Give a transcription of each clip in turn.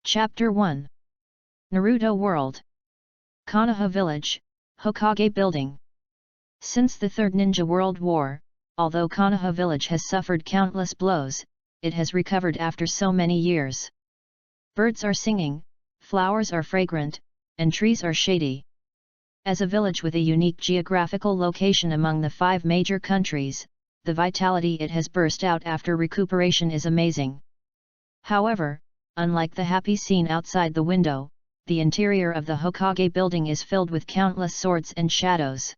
Chapter 1 Naruto World Konoha Village, Hokage Building. Since the Third Ninja World War, although Konoha Village has suffered countless blows, it has recovered after so many years. Birds are singing, flowers are fragrant, and trees are shady. As a village with a unique geographical location among the 5 major countries, the vitality it has burst out after recuperation is amazing. However, unlike the happy scene outside the window, the interior of the Hokage building is filled with countless swords and shadows.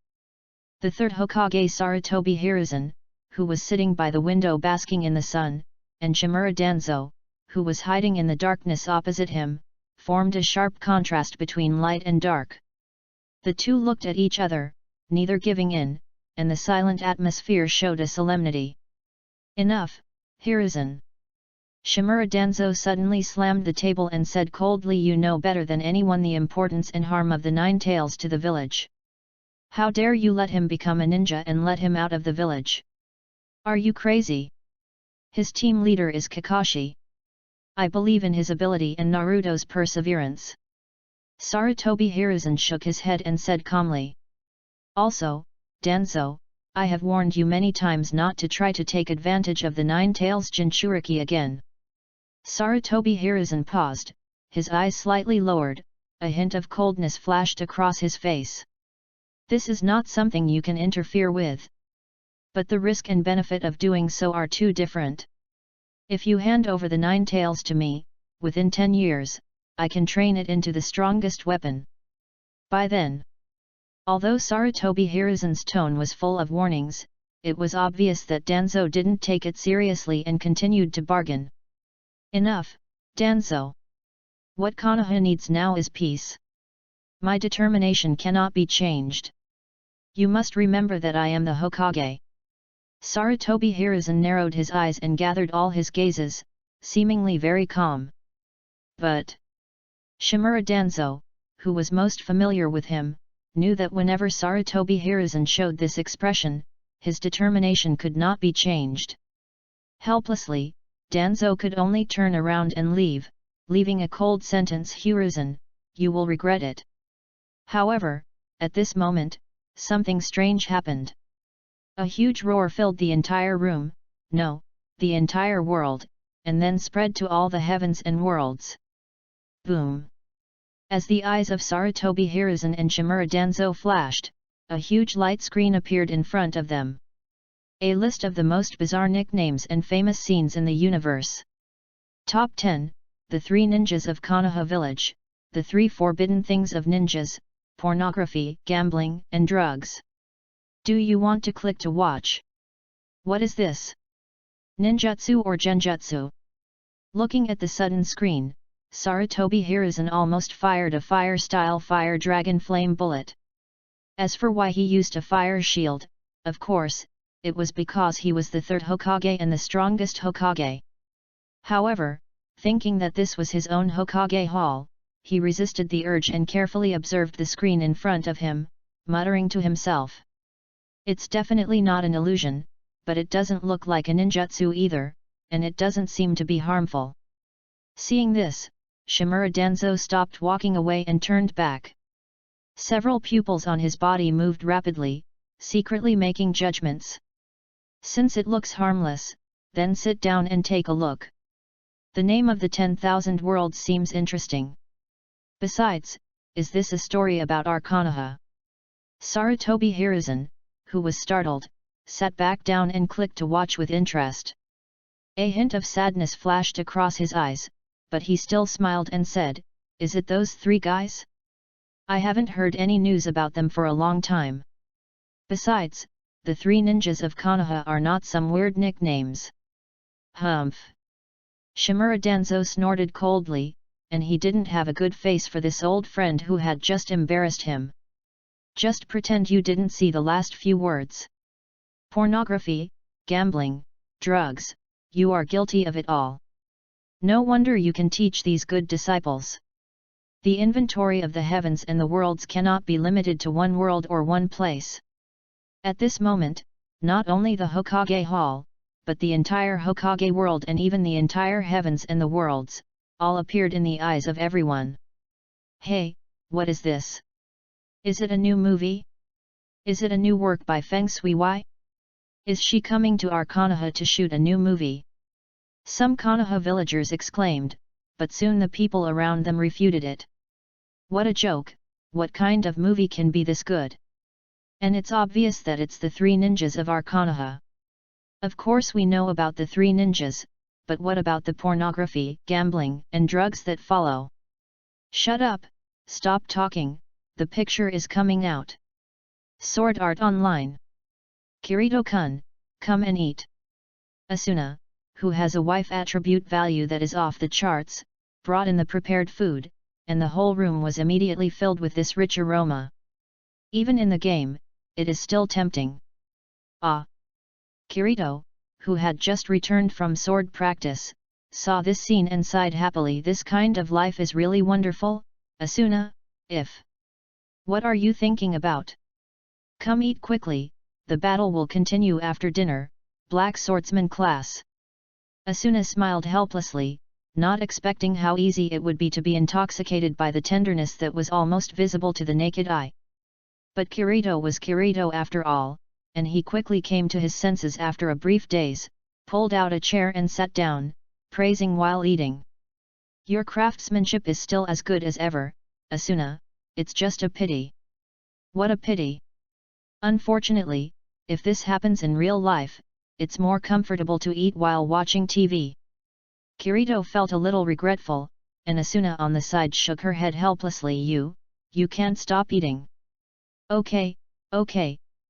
The third Hokage Sarutobi Hiruzen, who was sitting by the window basking in the sun, and Shimura Danzo, who was hiding in the darkness opposite him, formed a sharp contrast between light and dark. The two looked at each other, neither giving in, and the silent atmosphere showed a solemnity. "Enough, Hiruzen." Shimura Danzo suddenly slammed the table and said coldly, "You know better than anyone the importance and harm of the 9 tails to the village. How dare you let him become a ninja and let him out of the village? Are you crazy? His team leader is Kakashi. I believe in his ability and Naruto's perseverance." Sarutobi Hiruzen shook his head and said calmly. "Also, Danzo, I have warned you many times not to try to take advantage of the 9 tails Jinchuriki again." Sarutobi Hiruzen paused, his eyes slightly lowered, a hint of coldness flashed across his face. "This is not something you can interfere with. But the risk and benefit of doing so are too different. If you hand over the 9 tails to me, within 10 years, I can train it into the strongest weapon. By then." Although Sarutobi Hiruzen's tone was full of warnings, it was obvious that Danzo didn't take it seriously and continued to bargain. "Enough, Danzo. What Konoha needs now is peace. My determination cannot be changed. You must remember that I am the Hokage." Sarutobi Hiruzen narrowed his eyes and gathered all his gazes, seemingly very calm. But Shimura Danzo, who was most familiar with him, knew that whenever Sarutobi Hiruzen showed this expression, his determination could not be changed. Helplessly, Danzo could only turn around and leave, leaving a cold sentence, "Hiruzen, you will regret it." However, at this moment, something strange happened. A huge roar filled the entire room, no, the entire world, and then spread to all the heavens and worlds. Boom! As the eyes of Sarutobi Hiruzen and Shimura Danzo flashed, a huge light screen appeared in front of them. A list of the most bizarre nicknames and famous scenes in the universe. Top 10, the 3 ninjas of Konoha Village, the 3 forbidden things of ninjas, pornography, gambling, and drugs. Do you want to click to watch? What is this? Ninjutsu or genjutsu? Looking at the sudden screen, Sarutobi Hiruzen almost fired a fire-style fire dragon flame bullet. As for why he used a fire shield, of course, it was because he was the 3rd Hokage and the strongest Hokage. However, thinking that this was his own Hokage Hall, he resisted the urge and carefully observed the screen in front of him, muttering to himself. It's definitely not an illusion, but it doesn't look like a ninjutsu either, and it doesn't seem to be harmful. Seeing this, Shimura Danzo stopped walking away and turned back. Several pupils on his body moved rapidly, secretly making judgments. Since it looks harmless, then sit down and take a look. The name of the 10,000 worlds seems interesting. Besides, is this a story about our Konoha? Sarutobi Hiruzen, who was startled, sat back down and clicked to watch with interest. A hint of sadness flashed across his eyes, but he still smiled and said, "Is it those 3 guys? I haven't heard any news about them for a long time. Besides, the 3 ninjas of Konoha are not some weird nicknames." Humph! Shimura Danzo snorted coldly, and he didn't have a good face for this old friend who had just embarrassed him. "Just pretend you didn't see the last few words. Pornography, gambling, drugs, you are guilty of it all. No wonder you can teach these good disciples. The inventory of the heavens and the worlds cannot be limited to one world or one place." At this moment, not only the Hokage Hall, but the entire Hokage world and even the entire heavens and the worlds, all appeared in the eyes of everyone. Hey, what is this? Is it a new movie? Is it a new work by Feng Shui? Is she coming to our Konoha to shoot a new movie? Some Konoha villagers exclaimed, but soon the people around them refuted it. What a joke, what kind of movie can be this good? And it's obvious that it's the three ninjas of our Konoha. Of course we know about the three ninjas, but what about the pornography, gambling, and drugs that follow? Shut up, stop talking, the picture is coming out. Sword Art Online. Kirito-kun, come and eat. Asuna, who has a wife attribute value that is off the charts, brought in the prepared food, and the whole room was immediately filled with this rich aroma. Even in the game, it is still tempting. Ah! Kirito, who had just returned from sword practice, saw this scene and sighed happily. This kind of life is really wonderful, Asuna, if. What are you thinking about? Come eat quickly, the battle will continue after dinner, Black Swordsman class. Asuna smiled helplessly, not expecting how easy it would be to be intoxicated by the tenderness that was almost visible to the naked eye. But Kirito was Kirito after all, and he quickly came to his senses after a brief daze, pulled out a chair and sat down, praising while eating. Your craftsmanship is still as good as ever, Asuna, it's just a pity. What a pity! Unfortunately, if this happens in real life, it's more comfortable to eat while watching TV. Kirito felt a little regretful, and Asuna on the side shook her head helplessly. You can't stop eating. Okay,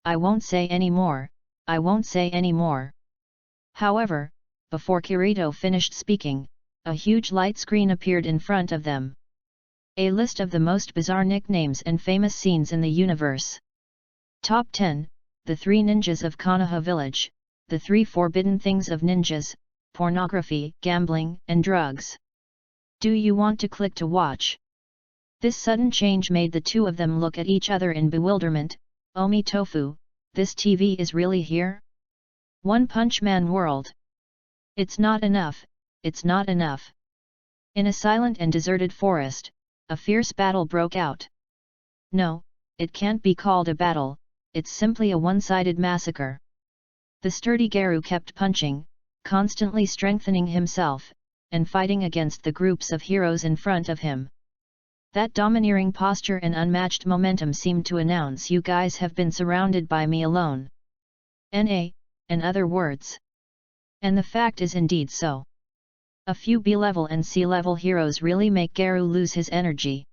I won't say any more, I won't say any more. However, before Kirito finished speaking, a huge light screen appeared in front of them. A list of the most bizarre nicknames and famous scenes in the universe. Top 10, the three ninjas of Konoha village, the three forbidden things of ninjas, pornography, gambling, and drugs. Do you want to click to watch? This sudden change made the two of them look at each other in bewilderment. Omi Tofu, this TV is really here? One Punch Man world. It's not enough, it's not enough. In a silent and deserted forest, a fierce battle broke out. No, it can't be called a battle, it's simply a one-sided massacre. The sturdy Garu kept punching, constantly strengthening himself, and fighting against the groups of heroes in front of him. That domineering posture and unmatched momentum seemed to announce, you guys have been surrounded by me alone. In other words. And the fact is indeed so. A few B-level and C-level heroes really make Garu lose his energy.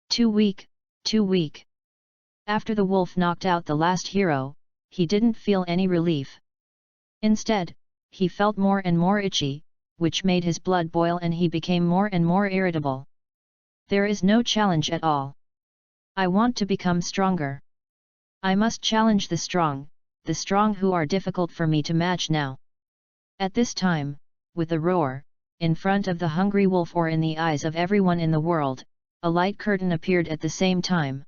Too weak, too weak. After the wolf knocked out the last hero, he didn't feel any relief. Instead, he felt more and more itchy, which made his blood boil and he became more and more irritable. There is no challenge at all. I want to become stronger. I must challenge the strong who are difficult for me to match now. At this time, with a roar, in front of the hungry wolf or in the eyes of everyone in the world, a light curtain appeared at the same time.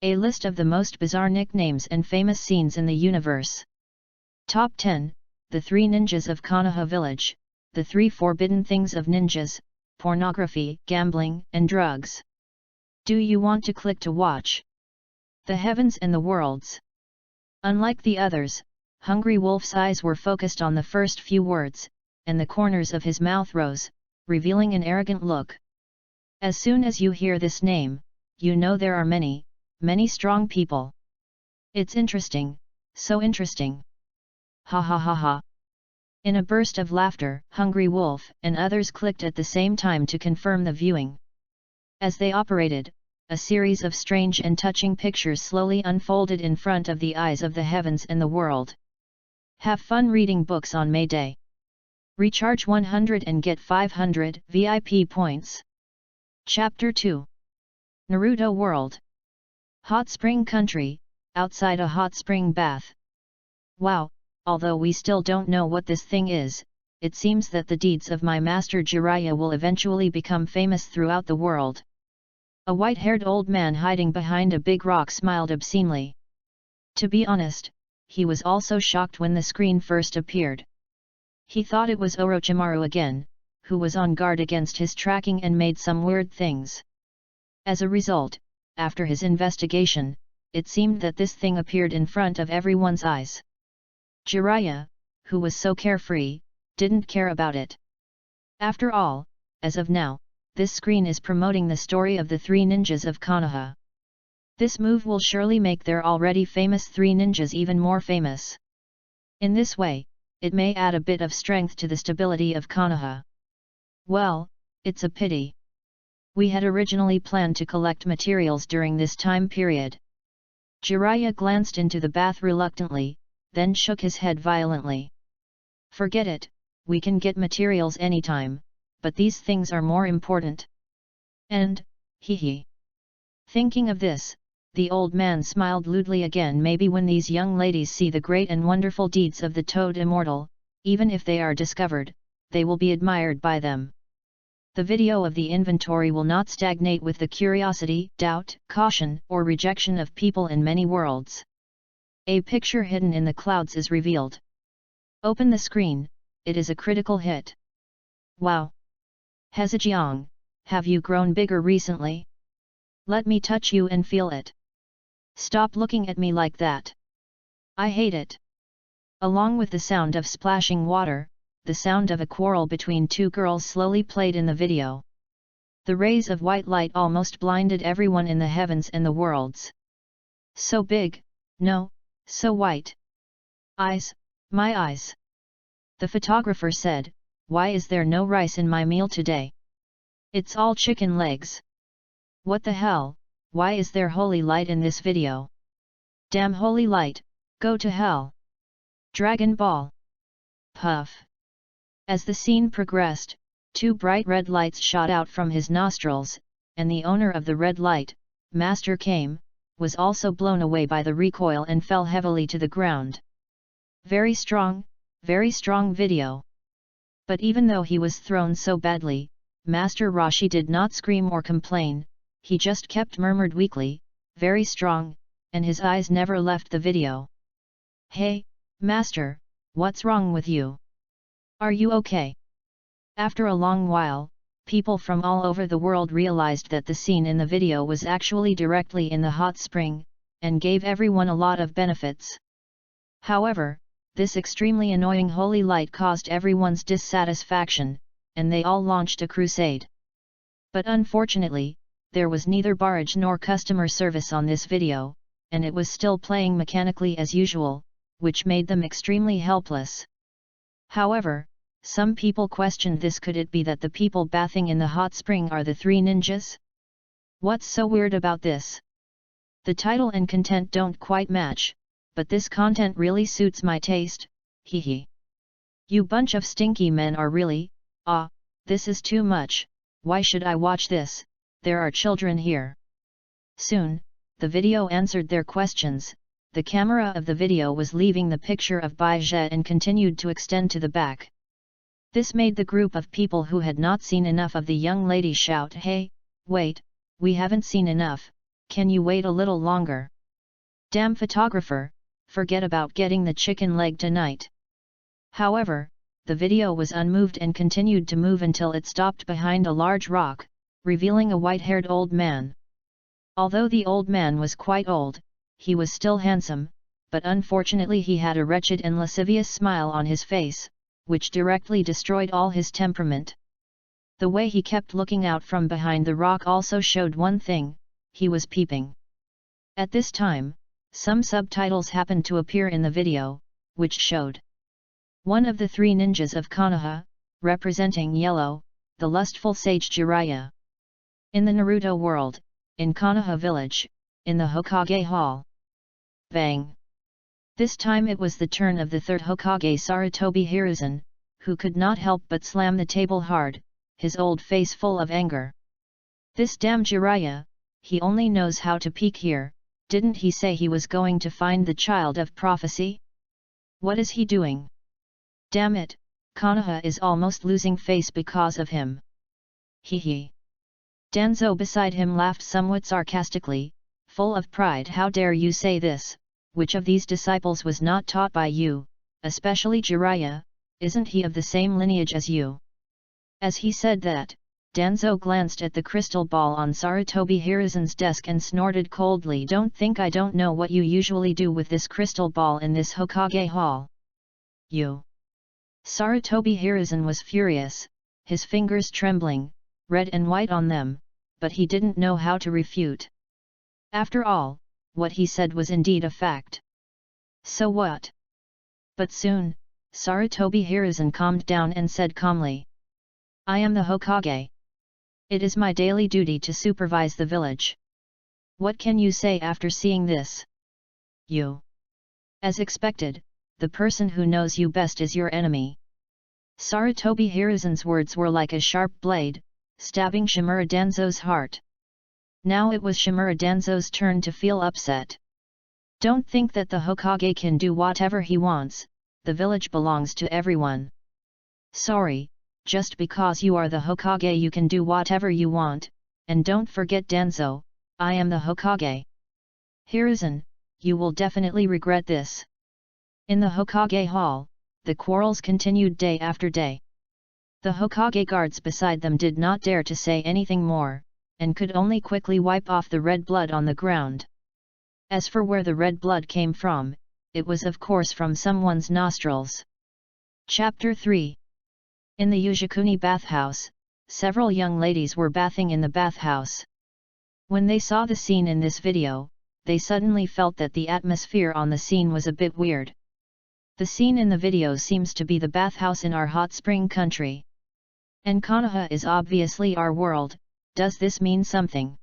A list of the most bizarre nicknames and famous scenes in the universe. Top 10, the three ninjas of Konoha village, the three forbidden things of ninjas, pornography, gambling, and drugs. Do you want to click to watch? The heavens and the worlds. Unlike the others, Hungry Wolf's eyes were focused on the first few words, and the corners of his mouth rose, revealing an arrogant look. As soon as you hear this name, you know there are many strong people. It's interesting, so interesting. Ha ha ha ha. In a burst of laughter, Hungry Wolf and others clicked at the same time to confirm the viewing. As they operated, a series of strange and touching pictures slowly unfolded in front of the eyes of the heavens and the world. Have fun reading books on May Day. Recharge 100 and get 500 VIP points. Chapter 2. Naruto World. Hot Spring Country, outside a hot spring bath. Wow, although we still don't know what this thing is, it seems that the deeds of my master Jiraiya will eventually become famous throughout the world. A white-haired old man hiding behind a big rock smiled obscenely. To be honest, he was also shocked when the screen first appeared. He thought it was Orochimaru again, who was on guard against his tracking and made some weird things. As a result, after his investigation, it seemed that this thing appeared in front of everyone's eyes. Jiraiya, who was so carefree, didn't care about it. After all, as of now, this screen is promoting the story of the three ninjas of Konoha. This move will surely make their already famous three ninjas even more famous. In this way, it may add a bit of strength to the stability of Konoha. Well, it's a pity. We had originally planned to collect materials during this time period. Jiraiya glanced into the bath reluctantly, then shook his head violently. Forget it, we can get materials anytime, but these things are more important. And, hee. Thinking of this, the old man smiled lewdly again. Maybe when these young ladies see the great and wonderful deeds of the Toad Immortal, even if they are discovered, they will be admired by them. The video of the inventory will not stagnate with the curiosity, doubt, caution, or rejection of people in many worlds. A picture hidden in the clouds is revealed. Open the screen, it is a critical hit. Wow! Hezejiang, have you grown bigger recently? Let me touch you and feel it. Stop looking at me like that. I hate it. Along with the sound of splashing water, the sound of a quarrel between two girls slowly played in the video. The rays of white light almost blinded everyone in the heavens and the worlds. So big, no, so white. Eyes, my eyes. The photographer said, "Why is there no rice in my meal today? It's all chicken legs. What the hell, why is there holy light in this video? Damn holy light, go to hell. Dragon Ball." Puff. As the scene progressed, two bright red lights shot out from his nostrils, and the owner of the red light, Master Kame, was also blown away by the recoil and fell heavily to the ground. Very strong video. But even though he was thrown so badly, Master Roshi did not scream or complain, he just kept murmured weakly, "Very strong," and his eyes never left the video. "Hey, Master, what's wrong with you? Are you okay?" After a long while, people from all over the world realized that the scene in the video was actually directly in the hot spring, and gave everyone a lot of benefits. However, this extremely annoying holy light caused everyone's dissatisfaction, and they all launched a crusade. But unfortunately, there was neither barrage nor customer service on this video, and it was still playing mechanically as usual, which made them extremely helpless. However, some people questioned this. Could it be that the people bathing in the hot spring are the three ninjas? What's so weird about this? The title and content don't quite match, but this content really suits my taste, hee. You bunch of stinky men are really, this is too much, why should I watch this, there are children here. Soon, the video answered their questions. The camera of the video was leaving the picture of Bai Zhe and continued to extend to the back. This made the group of people who had not seen enough of the young lady shout, "Hey, wait, we haven't seen enough, can you wait a little longer? Damn photographer, forget about getting the chicken leg tonight." However, the video was unmoved and continued to move until it stopped behind a large rock, revealing a white-haired old man. Although the old man was quite old, he was still handsome, but unfortunately he had a wretched and lascivious smile on his face, which directly destroyed all his temperament. The way he kept looking out from behind the rock also showed one thing, he was peeping. At this time, some subtitles happened to appear in the video, which showed one of the three ninjas of Konoha, representing yellow, the lustful sage Jiraiya. In the Naruto world, in Konoha village, in the Hokage hall. Bang! This time it was the turn of the third Hokage Sarutobi Hiruzen, who could not help but slam the table hard, his old face full of anger. This damn Jiraiya, he only knows how to peek here, didn't he say he was going to find the child of prophecy? What is he doing? Damn it, Konoha is almost losing face because of him. Hee. Danzo beside him laughed somewhat sarcastically, full of pride. How dare you say this, which of these disciples was not taught by you, especially Jiraiya, isn't he of the same lineage as you? As he said that, Danzo glanced at the crystal ball on Sarutobi Hiruzen's desk and snorted coldly. Don't think I don't know what you usually do with this crystal ball in this Hokage hall. You. Sarutobi Hiruzen was furious, his fingers trembling, red and white on them, but he didn't know how to refute. After all, what he said was indeed a fact. So what? But soon, Sarutobi Hiruzen calmed down and said calmly, I am the Hokage. It is my daily duty to supervise the village. What can you say after seeing this? You. As expected, the person who knows you best is your enemy. Sarutobi Hiruzen's words were like a sharp blade, stabbing Shimura Danzo's heart. Now it was Shimura Danzo's turn to feel upset. Don't think that the Hokage can do whatever he wants, the village belongs to everyone. Sorry, just because you are the Hokage you can do whatever you want, and don't forget Danzo, I am the Hokage. Hiruzen, you will definitely regret this. In the Hokage hall, the quarrels continued day after day. The Hokage guards beside them did not dare to say anything more, and could only quickly wipe off the red blood on the ground. As for where the red blood came from, it was of course from someone's nostrils. Chapter 3. In the Yuzukuni bathhouse, several young ladies were bathing in the bathhouse. When they saw the scene in this video, they suddenly felt that the atmosphere on the scene was a bit weird. The scene in the video seems to be the bathhouse in our hot spring country. And Konoha is obviously our world. Does this mean something?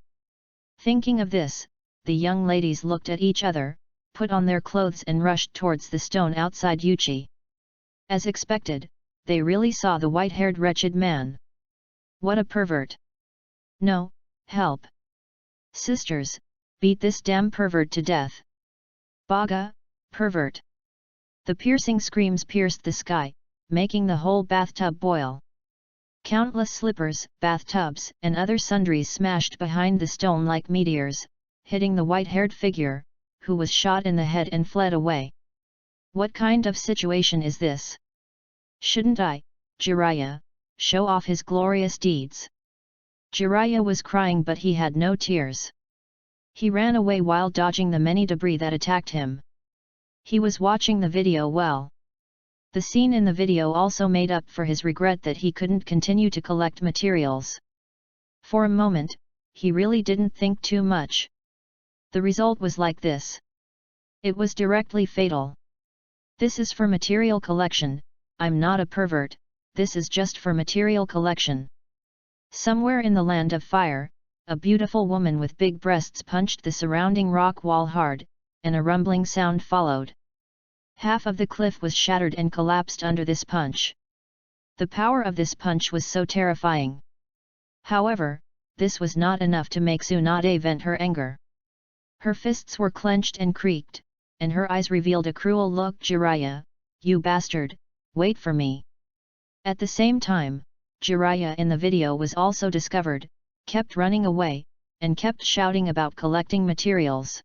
Thinking of this, the young ladies looked at each other, put on their clothes and rushed towards the stone outside Yuchi. As expected, they really saw the white-haired wretched man. What a pervert! No, help! Sisters, beat this damn pervert to death! Baga, pervert! The piercing screams pierced the sky, making the whole bathtub boil. Countless slippers, bathtubs, and other sundries smashed behind the stone like meteors, hitting the white-haired figure, who was shot in the head and fled away. What kind of situation is this? Shouldn't I, Jiraiya, show off his glorious deeds? Jiraiya was crying but he had no tears. He ran away while dodging the many debris that attacked him. He was watching the video well. The scene in the video also made up for his regret that he couldn't continue to collect materials. For a moment, he really didn't think too much. The result was like this. It was directly fatal. This is for material collection, I'm not a pervert, this is just for material collection. Somewhere in the land of fire, a beautiful woman with big breasts punched the surrounding rock wall hard, and a rumbling sound followed. Half of the cliff was shattered and collapsed under this punch. The power of this punch was so terrifying. However, this was not enough to make Tsunade vent her anger. Her fists were clenched and creaked, and her eyes revealed a cruel look. Jiraiya, you bastard, wait for me. At the same time, Jiraiya in the video was also discovered, kept running away, and kept shouting about collecting materials.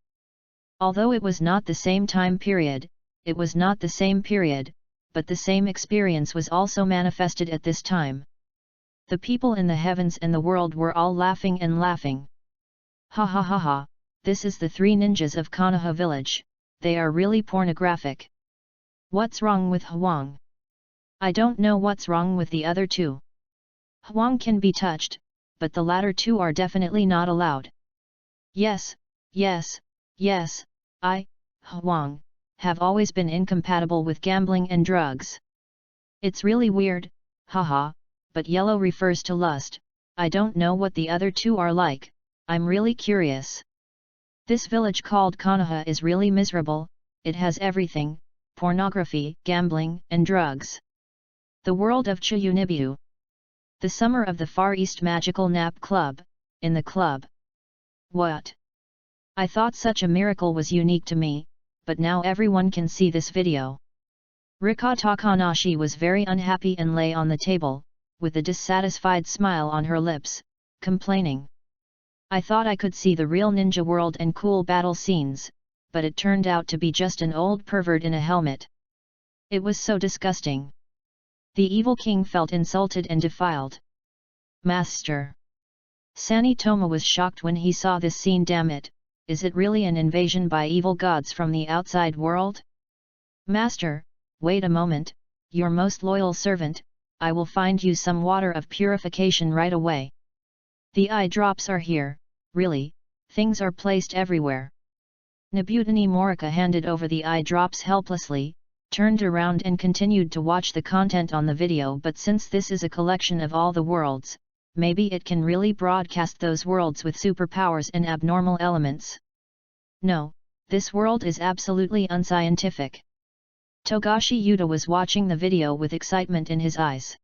Although it was not the same time period, it was not the same period, but the same experience was also manifested at this time. The people in the heavens and the world were all laughing and laughing. Ha ha ha ha, this is the three ninjas of Konoha village, they are really pornographic. What's wrong with Hwang? I don't know what's wrong with the other two. Hwang can be touched, but the latter two are definitely not allowed. Yes, yes, yes, I, Hwang, have always been incompatible with gambling and drugs. It's really weird, haha, but yellow refers to lust, I don't know what the other two are like, I'm really curious. This village called Konoha is really miserable, it has everything, pornography, gambling, and drugs. The world of Chiyunibu. The summer of the Far East Magical Nap Club, in the club. What? I thought such a miracle was unique to me, but now everyone can see this video. Rika Takanashi was very unhappy and lay on the table, with a dissatisfied smile on her lips, complaining. I thought I could see the real ninja world and cool battle scenes, but it turned out to be just an old pervert in a helmet. It was so disgusting. The evil king felt insulted and defiled. Master. Sanitoma was shocked when he saw this scene. Damn it, is it really an invasion by evil gods from the outside world? Master, wait a moment, your most loyal servant, I will find you some water of purification right away. The eye drops are here, really, things are placed everywhere. Nabutani Morika handed over the eye drops helplessly, turned around and continued to watch the content on the video. But since this is a collection of all the worlds, maybe it can really broadcast those worlds with superpowers and abnormal elements. No, this world is absolutely unscientific. Togashi Yuta was watching the video with excitement in his eyes.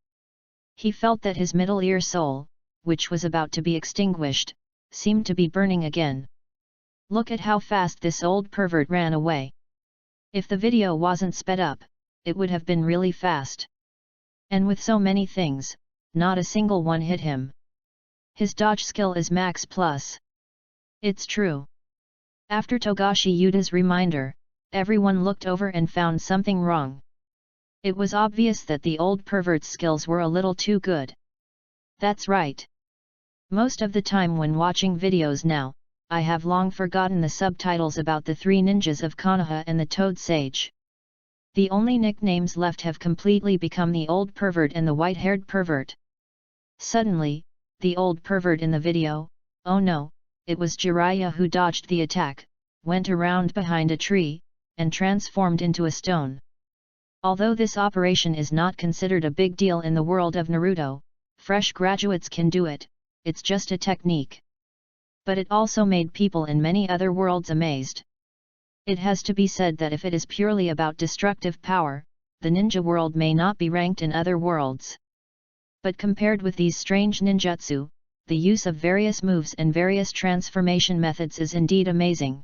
He felt that his middle ear soul, which was about to be extinguished, seemed to be burning again. Look at how fast this old pervert ran away. If the video wasn't sped up, it would have been really fast. And with so many things, not a single one hit him. His dodge skill is max plus. It's true. After Togashi Yuta's reminder, everyone looked over and found something wrong. It was obvious that the old pervert's skills were a little too good. That's right. Most of the time when watching videos now, I have long forgotten the subtitles about the three ninjas of Konoha and the Toad Sage. The only nicknames left have completely become the old pervert and the white-haired pervert. Suddenly, the old pervert in the video, oh no, it was Jiraiya who dodged the attack, went around behind a tree, and transformed into a stone. Although this operation is not considered a big deal in the world of Naruto, fresh graduates can do it, it's just a technique. But it also made people in many other worlds amazed. It has to be said that if it is purely about destructive power, the ninja world may not be ranked in other worlds. But compared with these strange ninjutsu, the use of various moves and various transformation methods is indeed amazing.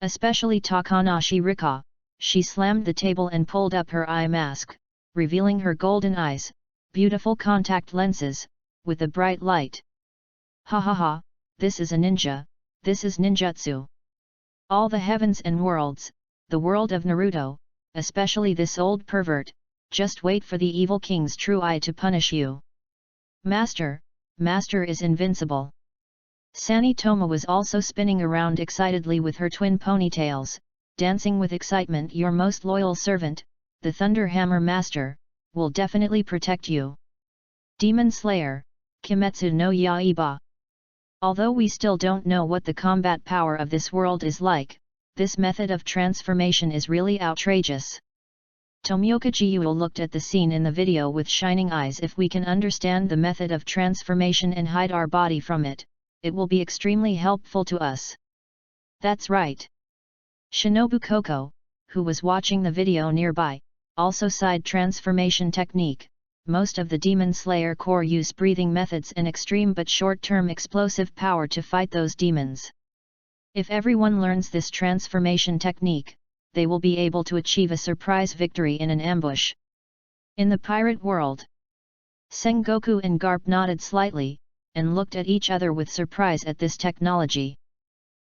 Especially Takanashi Rika, she slammed the table and pulled up her eye mask, revealing her golden eyes, beautiful contact lenses, with a bright light. Ha ha ha, this is a ninja, this is ninjutsu. All the heavens and worlds, the world of Naruto, especially this old pervert, just wait for the evil king's true eye to punish you. Master is invincible. Sanitoma was also spinning around excitedly with her twin ponytails, dancing with excitement. Your most loyal servant, the Thunder Hammer Master, will definitely protect you. Demon Slayer, Kimetsu no Yaiba. Although we still don't know what the combat power of this world is like, this method of transformation is really outrageous. Tomioka Gyuo looked at the scene in the video with shining eyes. If we can understand the method of transformation and hide our body from it, it will be extremely helpful to us. That's right. Shinobu Koko, who was watching the video nearby, also sighed. Transformation technique. Most of the Demon Slayer Corps use breathing methods and extreme but short-term explosive power to fight those demons. If everyone learns this transformation technique, they will be able to achieve a surprise victory in an ambush. In the pirate world, Sengoku and Garp nodded slightly, and looked at each other with surprise at this technology.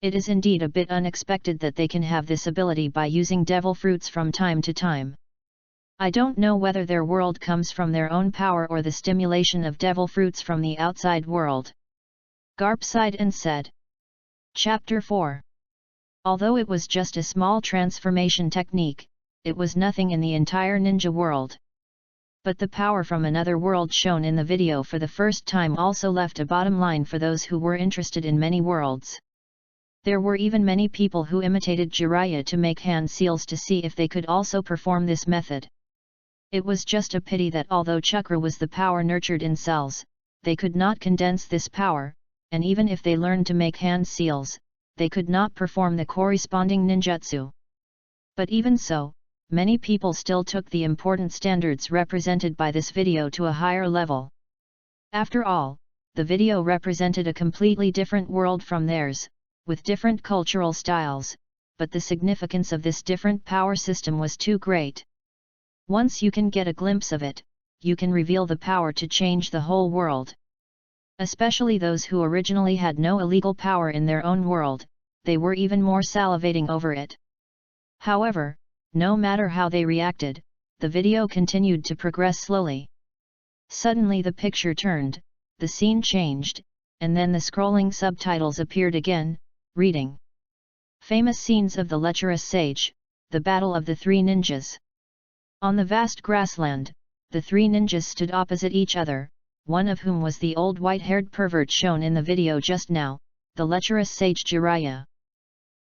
It is indeed a bit unexpected that they can have this ability by using devil fruits from time to time. I don't know whether their world comes from their own power or the stimulation of devil fruits from the outside world. Garp sighed and said. Chapter 4. Although it was just a small transformation technique, it was nothing in the entire ninja world. But the power from another world shown in the video for the first time also left a bottom line for those who were interested in many worlds. There were even many people who imitated Jiraiya to make hand seals to see if they could also perform this method. It was just a pity that although chakra was the power nurtured in cells, they could not condense this power, and even if they learned to make hand seals, they could not perform the corresponding ninjutsu. But even so, many people still took the important standards represented by this video to a higher level. After all, the video represented a completely different world from theirs, with different cultural styles, but the significance of this different power system was too great. Once you can get a glimpse of it, you can reveal the power to change the whole world. Especially those who originally had no illegal power in their own world, they were even more salivating over it. However, no matter how they reacted, the video continued to progress slowly. Suddenly the picture turned, the scene changed, and then the scrolling subtitles appeared again, reading. Famous scenes of the lecherous sage, the battle of the three ninjas. On the vast grassland, the three ninjas stood opposite each other, one of whom was the old white-haired pervert shown in the video just now, the lecherous sage Jiraiya.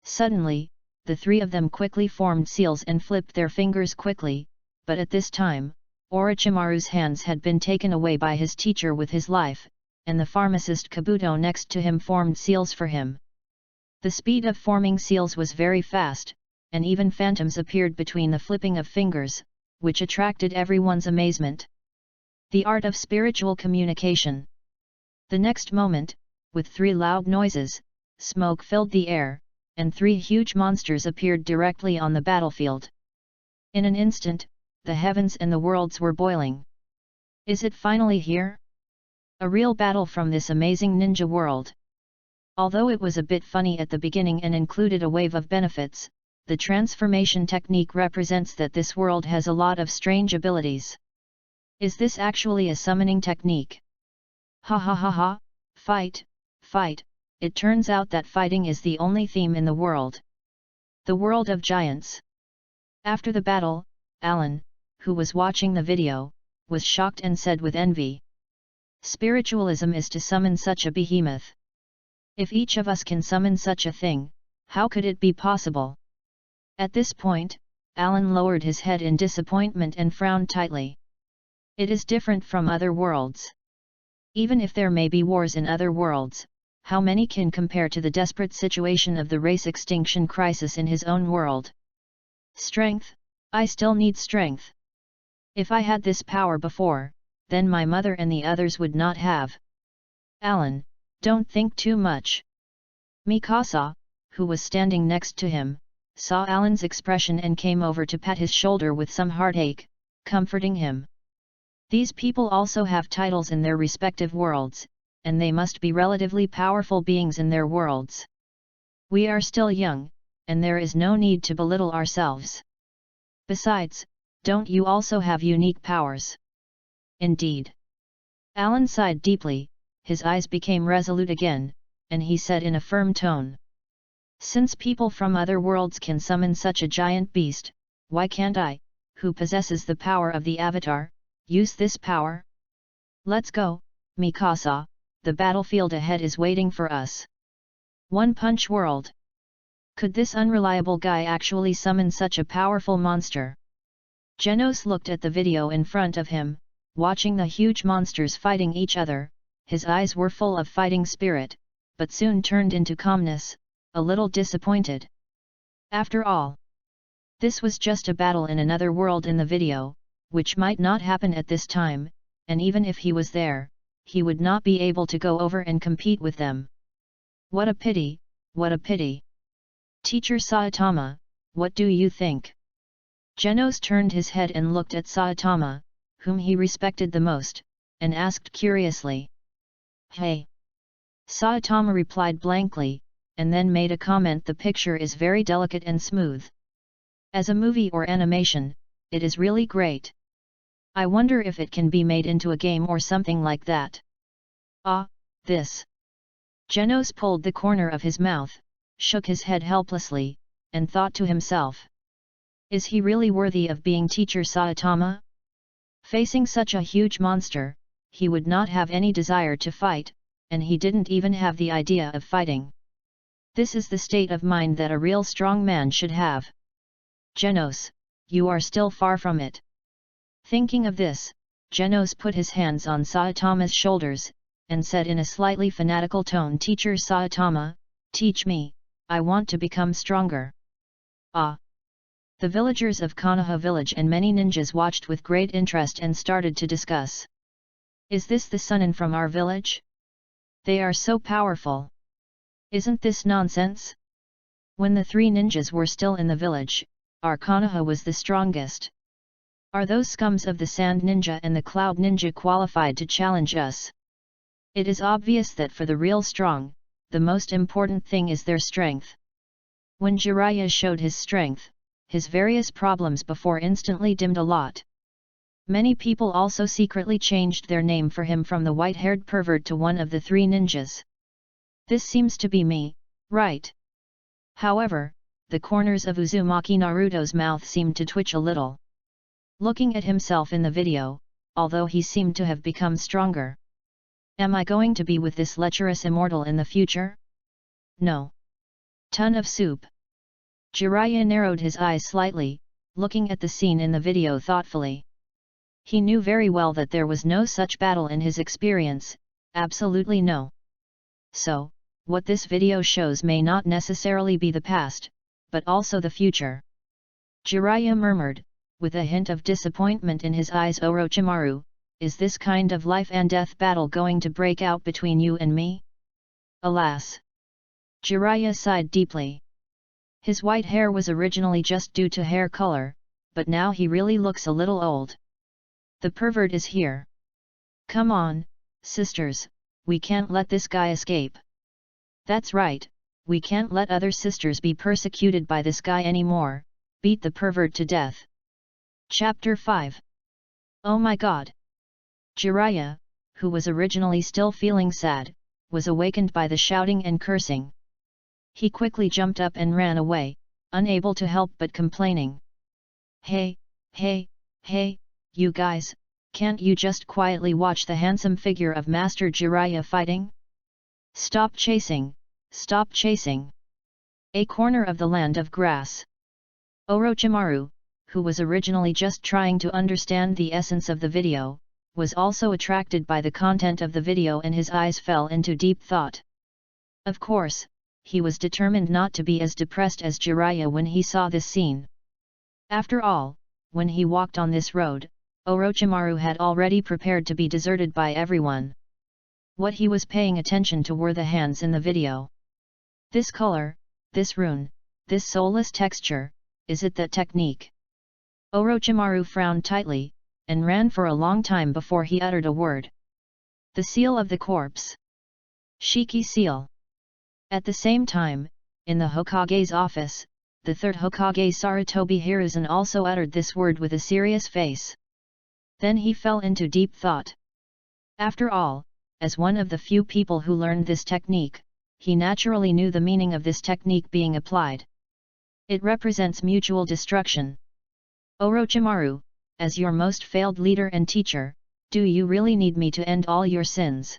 Suddenly, the three of them quickly formed seals and flipped their fingers quickly, but at this time, Orochimaru's hands had been taken away by his teacher with his life, and the pharmacist Kabuto next to him formed seals for him. The speed of forming seals was very fast, and even phantoms appeared between the flipping of fingers, which attracted everyone's amazement. The art of spiritual communication. The next moment, with three loud noises, smoke filled the air, and three huge monsters appeared directly on the battlefield. In an instant, the heavens and the worlds were boiling. Is it finally here? A real battle from this amazing ninja world. Although it was a bit funny at the beginning and included a wave of benefits, the transformation technique represents that this world has a lot of strange abilities. Is this actually a summoning technique? Ha ha ha ha, fight, fight, it turns out that fighting is the only theme in the world. The world of giants. After the battle, Alan, who was watching the video, was shocked and said with envy. Spiritualism is to summon such a behemoth. If each of us can summon such a thing, how could it be possible? At this point, Alan lowered his head in disappointment and frowned tightly. It is different from other worlds. Even if there may be wars in other worlds, how many can compare to the desperate situation of the race extinction crisis in his own world? Strength, I still need strength. If I had this power before, then my mother and the others would not have. Alan, don't think too much. Mikasa, who was standing next to him, saw Alan's expression and came over to pat his shoulder with some heartache, comforting him. These people also have titles in their respective worlds, and they must be relatively powerful beings in their worlds. We are still young, and there is no need to belittle ourselves. Besides, don't you also have unique powers? Indeed. Alan sighed deeply, his eyes became resolute again, and he said in a firm tone. Since people from other worlds can summon such a giant beast, why can't I, who possesses the power of the Avatar, use this power? Let's go, Mikasa, the battlefield ahead is waiting for us. One Punch World. Could this unreliable guy actually summon such a powerful monster? Genos looked at the video in front of him, watching the huge monsters fighting each other. His eyes were full of fighting spirit, but soon turned into calmness, a little disappointed. After all, this was just a battle in another world in the video, which might not happen at this time, and even if he was there, he would not be able to go over and compete with them. What a pity, what a pity. Teacher Saitama, what do you think? Genos turned his head and looked at Saitama, whom he respected the most, and asked curiously. Hey! Saitama replied blankly, and then made a comment. The picture is very delicate and smooth. As a movie or animation, it is really great. I wonder if it can be made into a game or something like that. Ah, this. Genos pulled the corner of his mouth, shook his head helplessly, and thought to himself. Is he really worthy of being Teacher Saitama? Facing such a huge monster, he would not have any desire to fight, and he didn't even have the idea of fighting. This is the state of mind that a real strong man should have. Genos, you are still far from it. Thinking of this, Genos put his hands on Saitama's shoulders, and said in a slightly fanatical tone, Teacher Saitama, teach me, I want to become stronger. Ah! The villagers of Konoha village and many ninjas watched with great interest and started to discuss. Is this the Sunin from our village? They are so powerful. Isn't this nonsense? When the three ninjas were still in the village, our Konoha was the strongest. Are those scums of the Sand Ninja and the Cloud Ninja qualified to challenge us? It is obvious that for the real strong, the most important thing is their strength. When Jiraiya showed his strength, his various problems before instantly dimmed a lot. Many people also secretly changed their name for him from the white-haired pervert to one of the three ninjas. This seems to be me, right? However, the corners of Uzumaki Naruto's mouth seemed to twitch a little. Looking at himself in the video, although he seemed to have become stronger. Am I going to be with this lecherous immortal in the future? No. Ton of soup. Jiraiya narrowed his eyes slightly, looking at the scene in the video thoughtfully. He knew very well that there was no such battle in his experience, absolutely no. So, what this video shows may not necessarily be the past, but also the future. Jiraiya murmured, with a hint of disappointment in his eyes. Orochimaru, is this kind of life and death battle going to break out between you and me? Alas! Jiraiya sighed deeply. His white hair was originally just due to hair color, but now he really looks a little old. The pervert is here. Come on, sisters, we can't let this guy escape. That's right, we can't let other sisters be persecuted by this guy anymore, beat the pervert to death. Chapter 5. Oh my god! Jiraiya, who was originally still feeling sad, was awakened by the shouting and cursing. He quickly jumped up and ran away, unable to help but complaining. Hey, you guys, can't you just quietly watch the handsome figure of Master Jiraiya fighting? Stop chasing, stop chasing! A corner of the land of grass. Orochimaru, who was originally just trying to understand the essence of the video, was also attracted by the content of the video and his eyes fell into deep thought. Of course, he was determined not to be as depressed as Jiraiya when he saw this scene. After all, when he walked on this road, Orochimaru had already prepared to be deserted by everyone. What he was paying attention to were the hands in the video. This color, this rune, this soulless texture, is it that technique? Orochimaru frowned tightly, and ran for a long time before he uttered a word. The seal of the corpse. Shiki seal. At the same time, in the Hokage's office, the third Hokage Sarutobi Hiruzen also uttered this word with a serious face. Then he fell into deep thought. After all, as one of the few people who learned this technique, he naturally knew the meaning of this technique being applied. It represents mutual destruction. Orochimaru, as your most failed leader and teacher, do you really need me to end all your sins?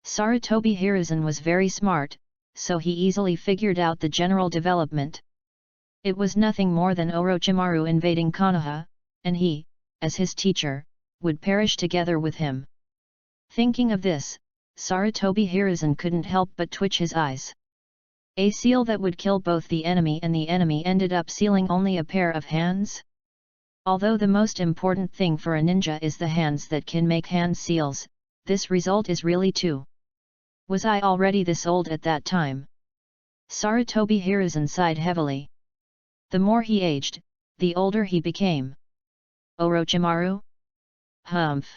Sarutobi Hiruzen was very smart, so he easily figured out the general development. It was nothing more than Orochimaru invading Konoha, and he, as his teacher, would perish together with him. Thinking of this, Sarutobi Hiruzen couldn't help but twitch his eyes. A seal that would kill both the enemy and the enemy ended up sealing only a pair of hands? Although the most important thing for a ninja is the hands that can make hand seals, this result is really too. Was I already this old at that time? Sarutobi Hiruzen sighed heavily. The more he aged, the older he became. Orochimaru? Humph!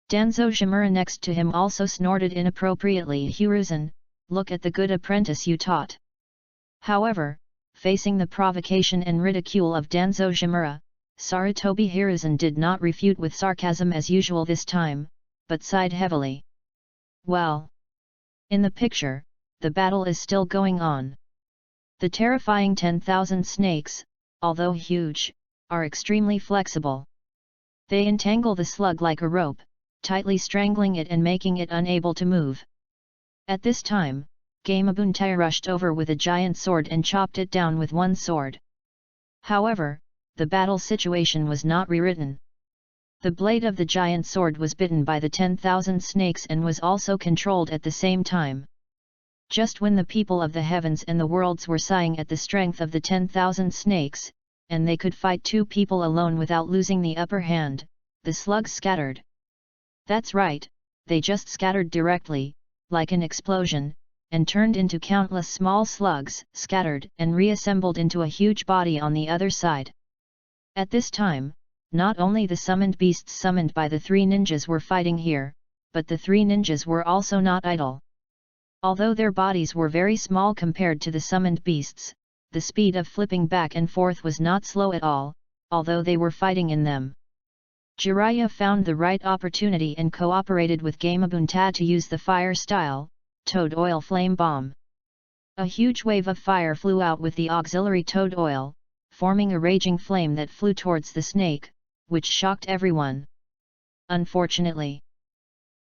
Danzo Shimura next to him also snorted inappropriately. Hiruzen, look at the good apprentice you taught. However, facing the provocation and ridicule of Danzo Shimura, Sarutobi Hiruzen did not refute with sarcasm as usual this time, but sighed heavily. Well. In the picture, the battle is still going on. The terrifying 10,000 snakes, although huge, are extremely flexible. They entangle the slug like a rope, tightly strangling it and making it unable to move. At this time, Gamabuntai rushed over with a giant sword and chopped it down with one sword. However, the battle situation was not rewritten. The blade of the giant sword was bitten by the 10,000 snakes and was also controlled at the same time. Just when the people of the heavens and the worlds were sighing at the strength of the 10,000 snakes, and they could fight two people alone without losing the upper hand, the slugs scattered. That's right, they just scattered directly, like an explosion, and turned into countless small slugs, scattered and reassembled into a huge body on the other side. At this time, not only the summoned beasts summoned by the three ninjas were fighting here, but the three ninjas were also not idle. Although their bodies were very small compared to the summoned beasts, the speed of flipping back and forth was not slow at all, although they were fighting in them. Jiraiya found the right opportunity and cooperated with Gamabunta to use the fire-style, toad oil flame bomb. A huge wave of fire flew out with the auxiliary toad oil, forming a raging flame that flew towards the snake, which shocked everyone. Unfortunately,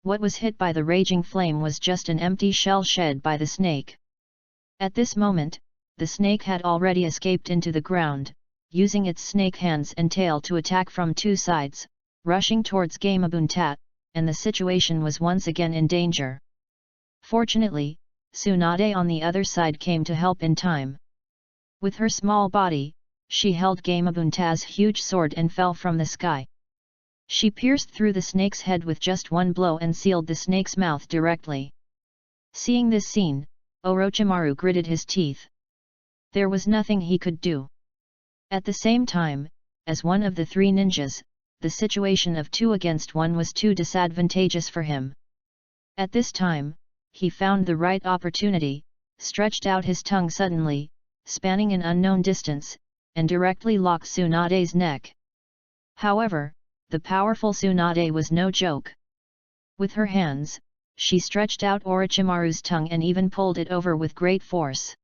what was hit by the raging flame was just an empty shell shed by the snake. At this moment, the snake had already escaped into the ground, using its snake hands and tail to attack from two sides, rushing towards Gamabunta, and the situation was once again in danger. Fortunately, Tsunade on the other side came to help in time. With her small body, she held Gamabunta's huge sword and fell from the sky. She pierced through the snake's head with just one blow and sealed the snake's mouth directly. Seeing this scene, Orochimaru gritted his teeth. There was nothing he could do. At the same time, as one of the three ninjas, the situation of 2 against 1 was too disadvantageous for him. At this time, he found the right opportunity, stretched out his tongue suddenly, spanning an unknown distance, and directly locked Tsunade's neck. However, the powerful Tsunade was no joke. With her hands, she stretched out Orochimaru's tongue and even pulled it over with great force.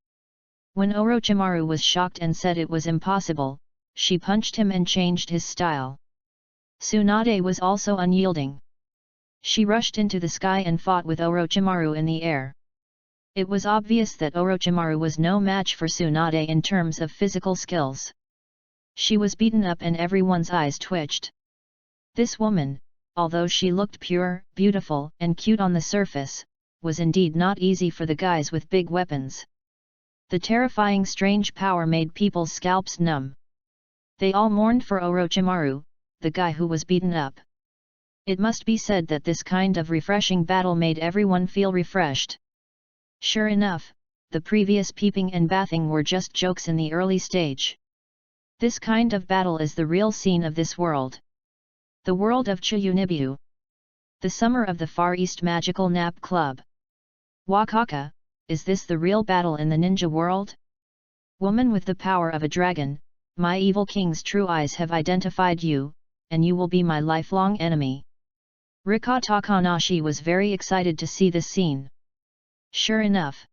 When Orochimaru was shocked and said it was impossible, she punched him and changed his style. Tsunade was also unyielding. She rushed into the sky and fought with Orochimaru in the air. It was obvious that Orochimaru was no match for Tsunade in terms of physical skills. She was beaten up and everyone's eyes twitched. This woman, although she looked pure, beautiful, and cute on the surface, was indeed not easy for the guys with big weapons. The terrifying strange power made people's scalps numb. They all mourned for Orochimaru, the guy who was beaten up. It must be said that this kind of refreshing battle made everyone feel refreshed. Sure enough, the previous peeping and bathing were just jokes in the early stage. This kind of battle is the real scene of this world. The world of Chiyunibu. The summer of the Far East Magical Nap Club. Wakaka, is this the real battle in the ninja world? Woman with the power of a dragon, my evil king's true eyes have identified you, and you will be my lifelong enemy. Rika Takanashi was very excited to see this scene. Sure enough.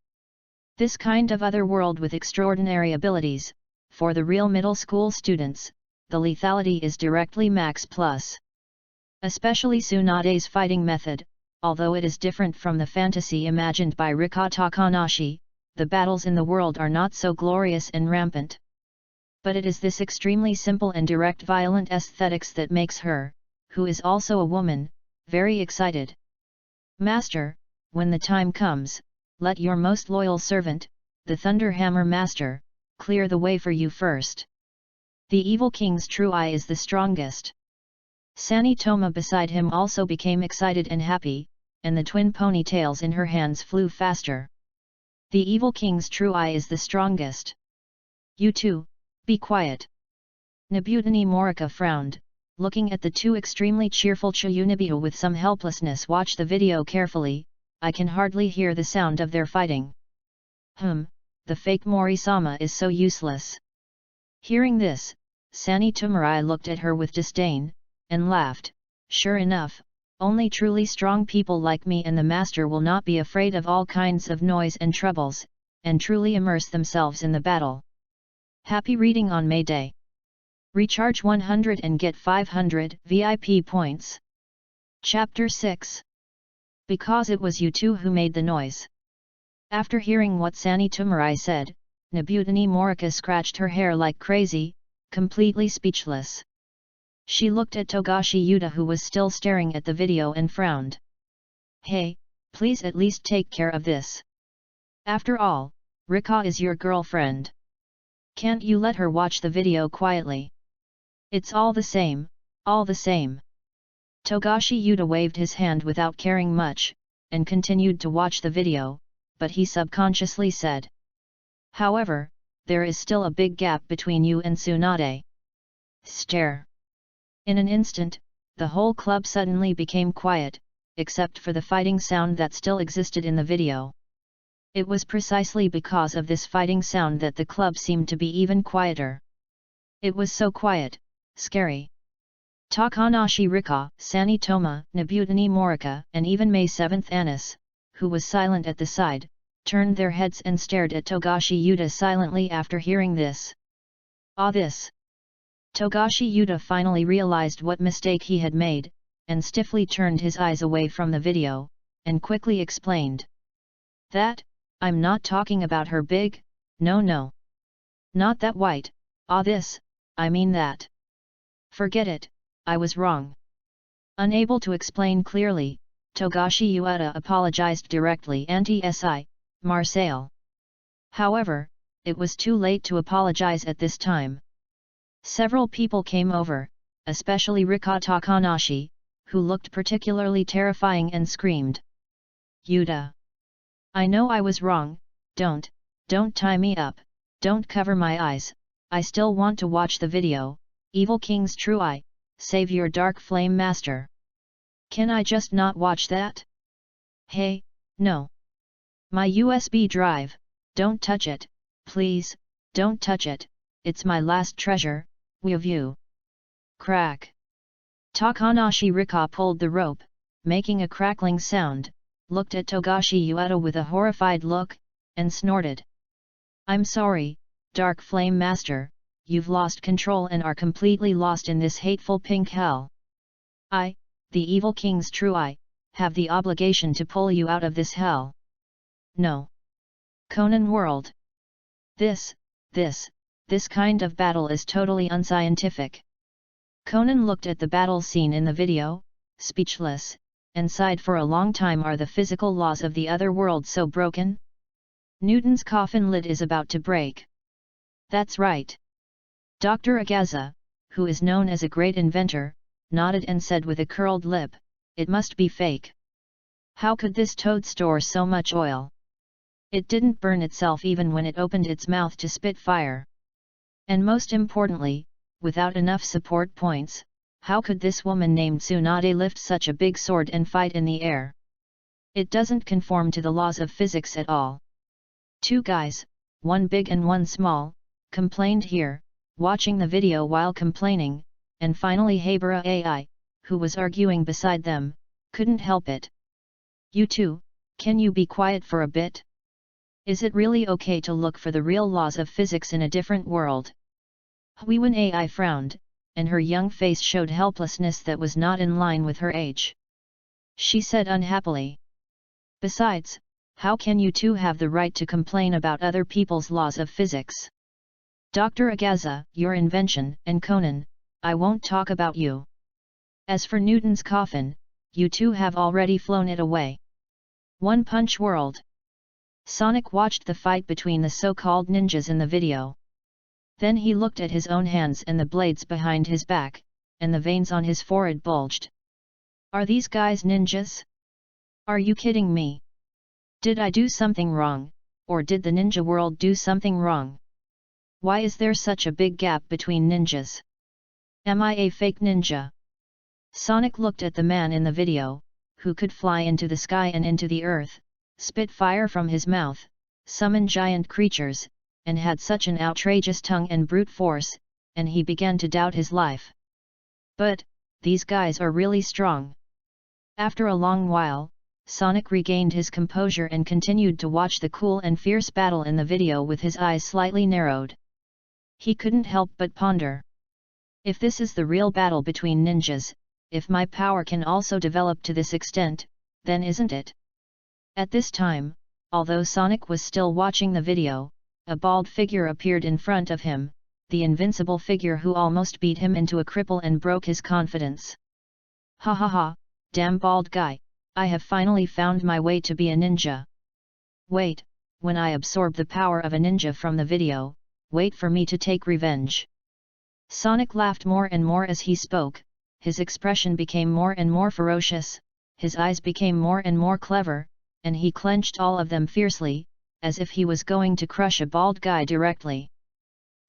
This kind of other world with extraordinary abilities, for the real middle school students, the lethality is directly max plus. Especially Tsunade's fighting method, although it is different from the fantasy imagined by Rika Takanashi, the battles in the world are not so glorious and rampant. But it is this extremely simple and direct violent aesthetics that makes her, who is also a woman, very excited. Master, when the time comes, let your most loyal servant, the Thunder Hammer Master, clear the way for you first. The evil king's true eye is the strongest. Sanitoma beside him also became excited and happy, and the twin ponytails in her hands flew faster. The evil king's true eye is the strongest. You two, be quiet. Nabutani Morika frowned, looking at the two extremely cheerful Chiyunibu with some helplessness. Watch the video carefully, I can hardly hear the sound of their fighting. The fake Mori-sama is so useless. Hearing this, Sani Tumurai looked at her with disdain, and laughed. Sure enough, only truly strong people like me and the master will not be afraid of all kinds of noise and troubles, and truly immerse themselves in the battle. Happy reading on May Day. Recharge 100 and get 500 VIP points. Chapter 6. Because it was you two who made the noise. After hearing what Sani Tumurai said, Nabutani Morika scratched her hair like crazy, completely speechless. She looked at Togashi Yuta who was still staring at the video and frowned. Hey, please at least take care of this. After all, Rika is your girlfriend. Can't you let her watch the video quietly? It's all the same, all the same. Togashi Yuta waved his hand without caring much, and continued to watch the video, but he subconsciously said. However, there is still a big gap between you and Tsunade. Stare. In an instant, the whole club suddenly became quiet, except for the fighting sound that still existed in the video. It was precisely because of this fighting sound that the club seemed to be even quieter. It was so quiet, scary. Takanashi Rika, Sani Toma, Nabutani Morika, and even May 7th Anis, who was silent at the side, turned their heads and stared at Togashi Yuta silently after hearing this. Ah, this! Togashi Yuta finally realized what mistake he had made, and stiffly turned his eyes away from the video, and quickly explained. That, I'm not talking about her big, no. Not that white, ah this, I mean that. Forget it, I was wrong. Unable to explain clearly, Togashi Yuta apologized directly anti-Si, Marseille. However, it was too late to apologize at this time. Several people came over, especially Rika Takanashi, who looked particularly terrifying and screamed. Yuta! I know I was wrong, don't tie me up, don't cover my eyes, I still want to watch the video, Evil King's True Eye, save your Dark Flame Master. Can I just not watch that? Hey, no. My USB drive, don't touch it, please, don't touch it, it's my last treasure, you. Crack. Takanashi Rika pulled the rope, making a crackling sound, looked at Togashi Yuta with a horrified look, and snorted. I'm sorry, Dark Flame Master, you've lost control and are completely lost in this hateful pink hell. I, the Evil King's True Eye, have the obligation to pull you out of this hell. No. Conan World. This kind of battle is totally unscientific. Conan looked at the battle scene in the video, speechless, and sighed for a long time. Are the physical laws of the other world so broken? Newton's coffin lid is about to break. That's right. Dr. Agaza, who is known as a great inventor, nodded and said with a curled lip, it must be fake. How could this toad store so much oil? It didn't burn itself even when it opened its mouth to spit fire. And most importantly, without enough support points, how could this woman named Tsunade lift such a big sword and fight in the air? It doesn't conform to the laws of physics at all. Two guys, one big and one small, complained here, watching the video while complaining, and finally Habara AI, who was arguing beside them, couldn't help it. You two, can you be quiet for a bit? Is it really okay to look for the real laws of physics in a different world? Huiwen AI frowned, and her young face showed helplessness that was not in line with her age. She said unhappily. Besides, how can you two have the right to complain about other people's laws of physics? Dr. Agaza, your invention, and Conan, I won't talk about you. As for Newton's coffin, you two have already flown it away. One Punch World. Sonic watched the fight between the so-called ninjas in the video. Then he looked at his own hands and the blades behind his back, and the veins on his forehead bulged. Are these guys ninjas? Are you kidding me? Did I do something wrong, or did the ninja world do something wrong? Why is there such a big gap between ninjas? Am I a fake ninja? Sonic looked at the man in the video, who could fly into the sky and into the earth, spit fire from his mouth, summon giant creatures, and had such an outrageous tongue and brute force, and he began to doubt his life. But, these guys are really strong. After a long while, Sonic regained his composure and continued to watch the cool and fierce battle in the video with his eyes slightly narrowed. He couldn't help but ponder. If this is the real battle between ninjas, if my power can also develop to this extent, then isn't it? At this time, although Sonic was still watching the video, a bald figure appeared in front of him, the invincible figure who almost beat him into a cripple and broke his confidence. Ha ha ha, damn bald guy, I have finally found my way to be a ninja. Wait, when I absorb the power of a ninja from the video, wait for me to take revenge. Sonic laughed more and more as he spoke, his expression became more and more ferocious, his eyes became more and more clever, and he clenched all of them fiercely, as if he was going to crush a bald guy directly.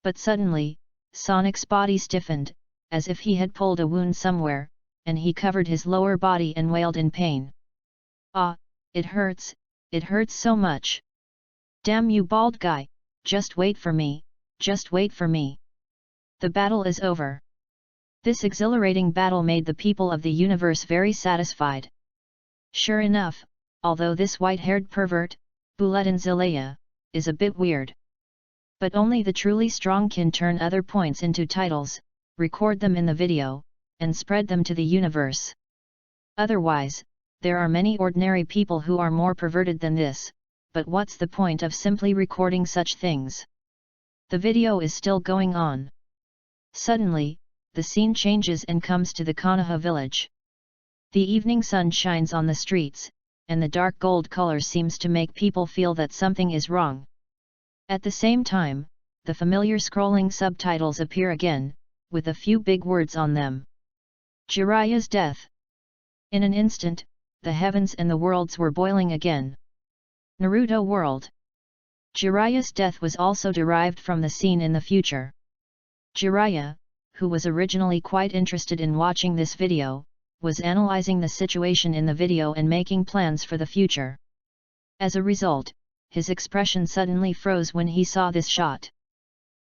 But suddenly, Sonic's body stiffened, as if he had pulled a wound somewhere, and he covered his lower body and wailed in pain. Ah, it hurts so much. Damn you bald guy, just wait for me, just wait for me. The battle is over. This exhilarating battle made the people of the universe very satisfied. Sure enough, although this white-haired pervert, Buletin Zilaya, is a bit weird. But only the truly strong can turn other points into titles, record them in the video, and spread them to the universe. Otherwise, there are many ordinary people who are more perverted than this, but what's the point of simply recording such things? The video is still going on. Suddenly, the scene changes and comes to the Konoha village. The evening sun shines on the streets, and the dark gold color seems to make people feel that something is wrong. At the same time, the familiar scrolling subtitles appear again, with a few big words on them. Jiraiya's death. In an instant, the heavens and the worlds were boiling again. Naruto world. Jiraiya's death was also derived from the scene in the future. Jiraiya, who was originally quite interested in watching this video, was analyzing the situation in the video and making plans for the future. As a result, his expression suddenly froze when he saw this shot.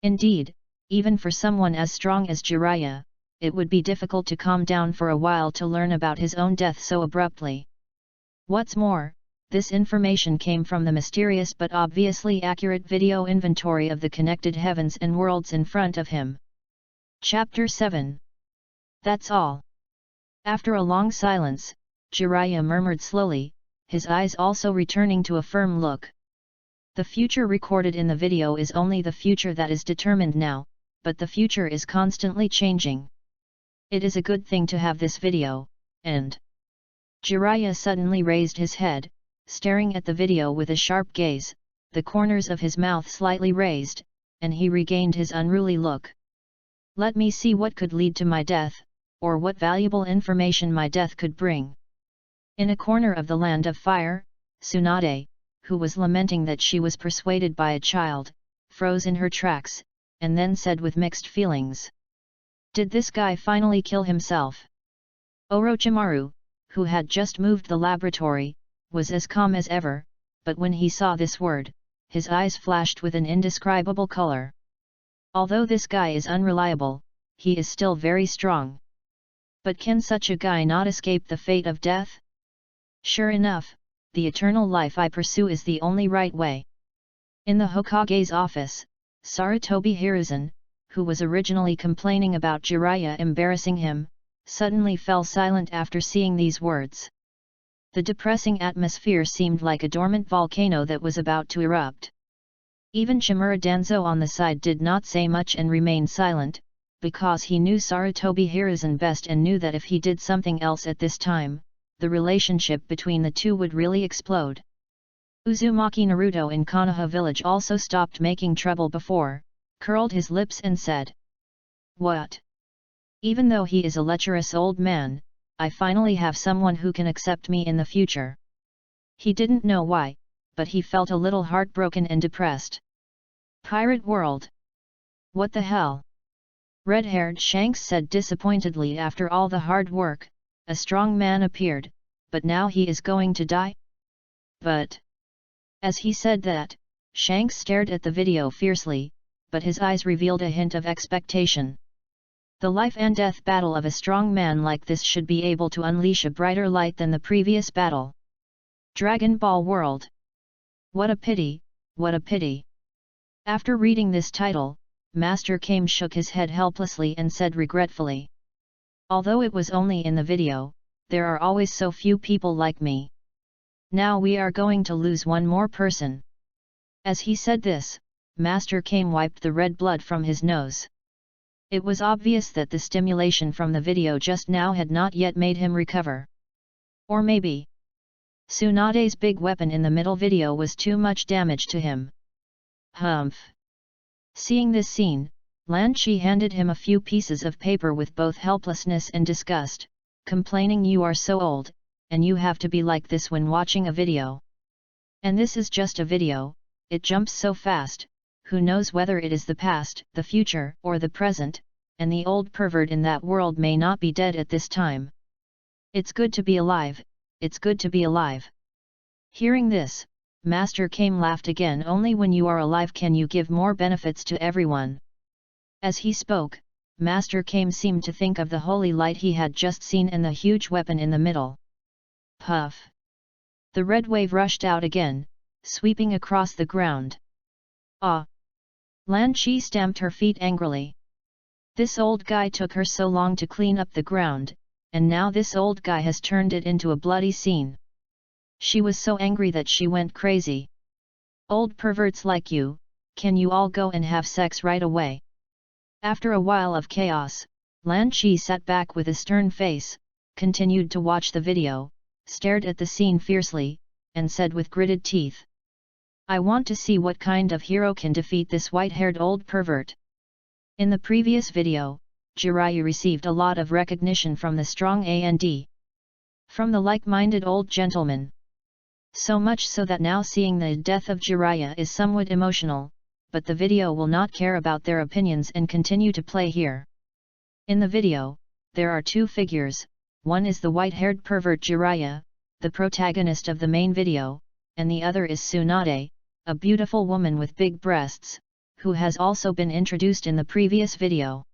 Indeed, even for someone as strong as Jiraiya, it would be difficult to calm down for a while to learn about his own death so abruptly. What's more, this information came from the mysterious but obviously accurate video inventory of the connected heavens and worlds in front of him. Chapter 7. That's all. After a long silence, Jiraiya murmured slowly, his eyes also returning to a firm look. The future recorded in the video is only the future that is determined now, but the future is constantly changing. It is a good thing to have this video, and... Jiraiya suddenly raised his head, staring at the video with a sharp gaze, the corners of his mouth slightly raised, and he regained his unruly look. Let me see what could lead to my death, or what valuable information my death could bring. In a corner of the land of fire, Tsunade, who was lamenting that she was persuaded by a child, froze in her tracks, and then said with mixed feelings. Did this guy finally kill himself? Orochimaru, who had just moved the laboratory, was as calm as ever, but when he saw this word, his eyes flashed with an indescribable color. Although this guy is unreliable, he is still very strong. But can such a guy not escape the fate of death? Sure enough, the eternal life I pursue is the only right way. In the Hokage's office, Sarutobi Hiruzen, who was originally complaining about Jiraiya embarrassing him, suddenly fell silent after seeing these words. The depressing atmosphere seemed like a dormant volcano that was about to erupt. Even Chimura Danzo on the side did not say much and remained silent, because he knew Sarutobi Hiruzen best and knew that if he did something else at this time, the relationship between the two would really explode. Uzumaki Naruto in Konoha village also stopped making trouble before, curled his lips and said, "What? Even though he is a lecherous old man, I finally have someone who can accept me in the future." He didn't know why, but he felt a little heartbroken and depressed. Pirate world. What the hell? Red-haired Shanks said disappointedly. After all the hard work, a strong man appeared, but now he is going to die? But... As he said that, Shanks stared at the video fiercely, but his eyes revealed a hint of expectation. The life and death battle of a strong man like this should be able to unleash a brighter light than the previous battle. Dragon Ball World. What a pity, what a pity. After reading this title, Master Kame shook his head helplessly and said regretfully. Although it was only in the video, there are always so few people like me. Now we are going to lose one more person. As he said this, Master Kame wiped the red blood from his nose. It was obvious that the stimulation from the video just now had not yet made him recover. Or maybe Tsunade's big weapon in the middle video was too much damage to him. Humph. Seeing this scene, Lan Chi handed him a few pieces of paper with both helplessness and disgust, complaining, "You are so old, and you have to be like this when watching a video. And this is just a video, it jumps so fast, who knows whether it is the past, the future, or the present, and the old pervert in that world may not be dead at this time. It's good to be alive, it's good to be alive." Hearing this, Master Kame laughed again. Only when you are alive can you give more benefits to everyone. As he spoke, Master Kame seemed to think of the holy light he had just seen and the huge weapon in the middle. Puff! The red wave rushed out again, sweeping across the ground. Ah! Lan Chi stamped her feet angrily. This old guy took her so long to clean up the ground, and now this old guy has turned it into a bloody scene. She was so angry that she went crazy. Old perverts like you, can you all go and have sex right away? After a while of chaos, Lan Chi sat back with a stern face, continued to watch the video, stared at the scene fiercely, and said with gritted teeth, I want to see what kind of hero can defeat this white-haired old pervert. In the previous video, Jiraiya received a lot of recognition from the strong and from the like-minded old gentleman. So much so that now seeing the death of Jiraiya is somewhat emotional, but the video will not care about their opinions and continue to play here. In the video, there are two figures, one is the white-haired pervert Jiraiya, the protagonist of the main video, and the other is Tsunade, a beautiful woman with big breasts, who has also been introduced in the previous video.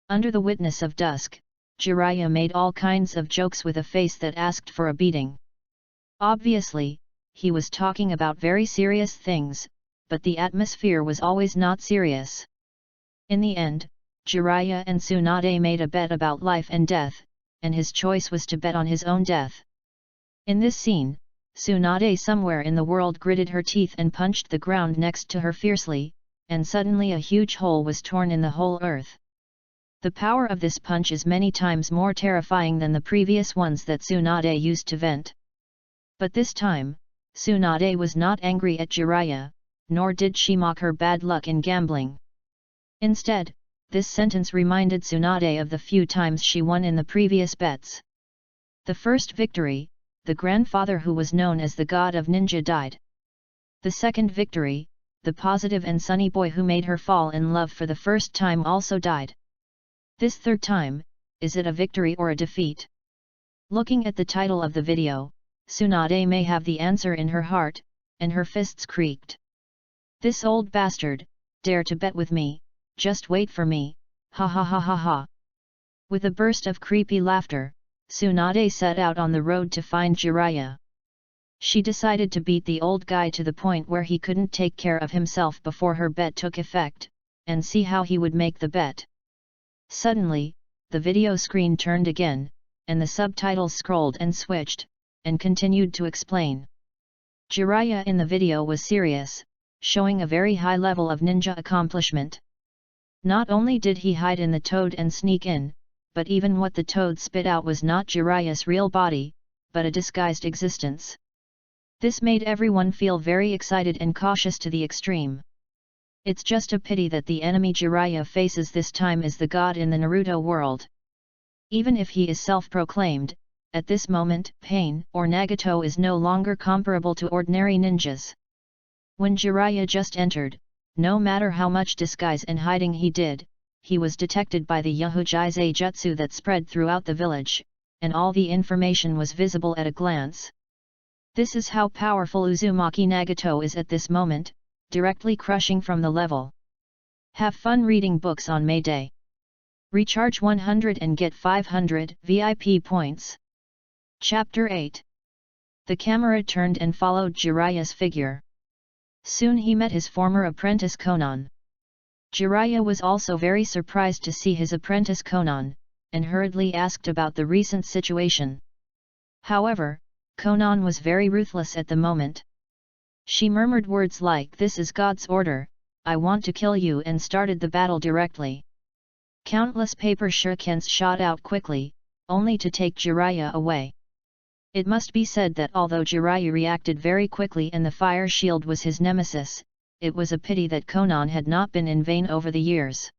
Under the witness of dusk, Jiraiya made all kinds of jokes with a face that asked for a beating. Obviously, he was talking about very serious things, but the atmosphere was always not serious. In the end, Jiraiya and Tsunade made a bet about life and death, and his choice was to bet on his own death. In this scene, Tsunade somewhere in the world gritted her teeth and punched the ground next to her fiercely, and suddenly a huge hole was torn in the whole earth. The power of this punch is many times more terrifying than the previous ones that Tsunade used to vent. But this time, Tsunade was not angry at Jiraiya, nor did she mock her bad luck in gambling. Instead, this sentence reminded Tsunade of the few times she won in the previous bets. The first victory, the grandfather who was known as the god of ninja died. The second victory, the positive and sunny boy who made her fall in love for the first time also died. This third time, is it a victory or a defeat? Looking at the title of the video, Tsunade may have the answer in her heart, and her fists creaked. This old bastard, dare to bet with me, just wait for me, ha ha ha ha ha. With a burst of creepy laughter, Tsunade set out on the road to find Jiraiya. She decided to beat the old guy to the point where he couldn't take care of himself before her bet took effect, and see how he would make the bet. Suddenly, the video screen turned again, and the subtitles scrolled and switched, and continued to explain. Jiraiya in the video was serious, showing a very high level of ninja accomplishment. Not only did he hide in the toad and sneak in, but even what the toad spit out was not Jiraiya's real body, but a disguised existence. This made everyone feel very excited and cautious to the extreme. It's just a pity that the enemy Jiraiya faces this time is the god in the Naruto world. Even if he is self-proclaimed, at this moment Pain or Nagato is no longer comparable to ordinary ninjas. When Jiraiya just entered, no matter how much disguise and hiding he did, he was detected by the Yahujaize jutsu that spread throughout the village, and all the information was visible at a glance. This is how powerful Uzumaki Nagato is at this moment, directly crushing from the level. Have fun reading books on May Day. Recharge 100 and get 500 VIP points. Chapter 8. The camera turned and followed Jiraiya's figure. Soon he met his former apprentice Konan. Jiraiya was also very surprised to see his apprentice Konan, and hurriedly asked about the recent situation. However, Konan was very ruthless at the moment. She murmured words like, "This is God's order, I want to kill you," and started the battle directly. Countless paper shurikens shot out quickly, only to take Jiraiya away. It must be said that although Jiraiya reacted very quickly and the fire shield was his nemesis, it was a pity that Konan had not been in vain over the years.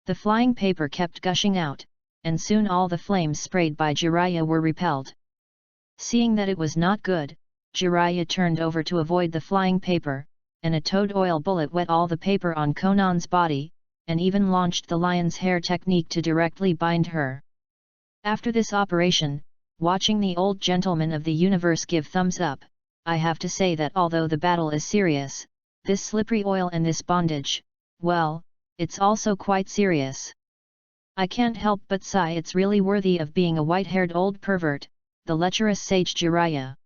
The flying paper kept gushing out, and soon all the flames sprayed by Jiraiya were repelled. Seeing that it was not good, Jiraiya turned over to avoid the flying paper, and a toad oil bullet wet all the paper on Konan's body, and even launched the lion's hair technique to directly bind her. After this operation, watching the old gentleman of the universe give thumbs up, I have to say that although the battle is serious, this slippery oil and this bondage, well, it's also quite serious. I can't help but sigh, it's really worthy of being a white-haired old pervert, the lecherous sage Jiraiya.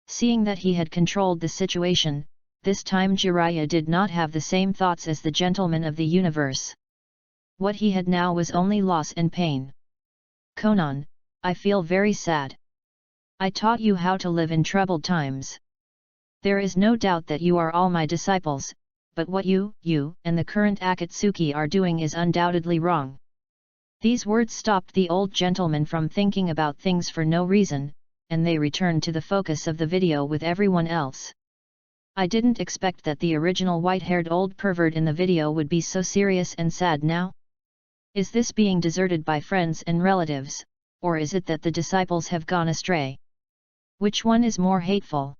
Seeing that he had controlled the situation, this time Jiraiya did not have the same thoughts as the gentleman of the universe. What he had now was only loss and pain. Konan, I feel very sad. I taught you how to live in troubled times. There is no doubt that you are all my disciples, but what you and the current Akatsuki are doing is undoubtedly wrong. These words stopped the old gentleman from thinking about things for no reason, and they returned to the focus of the video with everyone else. I didn't expect that the original white-haired old pervert in the video would be so serious and sad now. Is this being deserted by friends and relatives, or is it that the disciples have gone astray? Which one is more hateful?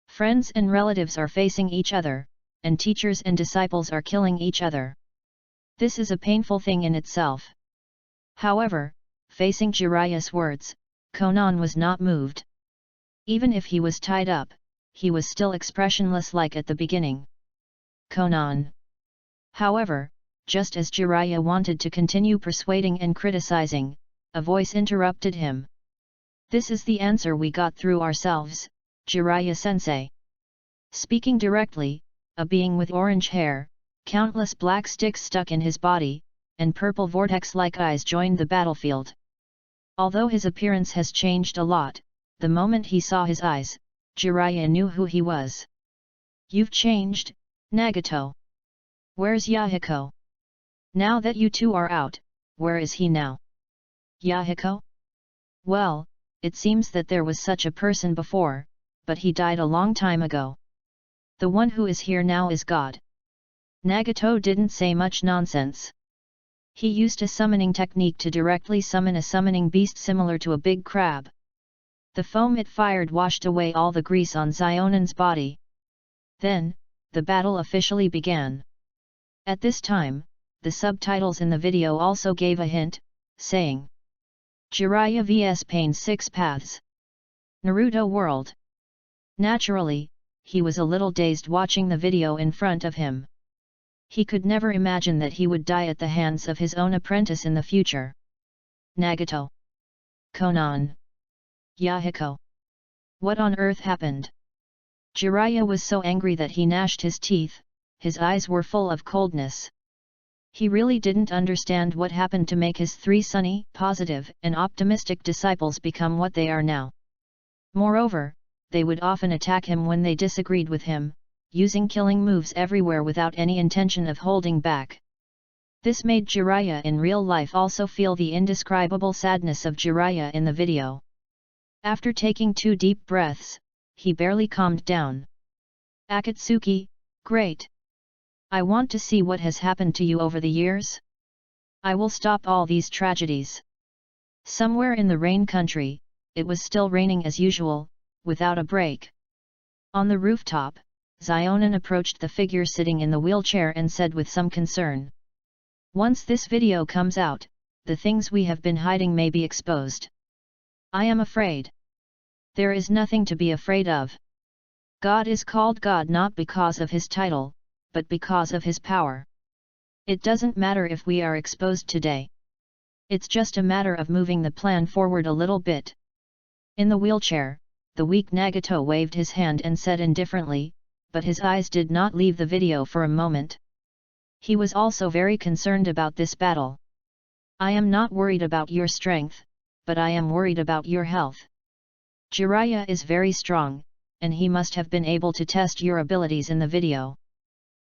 Friends and relatives are facing each other, and teachers and disciples are killing each other. This is a painful thing in itself. However, facing Jiraiya's words, Konan was not moved. Even if he was tied up, he was still expressionless like at the beginning. Konan. However, just as Jiraiya wanted to continue persuading and criticizing, a voice interrupted him. This is the answer we got through ourselves, Jiraiya-sensei. Speaking directly, a being with orange hair, countless black sticks stuck in his body, and purple vortex-like eyes joined the battlefield. Although his appearance has changed a lot, the moment he saw his eyes, Jiraiya knew who he was. You've changed, Nagato. Where's Yahiko? Now that you two are out, where is he now? Yahiko? Well, it seems that there was such a person before, but he died a long time ago. The one who is here now is God. Nagato didn't say much nonsense. He used a summoning technique to directly summon a summoning beast similar to a big crab. The foam it fired washed away all the grease on Zionan's body. Then, the battle officially began. At this time, the subtitles in the video also gave a hint, saying, Jiraiya vs Pain 6 Paths. Naruto World. Naturally, he was a little dazed watching the video in front of him. He could never imagine that he would die at the hands of his own apprentice in the future. Nagato. Konan. Yahiko. What on earth happened? Jiraiya was so angry that he gnashed his teeth, his eyes were full of coldness. He really didn't understand what happened to make his three sunny, positive, and optimistic disciples become what they are now. Moreover, they would often attack him when they disagreed with him, using killing moves everywhere without any intention of holding back. This made Jiraiya in real life also feel the indescribable sadness of Jiraiya in the video. After taking 2 deep breaths, he barely calmed down. Akatsuki, great! I want to see what has happened to you over the years. I will stop all these tragedies. Somewhere in the rain country, it was still raining as usual, without a break. On the rooftop, Zionan approached the figure sitting in the wheelchair and said with some concern. Once this video comes out, the things we have been hiding may be exposed. I am afraid. There is nothing to be afraid of. God is called God not because of his title, but because of his power. It doesn't matter if we are exposed today. It's just a matter of moving the plan forward a little bit. In the wheelchair, the weak Nagato waved his hand and said indifferently, but his eyes did not leave the video for a moment. He was also very concerned about this battle. I am not worried about your strength, but I am worried about your health. Jiraiya is very strong, and he must have been able to test your abilities in the video.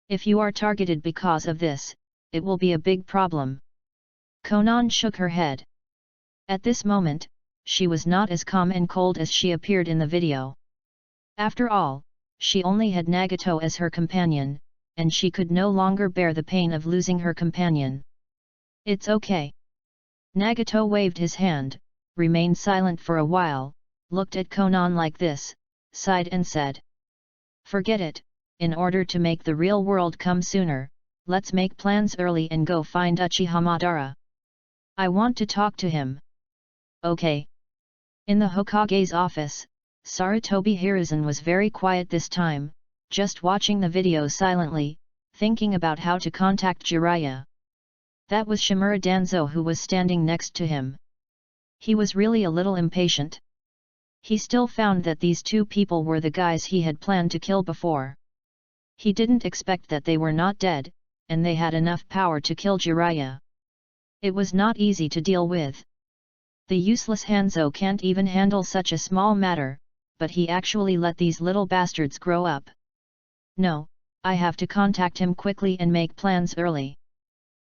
If you are targeted because of this, it will be a big problem. Konan shook her head. At this moment, she was not as calm and cold as she appeared in the video. After all, she only had Nagato as her companion, and she could no longer bear the pain of losing her companion. It's okay. Nagato waved his hand, remained silent for a while, looked at Konan like this, sighed and said. Forget it, in order to make the real world come sooner, let's make plans early and go find Uchiha Madara. I want to talk to him. Okay. In the Hokage's office, Sarutobi Hiruzen was very quiet this time, just watching the video silently, thinking about how to contact Jiraiya. That was Shimura Danzo, who was standing next to him. He was really a little impatient. He still found that these two people were the guys he had planned to kill before. He didn't expect that they were not dead, and they had enough power to kill Jiraiya. It was not easy to deal with. The useless Hanzo can't even handle such a small matter, but he actually let these little bastards grow up. No, I have to contact him quickly and make plans early.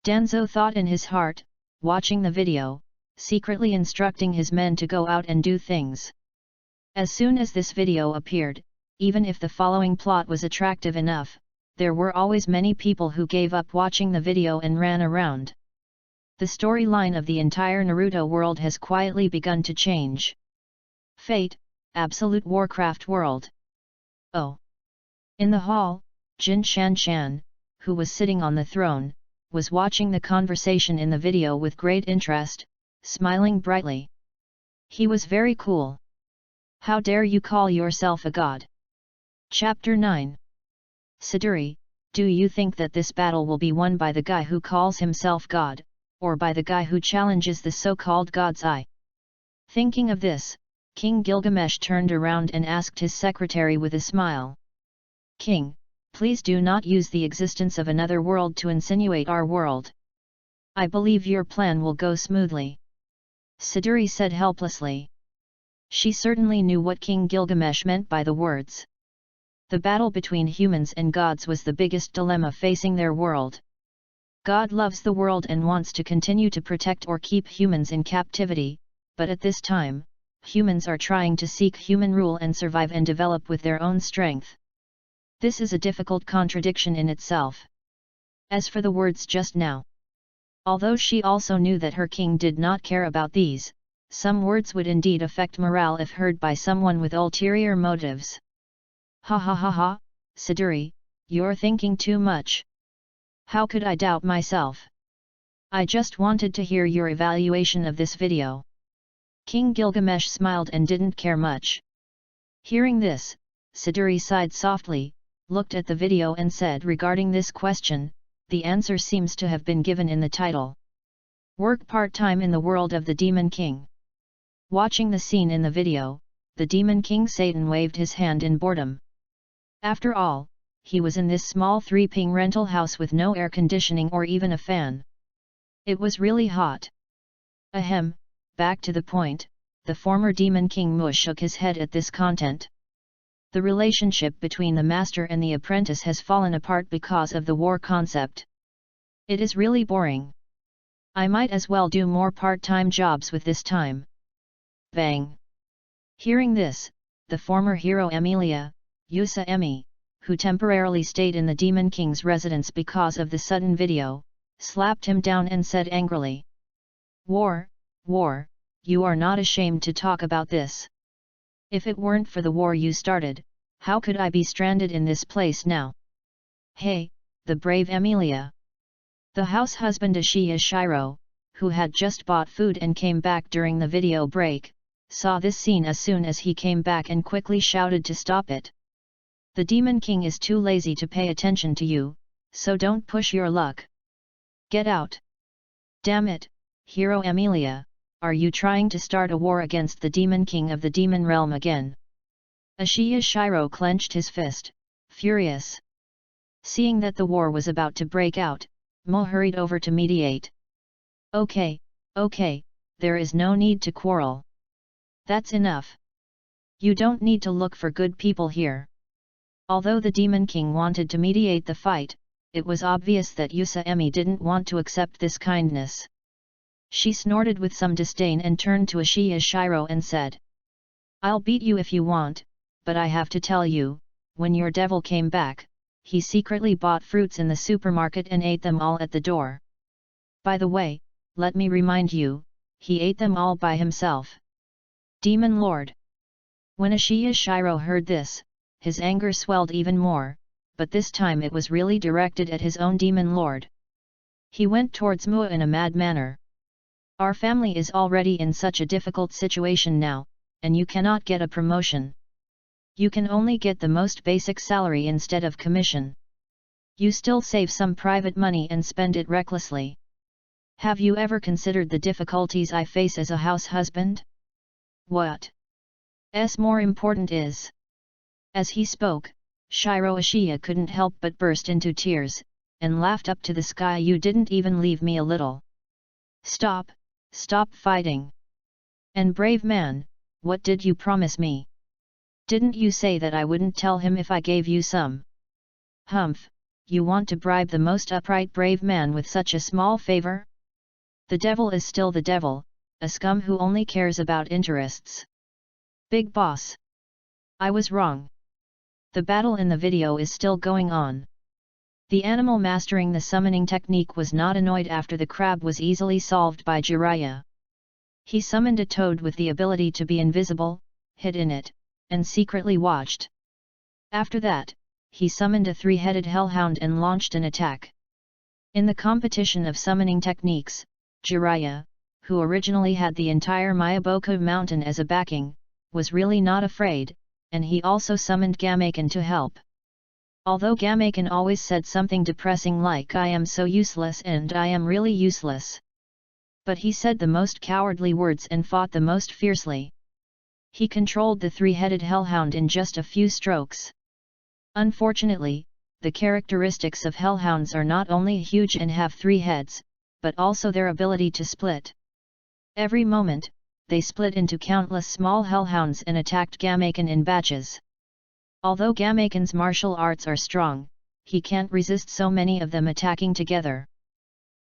Danzo thought in his heart, watching the video, secretly instructing his men to go out and do things. As soon as this video appeared, even if the following plot was attractive enough, there were always many people who gave up watching the video and ran around. The storyline of the entire Naruto world has quietly begun to change. Fate, Absolute Warcraft World. Oh. In the hall, Jin Shanshan, who was sitting on the throne, was watching the conversation in the video with great interest, smiling brightly. He was very cool. How dare you call yourself a god? Chapter 9. Siduri, do you think that this battle will be won by the guy who calls himself god, or by the guy who challenges the so-called God's Eye? Thinking of this, King Gilgamesh turned around and asked his secretary with a smile. King, please do not use the existence of another world to insinuate our world. I believe your plan will go smoothly. Siduri said helplessly. She certainly knew what King Gilgamesh meant by the words. The battle between humans and gods was the biggest dilemma facing their world. God loves the world and wants to continue to protect or keep humans in captivity, but at this time, humans are trying to seek human rule and survive and develop with their own strength. This is a difficult contradiction in itself. As for the words just now, although she also knew that her king did not care about these, some words would indeed affect morale if heard by someone with ulterior motives. Ha ha ha ha, Siduri, you're thinking too much. How could I doubt myself? I just wanted to hear your evaluation of this video. King Gilgamesh smiled and didn't care much. Hearing this, Siduri sighed softly, looked at the video and said regarding this question, the answer seems to have been given in the title. Work part-time in the world of the Demon King. Watching the scene in the video, the Demon King Satan waved his hand in boredom. After all, he was in this small 3-ping rental house with no air conditioning or even a fan. It was really hot. Ahem, back to the point, the former Demon King Mu shook his head at this content. The relationship between the master and the apprentice has fallen apart because of the war concept. It is really boring. I might as well do more part-time jobs with this time. Bang! Hearing this, the former hero Emilia, Yusa Emi, who temporarily stayed in the Demon King's residence because of the sudden video, slapped him down and said angrily. War, war, you are not ashamed to talk about this. If it weren't for the war you started, how could I be stranded in this place now? Hey, the brave Emilia. The house husband Ashiya Shiro, who had just bought food and came back during the video break, saw this scene as soon as he came back and quickly shouted to stop it. The Demon King is too lazy to pay attention to you, so don't push your luck. Get out. Damn it, Hero Emilia, are you trying to start a war against the Demon King of the Demon Realm again? Ashiya Shiro clenched his fist, furious. Seeing that the war was about to break out, Mo hurried over to mediate. Okay, there is no need to quarrel. That's enough. You don't need to look for good people here. Although the Demon King wanted to mediate the fight, it was obvious that Yusa Emi didn't want to accept this kindness. She snorted with some disdain and turned to Ashiya Shiro and said. I'll beat you if you want, but I have to tell you, when your devil came back, he secretly bought fruits in the supermarket and ate them all at the door. By the way, let me remind you, he ate them all by himself. Demon Lord. When Ashiya Shiro heard this, his anger swelled even more, but this time it was really directed at his own Demon Lord. He went towards Mua in a mad manner. Our family is already in such a difficult situation now, and you cannot get a promotion. You can only get the most basic salary instead of commission. You still save some private money and spend it recklessly. Have you ever considered the difficulties I face as a house husband? What's more important is..." As he spoke, Shiro Ashiya couldn't help but burst into tears, and laughed up to the sky. "You didn't even leave me a little. Stop fighting. And brave man, what did you promise me? Didn't you say that I wouldn't tell him if I gave you some? Humph, you want to bribe the most upright brave man with such a small favor? The devil is still the devil, a scum who only cares about interests. Big boss. I was wrong. The battle in the video is still going on. The animal mastering the summoning technique was not annoyed after the crab was easily solved by Jiraiya. He summoned a toad with the ability to be invisible, hid in it, and secretly watched. After that, he summoned a three-headed hellhound and launched an attack. In the competition of summoning techniques, Jiraiya, who originally had the entire Miyaboku mountain as a backing, was really not afraid, and he also summoned Gamaken to help. Although Gamaken always said something depressing like "I am so useless" and "I am really useless." But he said the most cowardly words and fought the most fiercely. He controlled the three-headed hellhound in just a few strokes. Unfortunately, the characteristics of hellhounds are not only huge and have three heads, but also their ability to split. Every moment, they split into countless small hellhounds and attacked Gamaken in batches. Although Gamaken's martial arts are strong, he can't resist so many of them attacking together.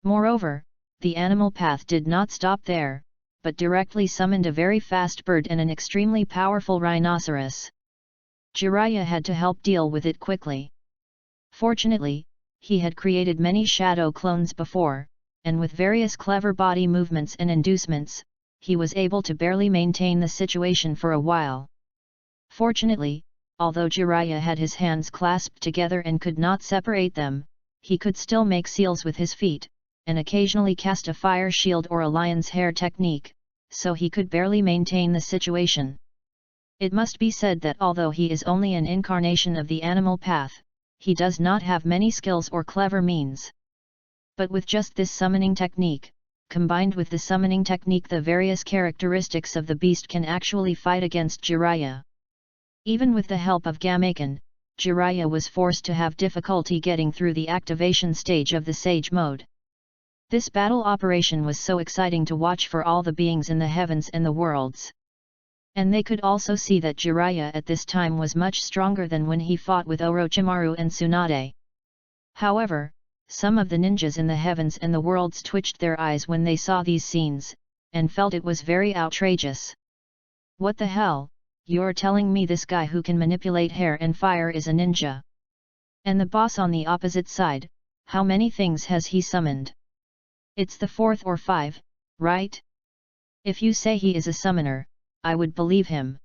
Moreover, the animal path did not stop there, but directly summoned a very fast bird and an extremely powerful rhinoceros. Jiraiya had to help deal with it quickly. Fortunately, he had created many shadow clones before, and with various clever body movements and inducements, he was able to barely maintain the situation for a while. Fortunately, although Jiraiya had his hands clasped together and could not separate them, he could still make seals with his feet, and occasionally cast a fire shield or a lion's hair technique, so he could barely maintain the situation. It must be said that although he is only an incarnation of the animal path, he does not have many skills or clever means. But with just this summoning technique, combined with the summoning technique, the various characteristics of the beast can actually fight against Jiraiya. Even with the help of Gamaken, Jiraiya was forced to have difficulty getting through the activation stage of the Sage mode. This battle operation was so exciting to watch for all the beings in the heavens and the worlds. And they could also see that Jiraiya at this time was much stronger than when he fought with Orochimaru and Tsunade. However, some of the ninjas in the heavens and the worlds twitched their eyes when they saw these scenes, and felt it was very outrageous. What the hell? You're telling me this guy who can manipulate hair and fire is a ninja? And the boss on the opposite side, how many things has he summoned? It's the fourth or five, right? If you say he is a summoner, I would believe him.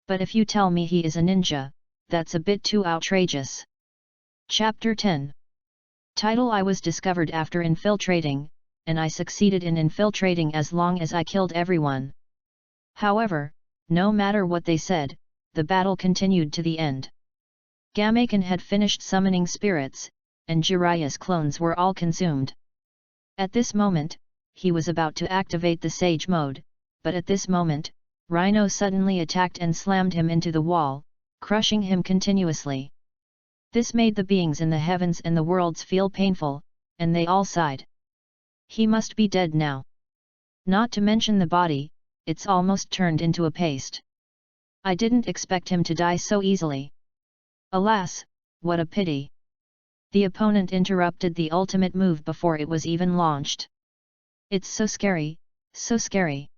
But if you tell me he is a ninja, that's a bit too outrageous. Chapter 10. Title: I was discovered after infiltrating, and I succeeded in infiltrating as long as I killed everyone. However, no matter what they said, the battle continued to the end. Gamaken had finished summoning spirits, and Jiraiya's clones were all consumed. At this moment, he was about to activate the Sage mode, but at this moment, Rhino suddenly attacked and slammed him into the wall, crushing him continuously. This made the beings in the heavens and the worlds feel painful, and they all sighed. He must be dead now. Not to mention the body, it's almost turned into a paste. I didn't expect him to die so easily. Alas, what a pity. The opponent interrupted the ultimate move before it was even launched. It's so scary, so scary.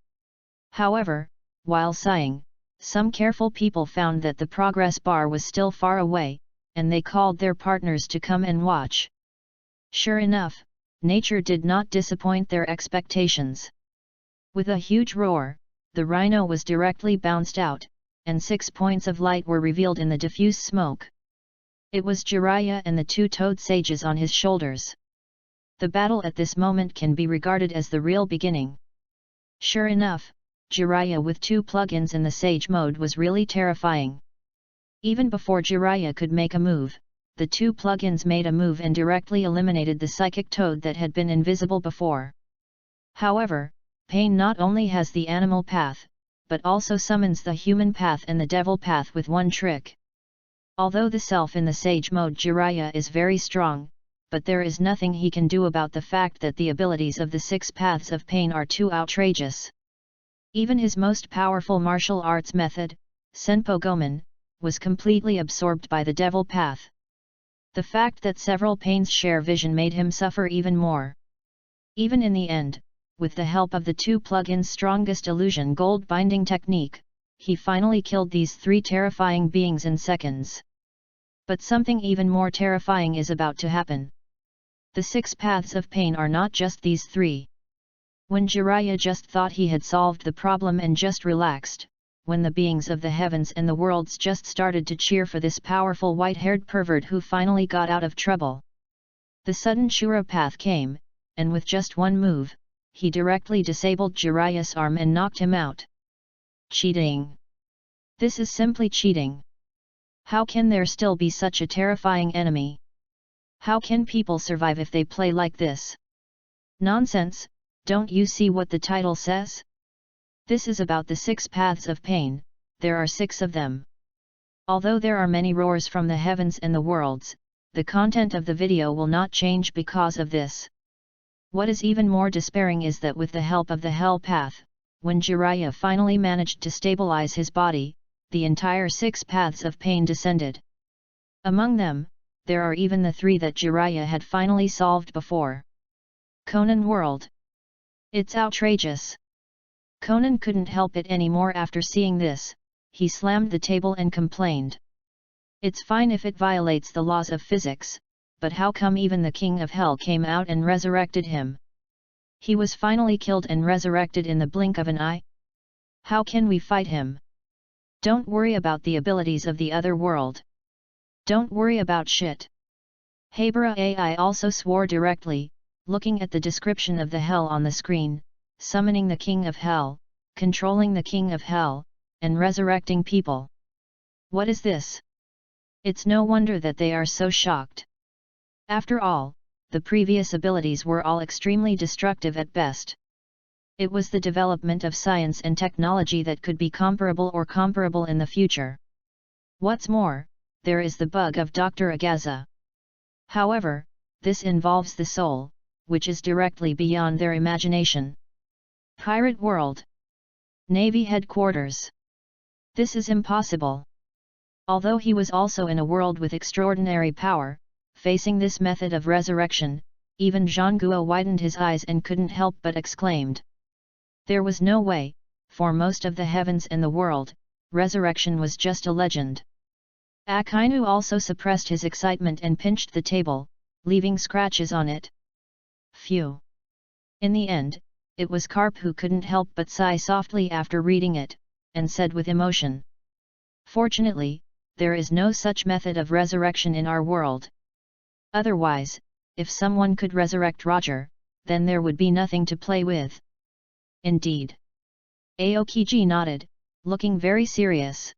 However, while sighing, some careful people found that the progress bar was still far away, and they called their partners to come and watch. Sure enough, nature did not disappoint their expectations. With a huge roar, the rhino was directly bounced out, and 6 points of light were revealed in the diffuse smoke. It was Jiraiya and the two toad sages on his shoulders. The battle at this moment can be regarded as the real beginning. Sure enough, Jiraiya with two plugins in the Sage mode was really terrifying. Even before Jiraiya could make a move, the two plugins made a move and directly eliminated the psychic toad that had been invisible before. However, pain not only has the animal path, but also summons the human path and the devil path with one trick. Although the self in the sage mode Jiraiya is very strong, but there is nothing he can do about the fact that the abilities of the 6 paths of pain are too outrageous. Even his most powerful martial arts method, Senpo Gomen, was completely absorbed by the devil path. The fact that several pains share vision made him suffer even more. Even in the end, with the help of the 2 plugins' strongest illusion gold binding technique, he finally killed these 3 terrifying beings in seconds. But something even more terrifying is about to happen. The 6 paths of pain are not just these 3. When Jiraiya just thought he had solved the problem and just relaxed, when the beings of the heavens and the worlds just started to cheer for this powerful white-haired pervert who finally got out of trouble, the sudden Shura path came, and with just one move, he directly disabled Jiraiya's arm and knocked him out. Cheating! This is simply cheating. How can there still be such a terrifying enemy? How can people survive if they play like this? Nonsense, don't you see what the title says? This is about the 6 paths of pain, there are 6 of them. Although there are many roars from the heavens and the worlds, the content of the video will not change because of this. What is even more despairing is that with the help of the hell path, when Jiraiya finally managed to stabilize his body, the entire 6 paths of pain descended. Among them, there are even the 3 that Jiraiya had finally solved before. Conan World. It's outrageous. Conan couldn't help it anymore after seeing this, he slammed the table and complained. It's fine if it violates the laws of physics, but how come even the King of Hell came out and resurrected him? He was finally killed and resurrected in the blink of an eye? How can we fight him? Don't worry about the abilities of the other world. Don't worry about shit. Habara AI also swore directly, looking at the description of the hell on the screen, summoning the King of Hell, controlling the King of Hell, and resurrecting people. What is this? It's no wonder that they are so shocked. After all, the previous abilities were all extremely destructive at best. It was the development of science and technology that could be comparable in the future. What's more, there is the bug of Dr. Agaza. However, this involves the soul, which is directly beyond their imagination. Pirate World. Navy Headquarters. This is impossible. Although he was also in a world with extraordinary power, facing this method of resurrection, even Zhangguo widened his eyes and couldn't help but exclaimed. There was no way, for most of the heavens and the world, resurrection was just a legend. Akainu also suppressed his excitement and pinched the table, leaving scratches on it. Phew! In the end, it was Karp who couldn't help but sigh softly after reading it, and said with emotion. Fortunately, there is no such method of resurrection in our world. Otherwise, if someone could resurrect Roger, then there would be nothing to play with. Indeed. Aokiji nodded, looking very serious.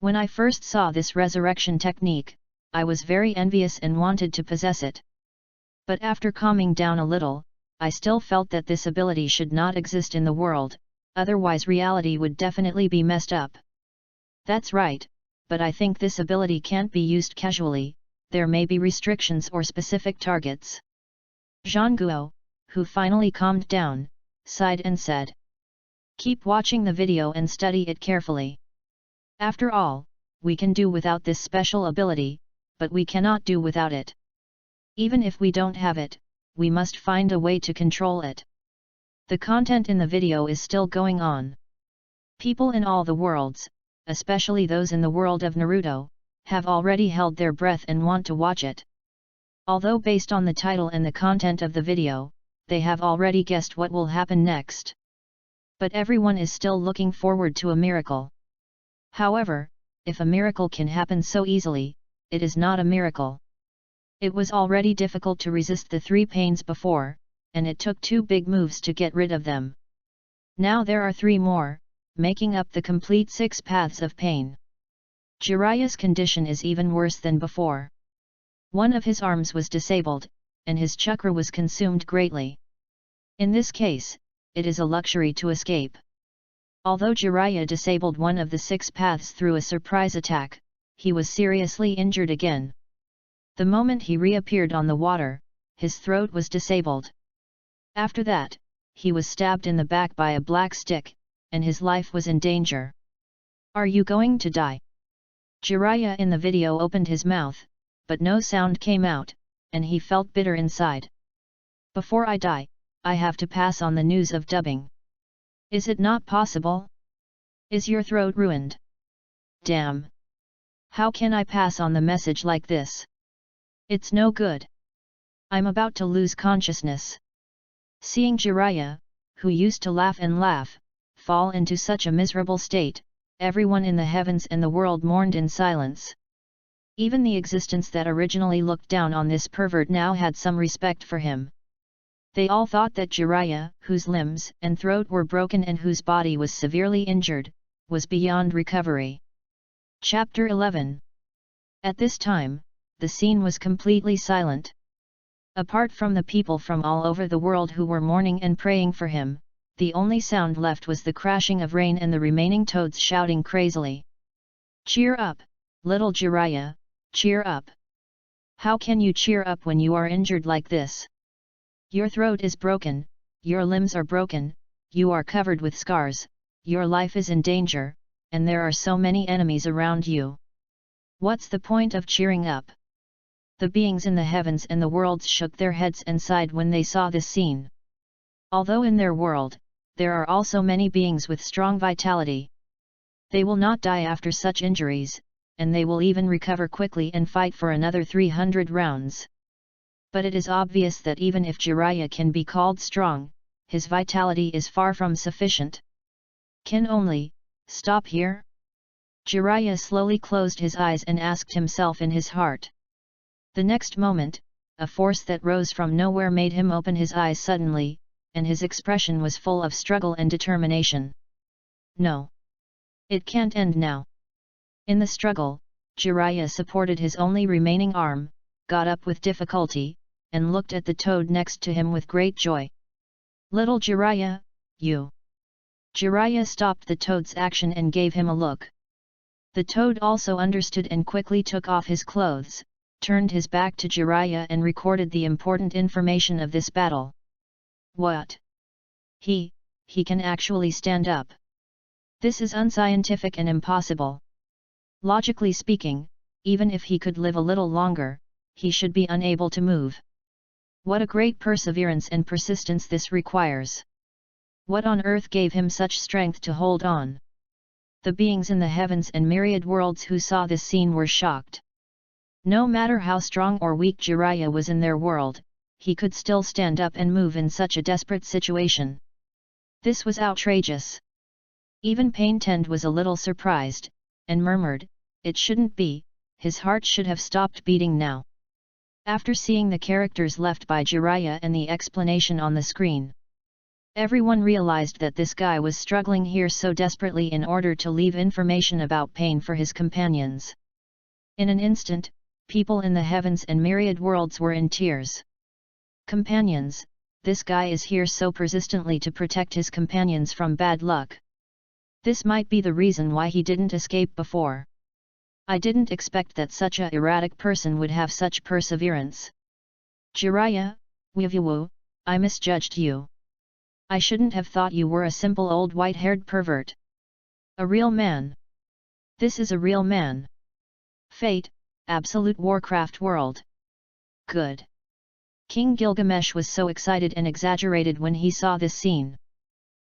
When I first saw this resurrection technique, I was very envious and wanted to possess it. But after calming down a little, I still felt that this ability should not exist in the world, otherwise reality would definitely be messed up. That's right, but I think this ability can't be used casually, there may be restrictions or specific targets. Zhangguo, who finally calmed down, sighed and said. Keep watching the video and study it carefully. After all, we can do without this special ability, but we cannot do without it. Even if we don't have it, we must find a way to control it. The content in the video is still going on. People in all the worlds, especially those in the world of Naruto, have already held their breath and want to watch it. Although based on the title and the content of the video, they have already guessed what will happen next. But everyone is still looking forward to a miracle. However, if a miracle can happen so easily, it is not a miracle. It was already difficult to resist the 3 pains before, and it took 2 big moves to get rid of them. Now there are 3 more, making up the complete 6 paths of pain. Jiraiya's condition is even worse than before. One of his arms was disabled, and his chakra was consumed greatly. In this case, it is a luxury to escape. Although Jiraiya disabled one of the 6 paths through a surprise attack, he was seriously injured again. The moment he reappeared on the water, his throat was disabled. After that, he was stabbed in the back by a black stick, and his life was in danger. Are you going to die? Jiraiya in the video opened his mouth, but no sound came out, and he felt bitter inside. Before I die, I have to pass on the news of dubbing. Is it not possible? Is your throat ruined? Damn! How can I pass on the message like this? It's no good. I'm about to lose consciousness. Seeing Jiraiya, who used to laugh and laugh, fall into such a miserable state, everyone in the heavens and the world mourned in silence. Even the existence that originally looked down on this pervert now had some respect for him. They all thought that Jiraiya, whose limbs and throat were broken and whose body was severely injured, was beyond recovery. Chapter 11. At this time, the scene was completely silent. Apart from the people from all over the world who were mourning and praying for him, the only sound left was the crashing of rain and the remaining toads shouting crazily. Cheer up, little Jiraiya, cheer up! How can you cheer up when you are injured like this? Your throat is broken, your limbs are broken, you are covered with scars, your life is in danger, and there are so many enemies around you. What's the point of cheering up? The beings in the heavens and the worlds shook their heads and sighed when they saw this scene. Although in their world, there are also many beings with strong vitality. They will not die after such injuries, and they will even recover quickly and fight for another 300 rounds. But it is obvious that even if Jiraiya can be called strong, his vitality is far from sufficient. Can only stop here? Jiraiya slowly closed his eyes and asked himself in his heart. The next moment, a force that rose from nowhere made him open his eyes suddenly, and his expression was full of struggle and determination. No! It can't end now. In the struggle, Jiraiya supported his only remaining arm, got up with difficulty, and looked at the toad next to him with great joy. Little Jiraiya, you! Jiraiya stopped the toad's action and gave him a look. The toad also understood and quickly took off his clothes, turned his back to Jiraiya and recorded the important information of this battle. What? He can actually stand up. This is unscientific and impossible. Logically speaking, even if he could live a little longer, he should be unable to move. What a great perseverance and persistence this requires. What on earth gave him such strength to hold on? The beings in the heavens and myriad worlds who saw this scene were shocked. No matter how strong or weak Jiraiya was in their world, he could still stand up and move in such a desperate situation. This was outrageous. Even Pain Tend was a little surprised, and murmured, "It shouldn't be, his heart should have stopped beating now." After seeing the characters left by Jiraiya and the explanation on the screen, everyone realized that this guy was struggling here so desperately in order to leave information about pain for his companions. In an instant, people in the heavens and myriad worlds were in tears. Companions, this guy is here so persistently to protect his companions from bad luck. This might be the reason why he didn't escape before. I didn't expect that such a erratic person would have such perseverance. Jiraiya, I misjudged you. I shouldn't have thought you were a simple old white-haired pervert. A real man. This is a real man. Fate, Absolute Warcraft world. Good. King Gilgamesh was so excited and exaggerated when he saw this scene.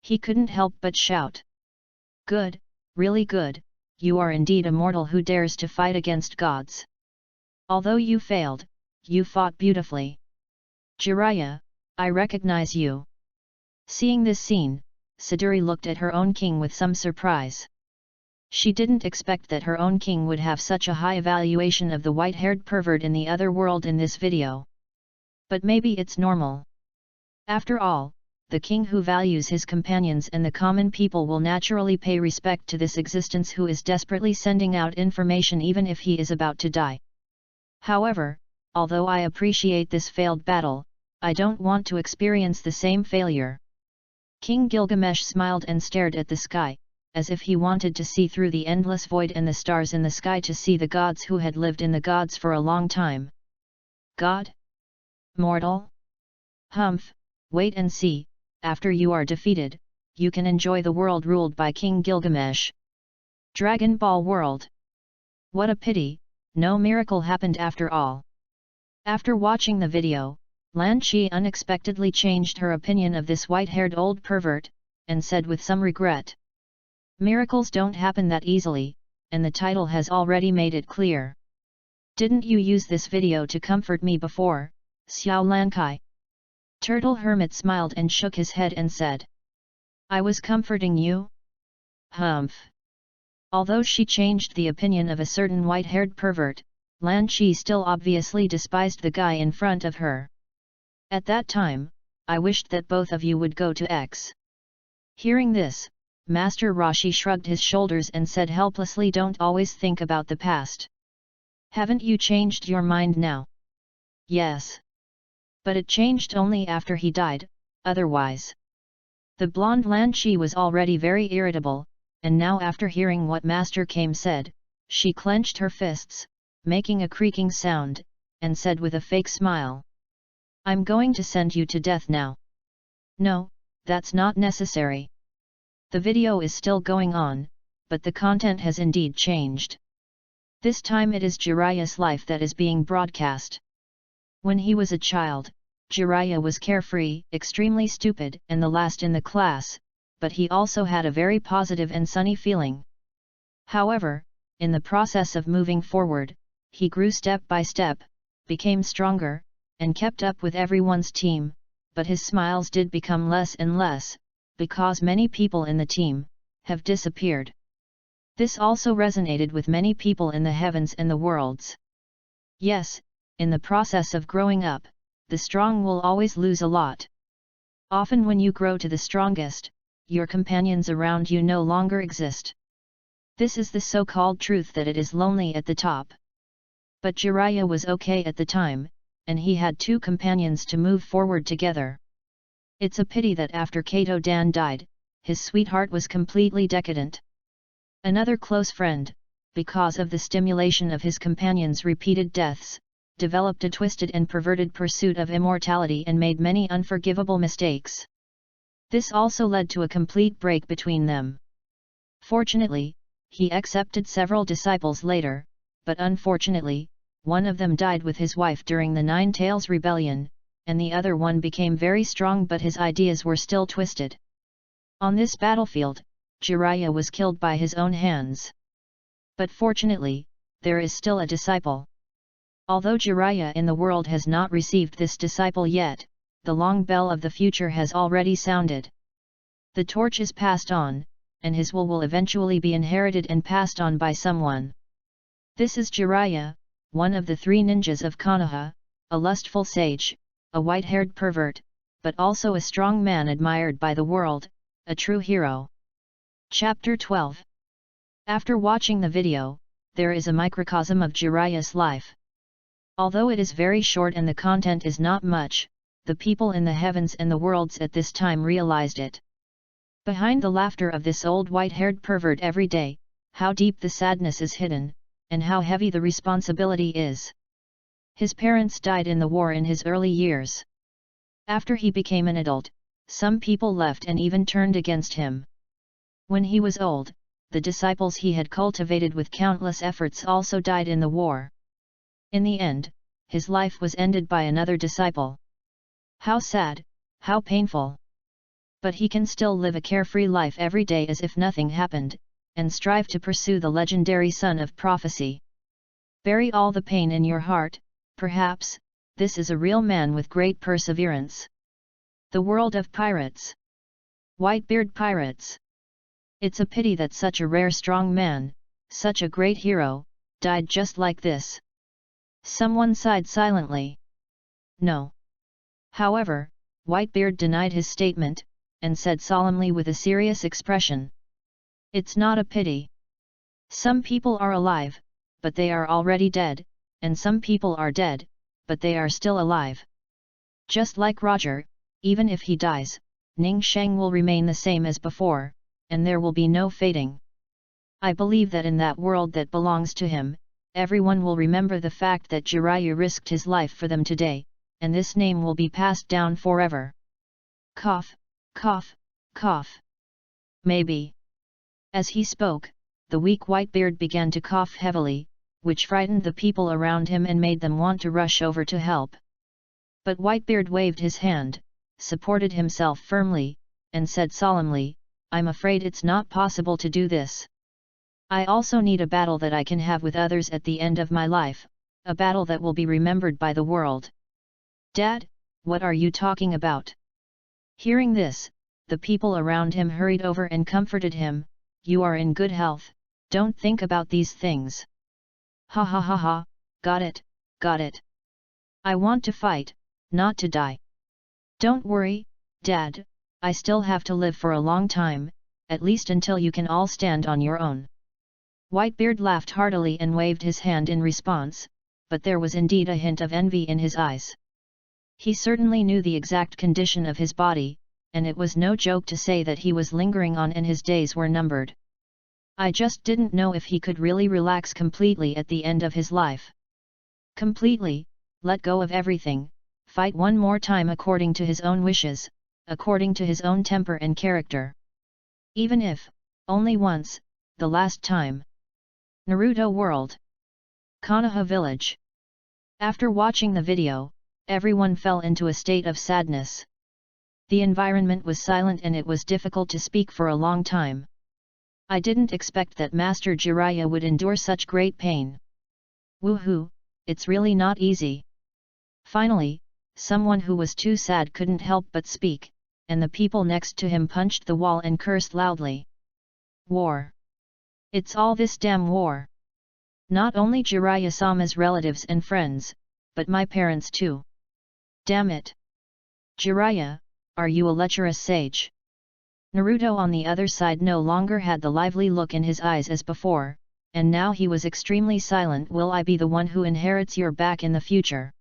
He couldn't help but shout. Good, really good, you are indeed a mortal who dares to fight against gods. Although you failed, you fought beautifully. Jiraiya, I recognize you. Seeing this scene, Siduri looked at her own king with some surprise. She didn't expect that her own king would have such a high evaluation of the white-haired pervert in the other world in this video. But maybe it's normal. After all, the king who values his companions and the common people will naturally pay respect to this existence who is desperately sending out information even if he is about to die. However, although I appreciate this failed battle, I don't want to experience the same failure." King Gilgamesh smiled and stared at the sky, as if he wanted to see through the endless void and the stars in the sky to see the gods who had lived in the gods for a long time. God? Mortal? Humph, wait and see, after you are defeated, you can enjoy the world ruled by King Gilgamesh. Dragon Ball World. What a pity, no miracle happened after all. After watching the video, Lan Qi unexpectedly changed her opinion of this white-haired old pervert, and said with some regret, "Miracles don't happen that easily, and the title has already made it clear. Didn't you use this video to comfort me before, Xiao Lankai?" Turtle Hermit smiled and shook his head and said, "I was comforting you? Humph." Although she changed the opinion of a certain white-haired pervert, Lan Qi still obviously despised the guy in front of her. "At that time, I wished that both of you would go to X." Hearing this, Master Rashi shrugged his shoulders and said helplessly, "Don't always think about the past. Haven't you changed your mind now?" "Yes. But it changed only after he died, otherwise." The blonde Lan Qi was already very irritable, and now after hearing what Master Kame said, she clenched her fists, making a creaking sound, and said with a fake smile, "I'm going to send you to death now." "No, that's not necessary." The video is still going on, but the content has indeed changed. This time it is Jiraiya's life that is being broadcast. When he was a child, Jiraiya was carefree, extremely stupid and the last in the class, but he also had a very positive and sunny feeling. However, in the process of moving forward, he grew step by step, became stronger, and kept up with everyone's team, but his smiles did become less and less, because many people in the team have disappeared. This also resonated with many people in the heavens and the worlds. Yes, in the process of growing up, the strong will always lose a lot. Often when you grow to the strongest, your companions around you no longer exist. This is the so-called truth that it is lonely at the top. But Jiraiya was okay at the time, and he had two companions to move forward together. It's a pity that after Kato Dan died, his sweetheart was completely decadent. Another close friend, because of the stimulation of his companion's repeated deaths, developed a twisted and perverted pursuit of immortality and made many unforgivable mistakes. This also led to a complete break between them. Fortunately, he accepted several disciples later, but unfortunately, one of them died with his wife during the Nine Tails Rebellion, and the other one became very strong but his ideas were still twisted. On this battlefield, Jiraiya was killed by his own hands. But fortunately, there is still a disciple. Although Jiraiya in the world has not received this disciple yet, the long bell of the future has already sounded. The torch is passed on, and his will eventually be inherited and passed on by someone. This is Jiraiya, one of the three ninjas of Konoha, a lustful sage, a white-haired pervert, but also a strong man admired by the world, a true hero. Chapter 12. After watching the video, there is a microcosm of Jiraiya's life. Although it is very short and the content is not much, the people in the heavens and the worlds at this time realized it. Behind the laughter of this old white-haired pervert every day, how deep the sadness is hidden, and how heavy the responsibility is. His parents died in the war in his early years. After he became an adult, some people left and even turned against him. When he was old, the disciples he had cultivated with countless efforts also died in the war. In the end, his life was ended by another disciple. How sad, how painful! But he can still live a carefree life every day as if nothing happened, and strive to pursue the legendary son of prophecy. Bury all the pain in your heart, perhaps, this is a real man with great perseverance. The world of pirates. Whitebeard pirates. It's a pity that such a rare strong man, such a great hero, died just like this. Someone sighed silently. No. However, Whitebeard denied his statement, and said solemnly with a serious expression. It's not a pity. Some people are alive, but they are already dead, and some people are dead, but they are still alive. Just like Roger, even if he dies, Ning Sheng will remain the same as before, and there will be no fading. I believe that in that world that belongs to him, everyone will remember the fact that Jiraiya risked his life for them today, and this name will be passed down forever. Cough, cough, cough. Maybe. As he spoke, the weak Whitebeard began to cough heavily, which frightened the people around him and made them want to rush over to help. But Whitebeard waved his hand, supported himself firmly, and said solemnly, "I'm afraid it's not possible to do this. I also need a battle that I can have with others at the end of my life, a battle that will be remembered by the world." "Dad, what are you talking about?" Hearing this, the people around him hurried over and comforted him. "You are in good health, don't think about these things." "Ha ha ha ha, got it, got it. I want to fight, not to die. Don't worry, Dad, I still have to live for a long time, at least until you can all stand on your own." Whitebeard laughed heartily and waved his hand in response, but there was indeed a hint of envy in his eyes. He certainly knew the exact condition of his body, and it was no joke to say that he was lingering on and his days were numbered. I just didn't know if he could really relax completely at the end of his life. Completely, let go of everything, fight one more time according to his own wishes, according to his own temper and character. Even if, only once, the last time. Naruto World. Konoha Village. After watching the video, everyone fell into a state of sadness. The environment was silent and it was difficult to speak for a long time. I didn't expect that Master Jiraiya would endure such great pain. Woohoo, it's really not easy. Finally, someone who was too sad couldn't help but speak, and the people next to him punched the wall and cursed loudly. War. It's all this damn war. Not only Jiraiya-sama's relatives and friends, but my parents too. Damn it. Jiraiya, are you a lecherous sage? Naruto on the other side no longer had the lively look in his eyes as before, and now he was extremely silent. Will I be the one who inherits your back in the future?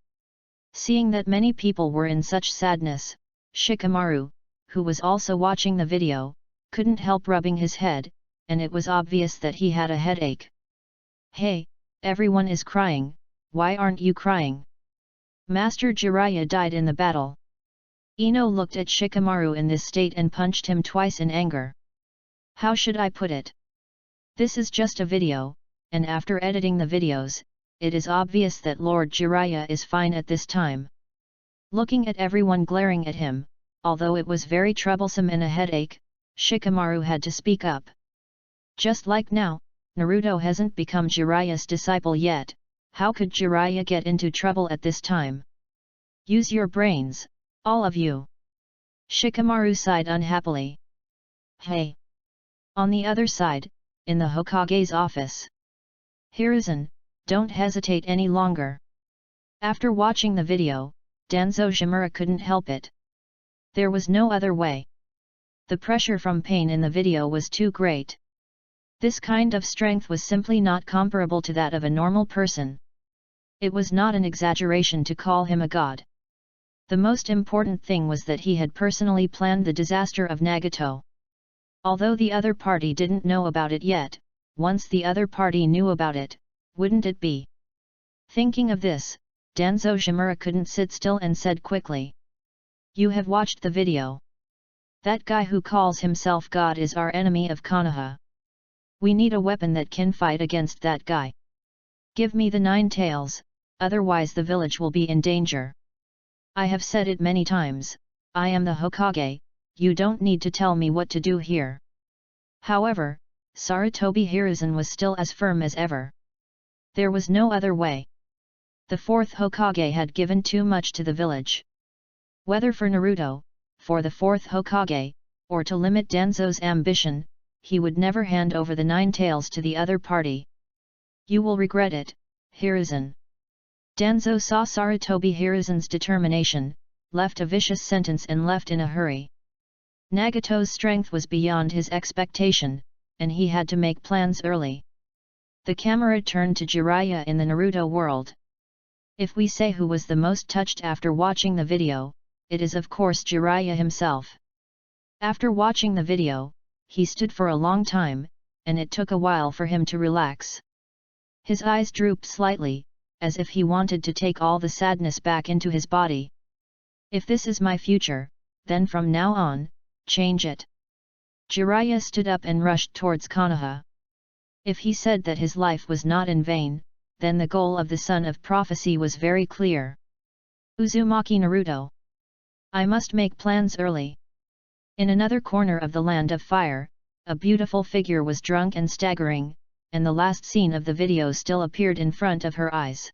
Seeing that many people were in such sadness, Shikamaru, who was also watching the video, couldn't help rubbing his head, and it was obvious that he had a headache. Hey, everyone is crying, why aren't you crying? Master Jiraiya died in the battle. Ino looked at Shikamaru in this state and punched him twice in anger. How should I put it? This is just a video, and after editing the videos, it is obvious that Lord Jiraiya is fine at this time. Looking at everyone glaring at him, although it was very troublesome and a headache, Shikamaru had to speak up. Just like now, Naruto hasn't become Jiraiya's disciple yet, how could Jiraiya get into trouble at this time? Use your brains, all of you. Shikamaru sighed unhappily. Hey! On the other side, in the Hokage's office. Hiruzen, don't hesitate any longer. After watching the video, Danzo Shimura couldn't help it. There was no other way. The pressure from pain in the video was too great. This kind of strength was simply not comparable to that of a normal person. It was not an exaggeration to call him a god. The most important thing was that he had personally planned the disaster of Nagato. Although the other party didn't know about it yet, once the other party knew about it, wouldn't it be? Thinking of this, Danzo Shimura couldn't sit still and said quickly. You have watched the video. That guy who calls himself God is our enemy of Konoha. We need a weapon that can fight against that guy. Give me the 9 tails, otherwise the village will be in danger. I have said it many times, I am the Hokage, you don't need to tell me what to do here. However, Sarutobi Hiruzen was still as firm as ever. There was no other way. The 4th Hokage had given too much to the village. Whether for Naruto, for the 4th Hokage, or to limit Danzo's ambition, he would never hand over the 9 tails to the other party. You will regret it, Hiruzen. Danzo saw Sarutobi Hiruzen's determination, left a vicious sentence and left in a hurry. Nagato's strength was beyond his expectation, and he had to make plans early. The camera turned to Jiraiya in the Naruto world. If we say who was the most touched after watching the video, it is of course Jiraiya himself. After watching the video, he stood for a long time, and it took a while for him to relax. His eyes drooped slightly, as if he wanted to take all the sadness back into his body. If this is my future, then from now on, change it. Jiraiya stood up and rushed towards Konoha. If he said that his life was not in vain, then the goal of the Son of Prophecy was very clear. Uzumaki Naruto. I must make plans early. In another corner of the Land of Fire, a beautiful figure was drunk and staggering, and the last scene of the video still appeared in front of her eyes.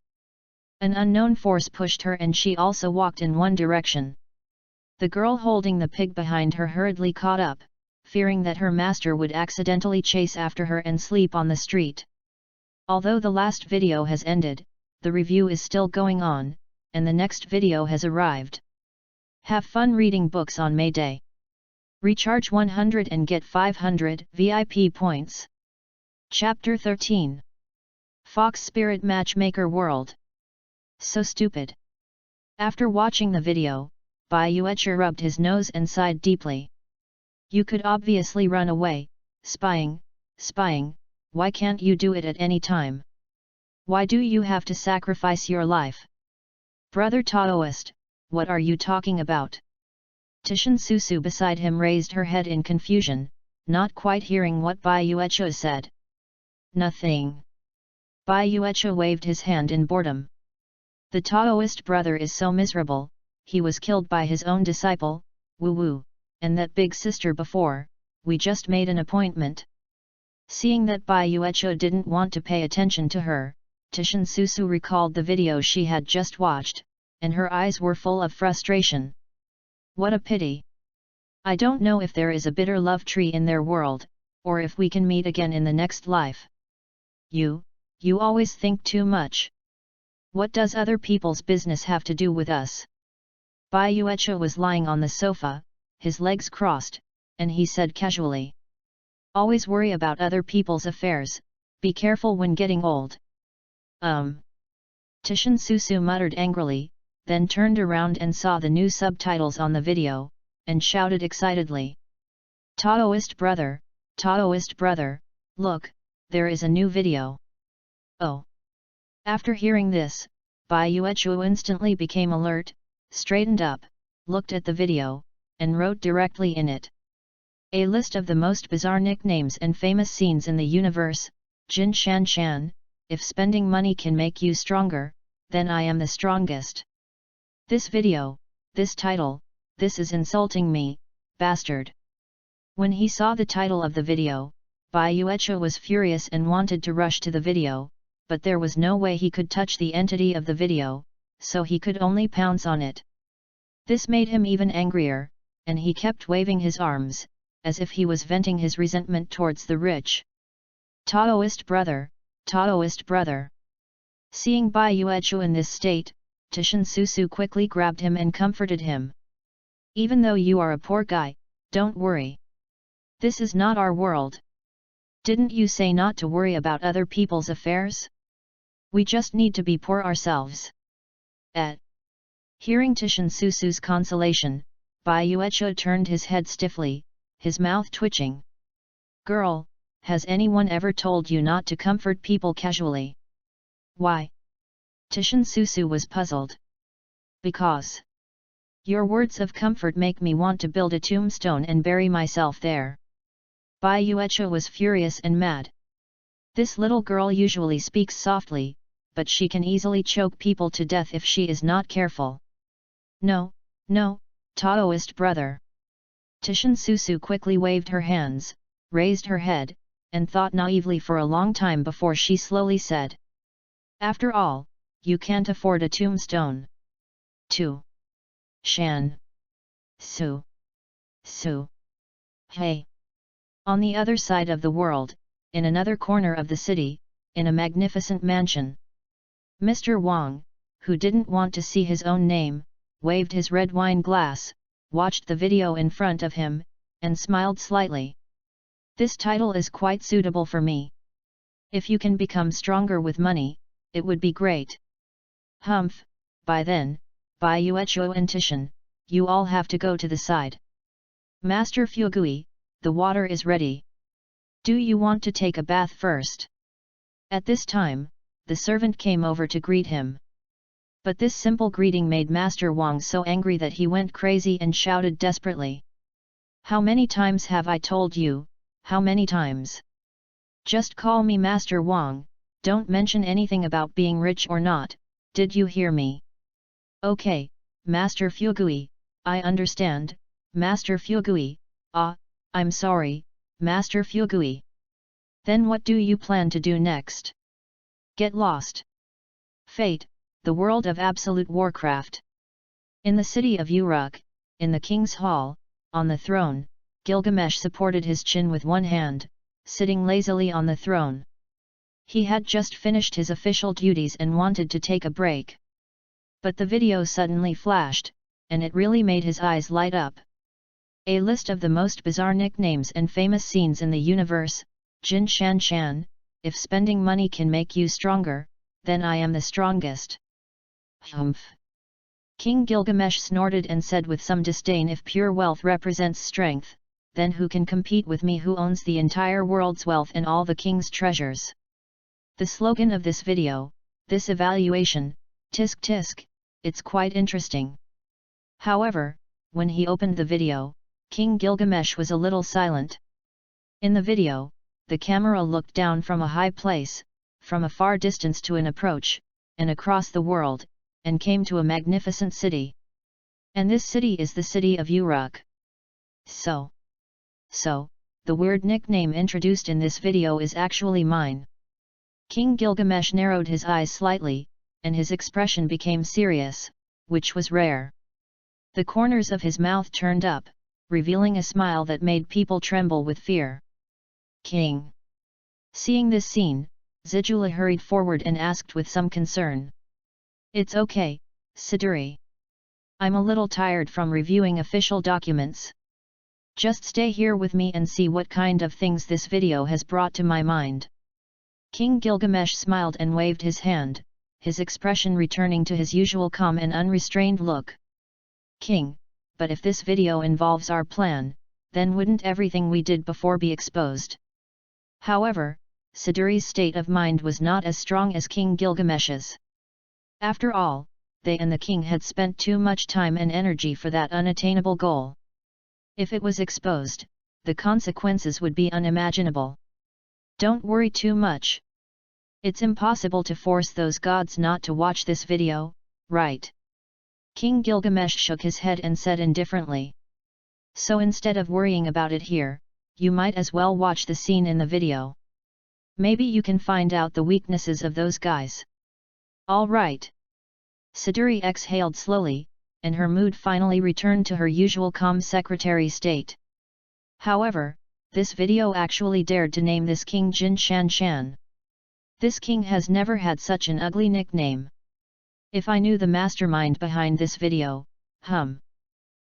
An unknown force pushed her and she also walked in one direction. The girl holding the pig behind her hurriedly caught up, fearing that her master would accidentally chase after her and sleep on the street. Although the last video has ended, the review is still going on, and the next video has arrived. Have fun reading books on May Day. Recharge 100 and get 500 VIP points. Chapter 13. Fox Spirit Matchmaker World. So stupid. After watching the video, Bai Yuechi rubbed his nose and sighed deeply. You could obviously run away, spying, why can't you do it at any time? Why do you have to sacrifice your life? Brother Taoist, what are you talking about? Tishin Susu beside him raised her head in confusion, not quite hearing what Bai Yuechi said. Nothing. Bai Yuechi waved his hand in boredom. The Taoist brother is so miserable, he was killed by his own disciple, Wu Wu, and that big sister before, we just made an appointment. Seeing that Bai Yuechi didn't want to pay attention to her, Tishin Susu recalled the video she had just watched, and her eyes were full of frustration. What a pity! I don't know if there is a bitter love tree in their world, or if we can meet again in the next life. You always think too much. What does other people's business have to do with us? Bai Yuechi was lying on the sofa, his legs crossed, and he said casually. Always worry about other people's affairs, be careful when getting old. Tishin Susu muttered angrily, then turned around and saw the new subtitles on the video, and shouted excitedly. Taoist brother, look, there is a new video. Oh! After hearing this, Bai Yuechi instantly became alert, straightened up, looked at the video, and wrote directly in it. A list of the most bizarre nicknames and famous scenes in the universe, Jin Shan Shan, if spending money can make you stronger, then I am the strongest. This video, this title, this is insulting me, bastard. When he saw the title of the video, Bai Yuechi was furious and wanted to rush to the video, but there was no way he could touch the entity of the video, so he could only pounce on it. This made him even angrier, and he kept waving his arms, as if he was venting his resentment towards the rich. Taoist brother! Seeing Bai Yuechi in this state, Tishin Susu quickly grabbed him and comforted him. Even though you are a poor guy, don't worry. This is not our world. Didn't you say not to worry about other people's affairs? We just need to be poor ourselves. Hearing Tishin Susu's consolation, Bai Yuechi turned his head stiffly, his mouth twitching. Girl, has anyone ever told you not to comfort people casually? Why? Tishin Susu was puzzled. Because your words of comfort make me want to build a tombstone and bury myself there. Bai Yuechi was furious and mad. This little girl usually speaks softly, but she can easily choke people to death if she is not careful. No, Taoist brother. Tishin Susu quickly waved her hands, raised her head, and thought naively for a long time before she slowly said. After all, you can't afford a tombstone. 2. Shan. Su. Hey. On the other side of the world, in another corner of the city, in a magnificent mansion. Mr. Wang, who didn't want to see his own name, waved his red wine glass, watched the video in front of him, and smiled slightly. This title is quite suitable for me. If you can become stronger with money, it would be great. Humph, by then, by Uecho and Tishan, you all have to go to the side. Master Fugui, the water is ready. Do you want to take a bath first? At this time, the servant came over to greet him. But this simple greeting made Master Wang so angry that he went crazy and shouted desperately. How many times have I told you, how many times? Just call me Master Wang, don't mention anything about being rich or not, did you hear me? Okay, Master Fugui, I understand, Master Fugui, I'm sorry, Master Fugui. Then what do you plan to do next? Get lost. Fate, the world of absolute warcraft. In the city of Uruk, in the king's hall, on the throne, Gilgamesh supported his chin with one hand, sitting lazily on the throne. He had just finished his official duties and wanted to take a break. But the video suddenly flashed, and it really made his eyes light up. A list of the most bizarre nicknames and famous scenes in the universe. Jin Shan Shan, if spending money can make you stronger, then I am the strongest. Humph! King Gilgamesh snorted and said with some disdain, if pure wealth represents strength, then who can compete with me who owns the entire world's wealth and all the king's treasures? The slogan of this video, this evaluation, tisk tisk, it's quite interesting. However, when he opened the video, King Gilgamesh was a little silent. In the video, the camera looked down from a high place, from a far distance to an approach, and across the world, and came to a magnificent city. And this city is the city of Uruk. So, the weird nickname introduced in this video is actually mine. King Gilgamesh narrowed his eyes slightly, and his expression became serious, which was rare. The corners of his mouth turned up, revealing a smile that made people tremble with fear. King! Seeing this scene, Zijula hurried forward and asked with some concern. It's okay, Siduri. I'm a little tired from reviewing official documents. Just stay here with me and see what kind of things this video has brought to my mind. King Gilgamesh smiled and waved his hand, his expression returning to his usual calm and unrestrained look. King, but if this video involves our plan, then wouldn't everything we did before be exposed? However, Siduri's state of mind was not as strong as King Gilgamesh's. After all, they and the king had spent too much time and energy for that unattainable goal. If it was exposed, the consequences would be unimaginable. Don't worry too much. It's impossible to force those gods not to watch this video, right? King Gilgamesh shook his head and said indifferently. So instead of worrying about it here, you might as well watch the scene in the video. Maybe you can find out the weaknesses of those guys. All right. Siduri exhaled slowly, and her mood finally returned to her usual calm secretary state. However, this video actually dared to name this king Jin Shan Shan. This king has never had such an ugly nickname. If I knew the mastermind behind this video,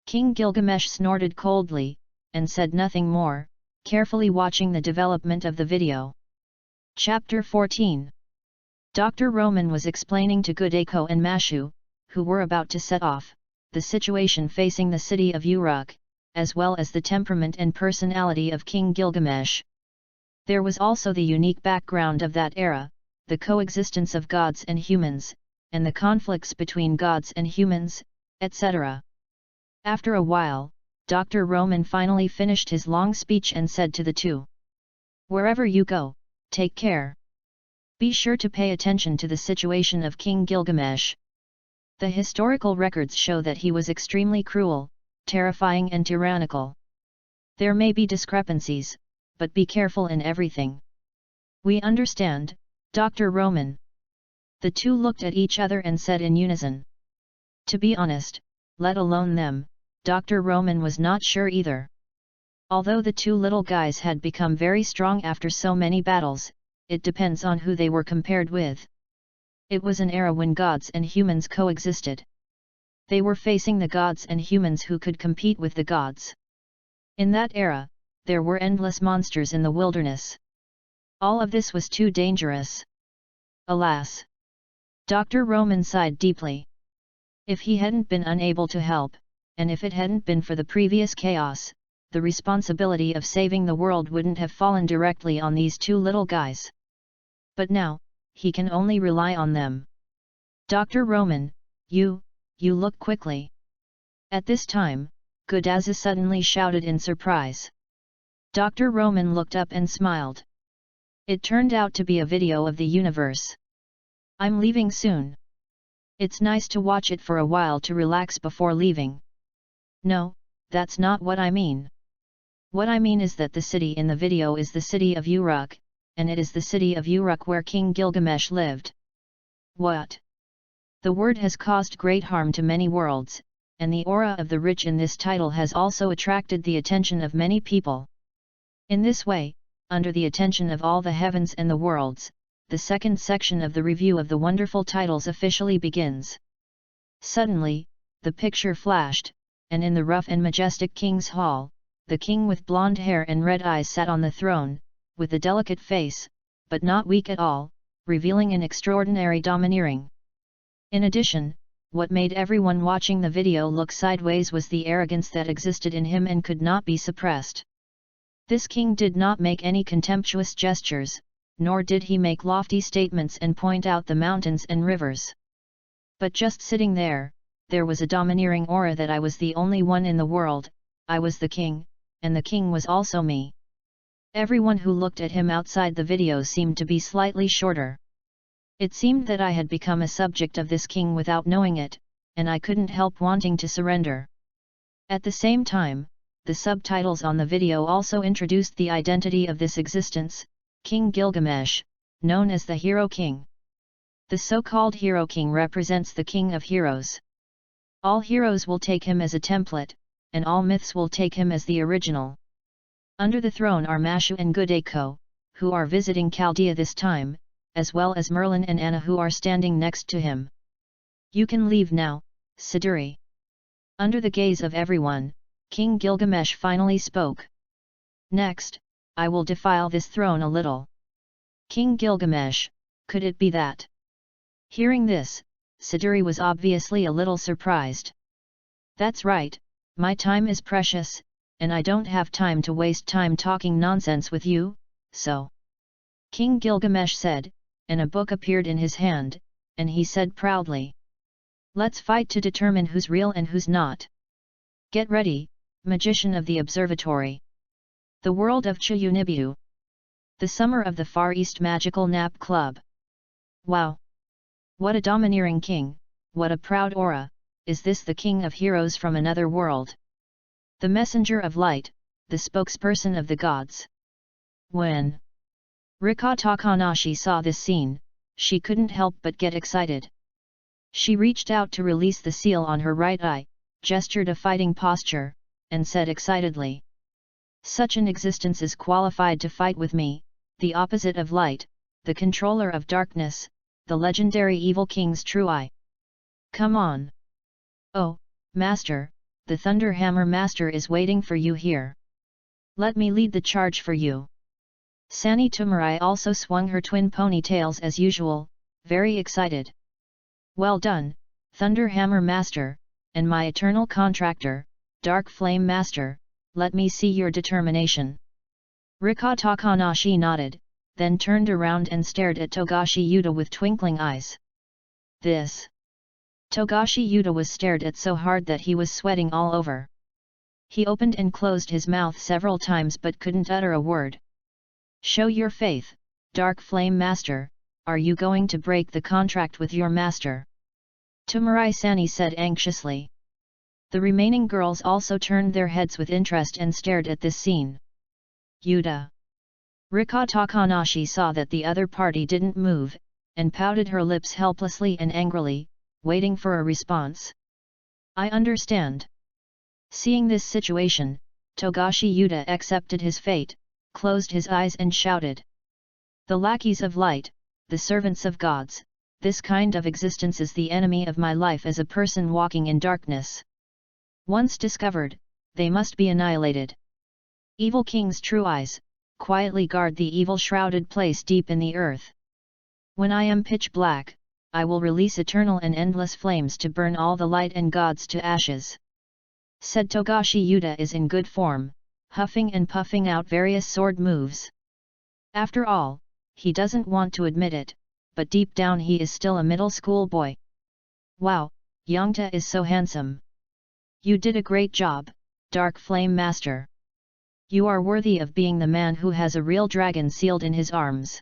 King Gilgamesh snorted coldly, and said nothing more, carefully watching the development of the video. Chapter 14. Dr. Roman was explaining to Gudeko and Mashu, who were about to set off, the situation facing the city of Uruk, as well as the temperament and personality of King Gilgamesh. There was also the unique background of that era, the coexistence of gods and humans, and the conflicts between gods and humans, etc. After a while, Dr. Roman finally finished his long speech and said to the two, "Wherever you go, take care. Be sure to pay attention to the situation of King Gilgamesh. The historical records show that he was extremely cruel, terrifying and tyrannical. There may be discrepancies, but be careful in everything." "We understand, Dr. Roman." The two looked at each other and said in unison. To be honest, let alone them, Dr. Roman was not sure either. Although the two little guys had become very strong after so many battles, it depends on who they were compared with. It was an era when gods and humans coexisted. They were facing the gods and humans who could compete with the gods. In that era, there were endless monsters in the wilderness. All of this was too dangerous. Alas! Dr. Roman sighed deeply. If he hadn't been unable to help, and if it hadn't been for the previous chaos, the responsibility of saving the world wouldn't have fallen directly on these two little guys. But now, he can only rely on them. Dr. Roman, you look quickly. At this time, Godaza suddenly shouted in surprise. Dr. Roman looked up and smiled. It turned out to be a video of the universe. I'm leaving soon. It's nice to watch it for a while to relax before leaving. No, that's not what I mean. What I mean is that the city in the video is the city of Uruk, and it is the city of Uruk where King Gilgamesh lived. What? The word has caused great harm to many worlds, and the aura of the rich in this title has also attracted the attention of many people. In this way, under the attention of all the heavens and the worlds, the second section of the review of the wonderful titles officially begins. Suddenly, the picture flashed, and in the rough and majestic king's hall, the king with blonde hair and red eyes sat on the throne, with a delicate face, but not weak at all, revealing an extraordinary domineering. In addition, what made everyone watching the video look sideways was the arrogance that existed in him and could not be suppressed. This king did not make any contemptuous gestures, nor did he make lofty statements and point out the mountains and rivers. But just sitting there was a domineering aura that I was the only one in the world, I was the king, and the king was also me. Everyone who looked at him outside the video seemed to be slightly shorter. It seemed that I had become a subject of this king without knowing it, and I couldn't help wanting to surrender. At the same time, the subtitles on the video also introduced the identity of this existence, King Gilgamesh, known as the Hero King. The so-called Hero King represents the King of Heroes. All heroes will take him as a template, and all myths will take him as the original. Under the throne are Mashu and Gudeko, who are visiting Chaldea this time, as well as Merlin and Anna who are standing next to him. You can leave now, Siduri. Under the gaze of everyone, King Gilgamesh finally spoke. Next, I will defile this throne a little. King Gilgamesh, could it be that? Hearing this, Siduri was obviously a little surprised. That's right, my time is precious, and I don't have time to waste time talking nonsense with you, so. King Gilgamesh said, and a book appeared in his hand, and he said proudly. Let's fight to determine who's real and who's not. Get ready, magician of the observatory. The world of Chuyunibu. The summer of the Far East Magical Nap Club. Wow! What a domineering king, what a proud aura, is this the king of heroes from another world? The messenger of light, the spokesperson of the gods. When Rika Takanashi saw this scene, she couldn't help but get excited. She reached out to release the seal on her right eye, gestured a fighting posture, and said excitedly. Such an existence is qualified to fight with me, the opposite of light, the controller of darkness, the legendary evil king's true eye. Come on! Oh, Master, the Thunder Hammer Master is waiting for you here. Let me lead the charge for you. Sani Tumurai also swung her twin ponytails as usual, very excited. Well done, Thunder Hammer Master, and my eternal contractor, Dark Flame Master, let me see your determination. Rika Takanashi nodded, then turned around and stared at Togashi Yuta with twinkling eyes. This. Togashi Yuta was stared at so hard that he was sweating all over. He opened and closed his mouth several times but couldn't utter a word. Show your faith, Dark Flame Master, are you going to break the contract with your master? Tumurai Sani said anxiously. The remaining girls also turned their heads with interest and stared at this scene. Yuta. Rika Takanashi saw that the other party didn't move, and pouted her lips helplessly and angrily, waiting for a response. I understand. Seeing this situation, Togashi Yuta accepted his fate, closed his eyes and shouted. The lackeys of light, the servants of gods, this kind of existence is the enemy of my life as a person walking in darkness. Once discovered, they must be annihilated. Evil king's true eyes, quietly guard the evil shrouded place deep in the earth. When I am pitch black, I will release eternal and endless flames to burn all the light and gods to ashes. Said Togashi Yuta is in good form, huffing and puffing out various sword moves. After all, he doesn't want to admit it, but deep down he is still a middle school boy. Wow, Yongta is so handsome. You did a great job, Dark Flame Master. You are worthy of being the man who has a real dragon sealed in his arms.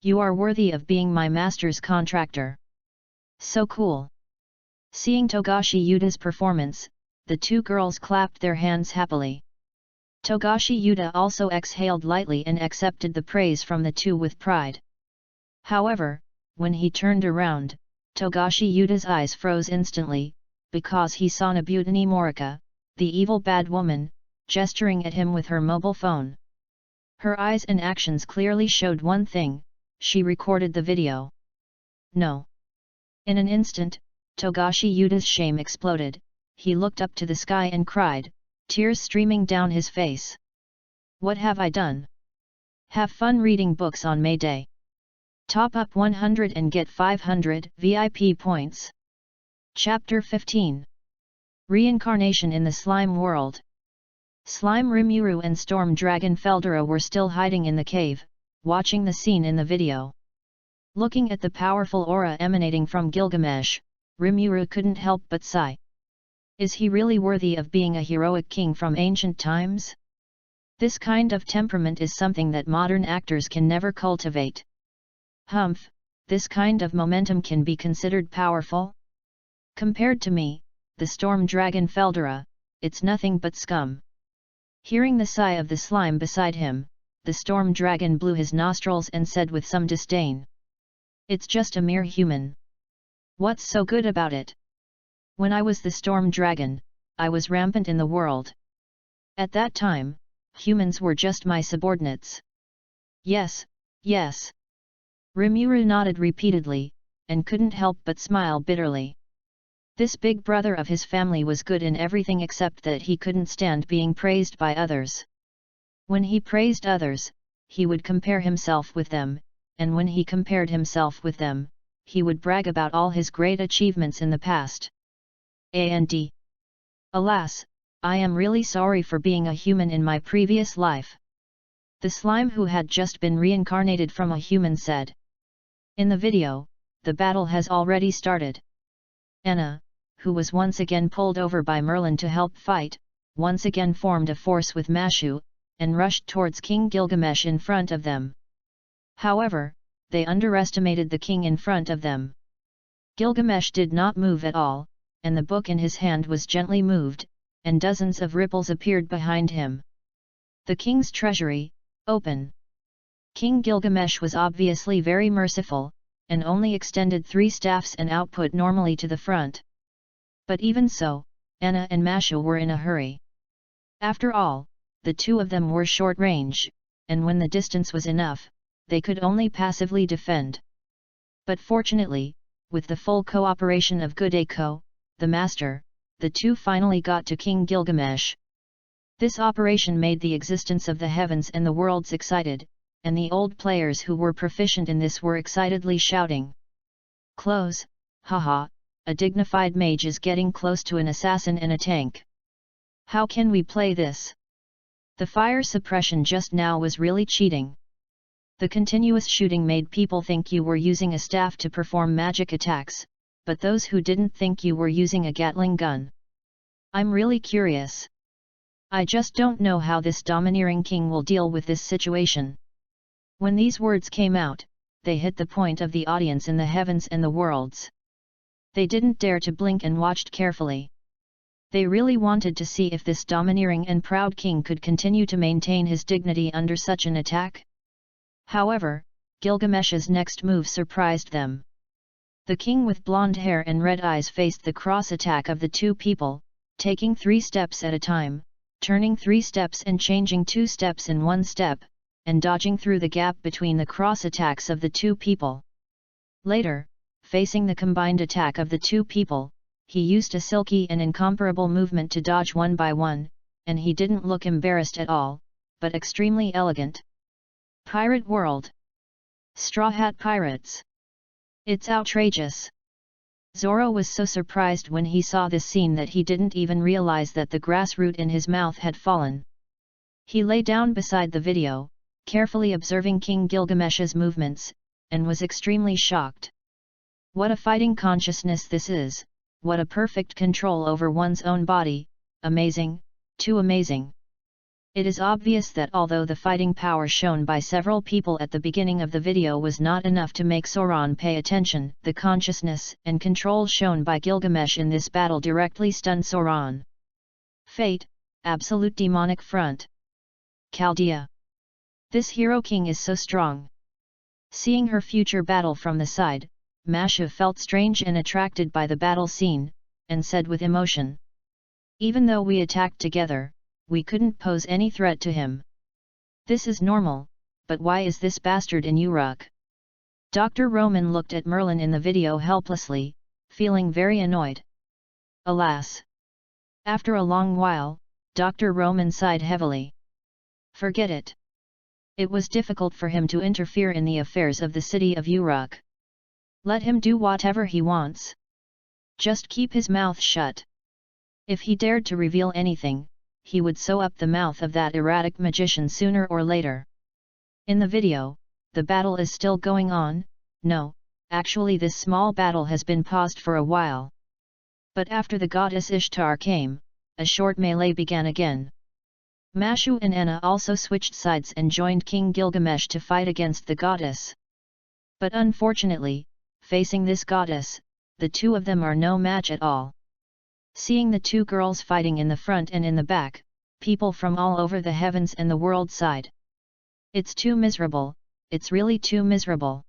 You are worthy of being my master's contractor. So cool. Seeing Togashi Yuta's performance, the two girls clapped their hands happily. Togashi Yuta also exhaled lightly and accepted the praise from the two with pride. However, when he turned around, Togashi Yuta's eyes froze instantly, because he saw Nobutani Morika, the evil bad woman, gesturing at him with her mobile phone. Her eyes and actions clearly showed one thing: she recorded the video. No. In an instant, Togashi Yuta's shame exploded. He looked up to the sky and cried, tears streaming down his face. What have I done? Have fun reading books on May Day. Top up 100 and get 500 VIP points. Chapter 15. Reincarnation in the Slime World. Slime Rimuru and Storm Dragon Feldera were still hiding in the cave, watching the scene in the video. Looking at the powerful aura emanating from Gilgamesh, Rimuru couldn't help but sigh. Is he really worthy of being a heroic king from ancient times? This kind of temperament is something that modern actors can never cultivate. Humph, this kind of momentum can be considered powerful? Compared to me, the Storm Dragon Feldera, it's nothing but scum. Hearing the sigh of the slime beside him, the Storm Dragon blew his nostrils and said with some disdain. It's just a mere human. What's so good about it? When I was the Storm Dragon, I was rampant in the world. At that time, humans were just my subordinates. Yes, yes. Rimuru nodded repeatedly, and couldn't help but smile bitterly. This big brother of his family was good in everything except that he couldn't stand being praised by others. When he praised others, he would compare himself with them, and when he compared himself with them, he would brag about all his great achievements in the past. And alas, I am really sorry for being a human in my previous life. The slime who had just been reincarnated from a human said. In the video, the battle has already started. Anna, who was once again pulled over by Merlin to help fight, once again formed a force with Mashu, and rushed towards King Gilgamesh in front of them. However, they underestimated the king in front of them. Gilgamesh did not move at all, and the book in his hand was gently moved, and dozens of ripples appeared behind him. The king's treasury, open. King Gilgamesh was obviously very merciful, and only extended 3 staffs and output normally to the front. But even so, Anna and Mashu were in a hurry. After all, the two of them were short range, and when the distance was enough, they could only passively defend. But fortunately, with the full cooperation of Good Eiko, the master, the two finally got to King Gilgamesh. This operation made the existence of the heavens and the worlds excited, and the old players who were proficient in this were excitedly shouting. Close, haha, a dignified mage is getting close to an assassin and a tank. How can we play this? The fire suppression just now was really cheating. The continuous shooting made people think you were using a staff to perform magic attacks, but those who didn't think you were using a Gatling gun. I'm really curious. I just don't know how this domineering king will deal with this situation. When these words came out, they hit the point of the audience in the heavens and the worlds. They didn't dare to blink and watched carefully. They really wanted to see if this domineering and proud king could continue to maintain his dignity under such an attack. However, Gilgamesh's next move surprised them. The king with blonde hair and red eyes faced the cross-attack of the two people, taking 3 steps at a time, turning 3 steps and changing 2 steps in 1 step, and dodging through the gap between the cross-attacks of the two people. Later, facing the combined attack of the two people, he used a silky and incomparable movement to dodge one by one, and he didn't look embarrassed at all, but extremely elegant. Pirate World. Straw Hat Pirates. It's outrageous. Zoro was so surprised when he saw this scene that he didn't even realize that the grass root in his mouth had fallen. He lay down beside the video, carefully observing King Gilgamesh's movements, and was extremely shocked. What a fighting consciousness this is, what a perfect control over one's own body, amazing, too amazing. It is obvious that although the fighting power shown by several people at the beginning of the video was not enough to make Sauron pay attention, the consciousness and control shown by Gilgamesh in this battle directly stunned Sauron. Fate, absolute demonic front. Chaldea. This hero king is so strong. Seeing her future battle from the side, Masha felt strange and attracted by the battle scene, and said with emotion. Even though we attacked together, we couldn't pose any threat to him. This is normal, but why is this bastard in Uruk? Dr. Roman looked at Merlin in the video helplessly, feeling very annoyed. Alas! After a long while, Dr. Roman sighed heavily. Forget it. It was difficult for him to interfere in the affairs of the city of Uruk. Let him do whatever he wants. Just keep his mouth shut. If he dared to reveal anything, he would sew up the mouth of that erratic magician sooner or later. In the video, the battle is still going on. No, actually this small battle has been paused for a while. But after the goddess Ishtar came, a short melee began again. Mashu and Enna also switched sides and joined King Gilgamesh to fight against the goddess. But unfortunately, facing this goddess, the two of them are no match at all. Seeing the two girls fighting in the front and in the back, people from all over the heavens and the world sighed. It's too miserable, it's really too miserable.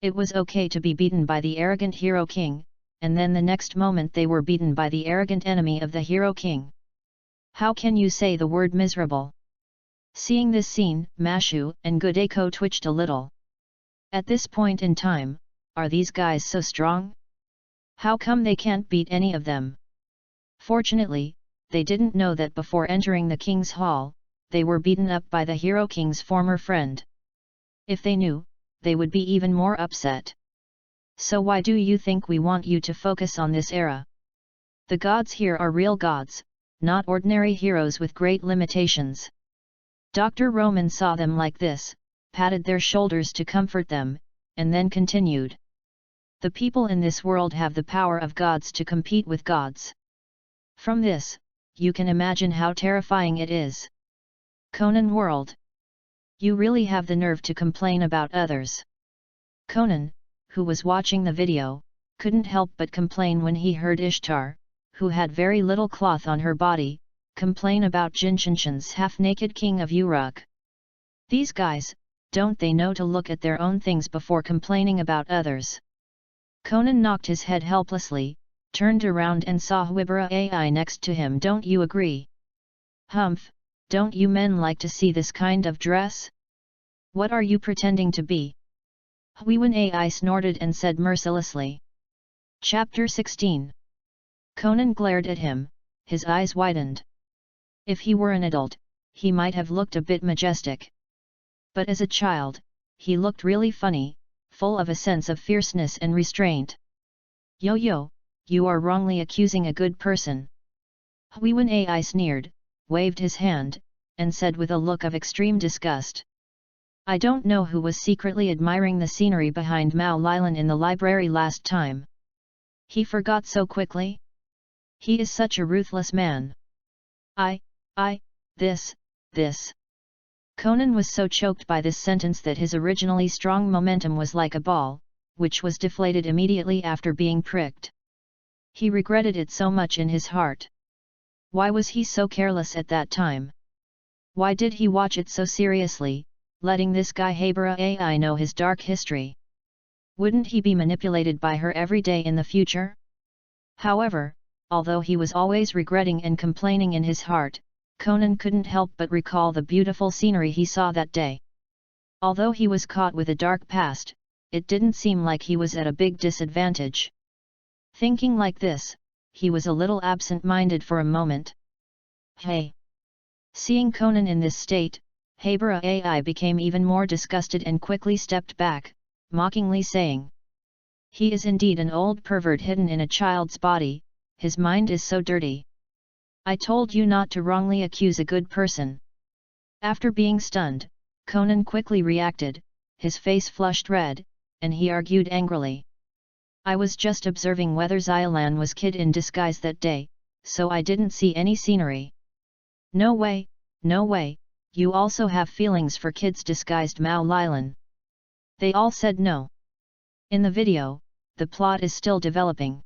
It was okay to be beaten by the arrogant hero king, and then the next moment they were beaten by the arrogant enemy of the hero king. How can you say the word miserable? Seeing this scene, Mashu and Gudeko twitched a little. At this point in time, are these guys so strong? How come they can't beat any of them? Fortunately, they didn't know that before entering the king's hall, they were beaten up by the hero king's former friend. If they knew, they would be even more upset. So why do you think we want you to focus on this era? The gods here are real gods, not ordinary heroes with great limitations. Dr. Roman saw them like this, patted their shoulders to comfort them, and then continued. The people in this world have the power of gods to compete with gods. From this, you can imagine how terrifying it is. Conan world. You really have the nerve to complain about others. Conan, who was watching the video, couldn't help but complain when he heard Ishtar, who had very little cloth on her body, complain about Jinshinshan's half-naked king of Uruk. These guys, don't they know to look at their own things before complaining about others? Conan knocked his head helplessly, turned around and saw Hwibara AI next to him. Don't you agree? Humph, don't you men like to see this kind of dress? What are you pretending to be? Hwiwan AI snorted and said mercilessly. Chapter 16. Conan glared at him, his eyes widened. If he were an adult, he might have looked a bit majestic. But as a child, he looked really funny, full of a sense of fierceness and restraint. Yo, you are wrongly accusing a good person. Hwiwan AI sneered, waved his hand, and said with a look of extreme disgust. I don't know who was secretly admiring the scenery behind Mao Lilan in the library last time. He forgot so quickly? He is such a ruthless man. This. Conan was so choked by this sentence that his originally strong momentum was like a ball, which was deflated immediately after being pricked. He regretted it so much in his heart. Why was he so careless at that time? Why did he watch it so seriously, letting this guy Hwibara AI know his dark history? Wouldn't he be manipulated by her every day in the future? However, although he was always regretting and complaining in his heart, Conan couldn't help but recall the beautiful scenery he saw that day. Although he was caught with a dark past, it didn't seem like he was at a big disadvantage. Thinking like this, he was a little absent-minded for a moment. Hey! Seeing Conan in this state, Hwibara AI became even more disgusted and quickly stepped back, mockingly saying. He is indeed an old pervert hidden in a child's body, his mind is so dirty. I told you not to wrongly accuse a good person. After being stunned, Conan quickly reacted, his face flushed red, and he argued angrily. I was just observing whether Xylan was kid in disguise that day, so I didn't see any scenery. No way, you also have feelings for kids disguised, Mao Lilan. They all said no. In the video, the plot is still developing.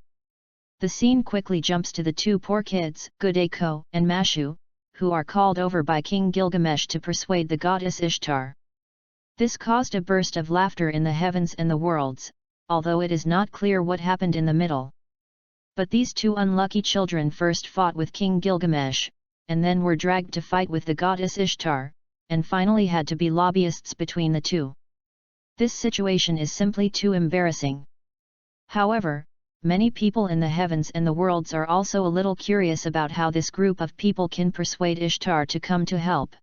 The scene quickly jumps to the two poor kids, Gudeko and Mashu, who are called over by King Gilgamesh to persuade the goddess Ishtar. This caused a burst of laughter in the heavens and the worlds, although it is not clear what happened in the middle. But these two unlucky children first fought with King Gilgamesh, and then were dragged to fight with the goddess Ishtar, and finally had to be lobbyists between the two. This situation is simply too embarrassing. However, many people in the heavens and the worlds are also a little curious about how this group of people can persuade Ishtar to come to help.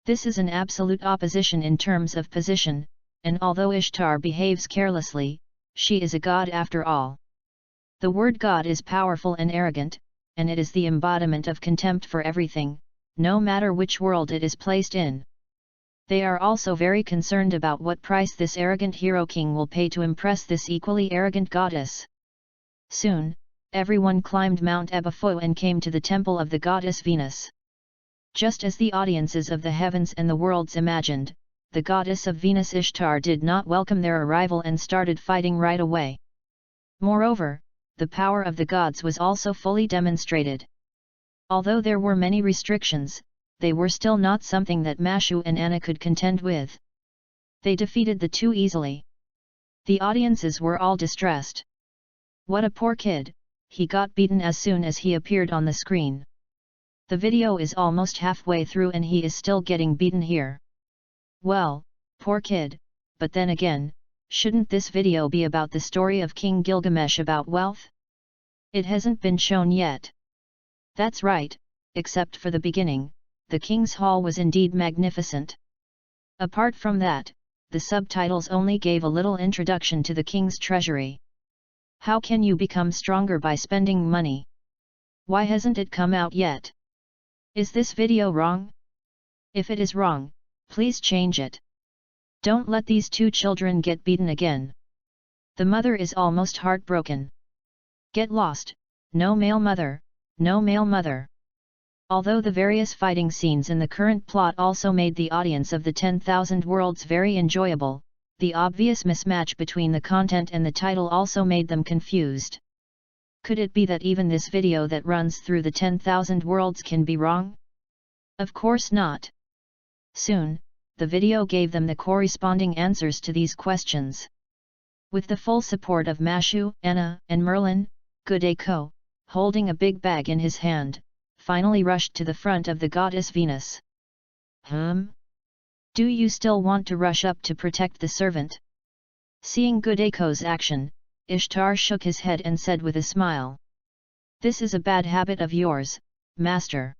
This is an absolute opposition in terms of position, and although Ishtar behaves carelessly, she is a god after all. The word god is powerful and arrogant, and it is the embodiment of contempt for everything, no matter which world it is placed in. They are also very concerned about what price this arrogant hero king will pay to impress this equally arrogant goddess. Soon, everyone climbed Mount Ebifo and came to the temple of the goddess Venus. Just as the audiences of the heavens and the worlds imagined, the goddess of Venus Ishtar did not welcome their arrival and started fighting right away. Moreover, the power of the gods was also fully demonstrated. Although there were many restrictions, they were still not something that Mashu and Anna could contend with. They defeated the two easily. The audiences were all distressed. What a poor kid, he got beaten as soon as he appeared on the screen. The video is almost halfway through and he is still getting beaten here. Well, poor kid, but then again, shouldn't this video be about the story of King Gilgamesh about wealth? It hasn't been shown yet. That's right, except for the beginning, the king's hall was indeed magnificent. Apart from that, the subtitles only gave a little introduction to the king's treasury. How can you become stronger by spending money? Why hasn't it come out yet? Is this video wrong? If it is wrong, please change it. Don't let these two children get beaten again. The mother is almost heartbroken. Get lost, no male mother, no male mother. Although the various fighting scenes in the current plot also made the audience of the 10,000 Worlds very enjoyable, the obvious mismatch between the content and the title also made them confused. Could it be that even this video that runs through the 10,000 Worlds can be wrong? Of course not. Soon, the video gave them the corresponding answers to these questions. With the full support of Mashu, Anna, and Merlin, Gudeko, holding a big bag in his hand, finally rushed to the front of the goddess Venus. Do you still want to rush up to protect the servant? Seeing Gudeko's action, Ishtar shook his head and said with a smile. This is a bad habit of yours, master.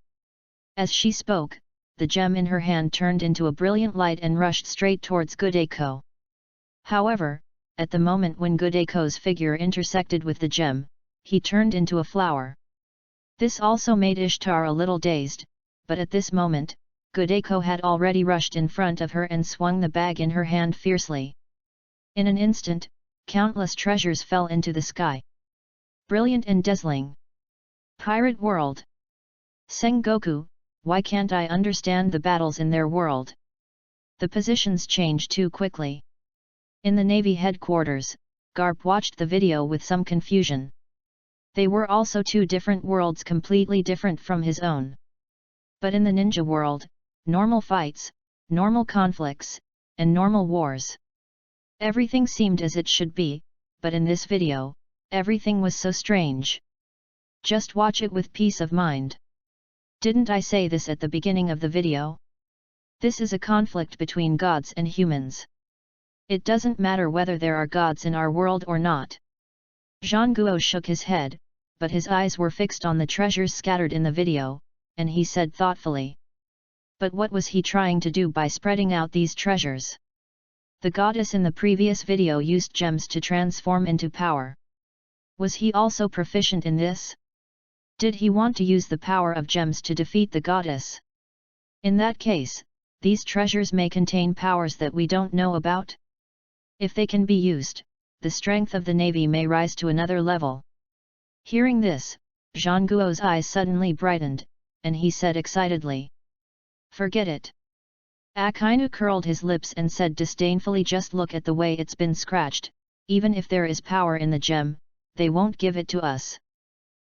As she spoke, the gem in her hand turned into a brilliant light and rushed straight towards Gudeko. However, at the moment when Gudeko's figure intersected with the gem, he turned into a flower. This also made Ishtar a little dazed, but at this moment, Gudeko had already rushed in front of her and swung the bag in her hand fiercely. In an instant, countless treasures fell into the sky. Brilliant and dazzling. Pirate world. Sengoku, why can't I understand the battles in their world? The positions change too quickly. In the Navy headquarters, Garp watched the video with some confusion. They were also two different worlds completely different from his own. But in the ninja world, normal fights, normal conflicts, and normal wars. Everything seemed as it should be, but in this video, everything was so strange. Just watch it with peace of mind. Didn't I say this at the beginning of the video? This is a conflict between gods and humans. It doesn't matter whether there are gods in our world or not. Zhangguo shook his head, but his eyes were fixed on the treasures scattered in the video, and he said thoughtfully. But what was he trying to do by spreading out these treasures? The goddess in the previous video used gems to transform into power. Was he also proficient in this? Did he want to use the power of gems to defeat the goddess? In that case, these treasures may contain powers that we don't know about. If they can be used, the strength of the navy may rise to another level. Hearing this, Zhang Guo's eyes suddenly brightened, and he said excitedly, "Forget it." Akainu curled his lips and said disdainfully, "Just look at the way it's been scratched, even if there is power in the gem, they won't give it to us."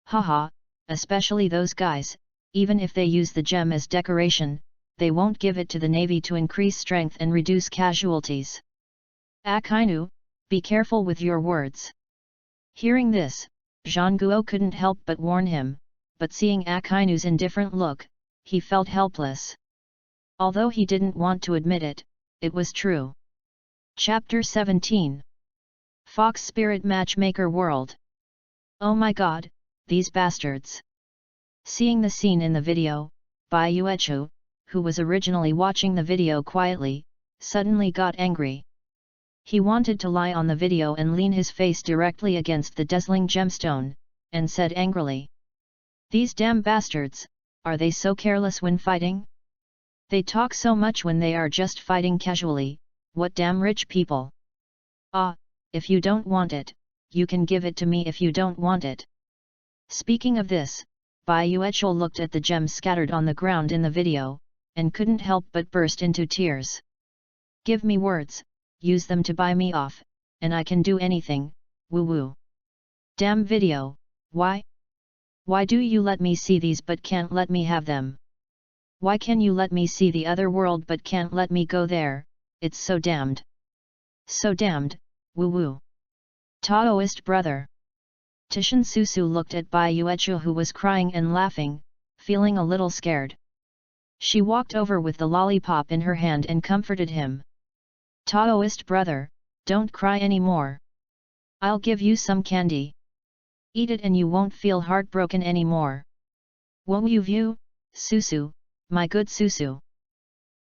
Haha, especially those guys, even if they use the gem as decoration, they won't give it to the navy to increase strength and reduce casualties. Akainu, be careful with your words. Hearing this, Zhang Guo couldn't help but warn him, but seeing Akainu's indifferent look, he felt helpless. Although he didn't want to admit it, it was true. Chapter 17. Fox Spirit Matchmaker World. Oh my god, these bastards! Seeing the scene in the video, Bai Yuechu, who was originally watching the video quietly, suddenly got angry. He wanted to lie on the video and lean his face directly against the dazzling gemstone, and said angrily, "These damn bastards, are they so careless when fighting? They talk so much when they are just fighting casually, what damn rich people! Ah, if you don't want it, you can give it to me if you don't want it." Speaking of this, Bai Yuechul looked at the gems scattered on the ground in the video, and couldn't help but burst into tears. "Give me words, use them to buy me off, and I can do anything, woo woo. Damn video, why? Why do you let me see these but can't let me have them? Why can you let me see the other world but can't let me go there? It's so damned. So damned, woo woo. Taoist brother." Tishan Susu looked at Bai Yuechu, who was crying and laughing, feeling a little scared. She walked over with the lollipop in her hand and comforted him. "Taoist brother, don't cry anymore. I'll give you some candy. Eat it and you won't feel heartbroken anymore. Won't you view, Susu, my good Susu?"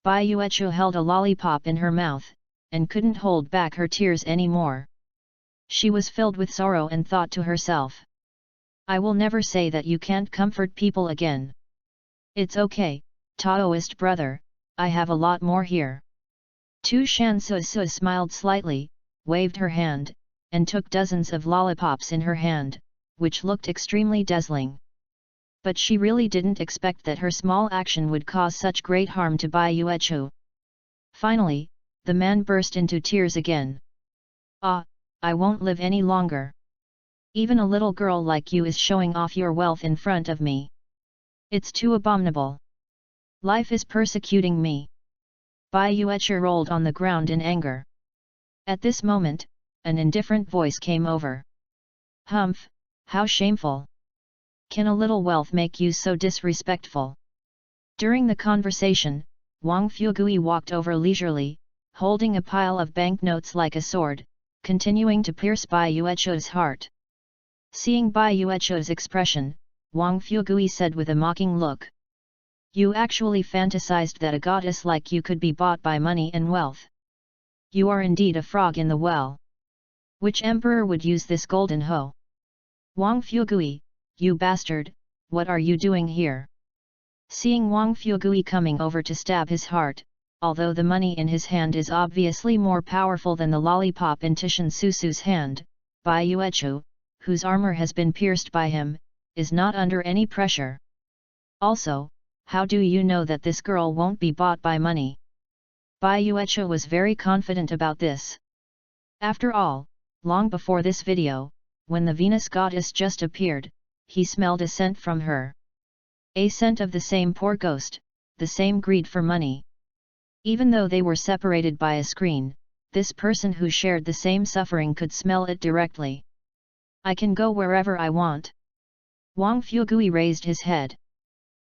Bai Yuechu held a lollipop in her mouth, and couldn't hold back her tears anymore. She was filled with sorrow and thought to herself, "I will never say that you can't comfort people again. It's okay, Taoist brother, I have a lot more here." Tu Shan Susu smiled slightly, waved her hand, and took dozens of lollipops in her hand, which looked extremely dazzling. But she really didn't expect that her small action would cause such great harm to Bai Yuechu. Finally, the man burst into tears again. "Ah, I won't live any longer. Even a little girl like you is showing off your wealth in front of me. It's too abominable. Life is persecuting me." Bai Yuechu rolled on the ground in anger. At this moment, an indifferent voice came over. "Humph, how shameful! Can a little wealth make you so disrespectful?" During the conversation, Wang Fugui walked over leisurely, holding a pile of banknotes like a sword, continuing to pierce Bai Yuechu's heart. Seeing Bai Yuechu's expression, Wang Fugui said with a mocking look, "You actually fantasized that a goddess like you could be bought by money and wealth. You are indeed a frog in the well. Which emperor would use this golden hoe? Wang Fugui, you bastard, what are you doing here?" Seeing Wang Fugui coming over to stab his heart, although the money in his hand is obviously more powerful than the lollipop in Tishan Susu's hand, Bai Yuechu, whose armor has been pierced by him, is not under any pressure. "Also, how do you know that this girl won't be bought by money?" Bai Yuechu was very confident about this. After all, long before this video, when the Venus goddess just appeared, he smelled a scent from her. A scent of the same poor ghost, the same greed for money. Even though they were separated by a screen, this person who shared the same suffering could smell it directly. "I can go wherever I want." Wang Fugui raised his head.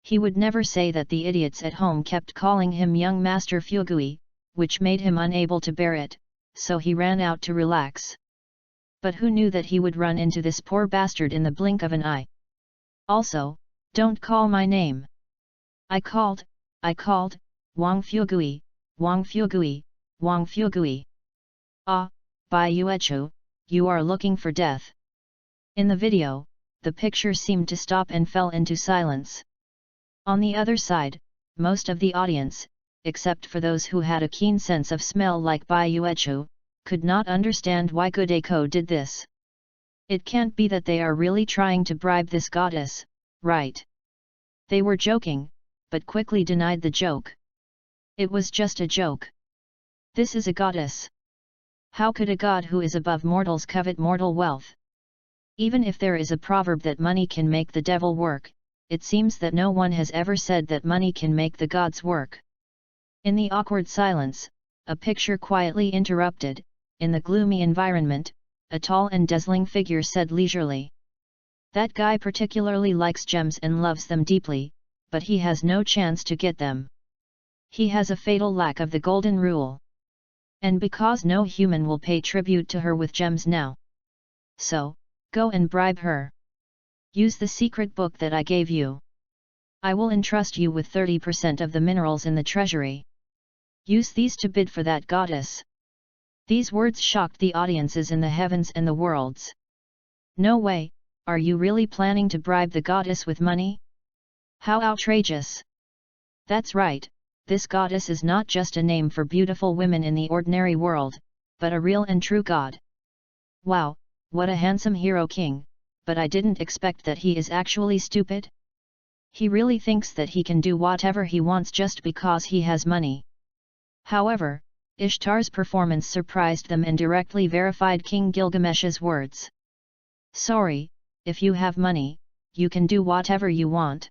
He would never say that the idiots at home kept calling him young Master Fugui, which made him unable to bear it, so he ran out to relax. But who knew that he would run into this poor bastard in the blink of an eye? "Also, don't call my name. I called, Wang Fugui, Wang Fugui, Wang Fugui." Ah, Bayuechu, you are looking for death. In the video, the picture seemed to stop and fell into silence. On the other side, most of the audience, except for those who had a keen sense of smell like Bayuechu, could not understand why Gudeko did this. It can't be that they are really trying to bribe this goddess, right? They were joking, but quickly denied the joke. It was just a joke. This is a goddess. How could a god who is above mortals covet mortal wealth? Even if there is a proverb that money can make the devil work, it seems that no one has ever said that money can make the gods work. In the awkward silence, a picture quietly interrupted. In the gloomy environment, a tall and dazzling figure said leisurely. That guy particularly likes gems and loves them deeply, but he has no chance to get them. He has a fatal lack of the golden rule. And because no human will pay tribute to her with gems now. So, go and bribe her. Use the secret book that I gave you. I will entrust you with 30% of the minerals in the treasury. Use these to bid for that goddess. These words shocked the audiences in the heavens and the worlds. No way, are you really planning to bribe the goddess with money? How outrageous! That's right, this goddess is not just a name for beautiful women in the ordinary world, but a real and true god. Wow, what a handsome hero king, but I didn't expect that he is actually stupid. He really thinks that he can do whatever he wants just because he has money. However, Ishtar's performance surprised them and directly verified King Gilgamesh's words. Sorry, if you have money, you can do whatever you want.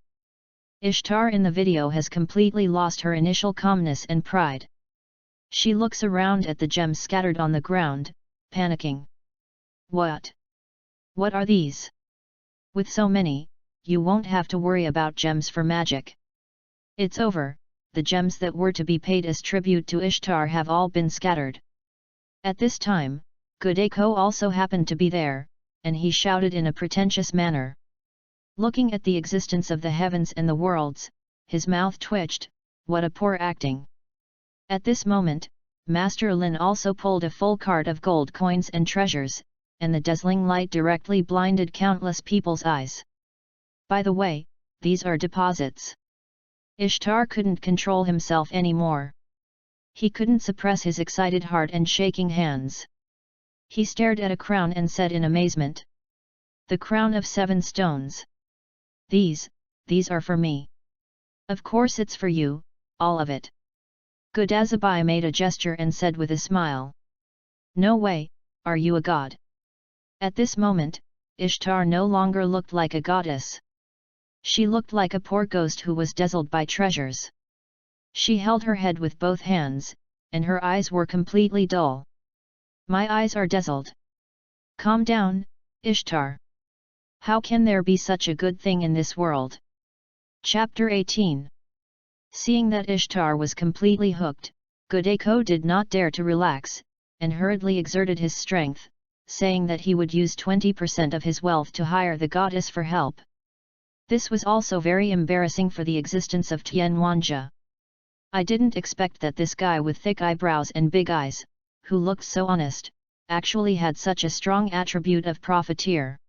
Ishtar in the video has completely lost her initial calmness and pride. She looks around at the gems scattered on the ground, panicking. What? What are these? With so many, you won't have to worry about gems for magic. It's over. The gems that were to be paid as tribute to Ishtar have all been scattered. At this time, Gudeko also happened to be there, and he shouted in a pretentious manner. Looking at the existence of the heavens and the worlds, his mouth twitched. What a poor acting. At this moment, Master Lin also pulled a full cart of gold coins and treasures, and the dazzling light directly blinded countless people's eyes. By the way, these are deposits. Ishtar couldn't control himself anymore. He couldn't suppress his excited heart and shaking hands. He stared at a crown and said in amazement. The crown of 7 stones. These are for me. Of course it's for you, all of it. Godazabai made a gesture and said with a smile. No way, are you a god? At this moment, Ishtar no longer looked like a goddess. She looked like a poor ghost who was dazzled by treasures. She held her head with both hands, and her eyes were completely dull. My eyes are dazzled. Calm down, Ishtar. How can there be such a good thing in this world? Chapter 18. Seeing that Ishtar was completely hooked, Gudeko did not dare to relax, and hurriedly exerted his strength, saying that he would use 20% of his wealth to hire the goddess for help. This was also very embarrassing for the existence of Tianwanja. I didn't expect that this guy with thick eyebrows and big eyes, who looked so honest, actually had such a strong attribute of profiteer.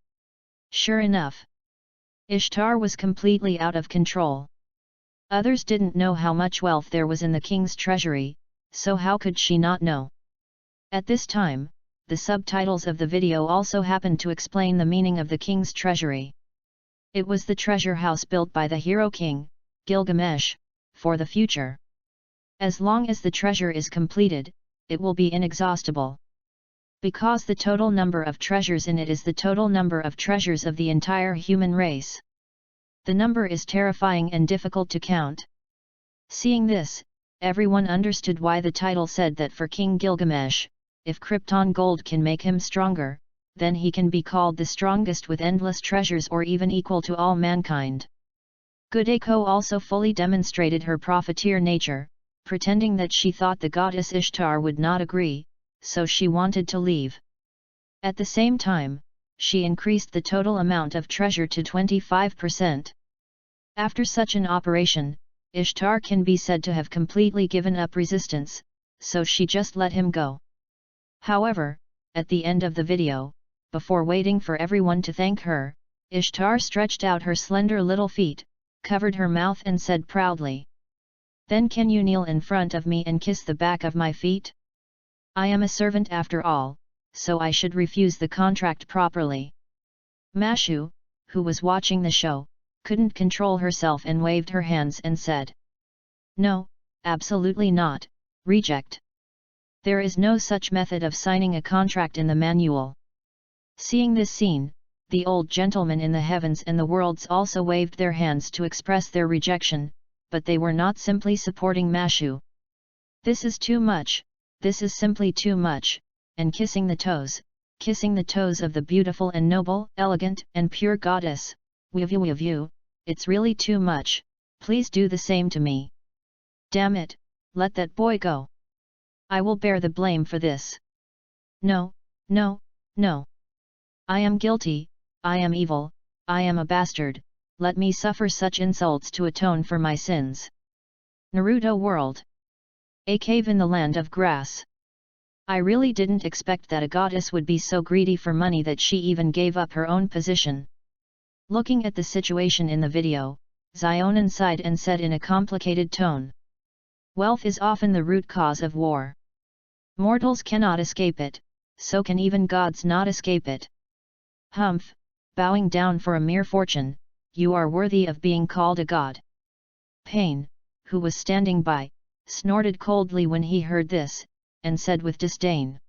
Sure enough, Ishtar was completely out of control. Others didn't know how much wealth there was in the king's treasury, so how could she not know? At this time, the subtitles of the video also happened to explain the meaning of the king's treasury. It was the treasure house built by the hero king, Gilgamesh, for the future. As long as the treasure is completed, it will be inexhaustible. Because the total number of treasures in it is the total number of treasures of the entire human race. The number is terrifying and difficult to count. Seeing this, everyone understood why the title said that for King Gilgamesh, if Krypton gold can make him stronger, then he can be called the strongest with endless treasures or even equal to all mankind. Gudeko also fully demonstrated her profiteer nature, pretending that she thought the goddess Ishtar would not agree, so she wanted to leave. At the same time, she increased the total amount of treasure to 25%. After such an operation, Ishtar can be said to have completely given up resistance, so she just let him go. However, at the end of the video, before waiting for everyone to thank her, Ishtar stretched out her slender little feet, covered her mouth and said proudly, "Then can you kneel in front of me and kiss the back of my feet? I am a servant after all, so I should refuse the contract properly." Mashu, who was watching the show, couldn't control herself and waved her hands and said, "No, absolutely not, reject. There is no such method of signing a contract in the manual." Seeing this scene, the old gentlemen in the heavens and the worlds also waved their hands to express their rejection, but they were not simply supporting Mashu. "This is too much, this is simply too much," and kissing the toes of the beautiful and noble, elegant and pure goddess, "Wivu, it's really too much, please do the same to me. Damn it, let that boy go. I will bear the blame for this. No, no, no. I am guilty, I am evil, I am a bastard, let me suffer such insults to atone for my sins." Naruto World. A cave in the land of grass. I really didn't expect that a goddess would be so greedy for money that she even gave up her own position. Looking at the situation in the video, Xionan sighed and said in a complicated tone, "Wealth is often the root cause of war. Mortals cannot escape it, so can even gods not escape it. Humph, bowing down for a mere fortune, you are worthy of being called a god." Pain, who was standing by, snorted coldly when he heard this, and said with disdain,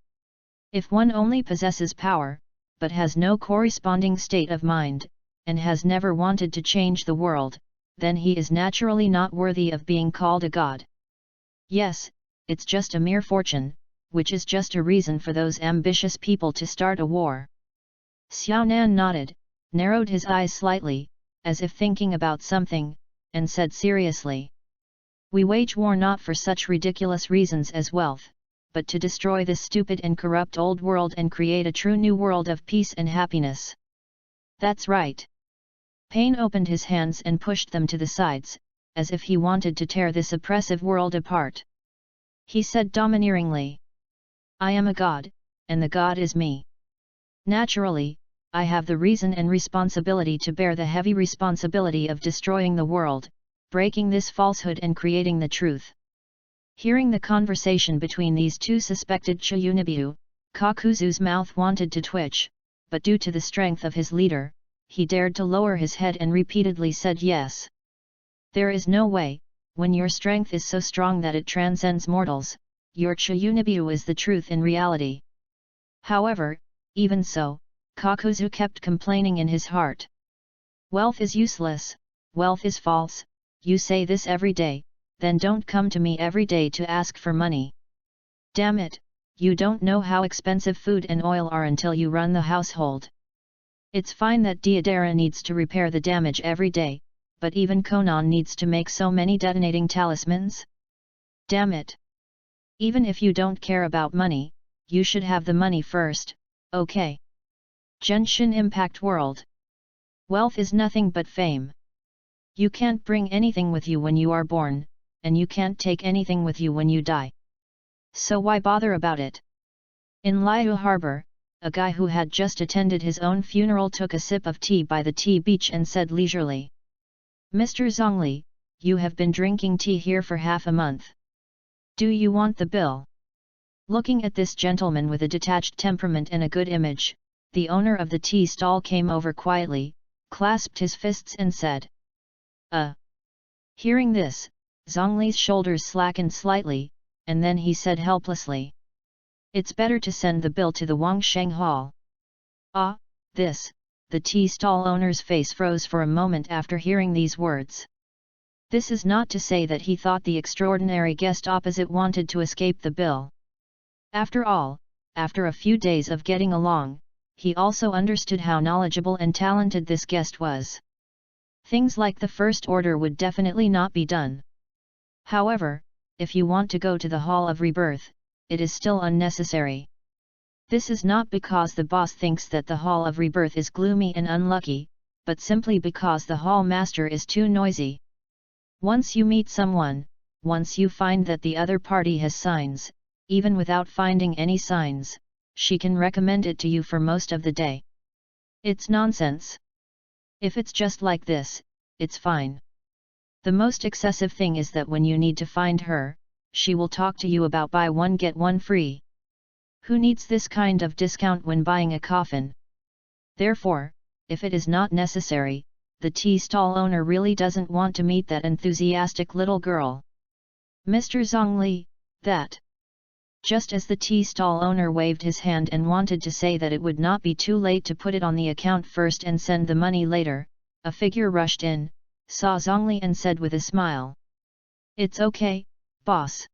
"If one only possesses power, but has no corresponding state of mind, and has never wanted to change the world, then he is naturally not worthy of being called a god. Yes, it's just a mere fortune, which is just a reason for those ambitious people to start a war." Xiaonan nodded, narrowed his eyes slightly, as if thinking about something, and said seriously, "We wage war not for such ridiculous reasons as wealth, but to destroy this stupid and corrupt old world and create a true new world of peace and happiness." "That's right." Pain opened his hands and pushed them to the sides, as if he wanted to tear this oppressive world apart. He said domineeringly, "I am a god, and the god is me. Naturally, I have the reason and responsibility to bear the heavy responsibility of destroying the world, breaking this falsehood and creating the truth." Hearing the conversation between these two suspected Chiyunibu, Kakuzu's mouth wanted to twitch, but due to the strength of his leader, he dared to lower his head and repeatedly said yes. "There is no way, when your strength is so strong that it transcends mortals, your Chiyunibu is the truth in reality." However, even so, Kakuzu kept complaining in his heart. "Wealth is useless, wealth is false, you say this every day, then don't come to me every day to ask for money. Damn it, you don't know how expensive food and oil are until you run the household. It's fine that Deidara needs to repair the damage every day, but even Konoha needs to make so many detonating talismans? Damn it! Even if you don't care about money, you should have the money first, okay? Genshin Impact World. Wealth is nothing but fame. You can't bring anything with you when you are born, and you can't take anything with you when you die. So why bother about it?" In Liu Harbor, a guy who had just attended his own funeral took a sip of tea by the tea beach and said leisurely, "Mr. Zhongli, you have been drinking tea here for half a month. Do you want the bill?" Looking at this gentleman with a detached temperament and a good image, the owner of the tea stall came over quietly, clasped his fists and said, Hearing this, Zhongli's shoulders slackened slightly, and then he said helplessly, "It's better to send the bill to the Wangsheng Hall." "Ah, this," the tea stall owner's face froze for a moment after hearing these words. This is not to say that he thought the extraordinary guest opposite wanted to escape the bill. After all, after a few days of getting along, he also understood how knowledgeable and talented this guest was. Things like the first order would definitely not be done. However, if you want to go to the Hall of Rebirth, it is still unnecessary. This is not because the boss thinks that the Hall of Rebirth is gloomy and unlucky, but simply because the Hall Master is too noisy. Once you meet someone, once you find that the other party has signs, even without finding any signs, she can recommend it to you for most of the day. It's nonsense. If it's just like this, it's fine. The most excessive thing is that when you need to find her, she will talk to you about buy one get one free. Who needs this kind of discount when buying a coffin? Therefore, if it is not necessary, the tea stall owner really doesn't want to meet that enthusiastic little girl. Mr. Zhongli, that. Just as the tea stall owner waved his hand and wanted to say that it would not be too late to put it on the account first and send the money later, a figure rushed in, saw Zhongli and said with a smile. It's okay, boss.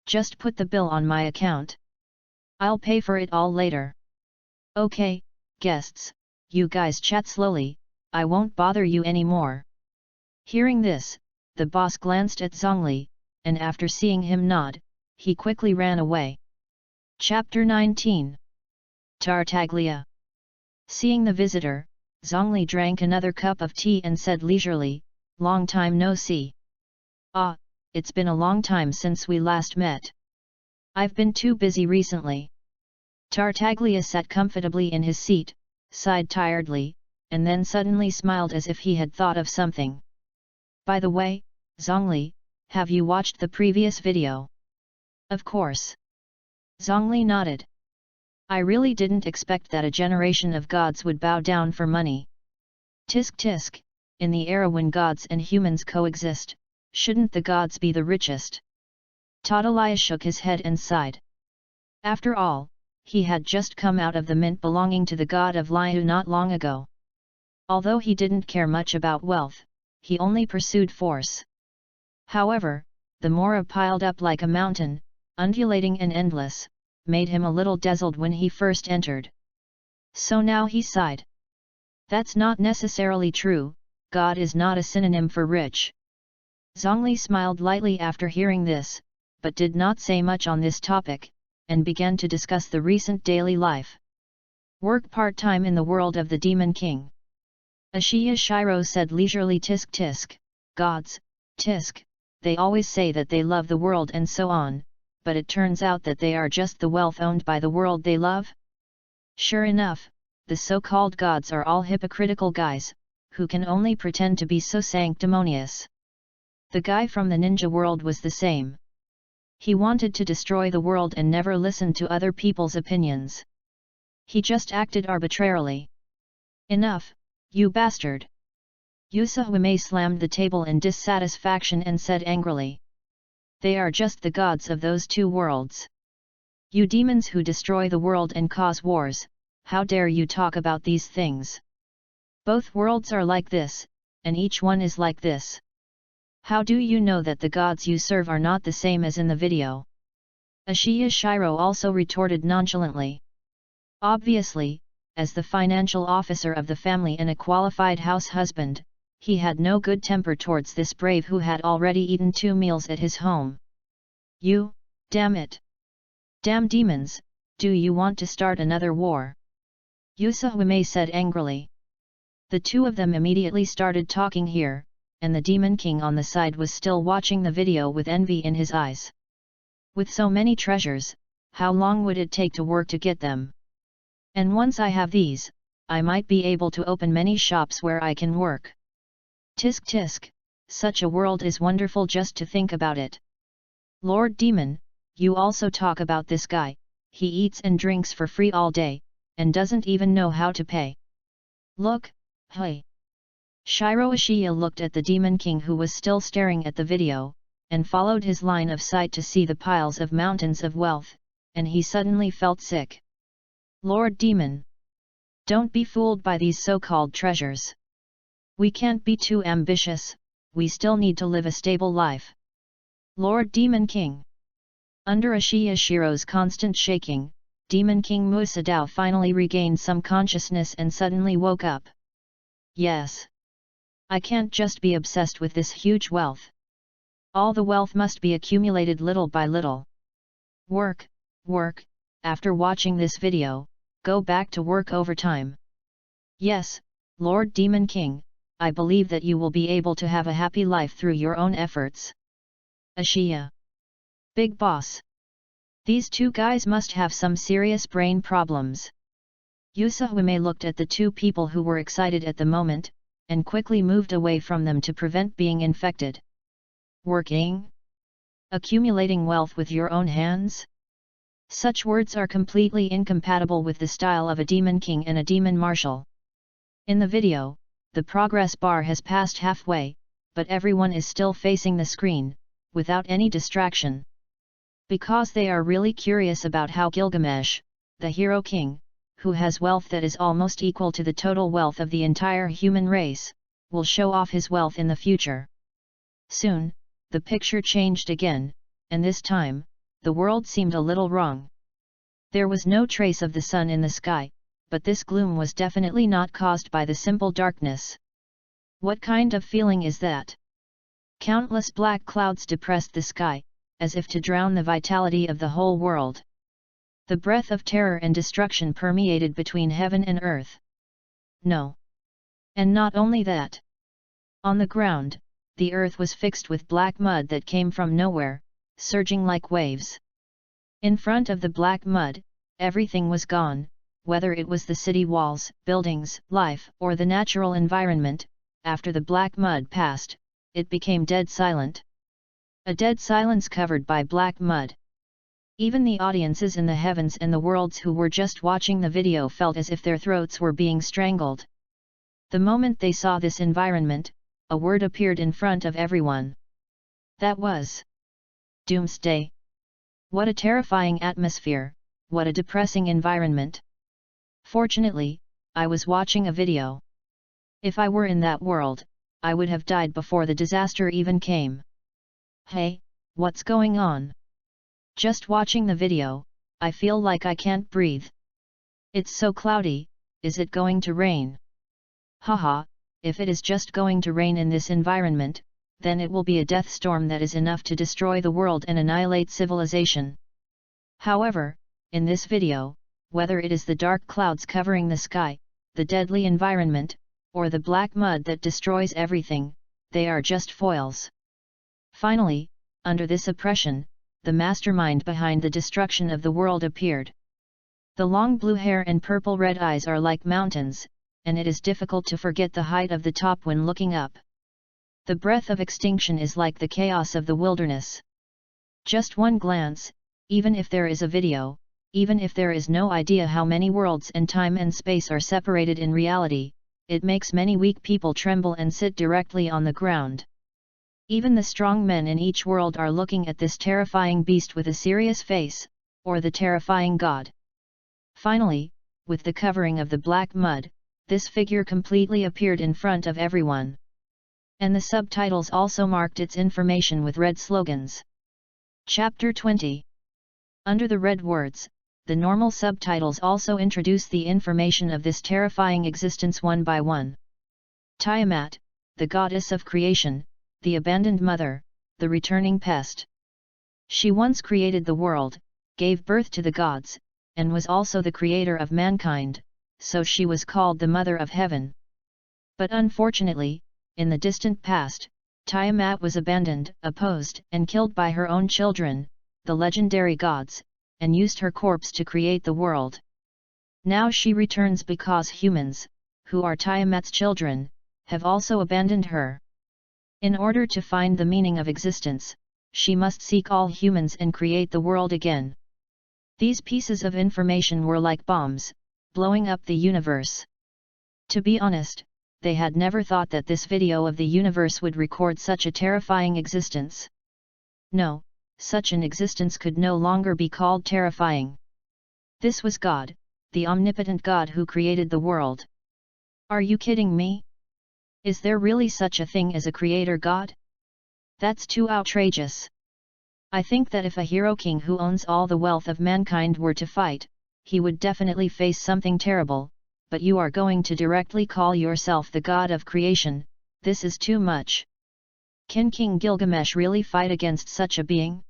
Just put the bill on my account. I'll pay for it all later. Okay, guests, you guys chat slowly, I won't bother you anymore. Hearing this, the boss glanced at Zhongli, and after seeing him nod, he quickly ran away. Chapter 19. Tartaglia. Seeing the visitor, Zhongli drank another cup of tea and said leisurely, "Long time no see." "Ah, it's been a long time since we last met. I've been too busy recently." Tartaglia sat comfortably in his seat, sighed tiredly, and then suddenly smiled as if he had thought of something. "By the way, Zhongli, have you watched the previous video?" "Of course." Zhongli nodded. "I really didn't expect that a generation of gods would bow down for money. Tisk tisk, in the era when gods and humans coexist, shouldn't the gods be the richest?" Tadalaya shook his head and sighed. After all, he had just come out of the mint belonging to the god of Liu not long ago. Although he didn't care much about wealth, he only pursued force. However, the mora piled up like a mountain, undulating and endless, made him a little dazzled when he first entered. So now he sighed. "That's not necessarily true, God is not a synonym for rich." Zhongli smiled lightly after hearing this, but did not say much on this topic, and began to discuss the recent daily life. "Work part-time in the world of the Demon King." Ashiya Shiro said leisurely. "Tisk tisk, gods, tisk, they always say that they love the world and so on, but it turns out that they are just the wealth owned by the world they love? Sure enough, the so-called gods are all hypocritical guys, who can only pretend to be so sanctimonious." The guy from the ninja world was the same. He wanted to destroy the world and never listened to other people's opinions. He just acted arbitrarily. "Enough, you bastard!" Usahime slammed the table in dissatisfaction and said angrily. "They are just the gods of those two worlds. You demons who destroy the world and cause wars, how dare you talk about these things? Both worlds are like this, and each one is like this. How do you know that the gods you serve are not the same as in the video?" Ashiya Shiro also retorted nonchalantly. Obviously, as the financial officer of the family and a qualified house husband, he had no good temper towards this brave who had already eaten 2 meals at his home. "You, damn it! Damn demons, do you want to start another war?" Usahime said angrily. The two of them immediately started talking here, and the Demon King on the side was still watching the video with envy in his eyes. With so many treasures, how long would it take to work to get them? And once I have these, I might be able to open many shops where I can work. Tisk tisk, such a world is wonderful just to think about it. Lord Demon, you also talk about this guy, he eats and drinks for free all day, and doesn't even know how to pay. Look, hey! Shiro Ashiya looked at the Demon King who was still staring at the video, and followed his line of sight to see the piles of mountains of wealth, and he suddenly felt sick. Lord Demon! Don't be fooled by these so-called treasures. We can't be too ambitious, we still need to live a stable life. Lord Demon King! Under Ashiya Shiro's constant shaking, Demon King Musadao finally regained some consciousness and suddenly woke up. Yes. I can't just be obsessed with this huge wealth. All the wealth must be accumulated little by little. Work, work, after watching this video, go back to work overtime. Yes, Lord Demon King, I believe that you will be able to have a happy life through your own efforts. Ashiya. Big Boss. These two guys must have some serious brain problems. Yusuhime looked at the two people who were excited at the moment, and quickly moved away from them to prevent being infected. Working? Accumulating wealth with your own hands? Such words are completely incompatible with the style of a demon king and a demon marshal. In the video, the progress bar has passed halfway, but everyone is still facing the screen, without any distraction. Because they are really curious about how Gilgamesh, the hero king, who has wealth that is almost equal to the total wealth of the entire human race, will show off his wealth in the future. Soon, the picture changed again, and this time, the world seemed a little wrong. There was no trace of the sun in the sky, but this gloom was definitely not caused by the simple darkness. What kind of feeling is that? Countless black clouds depressed the sky, as if to drown the vitality of the whole world. The breath of terror and destruction permeated between heaven and earth. No. And not only that. On the ground, the earth was fixed with black mud that came from nowhere, surging like waves. In front of the black mud, everything was gone, whether it was the city walls, buildings, life, or the natural environment. After the black mud passed, it became dead silent. A dead silence covered by black mud. Even the audiences in the heavens and the worlds who were just watching the video felt as if their throats were being strangled. The moment they saw this environment, a word appeared in front of everyone. That was Doomsday. What a terrifying atmosphere, what a depressing environment. Fortunately, I was watching a video. If I were in that world, I would have died before the disaster even came. Hey, what's going on? Just watching the video, I feel like I can't breathe. It's so cloudy, is it going to rain? Haha, if it is just going to rain in this environment, then it will be a death storm that is enough to destroy the world and annihilate civilization. However, in this video, whether it is the dark clouds covering the sky, the deadly environment, or the black mud that destroys everything, they are just foils. Finally, under this oppression, the mastermind behind the destruction of the world appeared. The long blue hair and purple-red eyes are like mountains, and it is difficult to forget the height of the top when looking up. The breath of extinction is like the chaos of the wilderness. Just one glance, even if there is a video, even if there is no idea how many worlds and time and space are separated in reality, it makes many weak people tremble and sit directly on the ground. Even the strong men in each world are looking at this terrifying beast with a serious face, or the terrifying god. Finally, with the covering of the black mud, this figure completely appeared in front of everyone. And the subtitles also marked its information with red slogans. Chapter 20. Under the red words, the normal subtitles also introduce the information of this terrifying existence one by one. Tiamat, the goddess of creation, the abandoned mother, the returning pest. She once created the world, gave birth to the gods, and was also the creator of mankind, so she was called the Mother of Heaven. But unfortunately, in the distant past, Tiamat was abandoned, opposed, and killed by her own children, the legendary gods, and used her corpse to create the world. Now she returns because humans, who are Tiamat's children, have also abandoned her. In order to find the meaning of existence, she must seek all humans and create the world again. These pieces of information were like bombs, blowing up the universe. To be honest, they had never thought that this video of the universe would record such a terrifying existence. No, such an existence could no longer be called terrifying. This was God, the omnipotent God who created the world. Are you kidding me? Is there really such a thing as a creator God? That's too outrageous. I think that if a hero king who owns all the wealth of mankind were to fight, he would definitely face something terrible, but you are going to directly call yourself the god of creation. This is too much. Can King Gilgamesh really fight against such a being?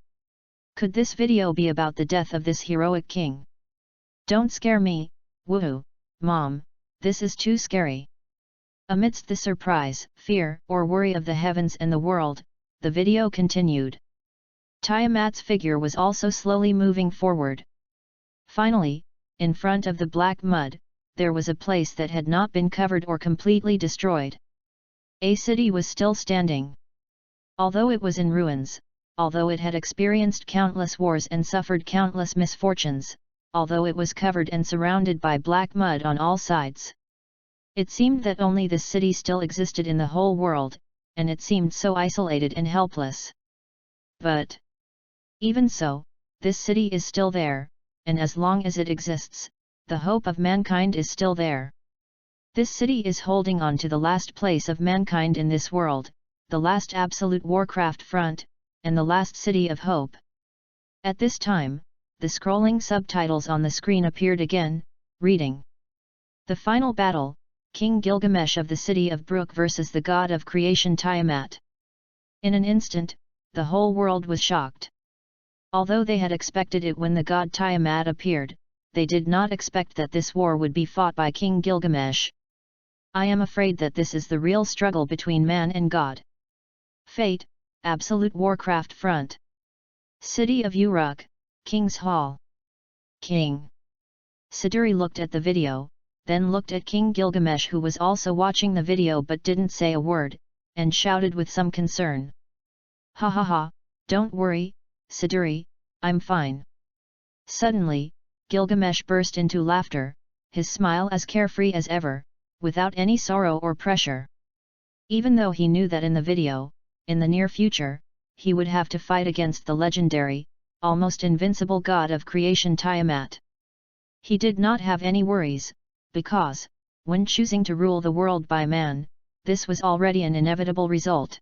Could this video be about the death of this heroic king? Don't scare me, woohoo, Mom, this is too scary. Amidst the surprise, fear, or worry of the heavens and the world, the video continued. Tiamat's figure was also slowly moving forward. Finally, in front of the black mud, there was a place that had not been covered or completely destroyed. A city was still standing. Although it was in ruins, although it had experienced countless wars and suffered countless misfortunes, although it was covered and surrounded by black mud on all sides. It seemed that only this city still existed in the whole world, and it seemed so isolated and helpless. But even so, this city is still there, and as long as it exists, the hope of mankind is still there. This city is holding on to the last place of mankind in this world, the last absolute Warcraft front, and the last city of hope. At this time, the scrolling subtitles on the screen appeared again, reading: The final battle, King Gilgamesh of the city of Brook versus the god of creation Tiamat. In an instant, the whole world was shocked. Although they had expected it when the god Tiamat appeared, they did not expect that this war would be fought by King Gilgamesh. I am afraid that this is the real struggle between man and God. Fate, Absolute Warcraft Front. City of Uruk, King's Hall. King. Siduri looked at the video, then looked at King Gilgamesh, who was also watching the video but didn't say a word, and shouted with some concern. Ha ha ha, don't worry, Siduri, I'm fine. Suddenly, Gilgamesh burst into laughter, his smile as carefree as ever, without any sorrow or pressure. Even though he knew that in the video, in the near future, he would have to fight against the legendary, almost invincible god of creation Tiamat. He did not have any worries, because, when choosing to rule the world by man, this was already an inevitable result.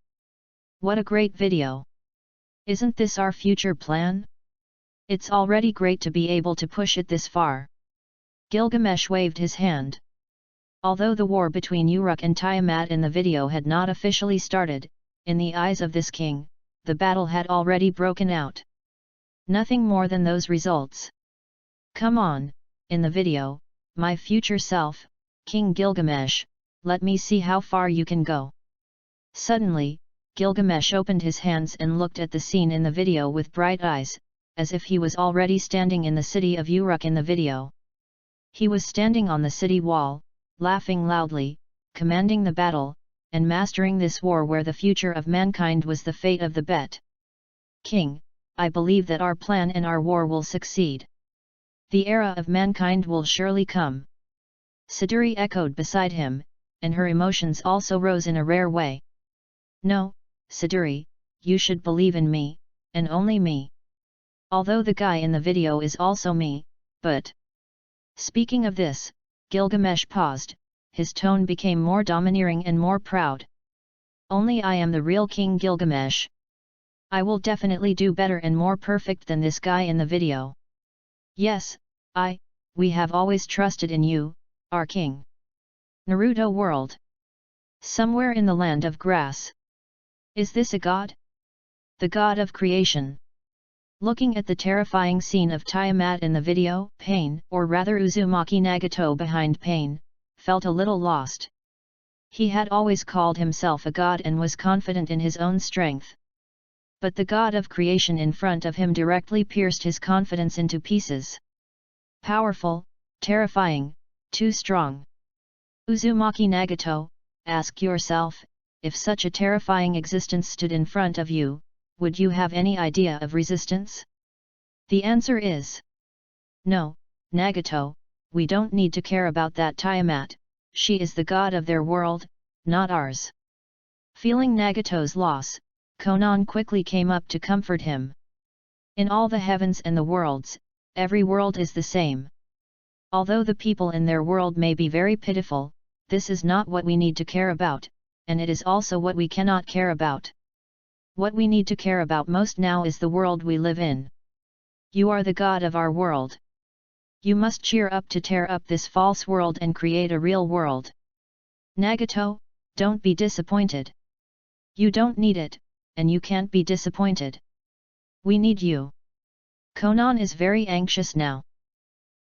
What a great video! Isn't this our future plan? It's already great to be able to push it this far. Gilgamesh waved his hand. Although the war between Uruk and Tiamat in the video had not officially started, in the eyes of this king, the battle had already broken out. Nothing more than those results. Come on, in the video, my future self, King Gilgamesh, let me see how far you can go. Suddenly, Gilgamesh opened his hands and looked at the scene in the video with bright eyes, as if he was already standing in the city of Uruk in the video. He was standing on the city wall, laughing loudly, commanding the battle, and mastering this war where the future of mankind was the fate of the bet. King, I believe that our plan and our war will succeed. The era of mankind will surely come. Siduri echoed beside him, and her emotions also rose in a rare way. No, Siduri, you should believe in me, and only me. Although the guy in the video is also me, but... Speaking of this, Gilgamesh paused, his tone became more domineering and more proud. Only I am the real King Gilgamesh. I will definitely do better and more perfect than this guy in the video. Yes, we have always trusted in you, our king. Naruto World. Somewhere in the land of grass. Is this a god? The god of creation. Looking at the terrifying scene of Tiamat in the video, Pain, or rather Uzumaki Nagato behind Pain, felt a little lost. He had always called himself a god and was confident in his own strength. But the god of creation in front of him directly pierced his confidence into pieces. Powerful, terrifying, too strong. Uzumaki Nagato, ask yourself, if such a terrifying existence stood in front of you, would you have any idea of resistance? The answer is no, Nagato, we don't need to care about that Tiamat, she is the god of their world, not ours. Feeling Nagato's loss, Konan quickly came up to comfort him. In all the heavens and the worlds, every world is the same. Although the people in their world may be very pitiful, this is not what we need to care about, and it is also what we cannot care about. What we need to care about most now is the world we live in. You are the god of our world. You must cheer up to tear up this false world and create a real world. Nagato, don't be disappointed. You don't need it, and you can't be disappointed. We need you. Konan is very anxious now.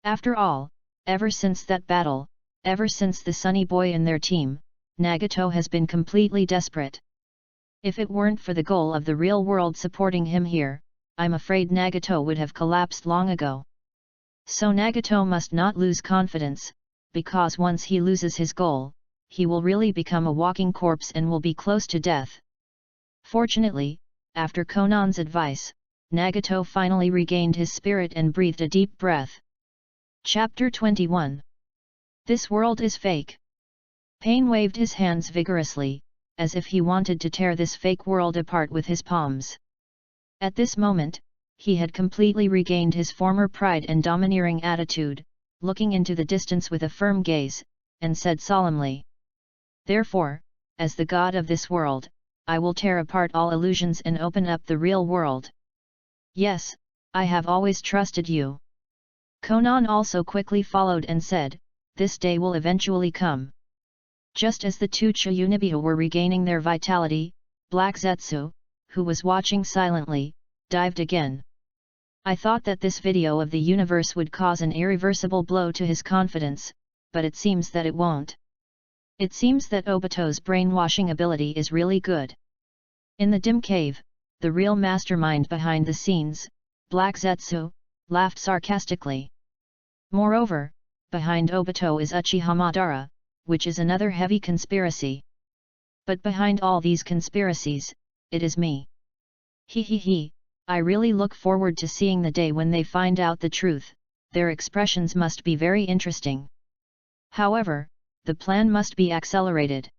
After all, ever since that battle, ever since the Sunny Boy and their team, Nagato has been completely desperate. If it weren't for the goal of the real world supporting him here, I'm afraid Nagato would have collapsed long ago. So Nagato must not lose confidence, because once he loses his goal, he will really become a walking corpse and will be close to death. Fortunately, after Konan's advice, Nagato finally regained his spirit and breathed a deep breath. Chapter 21. This world is fake. Pain waved his hands vigorously, as if he wanted to tear this fake world apart with his palms. At this moment, he had completely regained his former pride and domineering attitude, looking into the distance with a firm gaze, and said solemnly, "Therefore, as the god of this world, I will tear apart all illusions and open up the real world. Yes, I have always trusted you." Konan also quickly followed and said, "This day will eventually come." Just as the two Chiyunibyo were regaining their vitality, Black Zetsu, who was watching silently, dived again. I thought that this video of the universe would cause an irreversible blow to his confidence, but it seems that it won't. It seems that Obito's brainwashing ability is really good. In the dim cave, the real mastermind behind the scenes, Black Zetsu, laughed sarcastically. Moreover, behind Obito is Uchiha Madara, which is another heavy conspiracy. But behind all these conspiracies, it is me. He. I really look forward to seeing the day when they find out the truth. Their expressions must be very interesting. However, the plan must be accelerated.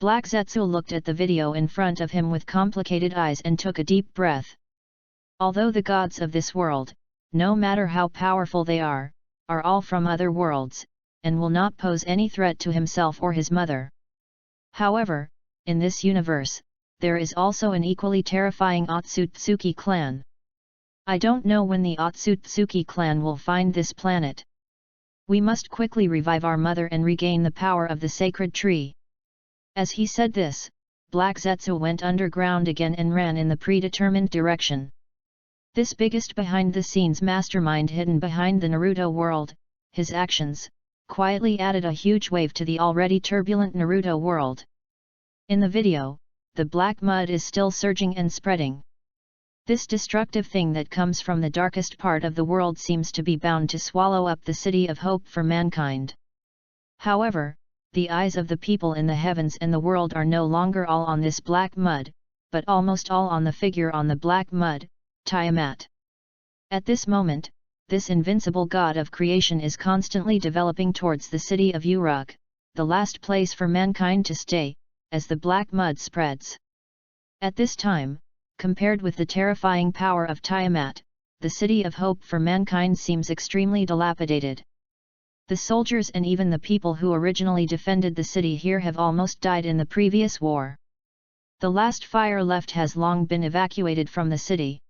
Black Zetsu looked at the video in front of him with complicated eyes and took a deep breath. Although the gods of this world, no matter how powerful they are all from other worlds, and will not pose any threat to himself or his mother. However, in this universe, there is also an equally terrifying Otsutsuki clan. I don't know when the Otsutsuki clan will find this planet. We must quickly revive our mother and regain the power of the sacred tree. As he said this, Black Zetsu went underground again and ran in the predetermined direction. This biggest behind-the-scenes mastermind hidden behind the Naruto world, his actions, quietly added a huge wave to the already turbulent Naruto world. In the video, the black mud is still surging and spreading. This destructive thing that comes from the darkest part of the world seems to be bound to swallow up the city of hope for mankind. However, the eyes of the people in the heavens and the world are no longer all on this black mud, but almost all on the figure on the black mud, Tiamat. At this moment, this invincible god of creation is constantly developing towards the city of Uruk, the last place for mankind to stay, as the black mud spreads. At this time, compared with the terrifying power of Tiamat, the city of hope for mankind seems extremely dilapidated. The soldiers and even the people who originally defended the city here have almost died in the previous war. The last fire left has long been evacuated from the city.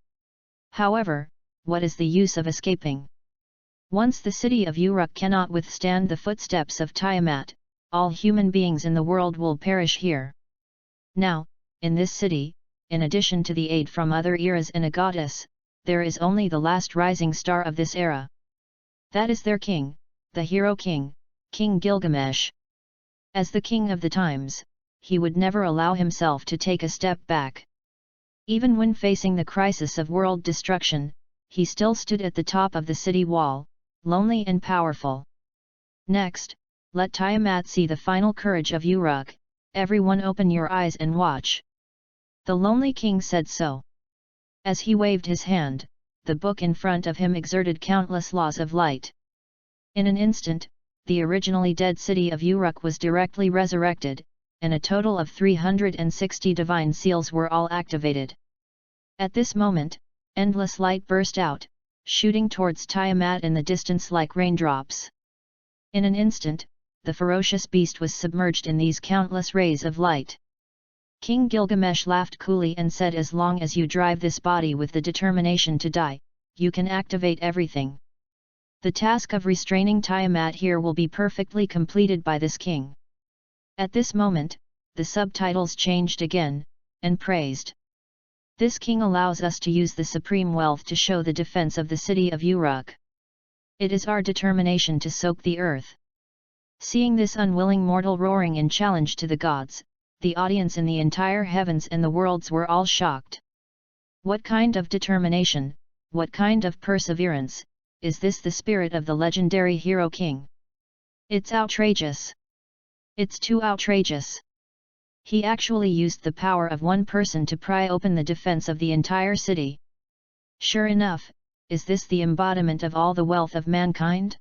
However, what is the use of escaping? Once the city of Uruk cannot withstand the footsteps of Tiamat, all human beings in the world will perish here. Now, in this city, in addition to the aid from other eras and a goddess, there is only the last rising star of this era. That is their king, the hero king, King Gilgamesh. As the king of the times, he would never allow himself to take a step back. Even when facing the crisis of world destruction, he still stood at the top of the city wall, lonely and powerful. Next, let Tiamat see the final courage of Uruk. Everyone open your eyes and watch. The lonely king said so. As he waved his hand, the book in front of him exerted countless laws of light. In an instant, the originally dead city of Uruk was directly resurrected, and a total of 360 divine seals were all activated. At this moment, endless light burst out, shooting towards Tiamat in the distance like raindrops. In an instant, the ferocious beast was submerged in these countless rays of light. King Gilgamesh laughed coolly and said, "As long as you drive this body with the determination to die, you can activate everything. The task of restraining Tiamat here will be perfectly completed by this king." At this moment, the subtitles changed again, and praised. This king allows us to use the supreme wealth to show the defense of the city of Uruk. It is our determination to soak the earth. Seeing this unwilling mortal roaring in challenge to the gods, the audience in the entire heavens and the worlds were all shocked. What kind of determination, what kind of perseverance, is this the spirit of the legendary hero king? It's outrageous. It's too outrageous. He actually used the power of one person to pry open the defense of the entire city. Sure enough, is this the embodiment of all the wealth of mankind?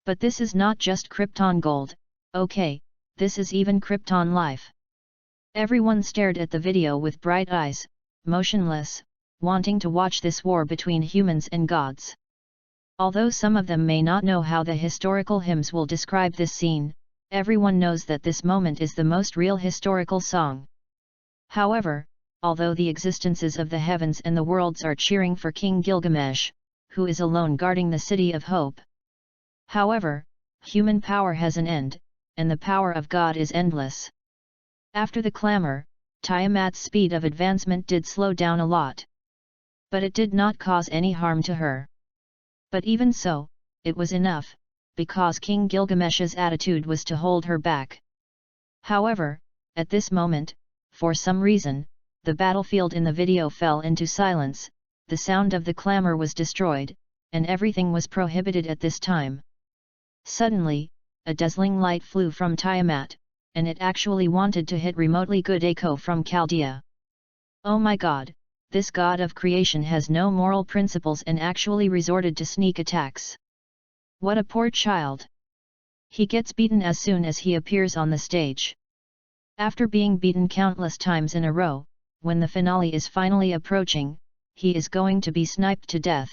But this is not just Krypton gold, okay, this is even Krypton life. Everyone stared at the video with bright eyes, motionless, wanting to watch this war between humans and gods. Although some of them may not know how the historical hymns will describe this scene, everyone knows that this moment is the most real historical song. However, although the existences of the heavens and the worlds are cheering for King Gilgamesh, who is alone guarding the City of Hope. However, human power has an end, and the power of God is endless. After the clamor, Tiamat's speed of advancement did slow down a lot. But it did not cause any harm to her. But even so, it was enough, because King Gilgamesh's attitude was to hold her back. However, at this moment, for some reason, the battlefield in the video fell into silence, the sound of the clamor was destroyed, and everything was prohibited at this time. Suddenly, a dazzling light flew from Tiamat, and it actually wanted to hit remotely good Echo from Chaldea. Oh my god, this god of creation has no moral principles and actually resorted to sneak attacks. What a poor child. He gets beaten as soon as he appears on the stage. After being beaten countless times in a row, when the finale is finally approaching, he is going to be sniped to death.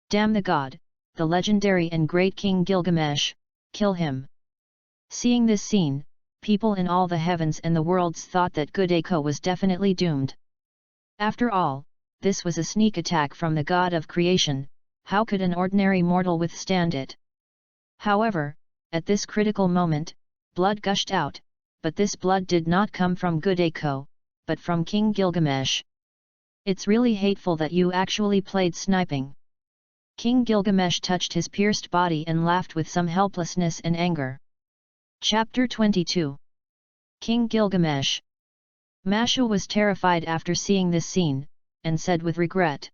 Damn the god, the legendary and great King Gilgamesh, kill him. Seeing this scene, people in all the heavens and the worlds thought that good Echo was definitely doomed. After all, this was a sneak attack from the god of creation, how could an ordinary mortal withstand it? However, at this critical moment, blood gushed out, but this blood did not come from good Echo, but from King Gilgamesh. It's really hateful that you actually played sniping. King Gilgamesh touched his pierced body and laughed with some helplessness and anger. Chapter 22. King Gilgamesh. Masha was terrified after seeing this scene, and said with regret,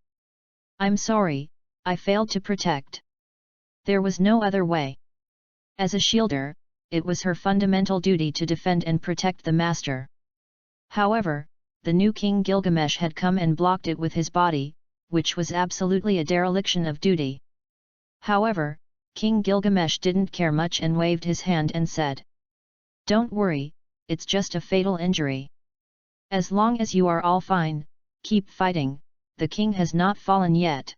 "I'm sorry, I failed to protect. There was no other way. As a shielder, it was her fundamental duty to defend and protect the master. However, the new King Gilgamesh had come and blocked it with his body, which was absolutely a dereliction of duty. However, King Gilgamesh didn't care much and waved his hand and said, 'Don't worry, it's just a fatal injury. As long as you are all fine, keep fighting, the king has not fallen yet.'"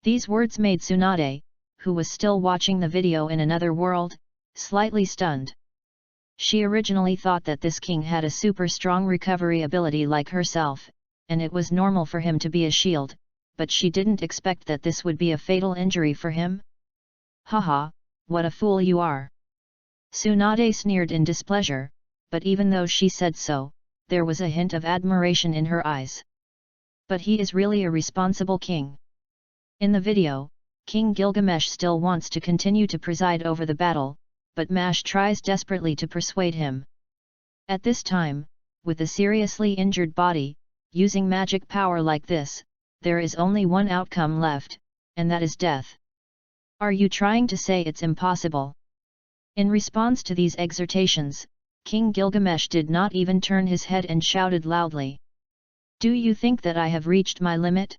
These words made Tsunade, who was still watching the video in another world, slightly stunned. She originally thought that this king had a super strong recovery ability like herself, and it was normal for him to be a shield, but she didn't expect that this would be a fatal injury for him. "Haha, what a fool you are!" Tsunade sneered in displeasure, but even though she said so, there was a hint of admiration in her eyes. But he is really a responsible king. In the video, King Gilgamesh still wants to continue to preside over the battle, but Mash tries desperately to persuade him. At this time, with a seriously injured body, using magic power like this, there is only one outcome left, and that is death. Are you trying to say it's impossible? In response to these exhortations, King Gilgamesh did not even turn his head and shouted loudly, "Do you think that I have reached my limit?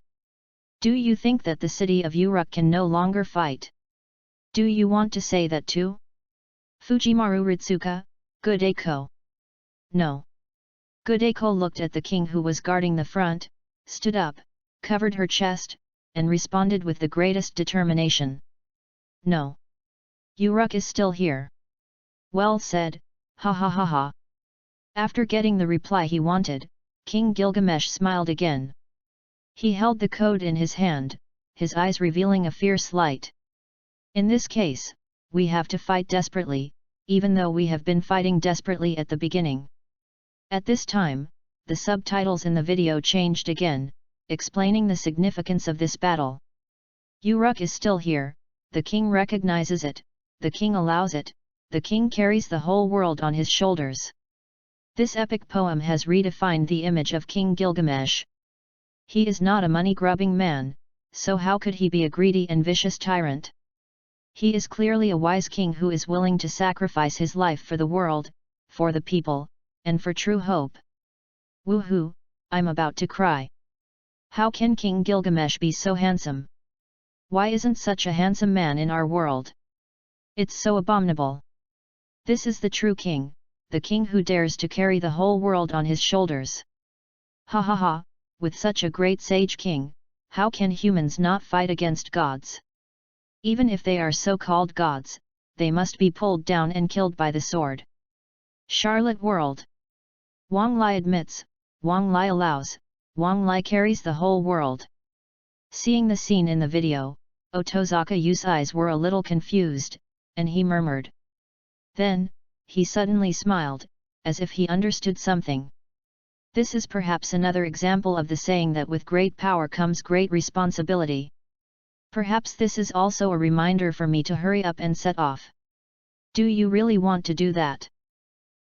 Do you think that the city of Uruk can no longer fight? Do you want to say that too? Fujimaru Ritsuka, good Eiko." "No." Good Eiko looked at the king who was guarding the front, stood up, covered her chest, and responded with the greatest determination. "No. Uruk is still here." "Well said, ha ha ha ha." After getting the reply he wanted, King Gilgamesh smiled again. He held the code in his hand, his eyes revealing a fierce light. "In this case, we have to fight desperately, even though we have been fighting desperately at the beginning." At this time, the subtitles in the video changed again, explaining the significance of this battle. Uruk is still here, the king recognizes it, the king allows it, the king carries the whole world on his shoulders. This epic poem has redefined the image of King Gilgamesh. He is not a money-grubbing man, so how could he be a greedy and vicious tyrant? He is clearly a wise king who is willing to sacrifice his life for the world, for the people, and for true hope. Woohoo, I'm about to cry. How can King Gilgamesh be so handsome? Why isn't such a handsome man in our world? It's so abominable. This is the true king, the king who dares to carry the whole world on his shoulders. Ha ha ha, with such a great sage king, how can humans not fight against gods? Even if they are so-called gods, they must be pulled down and killed by the sword. Charlotte World. Wang Lai admits, Wang Lai allows, Wang Lai carries the whole world. Seeing the scene in the video, Otozaka Yu's eyes were a little confused, and he murmured. Then, he suddenly smiled, as if he understood something. This is perhaps another example of the saying that with great power comes great responsibility. Perhaps this is also a reminder for me to hurry up and set off. Do you really want to do that?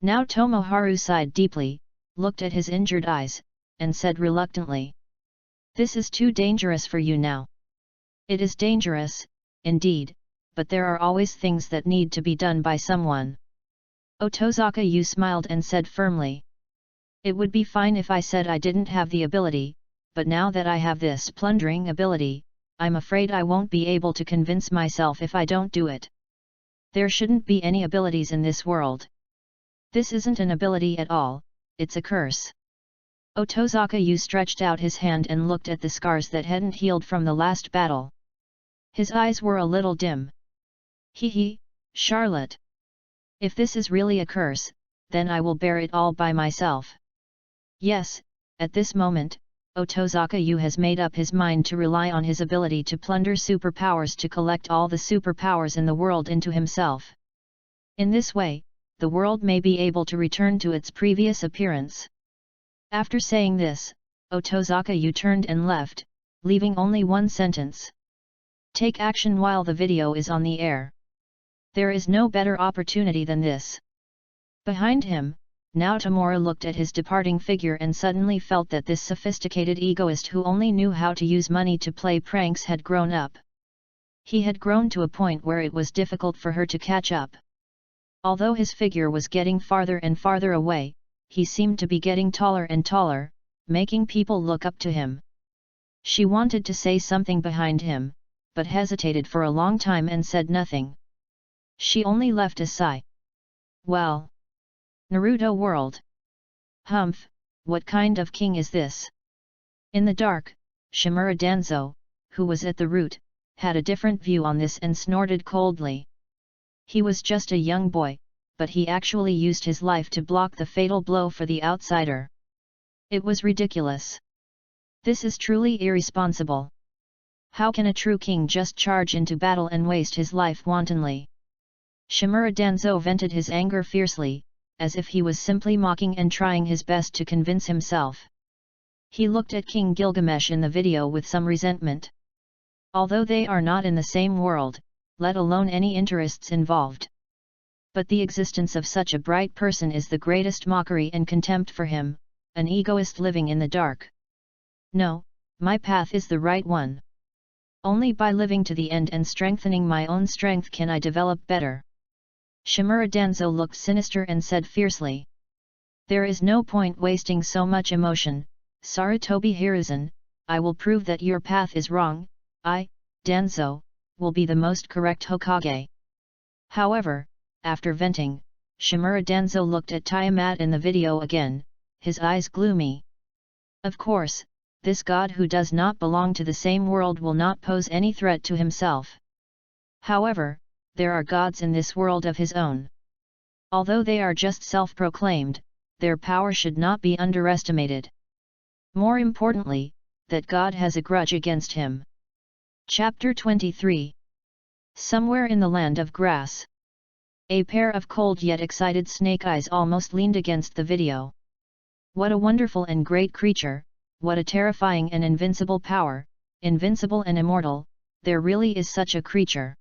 Now Tomoharu sighed deeply, looked at his injured eyes, and said reluctantly. This is too dangerous for you now. It is dangerous, indeed, but there are always things that need to be done by someone. Otozaka Yu smiled and said firmly. It would be fine if I said I didn't have the ability, but now that I have this plundering ability, I'm afraid I won't be able to convince myself if I don't do it. There shouldn't be any abilities in this world. This isn't an ability at all, it's a curse. Otozaka Yu stretched out his hand and looked at the scars that hadn't healed from the last battle. His eyes were a little dim. Hee, Charlotte. If this is really a curse, then I will bear it all by myself. Yes, at this moment, Otozaka Yu has made up his mind to rely on his ability to plunder superpowers to collect all the superpowers in the world into himself. In this way, the world may be able to return to its previous appearance. After saying this, Otozaka Yu turned and left, leaving only one sentence. Take action while the video is on the air. There is no better opportunity than this. Behind him, Naotomura looked at his departing figure and suddenly felt that this sophisticated egoist who only knew how to use money to play pranks had grown up. He had grown to a point where it was difficult for her to catch up. Although his figure was getting farther and farther away, he seemed to be getting taller and taller, making people look up to him. She wanted to say something behind him, but hesitated for a long time and said nothing. She only left a sigh. Well. Naruto World. Humph, what kind of king is this? In the dark, Shimura Danzo, who was at the root, had a different view on this and snorted coldly. He was just a young boy, but he actually used his life to block the fatal blow for the outsider. It was ridiculous. This is truly irresponsible. How can a true king just charge into battle and waste his life wantonly? Shimura Danzo vented his anger fiercely, as if he was simply mocking and trying his best to convince himself. He looked at King Gilgamesh in the video with some resentment. Although they are not in the same world, let alone any interests involved. But the existence of such a bright person is the greatest mockery and contempt for him, an egoist living in the dark. No, my path is the right one. Only by living to the end and strengthening my own strength can I develop better. Shimura Danzo looked sinister and said fiercely. There is no point wasting so much emotion, Sarutobi Hiruzen, I will prove that your path is wrong, I, Danzo, will be the most correct Hokage. However, after venting, Shimura Danzo looked at Tiamat in the video again, his eyes gloomy. Of course, this god who does not belong to the same world will not pose any threat to himself. However, there are gods in this world of his own. Although they are just self-proclaimed, their power should not be underestimated. More importantly, that God has a grudge against him. Chapter 23. Somewhere in the land of grass. A pair of cold yet excited snake eyes almost leaned against the video. What a wonderful and great creature, what a terrifying and invincible power, invincible and immortal, there really is such a creature.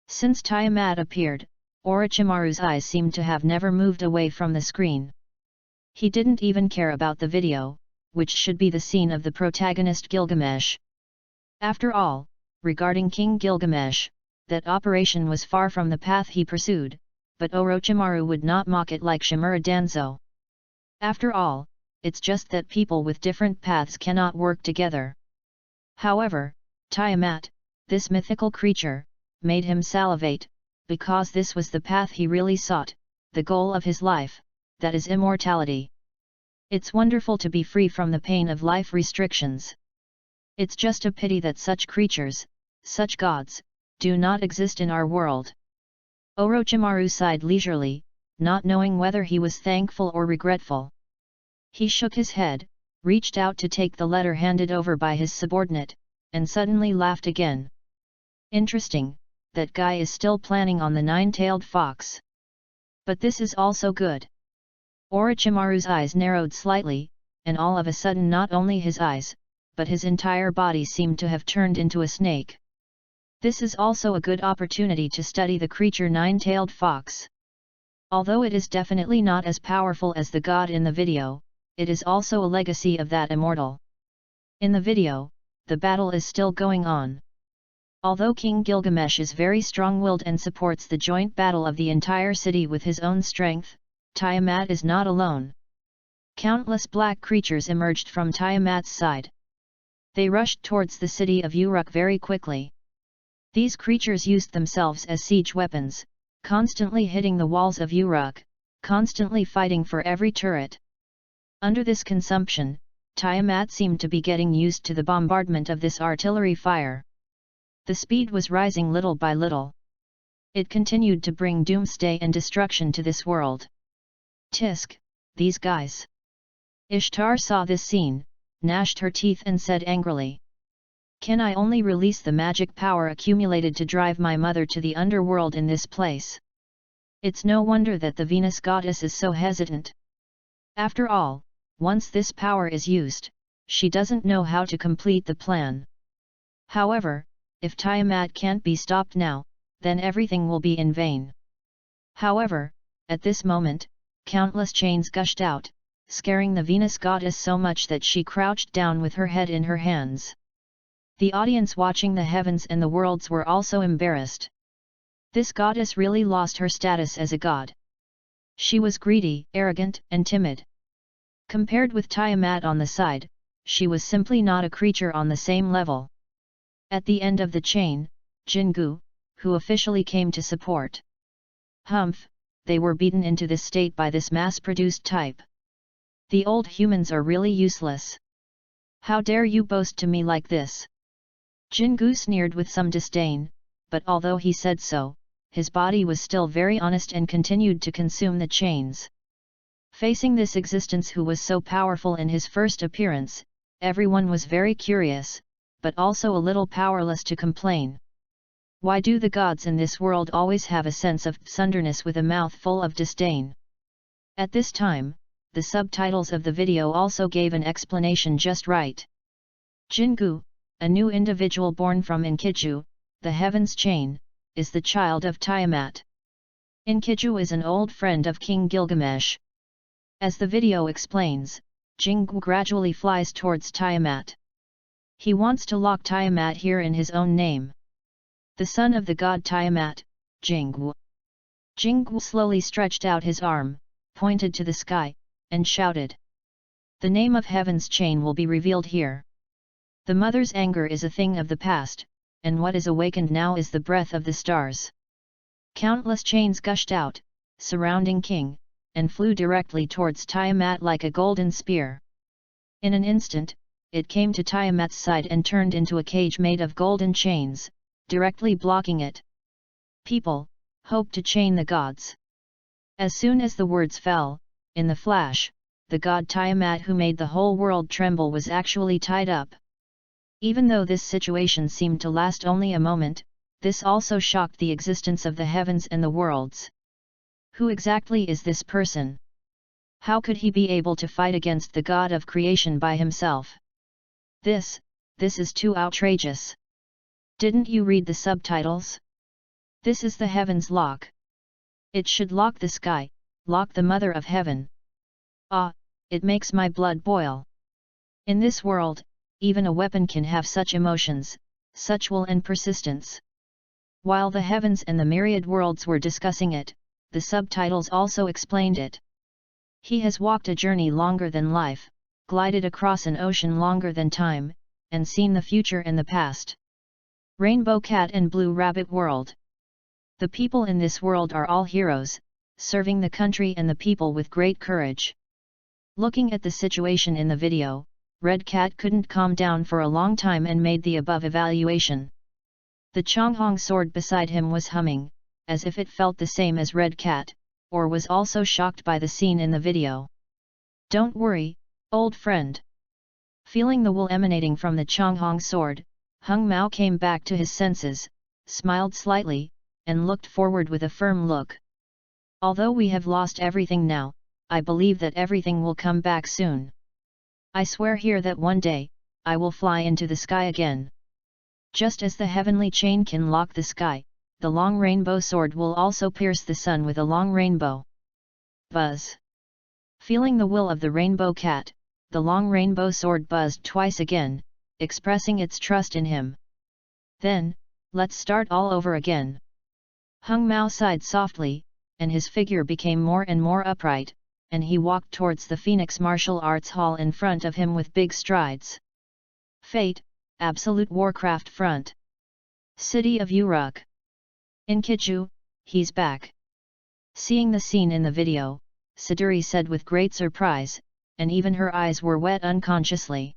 Since Tiamat appeared, Orochimaru's eyes seemed to have never moved away from the screen. He didn't even care about the video, which should be the scene of the protagonist Gilgamesh. After all, regarding King Gilgamesh, that operation was far from the path he pursued, but Orochimaru would not mock it like Shimura Danzo. After all, it's just that people with different paths cannot work together. However, Tiamat, this mythical creature, made him salivate, because this was the path he really sought, the goal of his life, that is immortality. It's wonderful to be free from the pain of life restrictions. It's just a pity that such creatures, such gods, do not exist in our world. Orochimaru sighed leisurely, not knowing whether he was thankful or regretful. He shook his head, reached out to take the letter handed over by his subordinate, and suddenly laughed again. Interesting, that guy is still planning on the nine-tailed fox. But this is also good. Orochimaru's eyes narrowed slightly, and all of a sudden not only his eyes, but his entire body seemed to have turned into a snake. This is also a good opportunity to study the creature nine-tailed fox. Although it is definitely not as powerful as the god in the video, it is also a legacy of that immortal. In the video, the battle is still going on. Although King Gilgamesh is very strong-willed and supports the joint battle of the entire city with his own strength, Tiamat is not alone. Countless black creatures emerged from Tiamat's side. They rushed towards the city of Uruk very quickly. These creatures used themselves as siege weapons, constantly hitting the walls of Uruk, constantly fighting for every turret. Under this consumption, Tiamat seemed to be getting used to the bombardment of this artillery fire. The speed was rising little by little. It continued to bring doomsday and destruction to this world. Tisk, these guys. Ishtar saw this scene, gnashed her teeth and said angrily. Can I only release the magic power accumulated to drive my mother to the underworld in this place? It's no wonder that the Venus goddess is so hesitant. After all, once this power is used, she doesn't know how to complete the plan. However, if Tiamat can't be stopped now, then everything will be in vain. However, at this moment, countless chains gushed out, scaring the Venus goddess so much that she crouched down with her head in her hands. The audience watching the heavens and the worlds were also embarrassed. This goddess really lost her status as a god. She was greedy, arrogant, and timid. Compared with Tiamat on the side, she was simply not a creature on the same level. At the end of the chain, Jingu, who officially came to support. Humph, they were beaten into this state by this mass-produced type. The old humans are really useless. How dare you boast to me like this? Jingu sneered with some disdain, but although he said so, his body was still very honest and continued to consume the chains. Facing this existence who was so powerful in his first appearance, everyone was very curious, but also a little powerless to complain. Why do the gods in this world always have a sense of sunderness with a mouth full of disdain? At this time, the subtitles of the video also gave an explanation just right. Jingu, a new individual born from Inkiju, the heavens chain, is the child of Tiamat. Inkiju is an old friend of King Gilgamesh. As the video explains, Jingu gradually flies towards Tiamat. He wants to lock Tiamat here in his own name. The son of the god Tiamat, Jingu. Jingu slowly stretched out his arm, pointed to the sky, and shouted. The name of heaven's chain will be revealed here. The mother's anger is a thing of the past, and what is awakened now is the breath of the stars. Countless chains gushed out, surrounding King, and flew directly towards Tiamat like a golden spear. In an instant, it came to Tiamat's side and turned into a cage made of golden chains, directly blocking it. People, hope to chain the gods. As soon as the words fell, in the flash, the god Tiamat who made the whole world tremble was actually tied up. Even though this situation seemed to last only a moment, this also shocked the existence of the heavens and the worlds. Who exactly is this person? How could he be able to fight against the god of creation by himself? This is too outrageous. Didn't you read the subtitles? This is the heavens lock. It should lock the sky, lock the mother of heaven. Ah, it makes my blood boil. In this world, even a weapon can have such emotions, such will and persistence. While the heavens and the myriad worlds were discussing it, the subtitles also explained it. He has walked a journey longer than life, glided across an ocean longer than time, and seen the future and the past. Rainbow Cat and Blue Rabbit World. The people in this world are all heroes, serving the country and the people with great courage. Looking at the situation in the video, Red Cat couldn't calm down for a long time and made the above evaluation. The Chonghong sword beside him was humming, as if it felt the same as Red Cat, or was also shocked by the scene in the video. Don't worry, old friend. Feeling the wool emanating from the Chonghong sword, Hung Mao came back to his senses, smiled slightly, and looked forward with a firm look. Although we have lost everything now, I believe that everything will come back soon. I swear here that one day, I will fly into the sky again. Just as the heavenly chain can lock the sky, the long rainbow sword will also pierce the sun with a long rainbow. Buzz. Feeling the will of the rainbow cat, the long rainbow sword buzzed twice again, expressing its trust in him. Then, let's start all over again. Hung Mao sighed softly, and his figure became more and more upright, and he walked towards the Phoenix Martial Arts Hall in front of him with big strides. Fate, Absolute Warcraft Front. City of Uruk. In Kiju, he's back. Seeing the scene in the video, Siduri said with great surprise, and even her eyes were wet unconsciously.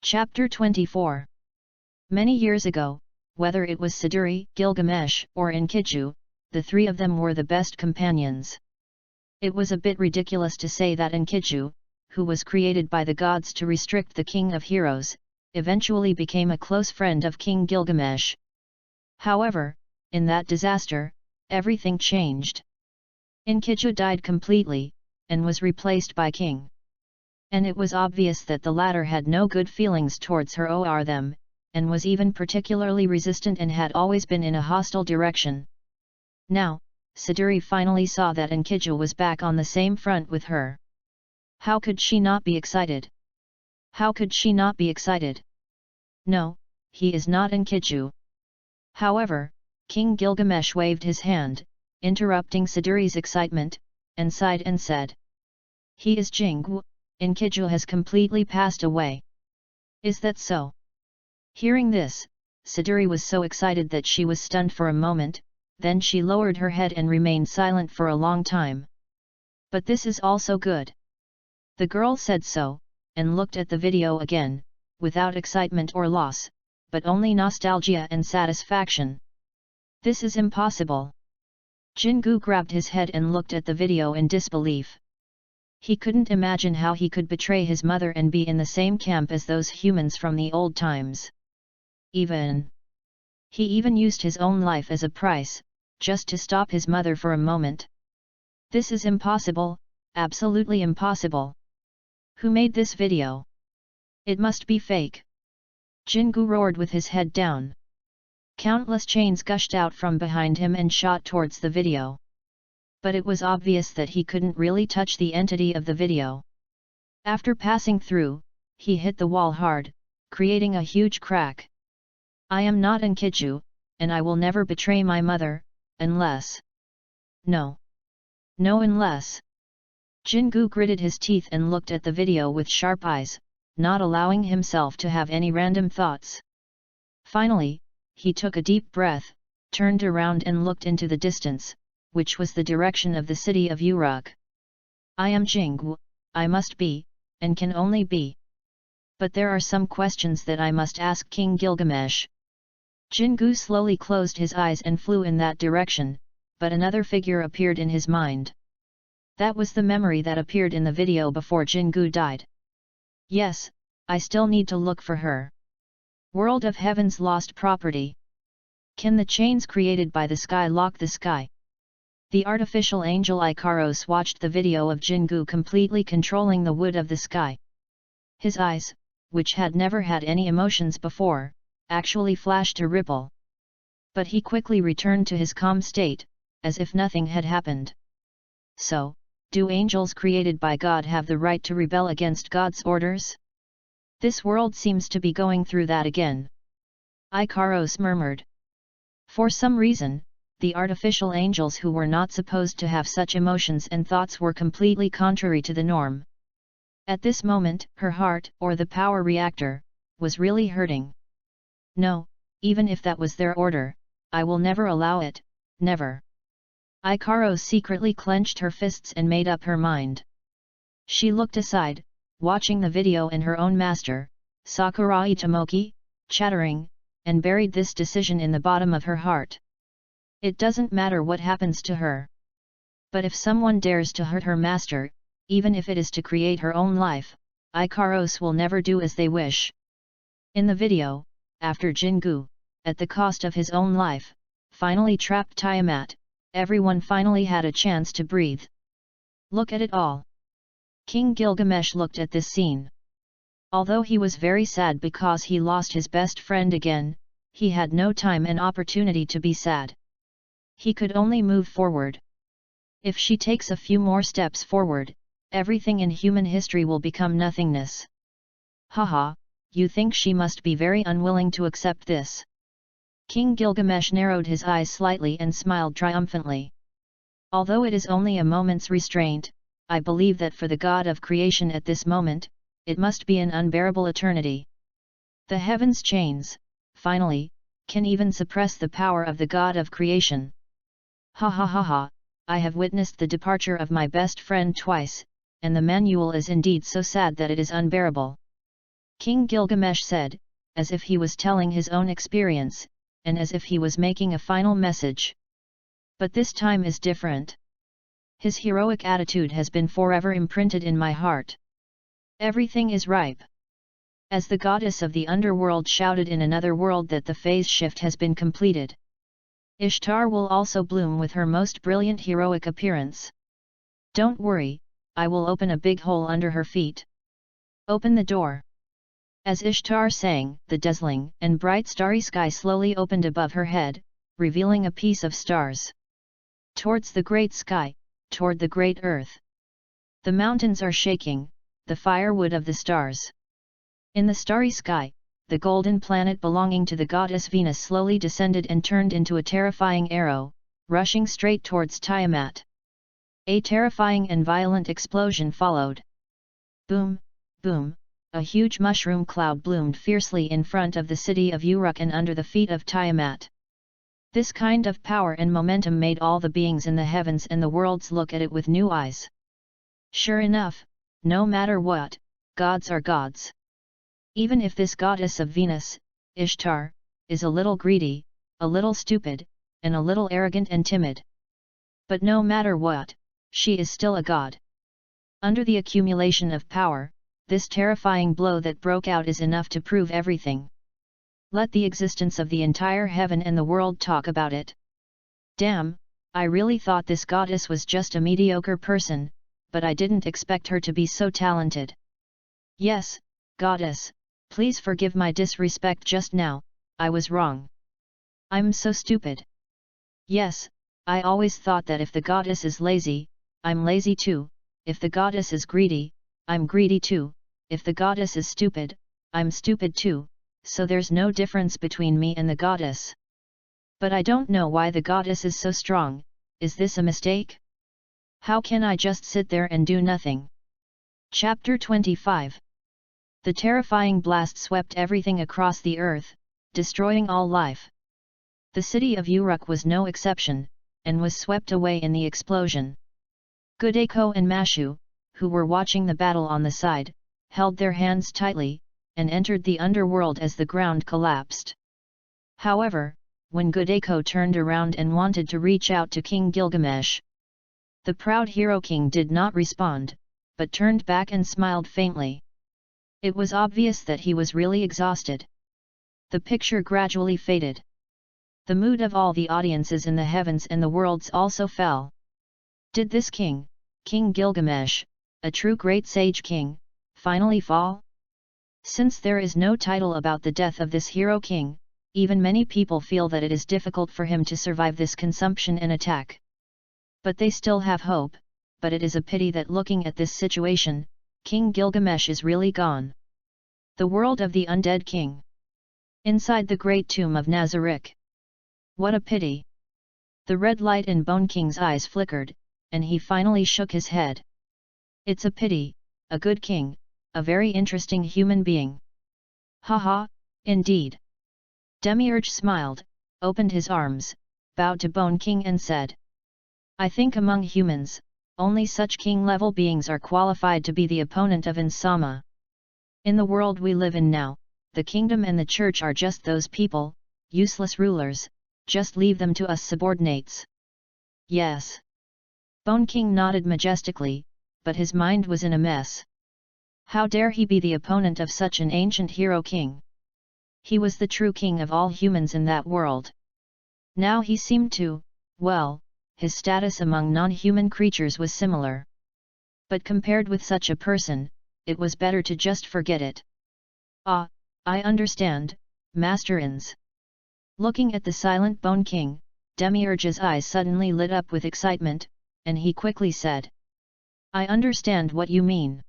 Chapter 24. Many years ago, whether it was Siduri, Gilgamesh, or Inkiju, the three of them were the best companions. It was a bit ridiculous to say that Inkiju, who was created by the gods to restrict the king of heroes, eventually became a close friend of King Gilgamesh. However, in that disaster, everything changed. Inkiju died completely, and was replaced by King. And it was obvious that the latter had no good feelings towards her or them, and was even particularly resistant and had always been in a hostile direction. Now, Siduri finally saw that Inkiju was back on the same front with her. How could she not be excited? How could she not be excited? No, he is not Inkiju. However, King Gilgamesh waved his hand, interrupting Siduri's excitement, and sighed and said, "He is Jinggu, Inkiju has completely passed away." Is that so? Hearing this, Siduri was so excited that she was stunned for a moment, then she lowered her head and remained silent for a long time. But this is also good. The girl said so, and looked at the video again, without excitement or loss, but only nostalgia and satisfaction. This is impossible. Jingu grabbed his head and looked at the video in disbelief. He couldn't imagine how he could betray his mother and be in the same camp as those humans from the old times. He even used his own life as a price, just to stop his mother for a moment. This is impossible, absolutely impossible. Who made this video? It must be fake. Jingu roared with his head down. Countless chains gushed out from behind him and shot towards the video. But it was obvious that he couldn't really touch the entity of the video. After passing through, he hit the wall hard, creating a huge crack. I am not Inkiju, and I will never betray my mother, unless... No, unless... Jingu gritted his teeth and looked at the video with sharp eyes, not allowing himself to have any random thoughts. Finally, he took a deep breath, turned around and looked into the distance, which was the direction of the city of Uruk. I am Jingu, I must be, and can only be. But there are some questions that I must ask King Gilgamesh. Jingu slowly closed his eyes and flew in that direction, but another figure appeared in his mind. That was the memory that appeared in the video before Jingu died. Yes, I still need to look for her. World of Heaven's lost property. Can the chains created by the sky lock the sky? The artificial angel Ikaros watched the video of Jingu completely controlling the wood of the sky. His eyes, which had never had any emotions before, actually flashed a ripple. But he quickly returned to his calm state, as if nothing had happened. So, do angels created by God have the right to rebel against God's orders? This world seems to be going through that again. Ikaros murmured. For some reason, the artificial angels who were not supposed to have such emotions and thoughts were completely contrary to the norm. At this moment, her heart, or the power reactor, was really hurting. No, even if that was their order, I will never allow it, never. Ikaros secretly clenched her fists and made up her mind. She looked aside, watching the video and her own master, Sakurai Tomoki, chattering, and buried this decision in the bottom of her heart. It doesn't matter what happens to her. But if someone dares to hurt her master, even if it is to create her own life, Ikaros will never do as they wish. In the video, after Jingu, at the cost of his own life, finally trapped Tiamat, everyone finally had a chance to breathe. Look at it all. King Gilgamesh looked at this scene. Although he was very sad because he lost his best friend again, he had no time and opportunity to be sad. He could only move forward. If she takes a few more steps forward, everything in human history will become nothingness. Haha, you think she must be very unwilling to accept this? King Gilgamesh narrowed his eyes slightly and smiled triumphantly. Although it is only a moment's restraint, I believe that for the God of creation at this moment, it must be an unbearable eternity. The heavens' chains, finally, can even suppress the power of the God of creation. Ha ha ha ha, I have witnessed the departure of my best friend twice, and the manual is indeed so sad that it is unbearable. King Gilgamesh said, as if he was telling his own experience, and as if he was making a final message. But this time is different. His heroic attitude has been forever imprinted in my heart. Everything is ripe. As the goddess of the underworld shouted in another world that the phase shift has been completed. Ishtar will also bloom with her most brilliant heroic appearance. Don't worry, I will open a big hole under her feet. Open the door. As Ishtar sang, the dazzling and bright starry sky slowly opened above her head, revealing a piece of stars. Towards the great sky, toward the great earth. The mountains are shaking, the firewood of the stars. In the starry sky, the golden planet belonging to the goddess Venus slowly descended and turned into a terrifying arrow, rushing straight towards Tiamat. A terrifying and violent explosion followed. Boom, boom, a huge mushroom cloud bloomed fiercely in front of the city of Uruk and under the feet of Tiamat. This kind of power and momentum made all the beings in the heavens and the worlds look at it with new eyes. Sure enough, no matter what, gods are gods. Even if this goddess of Venus, Ishtar, is a little greedy, a little stupid, and a little arrogant and timid. But no matter what, she is still a god. Under the accumulation of power, this terrifying blow that broke out is enough to prove everything. Let the existence of the entire heaven and the world talk about it. Damn, I really thought this goddess was just a mediocre person, but I didn't expect her to be so talented. Yes, goddess, please forgive my disrespect just now, I was wrong. I'm so stupid. Yes, I always thought that if the goddess is lazy, I'm lazy too, if the goddess is greedy, I'm greedy too, if the goddess is stupid, I'm stupid too, so there's no difference between me and the goddess. But I don't know why the goddess is so strong, is this a mistake? How can I just sit there and do nothing? Chapter 25. The terrifying blast swept everything across the earth, destroying all life. The city of Uruk was no exception, and was swept away in the explosion. Gudeko and Mashu, who were watching the battle on the side, held their hands tightly, and entered the underworld as the ground collapsed. However, when Gudeko turned around and wanted to reach out to King Gilgamesh, the proud hero king did not respond, but turned back and smiled faintly. It was obvious that he was really exhausted. The picture gradually faded. The mood of all the audiences in the heavens and the worlds also fell. Did this king, King Gilgamesh, a true great sage king, finally fall? Since there is no title about the death of this hero king, even many people feel that it is difficult for him to survive this consumption and attack. But they still have hope, but it is a pity that looking at this situation, King Gilgamesh is really gone. The world of the undead king. Inside the great tomb of Nazarick. What a pity! The red light in Bone King's eyes flickered, and he finally shook his head. It's a pity, a good king, a very interesting human being. Haha, indeed. Demiurge smiled, opened his arms, bowed to Bone King and said, I think among humans, only such king-level beings are qualified to be the opponent of Insama. In the world we live in now, the kingdom and the church are just those people, useless rulers, just leave them to us subordinates. Yes. Bone King nodded majestically, but his mind was in a mess. How dare he be the opponent of such an ancient hero king? He was the true king of all humans in that world. Now he seemed to, well, his status among non-human creatures was similar. But compared with such a person, it was better to just forget it. Ah, I understand, Master Ins. Looking at the silent Bone King, Demiurge's eyes suddenly lit up with excitement, and he quickly said, I understand what you mean.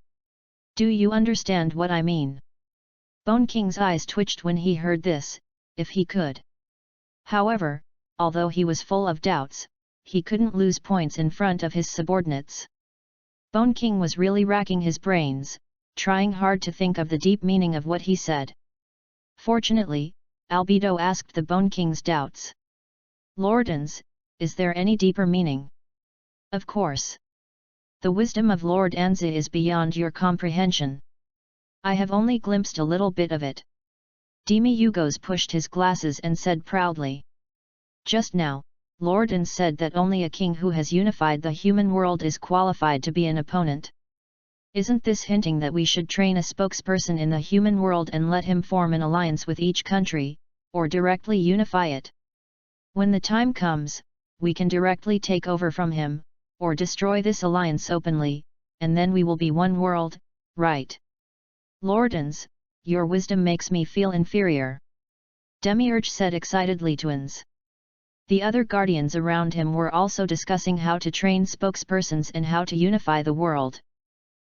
Do you understand what I mean? Bone King's eyes twitched when he heard this, if he could. However, although he was full of doubts, he couldn't lose points in front of his subordinates. Bone King was really racking his brains, trying hard to think of the deep meaning of what he said. Fortunately, Albedo asked the Bone King's doubts. Lordans, is there any deeper meaning? Of course. The wisdom of Lord Anza is beyond your comprehension. I have only glimpsed a little bit of it. Demi Yugos pushed his glasses and said proudly. Just now, Lord Anza said that only a king who has unified the human world is qualified to be an opponent. Isn't this hinting that we should train a spokesperson in the human world and let him form an alliance with each country, or directly unify it? When the time comes, we can directly take over from him, or destroy this alliance openly, and then we will be one world, right? Lordans, your wisdom makes me feel inferior. Demiurge said excitedly to Ins. The other guardians around him were also discussing how to train spokespersons and how to unify the world.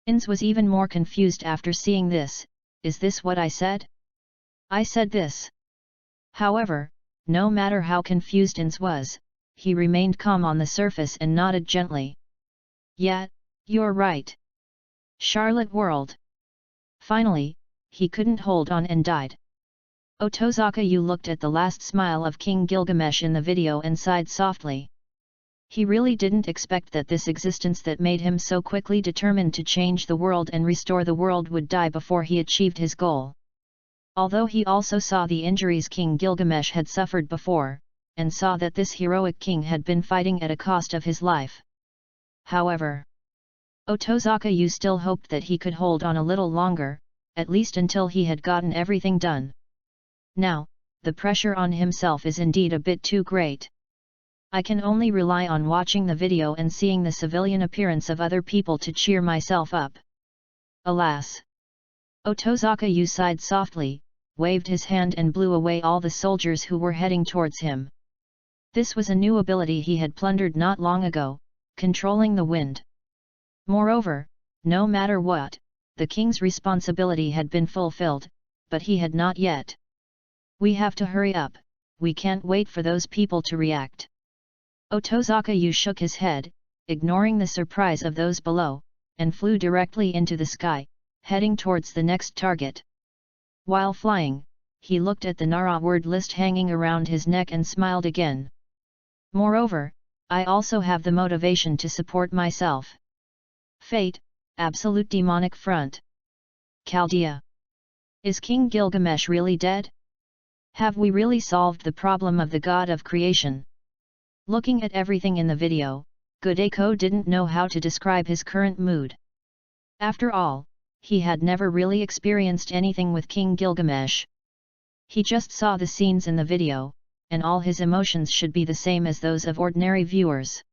Ins was even more confused after seeing this. Is this what I said? I said this. However, no matter how confused Ins was, he remained calm on the surface and nodded gently. Yeah, you're right. Charlotte World. Finally, he couldn't hold on and died. Otozaka Yu looked at the last smile of King Gilgamesh in the video and sighed softly. He really didn't expect that this existence that made him so quickly determined to change the world and restore the world would die before he achieved his goal. Although he also saw the injuries King Gilgamesh had suffered before, and saw that this heroic king had been fighting at a cost of his life. However, Otozaka Yu still hoped that he could hold on a little longer, at least until he had gotten everything done. Now, the pressure on himself is indeed a bit too great. I can only rely on watching the video and seeing the civilian appearance of other people to cheer myself up. Alas! Otozaka Yu sighed softly, waved his hand and blew away all the soldiers who were heading towards him. This was a new ability he had plundered not long ago, controlling the wind. Moreover, no matter what, the king's responsibility had been fulfilled, but he had not yet. We have to hurry up, we can't wait for those people to react. Otozaka Yu shook his head, ignoring the surprise of those below, and flew directly into the sky, heading towards the next target. While flying, he looked at the Nara word list hanging around his neck and smiled again. Moreover, I also have the motivation to support myself. Fate, absolute demonic front. Chaldea. Is King Gilgamesh really dead? Have we really solved the problem of the god of creation? Looking at everything in the video, Godaiko didn't know how to describe his current mood. After all, he had never really experienced anything with King Gilgamesh. He just saw the scenes in the video, and all his emotions should be the same as those of ordinary viewers.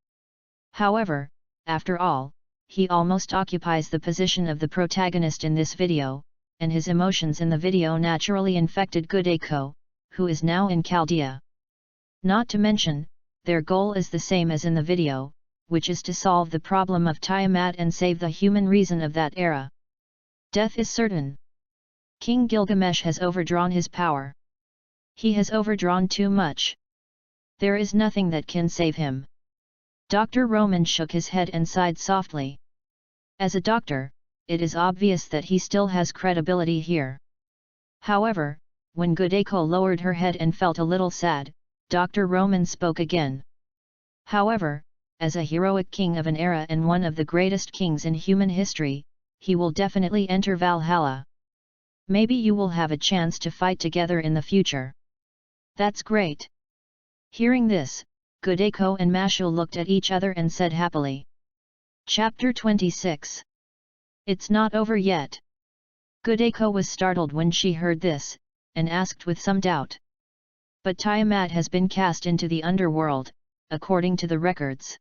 However, after all, he almost occupies the position of the protagonist in this video, and his emotions in the video naturally infected Godaiko, who is now in Chaldea. Not to mention, their goal is the same as in the video, which is to solve the problem of Tiamat and save the human reason of that era. Death is certain. King Gilgamesh has overdrawn his power. He has overdrawn too much. There is nothing that can save him. Dr. Roman shook his head and sighed softly. As a doctor, it is obvious that he still has credibility here. However, when Gudeko lowered her head and felt a little sad, Dr. Roman spoke again. However, as a heroic king of an era and one of the greatest kings in human history, he will definitely enter Valhalla. Maybe you will have a chance to fight together in the future. That's great. Hearing this, Gudeko and Mashu looked at each other and said happily. Chapter 26. It's not over yet. Gudeko was startled when she heard this, and asked with some doubt. But Tiamat has been cast into the underworld, according to the records.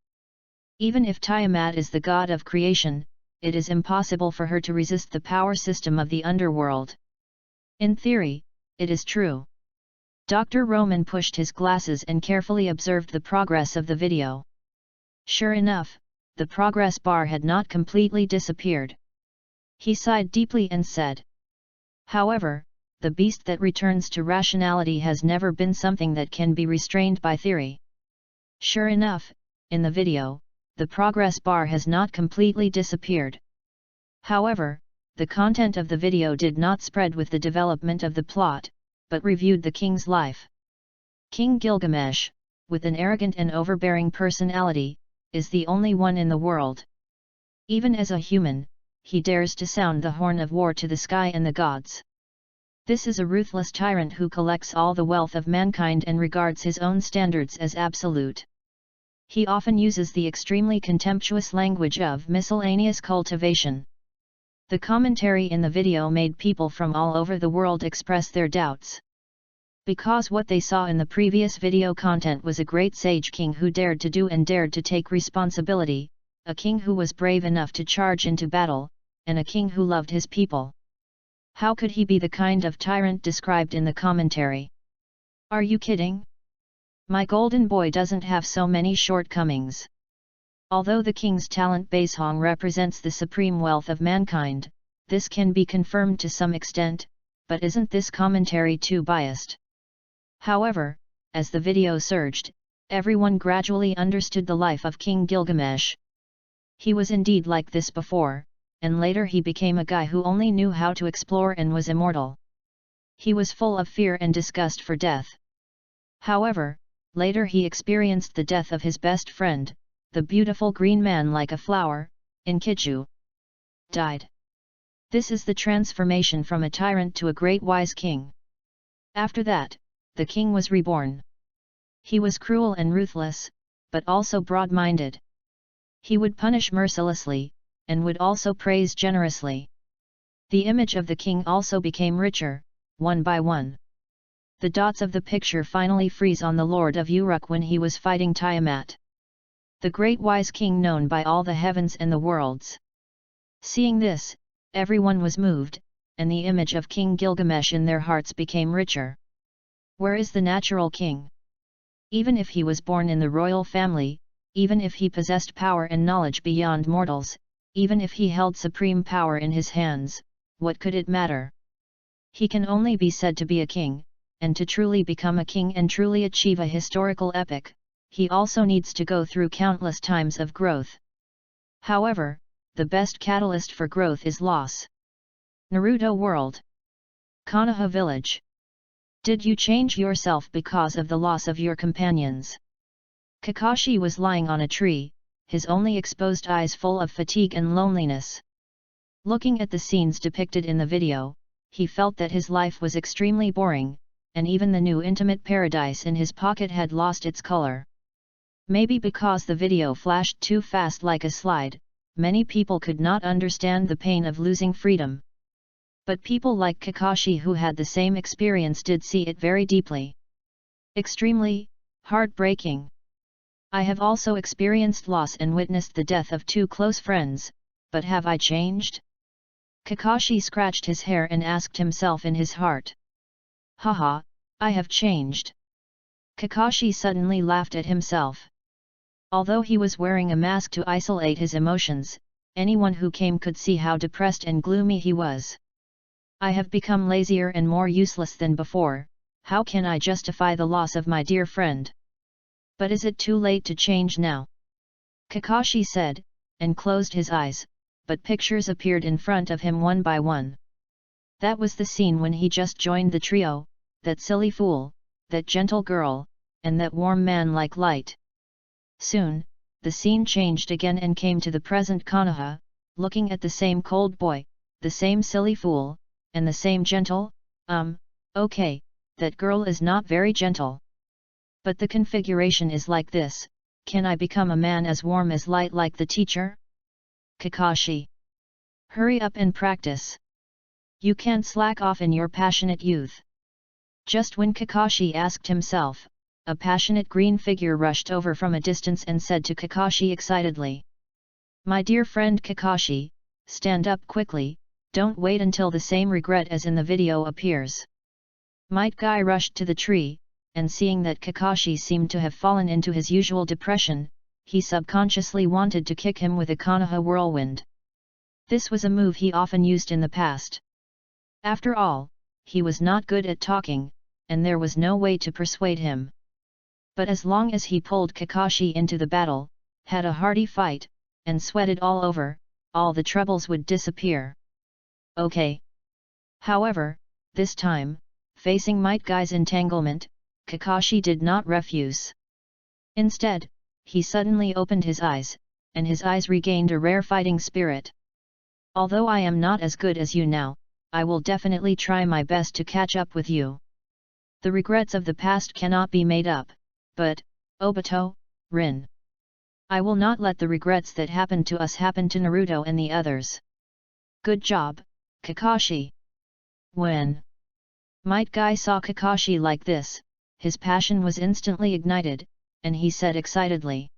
Even if Tiamat is the god of creation, it is impossible for her to resist the power system of the underworld. In theory, it is true. Dr. Roman pushed his glasses and carefully observed the progress of the video. Sure enough, the progress bar had not completely disappeared. He sighed deeply and said, "However, the beast that returns to rationality has never been something that can be restrained by theory." Sure enough, in the video, the progress bar has not completely disappeared. However, the content of the video did not spread with the development of the plot, but reviewed the king's life. King Gilgamesh, with an arrogant and overbearing personality, is the only one in the world. Even as a human, he dares to sound the horn of war to the sky and the gods. This is a ruthless tyrant who collects all the wealth of mankind and regards his own standards as absolute. He often uses the extremely contemptuous language of miscellaneous cultivation. The commentary in the video made people from all over the world express their doubts. Because what they saw in the previous video content was a great sage king who dared to do and dared to take responsibility, a king who was brave enough to charge into battle, and a king who loved his people. How could he be the kind of tyrant described in the commentary? Are you kidding? My golden boy doesn't have so many shortcomings. Although the king's talent Baishong represents the supreme wealth of mankind, this can be confirmed to some extent, but isn't this commentary too biased? However, as the video surged, everyone gradually understood the life of King Gilgamesh. He was indeed like this before, and later he became a guy who only knew how to explore and was immortal. He was full of fear and disgust for death. However, later he experienced the death of his best friend, the beautiful green man like a flower, Inkiju. Died. This is the transformation from a tyrant to a great wise king. After that, the king was reborn. He was cruel and ruthless, but also broad-minded. He would punish mercilessly, and would also praise generously. The image of the king also became richer, one by one. The dots of the picture finally freeze on the Lord of Uruk when he was fighting Tiamat, the great wise king known by all the heavens and the worlds. Seeing this, everyone was moved, and the image of King Gilgamesh in their hearts became richer. Where is the natural king? Even if he was born in the royal family, even if he possessed power and knowledge beyond mortals, even if he held supreme power in his hands, what could it matter? He can only be said to be a king, and to truly become a king and truly achieve a historical epic, he also needs to go through countless times of growth. However, the best catalyst for growth is loss. Naruto World. Konoha Village. Did you change yourself because of the loss of your companions? Kakashi was lying on a tree, his only exposed eyes full of fatigue and loneliness. Looking at the scenes depicted in the video, he felt that his life was extremely boring, and even the new intimate paradise in his pocket had lost its color. Maybe because the video flashed too fast like a slide, many people could not understand the pain of losing freedom. But people like Kakashi who had the same experience did see it very deeply. Extremely heartbreaking. I have also experienced loss and witnessed the death of two close friends, but have I changed? Kakashi scratched his hair and asked himself in his heart. Haha, I have changed. Kakashi suddenly laughed at himself. Although he was wearing a mask to isolate his emotions, anyone who came could see how depressed and gloomy he was. I have become lazier and more useless than before, how can I justify the loss of my dear friend? But is it too late to change now? Kakashi said, and closed his eyes, but pictures appeared in front of him one by one. That was the scene when he just joined the trio, that silly fool, that gentle girl, and that warm man like light. Soon, the scene changed again and came to the present Konoha, looking at the same cold boy, the same silly fool, and the same gentle, okay, that girl is not very gentle. But the configuration is like this, can I become a man as warm as light like the teacher? Kakashi. Hurry up and practice. You can't slack off in your passionate youth. Just when Kakashi asked himself, a passionate green figure rushed over from a distance and said to Kakashi excitedly. My dear friend Kakashi, stand up quickly, don't wait until the same regret as in the video appears. Might Guy rushed to the tree, and seeing that Kakashi seemed to have fallen into his usual depression, he subconsciously wanted to kick him with a Konoha whirlwind. This was a move he often used in the past. After all, he was not good at talking, and there was no way to persuade him. But as long as he pulled Kakashi into the battle, had a hearty fight, and sweated all over, all the troubles would disappear. Okay. However, this time, facing Might Guy's entanglement, Kakashi did not refuse. Instead, he suddenly opened his eyes, and his eyes regained a rare fighting spirit. Although I am not as good as you now, I will definitely try my best to catch up with you. The regrets of the past cannot be made up, but, Obito, Rin. I will not let the regrets that happened to us happen to Naruto and the others. Good job, Kakashi. When Might Guy saw Kakashi like this, his passion was instantly ignited, and he said excitedly.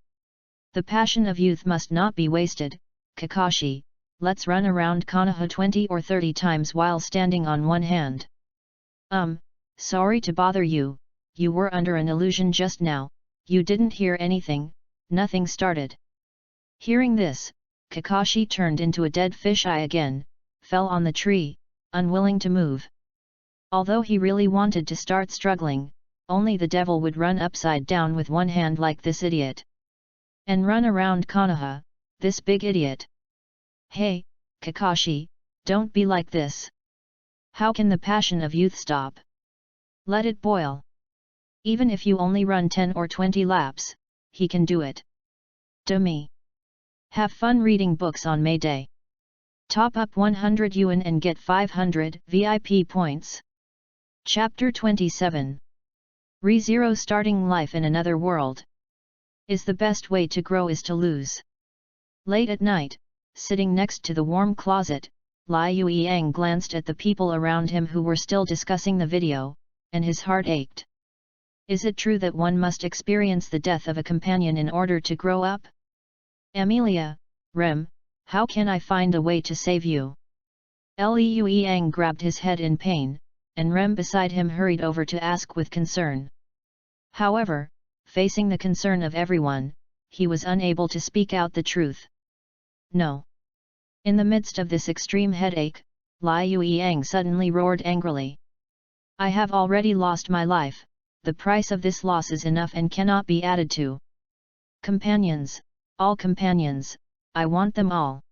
The passion of youth must not be wasted, Kakashi, let's run around Konoha 20 or 30 times while standing on one hand. Sorry to bother you, you were under an illusion just now, you didn't hear anything, nothing started. Hearing this, Kakashi turned into a dead fisheye again, fell on the tree, unwilling to move. Although he really wanted to start struggling, only the devil would run upside down with one hand like this idiot. And run around Konoha, this big idiot. Hey, Kakashi, don't be like this. How can the passion of youth stop? Let it boil. Even if you only run 10 or 20 laps, he can do it. Do me. Have fun reading books on May Day. Top up 100 yuan and get 500 VIP points. Chapter 27. ReZero starting life in another world. Is the best way to grow is to lose. Late at night, sitting next to the warm closet, Liu Yang glanced at the people around him who were still discussing the video, and his heart ached. Is it true that one must experience the death of a companion in order to grow up? Amelia, Rem, how can I find a way to save you? Liu Yang grabbed his head in pain, and Rem beside him hurried over to ask with concern. However, facing the concern of everyone, he was unable to speak out the truth. No. In the midst of this extreme headache, Liu Yang suddenly roared angrily. I have already lost my life, the price of this loss is enough and cannot be added to. Companions, all companions, I want them all.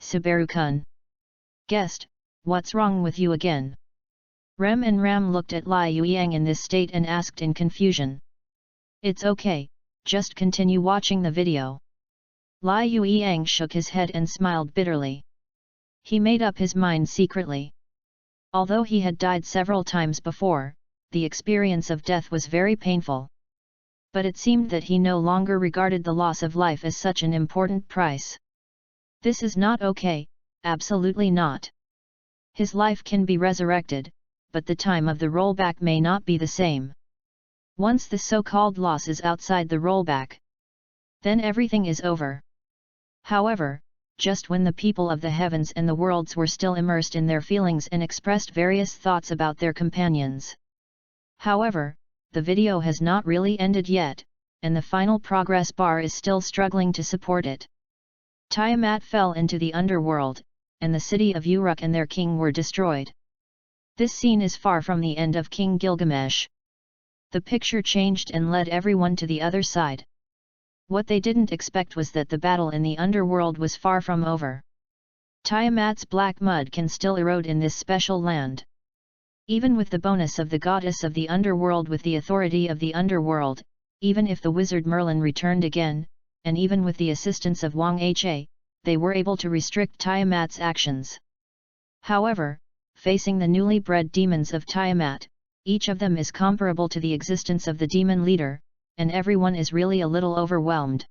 Subaru-kun. Guest, what's wrong with you again? Rem and Ram looked at Liu Yang in this state and asked in confusion. It's okay, just continue watching the video. Liu Yang shook his head and smiled bitterly. He made up his mind secretly. Although he had died several times before, the experience of death was very painful. But it seemed that he no longer regarded the loss of life as such an important price. This is not okay, absolutely not. His life can be resurrected, but the time of the rollback may not be the same. Once the so-called loss is outside the rollback, then everything is over. However, just when the people of the heavens and the worlds were still immersed in their feelings and expressed various thoughts about their companions. However, the video has not really ended yet, and the final progress bar is still struggling to support it. Tiamat fell into the underworld, and the city of Uruk and their king were destroyed. This scene is far from the end of King Gilgamesh. The picture changed and led everyone to the other side. What they didn't expect was that the battle in the underworld was far from over. Tiamat's black mud can still erode in this special land. Even with the bonus of the goddess of the underworld with the authority of the underworld, even if the wizard Merlin returned again, and even with the assistance of Wang He, they were able to restrict Tiamat's actions. However, facing the newly bred demons of Tiamat, each of them is comparable to the existence of the demon leader, and everyone is really a little overwhelmed.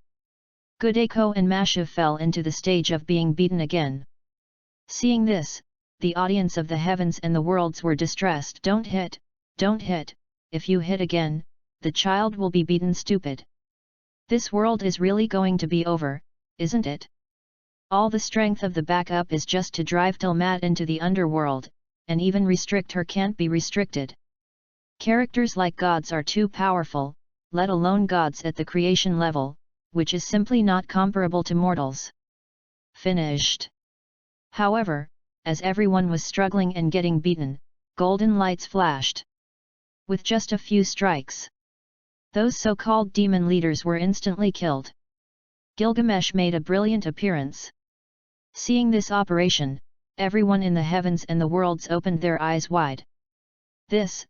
Gudeko and Mashiv fell into the stage of being beaten again. Seeing this, the audience of the heavens and the worlds were distressed. Don't hit, if you hit again, the child will be beaten stupid. This world is really going to be over, isn't it? All the strength of the backup is just to drive Tiamat into the underworld, and even restrict her can't be restricted. Characters like gods are too powerful, let alone gods at the creation level, which is simply not comparable to mortals. Finished. However, as everyone was struggling and getting beaten, golden lights flashed. With just a few strikes, those so-called demon leaders were instantly killed. Gilgamesh made a brilliant appearance. Seeing this operation, everyone in the heavens and the worlds opened their eyes wide. This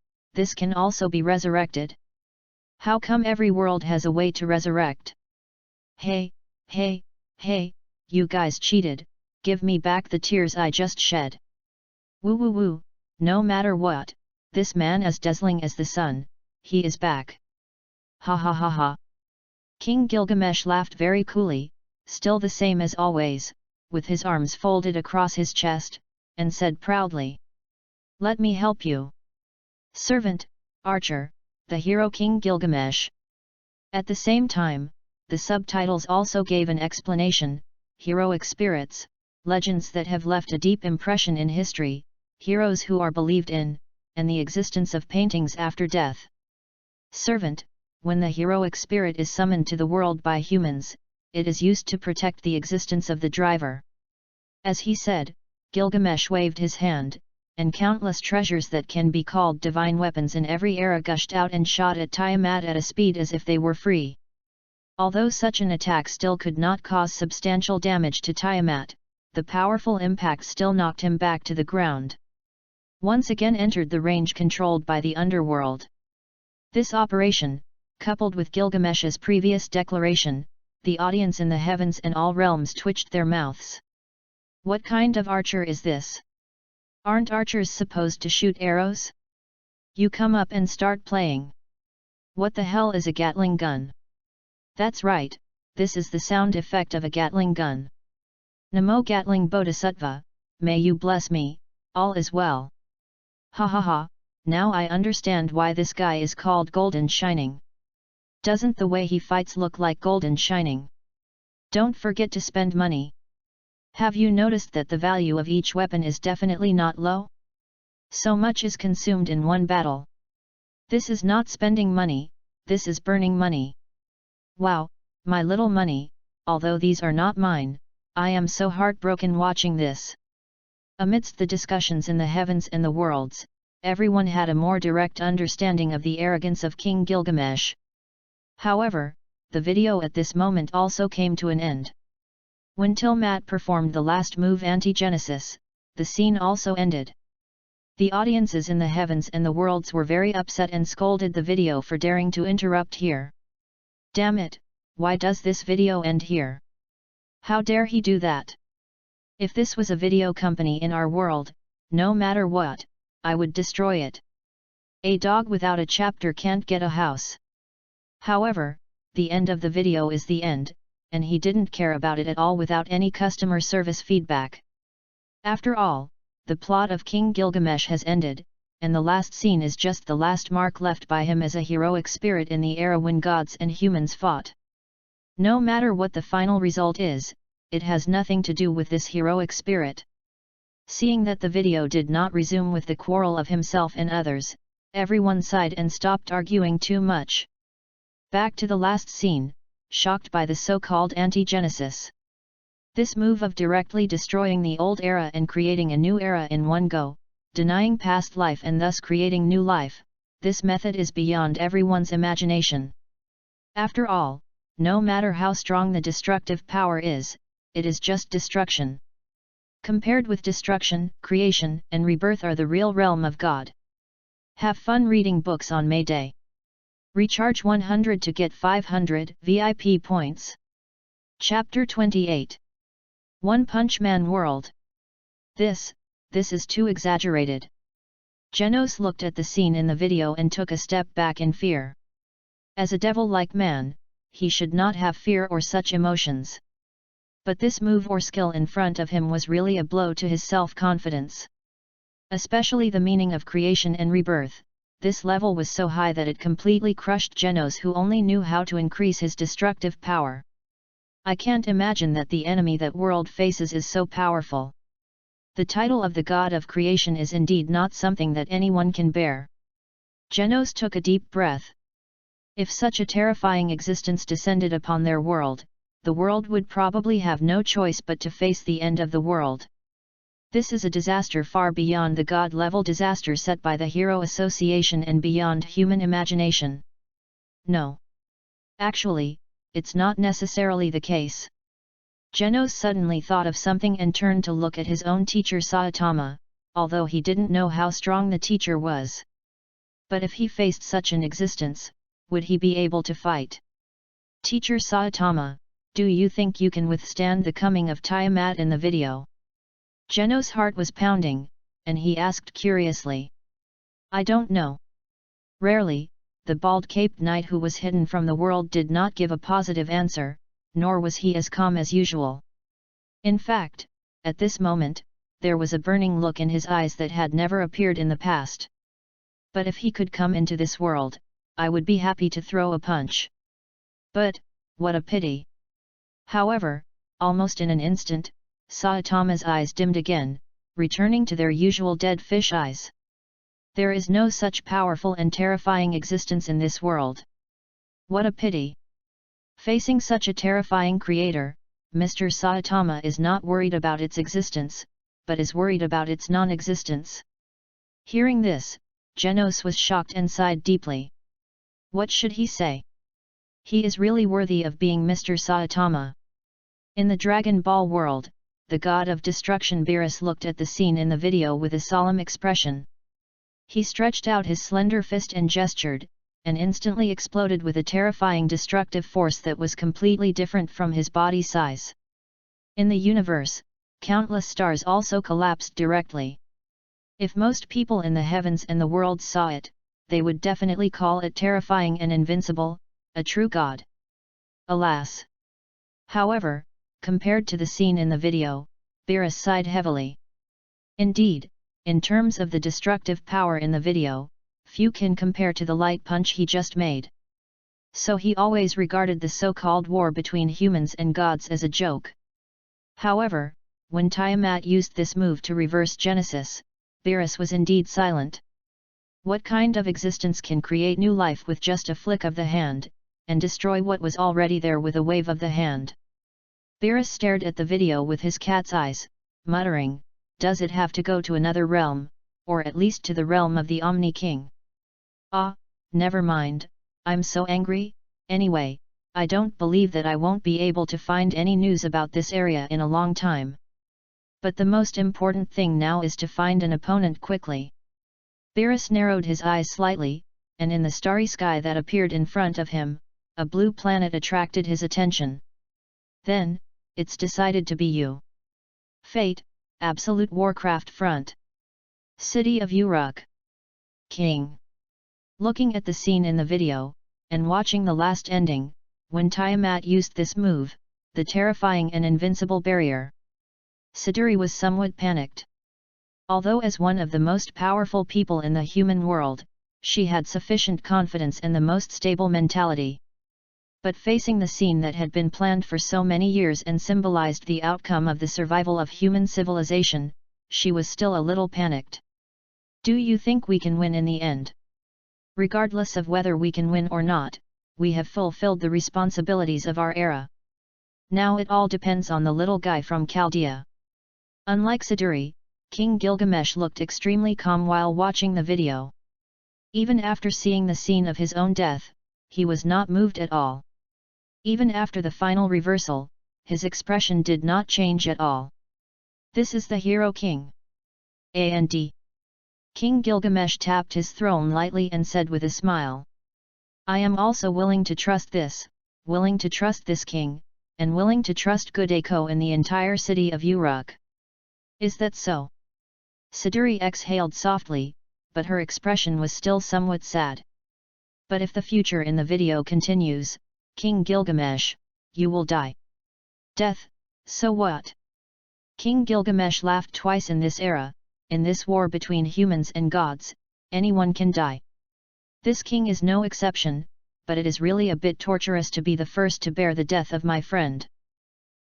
can also be resurrected? How come every world has a way to resurrect? Hey, you guys cheated, give me back the tears I just shed. Woo, no matter what, this man as dazzling as the sun, he is back. Ha ha ha ha. King Gilgamesh laughed very coolly, still the same as always, with his arms folded across his chest, and said proudly, "Let me help you. Servant, archer, the hero King Gilgamesh." At the same time, the subtitles also gave an explanation: heroic spirits, legends that have left a deep impression in history, heroes who are believed in, and the existence of paintings after death. Servant, when the heroic spirit is summoned to the world by humans, it is used to protect the existence of the driver. As he said, Gilgamesh waved his hand, and countless treasures that can be called divine weapons in every era gushed out and shot at Tiamat at a speed as if they were free. Although such an attack still could not cause substantial damage to Tiamat, the powerful impact still knocked him back to the ground. Once again entered the range controlled by the underworld. This operation, coupled with Gilgamesh's previous declaration, the audience in the heavens and all realms twitched their mouths. What kind of archer is this? Aren't archers supposed to shoot arrows? You come up and start playing. What the hell is a Gatling gun? That's right, this is the sound effect of a Gatling gun. Namo Gatling Bodhisattva, may you bless me, all is well. Ha ha ha, now I understand why this guy is called Golden Shining. Doesn't the way he fights look like Golden Shining? Don't forget to spend money. Have you noticed that the value of each weapon is definitely not low? So much is consumed in one battle. This is not spending money, this is burning money. Wow, my little money, although these are not mine, I am so heartbroken watching this. Amidst the discussions in the heavens and the worlds, everyone had a more direct understanding of the arrogance of King Gilgamesh. However, the video at this moment also came to an end. When Tiamat performed the last move Antigenesis, the scene also ended. The audiences in the heavens and the worlds were very upset and scolded the video for daring to interrupt here. Damn it, why does this video end here? How dare he do that? If this was a video company in our world, no matter what, I would destroy it. A dog without a chapter can't get a house. However, the end of the video is the end, and he didn't care about it at all without any customer service feedback. After all, the plot of King Gilgamesh has ended, and the last scene is just the last mark left by him as a heroic spirit in the era when gods and humans fought. No matter what the final result is, it has nothing to do with this heroic spirit. Seeing that the video did not resume with the quarrel of himself and others, everyone sighed and stopped arguing too much. Back to the last scene, shocked by the so-called anti-genesis. This move of directly destroying the old era and creating a new era in one go, denying past life and thus creating new life. This method is beyond everyone's imagination. After all, no matter how strong the destructive power is, it is just destruction. Compared with destruction, creation and rebirth are the real realm of God. Have fun reading books on May Day. Recharge 100 to get 500 VIP points. Chapter 28. One Punch Man World. This is too exaggerated. Genos looked at the scene in the video and took a step back in fear. As a devil-like man, he should not have fear or such emotions. But this move or skill in front of him was really a blow to his self-confidence. Especially the meaning of creation and rebirth, this level was so high that it completely crushed Genos, who only knew how to increase his destructive power. I can't imagine that the enemy that world faces is so powerful. The title of the god of creation is indeed not something that anyone can bear. Genos took a deep breath. If such a terrifying existence descended upon their world, the world would probably have no choice but to face the end of the world. This is a disaster far beyond the god-level disaster set by the Hero Association and beyond human imagination. No. Actually, it's not necessarily the case. Genos suddenly thought of something and turned to look at his own teacher Saitama, although he didn't know how strong the teacher was. But if he faced such an existence, would he be able to fight? Teacher Saitama, do you think you can withstand the coming of Tiamat in the video? Genos' heart was pounding, and he asked curiously. I don't know. Rarely, the bald-caped knight who was hidden from the world did not give a positive answer, nor was he as calm as usual. In fact, at this moment, there was a burning look in his eyes that had never appeared in the past. But if he could come into this world, I would be happy to throw a punch. But, what a pity. However, almost in an instant, Saitama's eyes dimmed again, returning to their usual dead fish eyes. There is no such powerful and terrifying existence in this world. What a pity. Facing such a terrifying creator, Mr. Saitama is not worried about its existence, but is worried about its non-existence. Hearing this, Genos was shocked and sighed deeply. What should he say? He is really worthy of being Mr. Saitama. In the Dragon Ball world, the god of destruction Beerus looked at the scene in the video with a solemn expression. He stretched out his slender fist and gestured, and instantly exploded with a terrifying destructive force that was completely different from his body size. In the universe, countless stars also collapsed directly. If most people in the heavens and the world saw it, they would definitely call it terrifying and invincible, a true god. Alas! However, compared to the scene in the video, Beerus sighed heavily. Indeed, in terms of the destructive power in the video, few can compare to the light punch he just made. So he always regarded the so-called war between humans and gods as a joke. However, when Tiamat used this move to reverse Genesis, Beerus was indeed silent. What kind of existence can create new life with just a flick of the hand, and destroy what was already there with a wave of the hand? Beerus stared at the video with his cat's eyes, muttering, does it have to go to another realm, or at least to the realm of the Omni King? Ah, never mind, I'm so angry. Anyway, I don't believe that I won't be able to find any news about this area in a long time. But the most important thing now is to find an opponent quickly. Beerus narrowed his eyes slightly, and in the starry sky that appeared in front of him, a blue planet attracted his attention. Then, it's decided to be you. Fate, Absolute Warcraft Front. City of Uruk. King. Looking at the scene in the video, and watching the last ending, when Tiamat used this move, the terrifying and invincible barrier, Siduri was somewhat panicked. Although as one of the most powerful people in the human world, she had sufficient confidence and the most stable mentality. But facing the scene that had been planned for so many years and symbolized the outcome of the survival of human civilization, she was still a little panicked. Do you think we can win in the end? Regardless of whether we can win or not, we have fulfilled the responsibilities of our era. Now it all depends on the little guy from Chaldea. Unlike Siduri, King Gilgamesh looked extremely calm while watching the video. Even after seeing the scene of his own death, he was not moved at all. Even after the final reversal, his expression did not change at all. This is the hero king. And King Gilgamesh tapped his throne lightly and said with a smile, I am also willing to trust this king, and willing to trust good Ako in the entire city of Uruk. Is that so? Siduri exhaled softly, but her expression was still somewhat sad. But if the future in the video continues, King Gilgamesh, you will die. Death, so what? King Gilgamesh laughed twice. In this era, in this war between humans and gods, anyone can die. This king is no exception, but it is really a bit torturous to be the first to bear the death of my friend.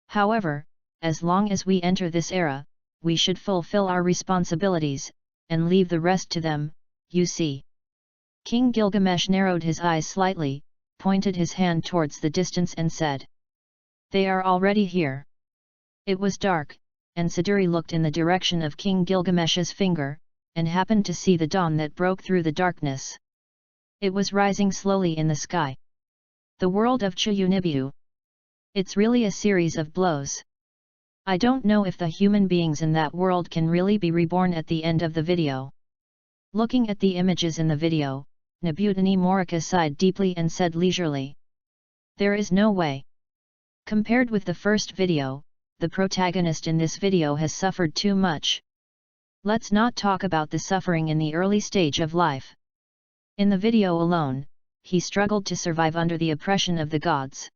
However, as long as we enter this era, we should fulfill our responsibilities, and leave the rest to them, you see. King Gilgamesh narrowed his eyes slightly, pointed his hand towards the distance and said, they are already here. It was dark, and Siduri looked in the direction of King Gilgamesh's finger, and happened to see the dawn that broke through the darkness. It was rising slowly in the sky. The world of Chiyunibu. It's really a series of blows. I don't know if the human beings in that world can really be reborn at the end of the video. Looking at the images in the video, Nabutani Morika sighed deeply and said leisurely, there is no way. Compared with the first video, the protagonist in this video has suffered too much. Let's not talk about the suffering in the early stage of life. In the video alone, he struggled to survive under the oppression of the gods.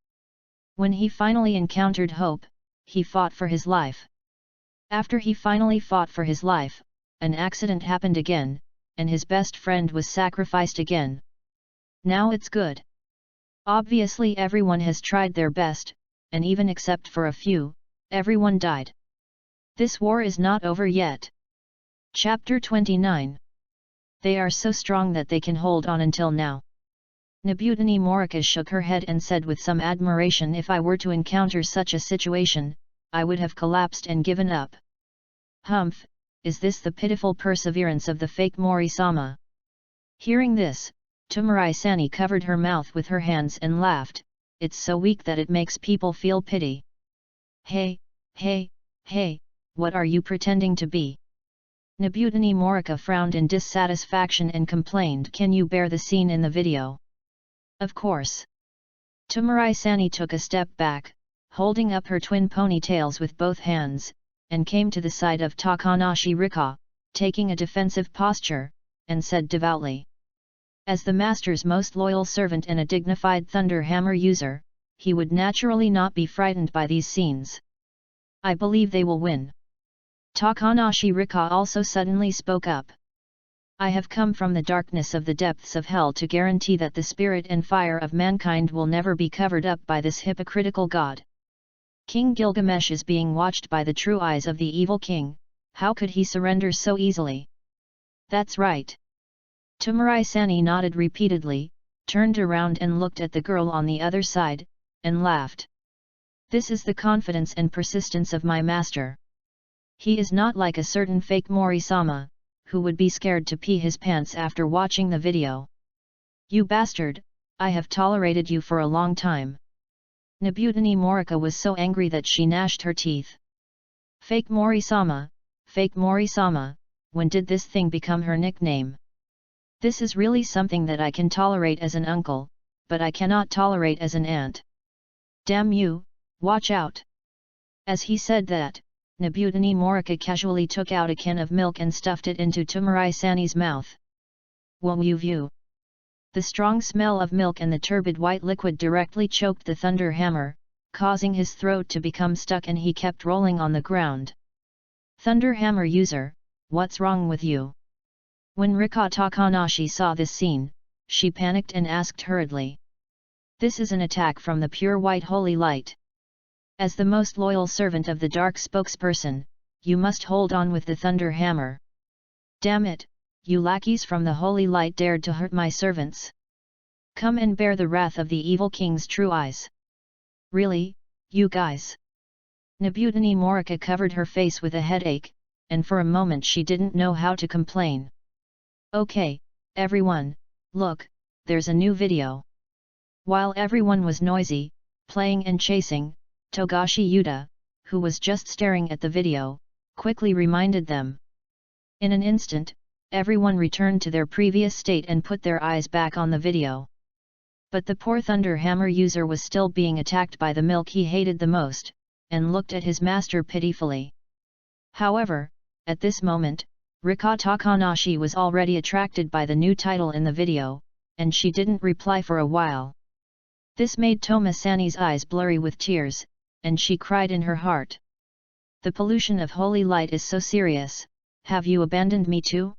When he finally encountered hope, he fought for his life. After he finally fought for his life, an accident happened again, and his best friend was sacrificed again. Now it's good. Obviously everyone has tried their best, and even except for a few, everyone died. This war is not over yet. Chapter 29. They are so strong that they can hold on until now. Nabutani Morika shook her head and said with some admiration, if I were to encounter such a situation, I would have collapsed and given up. Humph, is this the pitiful perseverance of the fake Mori-sama? Hearing this, Tumarai-sani covered her mouth with her hands and laughed, it's so weak that it makes people feel pity. Hey, what are you pretending to be? Nabutani Morika frowned in dissatisfaction and complained, can you bear the scene in the video? Of course. Tumarai-sani took a step back, holding up her twin ponytails with both hands, and came to the side of Takanashi Rika, taking a defensive posture, and said devoutly. As the master's most loyal servant and a dignified Thunder Hammer user, he would naturally not be frightened by these scenes. I believe they will win. Takanashi Rika also suddenly spoke up. I have come from the darkness of the depths of hell to guarantee that the spirit and fire of mankind will never be covered up by this hypocritical god. King Gilgamesh is being watched by the true eyes of the evil king, how could he surrender so easily? That's right. Tumarai-sani nodded repeatedly, turned around and looked at the girl on the other side, and laughed. This is the confidence and persistence of my master. He is not like a certain fake Mori-sama, who would be scared to pee his pants after watching the video. You bastard, I have tolerated you for a long time. Nabutani Morika was so angry that she gnashed her teeth. Fake Mori-sama, when did this thing become her nickname? This is really something that I can tolerate as an uncle, but I cannot tolerate as an aunt. Damn you, watch out! As he said that, Nabutani Morika casually took out a can of milk and stuffed it into Tumarai-sani's mouth. Whoa you! The strong smell of milk and the turbid white liquid directly choked the Thunder Hammer, causing his throat to become stuck and he kept rolling on the ground. Thunder Hammer user, what's wrong with you? When Rika Takanashi saw this scene, she panicked and asked hurriedly. This is an attack from the pure white holy light. As the most loyal servant of the dark spokesperson, you must hold on with the Thunder Hammer. Damn it, you lackeys from the holy light dared to hurt my servants. Come and bear the wrath of the evil king's true eyes. Really, you guys? Nabutani Morika covered her face with a headache, and for a moment she didn't know how to complain. "Okay, everyone, look, there's a new video." While everyone was noisy, playing and chasing, Togashi Yuta, who was just staring at the video, quickly reminded them. In an instant, everyone returned to their previous state and put their eyes back on the video. But the poor Thunder Hammer user was still being attacked by the milk he hated the most, and looked at his master pitifully. However, at this moment, Rika Takanashi was already attracted by the new title in the video, and she didn't reply for a while. This made Tomasani's eyes blurry with tears, and she cried in her heart. "The pollution of holy light is so serious, have you abandoned me too?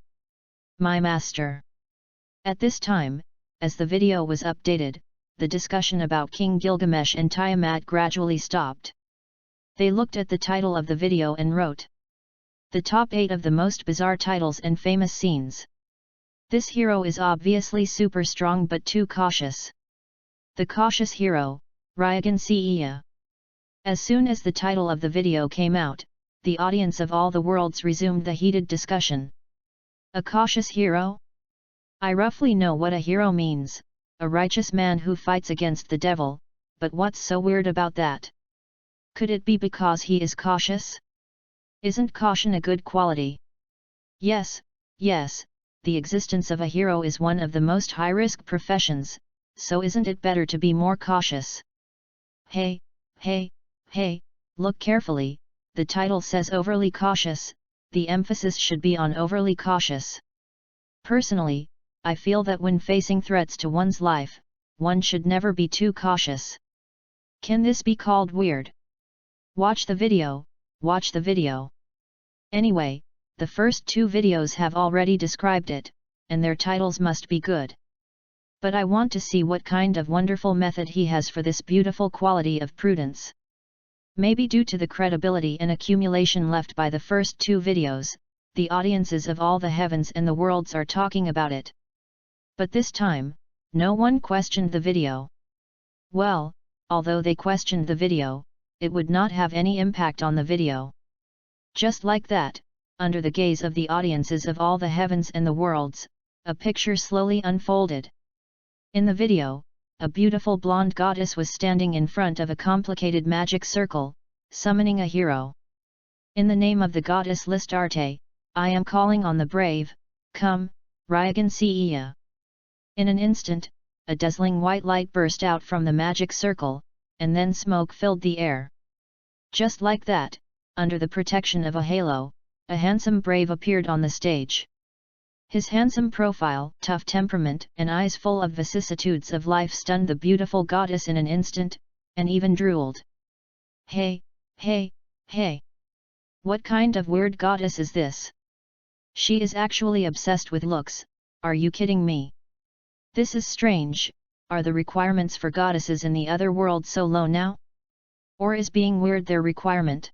My master?" At this time, as the video was updated, the discussion about King Gilgamesh and Tiamat gradually stopped. They looked at the title of the video and wrote, "The top 8 of the most bizarre titles and famous scenes. This hero is obviously super strong but too cautious. The cautious hero, Ryogan Seiya." As soon as the title of the video came out, the audience of all the worlds resumed the heated discussion. A cautious hero? I roughly know what a hero means, a righteous man who fights against the devil, but what's so weird about that? Could it be because he is cautious? Isn't caution a good quality? Yes, the existence of a hero is one of the most high-risk professions, so isn't it better to be more cautious? Hey, look carefully, the title says overly cautious, the emphasis should be on overly cautious. Personally, I feel that when facing threats to one's life, one should never be too cautious. Can this be called weird? Watch the video. Anyway, the first 2 videos have already described it, and their titles must be good. But I want to see what kind of wonderful method he has for this beautiful quality of prudence. Maybe due to the credibility and accumulation left by the first 2 videos, the audiences of all the heavens and the worlds are talking about it. But this time, no one questioned the video. Well, although they questioned the video, it would not have any impact on the video. Just like that, under the gaze of the audiences of all the heavens and the worlds, a picture slowly unfolded. In the video, a beautiful blonde goddess was standing in front of a complicated magic circle, summoning a hero. In the name of the goddess Listarte, I am calling on the brave, come, Ryogan Seiya. In an instant, a dazzling white light burst out from the magic circle, and then smoke filled the air. Just like that, under the protection of a halo, a handsome brave appeared on the stage. His handsome profile, tough temperament, and eyes full of vicissitudes of life stunned the beautiful goddess in an instant, and even drooled. Hey! What kind of weird goddess is this? She is actually obsessed with looks, are you kidding me? This is strange, are the requirements for goddesses in the other world so low now? Or is being weird their requirement?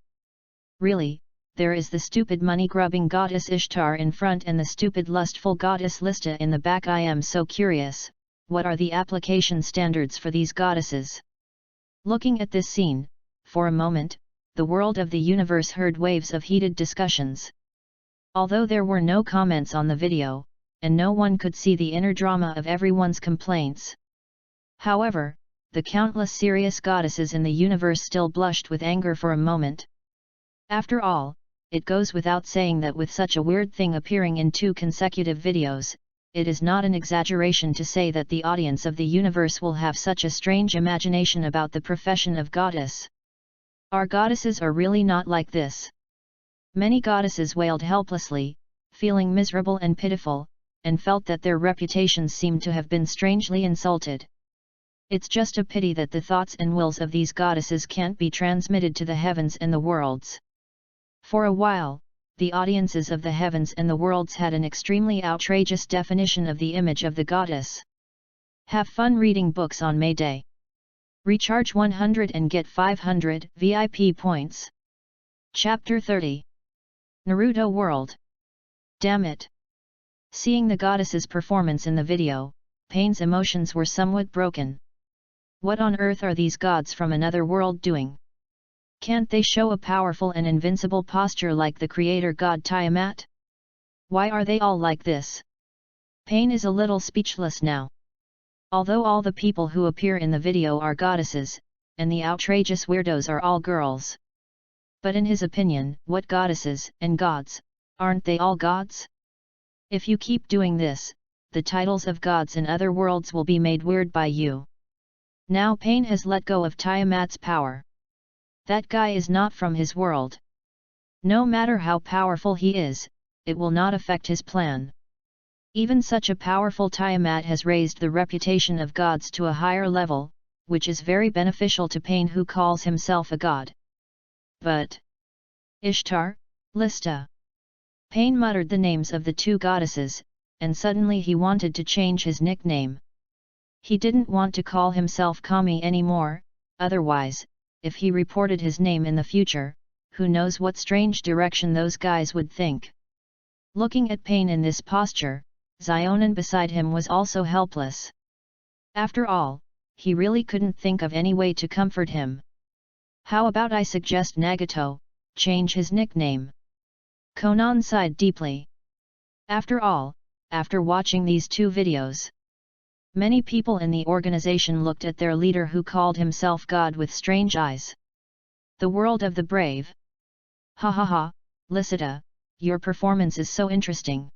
Really, there is the stupid money-grubbing goddess Ishtar in front and the stupid lustful goddess Lista in the back. I am so curious, what are the application standards for these goddesses? Looking at this scene, for a moment, the world of the universe heard waves of heated discussions. Although there were no comments on the video, and no one could see the inner drama of everyone's complaints. However, the countless serious goddesses in the universe still blushed with anger for a moment. After all, it goes without saying that with such a weird thing appearing in 2 consecutive videos, it is not an exaggeration to say that the audience of the universe will have such a strange imagination about the profession of goddess. Our goddesses are really not like this. Many goddesses wailed helplessly, feeling miserable and pitiful, and felt that their reputations seemed to have been strangely insulted. It's just a pity that the thoughts and wills of these goddesses can't be transmitted to the heavens and the worlds. For a while, the audiences of the heavens and the worlds had an extremely outrageous definition of the image of the goddess. Have fun reading books on May Day. Recharge 100 and get 500 VIP points. Chapter 30. Naruto World. Damn it! Seeing the goddess's performance in the video, Pain's emotions were somewhat broken. What on earth are these gods from another world doing? Can't they show a powerful and invincible posture like the creator god Tiamat? Why are they all like this? Pain is a little speechless now. Although all the people who appear in the video are goddesses, and the outrageous weirdos are all girls. But in his opinion, what goddesses and gods, aren't they all gods? If you keep doing this, the titles of gods in other worlds will be made weird by you. Now Pain has let go of Tiamat's power. That guy is not from his world. No matter how powerful he is, it will not affect his plan. Even such a powerful Tiamat has raised the reputation of gods to a higher level, which is very beneficial to Pain who calls himself a god. But Ishtar, Lista. Pain muttered the names of the two goddesses, and suddenly he wanted to change his nickname. He didn't want to call himself Kami anymore, otherwise, if he reported his name in the future, who knows what strange direction those guys would think. Looking at Pain in this posture, Xionin beside him was also helpless. After all, he really couldn't think of any way to comfort him. How about I suggest Nagato, change his nickname? Conan sighed deeply. After all, after watching these two videos, many people in the organization looked at their leader who called himself God with strange eyes. The world of the brave. Ha ha ha, Lysita, your performance is so interesting.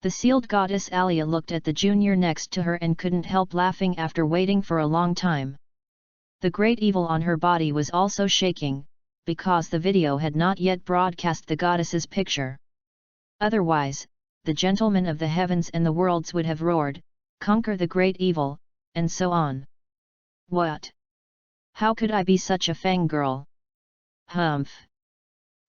The sealed goddess Alia looked at the junior next to her and couldn't help laughing after waiting for a long time. The great evil on her body was also shaking, because the video had not yet broadcast the goddess's picture. Otherwise, the gentlemen of the heavens and the worlds would have roared, "Conquer the great evil," and so on. What? How could I be such a fangirl? Humph.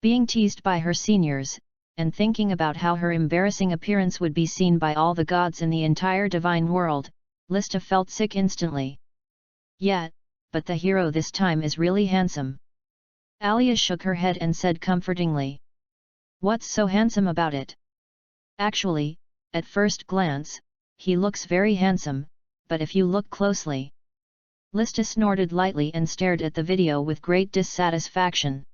Being teased by her seniors, and thinking about how her embarrassing appearance would be seen by all the gods in the entire divine world, Lista felt sick instantly. Yet, but the hero this time is really handsome. Alia shook her head and said comfortingly. What's so handsome about it? Actually, at first glance, he looks very handsome, but if you look closely. Lista snorted lightly and stared at the video with great dissatisfaction.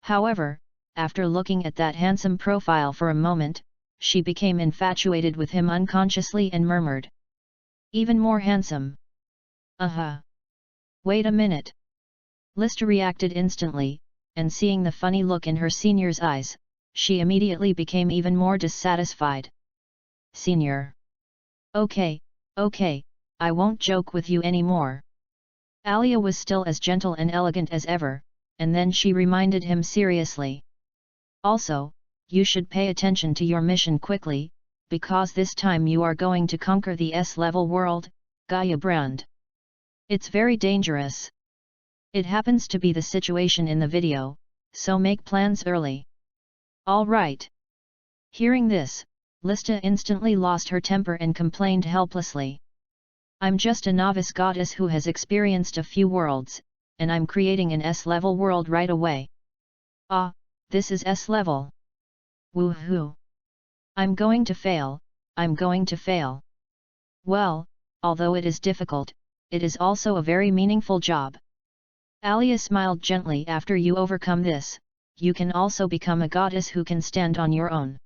However, after looking at that handsome profile for a moment, she became infatuated with him unconsciously and murmured. Even more handsome. Wait a minute. Lista reacted instantly, and seeing the funny look in her senior's eyes, she immediately became even more dissatisfied. Senior. Okay, I won't joke with you anymore. Alia was still as gentle and elegant as ever, and then she reminded him seriously. Also, you should pay attention to your mission quickly, because this time you are going to conquer the S-level world, Gaia Brand. It's very dangerous. It happens to be the situation in the video, so make plans early. All right. Hearing this, Lista instantly lost her temper and complained helplessly. I'm just a novice goddess who has experienced a few worlds, and I'm creating an S-level world right away. Ah, this is S-level. Woohoo! I'm going to fail. Well, although it is difficult, it is also a very meaningful job. Alia smiled gently. After you overcome this, you can also become a goddess who can stand on your own.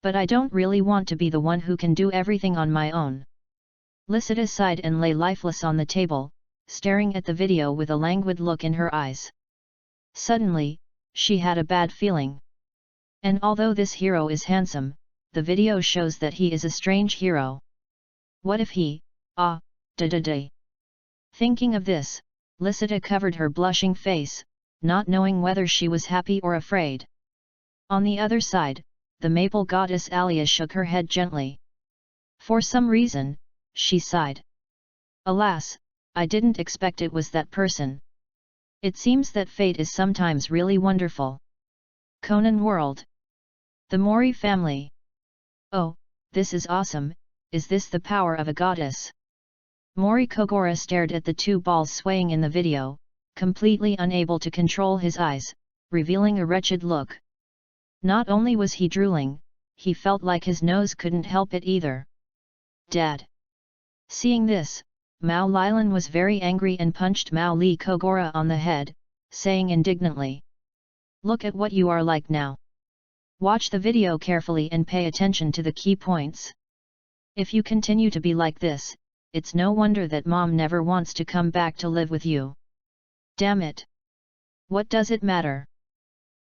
But I don't really want to be the one who can do everything on my own. Lysita sighed and lay lifeless on the table, staring at the video with a languid look in her eyes. Suddenly, she had a bad feeling. And although this hero is handsome, the video shows that he is a strange hero. What if he, Thinking of this, Lysita covered her blushing face, not knowing whether she was happy or afraid. On the other side, the maple goddess Alia shook her head gently. For some reason, she sighed. Alas, I didn't expect it was that person. It seems that fate is sometimes really wonderful. Conan World. The Mori family. Oh, this is awesome. Is this the power of a goddess? Mori Kogora stared at the two balls swaying in the video, completely unable to control his eyes, revealing a wretched look. Not only was he drooling, he felt like his nose couldn't help it either. Dad. Seeing this, Mao Lilan was very angry and punched Mao Li Kogora on the head, saying indignantly. Look at what you are like now. Watch the video carefully and pay attention to the key points. If you continue to be like this, it's no wonder that mom never wants to come back to live with you. Damn it. What does it matter?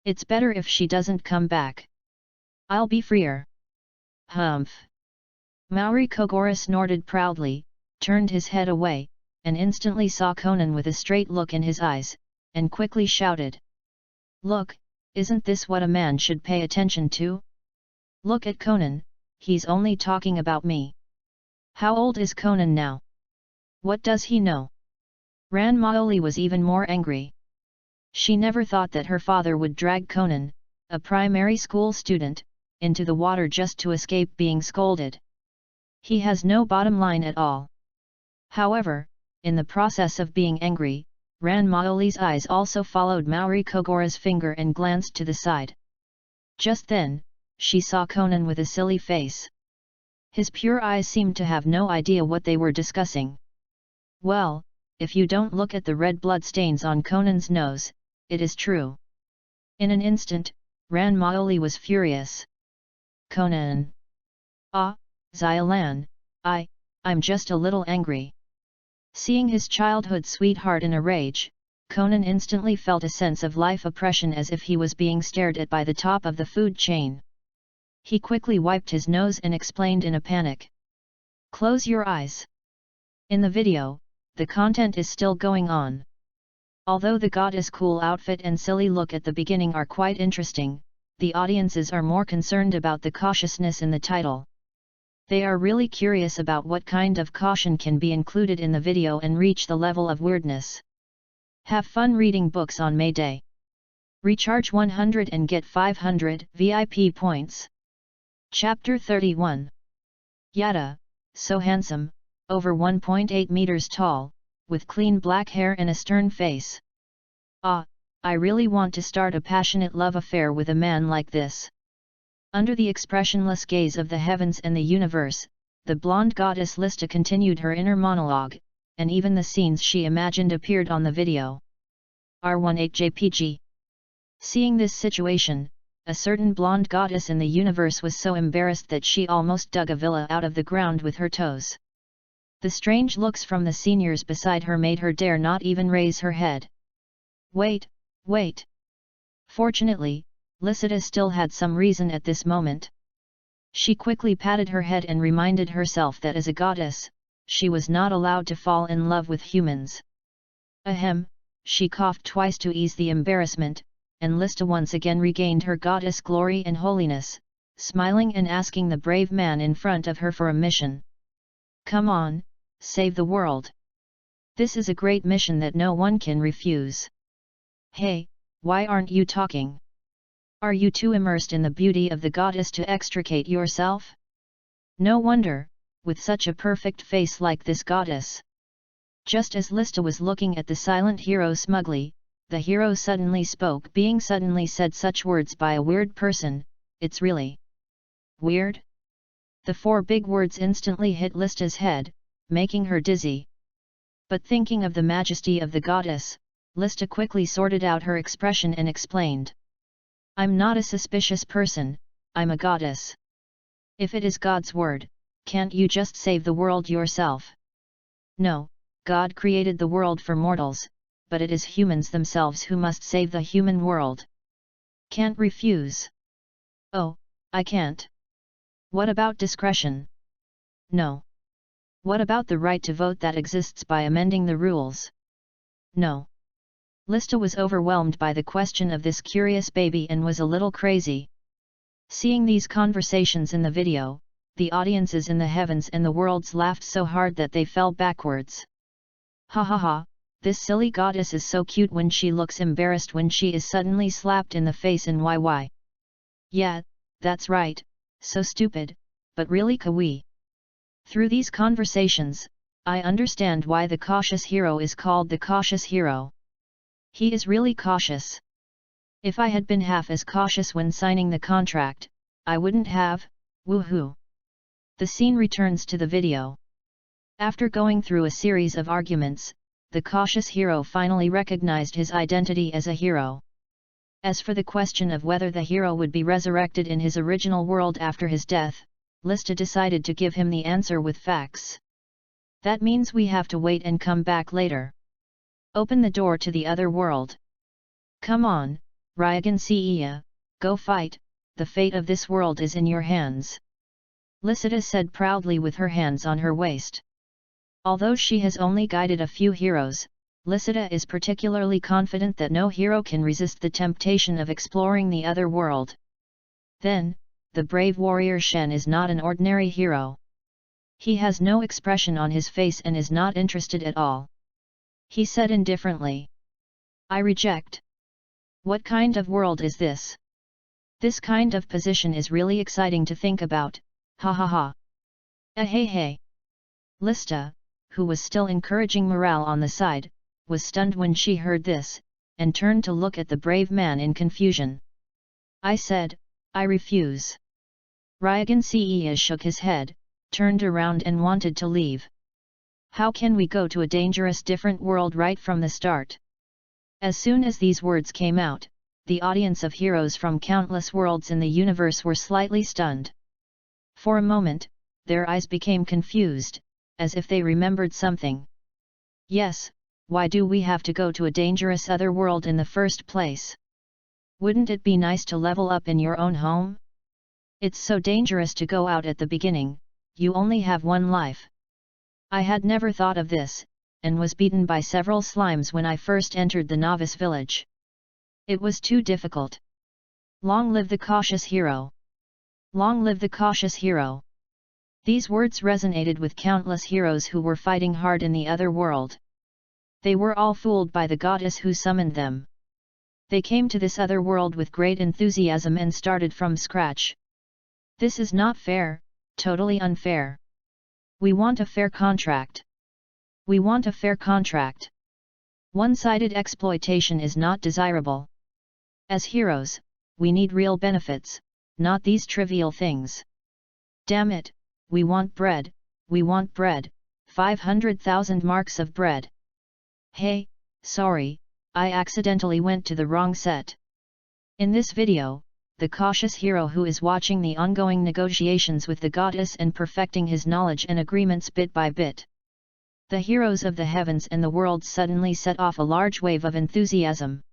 It's better if she doesn't come back. I'll be freer. Humph. Maori Kogoro snorted proudly, turned his head away, and instantly saw Conan with a straight look in his eyes, and quickly shouted. Look, isn't this what a man should pay attention to? Look at Conan, he's only talking about me. How old is Conan now? What does he know? Ran Maoli was even more angry. She never thought that her father would drag Conan, a primary school student, into the water just to escape being scolded. He has no bottom line at all. However, in the process of being angry, Ran Maoli's eyes also followed Maori Kogoro's finger and glanced to the side. Just then, she saw Conan with a silly face. His pure eyes seemed to have no idea what they were discussing. Well, if you don't look at the red blood stains on Conan's nose, it is true. In an instant, Ran Maoli was furious. Conan. Ah, Xiaolan, I'm just a little angry. Seeing his childhood sweetheart in a rage, Conan instantly felt a sense of life oppression as if he was being stared at by the top of the food chain. He quickly wiped his nose and explained in a panic. Close your eyes. In the video, the content is still going on. Although the goddess' cool outfit and silly look at the beginning are quite interesting, the audiences are more concerned about the cautiousness in the title. They are really curious about what kind of caution can be included in the video and reach the level of weirdness. Have fun reading books on May Day. Recharge 100 and get 500 VIP points. Chapter 31. Yada, so handsome, over 1.8 meters tall, with clean black hair and a stern face. Ah, I really want to start a passionate love affair with a man like this. Under the expressionless gaze of the heavens and the universe, the blonde goddess Lista continued her inner monologue, and even the scenes she imagined appeared on the video. R18 JPG. Seeing this situation, a certain blonde goddess in the universe was so embarrassed that she almost dug a villa out of the ground with her toes. The strange looks from the seniors beside her made her dare not even raise her head. Wait. Fortunately, Lycida still had some reason at this moment. She quickly patted her head and reminded herself that as a goddess, she was not allowed to fall in love with humans. Ahem, she coughed twice to ease the embarrassment, and Lista once again regained her goddess glory and holiness, smiling and asking the brave man in front of her for a mission. Come on, save the world. This is a great mission that no one can refuse. Hey, why aren't you talking? Are you too immersed in the beauty of the goddess to extricate yourself? No wonder, with such a perfect face like this goddess. Just as Lista was looking at the silent hero smugly, the hero suddenly spoke, being suddenly said such words by a weird person. It's really weird? The four big words instantly hit Lista's head, making her dizzy. But thinking of the majesty of the goddess, Lista quickly sorted out her expression and explained. I'm not a suspicious person, I'm a goddess. If it is God's word, can't you just save the world yourself? No, God created the world for mortals, but it is humans themselves who must save the human world. Can't refuse. Oh, I can't. What about discretion? No. What about the right to vote that exists by amending the rules? No. Lista was overwhelmed by the question of this curious baby and was a little crazy. Seeing these conversations in the video, the audiences in the heavens and the worlds laughed so hard that they fell backwards. Ha ha ha, this silly goddess is so cute when she looks embarrassed when she is suddenly slapped in the face and why. Yeah, that's right, so stupid, but really kawaii. Through these conversations, I understand why the cautious hero is called the cautious hero. He is really cautious. If I had been half as cautious when signing the contract, I wouldn't have, woohoo. The scene returns to the video. After going through a series of arguments, the cautious hero finally recognized his identity as a hero. As for the question of whether the hero would be resurrected in his original world after his death, Lista decided to give him the answer with facts. That means we have to wait and come back later. Open the door to the other world. Come on, Ryagan Seiya, go fight, the fate of this world is in your hands. Lysita said proudly with her hands on her waist. Although she has only guided a few heroes, Lysita is particularly confident that no hero can resist the temptation of exploring the other world. Then, the brave warrior Shen is not an ordinary hero. He has no expression on his face and is not interested at all. He said indifferently, "I reject. What kind of world is this? This kind of position is really exciting to think about, ha ha ha. Hey hey." Lista, who was still encouraging morale on the side, was stunned when she heard this, and turned to look at the brave man in confusion. "I said, I refuse." Ryagan Seiya shook his head, turned around and wanted to leave. "How can we go to a dangerous different world right from the start?" As soon as these words came out, the audience of heroes from countless worlds in the universe were slightly stunned. For a moment, their eyes became confused, as if they remembered something. "Yes, why do we have to go to a dangerous other world in the first place? Wouldn't it be nice to level up in your own home? It's so dangerous to go out at the beginning, you only have one life. I had never thought of this, and was beaten by several slimes when I first entered the novice village. It was too difficult. Long live the cautious hero! Long live the cautious hero!" These words resonated with countless heroes who were fighting hard in the other world. They were all fooled by the goddess who summoned them. They came to this other world with great enthusiasm and started from scratch. This is not fair, totally unfair. We want a fair contract. We want a fair contract. One-sided exploitation is not desirable. As heroes, we need real benefits, not these trivial things. Damn it! We want bread, we want bread, 500,000 marks of bread. Hey, sorry, I accidentally went to the wrong set. In this video, the cautious hero who is watching the ongoing negotiations with the goddess and perfecting his knowledge and agreements bit by bit. The heroes of the heavens and the world suddenly set off a large wave of enthusiasm.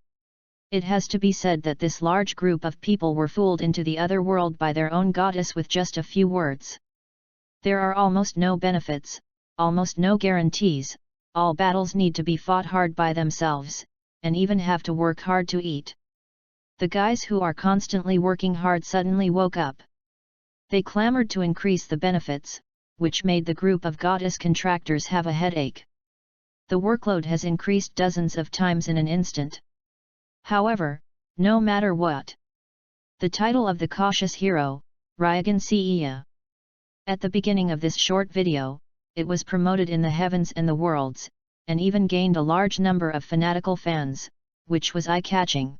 It has to be said that this large group of people were fooled into the other world by their own goddess with just a few words. There are almost no benefits, almost no guarantees, all battles need to be fought hard by themselves, and even have to work hard to eat. The guys who are constantly working hard suddenly woke up. They clamored to increase the benefits, which made the group of goddess contractors have a headache. The workload has increased dozens of times in an instant. However, no matter what. The title of the cautious hero, Ryagan Seiya. At the beginning of this short video, it was promoted in the heavens and the worlds, and even gained a large number of fanatical fans, which was eye-catching.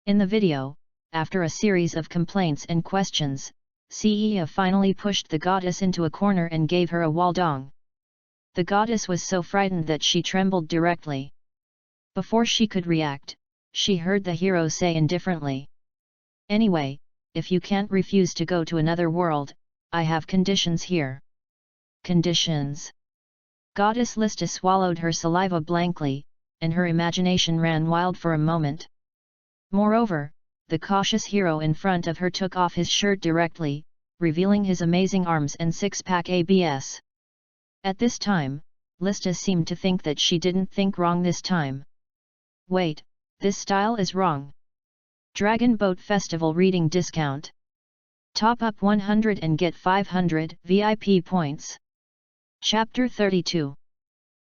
In the video, after a series of complaints and questions, Seiya finally pushed the goddess into a corner and gave her a waldong. The goddess was so frightened that she trembled directly. Before she could react, she heard the hero say indifferently, "Anyway, if you can't refuse to go to another world, I have conditions here." Conditions? Goddess Lista swallowed her saliva blankly, and her imagination ran wild for a moment. Moreover, the cautious hero in front of her took off his shirt directly, revealing his amazing arms and six-pack abs. At this time, Lista seemed to think that she didn't think wrong this time. Wait, this style is wrong. Dragon Boat Festival reading discount. Top up 100 and get 500 VIP points. Chapter 32.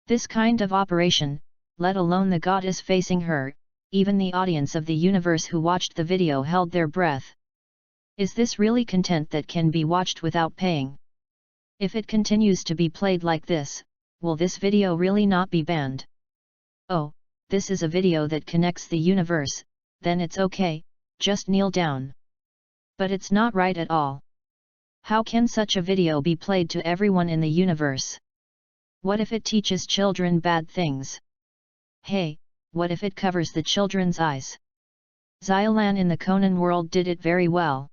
This kind of operation, let alone the goddess facing her, even the audience of the universe who watched the video held their breath. Is this really content that can be watched without paying? If it continues to be played like this, will this video really not be banned? Oh, this is a video that connects the universe, then it's okay, just kneel down. But it's not right at all. How can such a video be played to everyone in the universe? What if it teaches children bad things? Hey, what if it covers the children's eyes? Xylan in the Conan world did it very well.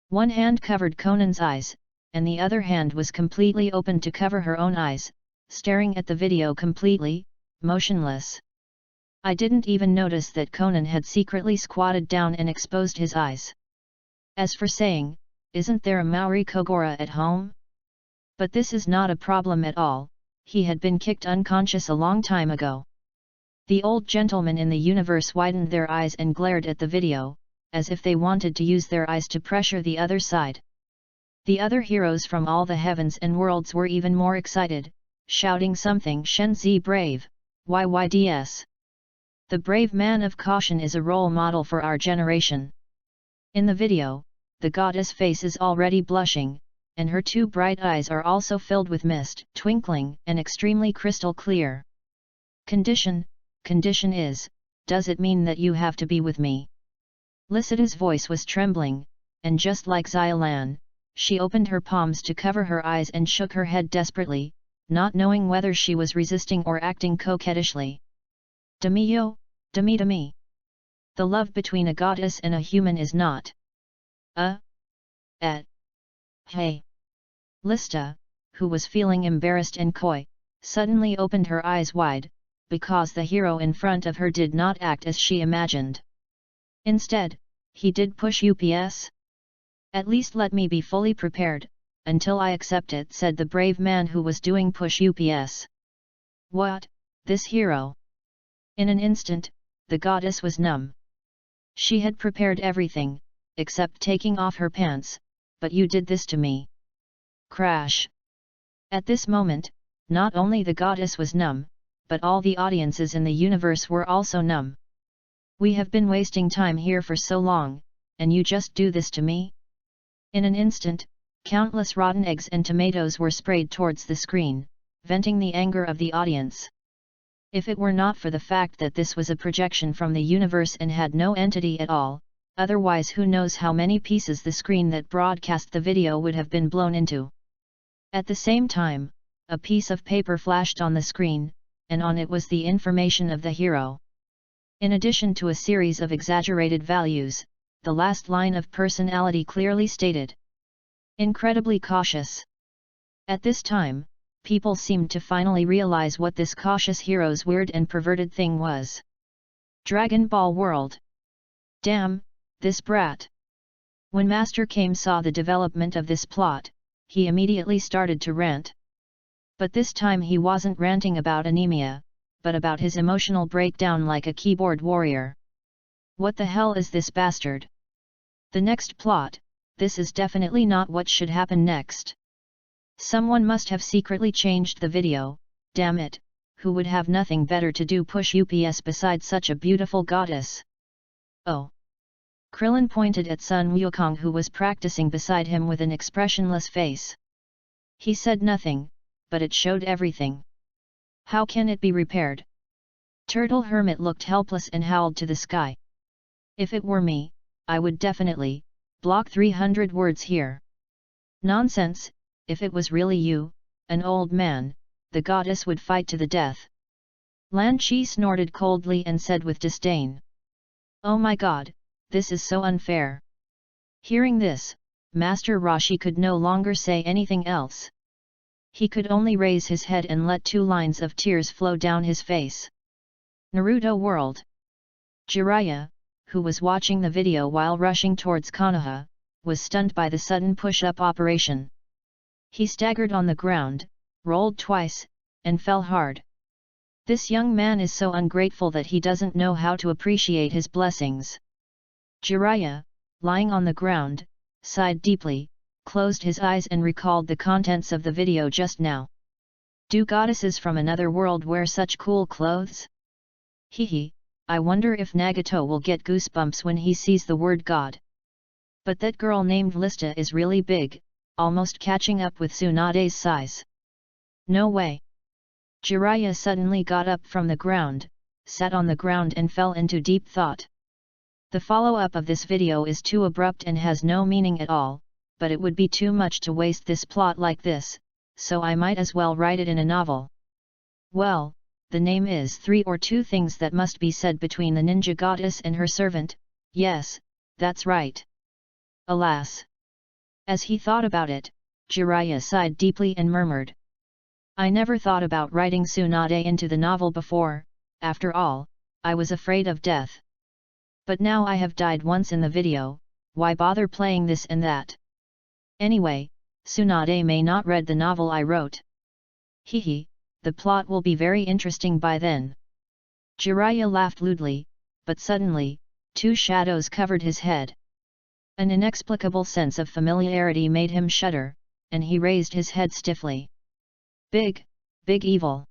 One hand covered Conan's eyes, and the other hand was completely open to cover her own eyes, staring at the video completely, motionless. I didn't even notice that Conan had secretly squatted down and exposed his eyes. As for saying, "Isn't there a Maori Kogora at home?" But this is not a problem at all, he had been kicked unconscious a long time ago. The old gentlemen in the universe widened their eyes and glared at the video, as if they wanted to use their eyes to pressure the other side. The other heroes from all the heavens and worlds were even more excited, shouting something Shenzi brave, YYDS. The brave man of caution is a role model for our generation. In the video, the goddess face is already blushing, and her two bright eyes are also filled with mist, twinkling, and extremely crystal clear. Condition is, does it mean that you have to be with me? Lycida's voice was trembling, and just like Xylan, she opened her palms to cover her eyes and shook her head desperately, not knowing whether she was resisting or acting coquettishly. Demi. The love between a goddess and a human is not Hey. Lycida, who was feeling embarrassed and coy, suddenly opened her eyes wide, because the hero in front of her did not act as she imagined. Instead, he did push UPS. At least let me be fully prepared, until I accept it, said the brave man who was doing push UPS. What, this hero? In an instant, the goddess was numb. She had prepared everything, except taking off her pants, but you did this to me. Crash. At this moment, not only the goddess was numb, but all the audiences in the universe were also numb. We have been wasting time here for so long, and you just do this to me? In an instant, countless rotten eggs and tomatoes were sprayed towards the screen, venting the anger of the audience. If it were not for the fact that this was a projection from the universe and had no entity at all, otherwise who knows how many pieces the screen that broadcast the video would have been blown into. At the same time, a piece of paper flashed on the screen, and on it was the information of the hero. In addition to a series of exaggerated values, the last line of personality clearly stated, "Incredibly cautious." At this time, people seemed to finally realize what this cautious hero's weird and perverted thing was. Dragon Ball World. Damn, this brat. When Master Kame saw the development of this plot, he immediately started to rant. But this time he wasn't ranting about anemia, but about his emotional breakdown like a keyboard warrior. What the hell is this bastard? The next plot, this is definitely not what should happen next. Someone must have secretly changed the video, damn it, who would have nothing better to do push UPS besides such a beautiful goddess? Oh. Krillin pointed at Sun Wukong who was practicing beside him with an expressionless face. He said nothing, but it showed everything. How can it be repaired? Turtle Hermit looked helpless and howled to the sky. If it were me, I would definitely block 300 words here. Nonsense, if it was really you, an old man, the goddess would fight to the death. Lan Chi snorted coldly and said with disdain. Oh my god, this is so unfair. Hearing this, Master Roshi could no longer say anything else. He could only raise his head and let 2 lines of tears flow down his face. Naruto World. Jiraiya, who was watching the video while rushing towards Konoha, was stunned by the sudden push-up operation. He staggered on the ground, rolled twice, and fell hard. This young man is so ungrateful that he doesn't know how to appreciate his blessings. Jiraiya, lying on the ground, sighed deeply, closed his eyes and recalled the contents of the video just now. Do goddesses from another world wear such cool clothes? Hehe, I wonder if Nagato will get goosebumps when he sees the word God. But that girl named Lycida is really big, almost catching up with Tsunade's size. No way. Jiraiya suddenly got up from the ground, sat on the ground and fell into deep thought. The follow-up of this video is too abrupt and has no meaning at all, but it would be too much to waste this plot like this, so I might as well write it in a novel. Well, the name is 3 or 2 things that must be said between the ninja goddess and her servant, yes, that's right. Alas! As he thought about it, Jiraiya sighed deeply and murmured. I never thought about writing Tsunade into the novel before, after all, I was afraid of death. But now I have died once in the video, why bother playing this and that? Anyway, Tsunade may not read the novel I wrote. Hehe, the plot will be very interesting by then. Jiraiya laughed lewdly, but suddenly, 2 shadows covered his head. An inexplicable sense of familiarity made him shudder, and he raised his head stiffly. Big evil.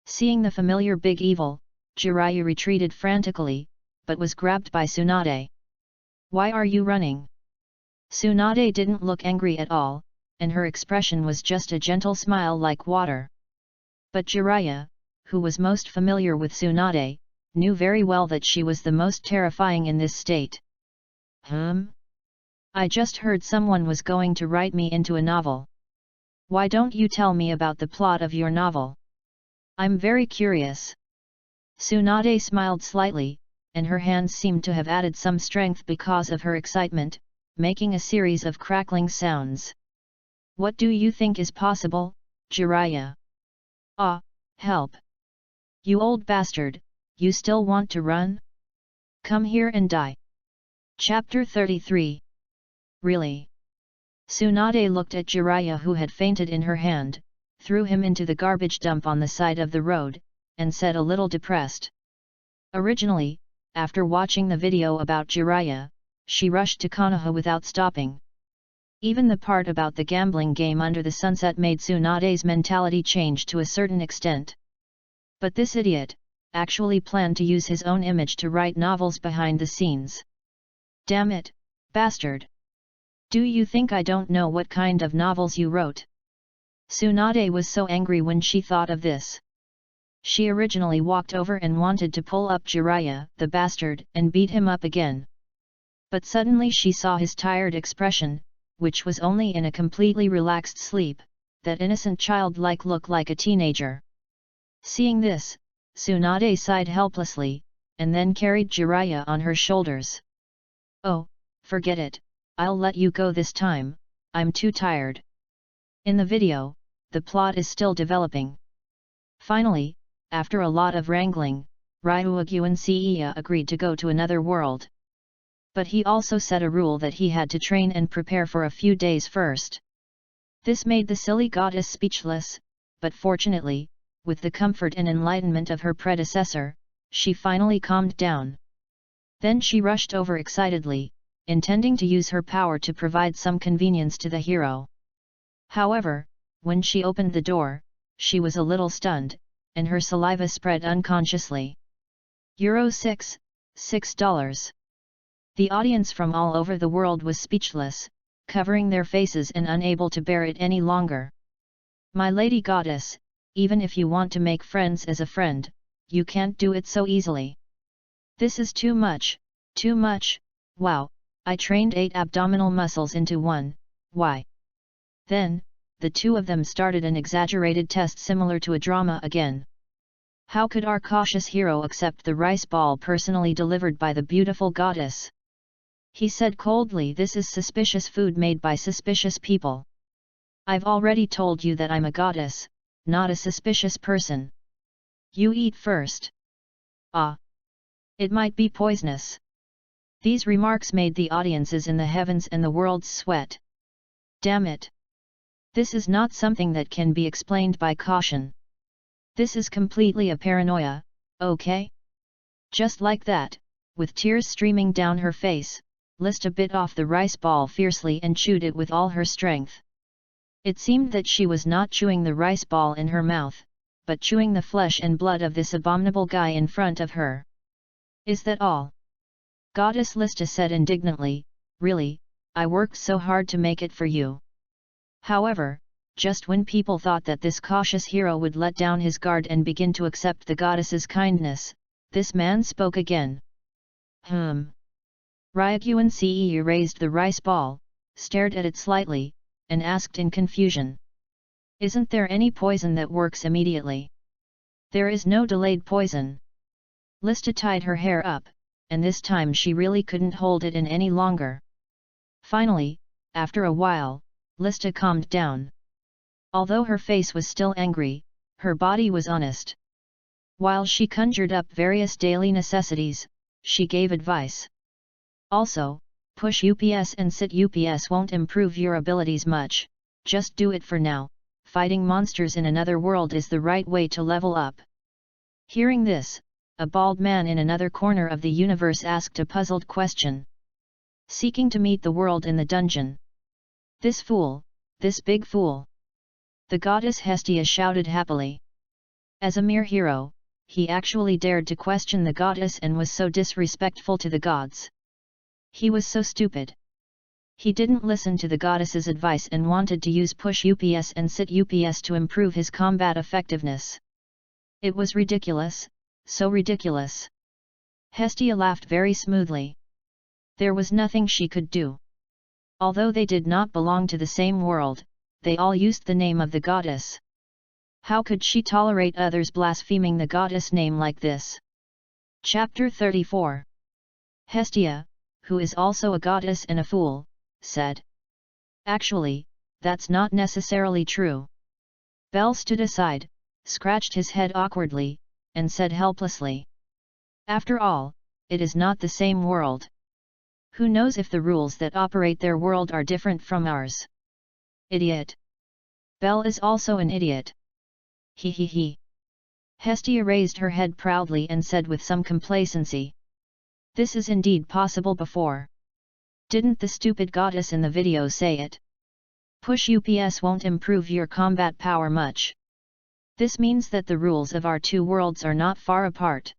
Seeing the familiar big evil, Jiraiya retreated frantically, but was grabbed by Tsunade. Why are you running? Tsunade didn't look angry at all, and her expression was just a gentle smile like water. But Jiraiya, who was most familiar with Tsunade, knew very well that she was the most terrifying in this state. I just heard someone was going to write me into a novel. Why don't you tell me about the plot of your novel? I'm very curious. Tsunade smiled slightly, and her hands seemed to have added some strength because of her excitement, making a series of crackling sounds. What do you think is possible, Jiraiya? Ah, help! You old bastard, you still want to run? Come here and die. Chapter 33. Really? Tsunade looked at Jiraiya, who had fainted in her hand, threw him into the garbage dump on the side of the road, and said a little depressed. Originally, after watching the video about Jiraiya, she rushed to Konoha without stopping. Even the part about the gambling game under the sunset made Tsunade's mentality change to a certain extent. But this idiot actually planned to use his own image to write novels behind the scenes. Damn it, bastard! Do you think I don't know what kind of novels you wrote? Tsunade was so angry when she thought of this. She originally walked over and wanted to pull up Jiraiya, the bastard, and beat him up again. But suddenly she saw his tired expression, which was only in a completely relaxed sleep, that innocent childlike look like a teenager. Seeing this, Tsunade sighed helplessly, and then carried Jiraiya on her shoulders. Oh, forget it, I'll let you go this time, I'm too tired. In the video, the plot is still developing. Finally, after a lot of wrangling, Ryuaguan agreed to go to another world. But he also set a rule that he had to train and prepare for a few days first. This made the silly goddess speechless, but fortunately, with the comfort and enlightenment of her predecessor, she finally calmed down. Then she rushed over excitedly, intending to use her power to provide some convenience to the hero. However, when she opened the door, she was a little stunned, and her saliva spread unconsciously. €6. $6. The audience from all over the world was speechless, covering their faces and unable to bear it any longer. My lady goddess, even if you want to make friends as a friend, you can't do it so easily. This is too much, wow, I trained 8 abdominal muscles into one, why? Then, the 2 of them started an exaggerated test similar to a drama again. How could our cautious hero accept the rice ball personally delivered by the beautiful goddess? He said coldly, this is suspicious food made by suspicious people. I've already told you that I'm a goddess, not a suspicious person. You eat first. Ah! It might be poisonous. These remarks made the audiences in the heavens and the worlds sweat. Damn it! This is not something that can be explained by caution. This is completely a paranoia, okay? Just like that, with tears streaming down her face, Lista bit off the rice ball fiercely and chewed it with all her strength. It seemed that she was not chewing the rice ball in her mouth, but chewing the flesh and blood of this abominable guy in front of her. Is that all? Goddess Lista said indignantly, really, I worked so hard to make it for you. However, just when people thought that this cautious hero would let down his guard and begin to accept the goddess's kindness, this man spoke again. Ryuguan raised the rice ball, stared at it slightly, and asked in confusion. Isn't there any poison that works immediately? There is no delayed poison. Lista tied her hair up, and this time she really couldn't hold it in any longer. Finally, after a while, Lista calmed down. Although her face was still angry, her body was honest. While she conjured up various daily necessities, she gave advice. Also, push UPS and sit UPS won't improve your abilities much, just do it for now. Fighting monsters in another world is the right way to level up. Hearing this, a bald man in another corner of the universe asked a puzzled question. Seeking to meet the world in the dungeon. This fool, this big fool. The goddess Hestia shouted happily. As a mere hero, he actually dared to question the goddess and was so disrespectful to the gods. He was so stupid. He didn't listen to the goddess's advice and wanted to use push UPS and sit UPS to improve his combat effectiveness. It was ridiculous, so ridiculous. Hestia laughed very smoothly. There was nothing she could do. Although they did not belong to the same world, they all used the name of the goddess. How could she tolerate others blaspheming the goddess name like this? Chapter 34. Hestia, who is also a goddess and a fool, said. Actually, that's not necessarily true. Bell stood aside, scratched his head awkwardly, and said helplessly. After all, it is not the same world. Who knows if the rules that operate their world are different from ours? Idiot. Bell is also an idiot. He he he. Hestia raised her head proudly and said with some complacency. This is indeed possible before. Didn't the stupid goddess in the video say it? Push UPS won't improve your combat power much. This means that the rules of our two worlds are not far apart.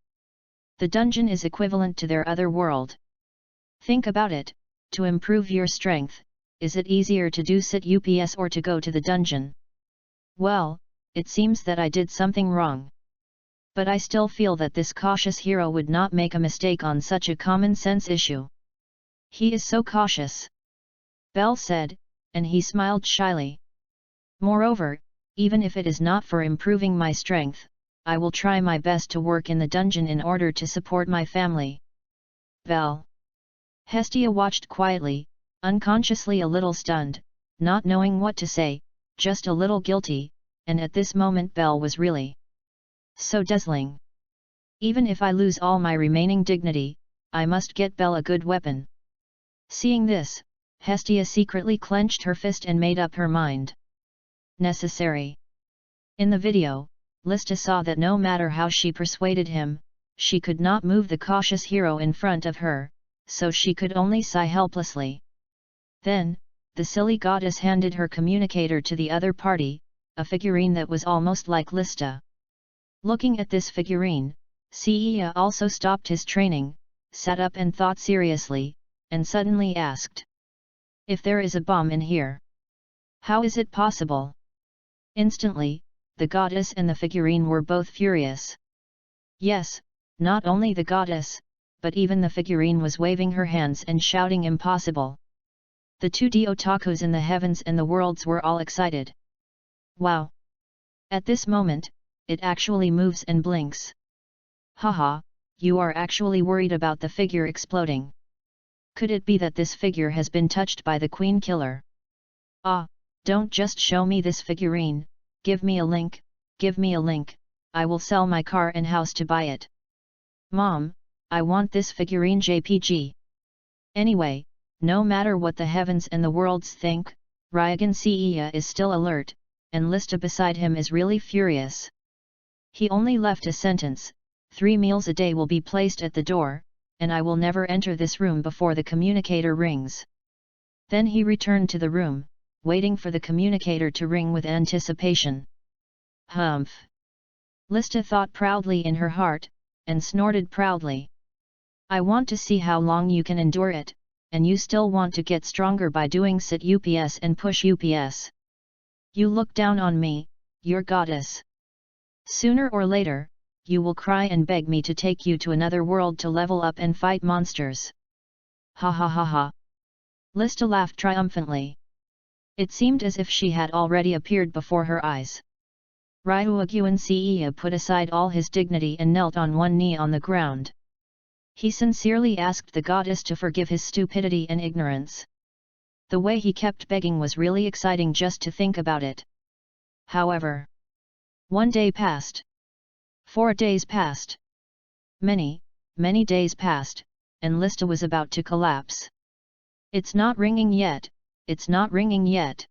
The dungeon is equivalent to their other world. Think about it, to improve your strength, is it easier to do sit UPS or to go to the dungeon? Well, it seems that I did something wrong. But I still feel that this cautious hero would not make a mistake on such a common sense issue. He is so cautious. Bell said, and he smiled shyly. Moreover, even if it is not for improving my strength, I will try my best to work in the dungeon in order to support my family. Bell. Hestia watched quietly, unconsciously a little stunned, not knowing what to say, just a little guilty, and at this moment Bell was really so dazzling. Even if I lose all my remaining dignity, I must get Bell a good weapon. Seeing this, Hestia secretly clenched her fist and made up her mind. Necessary. In the video, Lista saw that no matter how she persuaded him, she could not move the cautious hero in front of her, so she could only sigh helplessly. Then, the silly goddess handed her communicator to the other party, a figurine that was almost like Lista. Looking at this figurine, Cia also stopped his training, sat up and thought seriously, and suddenly asked. If there is a bomb in here, how is it possible? Instantly, the goddess and the figurine were both furious. Yes, not only the goddess, but even the figurine was waving her hands and shouting impossible. The 2D otakus in the heavens and the worlds were all excited. Wow! At this moment, it actually moves and blinks. Haha, you are actually worried about the figure exploding. Could it be that this figure has been touched by the Queen Killer? Ah, don't just show me this figurine, give me a link, I will sell my car and house to buy it. Mom, I want this figurine JPG. Anyway, no matter what the heavens and the worlds think, Ryagan Cia is still alert, and Lista beside him is really furious. He only left a sentence, 3 meals a day will be placed at the door, and I will never enter this room before the communicator rings. Then he returned to the room, waiting for the communicator to ring with anticipation. Humph! Lista thought proudly in her heart, and snorted proudly. I want to see how long you can endure it, and you still want to get stronger by doing sit UPS and push UPS. You look down on me, your goddess. Sooner or later, you will cry and beg me to take you to another world to level up and fight monsters. Ha ha ha ha. Lista laughed triumphantly. It seemed as if she had already appeared before her eyes. Ryuaguan Seiya put aside all his dignity and knelt on one knee on the ground. He sincerely asked the goddess to forgive his stupidity and ignorance. The way he kept begging was really exciting just to think about it. However, 1 day passed. 4 days passed. Many days passed, and Lista was about to collapse. It's not ringing yet, it's not ringing yet.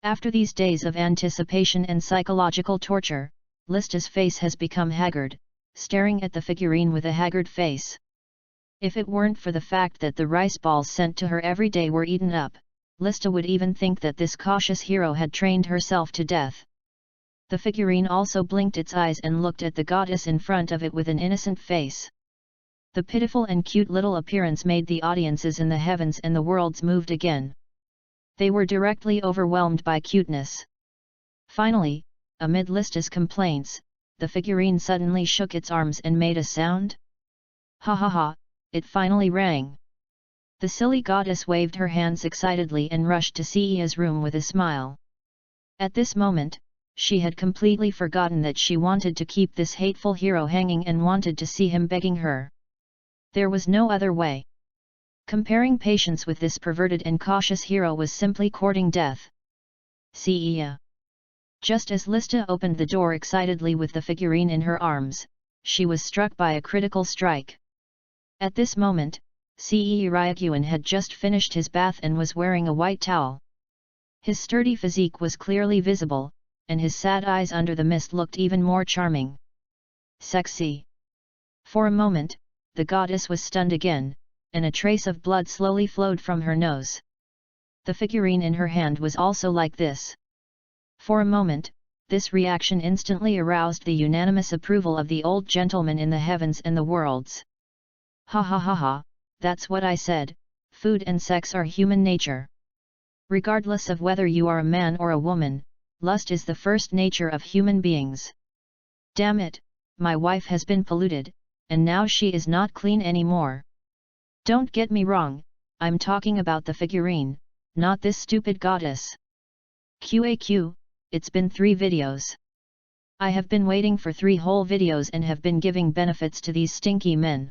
After these days of anticipation and psychological torture, Lista's face has become haggard, staring at the figurine with a haggard face. If it weren't for the fact that the rice balls sent to her every day were eaten up, Lista would even think that this cautious hero had trained herself to death. The figurine also blinked its eyes and looked at the goddess in front of it with an innocent face. The pitiful and cute little appearance made the audiences in the heavens and the worlds moved again. They were directly overwhelmed by cuteness. Finally, amid Lista's complaints, the figurine suddenly shook its arms and made a sound. Ha ha ha, it finally rang. The silly goddess waved her hands excitedly and rushed to Seiya's room with a smile. At this moment, she had completely forgotten that she wanted to keep this hateful hero hanging and wanted to see him begging her. There was no other way. Comparing patience with this perverted and cautious hero was simply courting death. Seiya. Just as Lista opened the door excitedly with the figurine in her arms, she was struck by a critical strike. At this moment, Seiya Ryuguan had just finished his bath and was wearing a white towel. His sturdy physique was clearly visible, and his sad eyes under the mist looked even more charming. Sexy. For a moment, the goddess was stunned again, and a trace of blood slowly flowed from her nose. The figurine in her hand was also like this. For a moment, this reaction instantly aroused the unanimous approval of the old gentleman in the heavens and the worlds. Ha ha ha ha, that's what I said, food and sex are human nature. Regardless of whether you are a man or a woman, lust is the first nature of human beings. Damn it, my wife has been polluted, and now she is not clean anymore. Don't get me wrong, I'm talking about the figurine, not this stupid goddess. QAQ, it's been 3 videos. I have been waiting for 3 whole videos and have been giving benefits to these stinky men.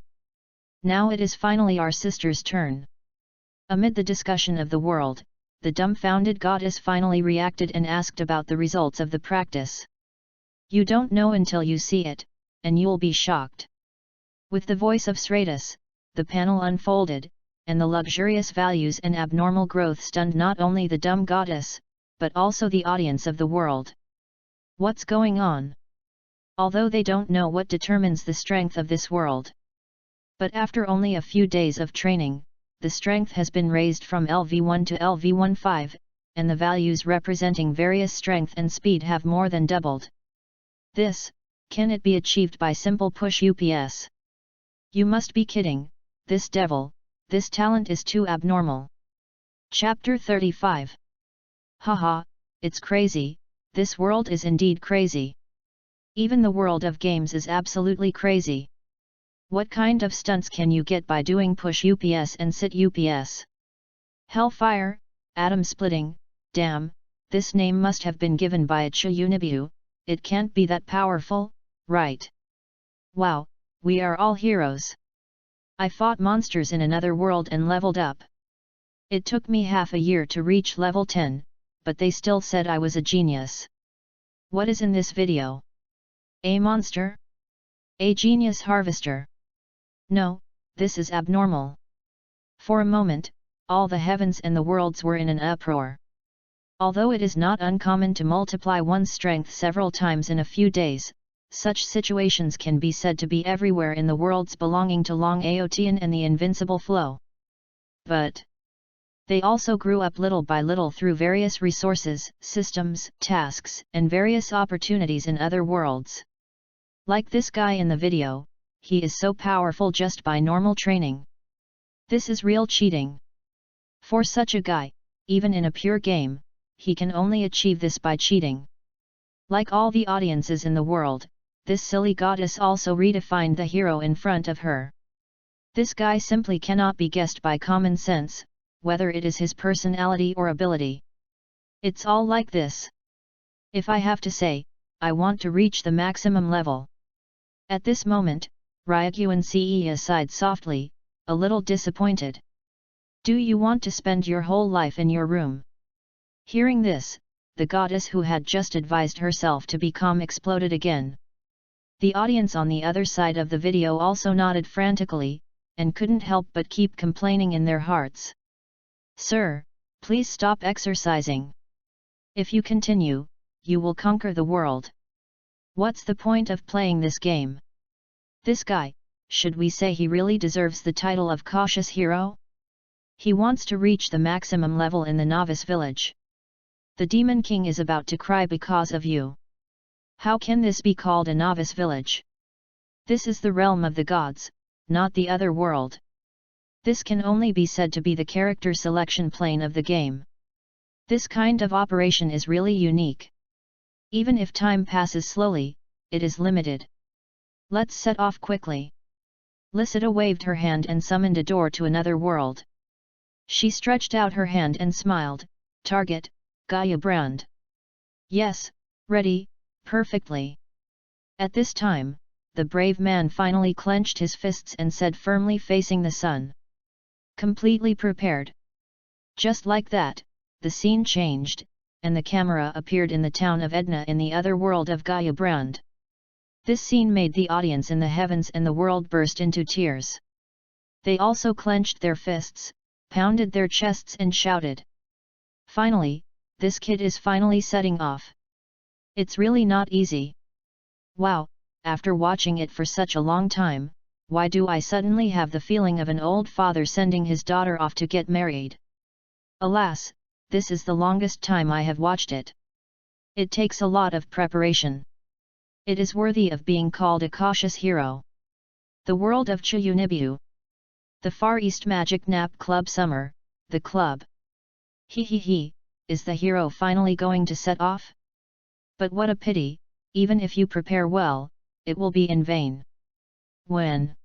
Now it is finally our sister's turn. Amid the discussion of the world, the dumbfounded goddess finally reacted and asked about the results of the practice. You don't know until you see it, and you'll be shocked. With the voice of Sratus, the panel unfolded, and the luxurious values and abnormal growth stunned not only the dumb goddess, but also the audience of the world. What's going on? Although they don't know what determines the strength of this world. But after only a few days of training, the strength has been raised from LV1 to LV15, and the values representing various strength and speed have more than doubled. Can it be achieved by simple push UPS? You must be kidding, this talent is too abnormal. Chapter 35. Haha, it's crazy, this world is indeed crazy. Even the world of games is absolutely crazy. What kind of stunts can you get by doing push UPS and sit UPS? Hellfire, atom splitting, damn, this name must have been given by a Chiyunibu, it can't be that powerful, right? Wow, we are all heroes. I fought monsters in another world and leveled up. It took me half a year to reach level 10, but they still said I was a genius. What is in this video? A monster? A genius harvester? No, this is abnormal. For a moment, all the heavens and the worlds were in an uproar. Although it is not uncommon to multiply one's strength several times in a few days, such situations can be said to be everywhere in the worlds belonging to Long Aotian and the Invincible Flow. But they also grew up little by little through various resources, systems, tasks, and various opportunities in other worlds. Like this guy in the video, he is so powerful just by normal training. This is real cheating. For such a guy, even in a pure game, he can only achieve this by cheating. Like all the audiences in the world, this silly goddess also redefined the hero in front of her. This guy simply cannot be guessed by common sense, whether it is his personality or ability. It's all like this. If I have to say, I want to reach the maximum level. At this moment, Ryugyuan Seiya sighed softly, a little disappointed. Do you want to spend your whole life in your room? Hearing this, the goddess who had just advised herself to be calm exploded again. The audience on the other side of the video also nodded frantically, and couldn't help but keep complaining in their hearts. Sir, please stop exercising. If you continue, you will conquer the world. What's the point of playing this game? This guy, should we say he really deserves the title of cautious hero? He wants to reach the maximum level in the novice village. The Demon King is about to cry because of you. How can this be called a novice village? This is the realm of the gods, not the other world. This can only be said to be the character selection plane of the game. This kind of operation is really unique. Even if time passes slowly, it is limited. Let's set off quickly. Lysita waved her hand and summoned a door to another world. She stretched out her hand and smiled. Target, Gaia Brand. Yes, ready, perfectly. At this time, the brave man finally clenched his fists and said firmly facing the sun. Completely prepared. Just like that, the scene changed, and the camera appeared in the town of Edna in the other world of Gaia Brand. This scene made the audience in the heavens and the world burst into tears. They also clenched their fists, pounded their chests and shouted. Finally, this kid is finally setting off. It's really not easy. Wow, after watching it for such a long time, why do I suddenly have the feeling of an old father sending his daughter off to get married? Alas, this is the longest time I have watched it. It takes a lot of preparation. It is worthy of being called a cautious hero. The world of Chiyunibu. The Far East Magic Nap Club Summer, the club. He, is the hero finally going to set off? But what a pity, even if you prepare well, it will be in vain. When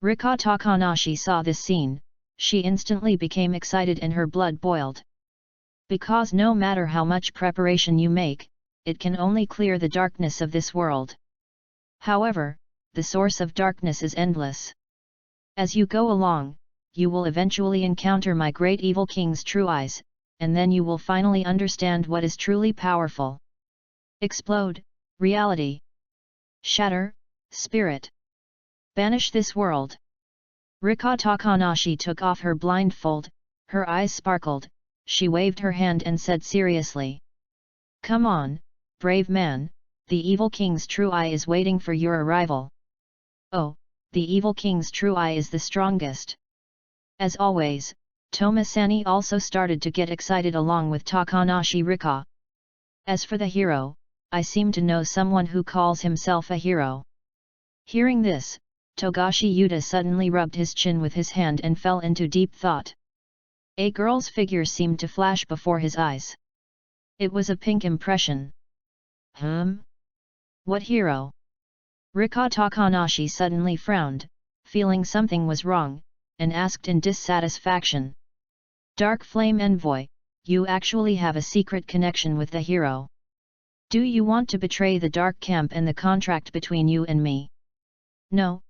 Rika Takanashi saw this scene, she instantly became excited and her blood boiled. Because no matter how much preparation you make, it can only clear the darkness of this world. However, the source of darkness is endless. As you go along, you will eventually encounter my great evil king's true eyes, and then you will finally understand what is truly powerful. Explode, reality. Shatter, spirit. Banish this world. Rika Takanashi took off her blindfold, her eyes sparkled, she waved her hand and said seriously. Come on, brave man, the evil king's true eye is waiting for your arrival. Oh, the evil king's true eye is the strongest. As always, Tomasani also started to get excited along with Takanashi Rika. As for the hero, I seem to know someone who calls himself a hero. Hearing this, Togashi Yuta suddenly rubbed his chin with his hand and fell into deep thought. A girl's figure seemed to flash before his eyes. It was a pink impression. What hero? Rika Takanashi suddenly frowned, feeling something was wrong, and asked in dissatisfaction. Dark Flame Envoy, you actually have a secret connection with the hero. Do you want to betray the Dark Camp and the contract between you and me? No.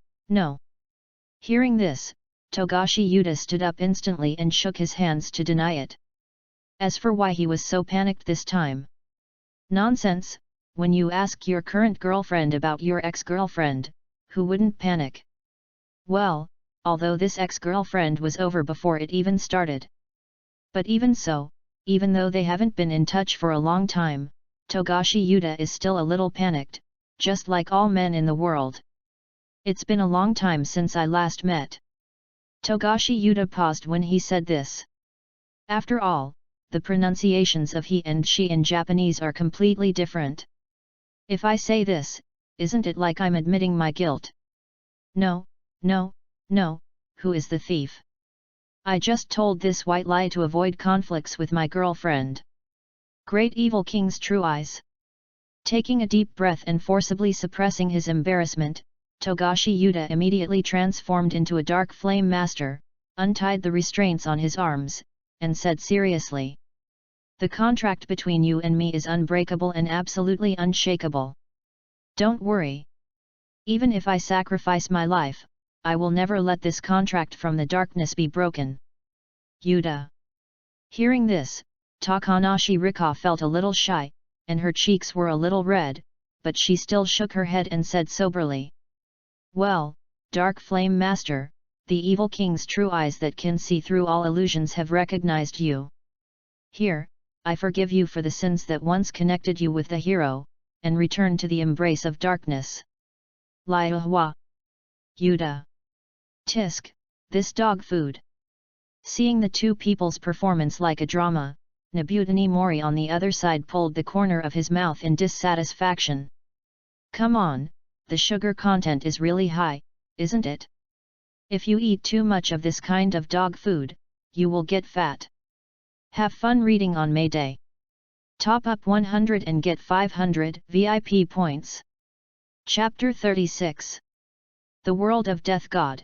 Hearing this, Togashi Yuta stood up instantly and shook his hands to deny it. As for why he was so panicked this time. Nonsense, when you ask your current girlfriend about your ex-girlfriend, who wouldn't panic? Well, although this ex-girlfriend was over before it even started. But even so, even though they haven't been in touch for a long time, Togashi Yuta is still a little panicked, just like all men in the world. It's been a long time since I last met. Togashi Yuta paused when he said this. After all, the pronunciations of he and she in Japanese are completely different. If I say this, isn't it like I'm admitting my guilt? No, who is the thief? I just told this white lie to avoid conflicts with my girlfriend. Great evil king's true eyes. Taking a deep breath and forcibly suppressing his embarrassment, Togashi Yuta immediately transformed into a dark flame master, untied the restraints on his arms, and said seriously. The contract between you and me is unbreakable and absolutely unshakable. Don't worry. Even if I sacrifice my life, I will never let this contract from the darkness be broken. Yuta. Hearing this, Takanashi Rika felt a little shy, and her cheeks were a little red, but she still shook her head and said soberly. Well, Dark Flame Master, the evil king's true eyes that can see through all illusions have recognized you. Here, I forgive you for the sins that once connected you with the hero, and return to the embrace of darkness. Liahua. Yuta. Tisk, this dog food. Seeing the two people's performance like a drama, Nobutani Mori on the other side pulled the corner of his mouth in dissatisfaction. Come on, the sugar content is really high, isn't it? If you eat too much of this kind of dog food, you will get fat. Have fun reading on May Day. Top up 100 and get 500 VIP points. Chapter 36. The World of Death God.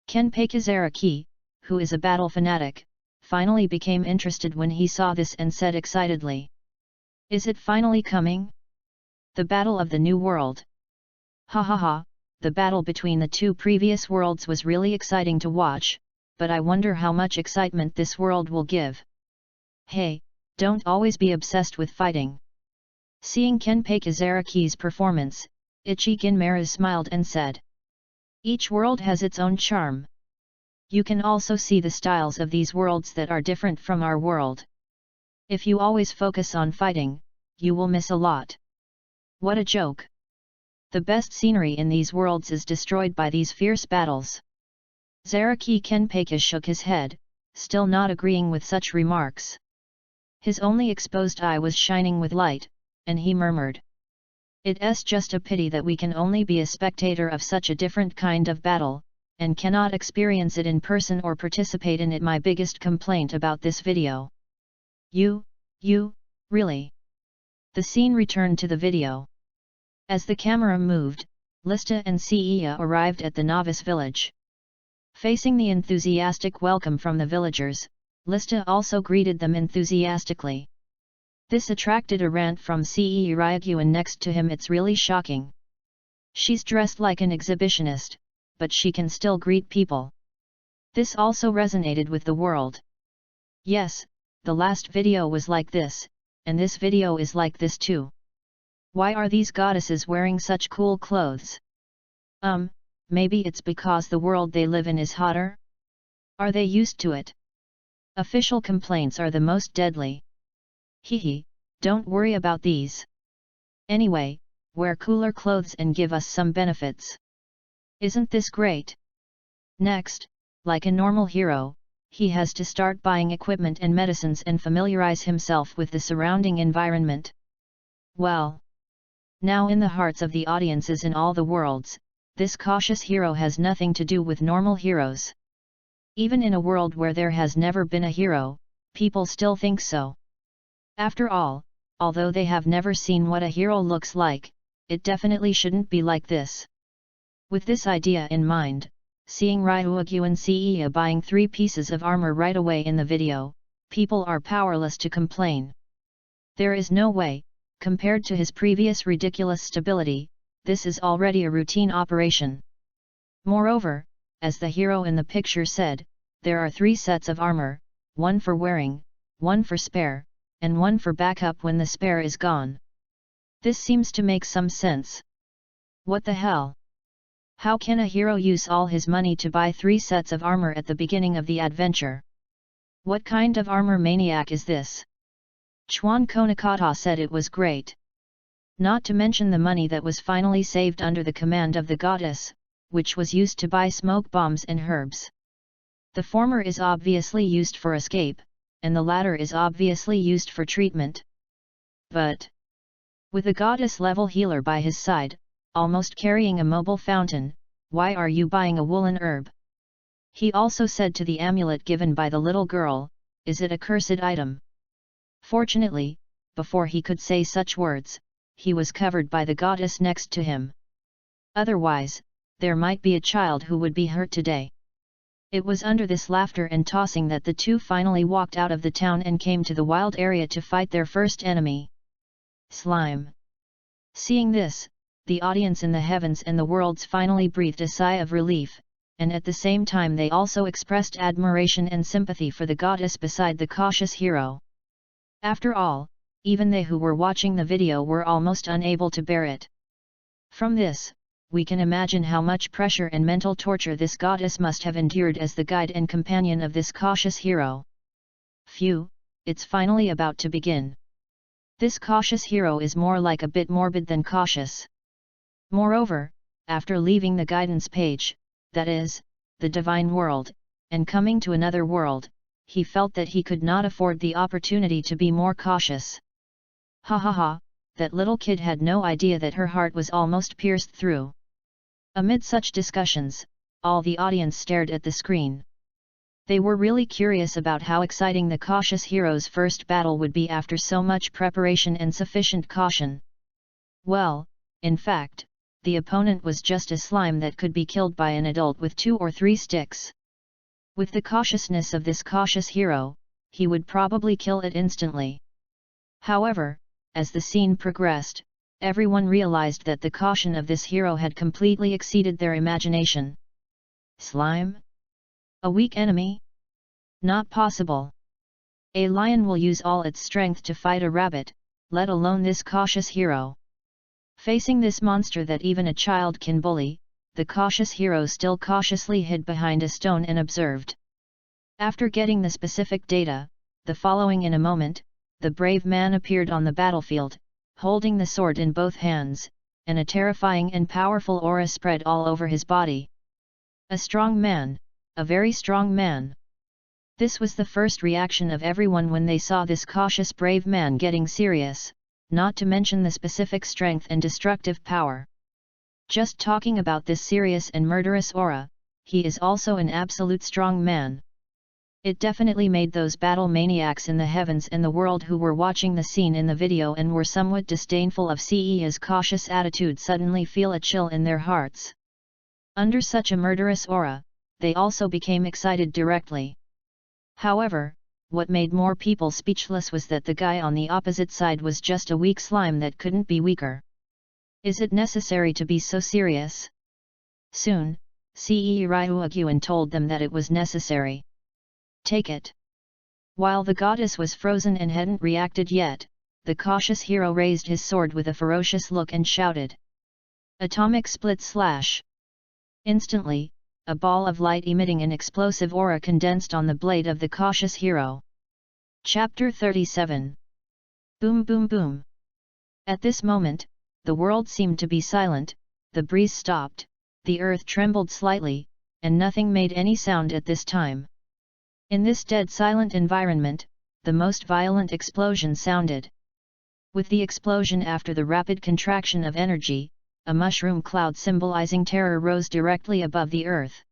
Kenpei Kizaraki, who is a battle fanatic, finally became interested when he saw this and said excitedly. Is it finally coming? The Battle of the New World. Ha ha ha, the battle between the two previous worlds was really exciting to watch, but I wonder how much excitement this world will give. Hey, don't always be obsessed with fighting. Seeing Kenpei Kizaraki's performance, Ichigen Maras smiled and said. Each world has its own charm. You can also see the styles of these worlds that are different from our world. If you always focus on fighting, you will miss a lot. What a joke! The best scenery in these worlds is destroyed by these fierce battles. Zaraki Kenpei shook his head, still not agreeing with such remarks. His only exposed eye was shining with light, and he murmured. It's just a pity that we can only be a spectator of such a different kind of battle, and cannot experience it in person or participate in it. My biggest complaint about this video. You, really? The scene returned to the video. As the camera moved, Lista and Seiya arrived at the novice village. Facing the enthusiastic welcome from the villagers, Lista also greeted them enthusiastically. This attracted a rant from Seiya Ryugu, and next to him, it's really shocking. She's dressed like an exhibitionist, but she can still greet people. This also resonated with the world. Yes, the last video was like this, and this video is like this too. Why are these goddesses wearing such cool clothes? Maybe it's because the world they live in is hotter? Are they used to it? Official complaints are the most deadly. Hehe, don't worry about these. Anyway, wear cooler clothes and give us some benefits. Isn't this great? Next, like a normal hero, he has to start buying equipment and medicines and familiarize himself with the surrounding environment. Well, now in the hearts of the audiences in all the worlds, this cautious hero has nothing to do with normal heroes. Even in a world where there has never been a hero, people still think so. After all, although they have never seen what a hero looks like, it definitely shouldn't be like this. With this idea in mind, seeing Ryugu and Seiya buying 3 pieces of armor right away in the video, people are powerless to complain. There is no way, compared to his previous ridiculous stability, this is already a routine operation. Moreover, as the hero in the picture said, there are 3 sets of armor, 1 for wearing, 1 for spare, and 1 for backup when the spare is gone. This seems to make some sense. What the hell? How can a hero use all his money to buy 3 sets of armor at the beginning of the adventure? What kind of armor maniac is this? Chuan Konakata said it was great. Not to mention the money that was finally saved under the command of the goddess, which was used to buy smoke bombs and herbs. The former is obviously used for escape, and the latter is obviously used for treatment. But with a goddess-level healer by his side, almost carrying a mobile fountain, why are you buying a woolen herb? He also said to the amulet given by the little girl, is it a cursed item? Fortunately, before he could say such words, he was covered by the goddess next to him. Otherwise, there might be a child who would be hurt today. It was under this laughter and tossing that the two finally walked out of the town and came to the wild area to fight their first enemy. Slime. Seeing this, the audience in the heavens and the worlds finally breathed a sigh of relief, and at the same time they also expressed admiration and sympathy for the goddess beside the cautious hero. After all, even they who were watching the video were almost unable to bear it. From this, we can imagine how much pressure and mental torture this goddess must have endured as the guide and companion of this cautious hero. Phew, it's finally about to begin. This cautious hero is more like a bit morbid than cautious. Moreover, after leaving the guidance page, that is, the divine world, and coming to another world, he felt that he could not afford the opportunity to be more cautious. Ha ha ha, that little kid had no idea that her heart was almost pierced through. Amid such discussions, all the audience stared at the screen. They were really curious about how exciting the cautious hero's first battle would be after so much preparation and sufficient caution. Well, in fact, the opponent was just a slime that could be killed by an adult with 2 or 3 sticks. With the cautiousness of this cautious hero, he would probably kill it instantly. However, as the scene progressed, everyone realized that the caution of this hero had completely exceeded their imagination. Slime? A weak enemy? Not possible. A lion will use all its strength to fight a rabbit, let alone this cautious hero. Facing this monster that even a child can bully, the cautious hero still cautiously hid behind a stone and observed. After getting the specific data, the following in a moment, the brave man appeared on the battlefield, holding the sword in both hands, and a terrifying and powerful aura spread all over his body. A strong man, a very strong man. This was the first reaction of everyone when they saw this cautious brave man getting serious, not to mention the specific strength and destructive power. Just talking about this serious and murderous aura, he is also an absolute strong man. It definitely made those battle maniacs in the heavens and the world who were watching the scene in the video and were somewhat disdainful of CE's cautious attitude suddenly feel a chill in their hearts. Under such a murderous aura, they also became excited directly. However, what made more people speechless was that the guy on the opposite side was just a weak slime that couldn't be weaker. Is it necessary to be so serious? Soon, CE Ryuaguan told them that it was necessary. Take it. While the goddess was frozen and hadn't reacted yet, the cautious hero raised his sword with a ferocious look and shouted. Atomic split slash. Instantly, a ball of light emitting an explosive aura condensed on the blade of the cautious hero. Chapter 37. Boom boom boom. At this moment, the world seemed to be silent, the breeze stopped, the earth trembled slightly, and nothing made any sound at this time. In this dead silent environment, the most violent explosion sounded. With the explosion after the rapid contraction of energy, a mushroom cloud symbolizing terror rose directly above the earth.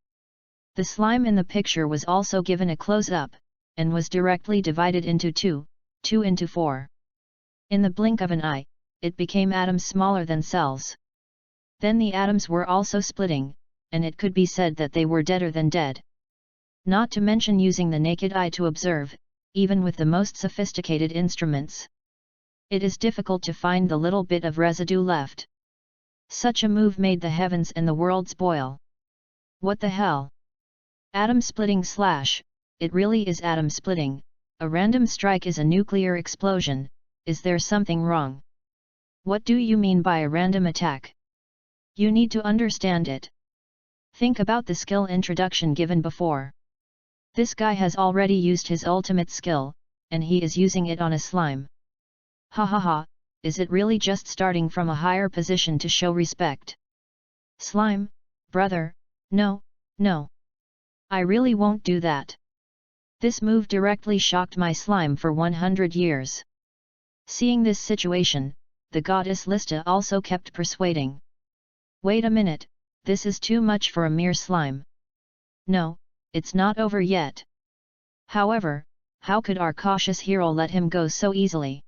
The slime in the picture was also given a close-up, and was directly divided into two into 4. In the blink of an eye, it became atoms smaller than cells. Then the atoms were also splitting, and it could be said that they were deader than dead. Not to mention using the naked eye to observe, even with the most sophisticated instruments. It is difficult to find the little bit of residue left. Such a move made the heavens and the worlds boil. What the hell? Atom splitting slash, it really is atom splitting, a random strike is a nuclear explosion, is there something wrong? What do you mean by a random attack? You need to understand it. Think about the skill introduction given before. This guy has already used his ultimate skill, and he is using it on a slime. Ha ha ha, is it really just starting from a higher position to show respect? Slime, brother, no, no. I really won't do that. This move directly shocked my slime for 100 years. Seeing this situation, the goddess Lista also kept persuading. Wait a minute, this is too much for a mere slime. No, it's not over yet. However, how could our cautious hero let him go so easily?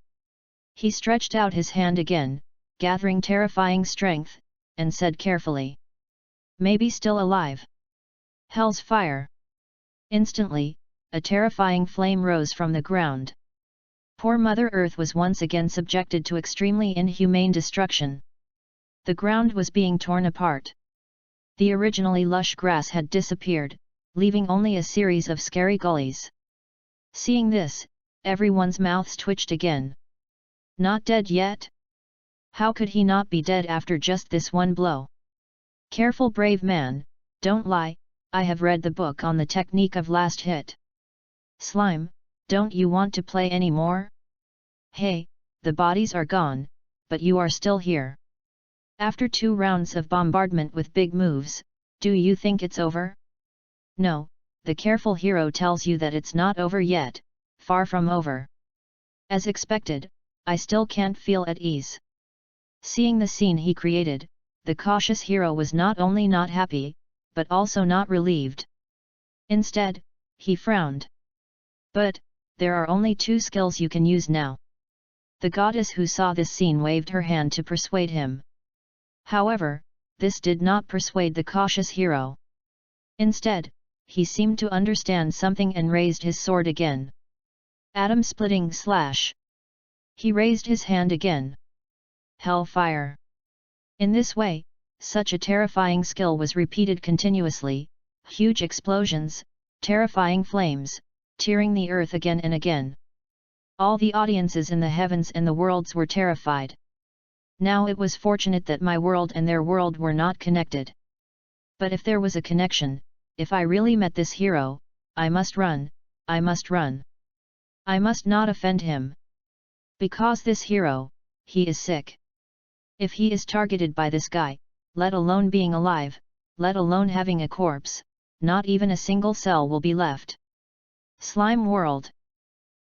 He stretched out his hand again, gathering terrifying strength, and said carefully. Maybe still alive. Hell's fire. Instantly, a terrifying flame rose from the ground. Poor Mother Earth was once again subjected to extremely inhumane destruction. The ground was being torn apart. The originally lush grass had disappeared, leaving only a series of scary gullies. Seeing this, everyone's mouths twitched again. Not dead yet? How could he not be dead after just this one blow? Careful, brave man, don't lie, I have read the book on the technique of last hit. Slime, don't you want to play any more? Hey, the bodies are gone, but you are still here. After 2 rounds of bombardment with big moves, do you think it's over? No, the careful hero tells you that it's not over yet, far from over. As expected, I still can't feel at ease. Seeing the scene he created, the cautious hero was not only not happy, but also not relieved. Instead, he frowned. But, there are only 2 skills you can use now. The goddess who saw this scene waved her hand to persuade him. However, this did not persuade the cautious hero. Instead, he seemed to understand something and raised his sword again. Atom-splitting slash. He raised his hand again. Hellfire. In this way, such a terrifying skill was repeated continuously, huge explosions, terrifying flames, tearing the earth again and again. All the audiences in the heavens and the worlds were terrified. Now it was fortunate that my world and their world were not connected. But if there was a connection, if I really met this hero, I must run, I must run. I must not offend him. Because this hero, he is sick. If he is targeted by this guy, let alone being alive, let alone having a corpse, not even a single cell will be left. Slime world.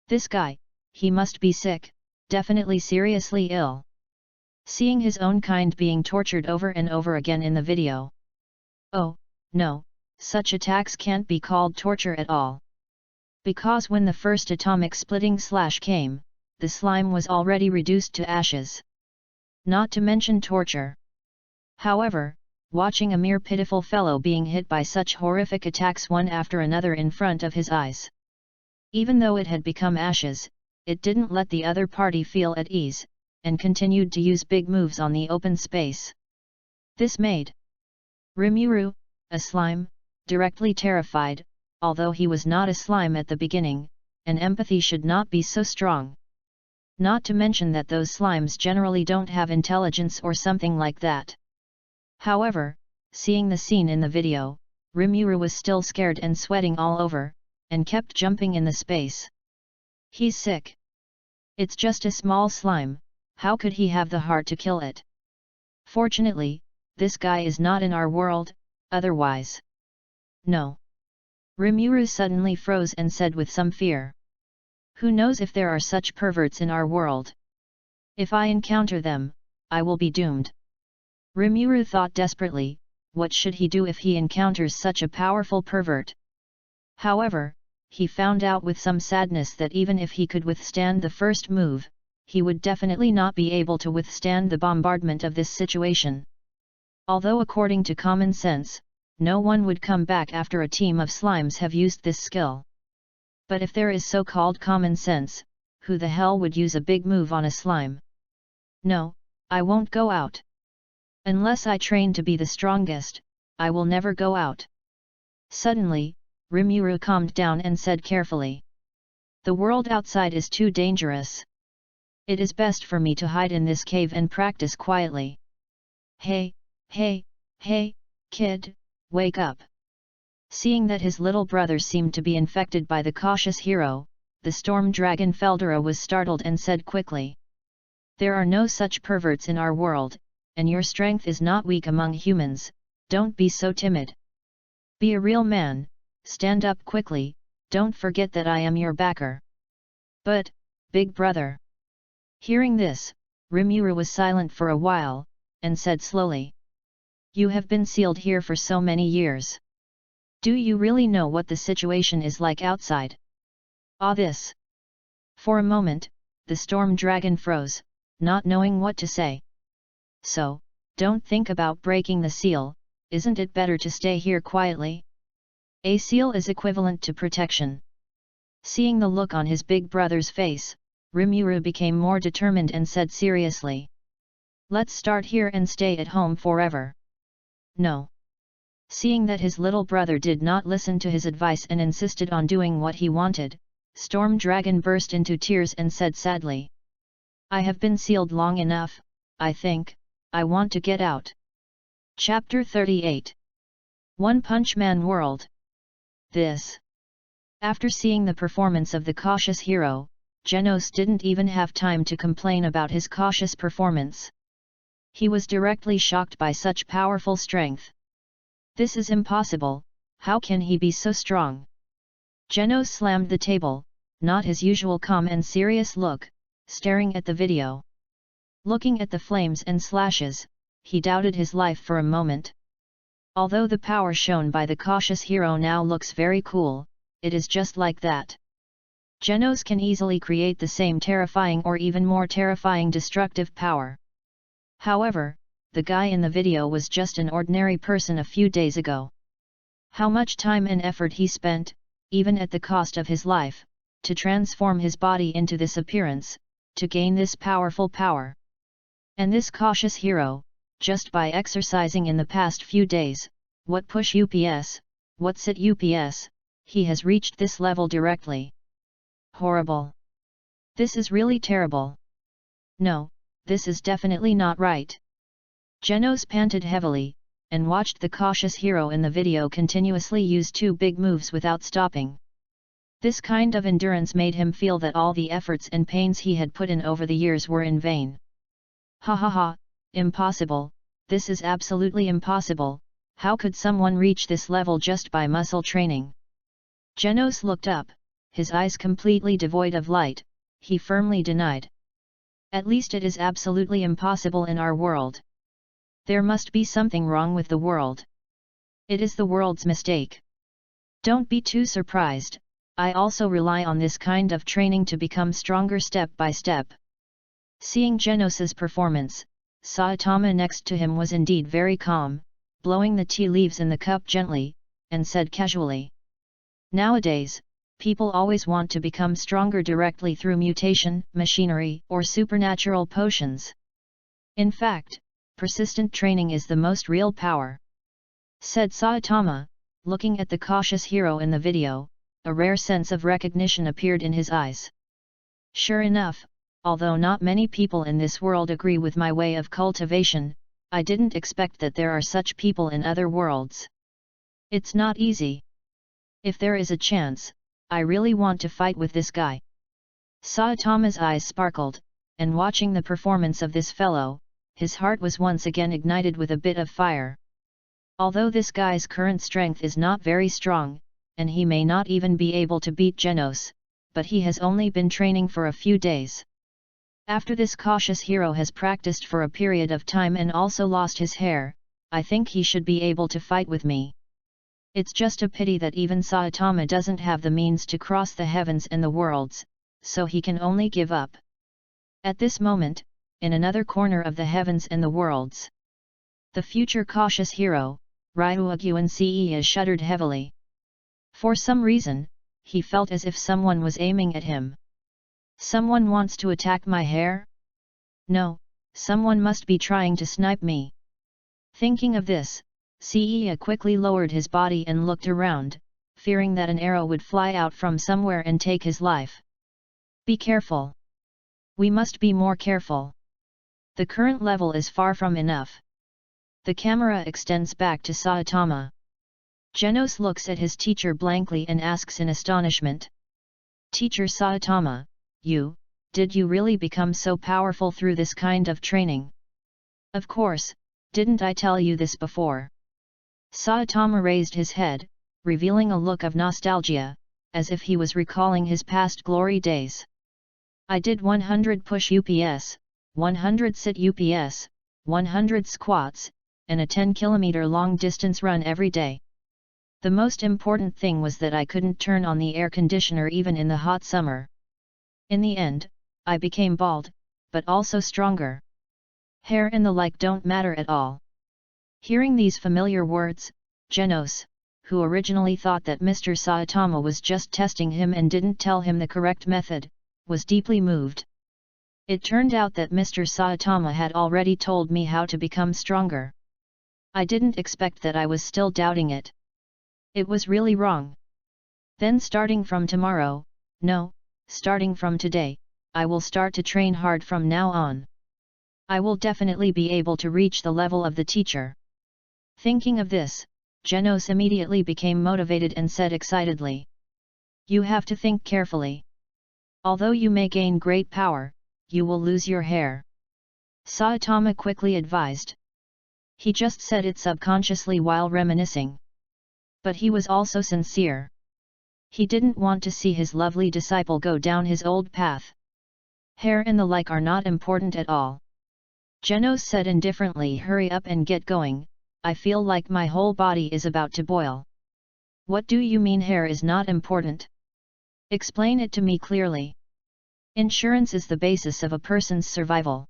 This guy, he must be sick, definitely seriously ill. Seeing his own kind being tortured over and over again in the video. Oh, no, such attacks can't be called torture at all. Because when the first atomic splitting slash came, the slime was already reduced to ashes. Not to mention torture. However, watching a mere pitiful fellow being hit by such horrific attacks one after another in front of his eyes. Even though it had become ashes, it didn't let the other party feel at ease, and continued to use big moves on the open space. This made Rimuru, a slime, directly terrified, although he was not a slime at the beginning, and empathy should not be so strong. Not to mention that those slimes generally don't have intelligence or something like that. However, seeing the scene in the video, Rimuru was still scared and sweating all over, and kept jumping in the space. He's sick. It's just a small slime, how could he have the heart to kill it? Fortunately, this guy is not in our world, otherwise. No. Rimuru suddenly froze and said with some fear. Who knows if there are such perverts in our world? If I encounter them, I will be doomed. Rimuru thought desperately, what should he do if he encounters such a powerful pervert? However, he found out with some sadness that even if he could withstand the first move, he would definitely not be able to withstand the bombardment of this situation. Although according to common sense, no one would come back after a team of slimes have used this skill. But if there is so-called common sense, who the hell would use a big move on a slime? No, I won't go out. Unless I train to be the strongest, I will never go out. Suddenly, Rimuru calmed down and said carefully. The world outside is too dangerous. It is best for me to hide in this cave and practice quietly. Hey, kid, wake up. Seeing that his little brother seemed to be infected by the cautious hero, the storm dragon Feldera was startled and said quickly. There are no such perverts in our world, and your strength is not weak among humans, don't be so timid. Be a real man, stand up quickly, don't forget that I am your backer. But, big brother. Hearing this, Rimuru was silent for a while, and said slowly. You have been sealed here for so many years. Do you really know what the situation is like outside? This. For a moment, the storm dragon froze, not knowing what to say. So, don't think about breaking the seal, isn't it better to stay here quietly? A seal is equivalent to protection. Seeing the look on his big brother's face, Rimuru became more determined and said seriously. Let's start here and stay at home forever. No. Seeing that his little brother did not listen to his advice and insisted on doing what he wanted, Storm Dragon burst into tears and said sadly. I have been sealed long enough, I think, I want to get out. Chapter 38. One Punch Man World. This. After seeing the performance of the cautious hero, Genos didn't even have time to complain about his cautious performance. He was directly shocked by such powerful strength. This is impossible, how can he be so strong? Genos slammed the table, not his usual calm and serious look, staring at the video. Looking at the flames and slashes, he doubted his life for a moment. Although the power shown by the cautious hero now looks very cool, it is just like that. Genos can easily create the same terrifying or even more terrifying destructive power. However, the guy in the video was just an ordinary person a few days ago. How much time and effort he spent, even at the cost of his life, to transform his body into this appearance, to gain this powerful power. And this cautious hero, just by exercising in the past few days, what push UPS, what sit UPS, he has reached this level directly. Horrible. This is really terrible. No, this is definitely not right. Genos panted heavily, and watched the cautious hero in the video continuously use two big moves without stopping. This kind of endurance made him feel that all the efforts and pains he had put in over the years were in vain. Ha ha ha, impossible, this is absolutely impossible, how could someone reach this level just by muscle training? Genos looked up, his eyes completely devoid of light, he firmly denied. At least it is absolutely impossible in our world. There must be something wrong with the world. It is the world's mistake. Don't be too surprised, I also rely on this kind of training to become stronger step by step. Seeing Genos's performance, Saitama next to him was indeed very calm, blowing the tea leaves in the cup gently, and said casually. Nowadays, people always want to become stronger directly through mutation, machinery, or supernatural potions. In fact, persistent training is the most real power. Said Saitama, looking at the cautious hero in the video, a rare sense of recognition appeared in his eyes. Sure enough, although not many people in this world agree with my way of cultivation, I didn't expect that there are such people in other worlds. It's not easy. If there is a chance, I really want to fight with this guy. Saitama's eyes sparkled, and watching the performance of this fellow, his heart was once again ignited with a bit of fire. Although this guy's current strength is not very strong, and he may not even be able to beat Genos, but he has only been training for a few days. After this cautious hero has practiced for a period of time and also lost his hair, I think he should be able to fight with me. It's just a pity that even Saitama doesn't have the means to cross the heavens and the worlds, so he can only give up. At this moment, in another corner of the heavens and the worlds, the future cautious hero, Ryuaguan Cea shuddered heavily. For some reason, he felt as if someone was aiming at him. Someone wants to attack my hair? No, someone must be trying to snipe me. Thinking of this, Cea quickly lowered his body and looked around, fearing that an arrow would fly out from somewhere and take his life. Be careful. We must be more careful. The current level is far from enough. The camera extends back to Saitama. Genos looks at his teacher blankly and asks in astonishment. Teacher Saitama, did you really become so powerful through this kind of training? Of course, didn't I tell you this before? Saitama raised his head, revealing a look of nostalgia, as if he was recalling his past glory days. I did 100 push UPS, 100 sit UPS, 100 squats, and a 10-kilometer long distance run every day. The most important thing was that I couldn't turn on the air conditioner even in the hot summer. In the end, I became bald, but also stronger. Hair and the like don't matter at all. Hearing these familiar words, Genos, who originally thought that Mr. Saitama was just testing him and didn't tell him the correct method, was deeply moved. It turned out that Mr. Saitama had already told me how to become stronger. I didn't expect that I was still doubting it. It was really wrong. Then starting from tomorrow, no, starting from today, I will start to train hard from now on. I will definitely be able to reach the level of the teacher. Thinking of this, Genos immediately became motivated and said excitedly, "You have to think carefully. Although you may gain great power, you will lose your hair," Saitama quickly advised. He just said it subconsciously while reminiscing. But he was also sincere. He didn't want to see his lovely disciple go down his old path. Hair and the like are not important at all. Genos said indifferently, "Hurry up and get going, I feel like my whole body is about to boil." "What do you mean hair is not important? Explain it to me clearly." "Insurance is the basis of a person's survival."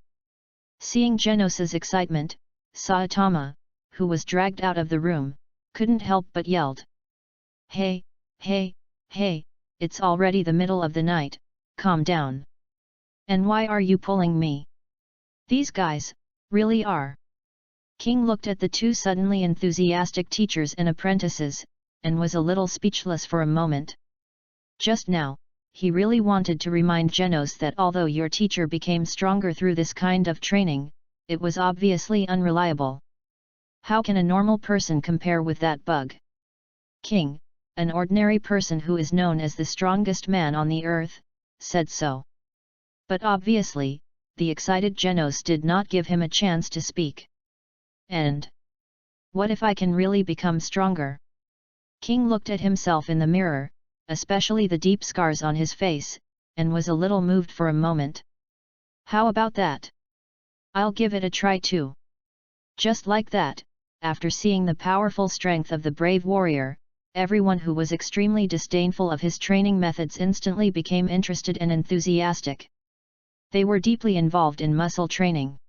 Seeing Genos's excitement, Saitama, who was dragged out of the room, couldn't help but yelled, "Hey, hey, hey, it's already the middle of the night, calm down. And why are you pulling me? These guys, really are." King looked at the two suddenly enthusiastic teachers and apprentices, and was a little speechless for a moment. Just now, he really wanted to remind Genos that although your teacher became stronger through this kind of training, it was obviously unreliable. How can a normal person compare with that bug? King, an ordinary person who is known as the strongest man on the earth, said so. But obviously, the excited Genos did not give him a chance to speak. "And what if I can really become stronger?" King looked at himself in the mirror, especially the deep scars on his face, and was a little moved for a moment. "How about that? I'll give it a try too." Just like that, after seeing the powerful strength of the brave warrior, everyone who was extremely disdainful of his training methods instantly became interested and enthusiastic. They were deeply involved in muscle training.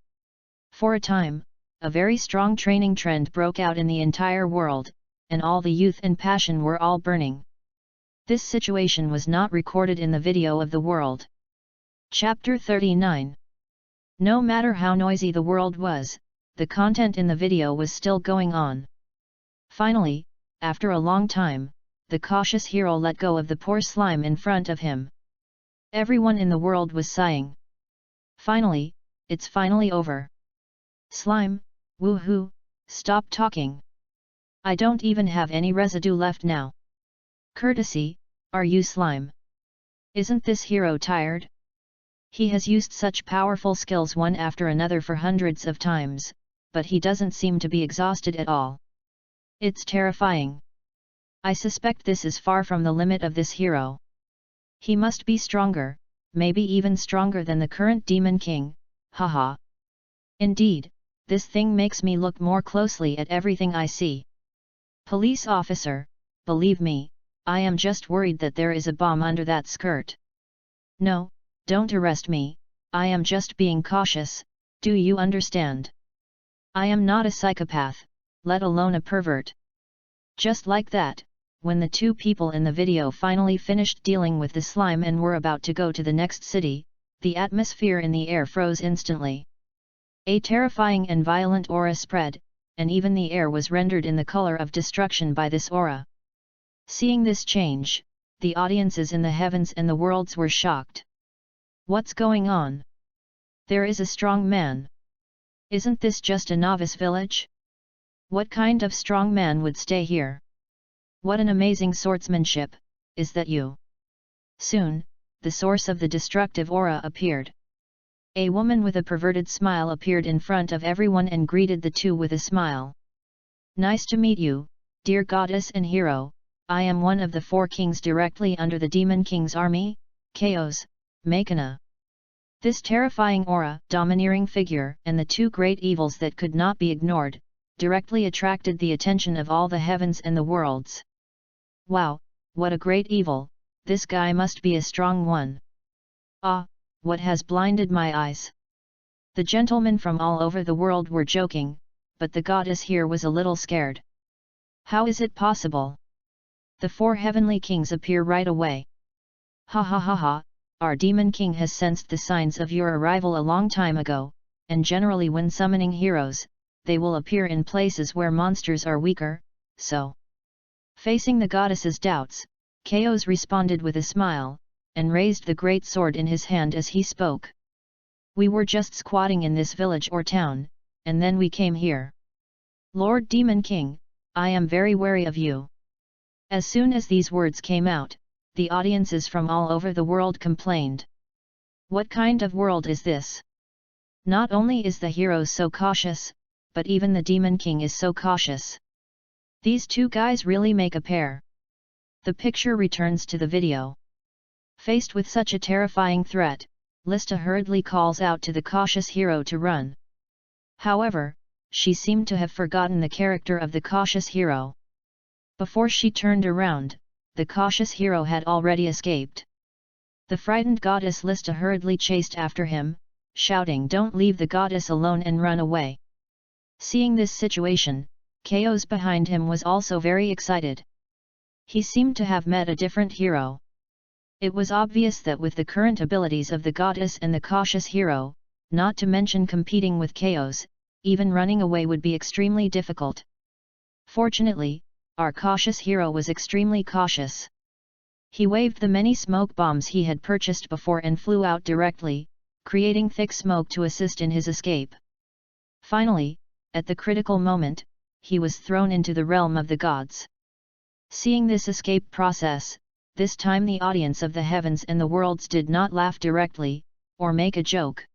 For a time, a very strong training trend broke out in the entire world, and all the youth and passion were all burning. This situation was not recorded in the video of the world. Chapter 39. No matter how noisy the world was, the content in the video was still going on. Finally, after a long time, the cautious hero let go of the poor slime in front of him. Everyone in the world was sighing. Finally, it's finally over. Slime, woohoo, stop talking. I don't even have any residue left now. Courtesy, are you slime? Isn't this hero tired? He has used such powerful skills one after another for hundreds of times, but he doesn't seem to be exhausted at all. It's terrifying. I suspect this is far from the limit of this hero. He must be stronger, maybe even stronger than the current Demon King, haha. Indeed, this thing makes me look more closely at everything I see. Police officer, believe me, I am just worried that there is a bomb under that skirt. No, don't arrest me, I am just being cautious, do you understand? I am not a psychopath, let alone a pervert. Just like that, when the two people in the video finally finished dealing with the slime and were about to go to the next city, the atmosphere in the air froze instantly. A terrifying and violent aura spread, and even the air was rendered in the color of destruction by this aura. Seeing this change, the audiences in the heavens and the worlds were shocked. What's going on? There is a strong man. Isn't this just a novice village? What kind of strong man would stay here? What an amazing swordsmanship, is that you? Soon, the source of the destructive aura appeared. A woman with a perverted smile appeared in front of everyone and greeted the two with a smile. Nice to meet you, dear goddess and hero, I am one of the 4 kings directly under the Demon King's army, Chaos, Makana. This terrifying aura, domineering figure, and the 2 great evils that could not be ignored, directly attracted the attention of all the heavens and the worlds. Wow, what a great evil, this guy must be a strong one. Ah, what has blinded my eyes? The gentlemen from all over the world were joking, but the goddess here was a little scared. How is it possible? The 4 heavenly kings appear right away. Ha ha ha ha, our demon king has sensed the signs of your arrival a long time ago, and generally when summoning heroes, they will appear in places where monsters are weaker, so. Facing the goddess's doubts, Chaos responded with a smile, and raised the great sword in his hand as he spoke. We were just squatting in this village or town, and then we came here. Lord Demon King, I am very wary of you. As soon as these words came out, the audiences from all over the world complained. What kind of world is this? Not only is the hero so cautious, but even the Demon King is so cautious. These 2 guys really make a pair. The picture returns to the video. Faced with such a terrifying threat, Lista hurriedly calls out to the cautious hero to run. However, she seemed to have forgotten the character of the cautious hero. Before she turned around, the cautious hero had already escaped. The frightened goddess Lista hurriedly chased after him, shouting, "Don't leave the goddess alone and run away." Seeing this situation, Chaos behind him was also very excited. He seemed to have met a different hero. It was obvious that with the current abilities of the goddess and the cautious hero, not to mention competing with Chaos, even running away would be extremely difficult. Fortunately, our cautious hero was extremely cautious. He waved the many smoke bombs he had purchased before and flew out directly, creating thick smoke to assist in his escape. Finally, at the critical moment, he was thrown into the realm of the gods. Seeing this escape process, this time the audience of the heavens and the worlds did not laugh directly, or make a joke.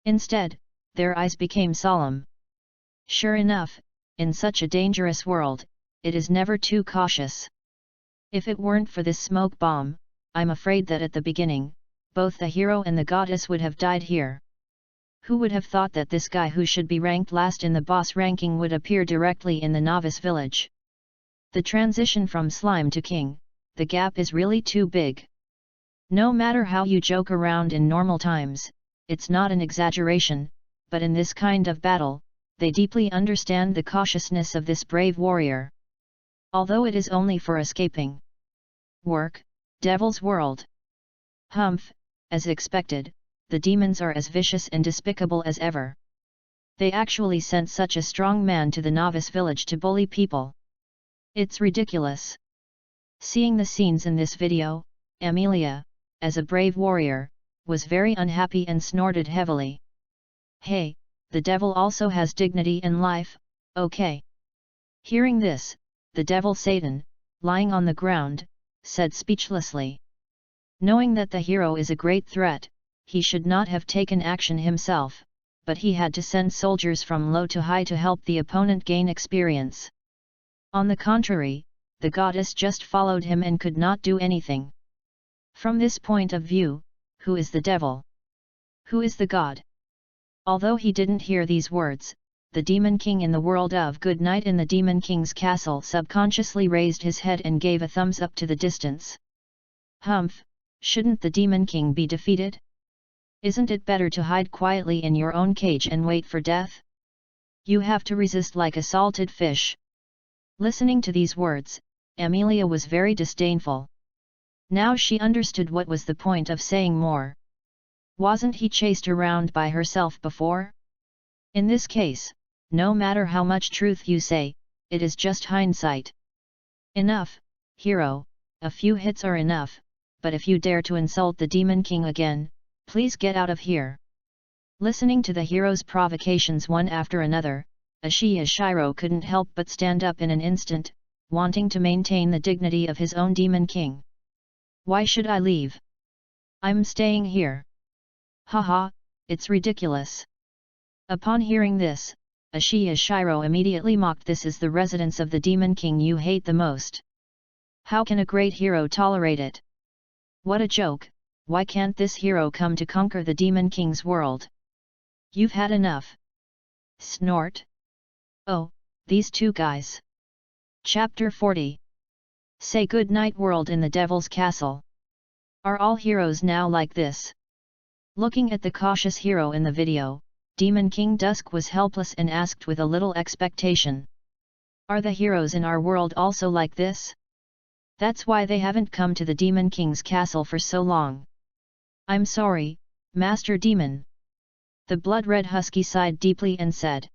Instead, their eyes became solemn. Sure enough, in such a dangerous world, it is never too cautious. If it weren't for this smoke bomb, I'm afraid that at the beginning, both the hero and the goddess would have died here. Who would have thought that this guy who should be ranked last in the boss ranking would appear directly in the novice village? The transition from slime to king, the gap is really too big. No matter how you joke around in normal times, it's not an exaggeration, but in this kind of battle, they deeply understand the cautiousness of this brave warrior. Although it is only for escaping work, Devil's World. Humph, as expected, the demons are as vicious and despicable as ever. They actually sent such a strong man to the novice village to bully people. It's ridiculous. Seeing the scenes in this video, Amelia, as a brave warrior, was very unhappy and snorted heavily. Hey, the devil also has dignity in life, okay? Hearing this, the devil Satan, lying on the ground, said speechlessly. Knowing that the hero is a great threat, he should not have taken action himself, but he had to send soldiers from low to high to help the opponent gain experience. On the contrary, the goddess just followed him and could not do anything. From this point of view, who is the devil? Who is the god? Although he didn't hear these words, the Demon King in the world of Good Night in the Demon King's castle subconsciously raised his head and gave a thumbs up to the distance. Humph, shouldn't the Demon King be defeated? Isn't it better to hide quietly in your own cage and wait for death? You have to resist like a salted fish. Listening to these words, Amelia was very disdainful. Now she understood what was the point of saying more. Wasn't he chased around by herself before? In this case, no matter how much truth you say, it is just hindsight. Enough, hero, a few hits are enough, but if you dare to insult the Demon King again, please get out of here. Listening to the hero's provocations one after another, Ashiya Shiro couldn't help but stand up in an instant, wanting to maintain the dignity of his own Demon King. Why should I leave? I'm staying here. Haha, it's ridiculous. Upon hearing this, Ashiya Shiro immediately mocked. This is the residence of the Demon King you hate the most. How can a great hero tolerate it? What a joke, why can't this hero come to conquer the Demon King's world? You've had enough. Snort. Oh, these two guys. Chapter 40. Say good night world in the Devil's Castle. Are all heroes now like this? Looking at the cautious hero in the video, Demon King Dusk was helpless and asked with a little expectation. Are the heroes in our world also like this? That's why they haven't come to the Demon King's castle for so long. I'm sorry, Master Demon. The blood-red husky sighed deeply and said.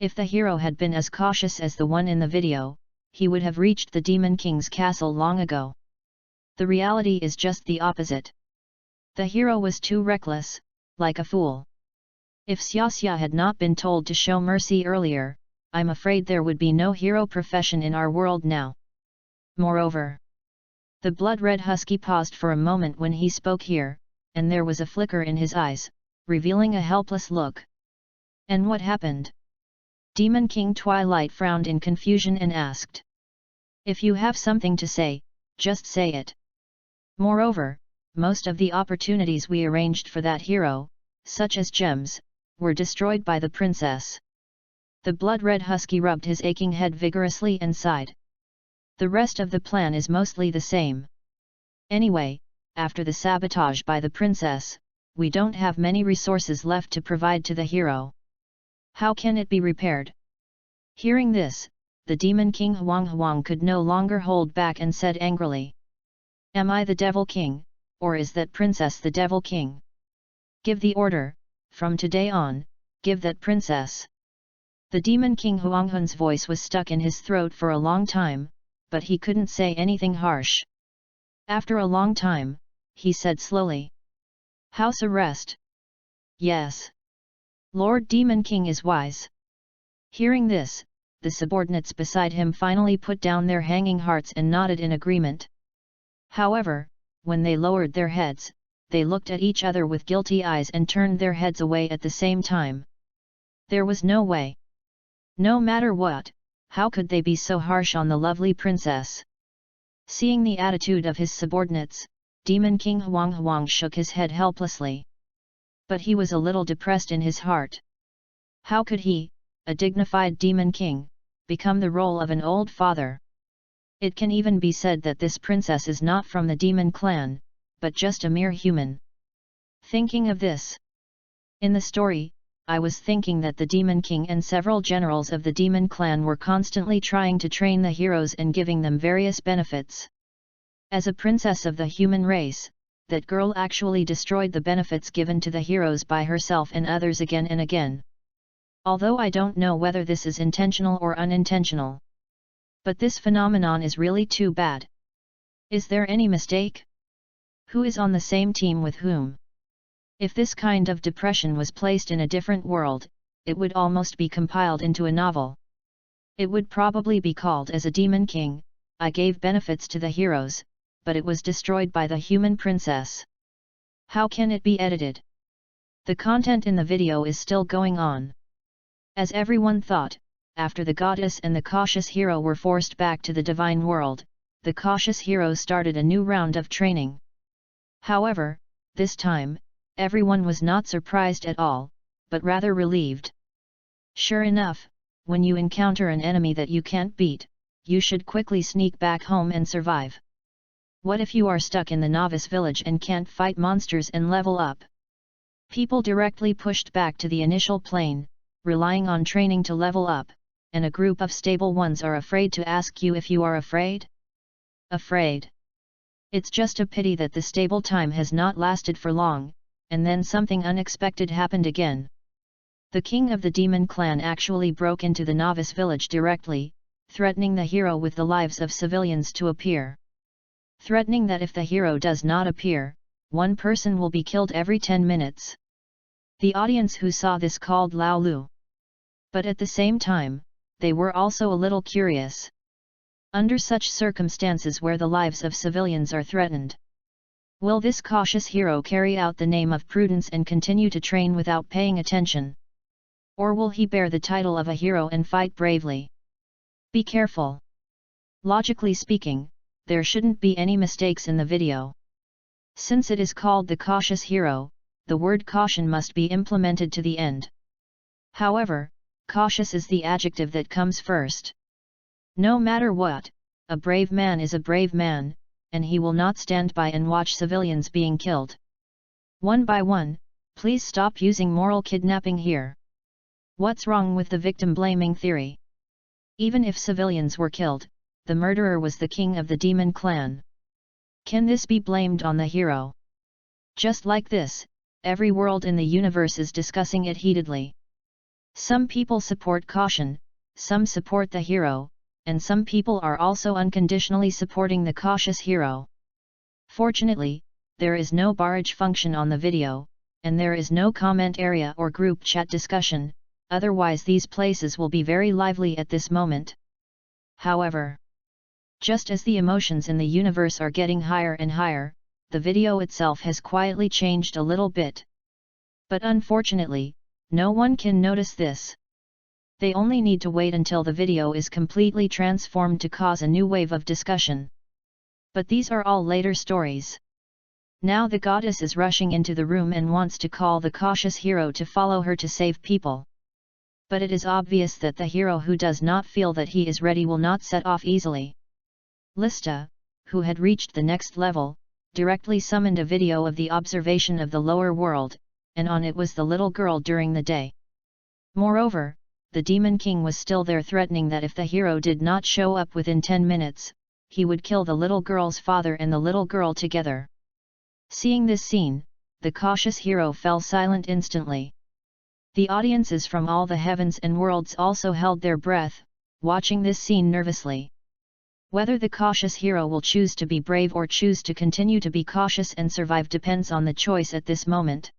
If the hero had been as cautious as the one in the video, he would have reached the Demon King's castle long ago. The reality is just the opposite. The hero was too reckless, like a fool. If Xiaxia had not been told to show mercy earlier, I'm afraid there would be no hero profession in our world now. Moreover, the blood-red husky paused for a moment when he spoke here, and there was a flicker in his eyes, revealing a helpless look. And what happened? Demon King Twilight frowned in confusion and asked. If you have something to say, just say it. Moreover, most of the opportunities we arranged for that hero, such as gems, were destroyed by the princess. The blood-red husky rubbed his aching head vigorously and sighed. The rest of the plan is mostly the same. Anyway, after the sabotage by the princess, we don't have many resources left to provide to the hero. How can it be repaired? Hearing this, the Demon King Huang could no longer hold back and said angrily. Am I the Devil King, or is that princess the Devil King? Give the order, from today on, give that princess. The Demon King Huang's voice was stuck in his throat for a long time, but he couldn't say anything harsh. After a long time, he said slowly. House arrest. Yes. Lord Demon King is wise. Hearing this, the subordinates beside him finally put down their hanging hearts and nodded in agreement. However, when they lowered their heads, they looked at each other with guilty eyes and turned their heads away at the same time. There was no way. No matter what, how could they be so harsh on the lovely princess? Seeing the attitude of his subordinates, Demon King Huang shook his head helplessly. But he was a little depressed in his heart. How could he, a dignified Demon King, become the role of an old father? It can even be said that this princess is not from the demon clan, but just a mere human. Thinking of this, in the story, I was thinking that the Demon King and several generals of the demon clan were constantly trying to train the heroes and giving them various benefits. As a princess of the human race, that girl actually destroyed the benefits given to the heroes by herself and others again and again. Although I don't know whether this is intentional or unintentional. But this phenomenon is really too bad. Is there any mistake? Who is on the same team with whom? If this kind of depression was placed in a different world, it would almost be compiled into a novel. It would probably be called as a Demon King, I gave benefits to the heroes, but it was destroyed by the human princess. How can it be edited? The content in the video is still going on. As everyone thought, after the goddess and the cautious hero were forced back to the divine world, the cautious hero started a new round of training. However, this time, everyone was not surprised at all, but rather relieved. Sure enough, when you encounter an enemy that you can't beat, you should quickly sneak back home and survive. What if you are stuck in the novice village and can't fight monsters and level up? People directly pushed back to the initial plane, relying on training to level up, and a group of stable ones are afraid to ask you if you are afraid? Afraid? It's just a pity that the stable time has not lasted for long, and then something unexpected happened again. The king of the demon clan actually broke into the novice village directly, threatening the hero with the lives of civilians to appear. Threatening that if the hero does not appear, one person will be killed every 10 minutes. The audience who saw this called Lao Lu. But at the same time, they were also a little curious. Under such circumstances where the lives of civilians are threatened, will this cautious hero carry out the name of prudence and continue to train without paying attention? Or will he bear the title of a hero and fight bravely? Be careful. Logically speaking, there shouldn't be any mistakes in the video. Since it is called the cautious hero, the word caution must be implemented to the end. However, cautious is the adjective that comes first. No matter what, a brave man is a brave man, and he will not stand by and watch civilians being killed. One by one, please stop using moral kidnapping here. What's wrong with the victim blaming theory? Even if civilians were killed, the murderer was the king of the demon clan. Can this be blamed on the hero? Just like this, every world in the universe is discussing it heatedly. Some people support caution, some support the hero, and some people are also unconditionally supporting the cautious hero. Fortunately, there is no barrage function on the video, and there is no comment area or group chat discussion, otherwise these places will be very lively at this moment. However, just as the emotions in the universe are getting higher and higher, the video itself has quietly changed a little bit. But unfortunately, no one can notice this. They only need to wait until the video is completely transformed to cause a new wave of discussion. But these are all later stories. Now the goddess is rushing into the room and wants to call the cautious hero to follow her to save people. But it is obvious that the hero who does not feel that he is ready will not set off easily. Lista, who had reached the next level, directly summoned a video of the observation of the lower world, and on it was the little girl during the day. Moreover, the Demon King was still there threatening that if the hero did not show up within 10 minutes, he would kill the little girl's father and the little girl together. Seeing this scene, the cautious hero fell silent instantly. The audiences from all the heavens and worlds also held their breath, watching this scene nervously. Whether the cautious hero will choose to be brave or choose to continue to be cautious and survive depends on the choice at this moment.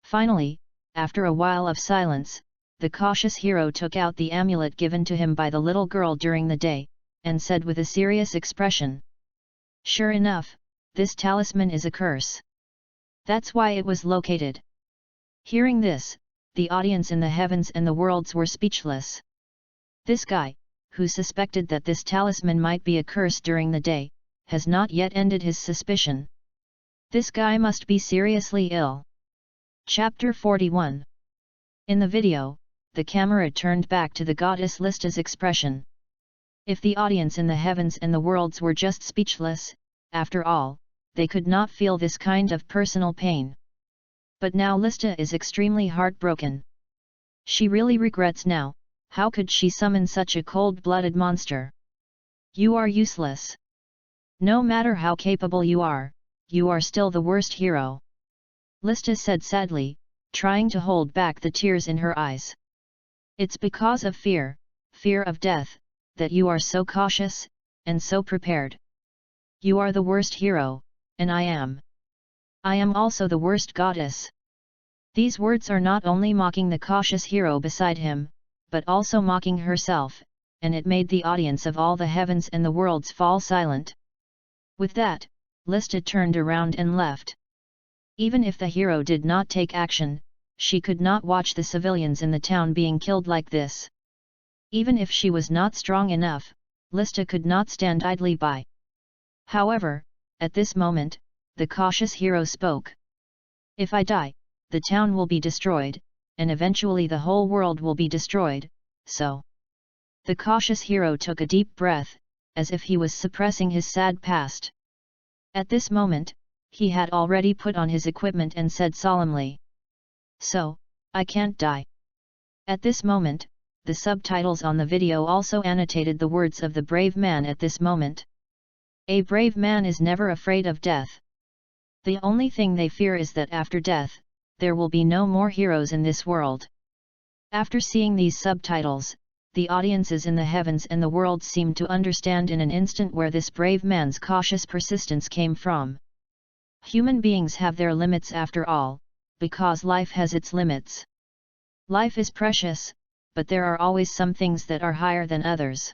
Finally, after a while of silence, the cautious hero took out the amulet given to him by the little girl during the day, and said with a serious expression, "Sure enough, this talisman is a curse. That's why it was located." Hearing this, the audience in the heavens and the worlds were speechless. This guy, who suspected that this talisman might be a curse during the day, has not yet ended his suspicion. This guy must be seriously ill. Chapter 41. In the video, the camera turned back to the goddess Lista's expression. If the audience in the heavens and the worlds were just speechless, after all, they could not feel this kind of personal pain. But now Lista is extremely heartbroken. She really regrets now. How could she summon such a cold-blooded monster? You are useless. No matter how capable you are still the worst hero. Lista said sadly, trying to hold back the tears in her eyes. It's because of fear of death, that you are so cautious, and so prepared. You are the worst hero, and I am also the worst goddess. These words are not only mocking the cautious hero beside him, but also mocking herself, and it made the audience of all the heavens and the worlds fall silent. With that, Lista turned around and left. Even if the hero did not take action, she could not watch the civilians in the town being killed like this. Even if she was not strong enough, Lista could not stand idly by. However, at this moment, the cautious hero spoke. If I die, the town will be destroyed, and eventually the whole world will be destroyed, so. The cautious hero took a deep breath, as if he was suppressing his sad past. At this moment, he had already put on his equipment and said solemnly, "So, I can't die." At this moment, the subtitles on the video also annotated the words of the brave man at this moment. A brave man is never afraid of death. The only thing they fear is that after death, there will be no more heroes in this world. After seeing these subtitles, the audiences in the heavens and the world seemed to understand in an instant where this brave man's cautious persistence came from. Human beings have their limits after all, because life has its limits. Life is precious, but there are always some things that are higher than others.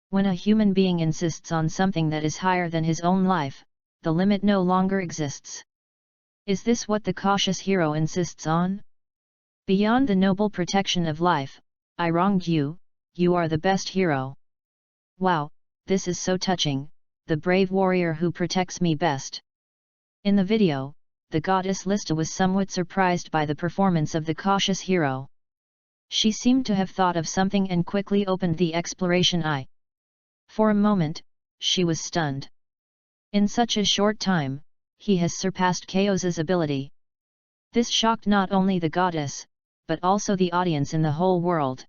When a human being insists on something that is higher than his own life, the limit no longer exists. Is this what the cautious hero insists on? Beyond the noble protection of life, I wronged you, you are the best hero. Wow, this is so touching, the brave warrior who protects me best. In the video, the goddess Lista was somewhat surprised by the performance of the cautious hero. She seemed to have thought of something and quickly opened the exploration eye. For a moment, she was stunned. In such a short time, he has surpassed Chaos's ability. This shocked not only the goddess, but also the audience in the whole world.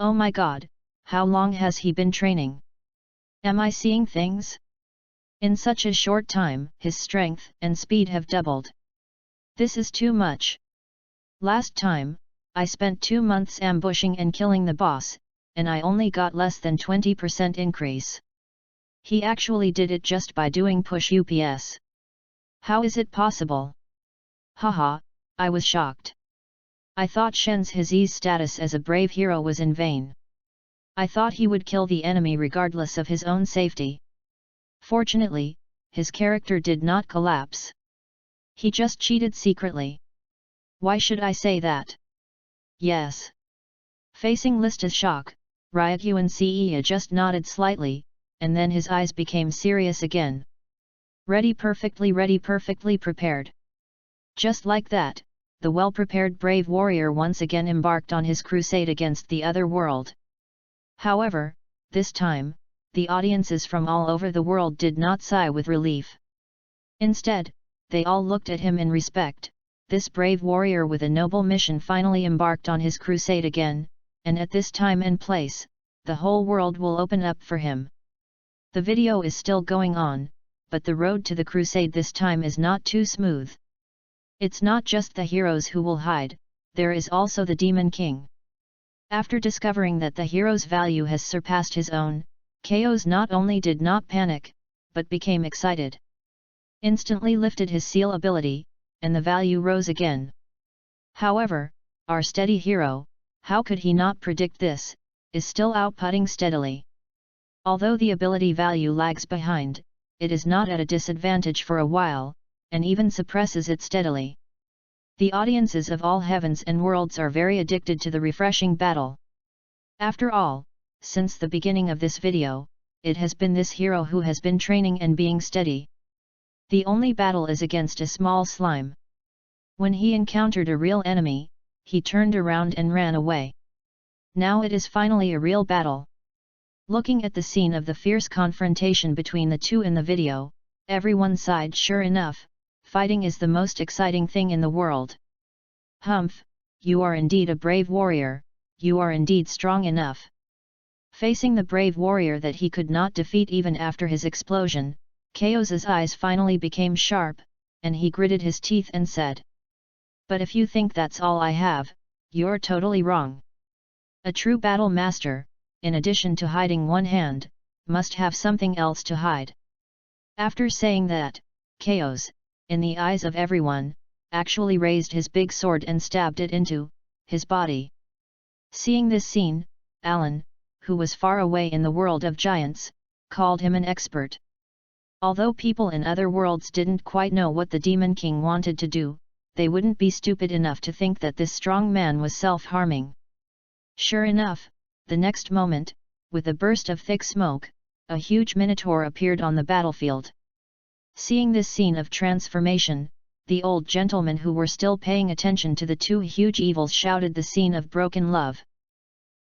Oh my god, How long has he been training? Am I seeing things? In such a short time, his strength and speed have doubled. This is too much. Last time, I spent 2 months ambushing and killing the boss, and I only got less than 20% increase. He actually did it just by doing push UPS. How is it possible? Haha, I was shocked. I thought Shen's his status as a brave hero was in vain. I thought he would kill the enemy regardless of his own safety. Fortunately, his character did not collapse. He just cheated secretly. Why should I say that? Yes. Facing Lista's shock, Ryukyuan Seiya just nodded slightly, and then his eyes became serious again. Ready, perfectly prepared. Just like that, the well-prepared brave warrior once again embarked on his crusade against the other world. However, this time, the audiences from all over the world did not sigh with relief. Instead, they all looked at him in respect. This brave warrior with a noble mission finally embarked on his crusade again, and at this time and place, the whole world will open up for him. The video is still going on, but the road to the crusade this time is not too smooth. It's not just the heroes who will hide, there is also the Demon King. After discovering that the hero's value has surpassed his own, Chaos not only did not panic, but became excited. Instantly lifted his seal ability, and the value rose again. However, our steady hero, how could he not predict this, is still outputting steadily. Although the ability value lags behind, it is not at a disadvantage for a while, and even suppresses it steadily. The audiences of all heavens and worlds are very addicted to the refreshing battle. After all, since the beginning of this video, it has been this hero who has been training and being steady. The only battle is against a small slime. When he encountered a real enemy, he turned around and ran away. Now it is finally a real battle. Looking at the scene of the fierce confrontation between the two in the video, everyone sighed. Sure enough, fighting is the most exciting thing in the world. Humph, you are indeed a brave warrior, you are indeed strong enough. Facing the brave warrior that he could not defeat even after his explosion, Chaos's eyes finally became sharp, and he gritted his teeth and said, "But if you think that's all I have, you're totally wrong. A true battle master, in addition to hiding one hand, must have something else to hide." After saying that, Chaos, in the eyes of everyone, actually raised his big sword and stabbed it into his body. Seeing this scene, Alan, who was far away in the world of giants, called him an expert. Although people in other worlds didn't quite know what the Demon King wanted to do, they wouldn't be stupid enough to think that this strong man was self-harming. Sure enough, the next moment, with a burst of thick smoke, a huge minotaur appeared on the battlefield. Seeing this scene of transformation, the old gentlemen who were still paying attention to the two huge evils shouted the scene of broken love.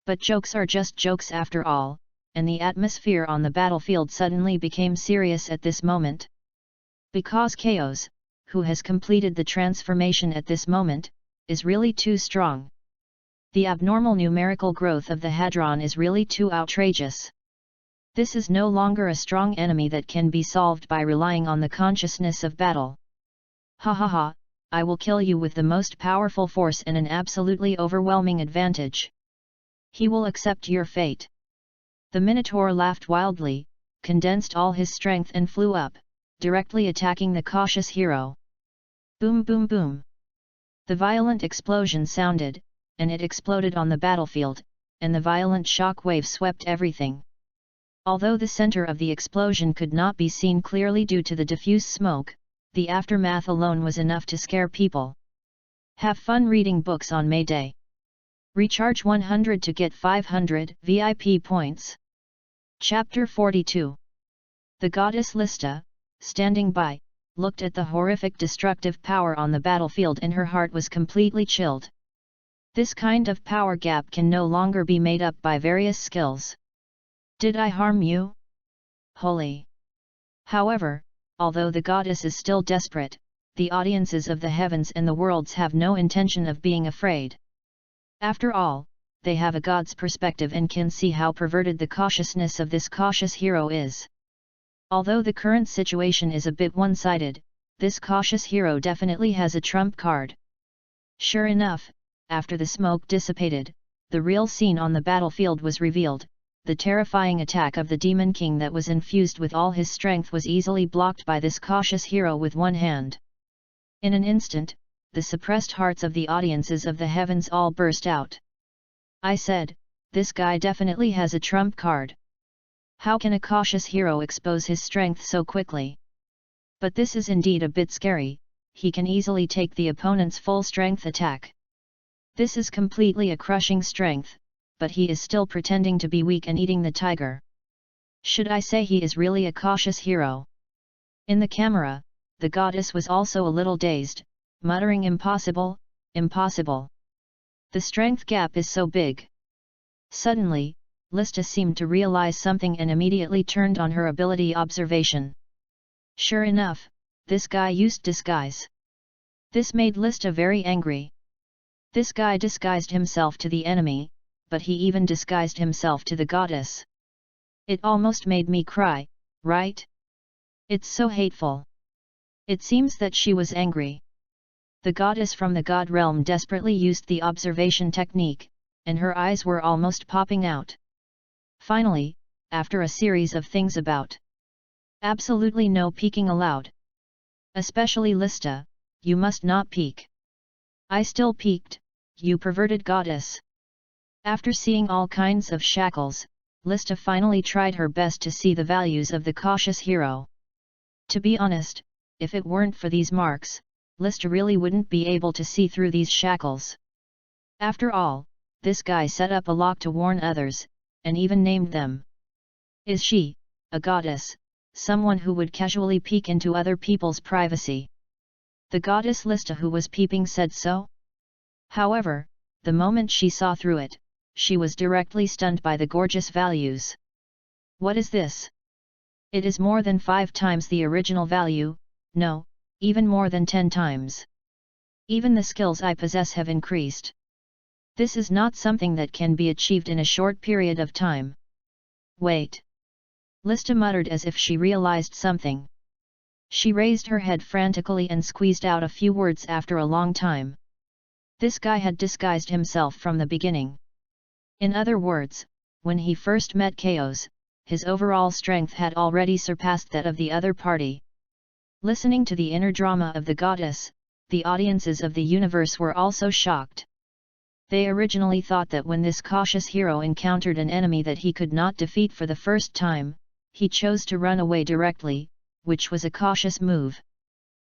But jokes are just jokes after all, and the atmosphere on the battlefield suddenly became serious at this moment. Because Chaos, who has completed the transformation at this moment, is really too strong. The abnormal numerical growth of the Hadron is really too outrageous. This is no longer a strong enemy that can be solved by relying on the consciousness of battle. Ha ha ha, I will kill you with the most powerful force and an absolutely overwhelming advantage. He will accept your fate. The Minotaur laughed wildly, condensed all his strength and flew up, directly attacking the cautious hero. Boom boom boom. The violent explosion sounded, and it exploded on the battlefield, and the violent shock wave swept everything. Although the center of the explosion could not be seen clearly due to the diffuse smoke, the aftermath alone was enough to scare people. Have fun reading books on May Day. Recharge 100 to get 500 VIP points. Chapter 42. The goddess Lista, standing by, looked at the horrific destructive power on the battlefield and her heart was completely chilled. This kind of power gap can no longer be made up by various skills. Did I harm you? Holy! However, although the goddess is still desperate, the audiences of the heavens and the worlds have no intention of being afraid. After all, they have a god's perspective and can see how perverted the cautiousness of this cautious hero is. Although the current situation is a bit one-sided, this cautious hero definitely has a trump card. Sure enough, after the smoke dissipated, the real scene on the battlefield was revealed. The terrifying attack of the Demon King that was infused with all his strength was easily blocked by this cautious hero with one hand. In an instant, the suppressed hearts of the audiences of the heavens all burst out. I said, this guy definitely has a trump card. How can a cautious hero expose his strength so quickly? But this is indeed a bit scary. He can easily take the opponent's full strength attack. This is completely a crushing strength, but he is still pretending to be weak and eating the tiger. Should I say he is really a cautious hero? In the camera, the goddess was also a little dazed, muttering impossible, impossible. The strength gap is so big. Suddenly, Lista seemed to realize something and immediately turned on her ability observation. Sure enough, this guy used disguise. This made Lista very angry. This guy disguised himself to the enemy, but he even disguised himself to the goddess. It almost made me cry, right? It's so hateful. It seems that she was angry. The goddess from the god realm desperately used the observation technique, and her eyes were almost popping out. Finally, after a series of things about absolutely no peeking allowed. Especially Lista, you must not peek. I still peeked, you perverted goddess. After seeing all kinds of shackles, Lista finally tried her best to see the values of the cautious hero. To be honest, if it weren't for these marks, Lista really wouldn't be able to see through these shackles. After all, this guy set up a lock to warn others, and even named them. Is she, a goddess, someone who would casually peek into other people's privacy? The goddess Lista who was peeping said so? However, the moment she saw through it, she was directly stunned by the gorgeous values. What is this? It is more than 5 times the original value, no, even more than 10 times. Even the skills I possess have increased. This is not something that can be achieved in a short period of time. Wait. Lista muttered as if she realized something. She raised her head frantically and squeezed out a few words after a long time. This guy had disguised himself from the beginning. In other words, when he first met Chaos, his overall strength had already surpassed that of the other party. Listening to the inner drama of the goddess, the audiences of the universe were also shocked. They originally thought that when this cautious hero encountered an enemy that he could not defeat for the first time, he chose to run away directly, which was a cautious move.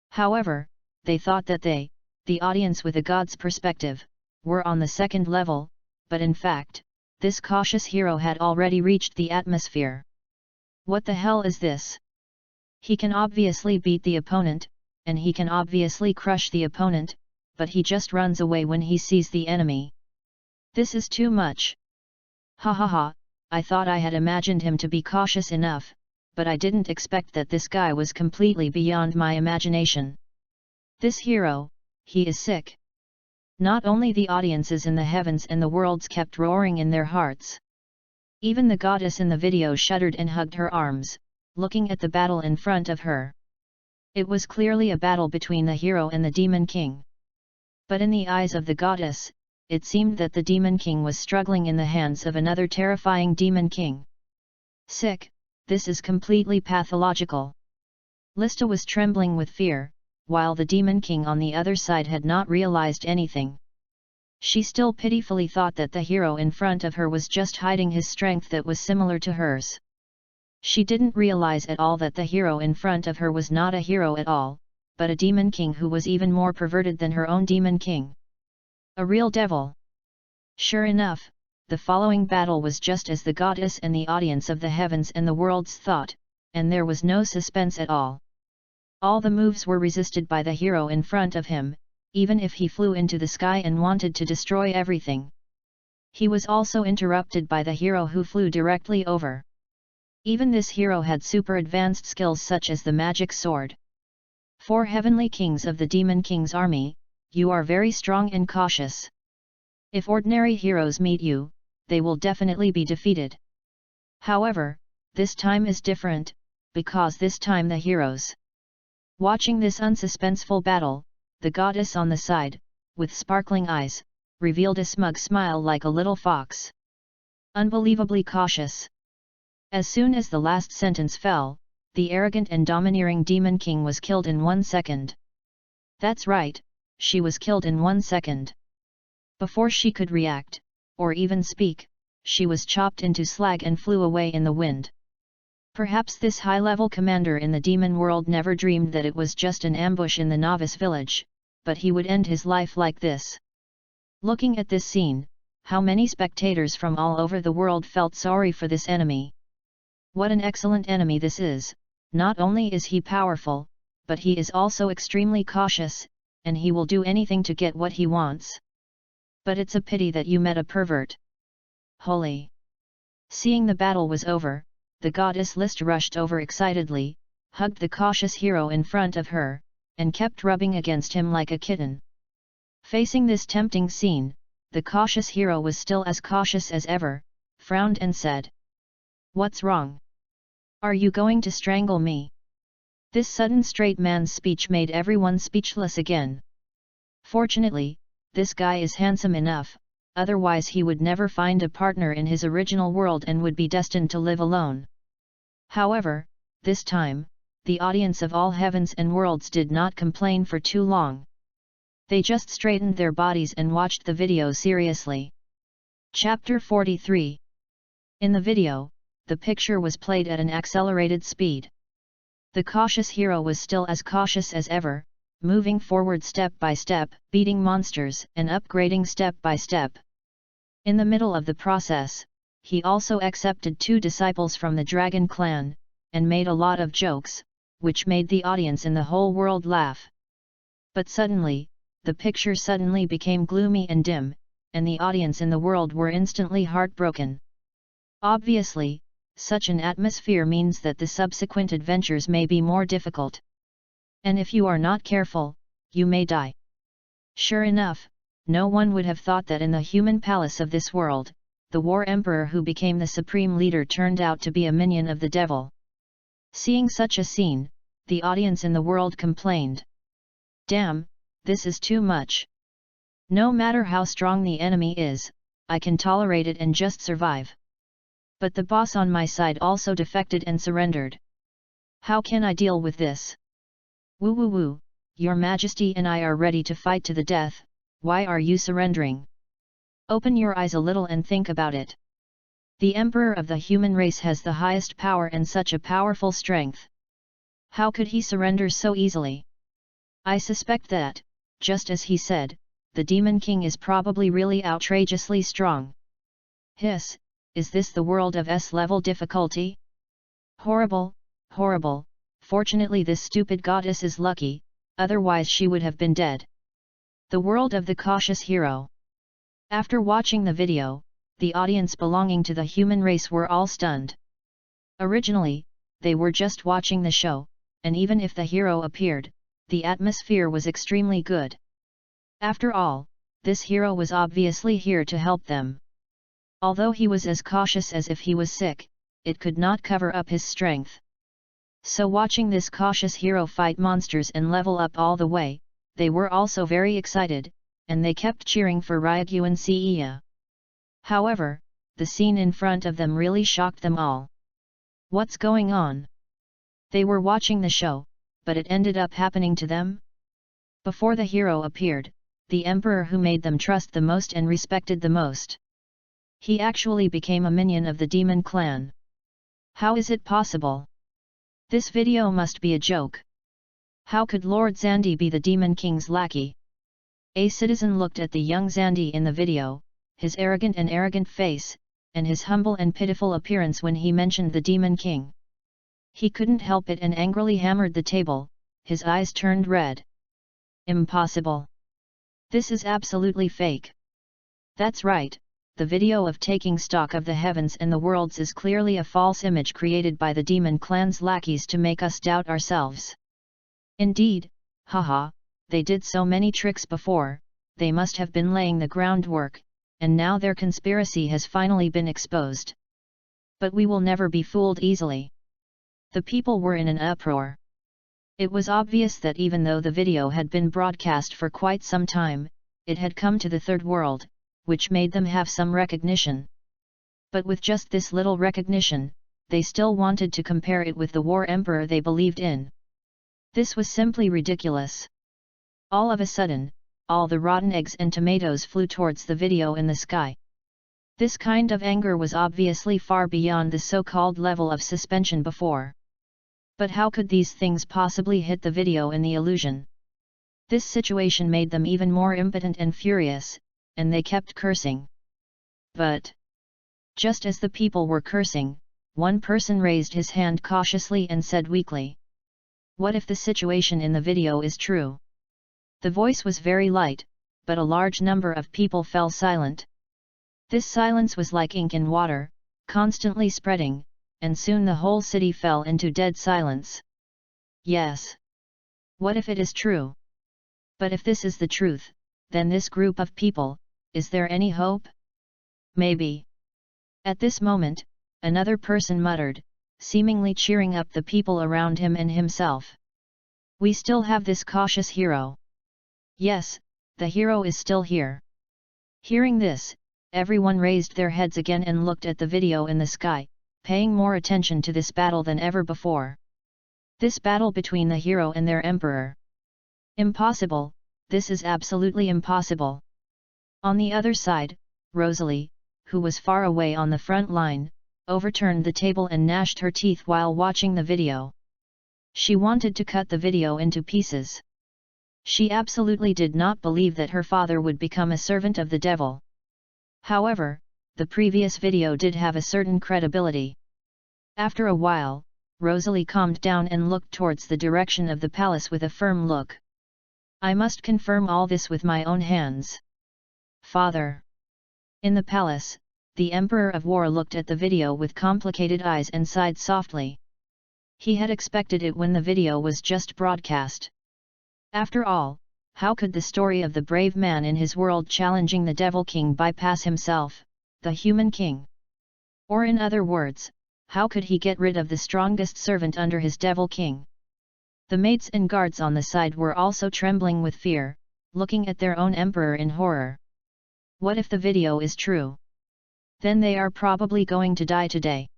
However, they thought that they, the audience with a god's perspective, were on the second level, but in fact, this cautious hero had already reached the atmosphere. What the hell is this? He can obviously beat the opponent, and he can obviously crush the opponent, but he just runs away when he sees the enemy. This is too much. Ha ha ha, I thought I had imagined him to be cautious enough, but I didn't expect that this guy was completely beyond my imagination. This hero, he is sick. Not only the audiences in the heavens and the worlds kept roaring in their hearts. Even the goddess in the video shuddered and hugged her arms, looking at the battle in front of her. It was clearly a battle between the hero and the Demon King. But in the eyes of the goddess, it seemed that the Demon King was struggling in the hands of another terrifying Demon King. Sick, this is completely pathological. Lista was trembling with fear, while the Demon King on the other side had not realized anything. She still pitifully thought that the hero in front of her was just hiding his strength that was similar to hers. She didn't realize at all that the hero in front of her was not a hero at all, but a Demon King who was even more perverted than her own Demon King. A real devil. Sure enough, the following battle was just as the goddess and the audience of the heavens and the worlds thought, and there was no suspense at all. All the moves were resisted by the hero in front of him, even if he flew into the sky and wanted to destroy everything. He was also interrupted by the hero who flew directly over. Even this hero had super advanced skills such as the magic sword. 4 heavenly kings of the Demon King's army, you are very strong and cautious. If ordinary heroes meet you, they will definitely be defeated. However, this time is different, because this time the heroes. Watching this unsuspenseful battle, the goddess on the side, with sparkling eyes, revealed a smug smile like a little fox. Unbelievably cautious. As soon as the last sentence fell, the arrogant and domineering Demon King was killed in 1 second. That's right, she was killed in 1 second. Before she could react, or even speak, she was chopped into slag and flew away in the wind. Perhaps this high-level commander in the demon world never dreamed that it was just an ambush in the novice village, but he would end his life like this. Looking at this scene, how many spectators from all over the world felt sorry for this enemy. What an excellent enemy this is! Not only is he powerful, but he is also extremely cautious, and he will do anything to get what he wants. But it's a pity that you met a pervert. Holy! Seeing the battle was over, the goddess List rushed over excitedly, hugged the cautious hero in front of her, and kept rubbing against him like a kitten. Facing this tempting scene, the cautious hero was still as cautious as ever, frowned and said, "What's wrong? Are you going to strangle me?" This sudden straight man's speech made everyone speechless again. Fortunately, this guy is handsome enough, otherwise he would never find a partner in his original world and would be destined to live alone. However, this time, the audience of all heavens and worlds did not complain for too long. They just straightened their bodies and watched the video seriously. Chapter 43. In the video, the picture was played at an accelerated speed. The cautious hero was still as cautious as ever, moving forward step by step, beating monsters and upgrading step by step. In the middle of the process, he also accepted 2 disciples from the Dragon clan, and made a lot of jokes, which made the audience in the whole world laugh. But suddenly, the picture suddenly became gloomy and dim, and the audience in the world were instantly heartbroken. Obviously, such an atmosphere means that the subsequent adventures may be more difficult. And if you are not careful, you may die. Sure enough, no one would have thought that in the human palace of this world, the war emperor who became the supreme leader turned out to be a minion of the devil. Seeing such a scene, the audience in the world complained. "Damn, this is too much. No matter how strong the enemy is, I can tolerate it and just survive. But the boss on my side also defected and surrendered. How can I deal with this? Woo woo woo, Your Majesty and I are ready to fight to the death, why are you surrendering? Open your eyes a little and think about it. The Emperor of the human race has the highest power and such a powerful strength. How could he surrender so easily? I suspect that, just as he said, the Demon King is probably really outrageously strong. Hiss, is this the world of S-level difficulty? Horrible, horrible, fortunately this stupid goddess is lucky, otherwise she would have been dead. The world of the cautious hero. After watching the video, the audience belonging to the human race were all stunned. Originally, they were just watching the show, and even if the hero appeared, the atmosphere was extremely good. After all, this hero was obviously here to help them. Although he was as cautious as if he was sick, it could not cover up his strength. So watching this cautious hero fight monsters and level up all the way, they were also very excited, and they kept cheering for Ryagyu and Seiya. However, the scene in front of them really shocked them all. What's going on? They were watching the show, but it ended up happening to them? Before the hero appeared, the emperor who made them trust the most and respected the most. He actually became a minion of the demon clan. How is it possible? This video must be a joke. How could Lord Zandy be the Demon King's lackey? A citizen looked at the young Zandy in the video, his arrogant face, and his humble and pitiful appearance when he mentioned the Demon King. He couldn't help it and angrily hammered the table, his eyes turned red. Impossible! This is absolutely fake. That's right, the video of taking stock of the heavens and the worlds is clearly a false image created by the demon clan's lackeys to make us doubt ourselves. Indeed, haha, they did so many tricks before, they must have been laying the groundwork, and now their conspiracy has finally been exposed. But we will never be fooled easily. The people were in an uproar. It was obvious that even though the video had been broadcast for quite some time, it had come to the third world, which made them have some recognition. But with just this little recognition, they still wanted to compare it with the war emperor they believed in. This was simply ridiculous. All of a sudden, all the rotten eggs and tomatoes flew towards the video in the sky. This kind of anger was obviously far beyond the so-called level of suspension before. But how could these things possibly hit the video in the illusion? This situation made them even more impotent and furious, and they kept cursing. But just as the people were cursing, one person raised his hand cautiously and said weakly, "What if the situation in the video is true?" The voice was very light, but a large number of people fell silent. This silence was like ink in water, constantly spreading, and soon the whole city fell into dead silence. Yes. What if it is true? But if this is the truth, then this group of people, is there any hope? Maybe. At this moment, another person muttered, seemingly cheering up the people around him and himself. "We still have this cautious hero." Yes, the hero is still here. Hearing this, everyone raised their heads again and looked at the video in the sky, paying more attention to this battle than ever before. This battle between the hero and their emperor. Impossible, this is absolutely impossible. On the other side, Rosalie, who was far away on the front line, overturned the table and gnashed her teeth while watching the video. She wanted to cut the video into pieces. She absolutely did not believe that her father would become a servant of the devil. However, the previous video did have a certain credibility. After a while, Rosalie calmed down and looked towards the direction of the palace with a firm look. "I must confirm all this with my own hands." "Father." In the palace, the Emperor of War looked at the video with complicated eyes and sighed softly. He had expected it when the video was just broadcast. After all, how could the story of the brave man in his world challenging the Devil King bypass himself, the human king? Or in other words, how could he get rid of the strongest servant under his Devil King? The maids and guards on the side were also trembling with fear, looking at their own emperor in horror. What if the video is true? Then they are probably going to die today.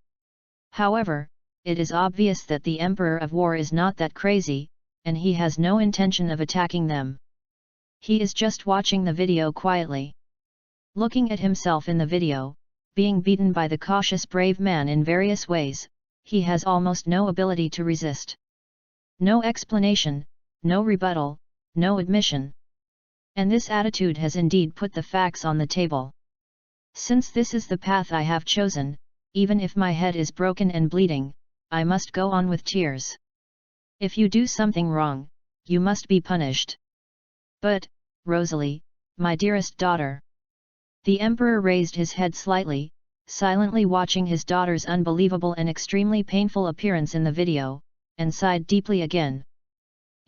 However, it is obvious that the Emperor of War is not that crazy, and he has no intention of attacking them. He is just watching the video quietly. Looking at himself in the video, being beaten by the cautious brave man in various ways, he has almost no ability to resist. No explanation, no rebuttal, no admission. And this attitude has indeed put the facts on the table. Since this is the path I have chosen, even if my head is broken and bleeding, I must go on with tears. If you do something wrong, you must be punished. But, Rosalie, my dearest daughter. The Emperor raised his head slightly, silently watching his daughter's unbelievable and extremely painful appearance in the video, and sighed deeply again.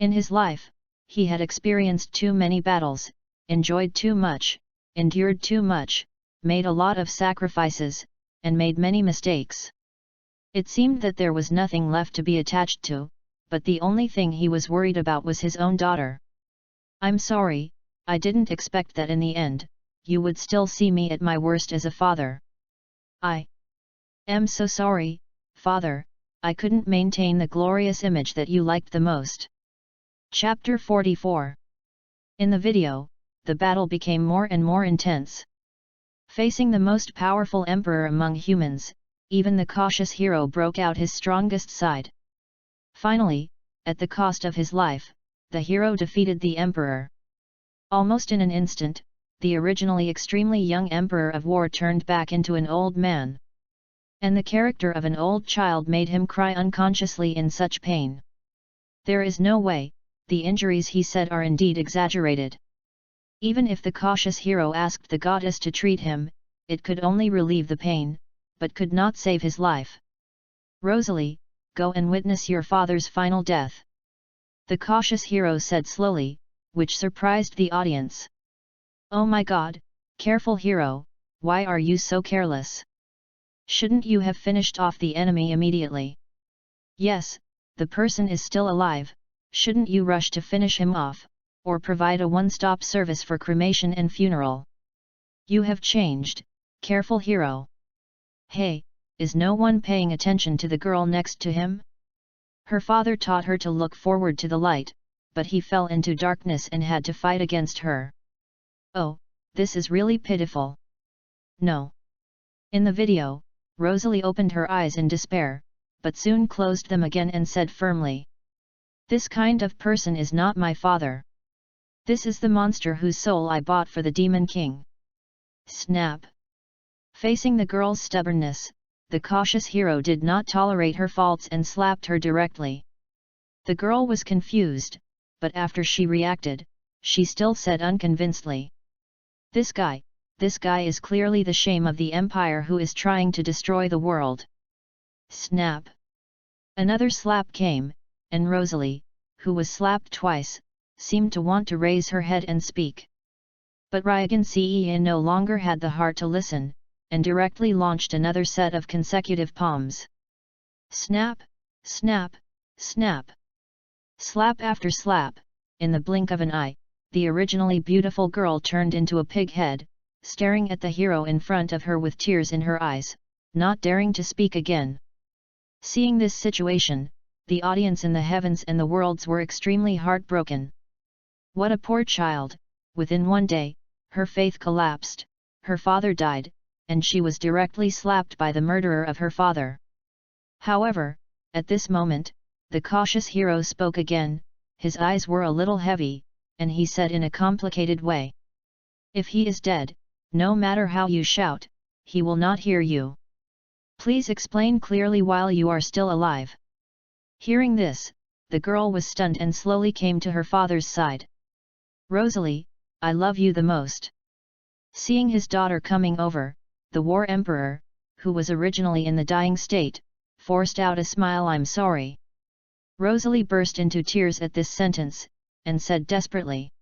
In his life, he had experienced too many battles, enjoyed too much, endured too much, made a lot of sacrifices, and made many mistakes. It seemed that there was nothing left to be attached to, but the only thing he was worried about was his own daughter. "I'm sorry, I didn't expect that in the end, you would still see me at my worst as a father. I am so sorry, Father, I couldn't maintain the glorious image that you liked the most." Chapter 44. In the video, the battle became more and more intense. Facing the most powerful emperor among humans, even the cautious hero broke out his strongest side. Finally, at the cost of his life, the hero defeated the emperor. Almost in an instant, the originally extremely young Emperor of War turned back into an old man. And the character of an old child made him cry unconsciously in such pain. "There is no way, the injuries he said are indeed exaggerated." Even if the cautious hero asked the goddess to treat him, it could only relieve the pain, but could not save his life. "Rosalie, go and witness your father's final death," the cautious hero said slowly, which surprised the audience. "Oh my God, careful hero, why are you so careless? Shouldn't you have finished off the enemy immediately? Yes, the person is still alive, shouldn't you rush to finish him off, or provide a one-stop service for cremation and funeral? You have changed, careful hero. Hey, is no one paying attention to the girl next to him? Her father taught her to look forward to the light, but he fell into darkness and had to fight against her. Oh, this is really pitiful. No. In the video, Rosalie opened her eyes in despair, but soon closed them again and said firmly, "This kind of person is not my father. This is the monster whose soul I bought for the Demon King." Snap! Facing the girl's stubbornness, the cautious hero did not tolerate her faults and slapped her directly. The girl was confused, but after she reacted, she still said unconvincedly, This guy is clearly the shame of the Empire who is trying to destroy the world." Snap! Another slap came, and Rosalie, who was slapped twice, seemed to want to raise her head and speak. But Ryogan Cen no longer had the heart to listen, and directly launched another set of consecutive palms. Snap! Snap! Snap! Slap after slap, in the blink of an eye, the originally beautiful girl turned into a pig head, staring at the hero in front of her with tears in her eyes, not daring to speak again. Seeing this situation, the audience in the heavens and the worlds were extremely heartbroken. What a poor child! Within one day, her faith collapsed, her father died, and she was directly slapped by the murderer of her father. However, at this moment, the cautious hero spoke again, his eyes were a little heavy, and he said in a complicated way, "If he is dead, no matter how you shout, he will not hear you. Please explain clearly while you are still alive." Hearing this, the girl was stunned and slowly came to her father's side. "Rosalie, I love you the most." Seeing his daughter coming over, the War Emperor, who was originally in the dying state, forced out a smile. "I'm sorry." Rosalie burst into tears at this sentence, and said desperately,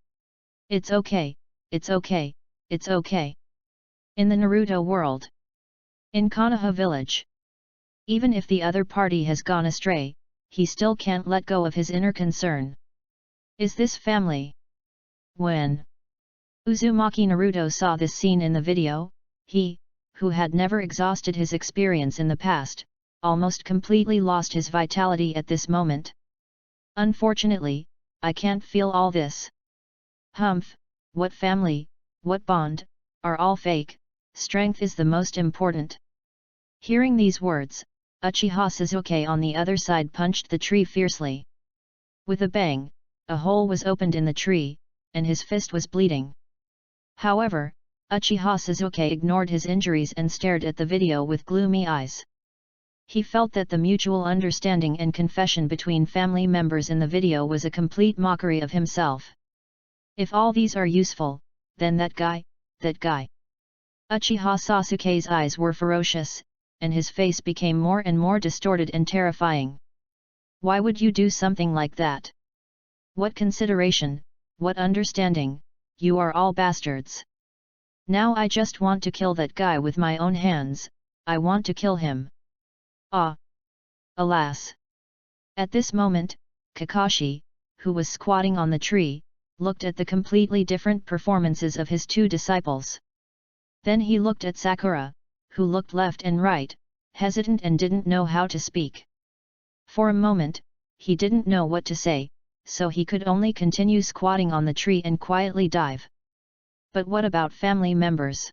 "It's okay, it's okay, it's okay." In the Naruto world. In Konoha village. Even if the other party has gone astray, he still can't let go of his inner concern. Is this family? When Uzumaki Naruto saw this scene in the video, he, who had never exhausted his experience in the past, almost completely lost his vitality at this moment. "Unfortunately, I can't feel all this. Humph, what family, what bond, are all fake, strength is the most important." Hearing these words, Uchiha Sasuke on the other side punched the tree fiercely. With a bang, a hole was opened in the tree, and his fist was bleeding. However, Uchiha Sasuke ignored his injuries and stared at the video with gloomy eyes. He felt that the mutual understanding and confession between family members in the video was a complete mockery of himself. If all these are useful, then that guy. Uchiha Sasuke's eyes were ferocious, and his face became more and more distorted and terrifying. Why would you do something like that? What consideration, what understanding, you are all bastards. Now I just want to kill that guy with my own hands, I want to kill him. Ah! Alas! At this moment, Kakashi, who was squatting on the tree, looked at the completely different performances of his two disciples. Then he looked at Sakura, who looked left and right, hesitant and didn't know how to speak. For a moment, he didn't know what to say, so he could only continue squatting on the tree and quietly dive. But what about family members?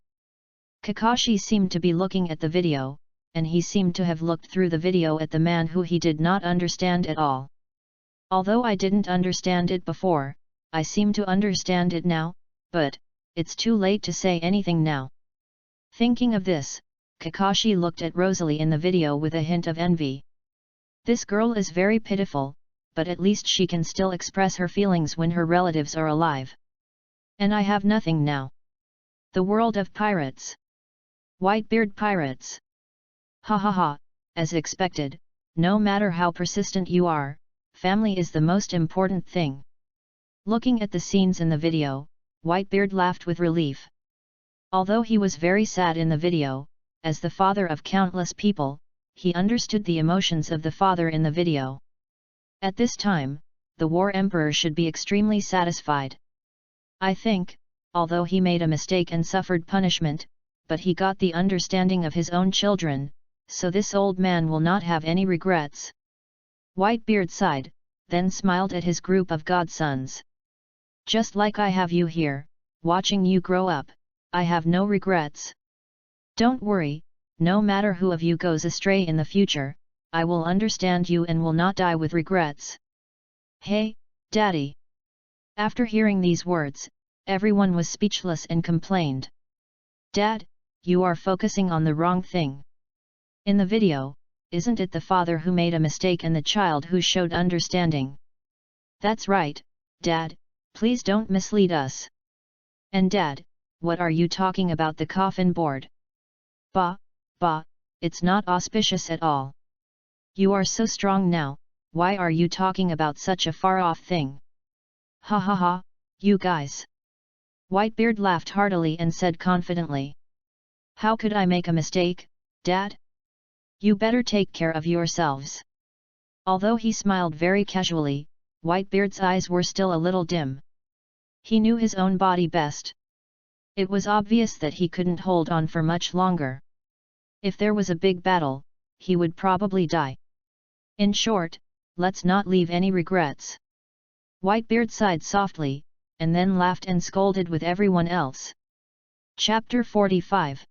Kakashi seemed to be looking at the video, and he seemed to have looked through the video at the man who he did not understand at all. Although I didn't understand it before, I seem to understand it now, but it's too late to say anything now. Thinking of this, Kakashi looked at Rosalie in the video with a hint of envy. This girl is very pitiful, but at least she can still express her feelings when her relatives are alive. And I have nothing now. The world of pirates. Whitebeard pirates. Ha ha ha, as expected, no matter how persistent you are, family is the most important thing. Looking at the scenes in the video, Whitebeard laughed with relief. Although he was very sad in the video, as the father of countless people, he understood the emotions of the father in the video. At this time, the War Emperor should be extremely satisfied. I think, although he made a mistake and suffered punishment, but he got the understanding of his own children, so this old man will not have any regrets. Whitebeard sighed, then smiled at his group of godsons. Just like I have you here, watching you grow up, I have no regrets. Don't worry, no matter who of you goes astray in the future, I will understand you and will not die with regrets. Hey, Daddy! After hearing these words, everyone was speechless and complained. Dad, you are focusing on the wrong thing. In the video, isn't it the father who made a mistake and the child who showed understanding? That's right, Dad, please don't mislead us. And Dad, what are you talking about the coffin board? Bah, it's not auspicious at all. You are so strong now, why are you talking about such a far-off thing? Ha ha ha, you guys. Whitebeard laughed heartily and said confidently. How could I make a mistake, Dad? You better take care of yourselves. Although he smiled very casually, Whitebeard's eyes were still a little dim. He knew his own body best. It was obvious that he couldn't hold on for much longer. If there was a big battle, he would probably die. In short, let's not leave any regrets. Whitebeard sighed softly, and then laughed and scolded with everyone else. Chapter 45.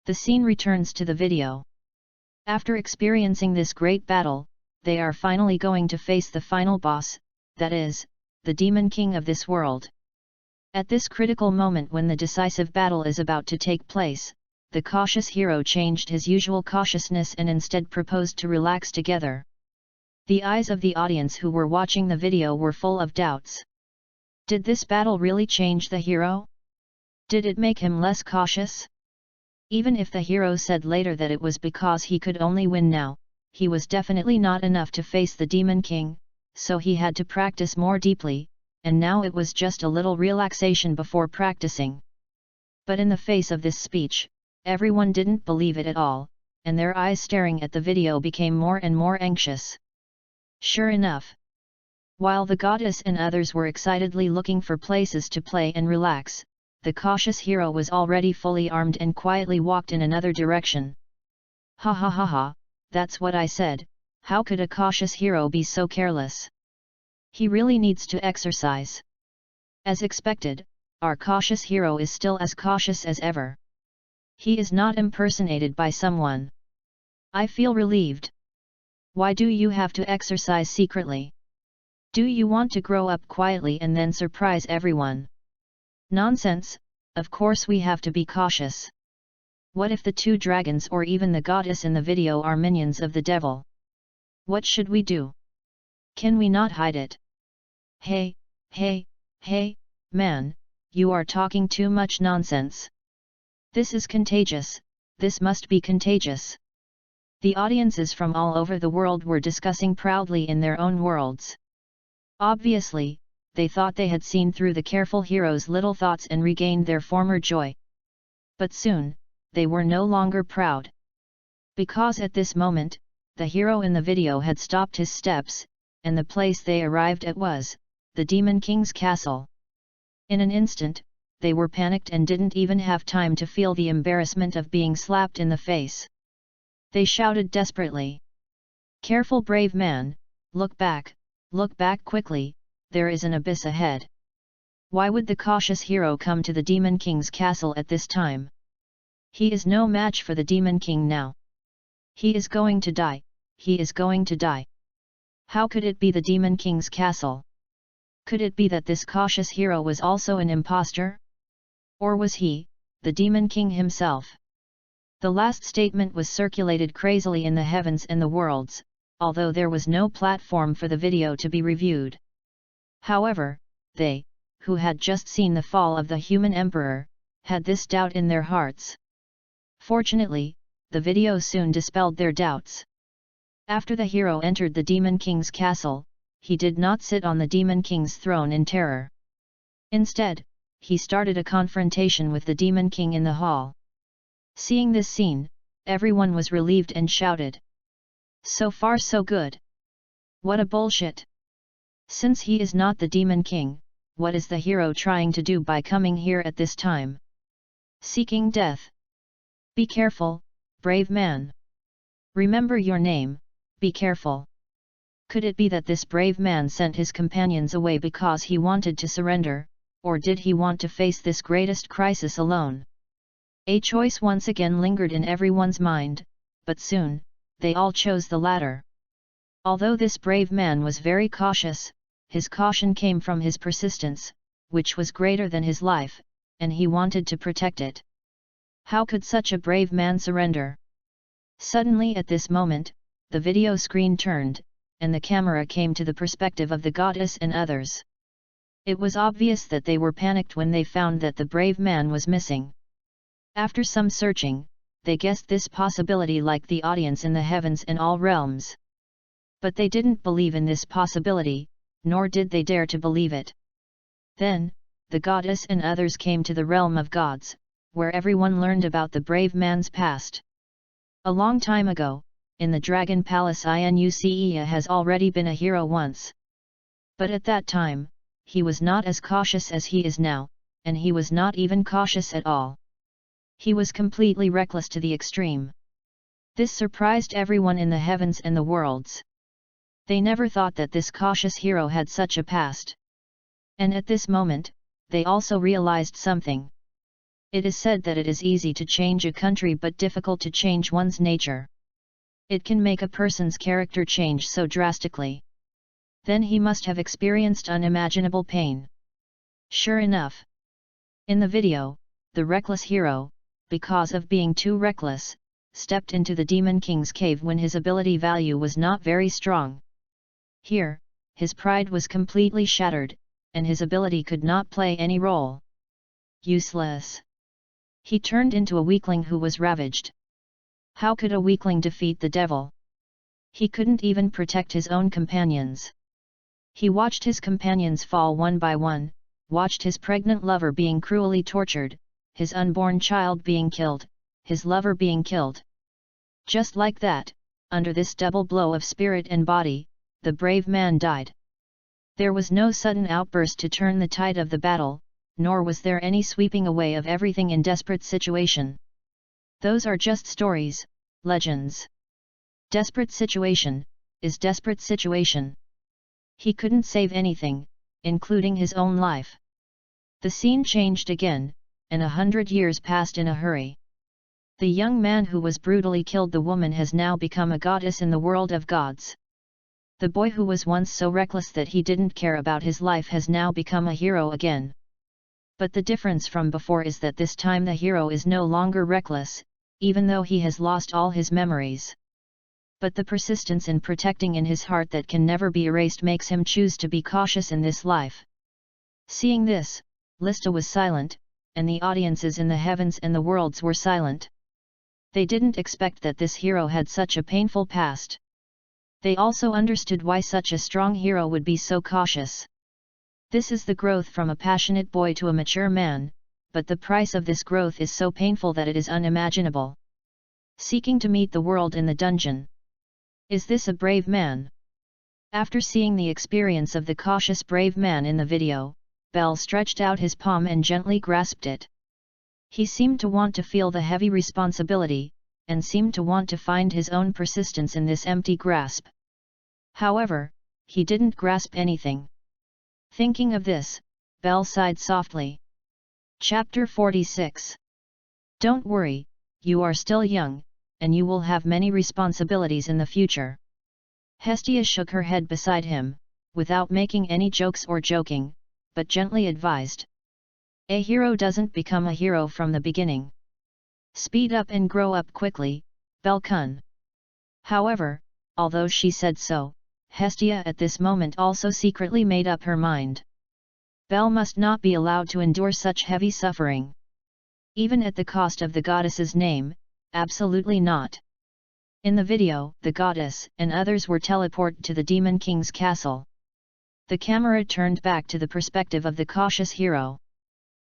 The scene returns to the video. After experiencing this great battle, they are finally going to face the final boss, that is, the Demon King of this world. At this critical moment when the decisive battle is about to take place, the cautious hero changed his usual cautiousness and instead proposed to relax together. The eyes of the audience who were watching the video were full of doubts. Did this battle really change the hero? Did it make him less cautious? Even if the hero said later that it was because he could only win now, he was definitely not enough to face the Demon King, so he had to practice more deeply, and now it was just a little relaxation before practicing. But in the face of this speech, everyone didn't believe it at all, and their eyes staring at the video became more and more anxious. Sure enough. While the goddess and others were excitedly looking for places to play and relax, the cautious hero was already fully armed and quietly walked in another direction. Ha ha ha ha, that's what I said, how could a cautious hero be so careless? He really needs to exercise. As expected, our cautious hero is still as cautious as ever. He is not impersonated by someone. I feel relieved. Why do you have to exercise secretly? Do you want to grow up quietly and then surprise everyone? Nonsense, of course we have to be cautious. What if the two dragons or even the goddess in the video are minions of the devil? What should we do? Can we not hide it? Hey, man, you are talking too much nonsense. This is contagious, this must be contagious. The audiences from all over the world were discussing proudly in their own worlds. Obviously, they thought they had seen through the careful hero's little thoughts and regained their former joy. But soon, they were no longer proud. Because at this moment, the hero in the video had stopped his steps, and the place they arrived at was the Demon King's castle. In an instant, they were panicked and didn't even have time to feel the embarrassment of being slapped in the face. They shouted desperately. Careful, brave man, look back quickly, there is an abyss ahead. Why would the cautious hero come to the Demon King's castle at this time? He is no match for the Demon King now. He is going to die, he is going to die. How could it be the Demon King's castle? Could it be that this cautious hero was also an impostor? Or was he, the Demon King himself? The last statement was circulated crazily in the heavens and the worlds, although there was no platform for the video to be reviewed. However, they, who had just seen the fall of the human emperor, had this doubt in their hearts. Fortunately, the video soon dispelled their doubts. After the hero entered the Demon King's castle, he did not sit on the Demon King's throne in terror. Instead, he started a confrontation with the Demon King in the hall. Seeing this scene, everyone was relieved and shouted. So far so good. What a bullshit. Since he is not the Demon King, what is the hero trying to do by coming here at this time? Seeking death. Be careful, brave man. Remember your name, be careful. Could it be that this brave man sent his companions away because he wanted to surrender, or did he want to face this greatest crisis alone? A choice once again lingered in everyone's mind, but soon, they all chose the latter. Although this brave man was very cautious, his caution came from his persistence, which was greater than his life, and he wanted to protect it. How could such a brave man surrender? Suddenly at this moment, the video screen turned, and the camera came to the perspective of the goddess and others. It was obvious that they were panicked when they found that the brave man was missing. After some searching, they guessed this possibility like the audience in the heavens and all realms. But they didn't believe in this possibility, nor did they dare to believe it. Then, the goddess and others came to the realm of gods, where everyone learned about the brave man's past. A long time ago, in the Dragon Palace Inucea has already been a hero once. But at that time, he was not as cautious as he is now, and he was not even cautious at all. He was completely reckless to the extreme. This surprised everyone in the heavens and the worlds. They never thought that this cautious hero had such a past. And at this moment, they also realized something. It is said that it is easy to change a country but difficult to change one's nature. It can make a person's character change so drastically. Then he must have experienced unimaginable pain. Sure enough. In the video, the reckless hero, because of being too reckless, stepped into the Demon King's cave when his ability value was not very strong. Here, his pride was completely shattered, and his ability could not play any role. Useless. He turned into a weakling who was ravaged. How could a weakling defeat the devil? He couldn't even protect his own companions. He watched his companions fall one by one, watched his pregnant lover being cruelly tortured, his unborn child being killed, his lover being killed. Just like that, under this double blow of spirit and body, the brave man died. There was no sudden outburst to turn the tide of the battle, nor was there any sweeping away of everything in desperate situation. Those are just stories, legends. Desperate situation, is desperate situation. He couldn't save anything, including his own life. The scene changed again, and 100 years passed in a hurry. The young man who was brutally killed the woman has now become a goddess in the world of gods. The boy who was once so reckless that he didn't care about his life has now become a hero again. But the difference from before is that this time the hero is no longer reckless, even though he has lost all his memories. But the persistence in protecting in his heart that can never be erased makes him choose to be cautious in this life. Seeing this, Lista was silent, and the audiences in the heavens and the worlds were silent. They didn't expect that this hero had such a painful past. They also understood why such a strong hero would be so cautious. This is the growth from a passionate boy to a mature man, but the price of this growth is so painful that it is unimaginable. Seeking to meet the world in the dungeon. Is this a brave man? After seeing the experience of the cautious brave man in the video, Bell stretched out his palm and gently grasped it. He seemed to want to feel the heavy responsibility, and seemed to want to find his own persistence in this empty grasp. However, he didn't grasp anything. Thinking of this, Bell sighed softly. Chapter 46. Don't worry, you are still young, and you will have many responsibilities in the future. Hestia shook her head beside him, without making any jokes or joking, but gently advised. A hero doesn't become a hero from the beginning. Speed up and grow up quickly, Bell-kun. However, although she said so, Hestia at this moment also secretly made up her mind. Bell must not be allowed to endure such heavy suffering. Even at the cost of the goddess's name, absolutely not. In the video, the goddess and others were teleported to the Demon King's castle. The camera turned back to the perspective of the cautious hero.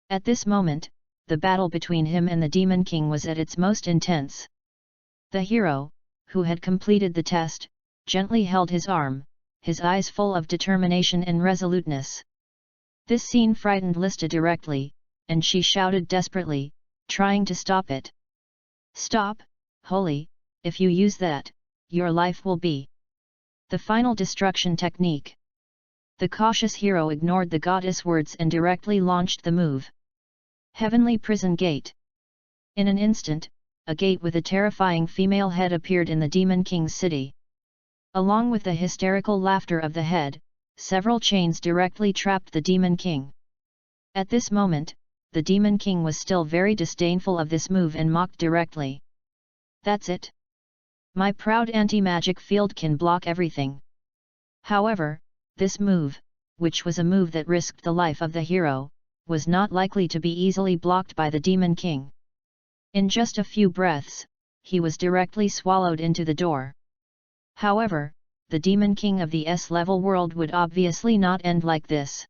At this moment, the battle between him and the Demon King was at its most intense. The hero, who had completed the test, gently held his arm, his eyes full of determination and resoluteness. This scene frightened Lista directly, and she shouted desperately, trying to stop it. "Stop, Holy, if you use that, your life will be the final destruction technique." The cautious hero ignored the goddess' words and directly launched the move. Heavenly Prison Gate. In an instant, a gate with a terrifying female head appeared in the Demon King's city. Along with the hysterical laughter of the head, several chains directly trapped the Demon King. At this moment, the Demon King was still very disdainful of this move and mocked directly. "That's it. My proud anti-magic field can block everything." However, this move, which was a move that risked the life of the hero, was not likely to be easily blocked by the Demon King. In just a few breaths, he was directly swallowed into the door. However, the Demon King of the S-level world would obviously not end like this.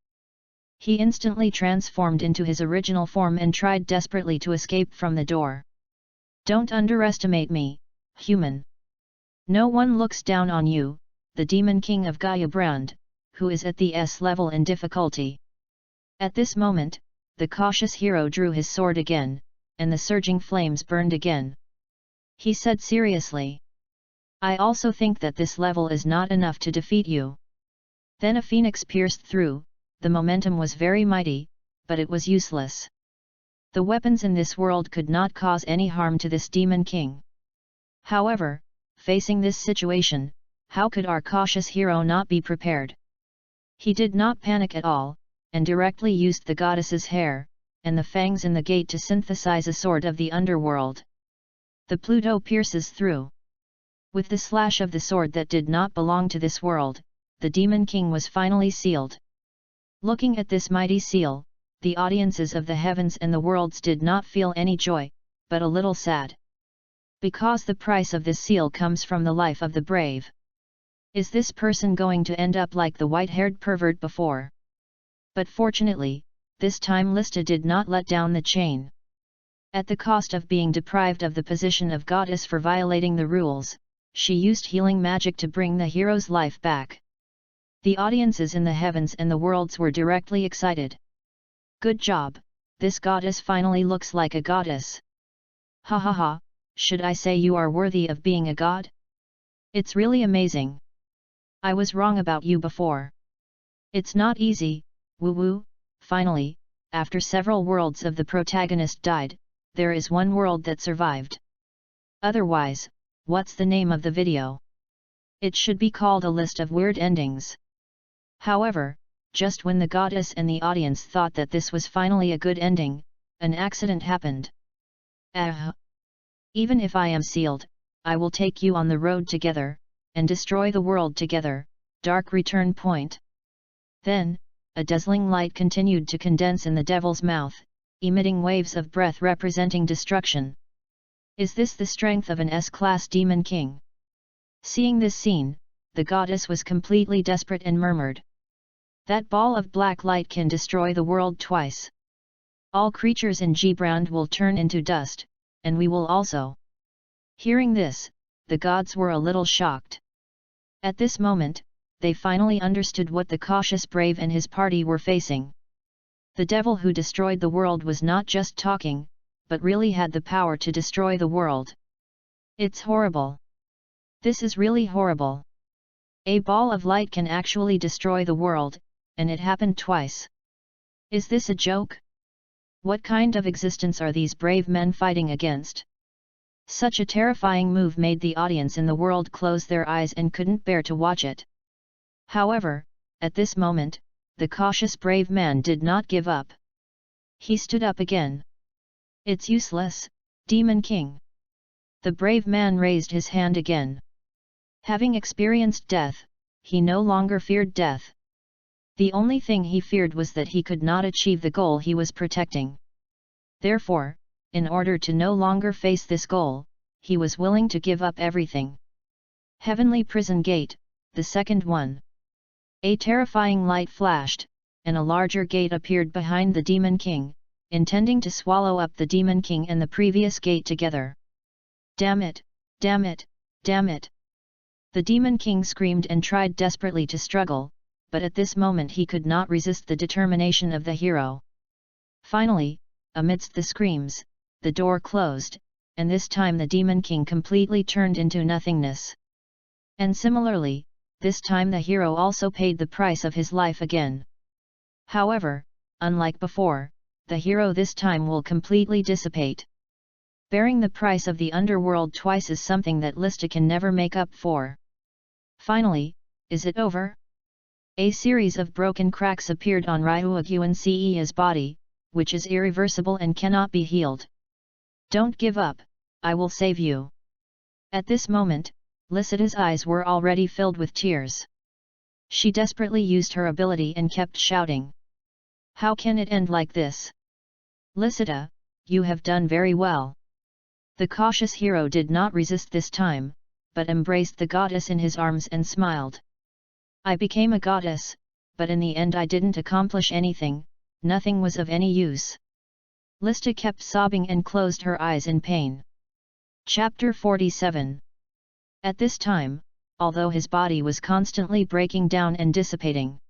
He instantly transformed into his original form and tried desperately to escape from the door. "Don't underestimate me, human. No one looks down on you," the Demon King of Gaia Brand, who is at the S-level in difficulty. At this moment, the cautious hero drew his sword again, and the surging flames burned again. He said seriously, "I also think that this level is not enough to defeat you." Then a phoenix pierced through. The momentum was very mighty, but it was useless. The weapons in this world could not cause any harm to this Demon King. However, facing this situation, how could our cautious hero not be prepared? He did not panic at all, and directly used the goddess's hair, and the fangs in the gate to synthesize a sword of the underworld. The Pluto pierces through. With the slash of the sword that did not belong to this world, the Demon King was finally sealed. Looking at this mighty seal, the audiences of the heavens and the worlds did not feel any joy, but a little sad. Because the price of this seal comes from the life of the brave. Is this person going to end up like the white-haired pervert before? But fortunately, this time Lista did not let down the chain. At the cost of being deprived of the position of goddess for violating the rules, she used healing magic to bring the hero's life back. The audiences in the heavens and the worlds were directly excited. "Good job, this goddess finally looks like a goddess. Ha ha ha, should I say you are worthy of being a god? It's really amazing. I was wrong about you before. It's not easy, woo woo." Finally, after several worlds of the protagonist died, there is one world that survived. Otherwise, what's the name of the video? It should be called a list of weird endings. However, just when the goddess and the audience thought that this was finally a good ending, an accident happened. Even if I am sealed, I will take you on the road together, and destroy the world together." Dark return point. Then, a dazzling light continued to condense in the devil's mouth, emitting waves of breath representing destruction. Is this the strength of an S-class Demon King? Seeing this scene, the goddess was completely desperate and murmured, "That ball of black light can destroy the world twice. All creatures in G-Brand will turn into dust, and we will also." Hearing this, the gods were a little shocked. At this moment, they finally understood what the cautious brave and his party were facing. The devil who destroyed the world was not just talking, but really had the power to destroy the world. It's horrible. This is really horrible. A ball of light can actually destroy the world, and it happened twice. Is this a joke? What kind of existence are these brave men fighting against? Such a terrifying move made the audience in the world close their eyes and couldn't bear to watch it. However, at this moment, the cautious brave man did not give up. He stood up again. "It's useless, Demon King." The brave man raised his hand again. Having experienced death, he no longer feared death. The only thing he feared was that he could not achieve the goal he was protecting. Therefore, in order to no longer face this goal, he was willing to give up everything. Heavenly Prison Gate, the second one. A terrifying light flashed, and a larger gate appeared behind the Demon King, intending to swallow up the Demon King and the previous gate together. Damn it! Damn it! Damn it! The Demon King screamed and tried desperately to struggle, but at this moment he could not resist the determination of the hero. Finally, amidst the screams, the door closed, and this time the Demon King completely turned into nothingness. And similarly, this time the hero also paid the price of his life again. However, unlike before, the hero this time will completely dissipate. Bearing the price of the underworld twice is something that Lista can never make up for. Finally, is it over? A series of broken cracks appeared on Ryuaguance's body, which is irreversible and cannot be healed. Don't give up, I will save you. At this moment, Lycida's eyes were already filled with tears. She desperately used her ability and kept shouting. How can it end like this? Lycida, you have done very well. The cautious hero did not resist this time, but embraced the goddess in his arms and smiled. I became a goddess, but in the end I didn't accomplish anything, nothing was of any use. Lista kept sobbing and closed her eyes in pain. Chapter 47. At this time, although his body was constantly breaking down and dissipating,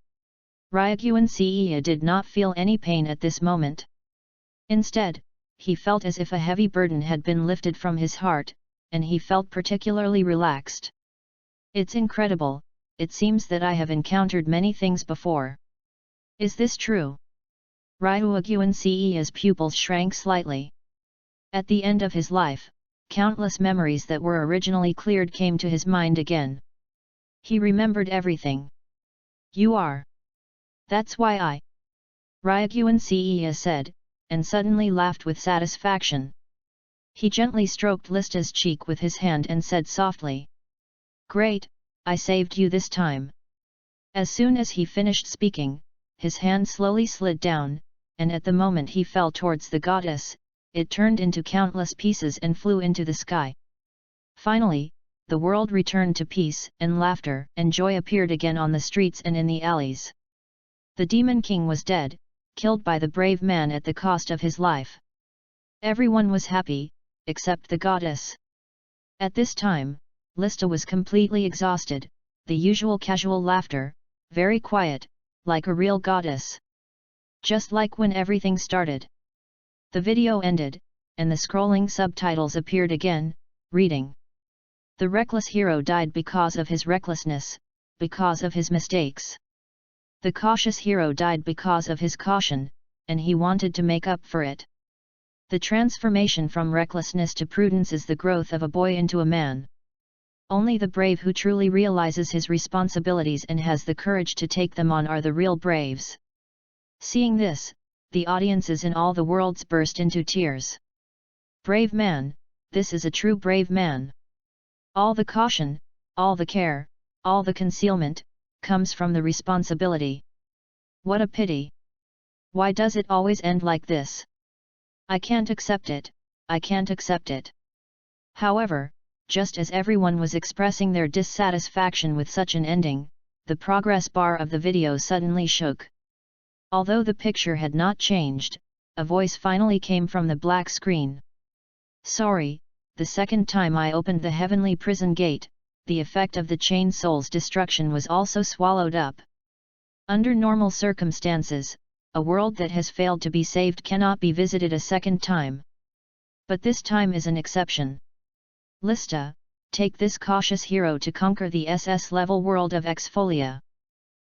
Ryuaguance did not feel any pain at this moment. Instead, he felt as if a heavy burden had been lifted from his heart, and he felt particularly relaxed. It's incredible, it seems that I have encountered many things before. Is this true? Ryuaguance's pupils shrank slightly. At the end of his life, countless memories that were originally cleared came to his mind again. He remembered everything. You are. That's why I. Ryuaguance said, and suddenly laughed with satisfaction. He gently stroked Lista's cheek with his hand and said softly. Great, I saved you this time. As soon as he finished speaking, his hand slowly slid down, and at the moment he fell towards the goddess, it turned into countless pieces and flew into the sky. Finally, the world returned to peace and laughter, and joy appeared again on the streets and in the alleys. The Demon King was dead, killed by the brave man at the cost of his life. Everyone was happy, except the goddess. At this time, Lista was completely exhausted, the usual casual laughter, very quiet, like a real goddess. Just like when everything started. The video ended, and the scrolling subtitles appeared again, reading. The reckless hero died because of his recklessness, because of his mistakes. The cautious hero died because of his caution, and he wanted to make up for it. The transformation from recklessness to prudence is the growth of a boy into a man. Only the brave who truly realizes his responsibilities and has the courage to take them on are the real braves. Seeing this, the audiences in all the worlds burst into tears. Brave man, this is a true brave man. All the caution, all the care, all the concealment, comes from the responsibility. What a pity! Why does it always end like this? I can't accept it, I can't accept it. However, just as everyone was expressing their dissatisfaction with such an ending, the progress bar of the video suddenly shook. Although the picture had not changed, a voice finally came from the black screen. Sorry, the second time I opened the heavenly prison gate, the effect of the chain soul's destruction was also swallowed up. Under normal circumstances, a world that has failed to be saved cannot be visited a second time. But this time is an exception. Lista, take this cautious hero to conquer the SS-level world of Exfolia.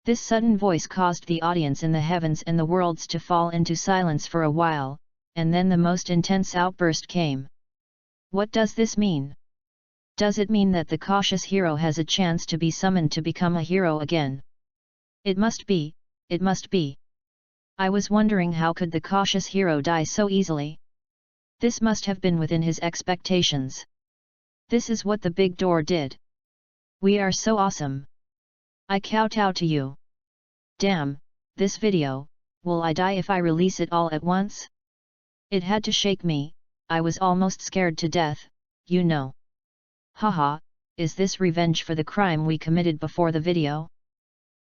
This sudden voice caused the audience in the heavens and the worlds to fall into silence for a while, and then the most intense outburst came. What does this mean? Does it mean that the cautious hero has a chance to be summoned to become a hero again? It must be, it must be. I was wondering how could the cautious hero die so easily? This must have been within his expectations. This is what the big door did. We are so awesome. I kowtow to you. Damn, this video, will I die if I release it all at once? It had to shake me, I was almost scared to death, you know. Haha, is this revenge for the crime we committed before the video?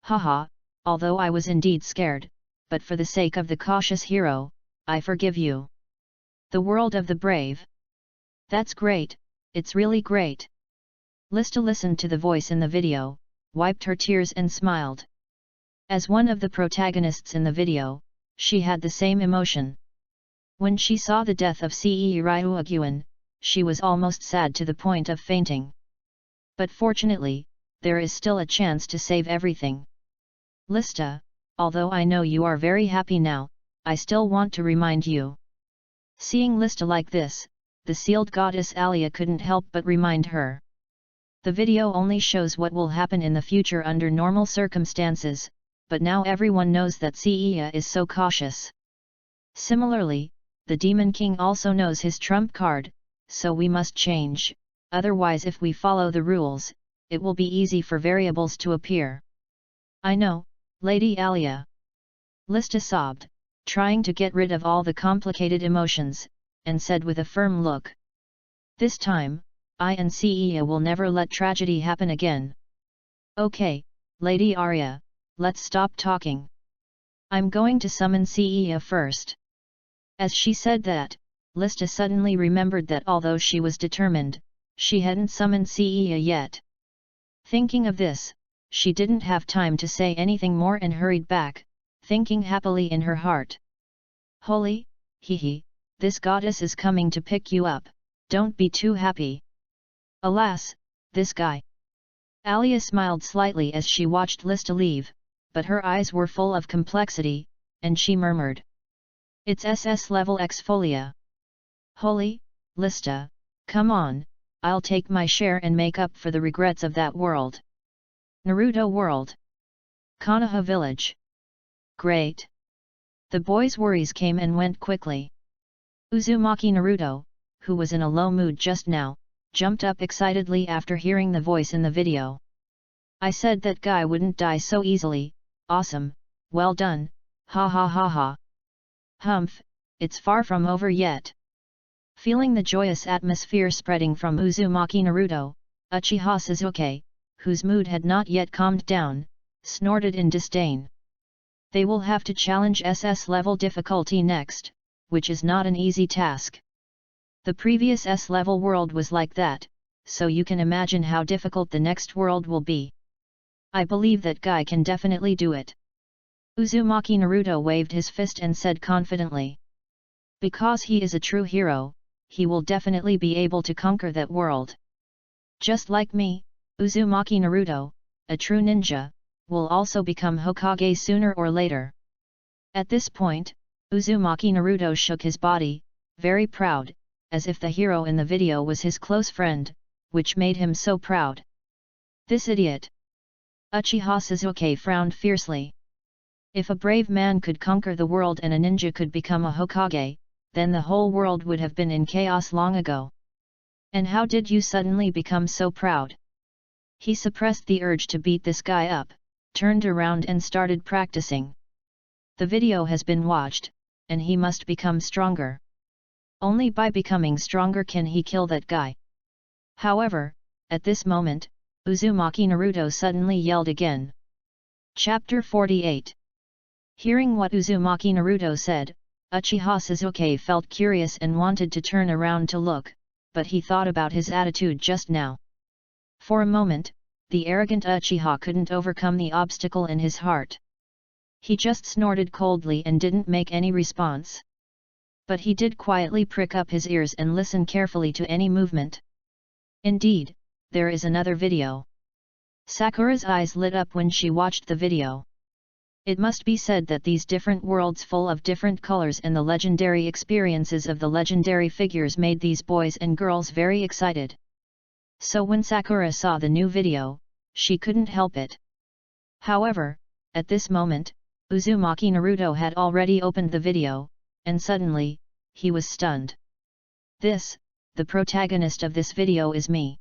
Haha, although I was indeed scared, but for the sake of the cautious hero, I forgive you. The world of the brave. That's great, it's really great. Lista listened to the voice in the video, wiped her tears and smiled. As one of the protagonists in the video, she had the same emotion. When she saw the death of Ce Ryuaguan, she was almost sad to the point of fainting. But fortunately, there is still a chance to save everything. Lista, although I know you are very happy now, I still want to remind you. Seeing Lista like this, the sealed goddess Alia couldn't help but remind her. The video only shows what will happen in the future under normal circumstances, but now everyone knows that Cea is so cautious. Similarly, the Demon King also knows his trump card, so we must change, otherwise if we follow the rules, it will be easy for variables to appear. I know, Lady Alia. Lista sobbed, trying to get rid of all the complicated emotions, and said with a firm look. This time, I and Cea will never let tragedy happen again. Okay, Lady Arya, let's stop talking. I'm going to summon Cea first. As she said that, Lista suddenly remembered that although she was determined, she hadn't summoned Cea yet. Thinking of this, she didn't have time to say anything more and hurried back, thinking happily in her heart. Holy, hee, this goddess is coming to pick you up, don't be too happy. Alas, this guy. Alia smiled slightly as she watched Lista leave, but her eyes were full of complexity, and she murmured. It's SS level exfolia. Holy, Lista, come on, I'll take my share and make up for the regrets of that world. Naruto World. Konoha Village. Great. The boys' worries came and went quickly. Uzumaki Naruto, who was in a low mood just now, jumped up excitedly after hearing the voice in the video. I said that guy wouldn't die so easily, awesome, well done, ha ha ha ha. Humph, it's far from over yet. Feeling the joyous atmosphere spreading from Uzumaki Naruto, Uchiha Sasuke, whose mood had not yet calmed down, snorted in disdain. They will have to challenge SS level difficulty next, which is not an easy task. The previous S-level world was like that, so you can imagine how difficult the next world will be. I believe that guy can definitely do it. Uzumaki Naruto waved his fist and said confidently. Because he is a true hero, he will definitely be able to conquer that world. Just like me, Uzumaki Naruto, a true ninja, will also become Hokage sooner or later. At this point, Uzumaki Naruto shook his body, very proud, as if the hero in the video was his close friend, which made him so proud. This idiot! Uchiha Sasuke frowned fiercely. If a brave man could conquer the world and a ninja could become a Hokage, then the whole world would have been in chaos long ago. And how did you suddenly become so proud? He suppressed the urge to beat this guy up, turned around and started practicing. The video has been watched, and he must become stronger. Only by becoming stronger can he kill that guy. However, at this moment, Uzumaki Naruto suddenly yelled again. Chapter 48. Hearing what Uzumaki Naruto said, Uchiha Sasuke felt curious and wanted to turn around to look, but he thought about his attitude just now. For a moment, the arrogant Uchiha couldn't overcome the obstacle in his heart. He just snorted coldly and didn't make any response. But he did quietly prick up his ears and listen carefully to any movement. Indeed, there is another video. Sakura's eyes lit up when she watched the video. It must be said that these different worlds full of different colors and the legendary experiences of the legendary figures made these boys and girls very excited. So when Sakura saw the new video, she couldn't help it. However, at this moment, Uzumaki Naruto had already opened the video, and suddenly, he was stunned. This, the protagonist of this video is me.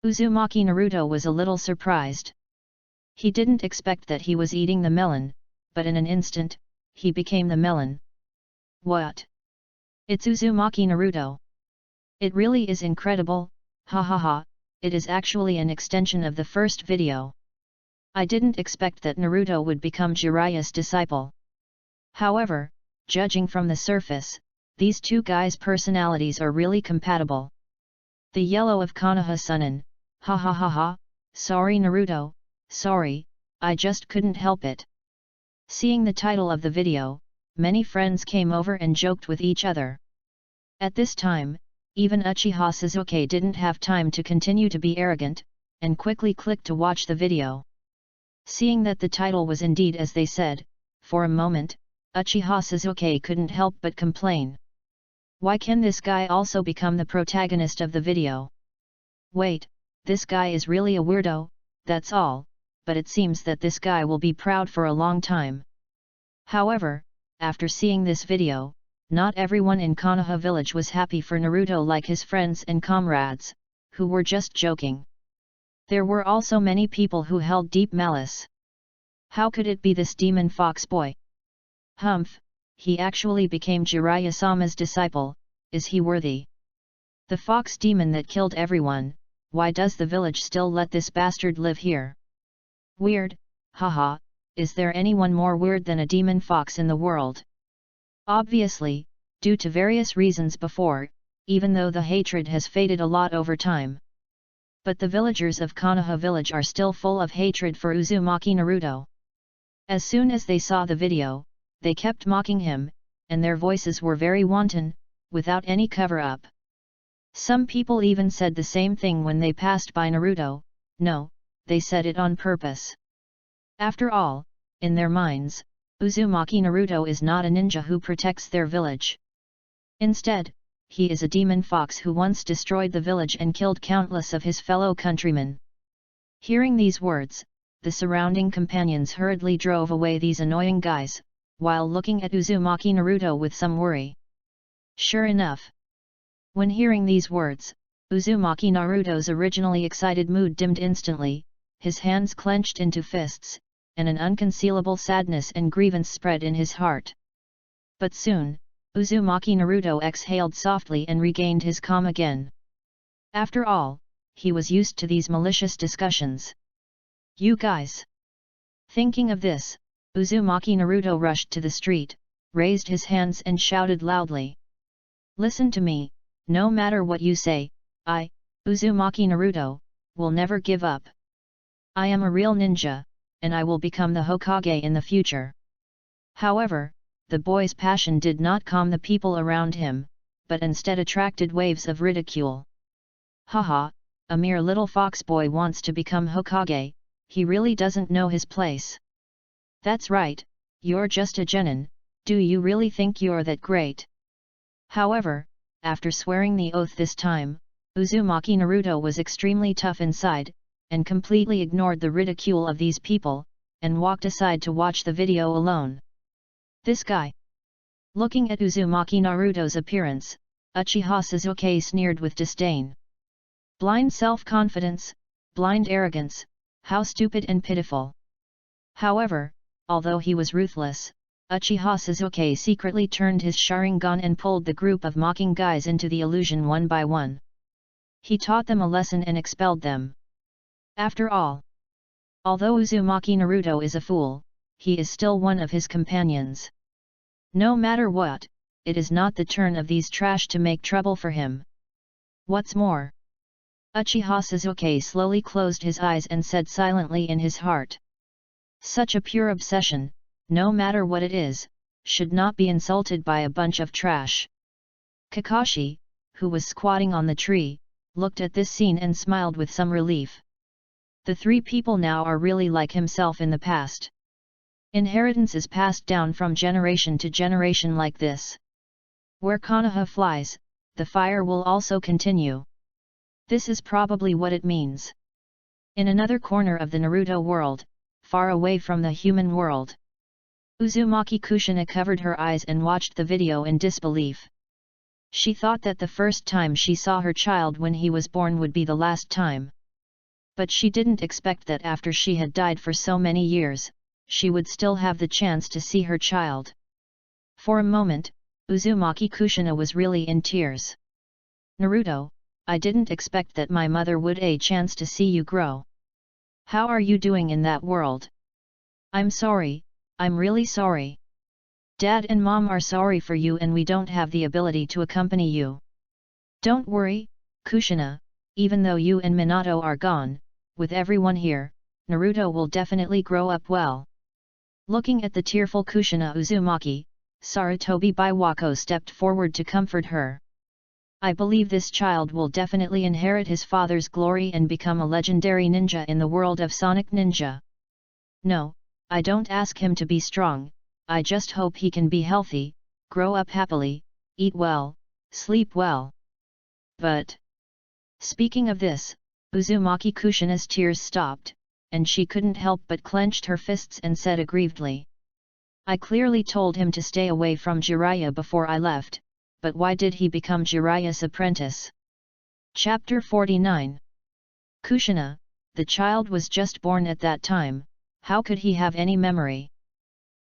Uzumaki Naruto was a little surprised. He didn't expect that he was eating the melon, but in an instant, he became the melon. What? It's Uzumaki Naruto. It really is incredible, ha ha ha, it is actually an extension of the first video. I didn't expect that Naruto would become Jiraiya's disciple. However, judging from the surface, these two guys' personalities are really compatible. The yellow of Konoha Sunin, ha ha ha ha, sorry Naruto, sorry, I just couldn't help it. Seeing the title of the video, many friends came over and joked with each other. At this time, even Uchiha Sasuke didn't have time to continue to be arrogant, and quickly clicked to watch the video. Seeing that the title was indeed as they said, for a moment, Uchiha Sasuke couldn't help but complain. Why can this guy also become the protagonist of the video? Wait, this guy is really a weirdo, that's all, but it seems that this guy will be proud for a long time. However, after seeing this video, not everyone in Konoha village was happy for Naruto like his friends and comrades, who were just joking. There were also many people who held deep malice. How could it be this demon fox boy? Humph, he actually became Jiraiya-sama's disciple, is he worthy? The fox demon that killed everyone, why does the village still let this bastard live here? Weird, haha, is there anyone more weird than a demon fox in the world? Obviously, due to various reasons before, even though the hatred has faded a lot over time. But the villagers of Konoha village are still full of hatred for Uzumaki Naruto. As soon as they saw the video, they kept mocking him, and their voices were very wanton, without any cover-up. Some people even said the same thing when they passed by Naruto, no, they said it on purpose. After all, in their minds, Uzumaki Naruto is not a ninja who protects their village. Instead, he is a demon fox who once destroyed the village and killed countless of his fellow countrymen. Hearing these words, the surrounding companions hurriedly drove away these annoying guys, while looking at Uzumaki Naruto with some worry. Sure enough. When hearing these words, Uzumaki Naruto's originally excited mood dimmed instantly, his hands clenched into fists, and an unconcealable sadness and grievance spread in his heart. But soon, Uzumaki Naruto exhaled softly and regained his calm again. After all, he was used to these malicious discussions. You guys! Thinking of this, Uzumaki Naruto rushed to the street, raised his hands and shouted loudly. Listen to me, no matter what you say, I, Uzumaki Naruto, will never give up. I am a real ninja, and I will become the Hokage in the future. However, the boy's passion did not calm the people around him, but instead attracted waves of ridicule. Haha, a mere little fox boy wants to become Hokage, he really doesn't know his place. That's right, you're just a genin, do you really think you're that great? However, after swearing the oath this time, Uzumaki Naruto was extremely tough inside, and completely ignored the ridicule of these people, and walked aside to watch the video alone. This guy. Looking at Uzumaki Naruto's appearance, Uchiha Sasuke sneered with disdain. Blind self-confidence, blind arrogance, how stupid and pitiful. However, although he was ruthless, Uchiha Sasuke secretly turned his Sharingan and pulled the group of mocking guys into the illusion one by one. He taught them a lesson and expelled them. After all, although Uzumaki Naruto is a fool, he is still one of his companions. No matter what, it is not the turn of these trash to make trouble for him. What's more, Uchiha Sasuke slowly closed his eyes and said silently in his heart. Such a pure obsession, no matter what it is, should not be insulted by a bunch of trash. Kakashi, who was squatting on the tree, looked at this scene and smiled with some relief. The three people now are really like himself in the past. Inheritance is passed down from generation to generation like this. Where Konoha flies, the fire will also continue. This is probably what it means. In another corner of the Naruto world, far away from the human world, Uzumaki Kushina covered her eyes and watched the video in disbelief. She thought that the first time she saw her child when he was born would be the last time. But she didn't expect that after she had died for so many years, she would still have the chance to see her child. For a moment, Uzumaki Kushina was really in tears. Naruto, I didn't expect that my mother would a chance to see you grow. How are you doing in that world? I'm sorry, I'm really sorry. Dad and Mom are sorry for you and we don't have the ability to accompany you. Don't worry, Kushina, even though you and Minato are gone, with everyone here, Naruto will definitely grow up well. Looking at the tearful Kushina Uzumaki, Sarutobi Biwako stepped forward to comfort her. I believe this child will definitely inherit his father's glory and become a legendary ninja in the world of Sonic Ninja. No, I don't ask him to be strong, I just hope he can be healthy, grow up happily, eat well, sleep well. But speaking of this, Uzumaki Kushina's tears stopped, and she couldn't help but clenched her fists and said aggrievedly. I clearly told him to stay away from Jiraiya before I left, but why did he become Jiraiya's apprentice? Chapter 49. Kushina, the child was just born at that time, how could he have any memory?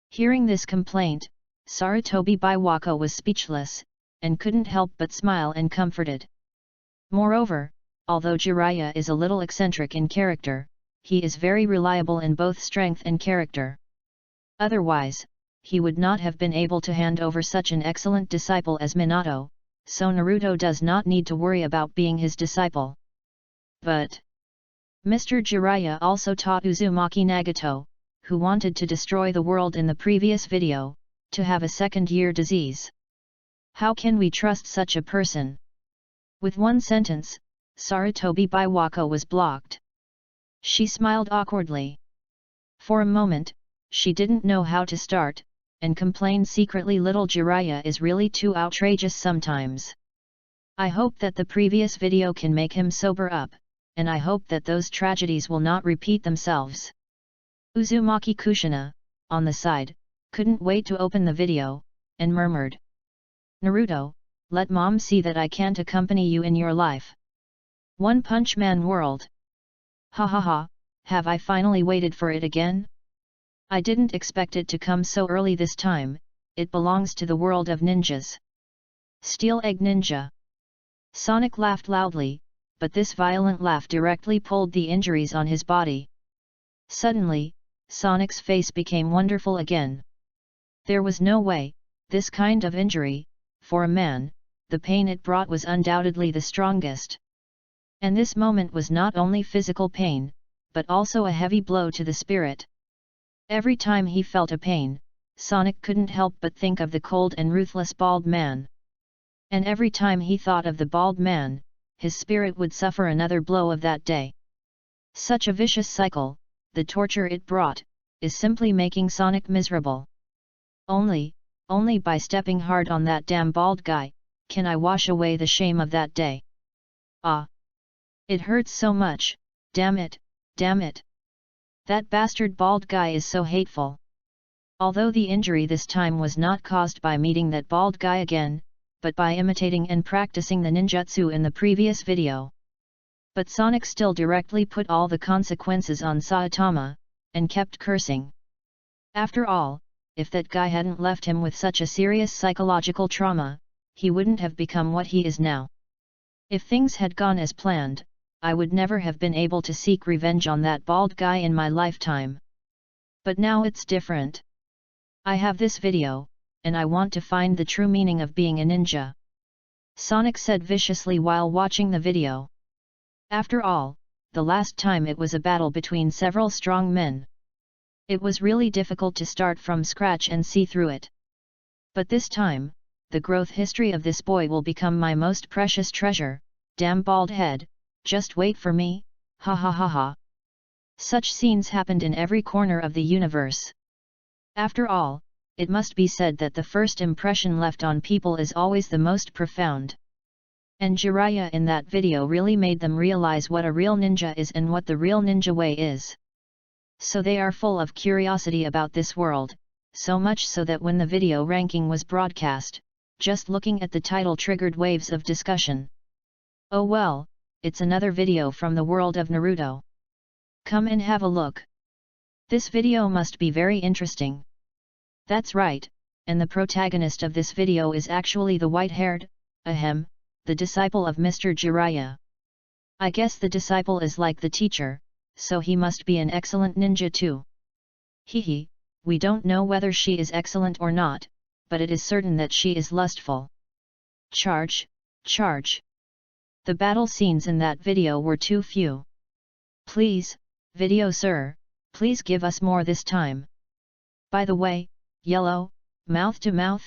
Hearing this complaint, Sarutobi Biwako was speechless, and couldn't help but smile and comforted. Moreover, although Jiraiya is a little eccentric in character, he is very reliable in both strength and character. Otherwise, he would not have been able to hand over such an excellent disciple as Minato, so Naruto does not need to worry about being his disciple. But Mr. Jiraiya also taught Uzumaki Nagato, who wanted to destroy the world in the previous video, to have a second-year disease. How can we trust such a person? With one sentence, Sarutobi Biwako was blocked. She smiled awkwardly. For a moment, she didn't know how to start, and complained secretly, little Jiraiya is really too outrageous sometimes. I hope that the previous video can make him sober up, and I hope that those tragedies will not repeat themselves. Uzumaki Kushina, on the side, couldn't wait to open the video, and murmured. Naruto, let Mom see that I can't accompany you in your life. One Punch Man world. Ha ha ha, have I finally waited for it again? I didn't expect it to come so early this time, it belongs to the world of ninjas. Steel Egg Ninja. Sonic laughed loudly, but this violent laugh directly pulled the injuries on his body. Suddenly, Sonic's face became wonderful again. There was no way, this kind of injury, for a man, the pain it brought was undoubtedly the strongest. And this moment was not only physical pain, but also a heavy blow to the spirit. Every time he felt a pain, Sonic couldn't help but think of the cold and ruthless bald man. And every time he thought of the bald man, his spirit would suffer another blow of that day. Such a vicious cycle, the torture it brought, is simply making Sonic miserable. Only by stepping hard on that damn bald guy, can I wash away the shame of that day. Ah! It hurts so much, damn it, damn it. That bastard bald guy is so hateful. Although the injury this time was not caused by meeting that bald guy again, but by imitating and practicing the ninjutsu in the previous video. But Sonic still directly put all the consequences on Saitama, and kept cursing. After all, if that guy hadn't left him with such a serious psychological trauma, he wouldn't have become what he is now. If things had gone as planned, I would never have been able to seek revenge on that bald guy in my lifetime. But now it's different. I have this video, and I want to find the true meaning of being a ninja. Sonic said viciously while watching the video. After all, the last time it was a battle between several strong men. It was really difficult to start from scratch and see through it. But this time, the growth history of this boy will become my most precious treasure, damn bald head, just wait for me, ha ha ha ha. Such scenes happened in every corner of the universe. After all, it must be said that the first impression left on people is always the most profound. And Jiraiya in that video really made them realize what a real ninja is and what the real ninja way is. So they are full of curiosity about this world, so much so that when the video ranking was broadcast, just looking at the title triggered waves of discussion. Oh well, it's another video from the world of Naruto. Come and have a look. This video must be very interesting. That's right, and the protagonist of this video is actually the white-haired, the disciple of Mr. Jiraiya. I guess the disciple is like the teacher, so he must be an excellent ninja too. Hehe, we don't know whether she is excellent or not, but it is certain that she is lustful. Charge, charge. The battle scenes in that video were too few. Please, video sir, please give us more this time. By the way, yellow, mouth to mouth?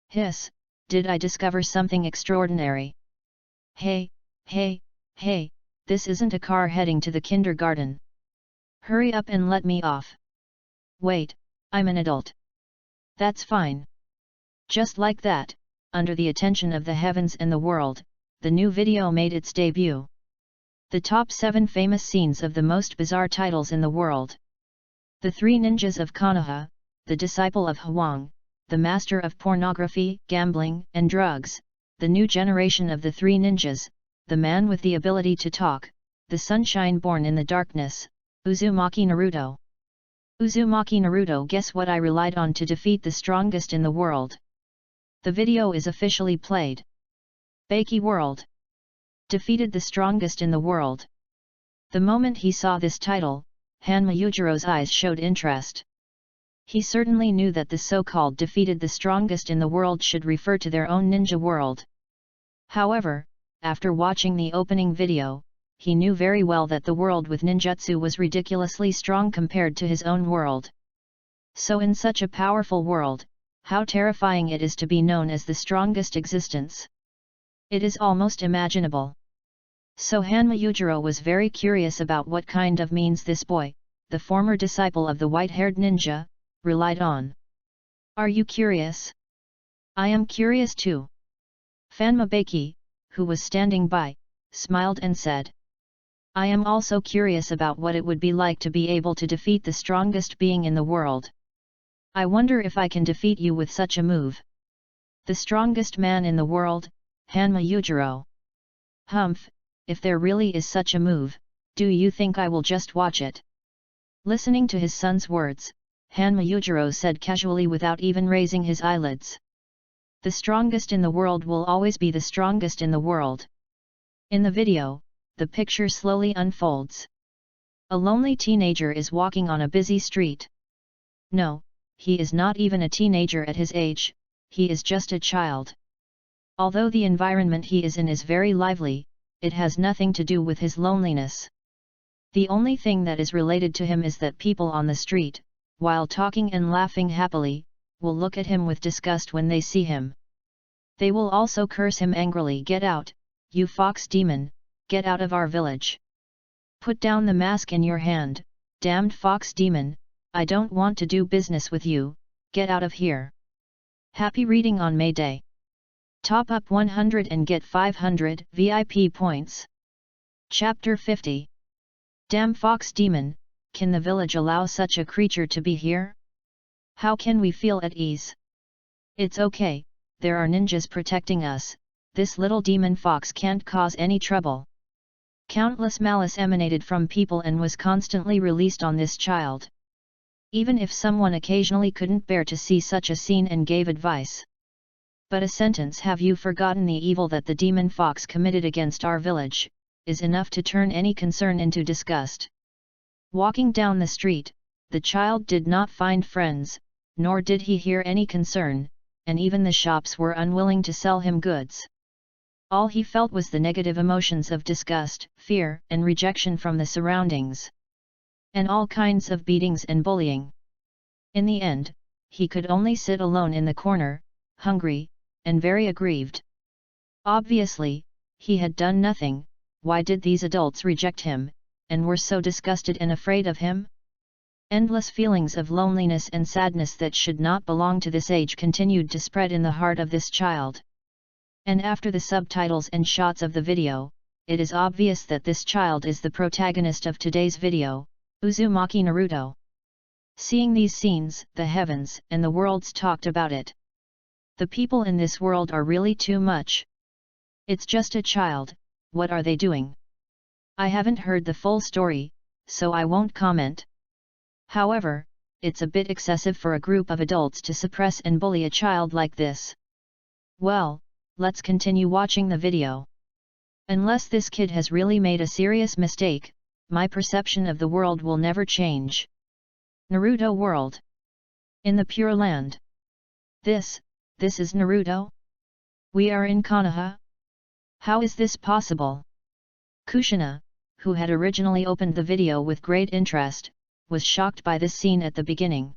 Hiss, did I discover something extraordinary? Hey, hey, hey, this isn't a car heading to the kindergarten. Hurry up and let me off. Wait, I'm an adult. That's fine. Just like that, under the attention of the heavens and the world, the new video made its debut. The top 7 famous scenes of the most bizarre titles in the world. The 3 ninjas of Konoha, the disciple of Hwang, the master of pornography, gambling, and drugs, the new generation of the 3 ninjas, the man with the ability to talk, the sunshine born in the darkness, Uzumaki Naruto. Uzumaki Naruto, guess what I relied on to defeat the strongest in the world? The video is officially played. Baki World defeated the strongest in the world. The moment he saw this title, Hanma Yujiro's eyes showed interest. He certainly knew that the so-called defeated the strongest in the world should refer to their own ninja world. However, after watching the opening video, he knew very well that the world with ninjutsu was ridiculously strong compared to his own world. So in such a powerful world, how terrifying it is to be known as the strongest existence. It is almost imaginable. So Hanma Yujiro was very curious about what kind of means this boy, the former disciple of the white-haired ninja, relied on. Are you curious? I am curious too. Fanma Baki, who was standing by, smiled and said. I am also curious about what it would be like to be able to defeat the strongest being in the world. I wonder if I can defeat you with such a move. The strongest man in the world, Hanma Yujiro. Humph, if there really is such a move, do you think I will just watch it? Listening to his son's words, Hanma Yujiro said casually without even raising his eyelids. The strongest in the world will always be the strongest in the world. In the video, the picture slowly unfolds. A lonely teenager is walking on a busy street. No, he is not even a teenager at his age, he is just a child. Although the environment he is in is very lively, it has nothing to do with his loneliness. The only thing that is related to him is that people on the street, while talking and laughing happily, will look at him with disgust when they see him. They will also curse him angrily. Get out, you fox demon, get out of our village. Put down the mask in your hand, damned fox demon, I don't want to do business with you, get out of here. Happy reading on May Day. Top up 100 and get 500 VIP points. Chapter 50. Damn fox demon, can the village allow such a creature to be here? How can we feel at ease? It's okay, there are ninjas protecting us, this little demon fox can't cause any trouble. Countless malice emanated from people and was constantly released on this child. Even if someone occasionally couldn't bear to see such a scene and gave advice. But a sentence, have you forgotten the evil that the demon fox committed against our village, is enough to turn any concern into disgust. Walking down the street, the child did not find friends, nor did he hear any concern, and even the shops were unwilling to sell him goods. All he felt was the negative emotions of disgust, fear, and rejection from the surroundings. And all kinds of beatings and bullying. In the end, he could only sit alone in the corner, hungry, and very aggrieved. Obviously, he had done nothing. Why did these adults reject him, and were so disgusted and afraid of him? Endless feelings of loneliness and sadness that should not belong to this age continued to spread in the heart of this child. And after the subtitles and shots of the video, it is obvious that this child is the protagonist of today's video, Uzumaki Naruto. Seeing these scenes, the heavens and the worlds talked about it. The people in this world are really too much. It's just a child, what are they doing? I haven't heard the full story, so I won't comment. However, it's a bit excessive for a group of adults to suppress and bully a child like this. Well, let's continue watching the video. Unless this kid has really made a serious mistake, my perception of the world will never change. Naruto World. In the Pure Land. This is Naruto? We are in Konoha? How is this possible? Kushina, who had originally opened the video with great interest, was shocked by this scene at the beginning.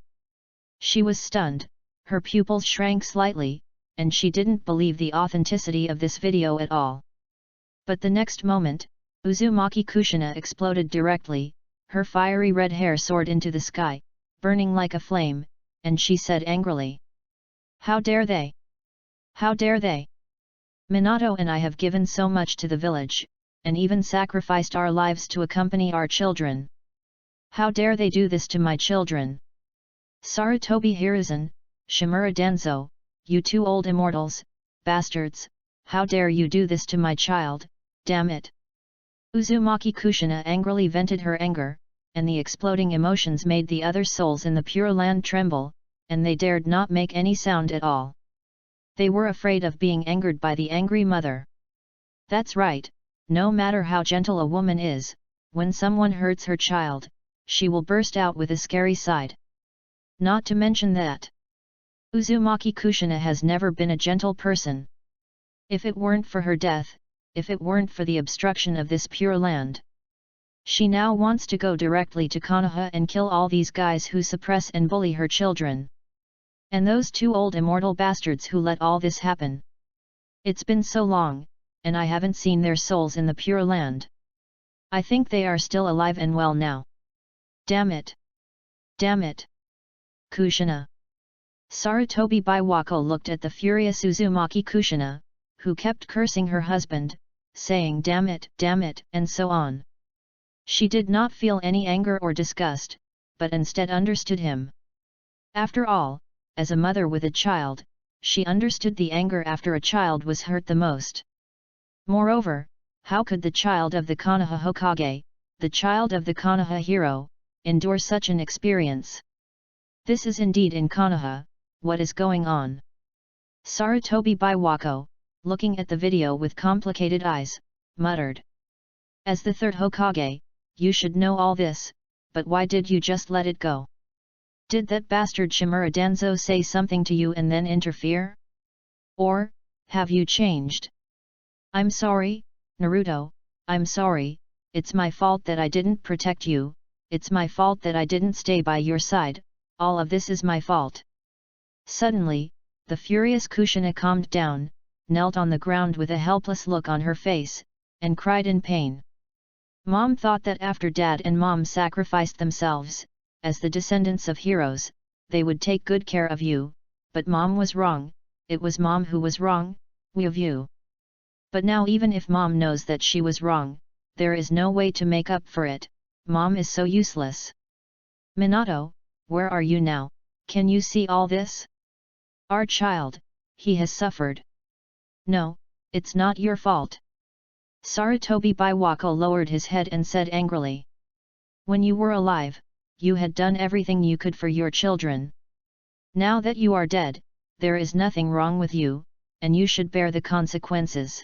She was stunned, her pupils shrank slightly, and she didn't believe the authenticity of this video at all. But the next moment, Uzumaki Kushina exploded directly, her fiery red hair soared into the sky, burning like a flame, and she said angrily, "How dare they? How dare they? Minato and I have given so much to the village, and even sacrificed our lives to accompany our children. How dare they do this to my children? Sarutobi Hiruzen, Shimura Danzo, you two old immortals, bastards, how dare you do this to my child, damn it!" Uzumaki Kushina angrily vented her anger, and the exploding emotions made the other souls in the Pure Land tremble, and they dared not make any sound at all. They were afraid of being angered by the angry mother. That's right, no matter how gentle a woman is, when someone hurts her child, she will burst out with a scary side. Not to mention that Uzumaki Kushina has never been a gentle person. If it weren't for her death, if it weren't for the obstruction of this Pure Land, she now wants to go directly to Konoha and kill all these guys who suppress and bully her children. And those two old immortal bastards who let all this happen. It's been so long, and I haven't seen their souls in the Pure Land. I think they are still alive and well now. Damn it! Damn it! Kushina. Sarutobi Biwako looked at the furious Uzumaki Kushina, who kept cursing her husband, saying damn it, and so on. She did not feel any anger or disgust, but instead understood him. After all, as a mother with a child, she understood the anger after a child was hurt the most. Moreover, how could the child of the Konoha Hokage, the child of the Konoha hero, endure such an experience? This is indeed in Konoha, what is going on? Sarutobi Biwako, looking at the video with complicated eyes, muttered. As the third Hokage, you should know all this, but why did you just let it go? Did that bastard Shimura Danzo say something to you and then interfere? Or, have you changed? I'm sorry, Naruto, I'm sorry, it's my fault that I didn't protect you, it's my fault that I didn't stay by your side, all of this is my fault. Suddenly, the furious Kushina calmed down, knelt on the ground with a helpless look on her face, and cried in pain. Mom thought that after Dad and Mom sacrificed themselves, as the descendants of heroes, they would take good care of you, but Mom was wrong, it was Mom who was wrong, we of you. But now even if Mom knows that she was wrong, there is no way to make up for it, Mom is so useless. Minato, where are you now, can you see all this? Our child, he has suffered. No, it's not your fault. Sarutobi Biwako lowered his head and said angrily. When you were alive, you had done everything you could for your children. Now that you are dead, there is nothing wrong with you, and you should bear the consequences.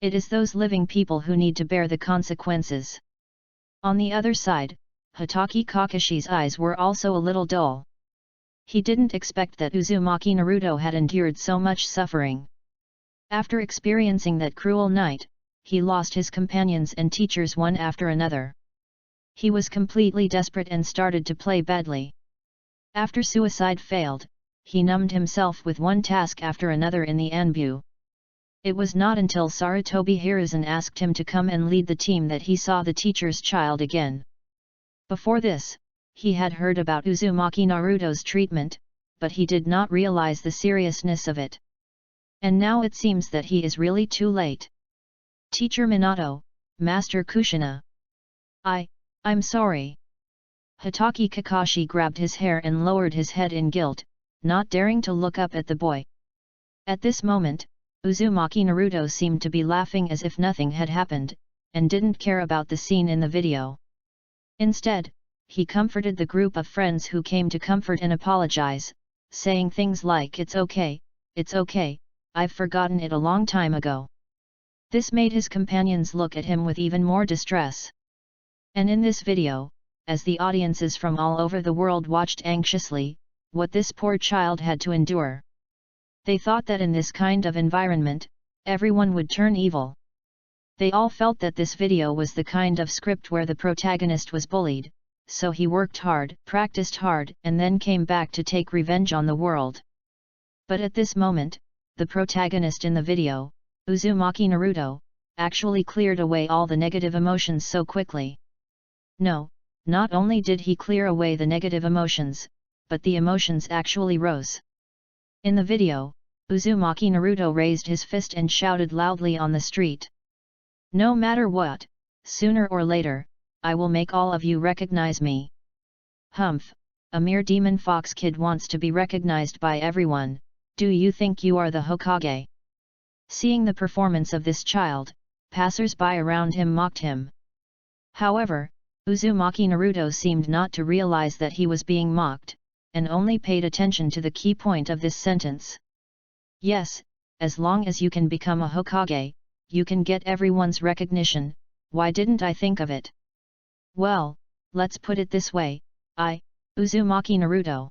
It is those living people who need to bear the consequences. On the other side, Hitaki Kakashi's eyes were also a little dull. He didn't expect that Uzumaki Naruto had endured so much suffering. After experiencing that cruel night, he lost his companions and teachers one after another. He was completely desperate and started to play badly. After suicide failed, he numbed himself with one task after another in the Anbu. It was not until Sarutobi Hiruzen asked him to come and lead the team that he saw the teacher's child again. Before this, he had heard about Uzumaki Naruto's treatment, but he did not realize the seriousness of it. And now it seems that he is really too late. Teacher Minato, Master Kushina. I'm sorry. Hitaki Kakashi grabbed his hair and lowered his head in guilt, not daring to look up at the boy. At this moment, Uzumaki Naruto seemed to be laughing as if nothing had happened, and didn't care about the scene in the video. Instead, he comforted the group of friends who came to comfort and apologize, saying things like it's okay, I've forgotten it a long time ago. This made his companions look at him with even more distress. And in this video, as the audiences from all over the world watched anxiously, what this poor child had to endure. They thought that in this kind of environment, everyone would turn evil. They all felt that this video was the kind of script where the protagonist was bullied, so he worked hard, practiced hard, and then came back to take revenge on the world. But at this moment, the protagonist in the video, Uzumaki Naruto, actually cleared away all the negative emotions so quickly. No, not only did he clear away the negative emotions, but the emotions actually rose. In the video, Uzumaki Naruto raised his fist and shouted loudly on the street. "No matter what, sooner or later, I will make all of you recognize me." Humph, a mere demon fox kid wants to be recognized by everyone, do you think you are the Hokage? Seeing the performance of this child, passers-by around him mocked him. However, Uzumaki Naruto seemed not to realize that he was being mocked, and only paid attention to the key point of this sentence. Yes, as long as you can become a Hokage, you can get everyone's recognition. Why didn't I think of it? Well, let's put it this way, Uzumaki Naruto.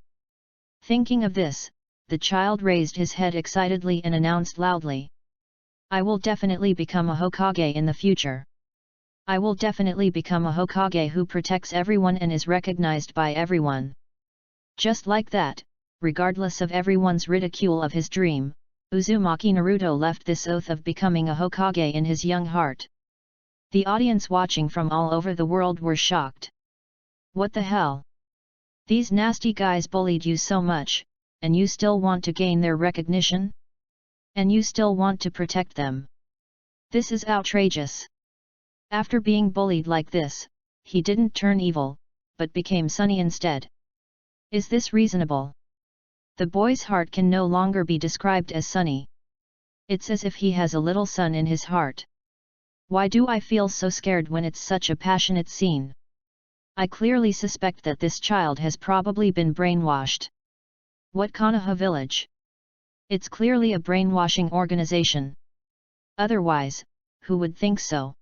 Thinking of this, the child raised his head excitedly and announced loudly. I will definitely become a Hokage in the future. I will definitely become a Hokage who protects everyone and is recognized by everyone. Just like that, regardless of everyone's ridicule of his dream, Uzumaki Naruto left this oath of becoming a Hokage in his young heart. The audience watching from all over the world were shocked. What the hell? These nasty guys bullied you so much, and you still want to gain their recognition? And you still want to protect them? This is outrageous. After being bullied like this, he didn't turn evil, but became sunny instead. Is this reasonable? The boy's heart can no longer be described as sunny. It's as if he has a little sun in his heart. Why do I feel so scared when it's such a passionate scene? I clearly suspect that this child has probably been brainwashed. What Konoha village? It's clearly a brainwashing organization. Otherwise, who would think so?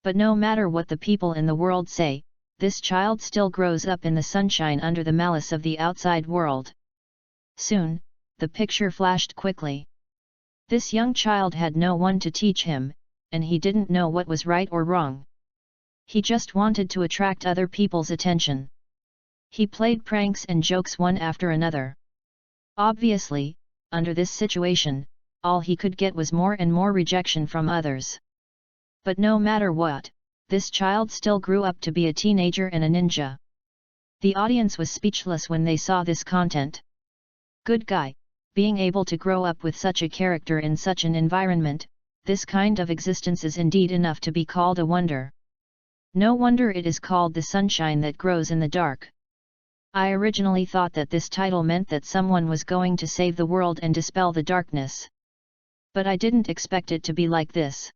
But no matter what the people in the world say, this child still grows up in the sunshine under the malice of the outside world. Soon, the picture flashed quickly. This young child had no one to teach him, and he didn't know what was right or wrong. He just wanted to attract other people's attention. He played pranks and jokes one after another. Obviously, under this situation, all he could get was more and more rejection from others. But no matter what, this child still grew up to be a teenager and a ninja. The audience was speechless when they saw this content. Good guy, being able to grow up with such a character in such an environment, this kind of existence is indeed enough to be called a wonder. No wonder it is called the sunshine that grows in the dark. I originally thought that this title meant that someone was going to save the world and dispel the darkness. But I didn't expect it to be like this.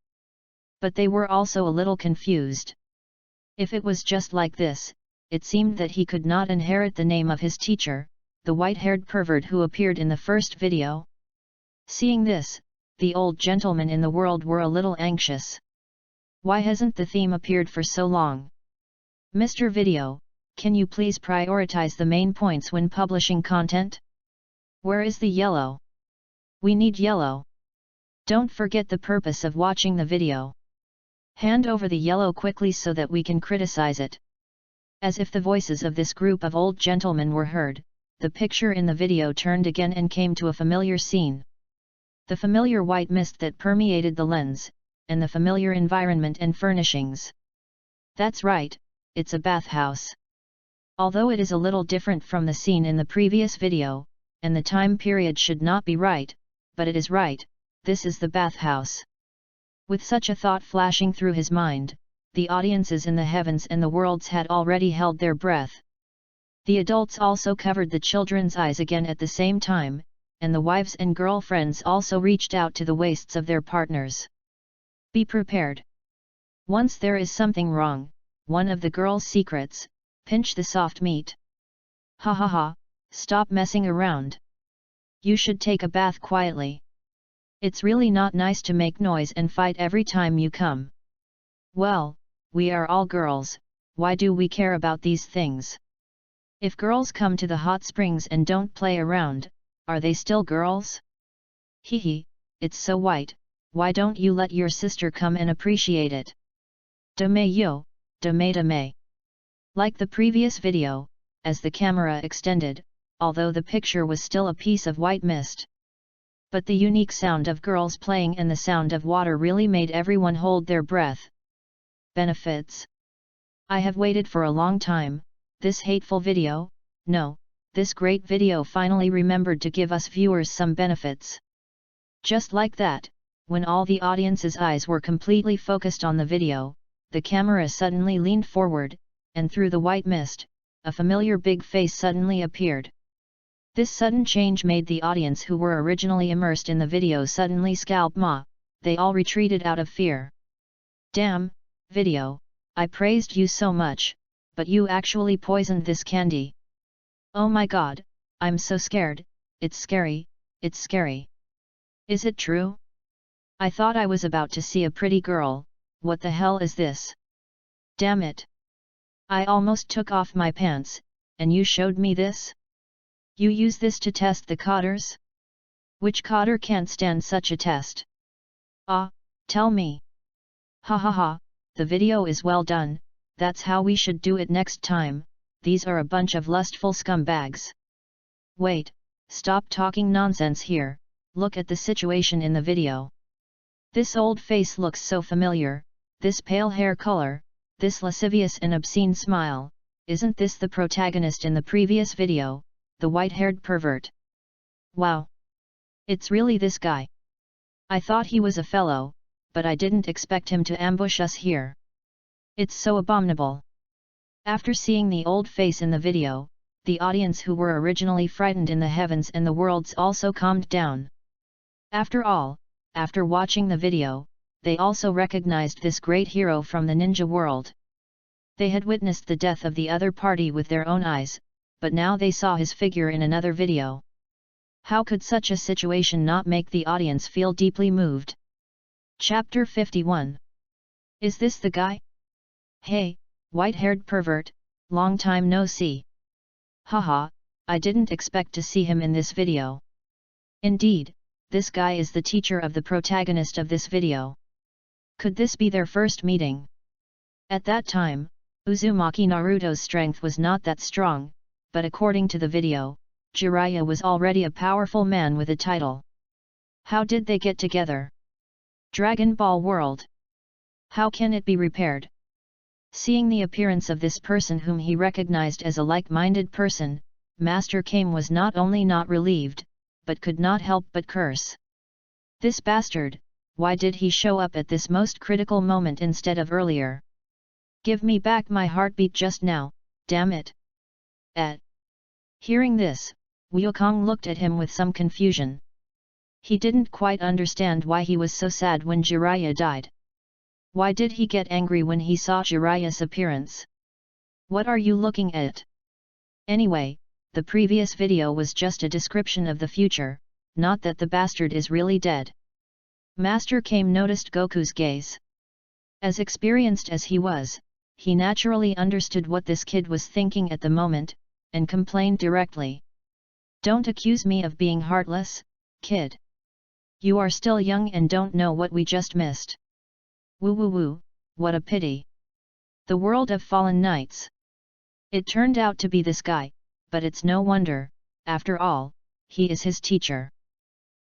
But they were also a little confused. If it was just like this, it seemed that he could not inherit the name of his teacher, the white-haired pervert who appeared in the first video. Seeing this, the old gentlemen in the world were a little anxious. Why hasn't the theme appeared for so long? Mr. Video, can you please prioritize the main points when publishing content? Where is the yellow? We need yellow. Don't forget the purpose of watching the video. Hand over the yellow quickly so that we can criticize it. As if the voices of this group of old gentlemen were heard, the picture in the video turned again and came to a familiar scene. The familiar white mist that permeated the lens, and the familiar environment and furnishings. That's right, it's a bathhouse. Although it is a little different from the scene in the previous video, and the time period should not be right, but it is right, this is the bathhouse. With such a thought flashing through his mind, the audiences in the heavens and the worlds had already held their breath. The adults also covered the children's eyes again at the same time, and the wives and girlfriends also reached out to the waists of their partners. Be prepared. Once there is something wrong, one of the girl's secrets, pinch the soft meat. Ha ha ha, stop messing around. You should take a bath quietly. It's really not nice to make noise and fight every time you come. Well, we are all girls, why do we care about these things? If girls come to the hot springs and don't play around, are they still girls? Hehe, it's so white, why don't you let your sister come and appreciate it? Dame yo, dame. Like the previous video, as the camera extended, although the picture was still a piece of white mist. But the unique sound of girls playing and the sound of water really made everyone hold their breath. Benefits. I have waited for a long time, this hateful video, no, this great video finally remembered to give us viewers some benefits. Just like that, when all the audience's eyes were completely focused on the video, the camera suddenly leaned forward, and through the white mist, a familiar big face suddenly appeared. This sudden change made the audience who were originally immersed in the video suddenly scalp ma, they all retreated out of fear. Damn, video, I praised you so much, but you actually poisoned this candy. Oh my god, I'm so scared, it's scary, it's scary. Is it true? I thought I was about to see a pretty girl, what the hell is this? Damn it. I almost took off my pants, and you showed me this? You use this to test the codders? Which codder can't stand such a test? Ah, tell me. Ha ha ha, the video is well done, that's how we should do it next time, these are a bunch of lustful scumbags. Wait, stop talking nonsense here, look at the situation in the video. This old face looks so familiar, this pale hair color, this lascivious and obscene smile, isn't this the protagonist in the previous video, the white-haired pervert? Wow! It's really this guy. I thought he was a fellow, but I didn't expect him to ambush us here. It's so abominable. After seeing the old face in the video, the audience who were originally frightened in the heavens and the worlds also calmed down. After all, after watching the video, they also recognized this great hero from the ninja world. They had witnessed the death of the other party with their own eyes, but now they saw his figure in another video. How could such a situation not make the audience feel deeply moved? Chapter 51. Is this the guy? Hey, white-haired pervert, long time no see. Haha, I didn't expect to see him in this video. Indeed, this guy is the teacher of the protagonist of this video. Could this be their first meeting? At that time, Uzumaki Naruto's strength was not that strong, but according to the video, Jiraiya was already a powerful man with a title. How did they get together? Dragon Ball World. How can it be repaired? Seeing the appearance of this person whom he recognized as a like-minded person, Master Kame was not only not relieved, but could not help but curse. This bastard, why did he show up at this most critical moment instead of earlier? Give me back my heartbeat just now, damn it! Hearing this, Wukong looked at him with some confusion. He didn't quite understand why he was so sad when Jiraiya died. Why did he get angry when he saw Jiraiya's appearance? What are you looking at? Anyway, the previous video was just a description of the future, not that the bastard is really dead. Master Kame noticed Goku's gaze. As experienced as he was, he naturally understood what this kid was thinking at the moment, and complained directly. Don't accuse me of being heartless, kid. You are still young and don't know what we just missed. Woo woo woo, what a pity. The world of fallen knights. It turned out to be this guy, but it's no wonder, after all, he is his teacher.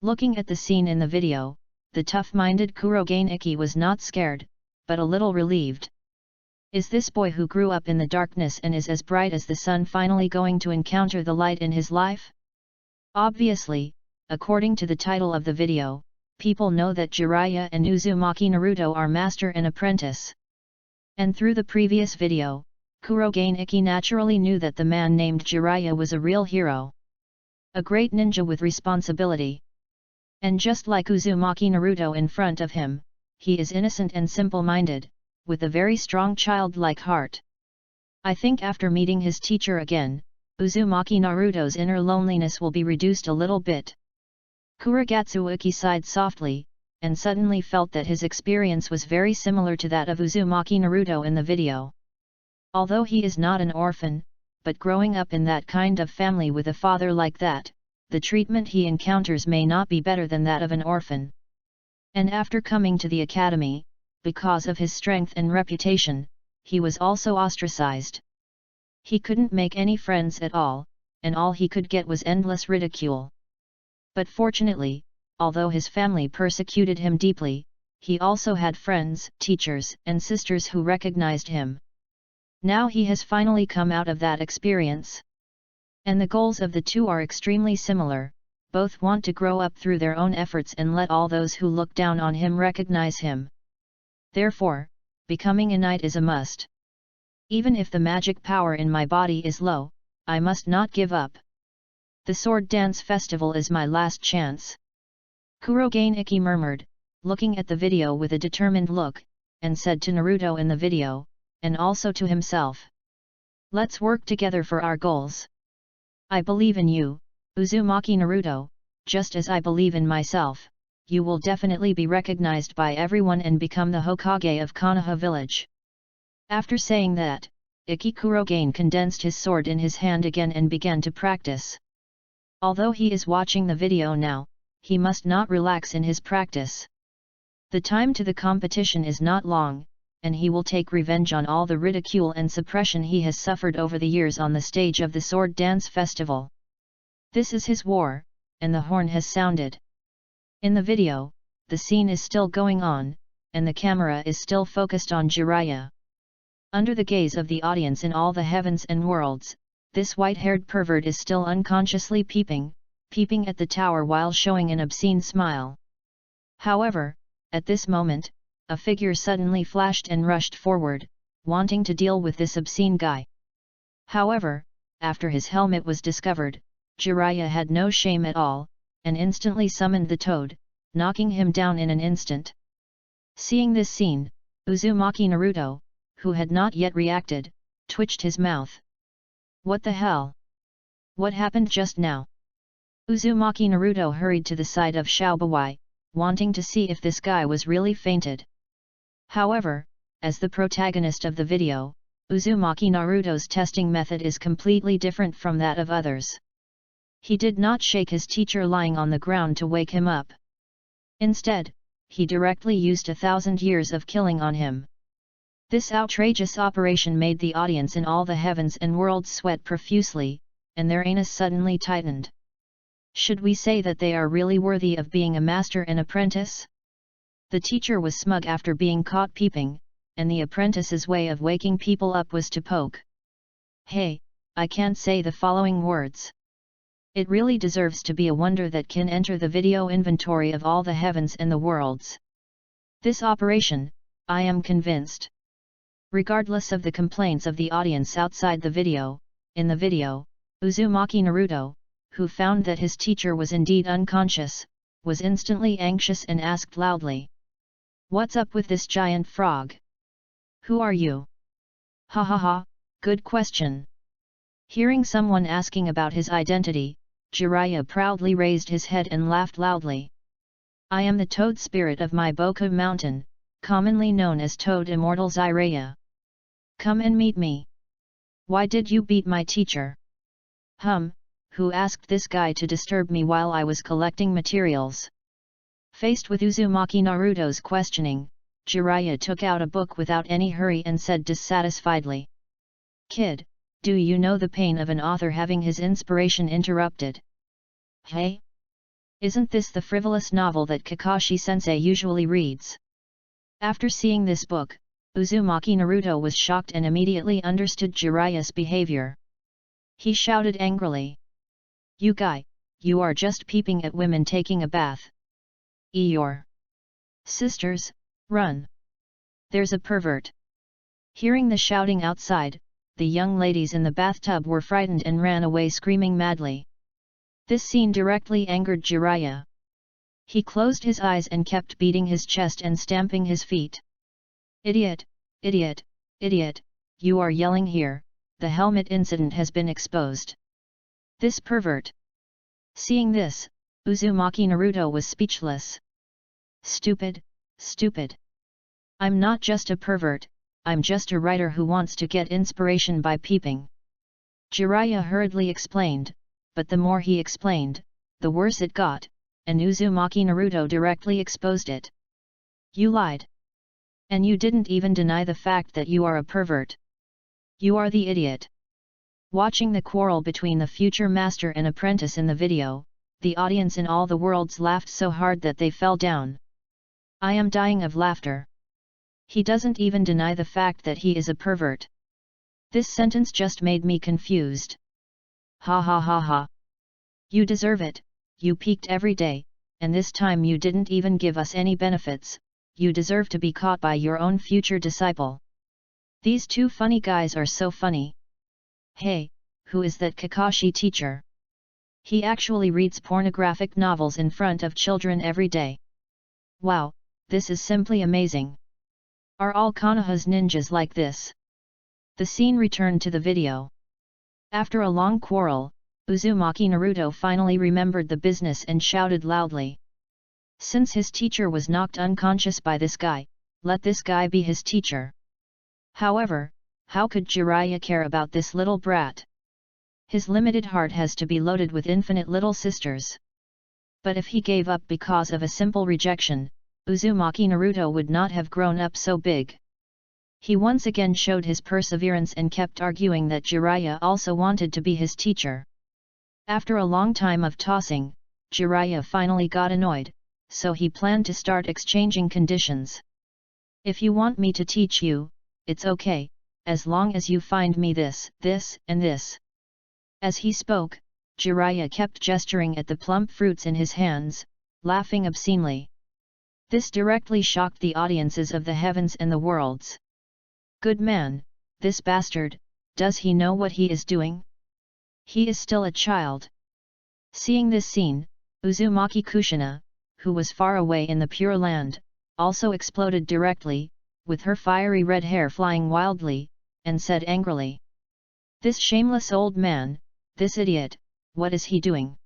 Looking at the scene in the video, the tough-minded Kurogen Ikki was not scared, but a little relieved. Is this boy who grew up in the darkness and is as bright as the sun finally going to encounter the light in his life? Obviously, according to the title of the video, people know that Jiraiya and Uzumaki Naruto are master and apprentice. And through the previous video, Kurogen Ikki naturally knew that the man named Jiraiya was a real hero. A great ninja with responsibility. And just like Uzumaki Naruto in front of him, he is innocent and simple-minded, with a very strong childlike heart. I think after meeting his teacher again, Uzumaki Naruto's inner loneliness will be reduced a little bit. Kurogatsu Ikki sighed softly, and suddenly felt that his experience was very similar to that of Uzumaki Naruto in the video. Although he is not an orphan, but growing up in that kind of family with a father like that, the treatment he encounters may not be better than that of an orphan. And after coming to the academy, because of his strength and reputation, he was also ostracized. He couldn't make any friends at all, and all he could get was endless ridicule. But fortunately, although his family persecuted him deeply, he also had friends, teachers, and sisters who recognized him. Now he has finally come out of that experience. And the goals of the two are extremely similar. Both want to grow up through their own efforts and let all those who look down on him recognize him. Therefore, becoming a knight is a must. Even if the magic power in my body is low, I must not give up. The sword dance festival is my last chance. Kurogane Ikki murmured, looking at the video with a determined look, and said to Naruto in the video, and also to himself. Let's work together for our goals. I believe in you, Uzumaki Naruto, just as I believe in myself. You will definitely be recognized by everyone and become the Hokage of Konoha village. After saying that, Ikki Kurogane condensed his sword in his hand again and began to practice. Although he is watching the video now, he must not relax in his practice. The time to the competition is not long, and he will take revenge on all the ridicule and suppression he has suffered over the years on the stage of the Sword Dance Festival. This is his war, and the horn has sounded. In the video, the scene is still going on, and the camera is still focused on Jiraiya. Under the gaze of the audience in all the heavens and worlds, this white-haired pervert is still unconsciously peeping at the tower while showing an obscene smile. However, at this moment, a figure suddenly flashed and rushed forward, wanting to deal with this obscene guy. However, after his helmet was discovered, Jiraiya had no shame at all, and instantly summoned the toad, knocking him down in an instant. Seeing this scene, Uzumaki Naruto, who had not yet reacted, twitched his mouth. What the hell? What happened just now? Uzumaki Naruto hurried to the side of Xiaobawai, wanting to see if this guy was really fainted. However, as the protagonist of the video, Uzumaki Naruto's testing method is completely different from that of others. He did not shake his teacher lying on the ground to wake him up. Instead, he directly used 1,000 years of killing on him. This outrageous operation made the audience in all the heavens and worlds sweat profusely, and their anus suddenly tightened. Should we say that they are really worthy of being a master and apprentice? The teacher was smug after being caught peeping, and the apprentice's way of waking people up was to poke. Hey, I can't say the following words. It really deserves to be a wonder that can enter the video inventory of all the heavens and the worlds. This operation, I am convinced. Regardless of the complaints of the audience outside the video, in the video, Uzumaki Naruto, who found that his teacher was indeed unconscious, was instantly anxious and asked loudly. What's up with this giant frog? Who are you? Ha ha ha, good question. Hearing someone asking about his identity, Jiraiya proudly raised his head and laughed loudly. I am the toad spirit of my Boku mountain, commonly known as Toad Immortal Jiraiya. Come and meet me. Why did you beat my teacher? Who asked this guy to disturb me while I was collecting materials? Faced with Uzumaki Naruto's questioning, Jiraiya took out a book without any hurry and said dissatisfiedly. Kid, do you know the pain of an author having his inspiration interrupted? Hey? Isn't this the frivolous novel that Kakashi-sensei usually reads? After seeing this book, Uzumaki Naruto was shocked and immediately understood Jiraiya's behavior. He shouted angrily. You guy, you are just peeping at women taking a bath. Your sisters, run. There's a pervert. Hearing the shouting outside, the young ladies in the bathtub were frightened and ran away screaming madly. This scene directly angered Jiraiya. He closed his eyes and kept beating his chest and stamping his feet. Idiot, idiot, idiot, you are yelling here, the helmet incident has been exposed. This pervert. Seeing this, Uzumaki Naruto was speechless. Stupid, stupid. I'm not just a pervert, I'm just a writer who wants to get inspiration by peeping. Jiraiya hurriedly explained, but the more he explained, the worse it got, and Uzumaki Naruto directly exposed it. You lied. And you didn't even deny the fact that you are a pervert. You are the idiot. Watching the quarrel between the future master and apprentice in the video, the audience in all the worlds laughed so hard that they fell down. I am dying of laughter. He doesn't even deny the fact that he is a pervert. This sentence just made me confused. Ha ha ha ha. You deserve it, you peaked every day, and this time you didn't even give us any benefits, you deserve to be caught by your own future disciple. These two funny guys are so funny. Hey, who is that Kakashi teacher? He actually reads pornographic novels in front of children every day. Wow, this is simply amazing. Are all Konoha's ninjas like this? The scene returned to the video. After a long quarrel, Uzumaki Naruto finally remembered the business and shouted loudly. Since his teacher was knocked unconscious by this guy, let this guy be his teacher. However, how could Jiraiya care about this little brat? His limited heart has to be loaded with infinite little sisters. But if he gave up because of a simple rejection, Uzumaki Naruto would not have grown up so big. He once again showed his perseverance and kept arguing that Jiraiya also wanted to be his teacher. After a long time of tossing, Jiraiya finally got annoyed, so he planned to start exchanging conditions. If you want me to teach you, it's okay, as long as you find me this, this, and this. As he spoke, Jiraiya kept gesturing at the plump fruits in his hands, laughing obscenely. This directly shocked the audiences of the heavens and the worlds. Good man, this bastard, does he know what he is doing? He is still a child. Seeing this scene, Uzumaki Kushina, who was far away in the Pure Land, also exploded directly, with her fiery red hair flying wildly, and said angrily. This shameless old man, this idiot, what is he doing?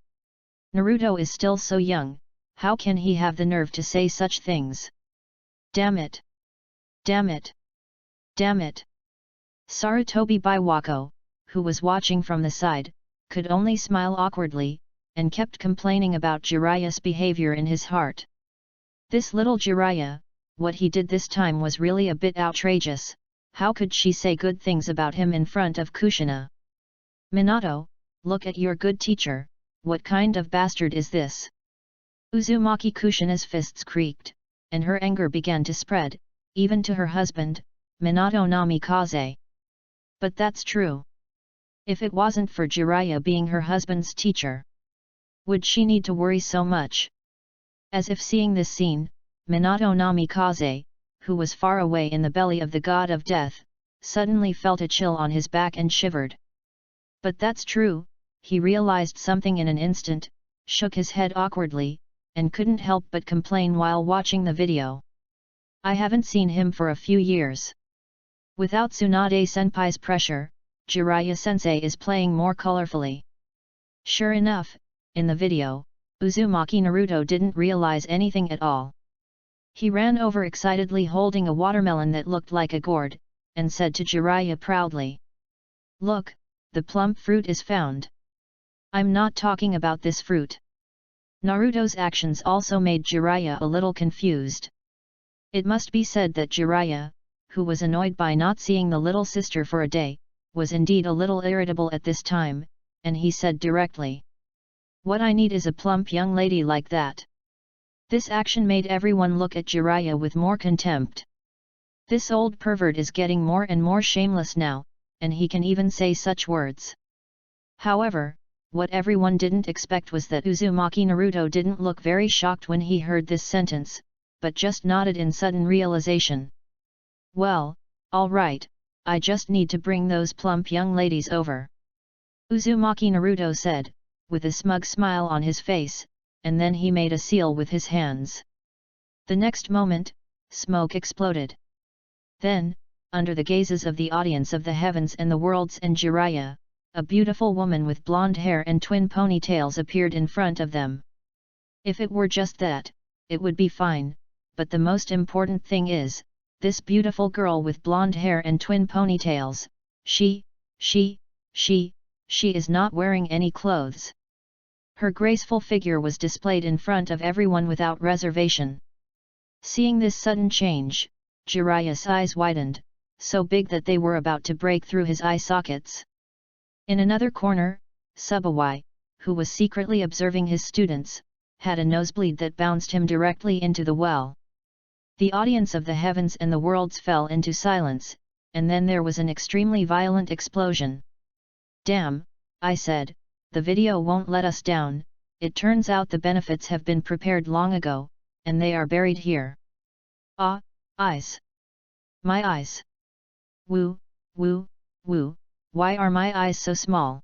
Naruto is still so young, how can he have the nerve to say such things? Damn it! Damn it! Damn it! Sarutobi Biwako, who was watching from the side, could only smile awkwardly, and kept complaining about Jiraiya's behavior in his heart. This little Jiraiya, what he did this time was really a bit outrageous. How could she say good things about him in front of Kushina? Minato, look at your good teacher, what kind of bastard is this? Uzumaki Kushina's fists creaked, and her anger began to spread, even to her husband, Minato Namikaze. But that's true. If it wasn't for Jiraiya being her husband's teacher, would she need to worry so much? As if seeing this scene, Minato Namikaze, who was far away in the belly of the god of death, suddenly felt a chill on his back and shivered. But that's true, he realized something in an instant, shook his head awkwardly, and couldn't help but complain while watching the video. I haven't seen him for a few years. Without Tsunade-senpai's pressure, Jiraiya-sensei is playing more colorfully. Sure enough, in the video, Uzumaki Naruto didn't realize anything at all. He ran over excitedly holding a watermelon that looked like a gourd, and said to Jiraiya proudly. Look, the plump fruit is found. I'm not talking about this fruit. Naruto's actions also made Jiraiya a little confused. It must be said that Jiraiya, who was annoyed by not seeing the little sister for a day, was indeed a little irritable at this time, and he said directly. What I need is a plump young lady like that. This action made everyone look at Jiraiya with more contempt. This old pervert is getting more and more shameless now, and he can even say such words. However, what everyone didn't expect was that Uzumaki Naruto didn't look very shocked when he heard this sentence, but just nodded in sudden realization. Well, all right, I just need to bring those plump young ladies over. Uzumaki Naruto said, with a smug smile on his face, and then he made a seal with his hands. The next moment, smoke exploded. Then, under the gazes of the audience of the heavens and the worlds and Jiraiya, a beautiful woman with blonde hair and twin ponytails appeared in front of them. If it were just that, it would be fine, but the most important thing is, this beautiful girl with blonde hair and twin ponytails, she is not wearing any clothes. Her graceful figure was displayed in front of everyone without reservation. Seeing this sudden change, Jiraiya's eyes widened, so big that they were about to break through his eye sockets. In another corner, Subawai, who was secretly observing his students, had a nosebleed that bounced him directly into the well. The audience of the heavens and the worlds fell into silence, and then there was an extremely violent explosion. "Damn," I said, "the video won't let us down. It turns out the benefits have been prepared long ago, and they are buried here." "Ah, eyes! My eyes! Woo, woo, woo, why are my eyes so small?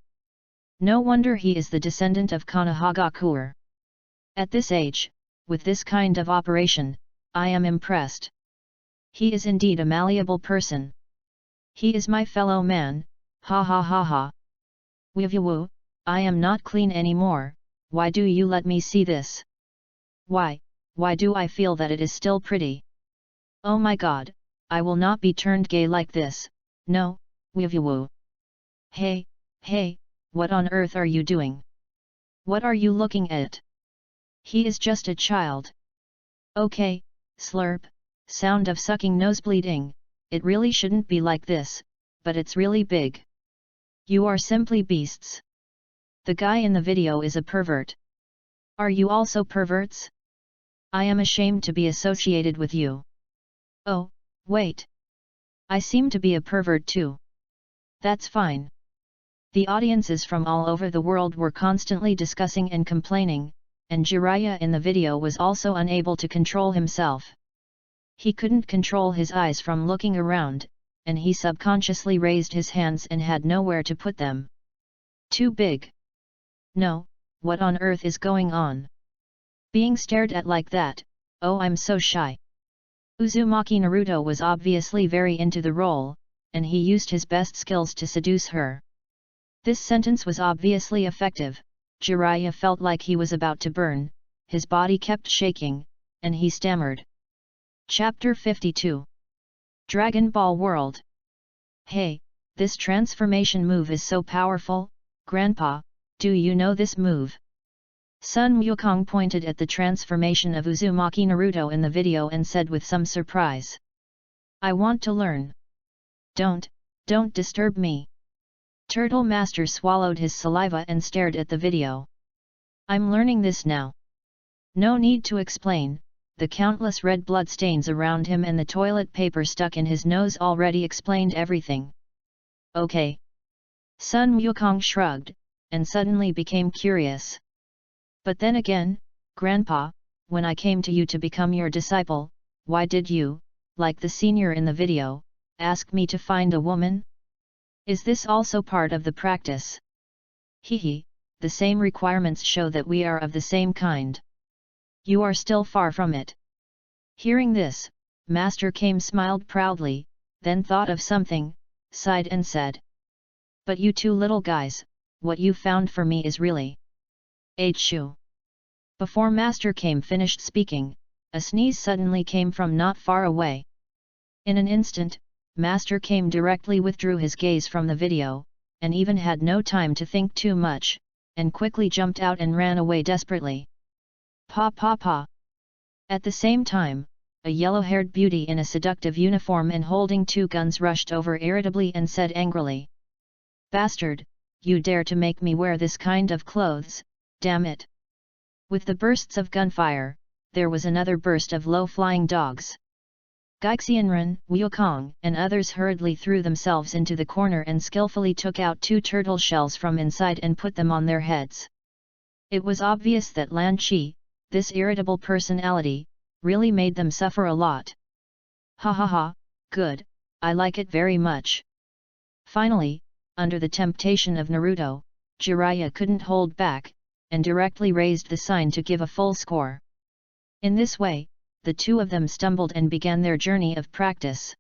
No wonder he is the descendant of Konoha. At this age, with this kind of operation, I am impressed. He is indeed a malleable person. He is my fellow man, ha ha ha ha. Woo, I am not clean anymore, why do you let me see this? Why do I feel that it is still pretty? Oh my god, I will not be turned gay like this, no, woo. Hey, what on earth are you doing? What are you looking at? He is just a child. Okay, slurp, sound of sucking nose bleeding, it really shouldn't be like this, but it's really big. You are simply beasts. The guy in the video is a pervert. Are you also perverts? I am ashamed to be associated with you. Oh, wait. I seem to be a pervert too. That's fine. The audiences from all over the world were constantly discussing and complaining, and Jiraiya in the video was also unable to control himself. He couldn't control his eyes from looking around, and he subconsciously raised his hands and had nowhere to put them. Too big. No, what on earth is going on? Being stared at like that, oh I'm so shy. Uzumaki Naruto was obviously very into the role, and he used his best skills to seduce her. This sentence was obviously effective. Jiraiya felt like he was about to burn, his body kept shaking, and he stammered. Chapter 52 Dragon Ball World. Hey, this transformation move is so powerful, Grandpa, do you know this move? Sun Wukong pointed at the transformation of Uzumaki Naruto in the video and said with some surprise. I want to learn. Don't disturb me. Turtle Master swallowed his saliva and stared at the video. I'm learning this now. No need to explain, the countless red blood stains around him and the toilet paper stuck in his nose already explained everything. Okay. Sun Wukong shrugged, and suddenly became curious. But then again, Grandpa, when I came to you to become your disciple, why did you, like the senior in the video, ask me to find a woman? Is this also part of the practice? Hehe, the same requirements show that we are of the same kind. You are still far from it. Hearing this, Master Kame smiled proudly, then thought of something, sighed and said. But you two little guys, what you found for me is really... Achoo. Before Master Kame finished speaking, a sneeze suddenly came from not far away. In an instant, Master Kame directly withdrew his gaze from the video, and even had no time to think too much, and quickly jumped out and ran away desperately. Pa pa pa. At the same time, a yellow-haired beauty in a seductive uniform and holding two guns rushed over irritably and said angrily. Bastard, you dare to make me wear this kind of clothes, damn it. With the bursts of gunfire, there was another burst of low-flying dogs. Gaixianren, Wukong, and others hurriedly threw themselves into the corner and skillfully took out two turtle shells from inside and put them on their heads. It was obvious that Lan Chi, this irritable personality, really made them suffer a lot. Ha ha ha, good, I like it very much. Finally, under the temptation of Naruto, Jiraiya couldn't hold back, and directly raised the sign to give a full score. In this way, the two of them stumbled and began their journey of practice.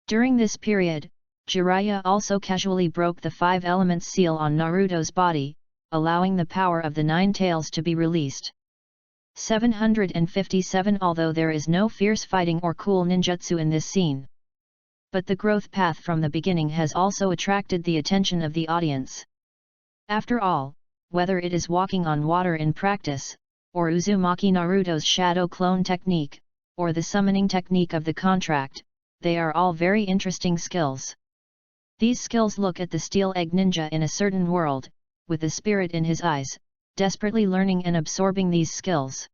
During this period, Jiraiya also casually broke the 5 elements seal on Naruto's body, allowing the power of the 9 tails to be released. 757 Although there is no fierce fighting or cool ninjutsu in this scene. But the growth path from the beginning has also attracted the attention of the audience. After all, whether it is walking on water in practice, or Uzumaki Naruto's shadow clone technique, or the summoning technique of the contract, they are all very interesting skills. These skills look at the steel egg ninja in a certain world, with the spirit in his eyes, desperately learning and absorbing these skills.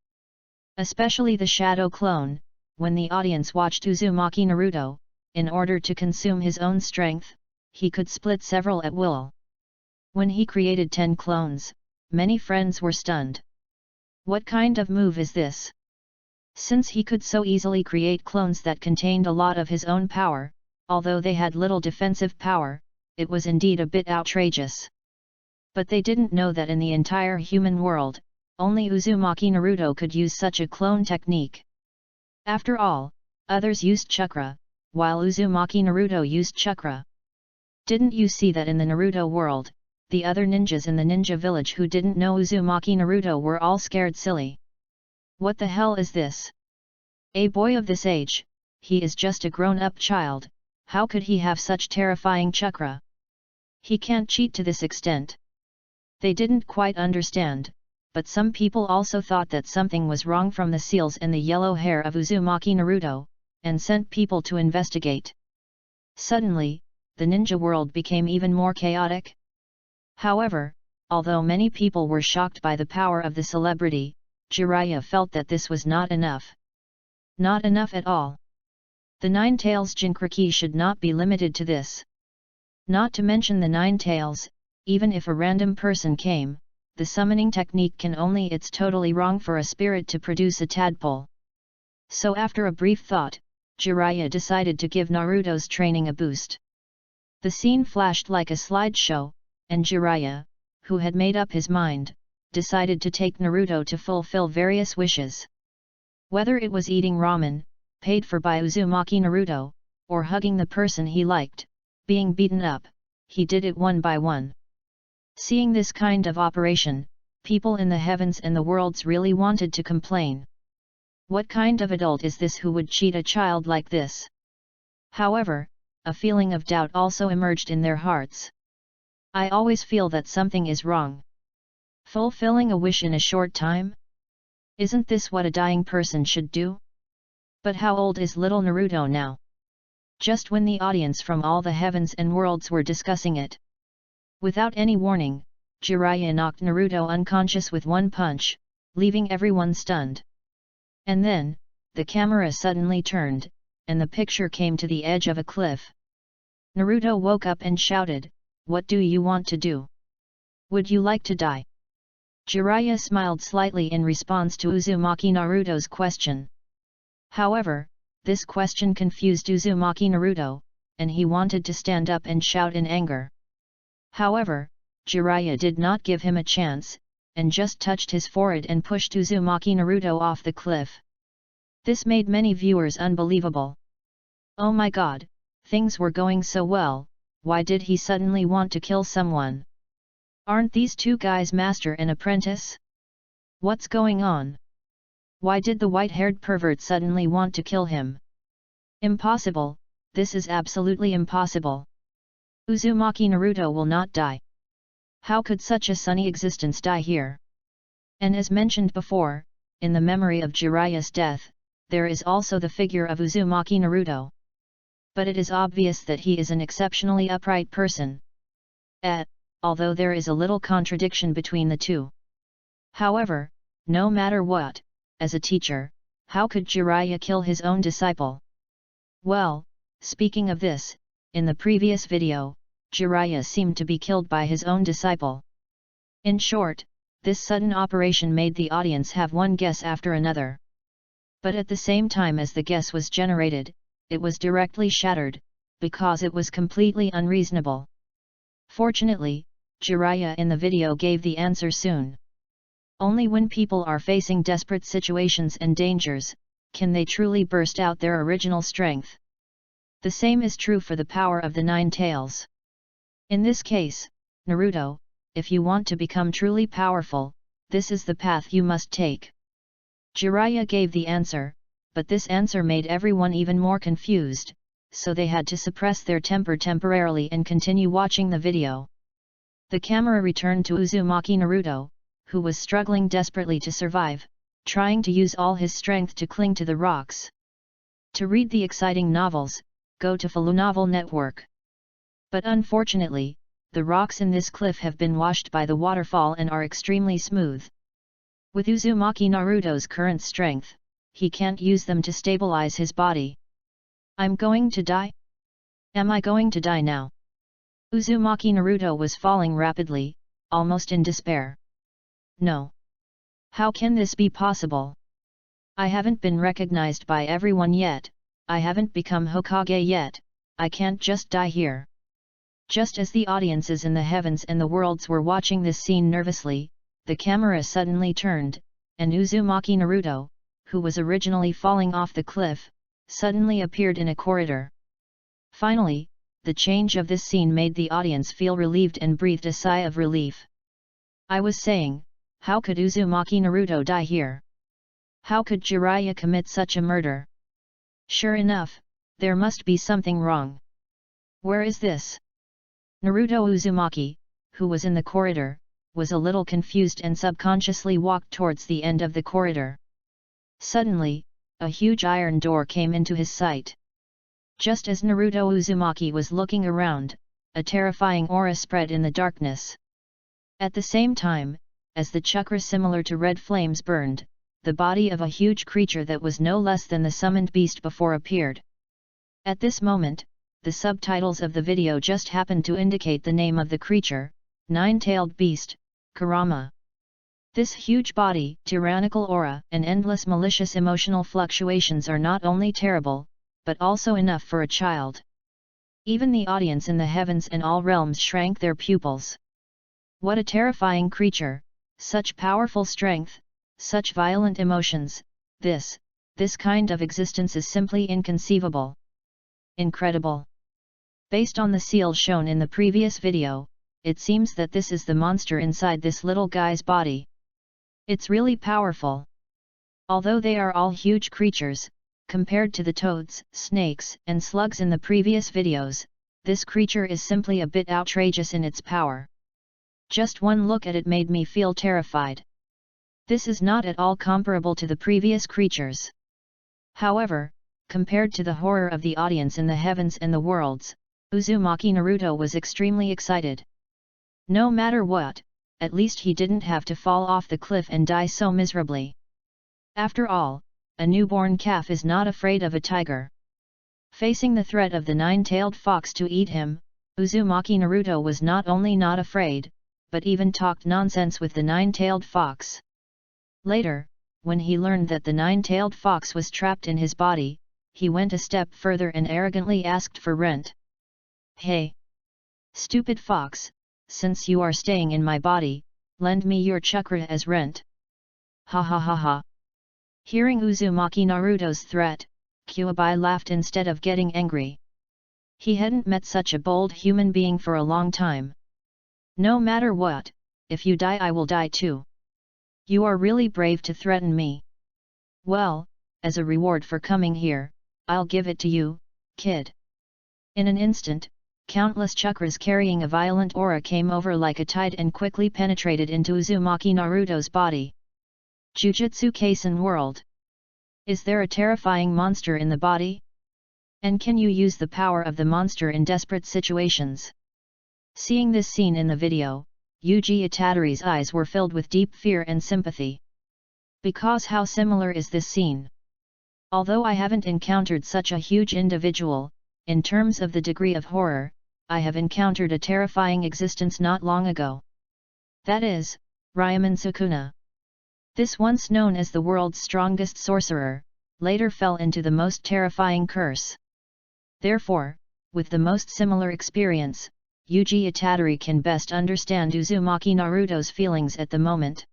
Especially the shadow clone, when the audience watched Uzumaki Naruto, in order to consume his own strength, he could split several at will. When he created 10 clones, many friends were stunned. What kind of move is this? Since he could so easily create clones that contained a lot of his own power, although they had little defensive power, it was indeed a bit outrageous. But they didn't know that in the entire human world, only Uzumaki Naruto could use such a clone technique. After all, others used chakra, while Uzumaki Naruto used chakra. Didn't you see that in the Naruto world, the other ninjas in the ninja village who didn't know Uzumaki Naruto were all scared silly? What the hell is this? A boy of this age, he is just a grown-up child, how could he have such terrifying chakra? He can't cheat to this extent. They didn't quite understand, but some people also thought that something was wrong from the seals and the yellow hair of Uzumaki Naruto, and sent people to investigate. Suddenly, the ninja world became even more chaotic. However, although many people were shocked by the power of the celebrity, Jiraiya felt that this was not enough. Not enough at all. The Nine Tails Jinchuriki should not be limited to this. Not to mention the Nine Tails, even if a random person came, the summoning technique can only it's totally wrong for a spirit to produce a tadpole. So after a brief thought, Jiraiya decided to give Naruto's training a boost. The scene flashed like a slideshow, and Jiraiya, who had made up his mind, decided to take Naruto to fulfill various wishes. Whether it was eating ramen, paid for by Uzumaki Naruto, or hugging the person he liked, being beaten up, he did it one by one. Seeing this kind of operation, people in the heavens and the worlds really wanted to complain. What kind of adult is this who would cheat a child like this? However, a feeling of doubt also emerged in their hearts. I always feel that something is wrong. Fulfilling a wish in a short time? Isn't this what a dying person should do? But how old is little Naruto now? Just when the audience from all the heavens and worlds were discussing it. Without any warning, Jiraiya knocked Naruto unconscious with one punch, leaving everyone stunned. And then, the camera suddenly turned, and the picture came to the edge of a cliff. Naruto woke up and shouted, "What do you want to do? Would you like to die?" Jiraiya smiled slightly in response to Uzumaki Naruto's question. However, this question confused Uzumaki Naruto, and he wanted to stand up and shout in anger. However, Jiraiya did not give him a chance, and just touched his forehead and pushed Uzumaki Naruto off the cliff. This made many viewers unbelievable. Oh my god, things were going so well, why did he suddenly want to kill someone? Aren't these two guys master and apprentice? What's going on? Why did the white-haired pervert suddenly want to kill him? Impossible, this is absolutely impossible. Uzumaki Naruto will not die. How could such a sunny existence die here? And as mentioned before, in the memory of Jiraiya's death, there is also the figure of Uzumaki Naruto. But it is obvious that he is an exceptionally upright person. Although there is a little contradiction between the two. However, no matter what, as a teacher, how could Jiraiya kill his own disciple? Well, speaking of this, in the previous video, Jiraiya seemed to be killed by his own disciple. In short, this sudden operation made the audience have one guess after another. But at the same time as the guess was generated, it was directly shattered, because it was completely unreasonable. Fortunately, Jiraiya in the video gave the answer soon. Only when people are facing desperate situations and dangers, can they truly burst out their original strength. The same is true for the power of the Nine Tails. In this case, Naruto, if you want to become truly powerful, this is the path you must take. Jiraiya gave the answer, but this answer made everyone even more confused, so they had to suppress their temper temporarily and continue watching the video. The camera returned to Uzumaki Naruto, who was struggling desperately to survive, trying to use all his strength to cling to the rocks. To read the exciting novels, go to Falu Novel Network. But unfortunately, the rocks in this cliff have been washed by the waterfall and are extremely smooth. With Uzumaki Naruto's current strength, he can't use them to stabilize his body. I'm going to die? Am I going to die now? Uzumaki Naruto was falling rapidly, almost in despair. No. How can this be possible? I haven't been recognized by everyone yet, I haven't become Hokage yet, I can't just die here. Just as the audiences in the heavens and the worlds were watching this scene nervously, the camera suddenly turned, and Uzumaki Naruto, who was originally falling off the cliff, suddenly appeared in a corridor. Finally, the change of this scene made the audience feel relieved and breathed a sigh of relief. I was saying, how could Uzumaki Naruto die here? How could Jiraiya commit such a murder? Sure enough, there must be something wrong. Where is this? Naruto Uzumaki, who was in the corridor, was a little confused and subconsciously walked towards the end of the corridor. Suddenly, a huge iron door came into his sight. Just as Naruto Uzumaki was looking around, a terrifying aura spread in the darkness. At the same time, as the chakra similar to red flames burned, the body of a huge creature that was no less than the summoned beast before appeared. At this moment, the subtitles of the video just happened to indicate the name of the creature, Nine-Tailed Beast, Kurama. This huge body, tyrannical aura, and endless malicious emotional fluctuations are not only terrible, but also enough for a child. Even the audience in the heavens and all realms shrank their pupils. What a terrifying creature, such powerful strength, such violent emotions, this kind of existence is simply inconceivable. Incredible. Based on the seal shown in the previous video, it seems that this is the monster inside this little guy's body. It's really powerful. Although they are all huge creatures, compared to the toads, snakes, and slugs in the previous videos, this creature is simply a bit outrageous in its power. Just one look at it made me feel terrified. This is not at all comparable to the previous creatures. However, compared to the horror of the audience in the heavens and the worlds, Uzumaki Naruto was extremely excited. No matter what, at least he didn't have to fall off the cliff and die so miserably. After all, a newborn calf is not afraid of a tiger. Facing the threat of the nine-tailed fox to eat him, Uzumaki Naruto was not only not afraid, but even talked nonsense with the nine-tailed fox. Later, when he learned that the nine-tailed fox was trapped in his body, he went a step further and arrogantly asked for rent. Hey! Stupid fox, since you are staying in my body, lend me your chakra as rent. Ha ha ha ha. Hearing Uzumaki Naruto's threat, Kyuubi laughed instead of getting angry. He hadn't met such a bold human being for a long time. No matter what, if you die I will die too. You are really brave to threaten me. Well, as a reward for coming here, I'll give it to you, kid. In an instant, countless chakras carrying a violent aura came over like a tide and quickly penetrated into Uzumaki Naruto's body. Jujutsu Kaisen World. Is there a terrifying monster in the body? And can you use the power of the monster in desperate situations? Seeing this scene in the video, Yuji Itadori's eyes were filled with deep fear and sympathy. Because how similar is this scene? Although I haven't encountered such a huge individual, in terms of the degree of horror, I have encountered a terrifying existence not long ago. That is, Ryaman Sukuna. This once known as the world's strongest sorcerer, later fell into the most terrifying curse. Therefore, with the most similar experience, Yuji Itadori can best understand Uzumaki Naruto's feelings at the moment.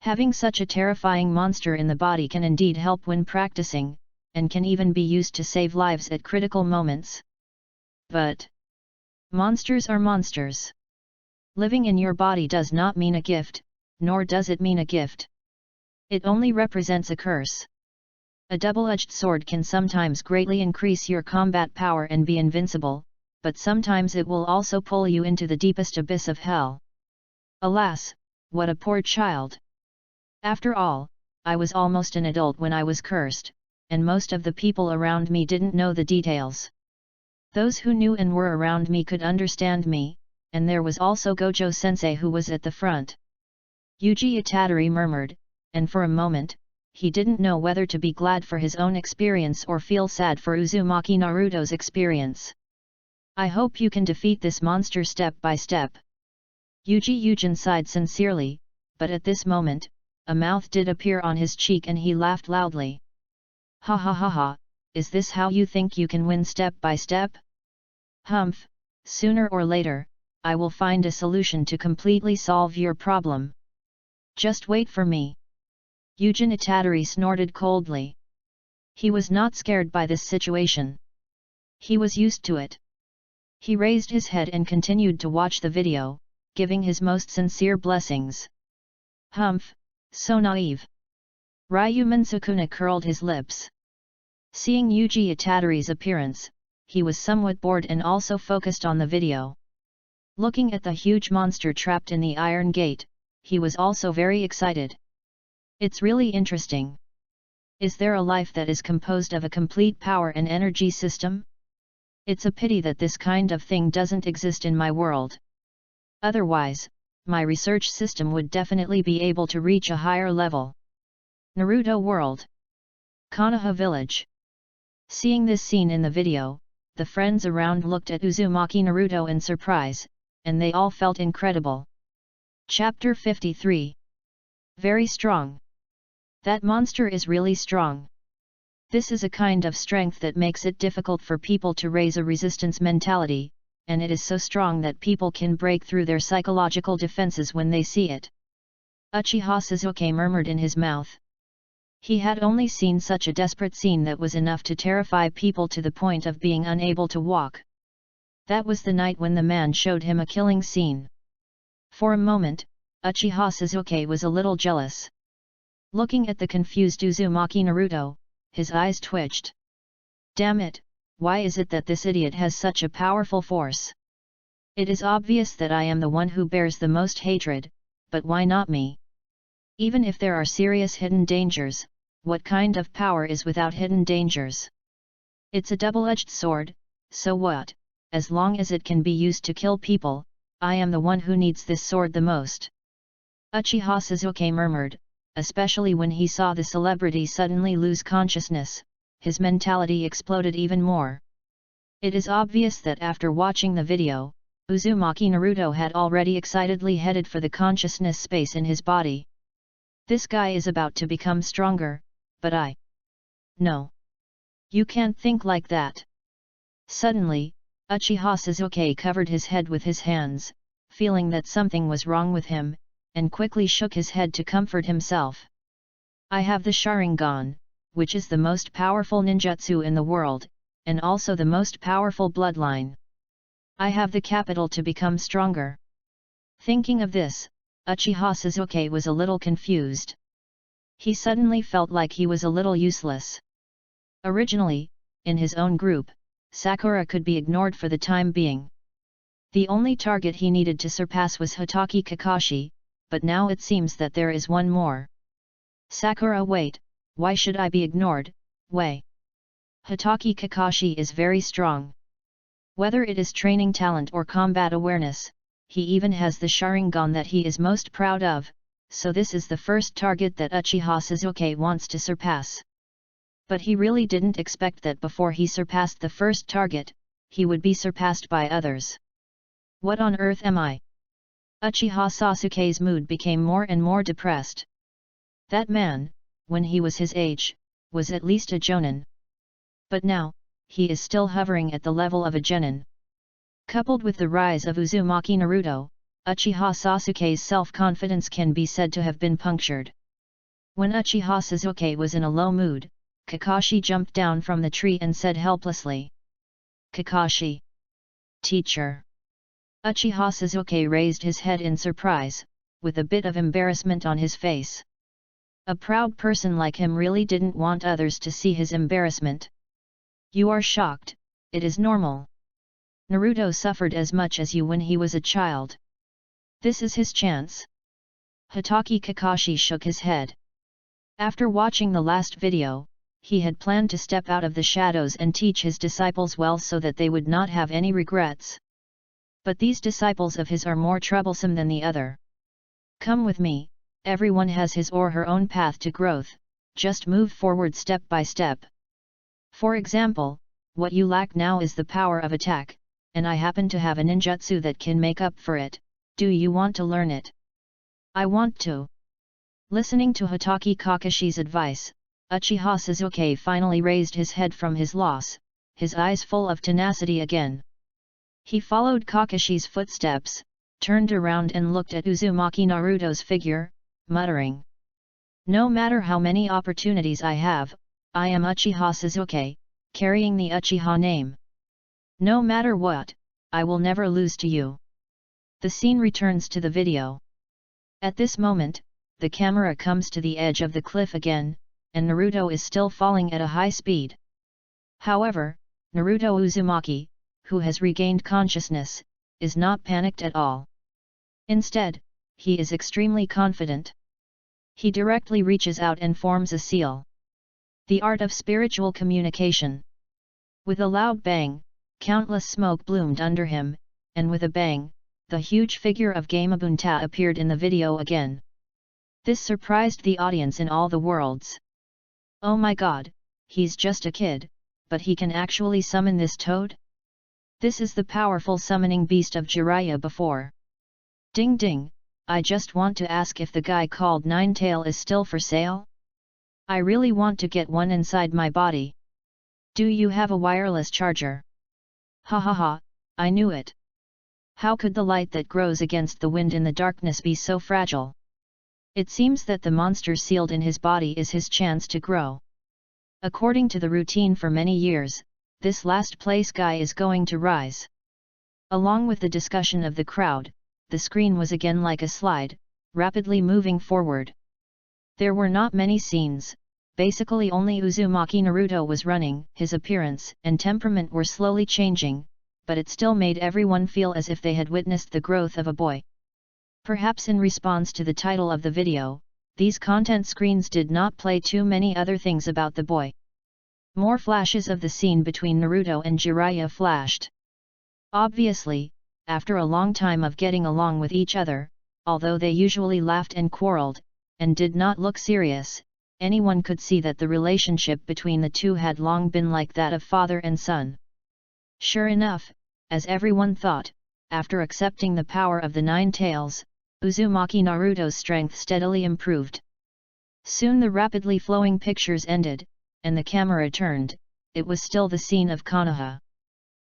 Having such a terrifying monster in the body can indeed help when practicing, and can even be used to save lives at critical moments. But monsters are monsters. Living in your body does not mean a gift, nor does it mean a gift. It only represents a curse. A double-edged sword can sometimes greatly increase your combat power and be invincible, but sometimes it will also pull you into the deepest abyss of hell. Alas, what a poor child! After all, I was almost an adult when I was cursed, and most of the people around me didn't know the details. Those who knew and were around me could understand me, and there was also Gojo-sensei who was at the front. Yuji Itadori murmured, and for a moment, he didn't know whether to be glad for his own experience or feel sad for Uzumaki Naruto's experience. I hope you can defeat this monster step by step. Yuji Yujin sighed sincerely, but at this moment, a mouth did appear on his cheek and he laughed loudly. Ha ha ha ha, is this how you think you can win step by step? Humph, sooner or later, I will find a solution to completely solve your problem. Just wait for me. Yujin Itadori snorted coldly. He was not scared by this situation. He was used to it. He raised his head and continued to watch the video, giving his most sincere blessings. Humph, so naive. Ryuman Sukuna curled his lips. Seeing Yuji Itadori's appearance, he was somewhat bored and also focused on the video. Looking at the huge monster trapped in the iron gate, he was also very excited. It's really interesting. Is there a life that is composed of a complete power and energy system? It's a pity that this kind of thing doesn't exist in my world. Otherwise, my research system would definitely be able to reach a higher level. Naruto World. Konoha Village. Seeing this scene in the video, the friends around looked at Uzumaki Naruto in surprise, and they all felt incredible. Chapter 53. Very strong. That monster is really strong. This is a kind of strength that makes it difficult for people to raise a resistance mentality, and it is so strong that people can break through their psychological defenses when they see it. Uchiha Sasuke murmured in his mouth. He had only seen such a desperate scene that was enough to terrify people to the point of being unable to walk. That was the night when the man showed him a killing scene. For a moment, Uchiha Sasuke was a little jealous. Looking at the confused Uzumaki Naruto, his eyes twitched. Damn it, why is it that this idiot has such a powerful force? It is obvious that I am the one who bears the most hatred, but why not me? Even if there are serious hidden dangers, what kind of power is without hidden dangers? It's a double-edged sword, so what, as long as it can be used to kill people, I am the one who needs this sword the most. Uchiha Sasuke murmured, especially when he saw the celebrity suddenly lose consciousness, his mentality exploded even more. It is obvious that after watching the video, Uzumaki Naruto had already excitedly headed for the consciousness space in his body. This guy is about to become stronger, but No. You can't think like that. Suddenly, Uchiha Sasuke covered his head with his hands, feeling that something was wrong with him, and quickly shook his head to comfort himself. I have the Sharingan, which is the most powerful ninjutsu in the world, and also the most powerful bloodline. I have the capital to become stronger. Thinking of this, Uchiha Sasuke was a little confused. He suddenly felt like he was a little useless. Originally, in his own group, Sakura could be ignored for the time being. The only target he needed to surpass was Hatake Kakashi, but now it seems that there is one more. Sakura, wait, why should I be ignored? Wei. Hatake Kakashi is very strong. Whether it is training talent or combat awareness, he even has the Sharingan that he is most proud of, so this is the first target that Uchiha Sasuke wants to surpass. But he really didn't expect that before he surpassed the first target, he would be surpassed by others. What on earth am I? Uchiha Sasuke's mood became more and more depressed. That man, when he was his age, was at least a jonin. But now, he is still hovering at the level of a genin. Coupled with the rise of Uzumaki Naruto, Uchiha Sasuke's self-confidence can be said to have been punctured. When Uchiha Sasuke was in a low mood, Kakashi jumped down from the tree and said helplessly. Kakashi. Teacher. Uchiha Sasuke raised his head in surprise, with a bit of embarrassment on his face. A proud person like him really didn't want others to see his embarrassment. You are shocked, it is normal. Naruto suffered as much as you when he was a child. This is his chance. Hatake Kakashi shook his head. After watching the last video, he had planned to step out of the shadows and teach his disciples well so that they would not have any regrets. But these disciples of his are more troublesome than the other. Come with me, everyone has his or her own path to growth, just move forward step by step. For example, what you lack now is the power of attack, and I happen to have a ninjutsu that can make up for it. Do you want to learn it? I want to. Listening to Hatake Kakashi's advice, Uchiha Sasuke finally raised his head from his loss, his eyes full of tenacity again. He followed Kakashi's footsteps, turned around and looked at Uzumaki Naruto's figure, muttering. No matter how many opportunities I have, I am Uchiha Sasuke, carrying the Uchiha name. No matter what, I will never lose to you. The scene returns to the video. At this moment, the camera comes to the edge of the cliff again, and Naruto is still falling at a high speed. However, Naruto Uzumaki, who has regained consciousness, is not panicked at all. Instead, he is extremely confident. He directly reaches out and forms a seal. The art of spiritual communication. With a loud bang, countless smoke bloomed under him, and with a bang, the huge figure of Gamabunta appeared in the video again. This surprised the audience in all the worlds. Oh my god, he's just a kid, but he can actually summon this toad? This is the powerful summoning beast of Jiraiya before. Ding ding, I just want to ask if the guy called Ninetail is still for sale? I really want to get one inside my body. Do you have a wireless charger? Ha ha ha, I knew it. How could the light that grows against the wind in the darkness be so fragile? It seems that the monster sealed in his body is his chance to grow. According to the routine for many years, this last place guy is going to rise. Along with the discussion of the crowd, the screen was again like a slide, rapidly moving forward. There were not many scenes, basically only Uzumaki Naruto was running, his appearance and temperament were slowly changing, but it still made everyone feel as if they had witnessed the growth of a boy. Perhaps in response to the title of the video, these content screens did not play too many other things about the boy. More flashes of the scene between Naruto and Jiraiya flashed. Obviously, after a long time of getting along with each other, although they usually laughed and quarreled, and did not look serious, anyone could see that the relationship between the two had long been like that of father and son. Sure enough, as everyone thought, after accepting the power of the Nine Tails, Uzumaki Naruto's strength steadily improved. Soon the rapidly flowing pictures ended, and the camera turned. It was still the scene of Konoha.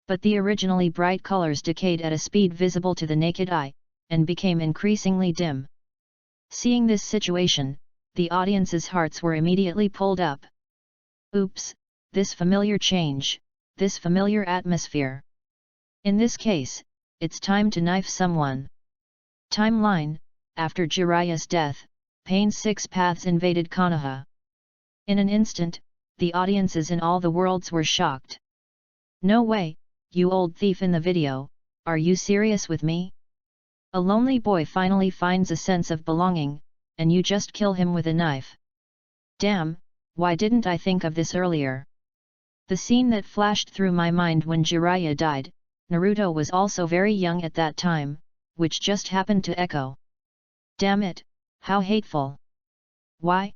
But the originally bright colors decayed at a speed visible to the naked eye, and became increasingly dim. Seeing this situation, the audience's hearts were immediately pulled up. Oops, this familiar change, this familiar atmosphere. In this case, it's time to knife someone. Timeline: after Jiraiya's death, Pain's 6 paths invaded Konoha. In an instant, the audiences in all the worlds were shocked. No way, you old thief in the video, are you serious with me? A lonely boy finally finds a sense of belonging, and you just kill him with a knife. Damn, why didn't I think of this earlier? The scene that flashed through my mind when Jiraiya died, Naruto was also very young at that time, which just happened to echo. Damn it, how hateful. Why?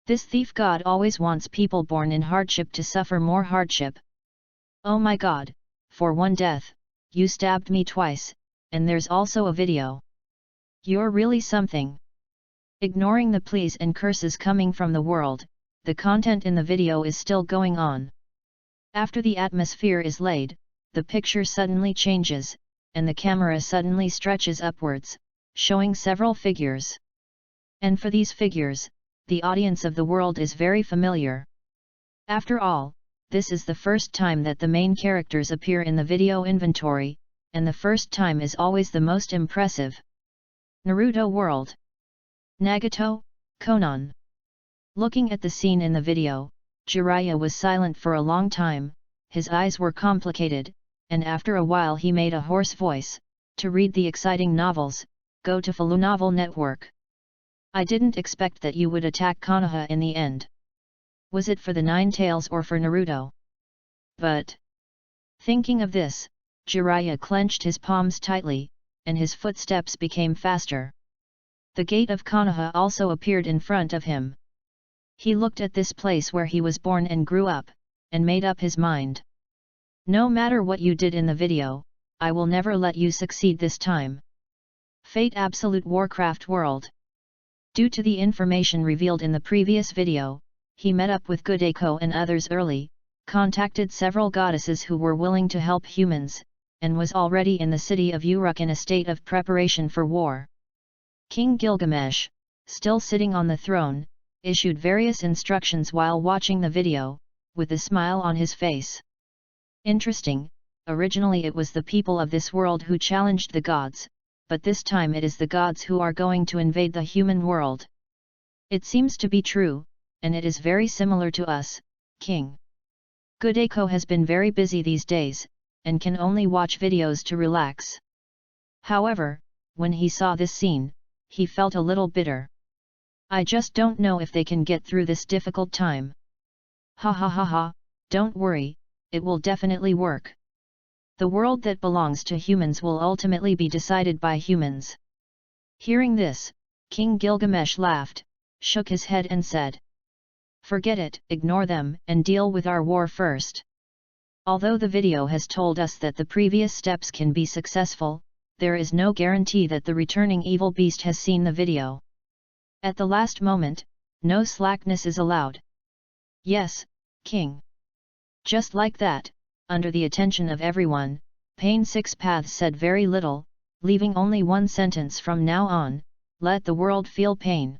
This thief god always wants people born in hardship to suffer more hardship. Oh my god, for one death, you stabbed me twice, and there's also a video. You're really something. Ignoring the pleas and curses coming from the world, the content in the video is still going on. After the atmosphere is laid, the picture suddenly changes, and the camera suddenly stretches upwards, showing several figures. And for these figures, the audience of the world is very familiar. After all, this is the first time that the main characters appear in the video inventory, and the first time is always the most impressive. Naruto World. Nagato, Konan. Looking at the scene in the video, Jiraiya was silent for a long time, his eyes were complicated, and after a while he made a hoarse voice, "To read the exciting novels, go to Falu Novel Network. I didn't expect that you would attack Konoha in the end. Was it for the Nine Tails or for Naruto?" But, thinking of this, Jiraiya clenched his palms tightly, and his footsteps became faster. The gate of Konoha also appeared in front of him. He looked at this place where he was born and grew up, and made up his mind. "No matter what you did in the video, I will never let you succeed this time." Fate Absolute Warcraft World. Due to the information revealed in the previous video, he met up with Gudeko and others early, contacted several goddesses who were willing to help humans, and was already in the city of Uruk in a state of preparation for war. King Gilgamesh, still sitting on the throne, issued various instructions while watching the video, with a smile on his face. Interesting, originally it was the people of this world who challenged the gods, but this time it is the gods who are going to invade the human world. It seems to be true, and it is very similar to us, King. Gudeko has been very busy these days, and can only watch videos to relax. However, when he saw this scene, he felt a little bitter. "I just don't know if they can get through this difficult time." "Ha ha ha ha, don't worry, it will definitely work. The world that belongs to humans will ultimately be decided by humans." Hearing this, King Gilgamesh laughed, shook his head and said, "Forget it, ignore them and deal with our war first." Although the video has told us that the previous steps can be successful, there is no guarantee that the returning evil beast has seen the video. At the last moment, no slackness is allowed. "Yes, King." Just like that, under the attention of everyone, Pain Six Paths said very little, leaving only one sentence from now on, "Let the world feel pain."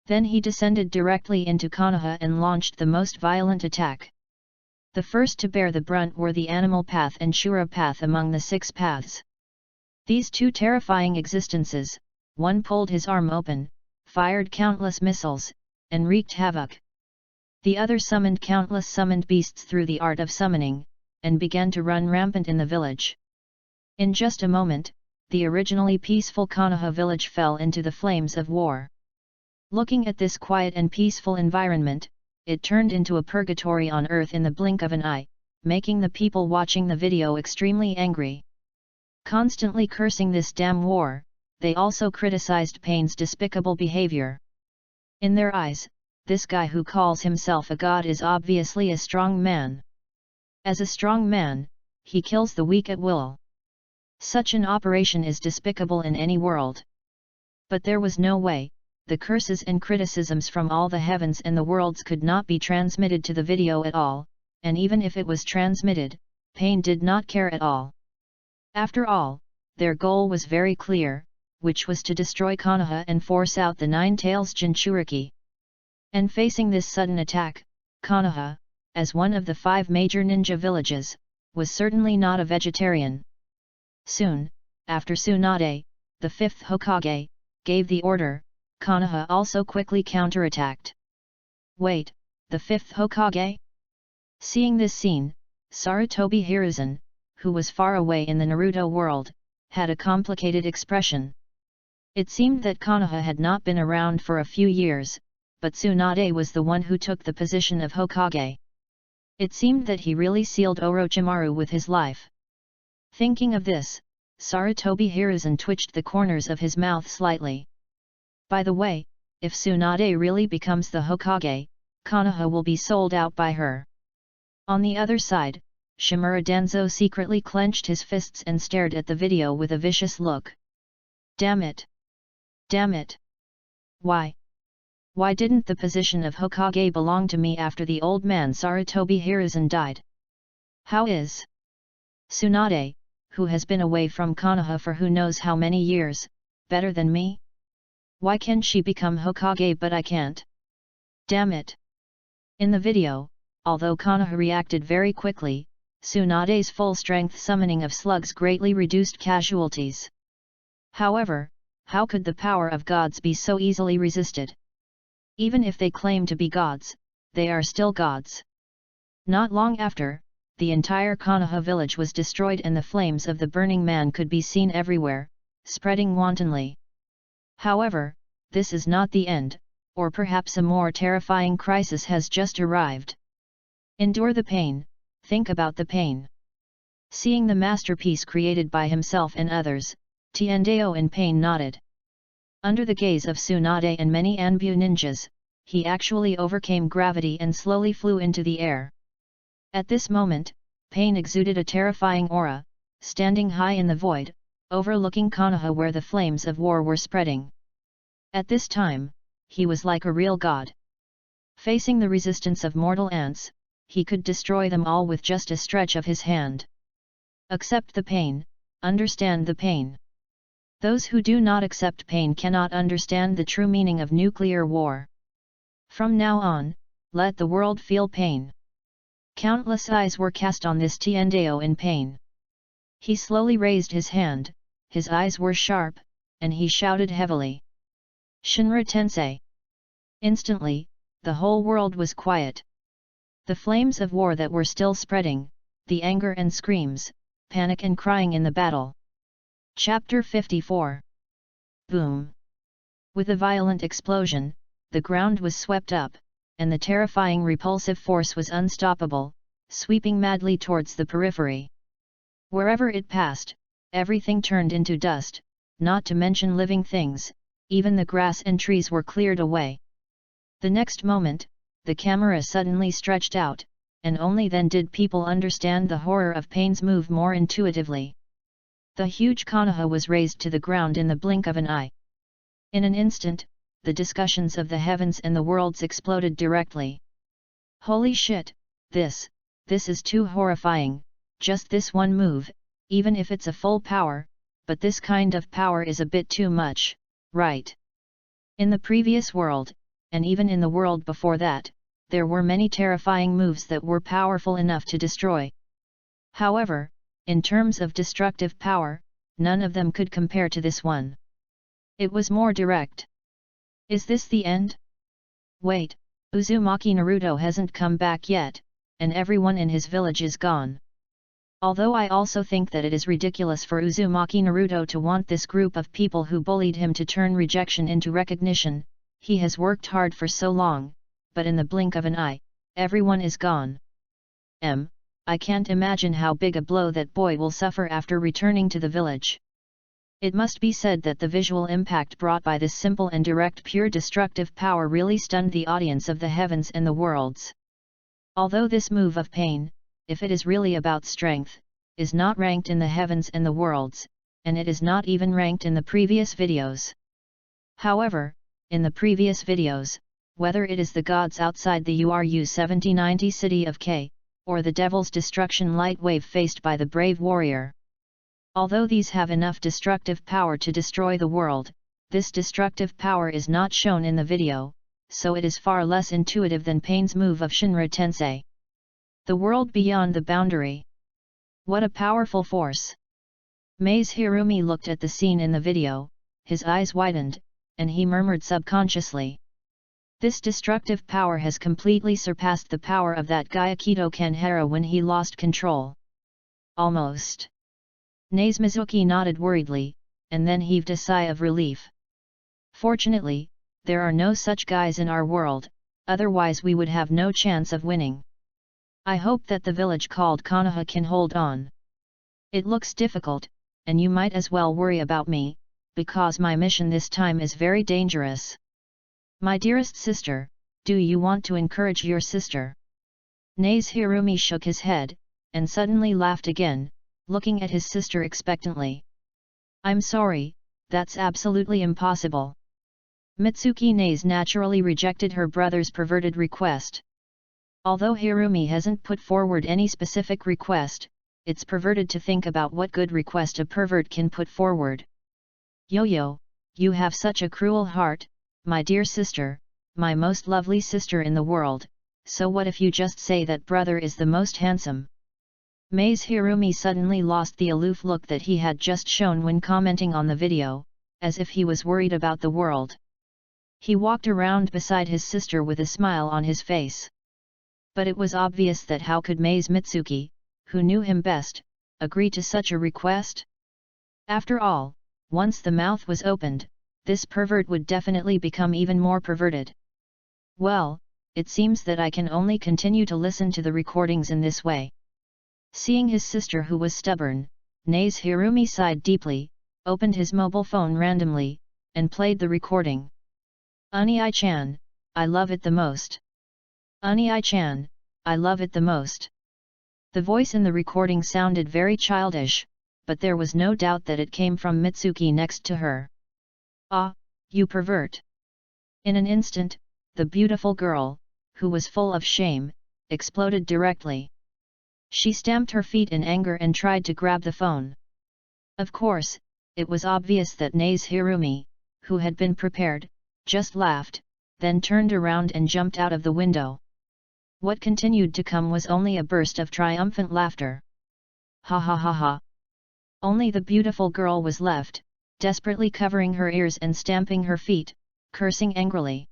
Then he descended directly into Konoha and launched the most violent attack. The first to bear the brunt were the Animal Path and Shura Path among the six paths. These two terrifying existences, one pulled his arm open, fired countless missiles, and wreaked havoc. The other summoned countless summoned beasts through the art of summoning, and began to run rampant in the village. In just a moment, the originally peaceful Konoha village fell into the flames of war. Looking at this quiet and peaceful environment, it turned into a purgatory on earth in the blink of an eye, making the people watching the video extremely angry. Constantly cursing this damn war, they also criticized Pain's despicable behavior. In their eyes, this guy who calls himself a god is obviously a strong man. As a strong man, he kills the weak at will. Such an operation is despicable in any world. But there was no way, the curses and criticisms from all the heavens and the worlds could not be transmitted to the video at all, and even if it was transmitted, Pain did not care at all. After all, their goal was very clear, which was to destroy Konoha and force out the Nine Tails Jinchuriki. And facing this sudden attack, Konoha, as one of the 5 major ninja villages, was certainly not a vegetarian. Soon, after Tsunade, the 5th Hokage, gave the order, Konoha also quickly counterattacked. "Wait, the 5th Hokage?" Seeing this scene, Sarutobi Hiruzen, who was far away in the Naruto world, had a complicated expression. It seemed that Konoha had not been around for a few years, but Tsunade was the one who took the position of Hokage. It seemed that he really sealed Orochimaru with his life. Thinking of this, Sarutobi Hiruzen twitched the corners of his mouth slightly. By the way, if Tsunade really becomes the Hokage, Konoha will be sold out by her. On the other side, Shimura Danzo secretly clenched his fists and stared at the video with a vicious look. Damn it! Damn it! Why? Why didn't the position of Hokage belong to me after the old man Sarutobi Hiruzen died? How is Tsunade, who has been away from Konoha for who knows how many years, better than me? Why can she become Hokage but I can't? Damn it! In the video, although Konoha reacted very quickly, Tsunade's full-strength summoning of slugs greatly reduced casualties. However, how could the power of gods be so easily resisted? Even if they claim to be gods, they are still gods. Not long after, the entire Konoha village was destroyed and the flames of the burning man could be seen everywhere, spreading wantonly. However, this is not the end, or perhaps a more terrifying crisis has just arrived. Endure the pain, think about the pain. Seeing the masterpiece created by himself and others, Tiendao in pain nodded. Under the gaze of Tsunade and many Anbu ninjas, he actually overcame gravity and slowly flew into the air. At this moment, Pain exuded a terrifying aura, standing high in the void, overlooking Konoha where the flames of war were spreading. At this time, he was like a real god. Facing the resistance of mortal ants, he could destroy them all with just a stretch of his hand. Accept the pain, understand the pain. Those who do not accept pain cannot understand the true meaning of nuclear war. From now on, let the world feel pain. Countless eyes were cast on this Tiendao in pain. He slowly raised his hand, his eyes were sharp, and he shouted heavily. Shinra Tensei! Instantly, the whole world was quiet. The flames of war that were still spreading, the anger and screams, panic and crying in the battle. Chapter 54. Boom! With a violent explosion, the ground was swept up, and the terrifying repulsive force was unstoppable, sweeping madly towards the periphery. Wherever it passed, everything turned into dust, not to mention living things, even the grass and trees were cleared away. The next moment, the camera suddenly stretched out, and only then did people understand the horror of Pain's move more intuitively. The huge Konoha was razed to the ground in the blink of an eye. In an instant, the discussions of the heavens and the worlds exploded directly. Holy shit, this is too horrifying, just this one move, even if it's a full power, but this kind of power is a bit too much, right? In the previous world, and even in the world before that, there were many terrifying moves that were powerful enough to destroy. However, in terms of destructive power, none of them could compare to this one. It was more direct. Is this the end? Wait, Uzumaki Naruto hasn't come back yet, and everyone in his village is gone. Although I also think that it is ridiculous for Uzumaki Naruto to want this group of people who bullied him to turn rejection into recognition, he has worked hard for so long, but in the blink of an eye, everyone is gone. I can't imagine how big a blow that boy will suffer after returning to the village. It must be said that the visual impact brought by this simple and direct pure destructive power really stunned the audience of the heavens and the worlds. Although this move of Pain, if it is really about strength, is not ranked in the heavens and the worlds, and it is not even ranked in the previous videos. However, in the previous videos, whether it is the gods outside the URU 7090 city of K, or the devil's destruction light wave faced by the brave warrior. Although these have enough destructive power to destroy the world, this destructive power is not shown in the video, so it is far less intuitive than Pain's move of Shinra Tensei. The world beyond the boundary. What a powerful force! Maze Hirumi looked at the scene in the video, his eyes widened, and he murmured subconsciously. This destructive power has completely surpassed the power of that Gyakido Kanhara when he lost control. Almost. Naze Mizuki nodded worriedly, and then heaved a sigh of relief. Fortunately, there are no such guys in our world, otherwise we would have no chance of winning. I hope that the village called Konoha can hold on. It looks difficult, and you might as well worry about me, because my mission this time is very dangerous. My dearest sister, do you want to encourage your sister? Naze Hirumi shook his head, and suddenly laughed again, looking at his sister expectantly. I'm sorry, that's absolutely impossible. Mitsuki Naze naturally rejected her brother's perverted request. Although Hirumi hasn't put forward any specific request, it's perverted to think about what good request a pervert can put forward. Yo-yo, you have such a cruel heart, my dear sister, my most lovely sister in the world, so what if you just say that brother is the most handsome? Maze Hirumi suddenly lost the aloof look that he had just shown when commenting on the video, as if he was worried about the world. He walked around beside his sister with a smile on his face. But it was obvious that how could Maze Mitsuki, who knew him best, agree to such a request? After all, once the mouth was opened, this pervert would definitely become even more perverted. Well, it seems that I can only continue to listen to the recordings in this way. Seeing his sister who was stubborn, Naze Hirumi sighed deeply, opened his mobile phone randomly, and played the recording. Unii-chan, I love it the most. Unii-chan, I love it the most. The voice in the recording sounded very childish, but there was no doubt that it came from Mitsuki next to her. Ah, you pervert! In an instant, the beautiful girl, who was full of shame, exploded directly. She stamped her feet in anger and tried to grab the phone. Of course, it was obvious that Naze Hirumi, who had been prepared, just laughed, then turned around and jumped out of the window. What continued to come was only a burst of triumphant laughter. Ha ha ha ha! Only the beautiful girl was left, desperately covering her ears and stamping her feet, cursing angrily.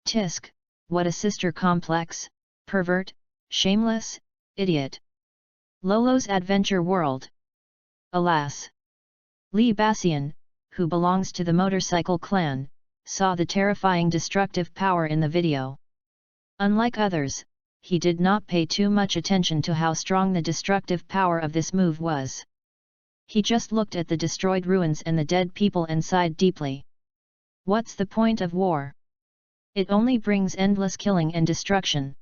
Tisk, what a sister complex, pervert, shameless, idiot. Lolo's Adventure World. Alas! Lee Bassian, who belongs to the motorcycle clan, saw the terrifying destructive power in the video. Unlike others, he did not pay too much attention to how strong the destructive power of this move was. He just looked at the destroyed ruins and the dead people and sighed deeply. What's the point of war? It only brings endless killing and destruction.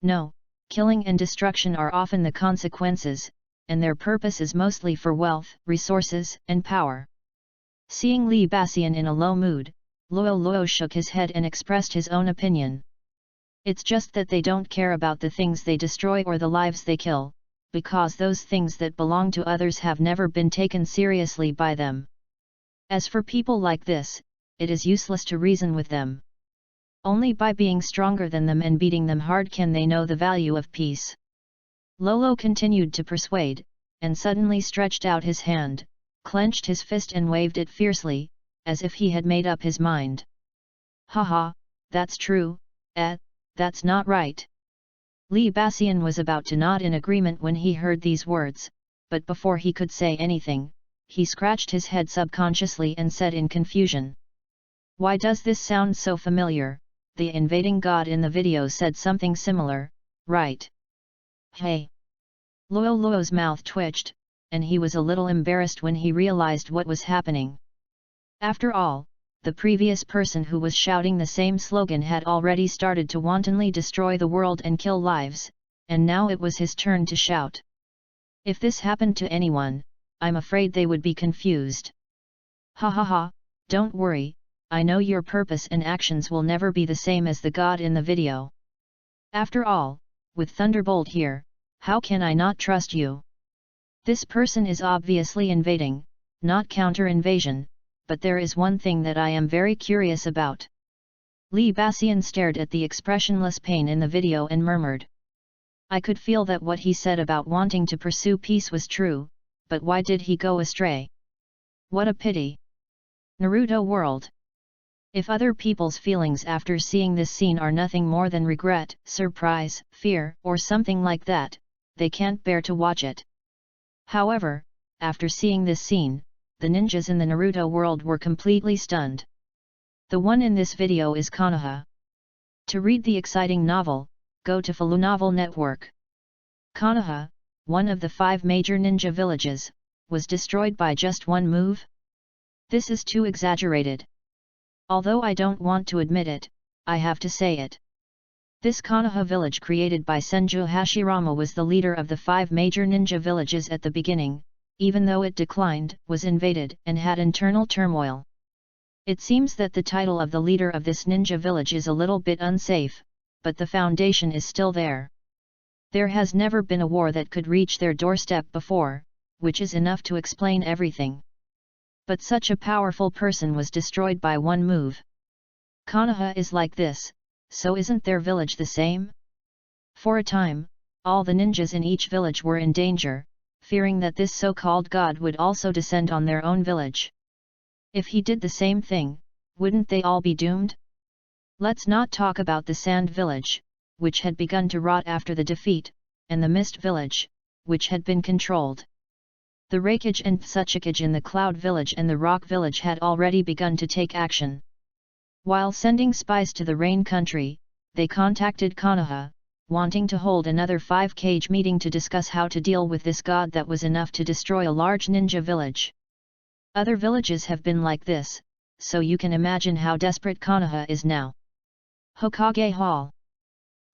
No, killing and destruction are often the consequences, and their purpose is mostly for wealth, resources, and power. Seeing Lee Bassian in a low mood, Luo shook his head and expressed his own opinion. It's just that they don't care about the things they destroy or the lives they kill, because those things that belong to others have never been taken seriously by them. As for people like this, it is useless to reason with them. Only by being stronger than them and beating them hard can they know the value of peace. Lolo continued to persuade, and suddenly stretched out his hand, clenched his fist and waved it fiercely, as if he had made up his mind. Haha, that's true, that's not right. Lee Bassian was about to nod in agreement when he heard these words, but before he could say anything, he scratched his head subconsciously and said in confusion. Why does this sound so familiar? The invading god in the video said something similar, right? Hey! Luo's mouth twitched, and he was a little embarrassed when he realized what was happening. After all, the previous person who was shouting the same slogan had already started to wantonly destroy the world and kill lives, and now it was his turn to shout. If this happened to anyone, I'm afraid they would be confused. Ha ha ha, don't worry, I know your purpose and actions will never be the same as the god in the video. After all, with Thunderbolt here, how can I not trust you? This person is obviously invading, not counter-invasion, but there is one thing that I am very curious about. Lee Bassian stared at the expressionless pain in the video and murmured. I could feel that what he said about wanting to pursue peace was true, but why did he go astray? What a pity! Naruto World. If other people's feelings after seeing this scene are nothing more than regret, surprise, fear, or something like that, they can't bear to watch it. However, after seeing this scene, the ninjas in the Naruto world were completely stunned. The one in this video is Konoha. To read the exciting novel, go to Falu Novel Network. Konoha, one of the 5 major ninja villages, was destroyed by just one move? This is too exaggerated. Although I don't want to admit it, I have to say it. This Konoha village created by Senju Hashirama was the leader of the 5 major ninja villages at the beginning, even though it declined, was invaded, and had internal turmoil. It seems that the title of the leader of this ninja village is a little bit unsafe, but the foundation is still there. There has never been a war that could reach their doorstep before, which is enough to explain everything. But such a powerful person was destroyed by one move. Konoha is like this, so isn't their village the same? For a time, all the ninjas in each village were in danger, fearing that this so-called god would also descend on their own village. If he did the same thing, wouldn't they all be doomed? Let's not talk about the Sand Village, which had begun to rot after the defeat, and the Mist Village, which had been controlled. The Raikage and Tsuchikage in the Cloud Village and the Rock Village had already begun to take action. While sending spies to the Rain Country, they contacted Konoha, wanting to hold another 5-cage meeting to discuss how to deal with this god that was enough to destroy a large ninja village. Other villages have been like this, so you can imagine how desperate Konoha is now. Hokage Hall.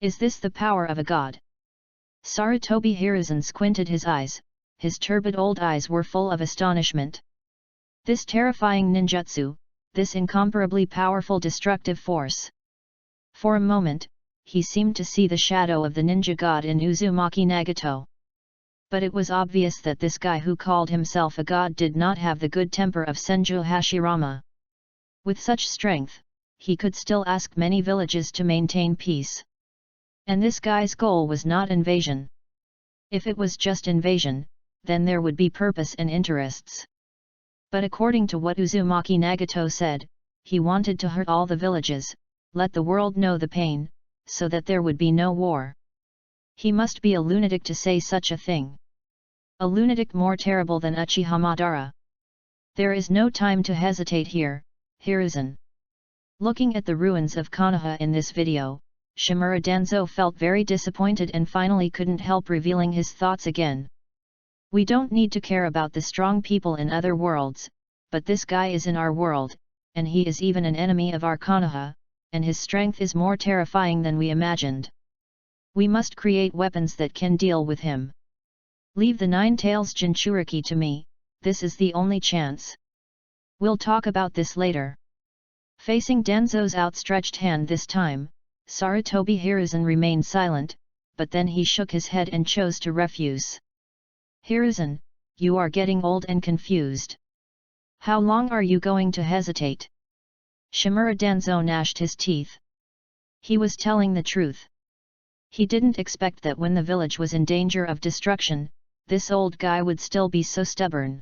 Is this the power of a god? Sarutobi Hiruzen squinted his eyes, his turbid old eyes were full of astonishment. This terrifying ninjutsu, this incomparably powerful destructive force. For a moment, he seemed to see the shadow of the ninja god in Uzumaki Nagato. But it was obvious that this guy who called himself a god did not have the good temper of Senju Hashirama. With such strength, he could still ask many villages to maintain peace. And this guy's goal was not invasion. If it was just invasion, then there would be purpose and interests. But according to what Uzumaki Nagato said, he wanted to hurt all the villages, let the world know the pain, so that there would be no war. He must be a lunatic to say such a thing. A lunatic more terrible than Uchiha Madara. There is no time to hesitate here, Hiruzen. Looking at the ruins of Konoha in this video, Shimura Danzo felt very disappointed and finally couldn't help revealing his thoughts again. We don't need to care about the strong people in other worlds, but this guy is in our world, and he is even an enemy of our Konoha, and his strength is more terrifying than we imagined. We must create weapons that can deal with him. Leave the Nine Tails Jinchuriki to me, this is the only chance. We'll talk about this later. Facing Danzo's outstretched hand this time, Sarutobi Hiruzen remained silent, but then he shook his head and chose to refuse. Hiruzen, you are getting old and confused. How long are you going to hesitate? Shimura Danzo gnashed his teeth. He was telling the truth. He didn't expect that when the village was in danger of destruction, this old guy would still be so stubborn.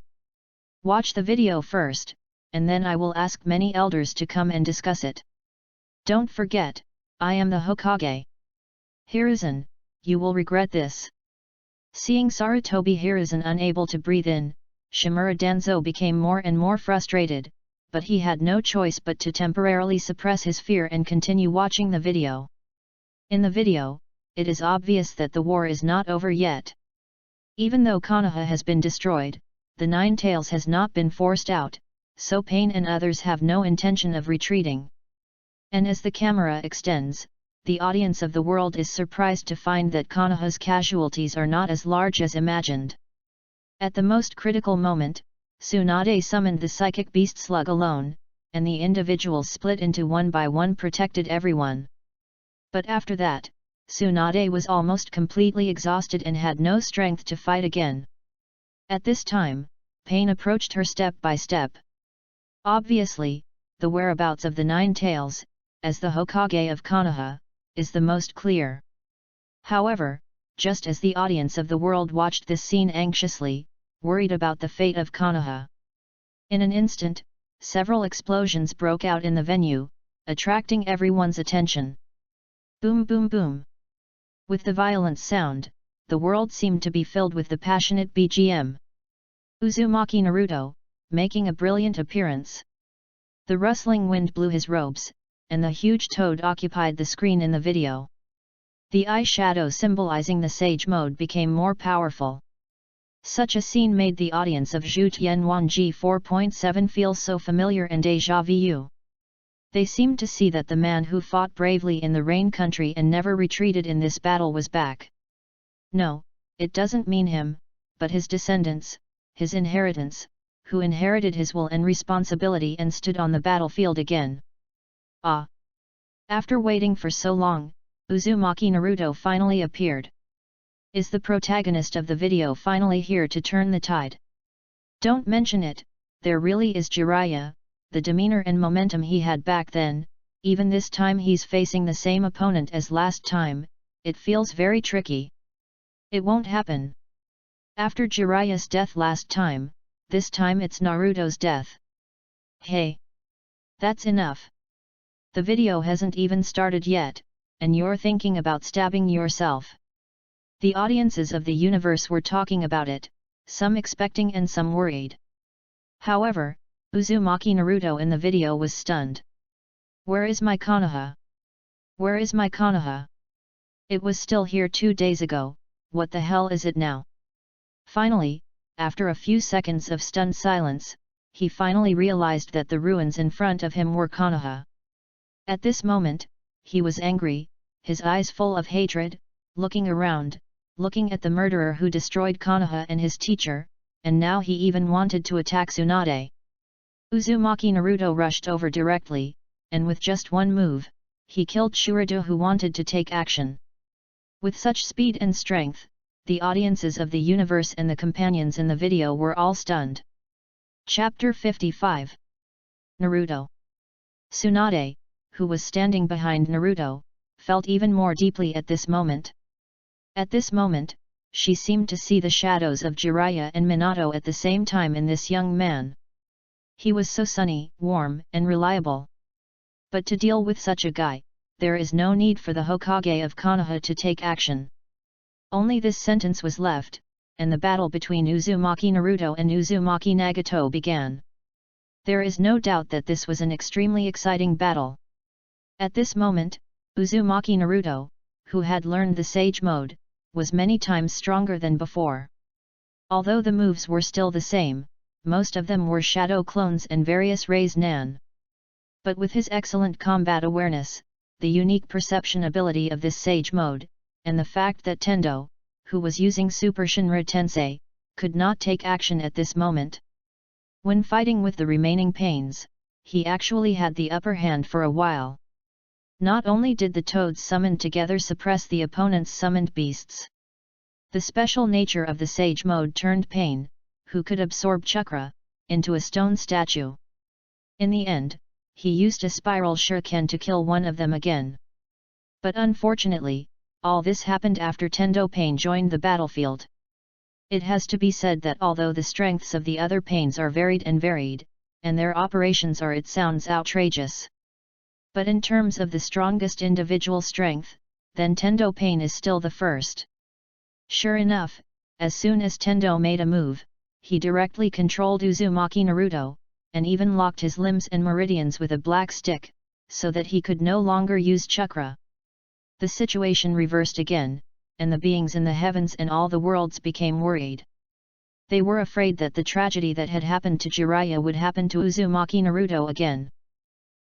Watch the video first, and then I will ask many elders to come and discuss it. Don't forget, I am the Hokage. Hiruzen, you will regret this. Seeing Sarutobi Hiruzen unable to breathe in, Shimura Danzo became more and more frustrated, but he had no choice but to temporarily suppress his fear and continue watching the video. In the video, it is obvious that the war is not over yet. Even though Konoha has been destroyed, the Nine Tails has not been forced out, so Pain and others have no intention of retreating. And as the camera extends, the audience of the world is surprised to find that Konoha's casualties are not as large as imagined. At the most critical moment, Tsunade summoned the psychic beast slug alone, and the individuals split into one by one protected everyone. But after that, Tsunade was almost completely exhausted and had no strength to fight again. At this time, Pain approached her step by step. Obviously, the whereabouts of the Nine Tails, as the Hokage of Konoha, is the most clear. However, just as the audience of the world watched this scene anxiously, worried about the fate of Konoha, in an instant, several explosions broke out in the venue, attracting everyone's attention. Boom boom boom. With the violent sound, the world seemed to be filled with the passionate BGM. Uzumaki Naruto, making a brilliant appearance. The rustling wind blew his robes, and the huge toad occupied the screen in the video. The eyeshadow symbolizing the Sage Mode became more powerful. Such a scene made the audience of Zhujian Wanji 4.7 feel so familiar and déjà vu. They seemed to see that the man who fought bravely in the Rain Country and never retreated in this battle was back. No, it doesn't mean him, but his descendants, his inheritance, who inherited his will and responsibility and stood on the battlefield again. Ah! After waiting for so long, Uzumaki Naruto finally appeared. Is the protagonist of the video finally here to turn the tide? Don't mention it, there really is Jiraiya, the demeanor and momentum he had back then, even this time he's facing the same opponent as last time, it feels very tricky. It won't happen. After Jiraiya's death last time, this time it's Naruto's death. Hey! That's enough. The video hasn't even started yet, and you're thinking about stabbing yourself. The audiences of the universe were talking about it, some expecting and some worried. However, Uzumaki Naruto in the video was stunned. "Where is my Konoha? Where is my Konoha? It was still here 2 days ago, what the hell is it now?" Finally, after a few seconds of stunned silence, he finally realized that the ruins in front of him were Konoha. At this moment, he was angry, his eyes full of hatred, looking around, looking at the murderer who destroyed Konoha and his teacher, and now he even wanted to attack Tsunade. Uzumaki Naruto rushed over directly, and with just one move, he killed Shurido who wanted to take action. With such speed and strength, the audiences of the universe and the companions in the video were all stunned. Chapter 55. Naruto. Tsunade, who was standing behind Naruto, felt even more deeply at this moment. At this moment, she seemed to see the shadows of Jiraiya and Minato at the same time in this young man. He was so sunny, warm, and reliable. But to deal with such a guy, there is no need for the Hokage of Konoha to take action. Only this sentence was left, and the battle between Uzumaki Naruto and Uzumaki Nagato began. There is no doubt that this was an extremely exciting battle. At this moment, Uzumaki Naruto, who had learned the Sage Mode, was many times stronger than before. Although the moves were still the same, most of them were shadow clones and various Raise Nan. But with his excellent combat awareness, the unique perception ability of this Sage Mode, and the fact that Tendo, who was using Super Shinra Tensei, could not take action at this moment. When fighting with the remaining pains, he actually had the upper hand for a while. Not only did the toads summoned together suppress the opponent's summoned beasts. The special nature of the Sage Mode turned Pain, who could absorb chakra, into a stone statue. In the end, he used a spiral shuriken to kill one of them again. But unfortunately, all this happened after Tendo Pain joined the battlefield. It has to be said that although the strengths of the other Pains are varied, and their operations are, it sounds outrageous. But in terms of the strongest individual strength, then Tendo Pain is still the first. Sure enough, as soon as Tendo made a move, he directly controlled Uzumaki Naruto, and even locked his limbs and meridians with a black stick, so that he could no longer use chakra. The situation reversed again, and the beings in the heavens and all the worlds became worried. They were afraid that the tragedy that had happened to Jiraiya would happen to Uzumaki Naruto again.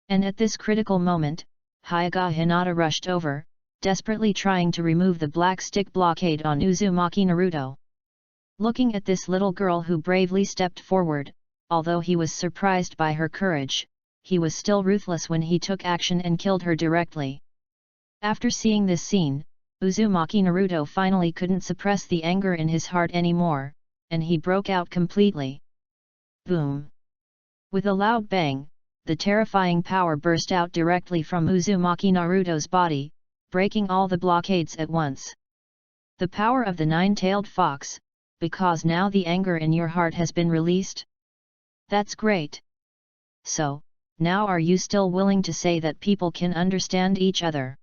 And at this critical moment, Hyuga Hinata rushed over, desperately trying to remove the black stick blockade on Uzumaki Naruto. Looking at this little girl who bravely stepped forward, although he was surprised by her courage, he was still ruthless when he took action and killed her directly. After seeing this scene, Uzumaki Naruto finally couldn't suppress the anger in his heart anymore, and he broke out completely. Boom! With a loud bang, the terrifying power burst out directly from Uzumaki Naruto's body, breaking all the blockades at once. The power of the nine-tailed fox, because now the anger in your heart has been released? That's great! So, now are you still willing to say that people can understand each other?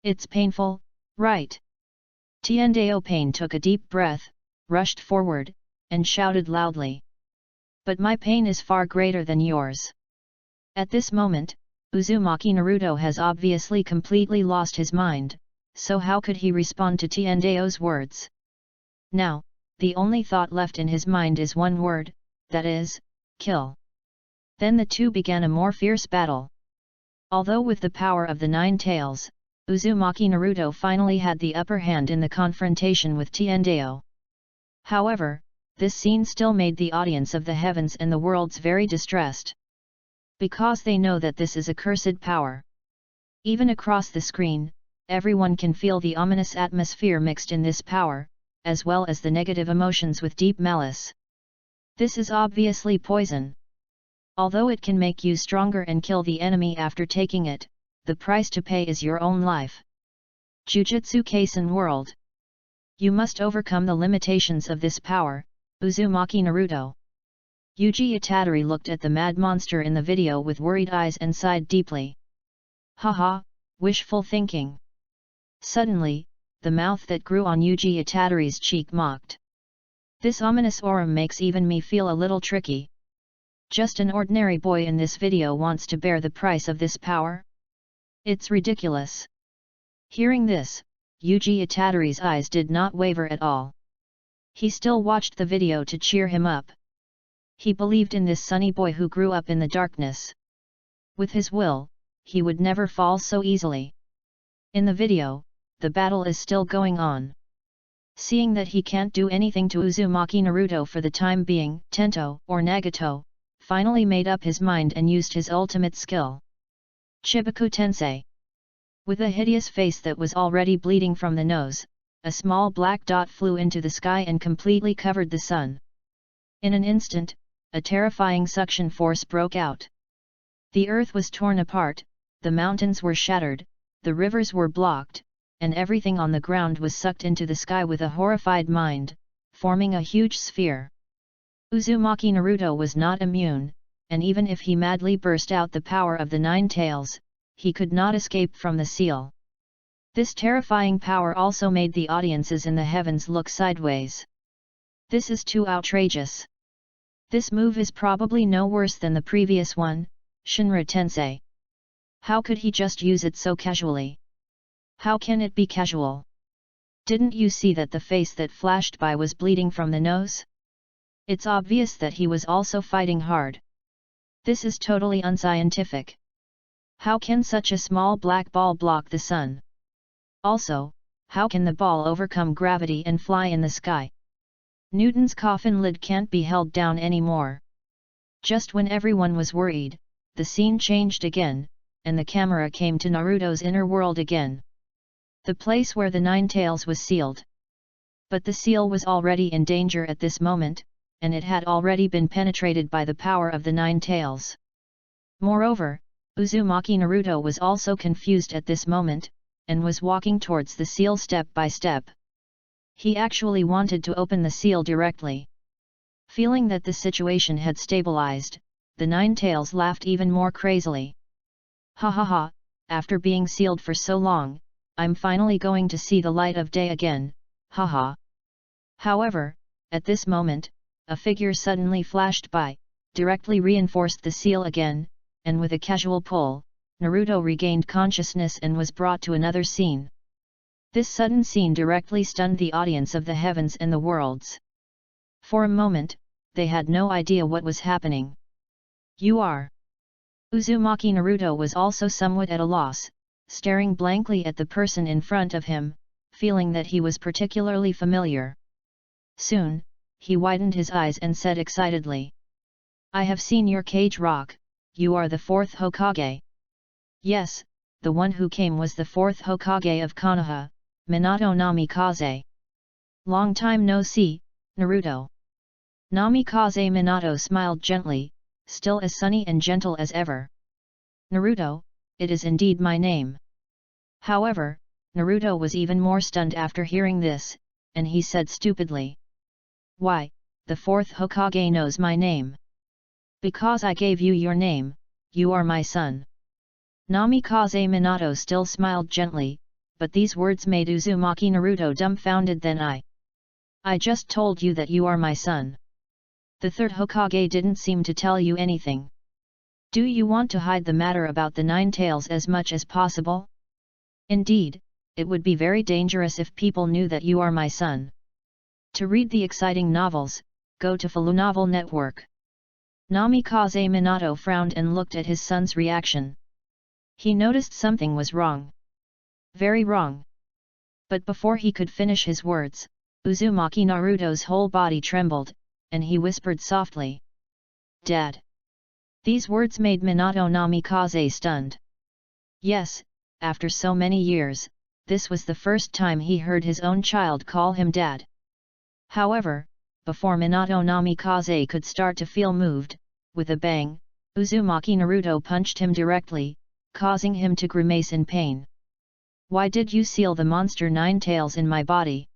It's painful, right? Tiendao Pain took a deep breath, rushed forward, and shouted loudly. But my pain is far greater than yours. At this moment, Uzumaki Naruto has obviously completely lost his mind, so how could he respond to Tiendao's words? Now, the only thought left in his mind is one word, that is, kill. Then the two began a more fierce battle. Although with the power of the nine tails, Uzumaki Naruto finally had the upper hand in the confrontation with Tiendao. However, this scene still made the audience of the heavens and the worlds very distressed. Because they know that this is a cursed power. Even across the screen, everyone can feel the ominous atmosphere mixed in this power, as well as the negative emotions with deep malice. This is obviously poison. Although it can make you stronger and kill the enemy after taking it, the price to pay is your own life. Jujutsu Kaisen World. You must overcome the limitations of this power, Uzumaki Naruto. Yuji Itadori looked at the mad monster in the video with worried eyes and sighed deeply. Haha, wishful thinking. Suddenly, the mouth that grew on Yuji Itadori's cheek mocked. This ominous aura makes even me feel a little tricky. Just an ordinary boy in this video wants to bear the price of this power? It's ridiculous. Hearing this, Yuji Itadori's eyes did not waver at all. He still watched the video to cheer him up. He believed in this sunny boy who grew up in the darkness. With his will, he would never fall so easily. In the video, the battle is still going on. Seeing that he can't do anything to Uzumaki Naruto for the time being, Tento, or Nagato, finally made up his mind and used his ultimate skill. Chibaku Tensei. With a hideous face that was already bleeding from the nose, a small black dot flew into the sky and completely covered the sun. In an instant, a terrifying suction force broke out. The earth was torn apart, the mountains were shattered, the rivers were blocked, and everything on the ground was sucked into the sky with a horrified mind, forming a huge sphere. Uzumaki Naruto was not immune, and even if he madly burst out the power of the Nine Tails, he could not escape from the seal. This terrifying power also made the audiences in the heavens look sideways. This is too outrageous. This move is probably no worse than the previous one, Shinra Tensei. How could he just use it so casually? How can it be casual? Didn't you see that the face that flashed by was bleeding from the nose? It's obvious that he was also fighting hard. This is totally unscientific. How can such a small black ball block the sun? Also, how can the ball overcome gravity and fly in the sky? Newton's coffin lid can't be held down anymore. Just when everyone was worried, the scene changed again, and the camera came to Naruto's inner world again. The place where the Nine Tails was sealed. But the seal was already in danger at this moment, and it had already been penetrated by the power of the Nine Tails. Moreover, Uzumaki Naruto was also confused at this moment, and was walking towards the seal step by step. He actually wanted to open the seal directly. Feeling that the situation had stabilized, the Nine Tails laughed even more crazily. Ha ha ha, after being sealed for so long, I'm finally going to see the light of day again, haha. However, at this moment, a figure suddenly flashed by, directly reinforced the seal again, and with a casual pull, Naruto regained consciousness and was brought to another scene. This sudden scene directly stunned the audience of the heavens and the worlds. For a moment, they had no idea what was happening. You are. Uzumaki Naruto was also somewhat at a loss, staring blankly at the person in front of him, feeling that he was particularly familiar. Soon, he widened his eyes and said excitedly, I have seen your cage rock, you are the fourth Hokage. Yes, the one who came was the fourth Hokage of Konoha, Minato Namikaze. Long time no see, Naruto. Namikaze Minato smiled gently, still as sunny and gentle as ever. Naruto, it is indeed my name. However, Naruto was even more stunned after hearing this, and he said stupidly. Why, the fourth Hokage knows my name. Because I gave you your name, you are my son. Namikaze Minato still smiled gently, but these words made Uzumaki Naruto dumbfounded. Then I just told you that you are my son. The third Hokage didn't seem to tell you anything. Do you want to hide the matter about the Nine Tails as much as possible? Indeed, it would be very dangerous if people knew that you are my son. To read the exciting novels, go to Falu Novel Network. Namikaze Minato frowned and looked at his son's reaction. He noticed something was wrong. Very wrong. But before he could finish his words, Uzumaki Naruto's whole body trembled, and he whispered softly. Dad. These words made Minato Namikaze stunned. Yes, after so many years, this was the first time he heard his own child call him dad. However, before Minato Namikaze could start to feel moved, with a bang, Uzumaki Naruto punched him directly, causing him to grimace in pain. Why did you seal the monster Nine Tails in my body?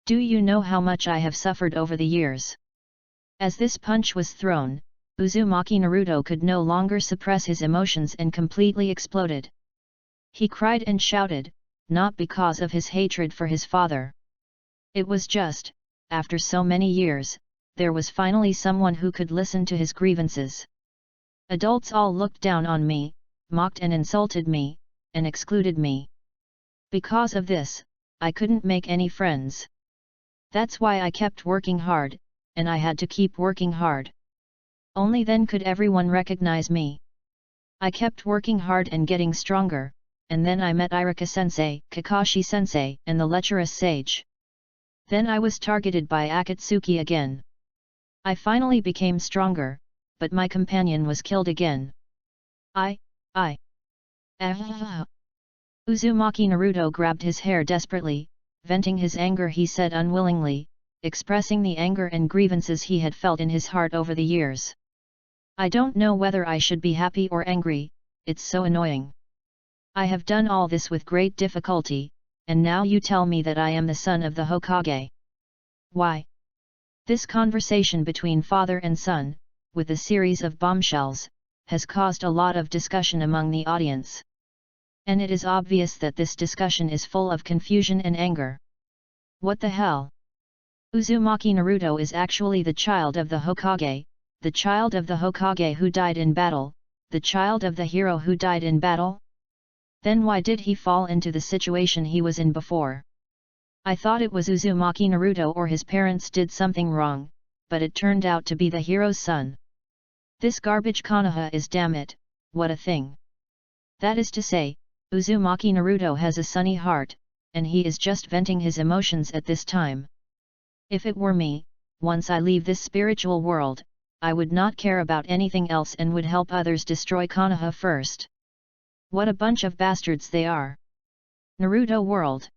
Do you know how much I have suffered over the years? As this punch was thrown, Uzumaki Naruto could no longer suppress his emotions and completely exploded. He cried and shouted, not because of his hatred for his father. It was just, after so many years, there was finally someone who could listen to his grievances. Adults all looked down on me, mocked and insulted me, and excluded me. Because of this, I couldn't make any friends. That's why I kept working hard, and I had to keep working hard. Only then could everyone recognize me. I kept working hard and getting stronger, and then I met Iruka-sensei, Kakashi-sensei, and the lecherous sage. Then I was targeted by Akatsuki again. I finally became stronger, but my companion was killed again. Uzumaki Naruto grabbed his hair desperately, venting his anger, he said unwillingly, expressing the anger and grievances he had felt in his heart over the years. I don't know whether I should be happy or angry, it's so annoying. I have done all this with great difficulty, and now you tell me that I am the son of the Hokage. Why? This conversation between father and son, with a series of bombshells, has caused a lot of discussion among the audience. And it is obvious that this discussion is full of confusion and anger. What the hell? Uzumaki Naruto is actually the child of the Hokage, the child of the Hokage who died in battle, the child of the hero who died in battle? Then why did he fall into the situation he was in before? I thought it was Uzumaki Naruto or his parents did something wrong, but it turned out to be the hero's son. This garbage Konoha is, damn it, what a thing. That is to say, Uzumaki Naruto has a sunny heart, and he is just venting his emotions at this time. If it were me, once I leave this spiritual world, I would not care about anything else and would help others destroy Konoha first. What a bunch of bastards they are. Naruto World.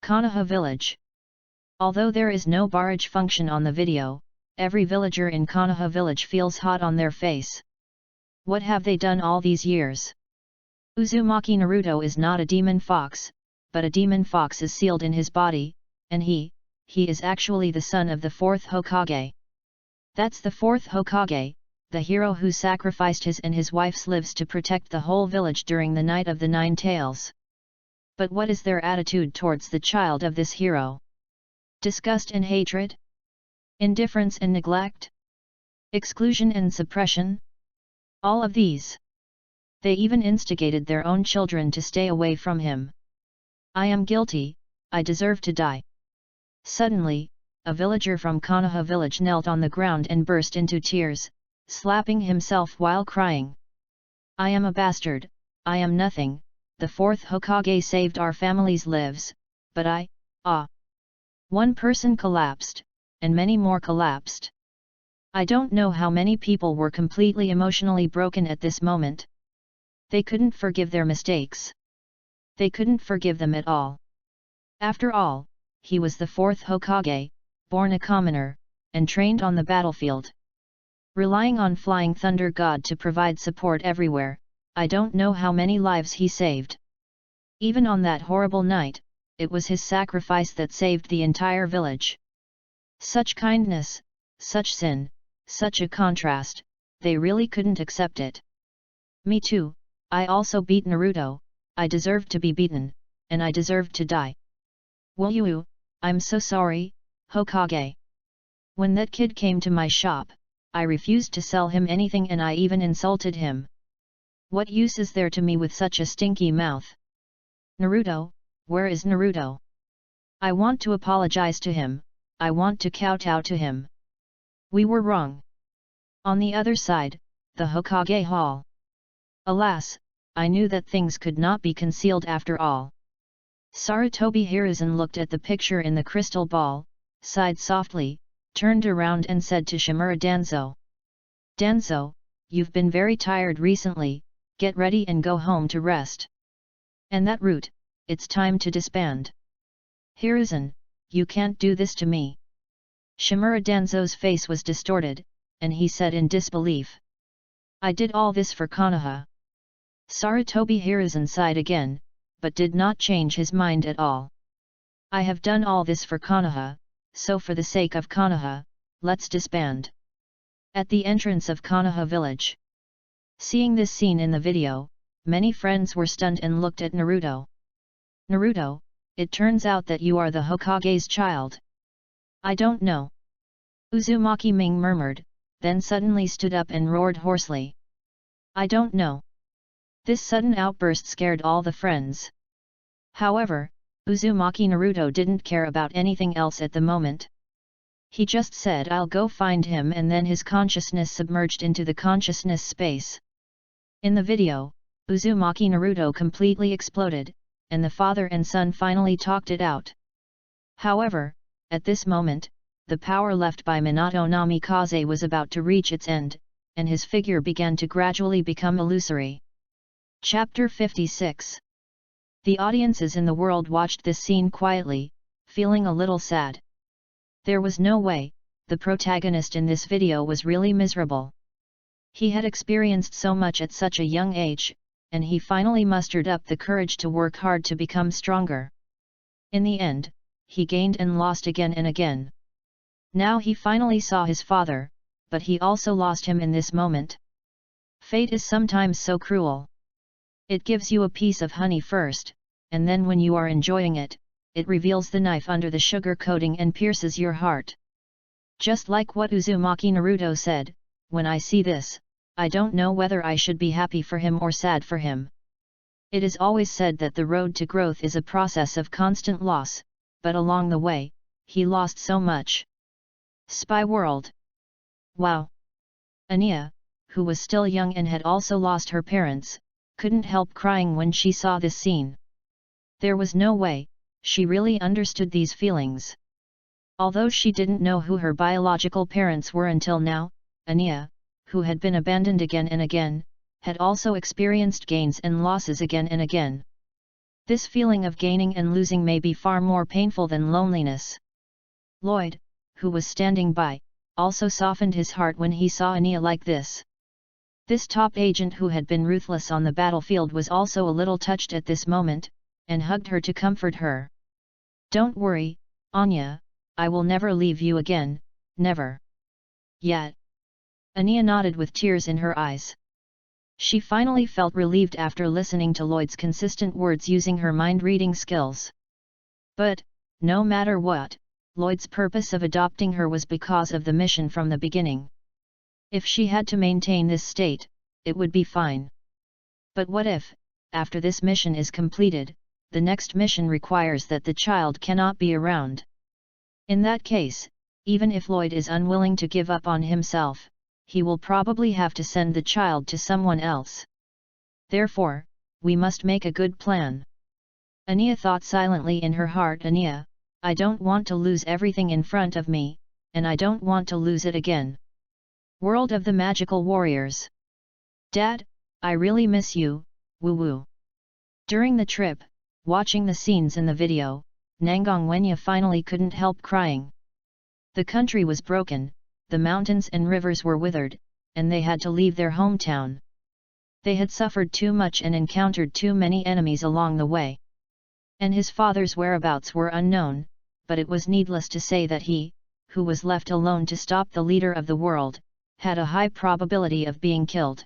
Konoha Village. Although there is no barrage function on the video, every villager in Konoha Village feels hot on their face. What have they done all these years? Uzumaki Naruto is not a demon fox, but a demon fox is sealed in his body, and he is actually the son of the fourth Hokage. That's the fourth Hokage, the hero who sacrificed his and his wife's lives to protect the whole village during the Night of the Nine Tails. But what is their attitude towards the child of this hero? Disgust and hatred? Indifference and neglect? Exclusion and suppression? All of these. They even instigated their own children to stay away from him. I am guilty, I deserve to die. Suddenly, a villager from Konoha village knelt on the ground and burst into tears, slapping himself while crying. I am a bastard, I am nothing, the fourth Hokage saved our family's lives, but One person collapsed, and many more collapsed. I don't know how many people were completely emotionally broken at this moment. They couldn't forgive their mistakes. They couldn't forgive them at all. After all, he was the fourth Hokage, born a commoner, and trained on the battlefield. Relying on Flying Thunder God to provide support everywhere, I don't know how many lives he saved. Even on that horrible night, it was his sacrifice that saved the entire village. Such kindness, such sin, such a contrast, they really couldn't accept it. Me too, I also beat Naruto, I deserved to be beaten, and I deserved to die. Woo, I'm so sorry, Hokage. When that kid came to my shop, I refused to sell him anything and I even insulted him. What use is there to me with such a stinky mouth? Naruto, where is Naruto? I want to apologize to him, I want to kowtow to him. We were wrong. On the other side, the Hokage Hall. Alas, I knew that things could not be concealed after all. Sarutobi Hiruzen looked at the picture in the crystal ball, sighed softly, turned around and said to Shimura Danzo. Danzo, you've been very tired recently, get ready and go home to rest. And that route, it's time to disband. Hiruzen, you can't do this to me. Shimura Danzo's face was distorted, and he said in disbelief. I did all this for Konoha. Sarutobi Hiruzen sighed again, but did not change his mind at all. I have done all this for Konoha, so for the sake of Konoha, let's disband. At the entrance of Konoha village. Seeing this scene in the video, many friends were stunned and looked at Naruto. Naruto, it turns out that you are the Hokage's child. I don't know. Uzumaki Ming murmured, then suddenly stood up and roared hoarsely. I don't know. This sudden outburst scared all the friends. However, Uzumaki Naruto didn't care about anything else at the moment. He just said I'll go find him, and then his consciousness submerged into the consciousness space. In the video, Uzumaki Naruto completely exploded, and the father and son finally talked it out. However, at this moment, the power left by Minato Namikaze was about to reach its end, and his figure began to gradually become illusory. Chapter 56. The audiences in the world watched this scene quietly, feeling a little sad. There was no way, the protagonist in this video was really miserable. He had experienced so much at such a young age, and he finally mustered up the courage to work hard to become stronger. In the end, he gained and lost again and again. Now he finally saw his father, but he also lost him in this moment. Fate is sometimes so cruel. It gives you a piece of honey first, and then when you are enjoying it, it reveals the knife under the sugar coating and pierces your heart. Just like what Uzumaki Naruto said, when I see this, I don't know whether I should be happy for him or sad for him. It is always said that the road to growth is a process of constant loss, but along the way, he lost so much. Spy World. Wow! Anya, who was still young and had also lost her parents, couldn't help crying when she saw this scene. There was no way, she really understood these feelings. Although she didn't know who her biological parents were until now, Anya, who had been abandoned again and again, had also experienced gains and losses again and again. This feeling of gaining and losing may be far more painful than loneliness. Lloyd, who was standing by, also softened his heart when he saw Anya like this. This top agent who had been ruthless on the battlefield was also a little touched at this moment, and hugged her to comfort her. Don't worry, Anya, I will never leave you again, never. Yet. Anya nodded with tears in her eyes. She finally felt relieved after listening to Lloyd's consistent words using her mind-reading skills. But, no matter what, Lloyd's purpose of adopting her was because of the mission from the beginning. If she had to maintain this state, it would be fine. But what if, after this mission is completed, the next mission requires that the child cannot be around? In that case, even if Lloyd is unwilling to give up on himself, he will probably have to send the child to someone else. Therefore, we must make a good plan. Anya thought silently in her heart. Anya, I don't want to lose everything in front of me, and I don't want to lose it again. World of the Magical Warriors. Dad, I really miss you, woo-woo. During the trip, watching the scenes in the video, Nangang Wenya finally couldn't help crying. The country was broken, the mountains and rivers were withered, and they had to leave their hometown. They had suffered too much and encountered too many enemies along the way. And his father's whereabouts were unknown, but it was needless to say that he, who was left alone to stop the leader of the world, had a high probability of being killed.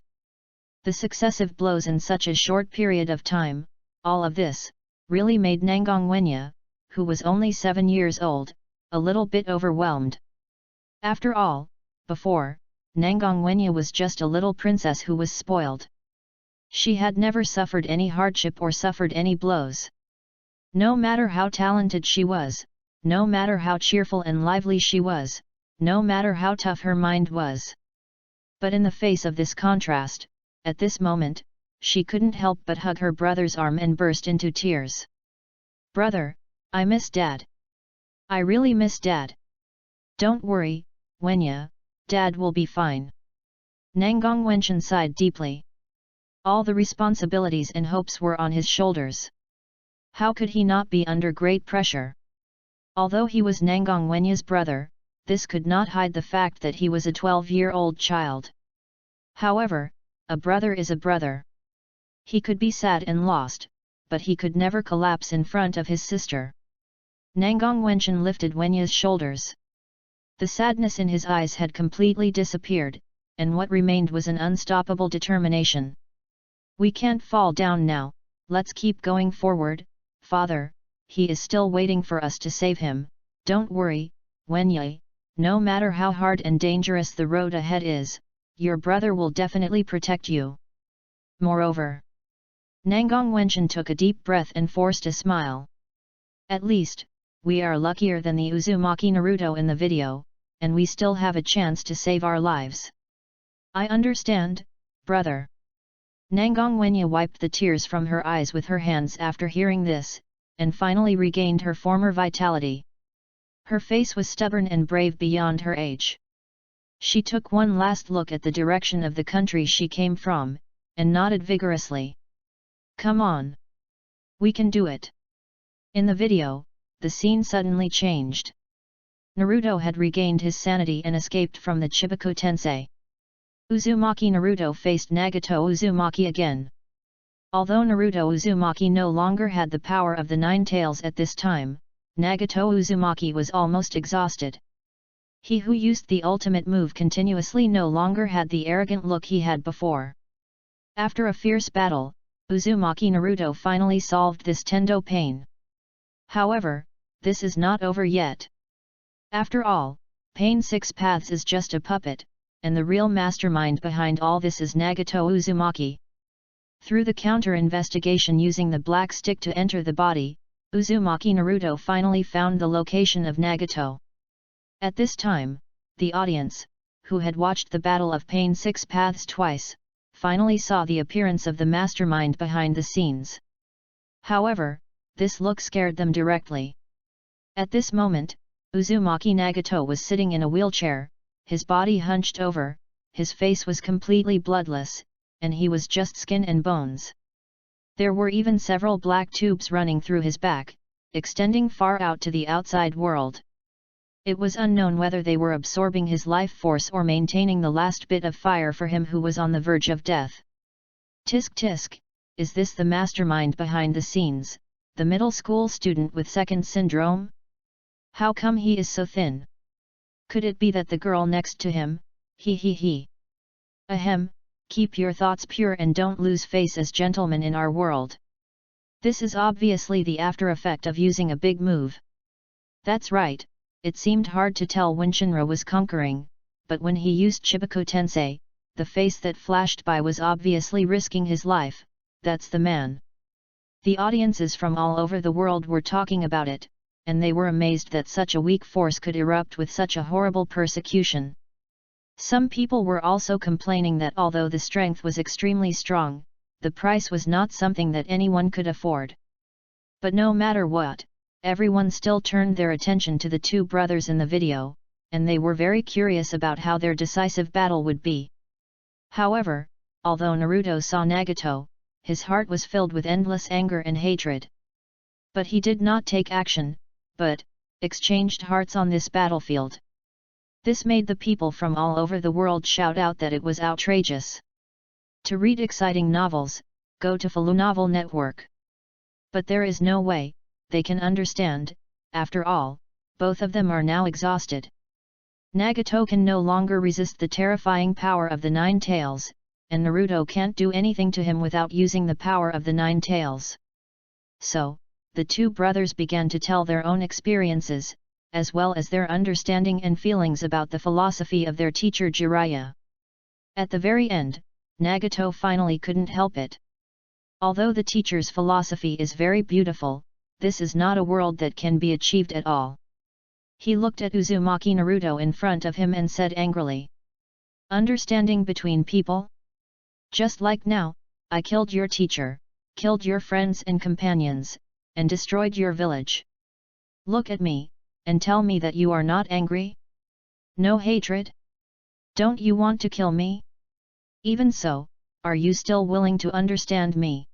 The successive blows in such a short period of time, all of this, really made Nangang Wenya, who was only 7 years old, a little bit overwhelmed. After all, before, Nangang Wenya was just a little princess who was spoiled. She had never suffered any hardship or suffered any blows. No matter how talented she was, no matter how cheerful and lively she was, no matter how tough her mind was. But in the face of this contrast, at this moment, she couldn't help but hug her brother's arm and burst into tears. Brother, I miss Dad. I really miss Dad. Don't worry, Wenya, Dad will be fine. Nangang Wenchen sighed deeply. All the responsibilities and hopes were on his shoulders. How could he not be under great pressure? Although he was Nangang Wenya's brother, this could not hide the fact that he was a 12-year-old child. However, a brother is a brother. He could be sad and lost, but he could never collapse in front of his sister. Nangang Wenchen lifted Wenya's shoulders. The sadness in his eyes had completely disappeared, and what remained was an unstoppable determination. We can't fall down now, let's keep going forward, Father, he is still waiting for us to save him, don't worry, Wenye, no matter how hard and dangerous the road ahead is, your brother will definitely protect you. Moreover, Nangong Wenchen took a deep breath and forced a smile. At least, we are luckier than the Uzumaki Naruto in the video, and we still have a chance to save our lives. I understand, brother. Nangong Wenye wiped the tears from her eyes with her hands after hearing this, and finally regained her former vitality. Her face was stubborn and brave beyond her age. She took one last look at the direction of the country she came from, and nodded vigorously. Come on! We can do it! In the video, the scene suddenly changed. Naruto had regained his sanity and escaped from the Chibaku Tensei. Uzumaki Naruto faced Nagato Uzumaki again. Although Naruto Uzumaki no longer had the power of the Nine Tails at this time, Nagato Uzumaki was almost exhausted. He who used the ultimate move continuously no longer had the arrogant look he had before. After a fierce battle, Uzumaki Naruto finally solved this Tendo pain. However, this is not over yet. After all, Pain Six Paths is just a puppet, and the real mastermind behind all this is Nagato Uzumaki. Through the counter-investigation using the black stick to enter the body, Uzumaki Naruto finally found the location of Nagato. At this time, the audience, who had watched the Battle of Pain Six Paths twice, finally saw the appearance of the mastermind behind the scenes. However, this look scared them directly. At this moment, Uzumaki Nagato was sitting in a wheelchair, his body hunched over, his face was completely bloodless, and he was just skin and bones. There were even several black tubes running through his back, extending far out to the outside world. It was unknown whether they were absorbing his life force or maintaining the last bit of fire for him who was on the verge of death. Tisk tisk, is this the mastermind behind the scenes, the middle school student with second syndrome? How come he is so thin? Could it be that the girl next to him, he. Ahem, keep your thoughts pure and don't lose face as gentlemen in our world. This is obviously the after effect of using a big move. That's right, it seemed hard to tell when Shinra was conquering, but when he used Chibaku Tensei, the face that flashed by was obviously risking his life, that's the man. The audiences from all over the world were talking about it, and they were amazed that such a weak force could erupt with such a horrible persecution. Some people were also complaining that although the strength was extremely strong, the price was not something that anyone could afford. But no matter what, everyone still turned their attention to the two brothers in the video, and they were very curious about how their decisive battle would be. However, although Naruto saw Nagato, his heart was filled with endless anger and hatred. But he did not take action, but exchanged hearts on this battlefield. This made the people from all over the world shout out that it was outrageous. To read exciting novels, go to Falu Novel Network. But there is no way, they can understand, after all, both of them are now exhausted. Nagato can no longer resist the terrifying power of the Nine Tails, and Naruto can't do anything to him without using the power of the Nine Tails. So, the two brothers began to tell their own experiences, as well as their understanding and feelings about the philosophy of their teacher Jiraiya. At the very end, Nagato finally couldn't help it. Although the teacher's philosophy is very beautiful, this is not a world that can be achieved at all. He looked at Uzumaki Naruto in front of him and said angrily, "Understanding between people? Just like now, I killed your teacher, killed your friends and companions, and destroyed your village. Look at me, and tell me that you are not angry? No hatred? Don't you want to kill me? Even so, are you still willing to understand me?"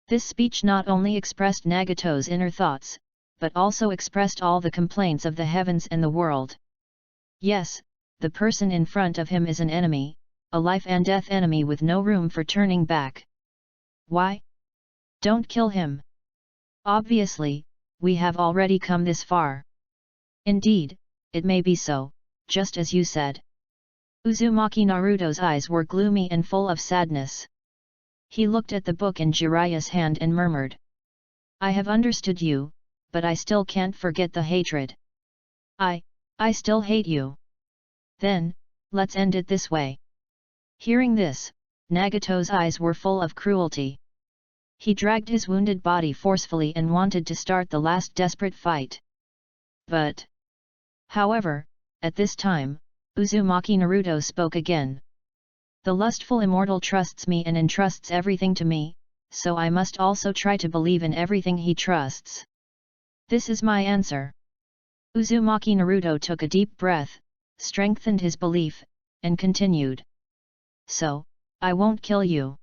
This speech not only expressed Nagato's inner thoughts, but also expressed all the complaints of the heavens and the world. Yes, the person in front of him is an enemy, a life and death enemy with no room for turning back. Why? Don't kill him. Obviously, we have already come this far. Indeed, it may be so, just as you said. Uzumaki Naruto's eyes were gloomy and full of sadness. He looked at the book in Jiraiya's hand and murmured, I have understood you, but I still can't forget the hatred. I still hate you. Then, let's end it this way. Hearing this, Nagato's eyes were full of cruelty. He dragged his wounded body forcefully and wanted to start the last desperate fight. But, however, at this time, Uzumaki Naruto spoke again. The lustful immortal trusts me and entrusts everything to me, so I must also try to believe in everything he trusts. This is my answer. Uzumaki Naruto took a deep breath, strengthened his belief, and continued. So, I won't kill you.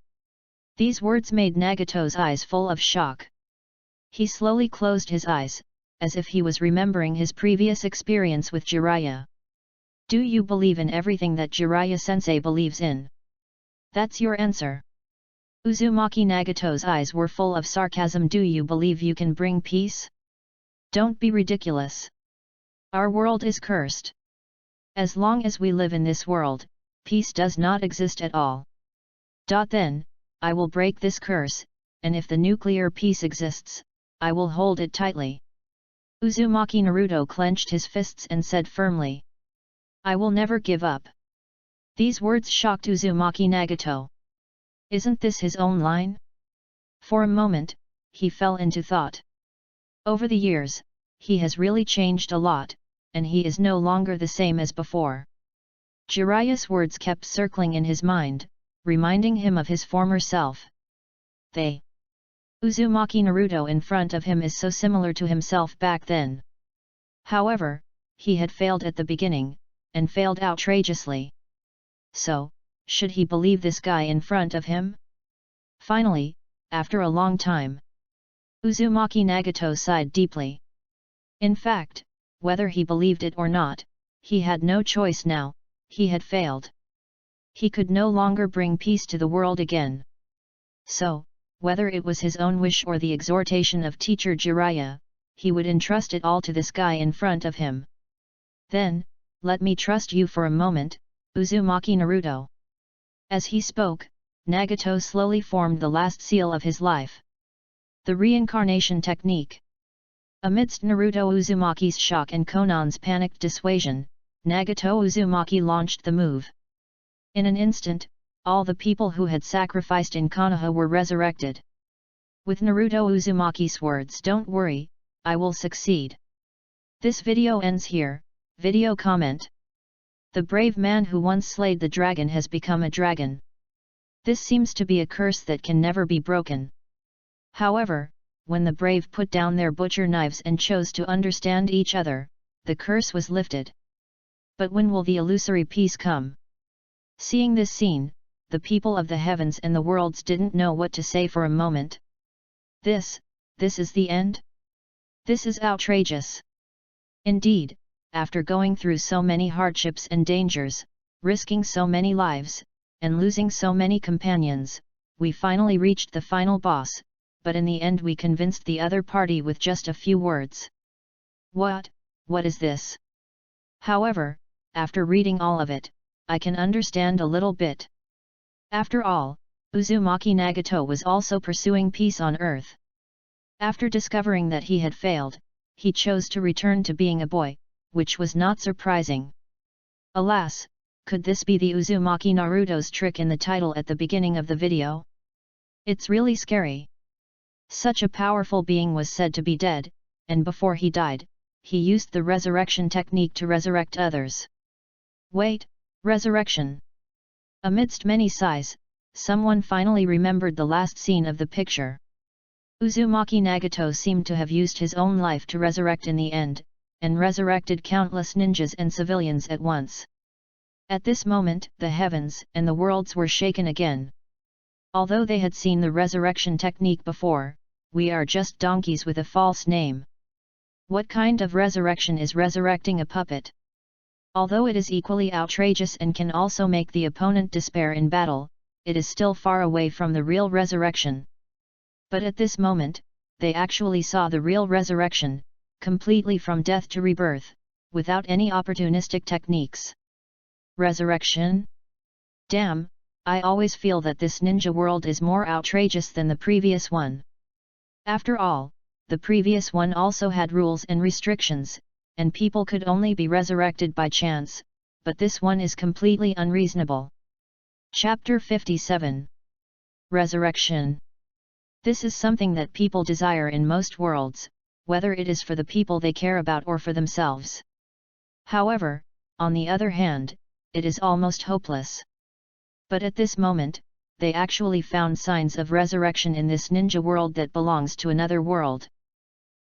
These words made Nagato's eyes full of shock. He slowly closed his eyes, as if he was remembering his previous experience with Jiraiya. Do you believe in everything that Jiraiya-sensei believes in? That's your answer. Uzumaki Nagato's eyes were full of sarcasm. Do you believe you can bring peace? Don't be ridiculous. Our world is cursed. As long as we live in this world, peace does not exist at all. Then, I will break this curse, and if the nuclear peace exists, I will hold it tightly. Uzumaki Naruto clenched his fists and said firmly. I will never give up. These words shocked Uzumaki Nagato. Isn't this his own line? For a moment, he fell into thought. Over the years, he has really changed a lot, and he is no longer the same as before. Jiraiya's words kept circling in his mind, reminding him of his former self. Uzumaki Naruto in front of him is so similar to himself back then. However, he had failed at the beginning, and failed outrageously. So, should he believe this guy in front of him? Finally, after a long time, Uzumaki Nagato sighed deeply. In fact, whether he believed it or not, he had no choice now. He had failed. He could no longer bring peace to the world again. So, whether it was his own wish or the exhortation of teacher Jiraiya, he would entrust it all to this guy in front of him. Then, let me trust you for a moment, Uzumaki Naruto. As he spoke, Nagato slowly formed the last seal of his life. The reincarnation technique. Amidst Naruto Uzumaki's shock and Konan's panicked dissuasion, Nagato Uzumaki launched the move. In an instant, all the people who had sacrificed in Konoha were resurrected. With Naruto Uzumaki's words, "Don't worry, I will succeed." This video ends here. Video comment. The brave man who once slayed the dragon has become a dragon. This seems to be a curse that can never be broken. However, when the brave put down their butcher knives and chose to understand each other, the curse was lifted. But when will the illusory peace come? Seeing this scene, the people of the heavens and the worlds didn't know what to say for a moment. This is the end? This is outrageous. Indeed, after going through so many hardships and dangers, risking so many lives, and losing so many companions, we finally reached the final boss, but in the end we convinced the other party with just a few words. What is this? However, after reading all of it, I can understand a little bit. After all, Uzumaki Nagato was also pursuing peace on Earth. After discovering that he had failed, he chose to return to being a boy, which was not surprising. Alas, could this be the Uzumaki Naruto's trick in the title at the beginning of the video? It's really scary. Such a powerful being was said to be dead, and before he died, he used the resurrection technique to resurrect others. Wait, resurrection. Amidst many sighs, someone finally remembered the last scene of the picture. Uzumaki Nagato seemed to have used his own life to resurrect in the end, and resurrected countless ninjas and civilians at once. At this moment, the heavens and the worlds were shaken again. Although they had seen the resurrection technique before, we are just donkeys with a false name. What kind of resurrection is resurrecting a puppet? Although it is equally outrageous and can also make the opponent despair in battle, it is still far away from the real resurrection. But at this moment, they actually saw the real resurrection, completely from death to rebirth, without any opportunistic techniques. Resurrection? Damn, I always feel that this ninja world is more outrageous than the previous one. After all, the previous one also had rules and restrictions, and people could only be resurrected by chance, but this one is completely unreasonable. Chapter 57. Resurrection. This is something that people desire in most worlds, whether it is for the people they care about or for themselves. However, on the other hand, it is almost hopeless. But at this moment, they actually found signs of resurrection in this ninja world that belongs to another world.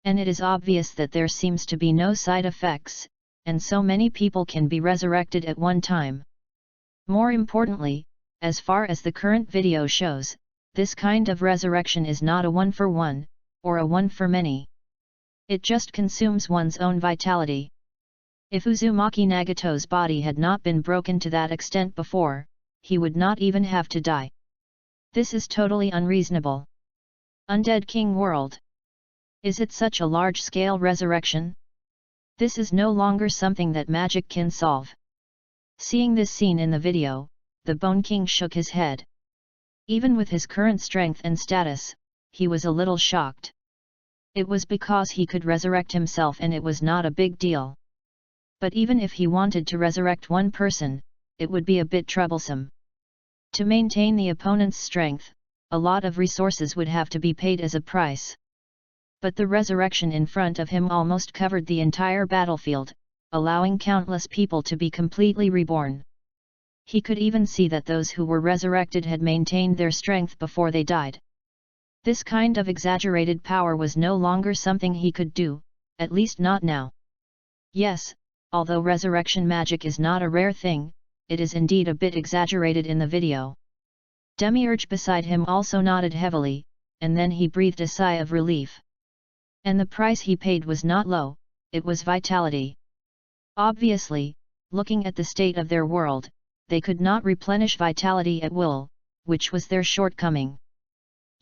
And it is obvious that there seems to be no side effects, and so many people can be resurrected at one time. More importantly, as far as the current video shows, this kind of resurrection is not a one-for-one, or a one-for-many. It just consumes one's own vitality. If Uzumaki Nagato's body had not been broken to that extent before, he would not even have to die. This is totally unreasonable. Undead King World. Is it such a large-scale resurrection? This is no longer something that magic can solve. Seeing this scene in the video, the Bone King shook his head. Even with his current strength and status, he was a little shocked. It was because he could resurrect himself and it was not a big deal. But even if he wanted to resurrect one person, it would be a bit troublesome. To maintain the opponent's strength, a lot of resources would have to be paid as a price. But the resurrection in front of him almost covered the entire battlefield, allowing countless people to be completely reborn. He could even see that those who were resurrected had maintained their strength before they died. This kind of exaggerated power was no longer something he could do, at least not now. Yes, although resurrection magic is not a rare thing, it is indeed a bit exaggerated in the video. Demiurge beside him also nodded heavily, and then he breathed a sigh of relief. And the price he paid was not low, it was vitality. Obviously, looking at the state of their world, they could not replenish vitality at will, which was their shortcoming.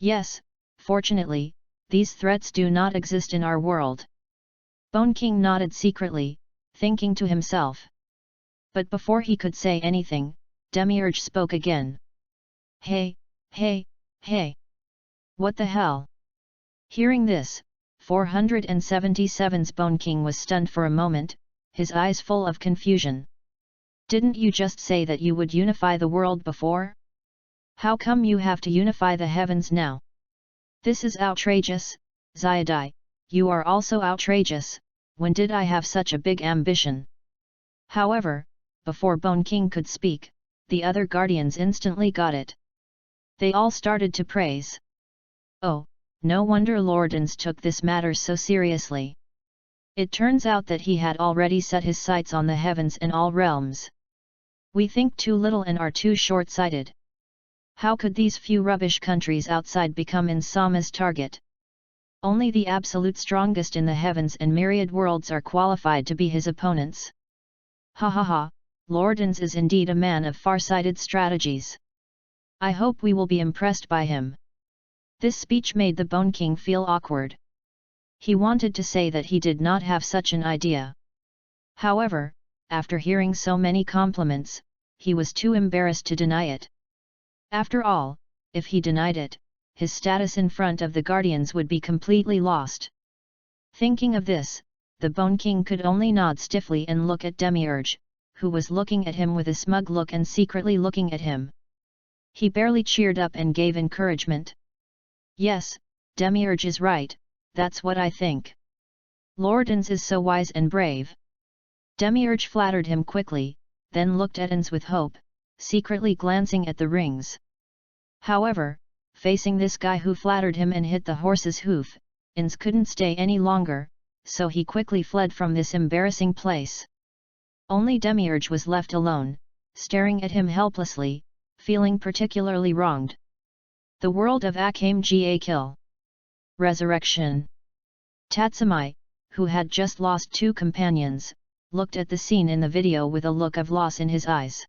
Yes, fortunately, these threats do not exist in our world. Bone King nodded secretly, thinking to himself. But before he could say anything, Demiurge spoke again. Hey, hey, hey! What the hell? Hearing this, 477's Bone King was stunned for a moment, his eyes full of confusion. Didn't you just say that you would unify the world before? How come you have to unify the heavens now? This is outrageous, Xiaodai, you are also outrageous. When did I have such a big ambition? However, before Bone King could speak, the other guardians instantly got it. They all started to praise. Oh, no wonder Lordans took this matter so seriously. It turns out that he had already set his sights on the heavens and all realms. We think too little and are too short-sighted. How could these few rubbish countries outside become Insama's target? Only the absolute strongest in the heavens and myriad worlds are qualified to be his opponents. Ha ha ha, Lordans is indeed a man of far-sighted strategies. I hope we will be impressed by him. This speech made the Bone King feel awkward. He wanted to say that he did not have such an idea. However, after hearing so many compliments, he was too embarrassed to deny it. After all, if he denied it, his status in front of the guardians would be completely lost. Thinking of this, the Bone King could only nod stiffly and look at Demiurge, who was looking at him with a smug look and secretly looking at him. He barely cheered up and gave encouragement. Yes, Demiurge is right, that's what I think. Lordans is so wise and brave. Demiurge flattered him quickly, then looked at Ins with hope, secretly glancing at the rings. However, facing this guy who flattered him and hit the horse's hoof, Ins couldn't stay any longer, so he quickly fled from this embarrassing place. Only Demiurge was left alone, staring at him helplessly, feeling particularly wronged. The world of Akame ga Kill. Resurrection. Tatsumai, who had just lost 2 companions, looked at the scene in the video with a look of loss in his eyes.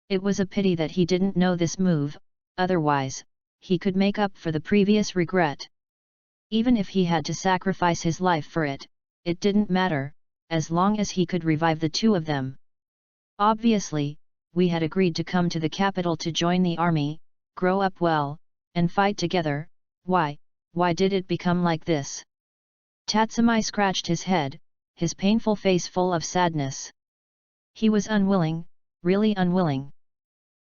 It was a pity that he didn't know this move, otherwise, he could make up for the previous regret. Even if he had to sacrifice his life for it, it didn't matter, as long as he could revive the 2 of them. Obviously, we had agreed to come to the capital to join the army, grow up well, and fight together. Why did it become like this? Tatsumi scratched his head, his painful face full of sadness. He was unwilling, really unwilling.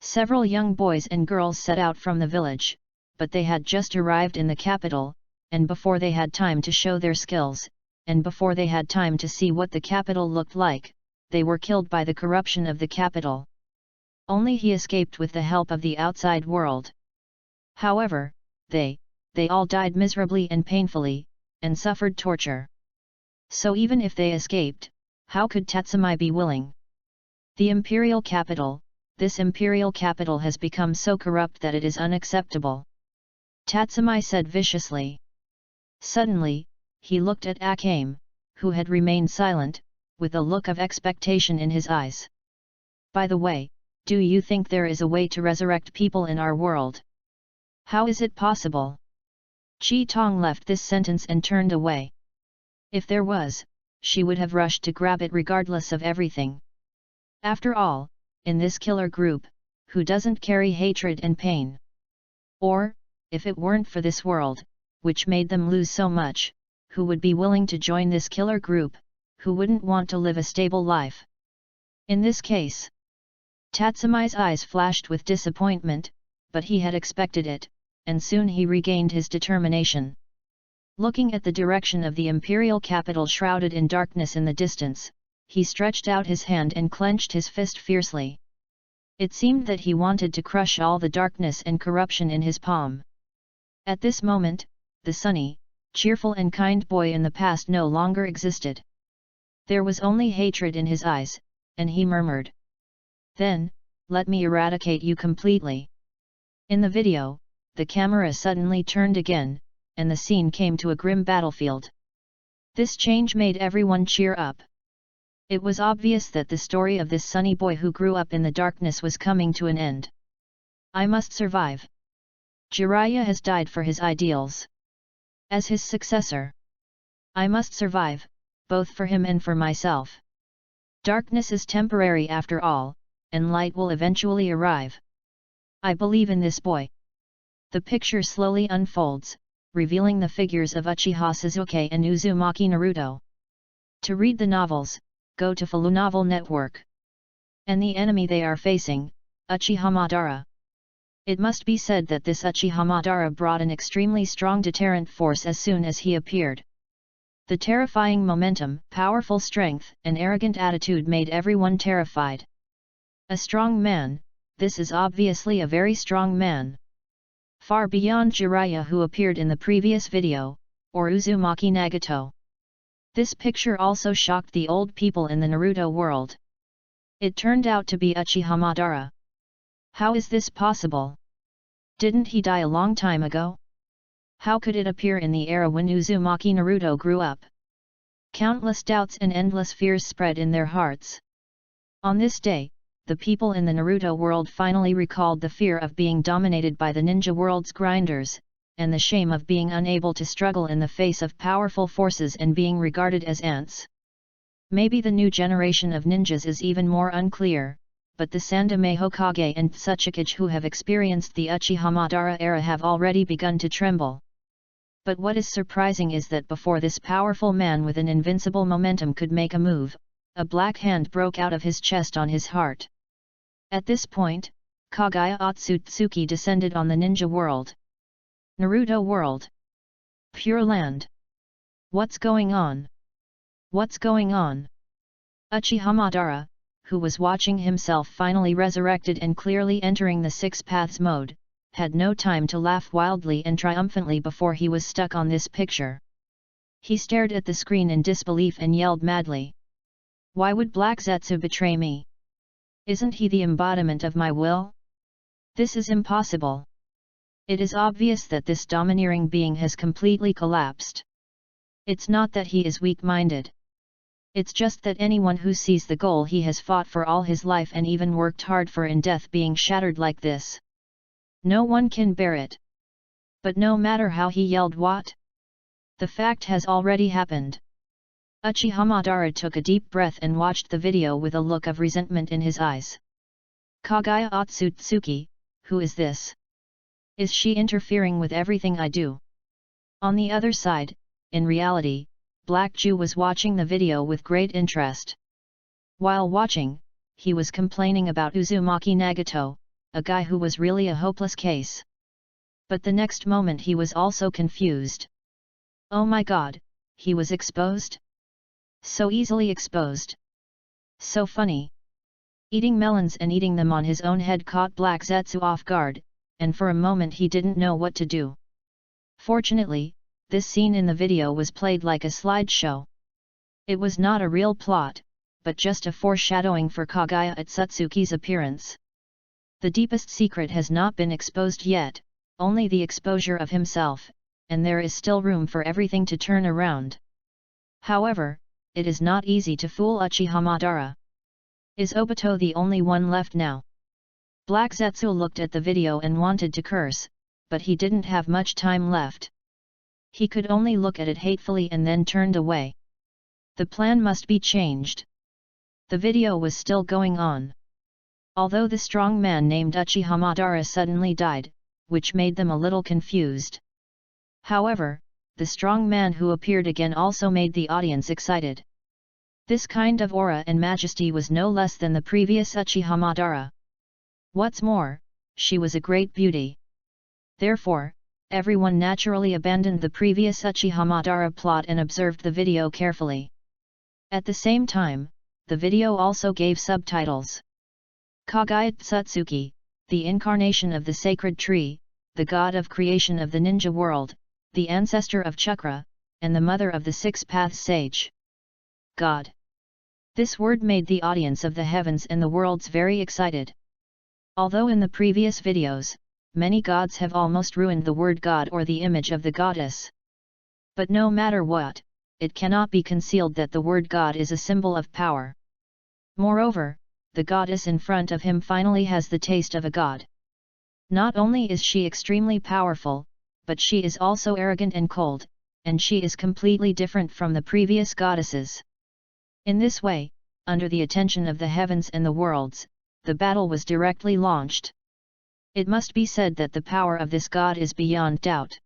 Several young boys and girls set out from the village, but they had just arrived in the capital, and before they had time to show their skills, and before they had time to see what the capital looked like, they were killed by the corruption of the capital. Only he escaped with the help of the outside world. However, they all died miserably and painfully, and suffered torture. So even if they escaped, how could Tatsumi be willing? The imperial capital, this imperial capital has become so corrupt that it is unacceptable. Tatsumi said viciously. Suddenly, he looked at Akame, who had remained silent, with a look of expectation in his eyes. By the way, do you think there is a way to resurrect people in our world? How is it possible? Chi Tong left this sentence and turned away. If there was, she would have rushed to grab it regardless of everything. After all, in this killer group, who doesn't carry hatred and pain? Or, if it weren't for this world, which made them lose so much, who would be willing to join this killer group, who wouldn't want to live a stable life? In this case, Tatsumi's eyes flashed with disappointment, but he had expected it, and soon he regained his determination. Looking at the direction of the imperial capital shrouded in darkness in the distance, he stretched out his hand and clenched his fist fiercely. It seemed that he wanted to crush all the darkness and corruption in his palm. At this moment, the sunny, cheerful and kind boy in the past no longer existed. There was only hatred in his eyes, and he murmured, "Then, let me eradicate you completely." In the video, the camera suddenly turned again, and the scene came to a grim battlefield. This change made everyone cheer up. It was obvious that the story of this sunny boy who grew up in the darkness was coming to an end. I must survive. Jiraiya has died for his ideals. As his successor, I must survive, both for him and for myself. Darkness is temporary after all, and light will eventually arrive. I believe in this boy. The picture slowly unfolds, revealing the figures of Uchiha Sasuke and Uzumaki Naruto. To read the novels, go to Falu Novel Network. And the enemy they are facing, Uchiha Madara. It must be said that this Uchiha Madara brought an extremely strong deterrent force as soon as he appeared. The terrifying momentum, powerful strength, and arrogant attitude made everyone terrified. A strong man, this is obviously a very strong man. Far beyond Jiraiya who appeared in the previous video, or Uzumaki Nagato. This picture also shocked the old people in the Naruto world. It turned out to be Uchiha Madara. How is this possible? Didn't he die a long time ago? How could it appear in the era when Uzumaki Naruto grew up? Countless doubts and endless fears spread in their hearts. On this day, the people in the Naruto world finally recalled the fear of being dominated by the ninja world's grinders, and the shame of being unable to struggle in the face of powerful forces and being regarded as ants. Maybe the new generation of ninjas is even more unclear, but the Sandaime Hokage and Tsuchikage who have experienced the Uchiha Madara era have already begun to tremble. But what is surprising is that before this powerful man with an invincible momentum could make a move, a black hand broke out of his chest on his heart. At this point, Kaguya Otsutsuki descended on the ninja world. Naruto world. Pure Land. What's going on? What's going on? Uchiha Madara, who was watching himself finally resurrected and clearly entering the Six Paths mode, had no time to laugh wildly and triumphantly before he was stuck on this picture. He stared at the screen in disbelief and yelled madly. Why would Black Zetsu betray me? Isn't he the embodiment of my will? This is impossible. It is obvious that this domineering being has completely collapsed. It's not that he is weak-minded. It's just that anyone who sees the goal he has fought for all his life and even worked hard for in death being shattered like this. No one can bear it. But no matter how he yelled what? The fact has already happened. Uchiha Madara took a deep breath and watched the video with a look of resentment in his eyes. Kaguya Otsutsuki, who is this? Is she interfering with everything I do? On the other side, in reality, Black Jew was watching the video with great interest. While watching, he was complaining about Uzumaki Nagato, a guy who was really a hopeless case. But the next moment he was also confused. Oh my god, he was exposed? So easily exposed. So funny. Eating melons and eating them on his own head caught Black Zetsu off guard, and for a moment he didn't know what to do. Fortunately, this scene in the video was played like a slideshow. It was not a real plot, but just a foreshadowing for Kaguya Otsutsuki's appearance. The deepest secret has not been exposed yet, only the exposure of himself, and there is still room for everything to turn around. However, it is not easy to fool Uchiha Madara. Is Obito the only one left now? Black Zetsu looked at the video and wanted to curse, but he didn't have much time left. He could only look at it hatefully and then turned away. The plan must be changed. The video was still going on. Although the strong man named Uchiha Madara suddenly died, which made them a little confused. However, the strong man who appeared again also made the audience excited. This kind of aura and majesty was no less than the previous Uchiha Madara. What's more, she was a great beauty. Therefore, everyone naturally abandoned the previous Uchiha Madara plot and observed the video carefully. At the same time, the video also gave subtitles. Kaguya Otsutsuki, the incarnation of the sacred tree, the god of creation of the ninja world, the ancestor of chakra, and the mother of the six-path sage. God. This word made the audience of the heavens and the worlds very excited. Although in the previous videos, many gods have almost ruined the word god or the image of the goddess. But no matter what, it cannot be concealed that the word god is a symbol of power. Moreover, the goddess in front of him finally has the taste of a god. Not only is she extremely powerful, but she is also arrogant and cold, and she is completely different from the previous goddesses. In this way, under the attention of the heavens and the worlds, the battle was directly launched. It must be said that the power of this god is beyond doubt.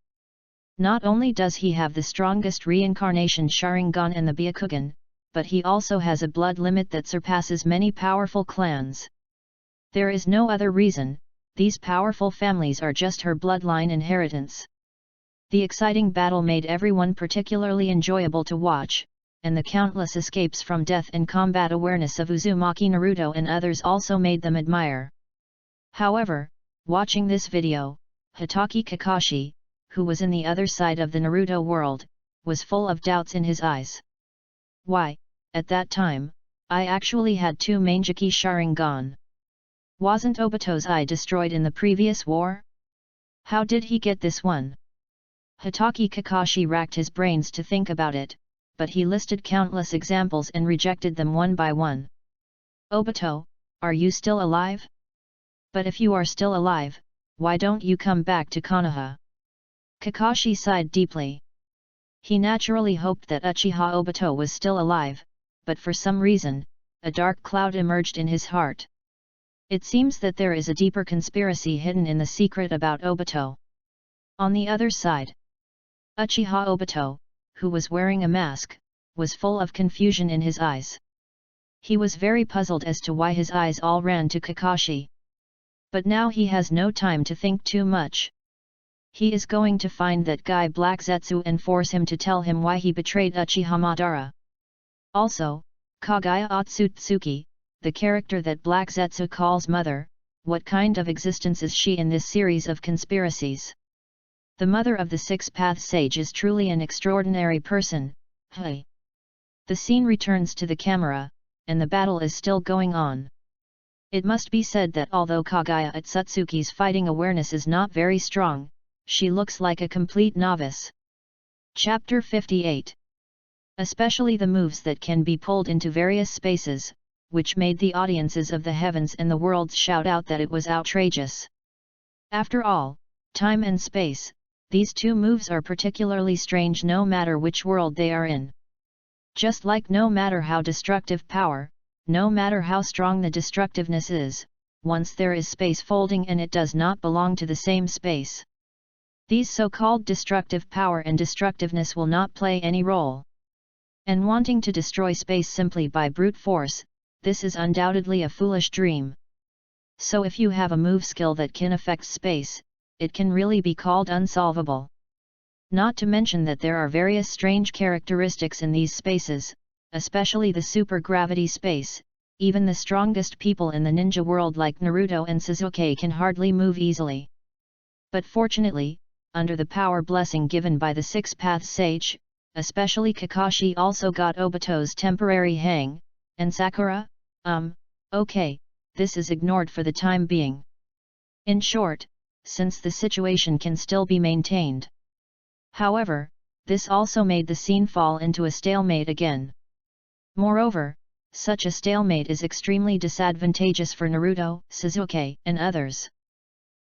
Not only does he have the strongest reincarnation Sharingan and the Byakugan, but he also has a blood limit that surpasses many powerful clans. There is no other reason, these powerful families are just her bloodline inheritance. The exciting battle made everyone particularly enjoyable to watch, and the countless escapes from death and combat awareness of Uzumaki Naruto and others also made them admire. However, watching this video, Hitaki Kakashi, who was in the other side of the Naruto world, was full of doubts in his eyes. Why, at that time, I actually had 2 Mangeki Sharingan. Wasn't Obito's eye destroyed in the previous war? How did he get this one? Hitaki Kakashi racked his brains to think about it, but he listed countless examples and rejected them one by one. Obito, are you still alive? But if you are still alive, why don't you come back to Konoha? Kakashi sighed deeply. He naturally hoped that Uchiha Obito was still alive, but for some reason, a dark cloud emerged in his heart. It seems that there is a deeper conspiracy hidden in the secret about Obito. On the other side, Uchiha Obito, who was wearing a mask, was full of confusion in his eyes. He was very puzzled as to why his eyes all ran to Kakashi. But now he has no time to think too much. He is going to find that guy Black Zetsu and force him to tell him why he betrayed Uchiha Madara. Also, Kaguya Otsutsuki, the character that Black Zetsu calls mother, what kind of existence is she in this series of conspiracies? The mother of the six-path sage is truly an extraordinary person. Hey! The scene returns to the camera, and the battle is still going on. It must be said that although Kaguya Otsutsuki's fighting awareness is not very strong, she looks like a complete novice. Chapter 58. Especially the moves that can be pulled into various spaces, which made the audiences of the heavens and the worlds shout out that it was outrageous. After all, time and space, these 2 moves are particularly strange no matter which world they are in. Just like no matter how destructive power, no matter how strong the destructiveness is, once there is space folding and it does not belong to the same space. These so-called destructive power and destructiveness will not play any role. And wanting to destroy space simply by brute force, this is undoubtedly a foolish dream. So if you have a move skill that can affect space, it can really be called unsolvable. Not to mention that there are various strange characteristics in these spaces, especially the supergravity space. Even the strongest people in the ninja world like Naruto and Sasuke can hardly move easily. But fortunately, under the power blessing given by the Six Paths Sage, especially Kakashi also got Obito's temporary hang, and Sakura, okay, this is ignored for the time being. In short, since the situation can still be maintained. However, this also made the scene fall into a stalemate again. Moreover, such a stalemate is extremely disadvantageous for Naruto, Sasuke, and others.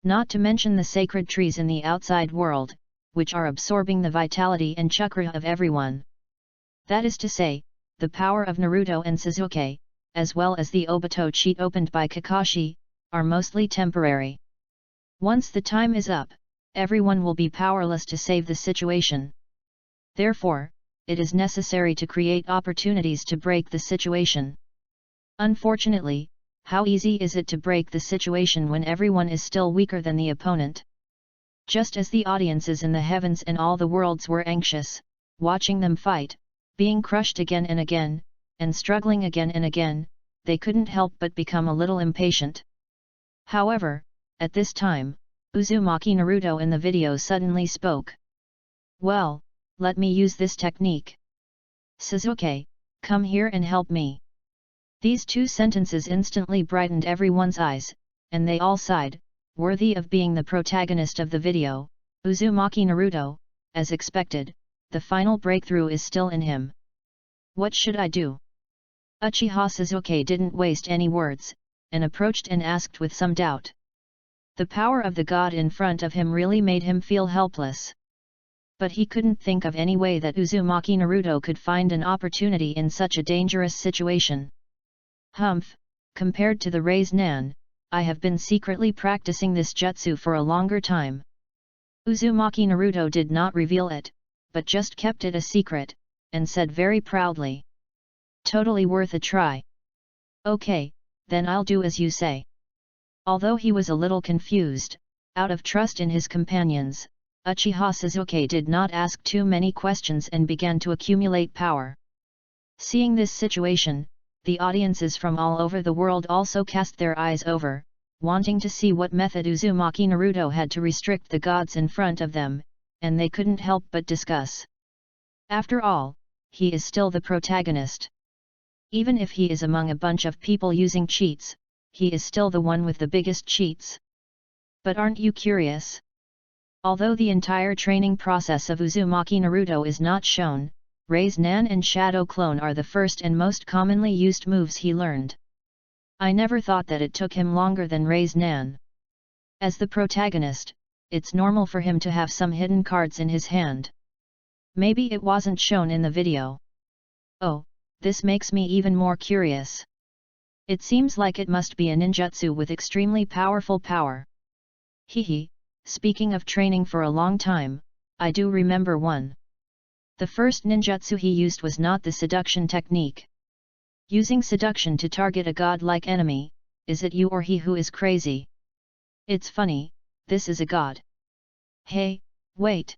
Not to mention the sacred trees in the outside world, which are absorbing the vitality and chakra of everyone. That is to say, the power of Naruto and Sasuke, as well as the Obito cheat opened by Kakashi, are mostly temporary. Once the time is up, everyone will be powerless to save the situation. Therefore, it is necessary to create opportunities to break the situation. Unfortunately, how easy is it to break the situation when everyone is still weaker than the opponent? Just as the audiences in the heavens and all the worlds were anxious, watching them fight, being crushed again and again, and struggling again and again, they couldn't help but become a little impatient. However, at this time, Uzumaki Naruto in the video suddenly spoke. Well, let me use this technique. Sasuke, come here and help me. These two sentences instantly brightened everyone's eyes, and they all sighed, worthy of being the protagonist of the video. Uzumaki Naruto, as expected, the final breakthrough is still in him. What should I do? Uchiha Sasuke didn't waste any words, and approached and asked with some doubt. The power of the god in front of him really made him feel helpless. But he couldn't think of any way that Uzumaki Naruto could find an opportunity in such a dangerous situation. Humph, compared to the Raise Nan, I have been secretly practicing this jutsu for a longer time. Uzumaki Naruto did not reveal it, but just kept it a secret, and said very proudly. Totally worth a try. Okay, then I'll do as you say. Although he was a little confused, out of trust in his companions, Uchiha Sasuke did not ask too many questions and began to accumulate power. Seeing this situation, the audiences from all over the world also cast their eyes over, wanting to see what method Uzumaki Naruto had to restrict the gods in front of them, and they couldn't help but discuss. After all, he is still the protagonist. Even if he is among a bunch of people using cheats, he is still the one with the biggest cheats. But aren't you curious? Although the entire training process of Uzumaki Naruto is not shown, Raise Nan and Shadow Clone are the first and most commonly used moves he learned. I never thought that it took him longer than Raise Nan. As the protagonist, it's normal for him to have some hidden cards in his hand. Maybe it wasn't shown in the video. Oh, this makes me even more curious. It seems like it must be a ninjutsu with extremely powerful power. Hehe. Speaking of training for a long time, I do remember one. The first ninjutsu he used was not the seduction technique. Using seduction to target a god-like enemy, is it you or he who is crazy? It's funny, this is a god. Hey, wait!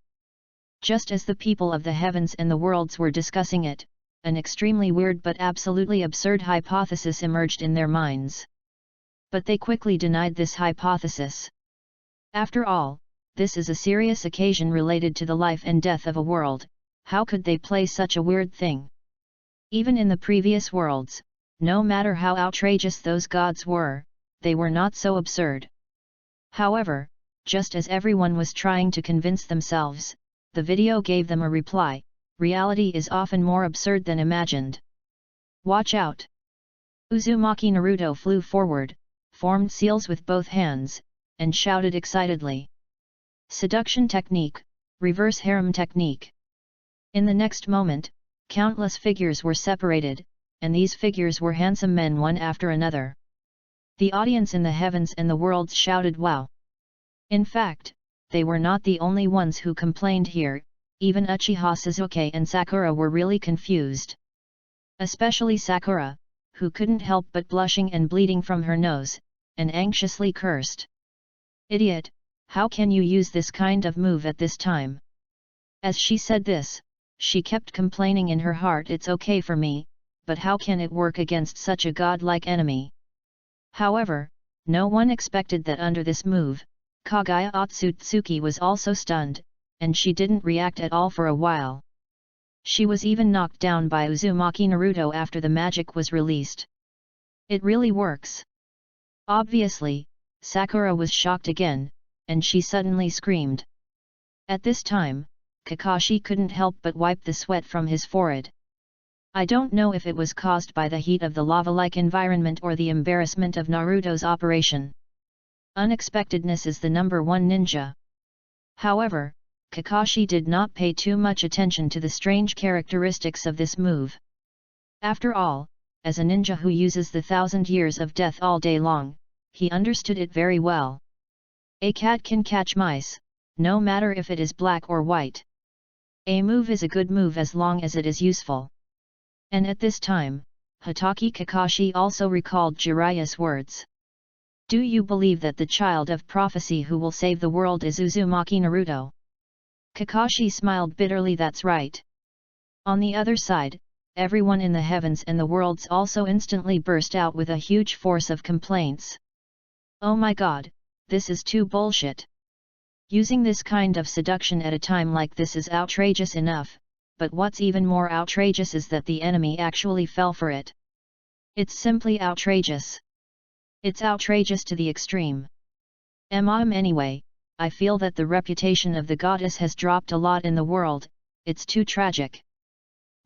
Just as the people of the heavens and the worlds were discussing it, an extremely weird but absolutely absurd hypothesis emerged in their minds. But they quickly denied this hypothesis. After all, this is a serious occasion related to the life and death of a world. How could they play such a weird thing? Even in the previous worlds, no matter how outrageous those gods were, they were not so absurd. However, just as everyone was trying to convince themselves, the video gave them a reply: reality is often more absurd than imagined. Watch out! Uzumaki Naruto flew forward, formed seals with both hands, and shouted excitedly. Seduction technique, reverse harem technique. In the next moment, countless figures were separated, and these figures were handsome men one after another. The audience in the heavens and the worlds shouted wow. In fact, they were not the only ones who complained here. even Uchiha Sasuke and Sakura were really confused. Especially Sakura, who couldn't help but blushing and bleeding from her nose, and anxiously cursed. "Idiot, how can you use this kind of move at this time?" As she said this, she kept complaining in her heart, "It's okay for me, but how can it work against such a godlike enemy?" However, no one expected that under this move, Kaguya Otsutsuki was also stunned, and she didn't react at all for a while. She was even knocked down by Uzumaki Naruto after the magic was released. It really works. Obviously, Sakura was shocked again, and she suddenly screamed. At this time, Kakashi couldn't help but wipe the sweat from his forehead. I don't know if it was caused by the heat of the lava-like environment or the embarrassment of Naruto's operation. Unexpectedness is the #1 ninja. However, Kakashi did not pay too much attention to the strange characteristics of this move. After all, as a ninja who uses the 1,000 years of death all day long, he understood it very well. A cat can catch mice, no matter if it is black or white. A move is a good move as long as it is useful. And at this time, Hatake Kakashi also recalled Jiraiya's words. "Do you believe that the child of prophecy who will save the world is Uzumaki Naruto?" Kakashi smiled bitterly. "That's right." On the other side, everyone in the heavens and the worlds also instantly burst out with a huge force of complaints. "Oh my god, this is too bullshit. Using this kind of seduction at a time like this is outrageous enough, but what's even more outrageous is that the enemy actually fell for it. It's simply outrageous. It's outrageous to the extreme. Anyway, I feel that the reputation of the goddess has dropped a lot in the world, it's too tragic.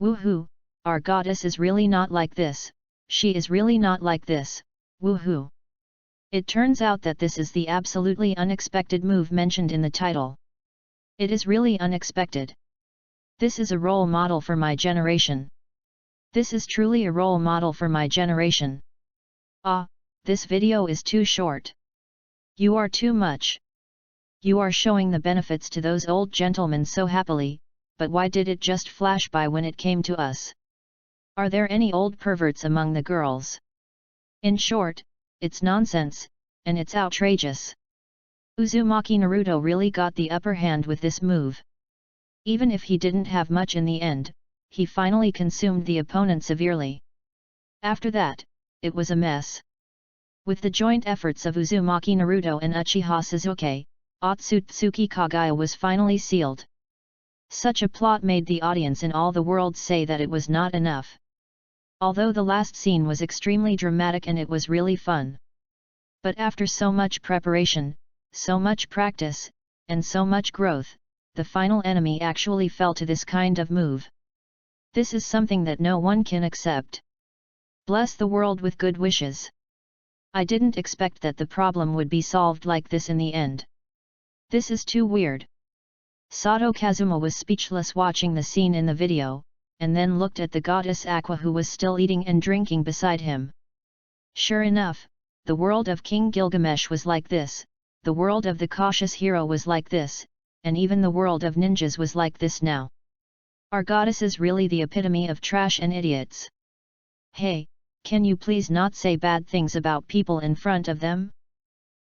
Woohoo, our goddess is really not like this, she is really not like this, woohoo." It turns out that this is the absolutely unexpected move mentioned in the title. It is really unexpected. This is a role model for my generation. This is truly a role model for my generation. Ah, this video is too short. You are too much. You are showing the benefits to those old gentlemen so happily, but why did it just flash by when it came to us? Are there any old perverts among the girls? In short, it's nonsense, and it's outrageous. Uzumaki Naruto really got the upper hand with this move. Even if he didn't have much in the end, he finally consumed the opponent severely. After that, it was a mess. With the joint efforts of Uzumaki Naruto and Uchiha Sasuke, Otsutsuki Kaguya was finally sealed. Such a plot made the audience in all the world say that it was not enough. Although the last scene was extremely dramatic and it was really fun. But after so much preparation, so much practice, and so much growth, the final enemy actually fell to this kind of move. This is something that no one can accept. Bless the world with good wishes. I didn't expect that the problem would be solved like this in the end. This is too weird. Sato Kazuma was speechless watching the scene in the video, and then looked at the goddess Aqua who was still eating and drinking beside him. Sure enough, the world of King Gilgamesh was like this, the world of the cautious hero was like this, and even the world of ninjas was like this now. Our goddess is really the epitome of trash and idiots. Hey, can you please not say bad things about people in front of them?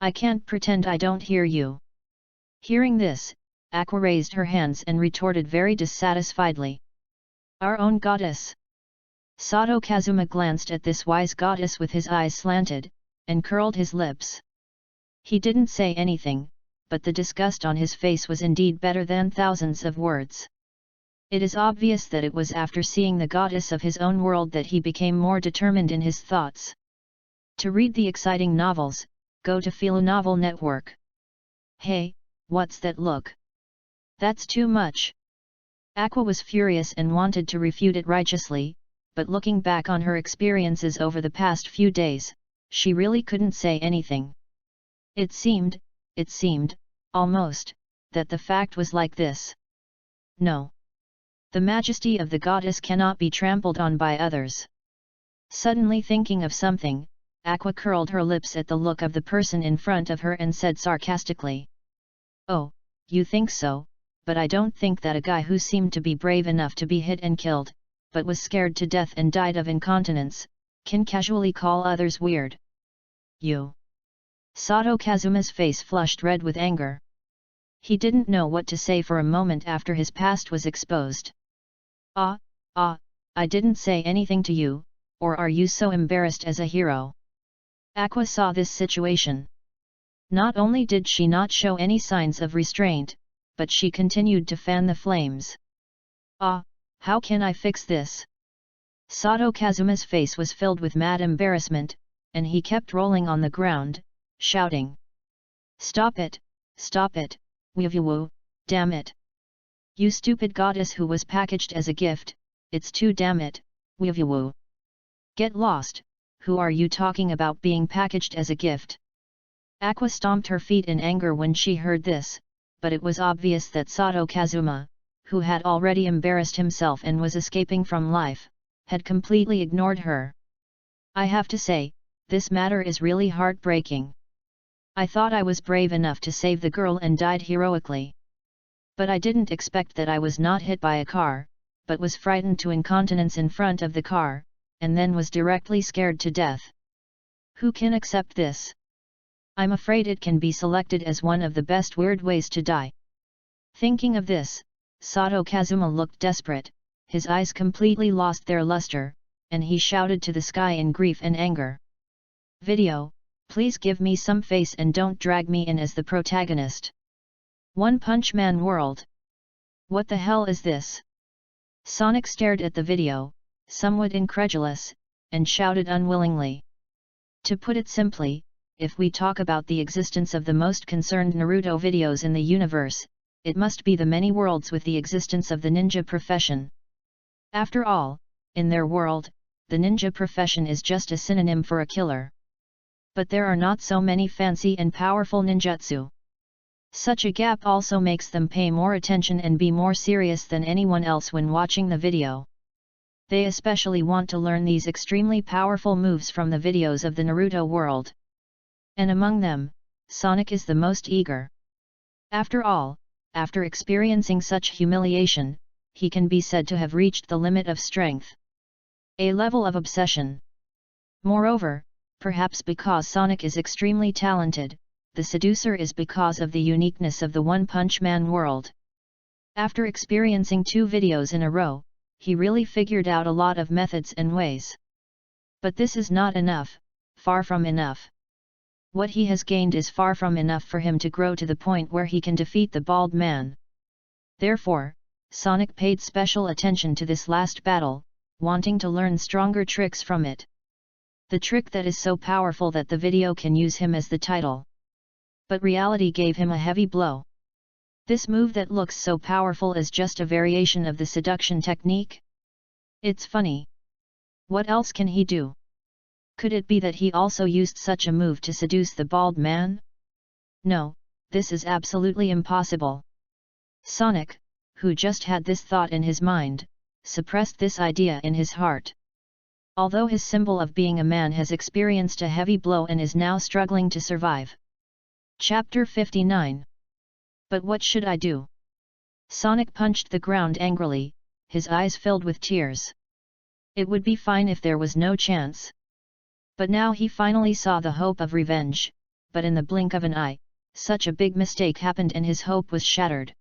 I can't pretend I don't hear you. Hearing this, Aqua raised her hands and retorted very dissatisfiedly. Our own goddess. Sato Kazuma glanced at this wise goddess with his eyes slanted, and curled his lips. He didn't say anything, but the disgust on his face was indeed better than thousands of words. It is obvious that it was after seeing the goddess of his own world that he became more determined in his thoughts. To read the exciting novels, go to Philo Novel Network. Hey, what's that look? That's too much. Aqua was furious and wanted to refute it righteously, but looking back on her experiences over the past few days, she really couldn't say anything. It seemed, almost, that the fact was like this. No. The majesty of the goddess cannot be trampled on by others. Suddenly thinking of something, Aqua curled her lips at the look of the person in front of her and said sarcastically. Oh, you think so, but I don't think that a guy who seemed to be brave enough to be hit and killed, but was scared to death and died of incontinence, can casually call others weird. You. Sato Kazuma's face flushed red with anger. He didn't know what to say for a moment after his past was exposed. I didn't say anything to you, or are you so embarrassed as a hero? Aqua saw this situation. Not only did she not show any signs of restraint, but she continued to fan the flames. How can I fix this? Sato Kazuma's face was filled with mad embarrassment, and he kept rolling on the ground, shouting. Stop it, Weevu, damn it. You stupid goddess who was packaged as a gift, it's too damn it, Weevu. Get lost, who are you talking about being packaged as a gift? Aqua stomped her feet in anger when she heard this, but it was obvious that Sato Kazuma, who had already embarrassed himself and was escaping from life, had completely ignored her. I have to say, this matter is really heartbreaking. I thought I was brave enough to save the girl and died heroically. But I didn't expect that I was not hit by a car, but was frightened to incontinence in front of the car, and then was directly scared to death. Who can accept this? I'm afraid it can be selected as one of the best weird ways to die. Thinking of this, Sato Kazuma looked desperate, his eyes completely lost their luster, and he shouted to the sky in grief and anger. Video, please give me some face and don't drag me in as the protagonist. One Punch Man World. What the hell is this? Sonic stared at the video, somewhat incredulous, and shouted unwillingly. To put it simply, if we talk about the existence of the most concerned Naruto videos in the universe, it must be the many worlds with the existence of the ninja profession. After all, in their world, the ninja profession is just a synonym for a killer. But there are not so many fancy and powerful ninjutsu. Such a gap also makes them pay more attention and be more serious than anyone else when watching the video. They especially want to learn these extremely powerful moves from the videos of the Naruto world. And among them, Sonic is the most eager. After all, after experiencing such humiliation, he can be said to have reached the limit of strength. A level of obsession. Moreover, perhaps because Sonic is extremely talented, the seducer is because of the uniqueness of the One Punch Man world. After experiencing 2 videos in a row, he really figured out a lot of methods and ways. But this is not enough, far from enough. What he has gained is far from enough for him to grow to the point where he can defeat the bald man. Therefore, Sonic paid special attention to this last battle, wanting to learn stronger tricks from it. The trick that is so powerful that the video can use him as the title. But reality gave him a heavy blow. This move that looks so powerful is just a variation of the seduction technique? It's funny. What else can he do? Could it be that he also used such a move to seduce the bald man? No, this is absolutely impossible. Sonic, who just had this thought in his mind, suppressed this idea in his heart. Although his symbol of being a man has experienced a heavy blow and is now struggling to survive. Chapter 59. But what should I do? Sonic punched the ground angrily, his eyes filled with tears. It would be fine if there was no chance. But now he finally saw the hope of revenge, but in the blink of an eye, such a big mistake happened and his hope was shattered.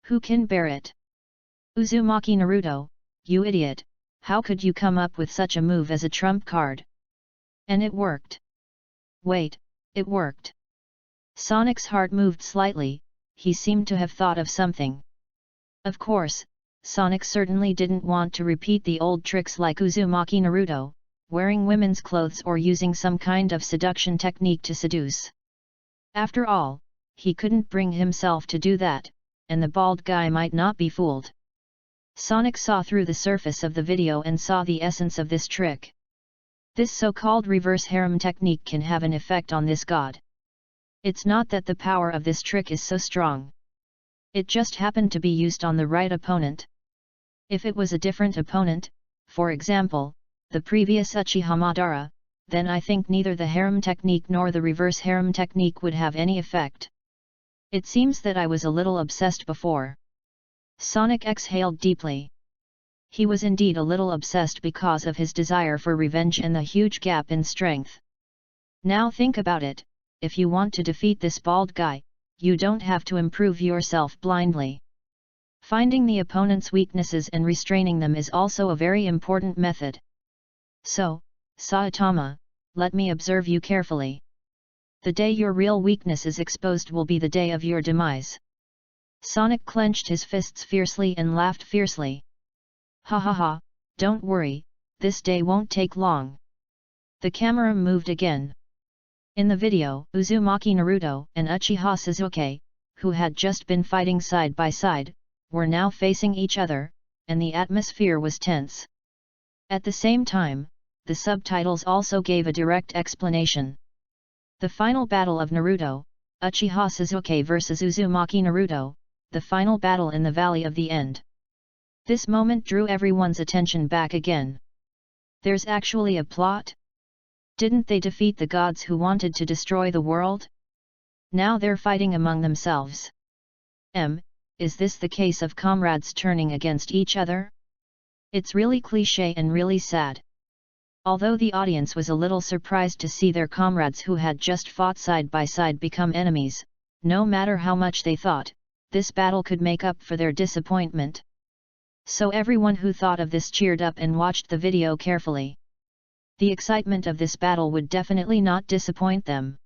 Who can bear it? Uzumaki Naruto, you idiot, how could you come up with such a move as a trump card? And it worked. Wait, it worked. Sonic's heart moved slightly, he seemed to have thought of something. Of course, Sonic certainly didn't want to repeat the old tricks like Uzumaki Naruto, wearing women's clothes or using some kind of seduction technique to seduce. After all, he couldn't bring himself to do that, and the bald guy might not be fooled. Sonic saw through the surface of the video and saw the essence of this trick. This so-called reverse harem technique can have an effect on this god. It's not that the power of this trick is so strong. It just happened to be used on the right opponent. If it was a different opponent, for example, the previous Uchiha Madara, then I think neither the harem technique nor the reverse harem technique would have any effect. It seems that I was a little obsessed before. Sonic exhaled deeply. He was indeed a little obsessed because of his desire for revenge and the huge gap in strength. Now think about it, if you want to defeat this bald guy, you don't have to improve yourself blindly. Finding the opponent's weaknesses and restraining them is also a very important method. So, Saitama, let me observe you carefully. The day your real weakness is exposed will be the day of your demise. Sonic clenched his fists fiercely and laughed fiercely. Ha ha ha, don't worry, this day won't take long. The camera moved again. In the video, Uzumaki Naruto and Uchiha Sasuke, who had just been fighting side by side, were now facing each other, and the atmosphere was tense. At the same time, the subtitles also gave a direct explanation. The final battle of Naruto, Uchiha Sasuke vs Uzumaki Naruto, the final battle in the Valley of the End. This moment drew everyone's attention back again. There's actually a plot? Didn't they defeat the gods who wanted to destroy the world? Now they're fighting among themselves. Is this the case of comrades turning against each other? It's really cliché and really sad. Although the audience was a little surprised to see their comrades who had just fought side by side become enemies, no matter how much they thought, this battle could make up for their disappointment. So everyone who thought of this cheered up and watched the video carefully. The excitement of this battle would definitely not disappoint them.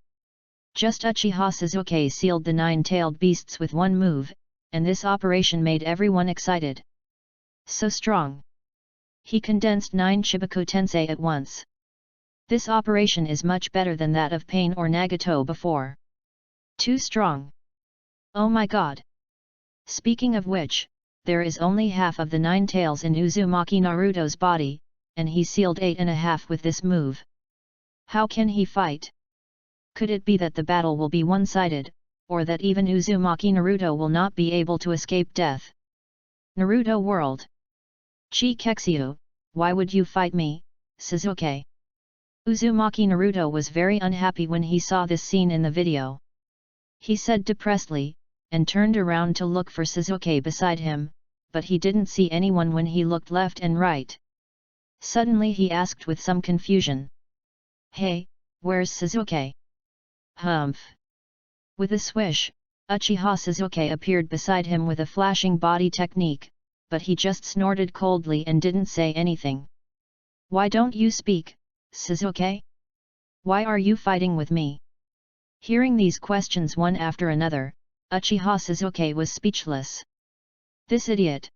Just Uchiha Sasuke sealed the 9-tailed beasts with one move, and this operation made everyone excited. So strong. He condensed 9 Chibaku Tensei at once. This operation is much better than that of Pain or Nagato before. Too strong. Oh my god. Speaking of which, there is only half of the 9 tails in Uzumaki Naruto's body, and he sealed 8.5 with this move. How can he fight? Could it be that the battle will be one-sided, or that even Uzumaki Naruto will not be able to escape death? Naruto World. Chikexu, why would you fight me, Sasuke? Uzumaki Naruto was very unhappy when he saw this scene in the video. He said depressedly, and turned around to look for Sasuke beside him, but he didn't see anyone when he looked left and right. Suddenly he asked with some confusion. Hey, where's Sasuke? Humph. With a swish, Uchiha Sasuke appeared beside him with a flashing body technique, but he just snorted coldly and didn't say anything. Why don't you speak, Sasuke? Why are you fighting with me? Hearing these questions one after another, Uchiha Sasuke was speechless. This idiot!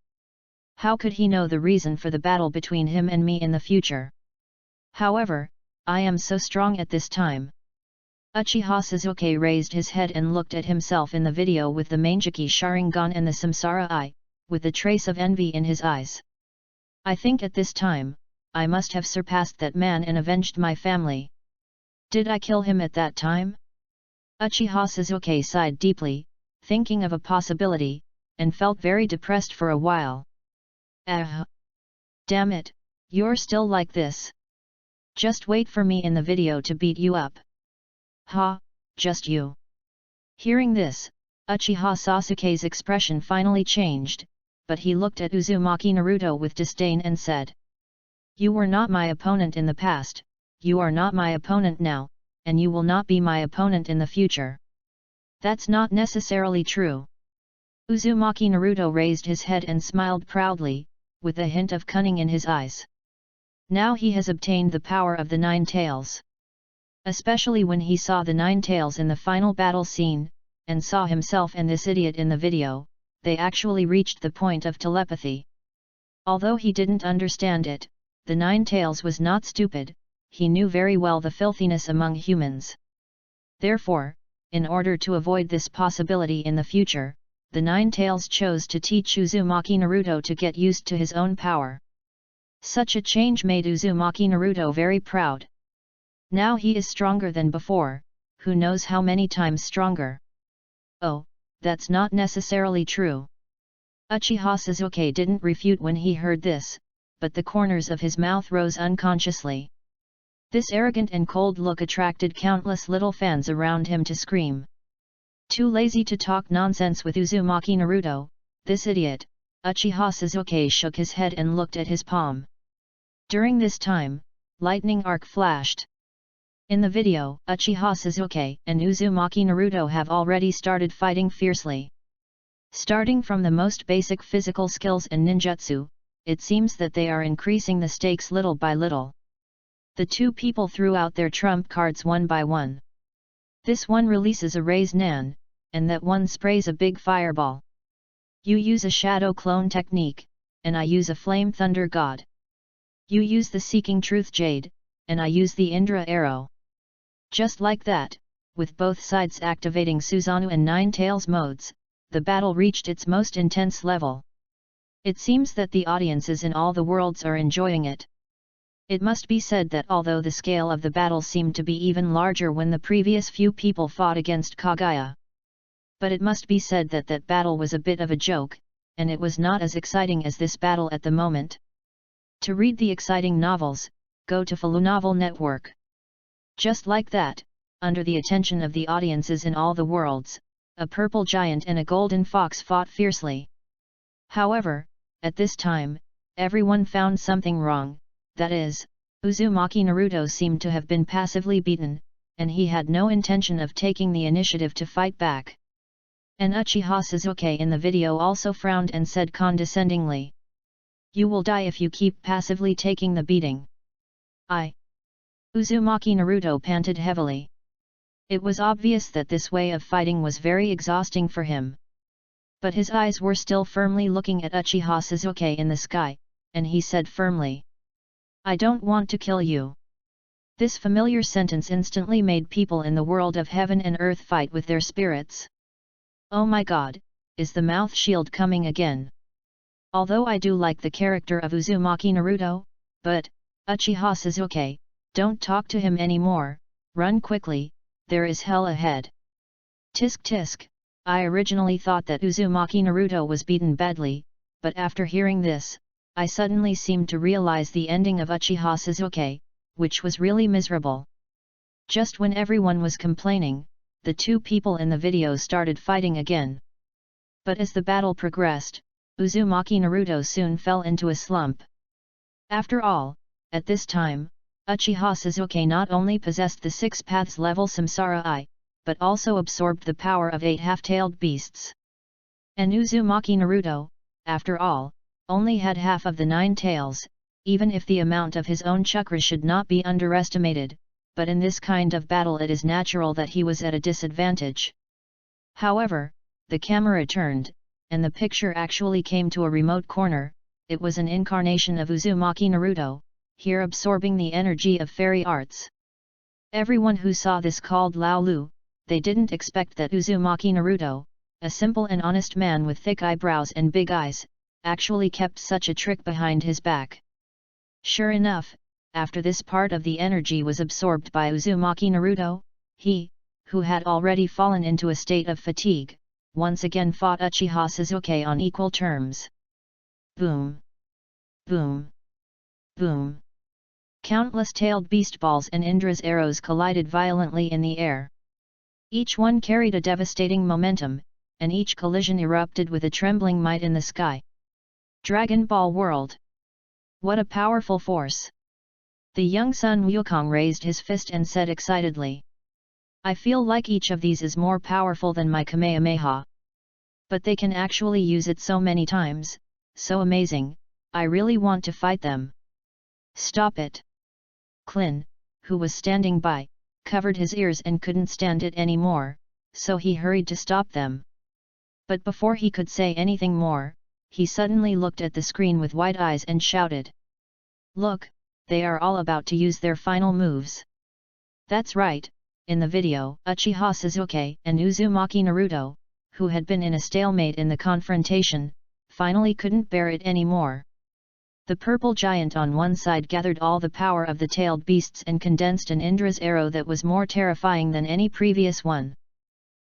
How could he know the reason for the battle between him and me in the future? However, I am so strong at this time. Uchiha Sasuke raised his head and looked at himself in the video with the Mangeki Sharingan and the Samsara Eye, with a trace of envy in his eyes. I think at this time, I must have surpassed that man and avenged my family. Did I kill him at that time? Uchiha Sasuke sighed deeply, thinking of a possibility, and felt very depressed for a while. Damn it, you're still like this. Just wait for me in the video to beat you up. Ha, just you. Hearing this, Uchiha Sasuke's expression finally changed, but he looked at Uzumaki Naruto with disdain and said. You were not my opponent in the past, you are not my opponent now, and you will not be my opponent in the future. That's not necessarily true. Uzumaki Naruto raised his head and smiled proudly, with a hint of cunning in his eyes. Now he has obtained the power of the 9 tails. Especially when he saw the 9 tails in the final battle scene, and saw himself and this idiot in the video, they actually reached the point of telepathy. Although he didn't understand it, the 9 tails was not stupid, he knew very well the filthiness among humans. Therefore, in order to avoid this possibility in the future, the 9 tails chose to teach Uzumaki Naruto to get used to his own power. Such a change made Uzumaki Naruto very proud. Now he is stronger than before, who knows how many times stronger. Oh, that's not necessarily true. Uchiha Sasuke didn't refute when he heard this, but the corners of his mouth rose unconsciously. This arrogant and cold look attracted countless little fans around him to scream. Too lazy to talk nonsense with Uzumaki Naruto, this idiot, Uchiha Sasuke shook his head and looked at his palm. During this time, lightning arc flashed. In the video, Uchiha Sasuke and Uzumaki Naruto have already started fighting fiercely. Starting from the most basic physical skills and ninjutsu, it seems that they are increasing the stakes little by little. The two people threw out their trump cards one by one. This one releases a Raise Nan, and that one sprays a big fireball. You use a shadow clone technique, and I use a flame thunder god. You use the Seeking Truth Jade, and I use the Indra arrow. Just like that, with both sides activating Susanoo and Nine Tails modes, the battle reached its most intense level. It seems that the audiences in all the worlds are enjoying it. It must be said that although the scale of the battle seemed to be even larger when the previous few people fought against Kaguya, but it must be said that that battle was a bit of a joke, and it was not as exciting as this battle at the moment. To read the exciting novels, go to Falu Novel Network. Just like that, under the attention of the audiences in all the worlds, a purple giant and a golden fox fought fiercely. However, at this time, everyone found something wrong, that is, Uzumaki Naruto seemed to have been passively beaten, and he had no intention of taking the initiative to fight back. And Uchiha Sasuke in the video also frowned and said condescendingly, "You will die if you keep passively taking the beating." Uzumaki Naruto panted heavily. It was obvious that this way of fighting was very exhausting for him. But his eyes were still firmly looking at Uchiha Sasuke in the sky, and he said firmly, "I don't want to kill you." This familiar sentence instantly made people in the world of heaven and earth fight with their spirits. Oh my god, is the mouth shield coming again? Although I do like the character of Uzumaki Naruto, but, Uchiha Sasuke, don't talk to him anymore, run quickly, there is hell ahead. Tisk tisk, I originally thought that Uzumaki Naruto was beaten badly, but after hearing this, I suddenly seemed to realize the ending of Uchiha Sasuke, which was really miserable. Just when everyone was complaining, the two people in the video started fighting again. But as the battle progressed, Uzumaki Naruto soon fell into a slump. After all, at this time, Uchiha Sasuke not only possessed the 6 paths level Samsara Eye, but also absorbed the power of 8 half-tailed beasts. And Uzumaki Naruto, after all, only had half of the 9 tails, even if the amount of his own chakra should not be underestimated, but in this kind of battle it is natural that he was at a disadvantage. However, the camera turned, and the picture actually came to a remote corner. It was an incarnation of Uzumaki Naruto, here absorbing the energy of fairy arts. Everyone who saw this called Lao Lu. They didn't expect that Uzumaki Naruto, a simple and honest man with thick eyebrows and big eyes, actually kept such a trick behind his back. Sure enough, after this part of the energy was absorbed by Uzumaki Naruto, he, who had already fallen into a state of fatigue, once again fought Uchiha Sasuke on equal terms. Boom! Boom! Boom! Countless tailed beast balls and Indra's arrows collided violently in the air. Each one carried a devastating momentum, and each collision erupted with a trembling might in the sky. Dragon Ball World! What a powerful force! The young Sun Wukong raised his fist and said excitedly, "I feel like each of these is more powerful than my Kamehameha. But they can actually use it so many times, so amazing, I really want to fight them." "Stop it!" Klin, who was standing by, covered his ears and couldn't stand it anymore, so he hurried to stop them. But before he could say anything more, he suddenly looked at the screen with wide eyes and shouted, "Look, they are all about to use their final moves." That's right, in the video, Uchiha Sasuke and Uzumaki Naruto, who had been in a stalemate in the confrontation, finally couldn't bear it anymore. The purple giant on one side gathered all the power of the tailed beasts and condensed an Indra's arrow that was more terrifying than any previous one.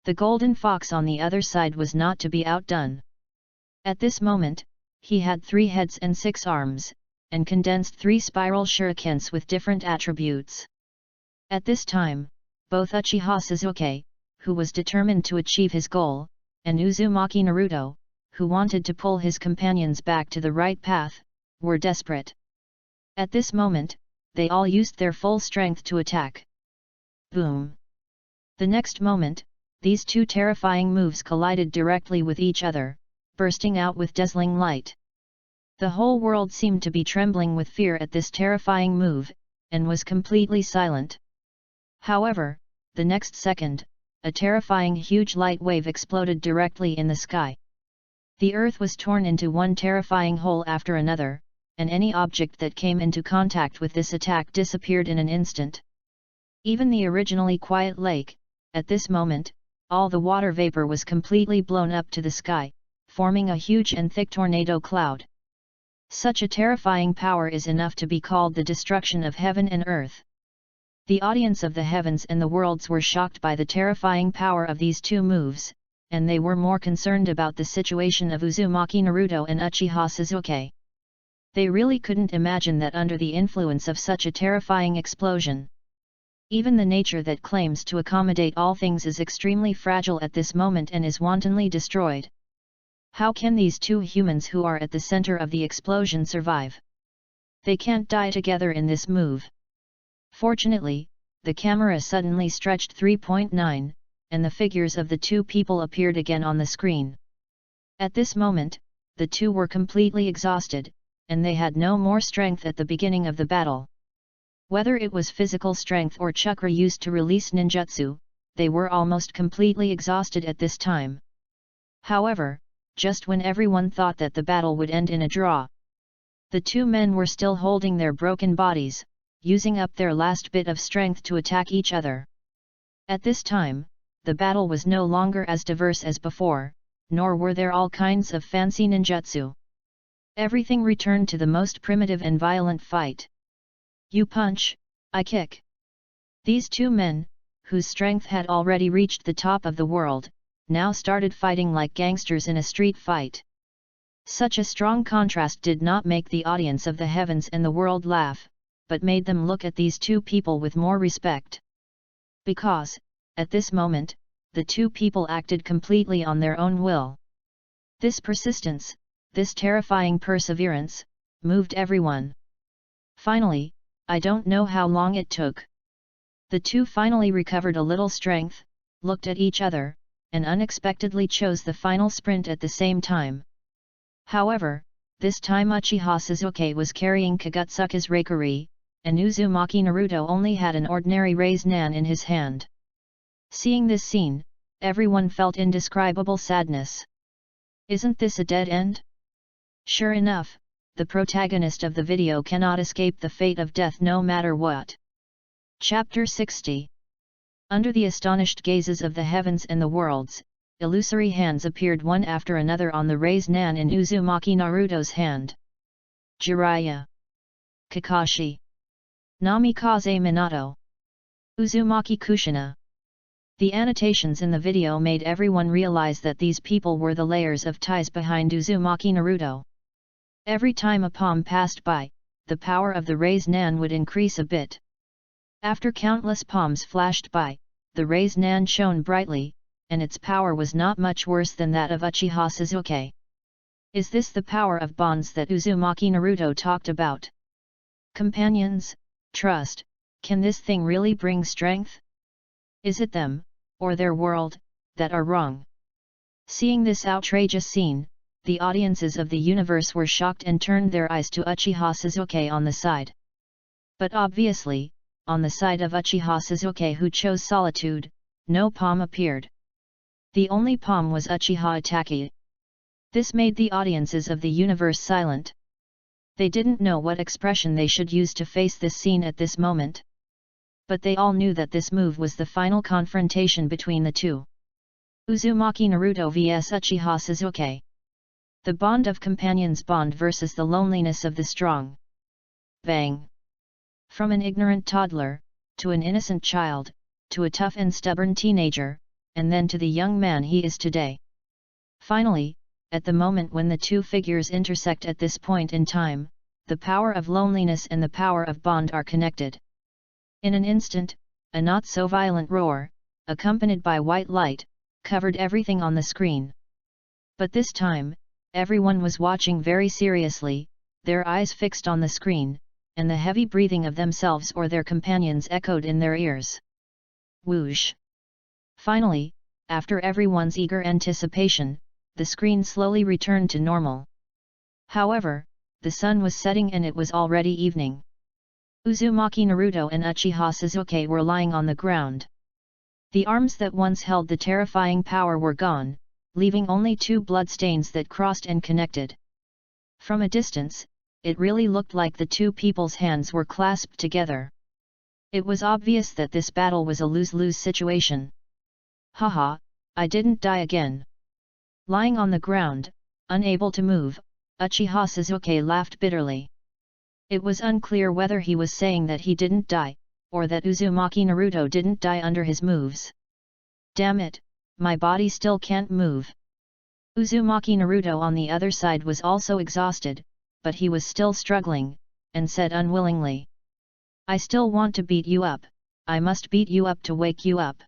The golden fox on the other side was not to be outdone. At this moment, he had 3 heads and 6 arms, and condensed 3 spiral shurikens with different attributes. At this time, both Uchiha Sasuke, who was determined to achieve his goal, and Uzumaki Naruto, who wanted to pull his companions back to the right path, were desperate. At this moment, they all used their full strength to attack. Boom! The next moment, these two terrifying moves collided directly with each other, bursting out with dazzling light. The whole world seemed to be trembling with fear at this terrifying move, and was completely silent. However, the next second, a terrifying huge light wave exploded directly in the sky. The earth was torn into one terrifying hole after another, and any object that came into contact with this attack disappeared in an instant. Even the originally quiet lake, at this moment, all the water vapor was completely blown up to the sky, forming a huge and thick tornado cloud. Such a terrifying power is enough to be called the destruction of heaven and earth. The audience of the heavens and the worlds were shocked by the terrifying power of these two moves, and they were more concerned about the situation of Uzumaki Naruto and Uchiha Sasuke. They really couldn't imagine that under the influence of such a terrifying explosion. Even the nature that claims to accommodate all things is extremely fragile at this moment and is wantonly destroyed. How can these two humans who are at the center of the explosion survive? They can't die together in this move. Fortunately, the camera suddenly stretched 3.9, and the figures of the two people appeared again on the screen. At this moment, the two were completely exhausted, and they had no more strength at the beginning of the battle. Whether it was physical strength or chakra used to release ninjutsu, they were almost completely exhausted at this time. However, just when everyone thought that the battle would end in a draw, the two men were still holding their broken bodies, using up their last bit of strength to attack each other. At this time, the battle was no longer as diverse as before, nor were there all kinds of fancy ninjutsu. Everything returned to the most primitive and violent fight. You punch, I kick. These two men, whose strength had already reached the top of the world, now started fighting like gangsters in a street fight. Such a strong contrast did not make the audience of the heavens and the world laugh, but made them look at these two people with more respect. Because, at this moment, the two people acted completely on their own will. This persistence, this terrifying perseverance, moved everyone. Finally, I don't know how long it took. The two finally recovered a little strength, looked at each other, and unexpectedly chose the final sprint at the same time. However, this time Uchiha Sasuke was carrying Kagutsuka's Reikari, and Uzumaki Naruto only had an ordinary Raise-nan in his hand. Seeing this scene, everyone felt indescribable sadness. Isn't this a dead end? Sure enough, the protagonist of the video cannot escape the fate of death no matter what. Chapter 60. Under the astonished gazes of the heavens and the worlds, illusory hands appeared one after another on the Raise-nan in Uzumaki Naruto's hand. Jiraiya, Kakashi, Namikaze Minato, Uzumaki Kushina. The annotations in the video made everyone realize that these people were the layers of ties behind Uzumaki Naruto. Every time a palm passed by, the power of the Raise-nan would increase a bit. After countless palms flashed by, the Raise-nan shone brightly, and its power was not much worse than that of Uchiha Sasuke. Is this the power of bonds that Uzumaki Naruto talked about? Companions, trust, can this thing really bring strength? Is it them, or their world, that are wrong? Seeing this outrageous scene, the audiences of the universe were shocked and turned their eyes to Uchiha Sasuke on the side. But obviously, on the side of Uchiha Sasuke who chose solitude, no palm appeared. The only palm was Uchiha Itachi. This made the audiences of the universe silent. They didn't know what expression they should use to face this scene at this moment. But they all knew that this move was the final confrontation between the two. Uzumaki Naruto vs Uchiha Sasuke. The bond of companions bond versus the loneliness of the strong. Bang! From an ignorant toddler, to an innocent child, to a tough and stubborn teenager, and then to the young man he is today. Finally, at the moment when the two figures intersect at this point in time, the power of loneliness and the power of bond are connected. In an instant, a not-so-violent roar, accompanied by white light, covered everything on the screen. But this time, Everyone was watching very seriously, their eyes fixed on the screen, and the heavy breathing of themselves or their companions echoed in their ears. Whoosh! Finally, after everyone's eager anticipation, the screen slowly returned to normal. However, the sun was setting and it was already evening. Uzumaki Naruto and Uchiha Sasuke were lying on the ground. The arms that once held the terrifying power were gone, leaving only two bloodstains that crossed and connected. From a distance, it really looked like the two people's hands were clasped together. It was obvious that this battle was a lose-lose situation. Haha, I didn't die again. Lying on the ground, unable to move, Uchiha Sasuke laughed bitterly. It was unclear whether he was saying that he didn't die, or that Uzumaki Naruto didn't die under his moves. Damn it, my body still can't move. Uzumaki Naruto on the other side was also exhausted, but he was still struggling, and said unwillingly. I still want to beat you up, I must beat you up to wake you up.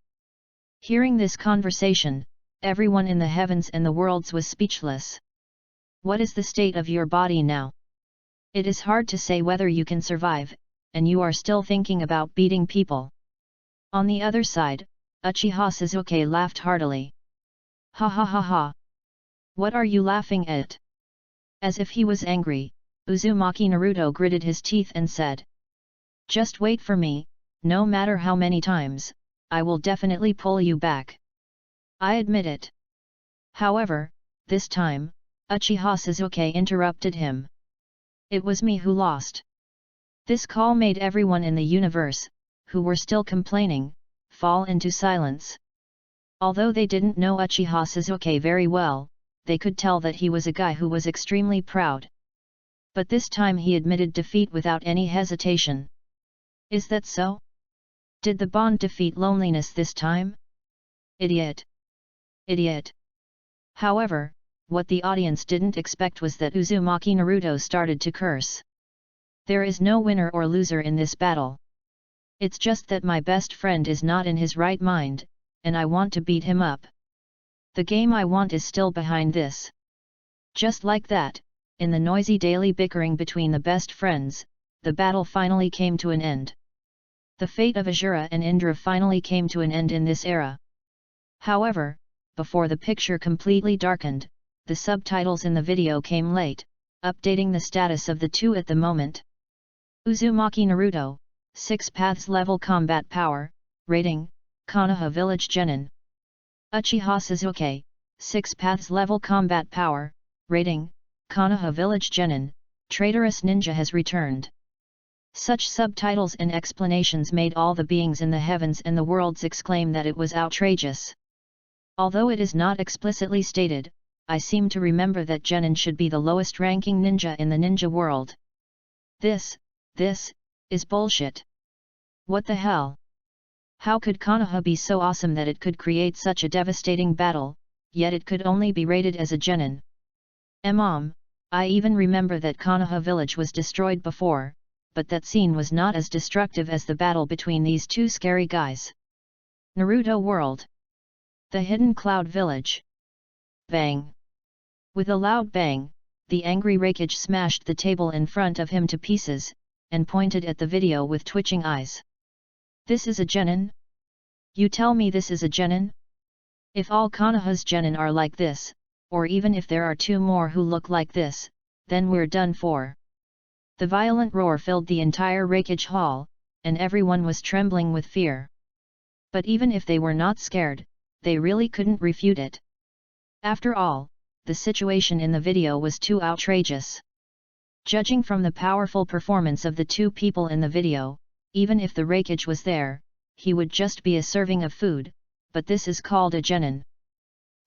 Hearing this conversation, everyone in the heavens and the worlds was speechless. What is the state of your body now? It is hard to say whether you can survive, and you are still thinking about beating people. On the other side, Uchiha Sasuke laughed heartily. Ha ha ha ha! What are you laughing at? As if he was angry, Uzumaki Naruto gritted his teeth and said. Just wait for me, no matter how many times, I will definitely pull you back. I admit it. However, this time, Uchiha Sasuke interrupted him. It was me who lost. This call made everyone in the universe, who were still complaining, fall into silence. Although they didn't know Uchiha Sasuke very well, they could tell that he was a guy who was extremely proud. But this time he admitted defeat without any hesitation. Is that so? Did the bond defeat loneliness this time? Idiot! Idiot! However, what the audience didn't expect was that Uzumaki Naruto started to curse. There is no winner or loser in this battle. It's just that my best friend is not in his right mind, and I want to beat him up. The game I want is still behind this. Just like that, in the noisy daily bickering between the best friends, the battle finally came to an end. The fate of Azura and Indra finally came to an end in this era. However, before the picture completely darkened, the subtitles in the video came late, updating the status of the two at the moment. Uzumaki Naruto, 6 Paths Level Combat Power, Rating, Konoha Village Genin. Uchiha Sasuke, 6 Paths Level Combat Power, Rating, Konoha Village Genin, Traitorous Ninja has returned. Such subtitles and explanations made all the beings in the heavens and the worlds exclaim that it was outrageous. Although it is not explicitly stated, I seem to remember that Genin should be the lowest ranking ninja in the ninja world. This is bullshit. What the hell? How could Konoha be so awesome that it could create such a devastating battle, yet it could only be rated as a Genin? I even remember that Konoha village was destroyed before, but that scene was not as destructive as the battle between these two scary guys. Naruto World. The Hidden Cloud Village. Bang! With a loud bang, the angry Raikage smashed the table in front of him to pieces, and pointed at the video with twitching eyes. This is a Genin? You tell me this is a Genin? If all Konoha's Genin are like this, or even if there are 2 more who look like this, then we're done for. The violent roar filled the entire Raikage hall, and everyone was trembling with fear. But even if they were not scared, they really couldn't refute it. After all, the situation in the video was too outrageous. Judging from the powerful performance of the 2 people in the video, even if the Raikage was there, he would just be a serving of food, but this is called a Genin.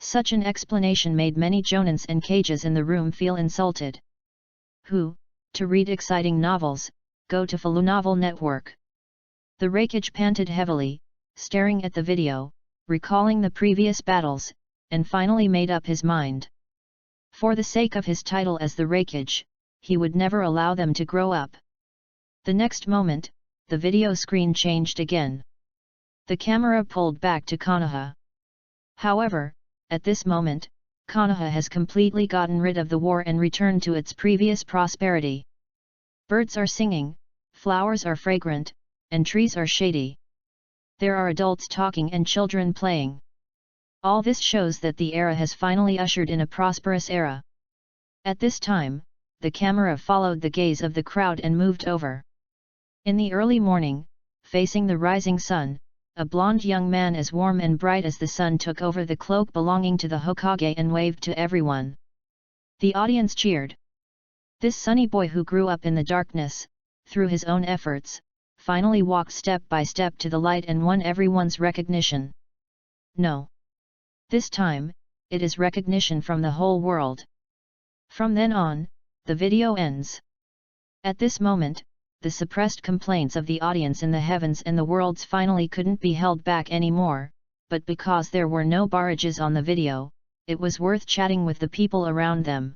Such an explanation made many Jonins and Kages in the room feel insulted. To read exciting novels, go to Falu Novel Network. The Raikage panted heavily, staring at the video, recalling the previous battles, and finally made up his mind. For the sake of his title as the Raikage, he would never allow them to grow up. The next moment, the video screen changed again. The camera pulled back to Konoha. However, at this moment, Konoha has completely gotten rid of the war and returned to its previous prosperity. Birds are singing, flowers are fragrant, and trees are shady. There are adults talking and children playing. All this shows that the era has finally ushered in a prosperous era. At this time, the camera followed the gaze of the crowd and moved over. In the early morning, facing the rising sun, a blonde young man as warm and bright as the sun took over the cloak belonging to the Hokage and waved to everyone. The audience cheered. This sunny boy who grew up in the darkness, through his own efforts, finally walked step by step to the light and won everyone's recognition. No. This time, it is recognition from the whole world. From then on, the video ends. At this moment, the suppressed complaints of the audience in the heavens and the worlds finally couldn't be held back anymore, but because there were no barrages on the video, it was worth chatting with the people around them.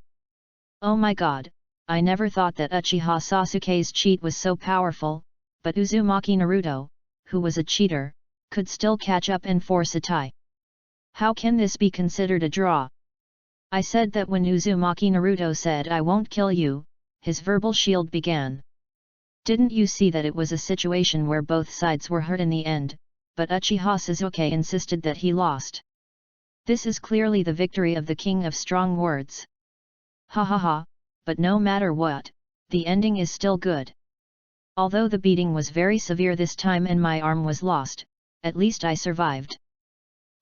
Oh my god, I never thought that Uchiha Sasuke's cheat was so powerful, but Uzumaki Naruto, who was a cheater, could still catch up and force a tie. How can this be considered a draw? I said that when Uzumaki Naruto said I won't kill you, his verbal shield began. Didn't you see that it was a situation where both sides were hurt in the end, but Uchiha Sasuke insisted that he lost. This is clearly the victory of the king of strong words. Ha ha ha, but no matter what, the ending is still good. Although the beating was very severe this time and my arm was lost, at least I survived.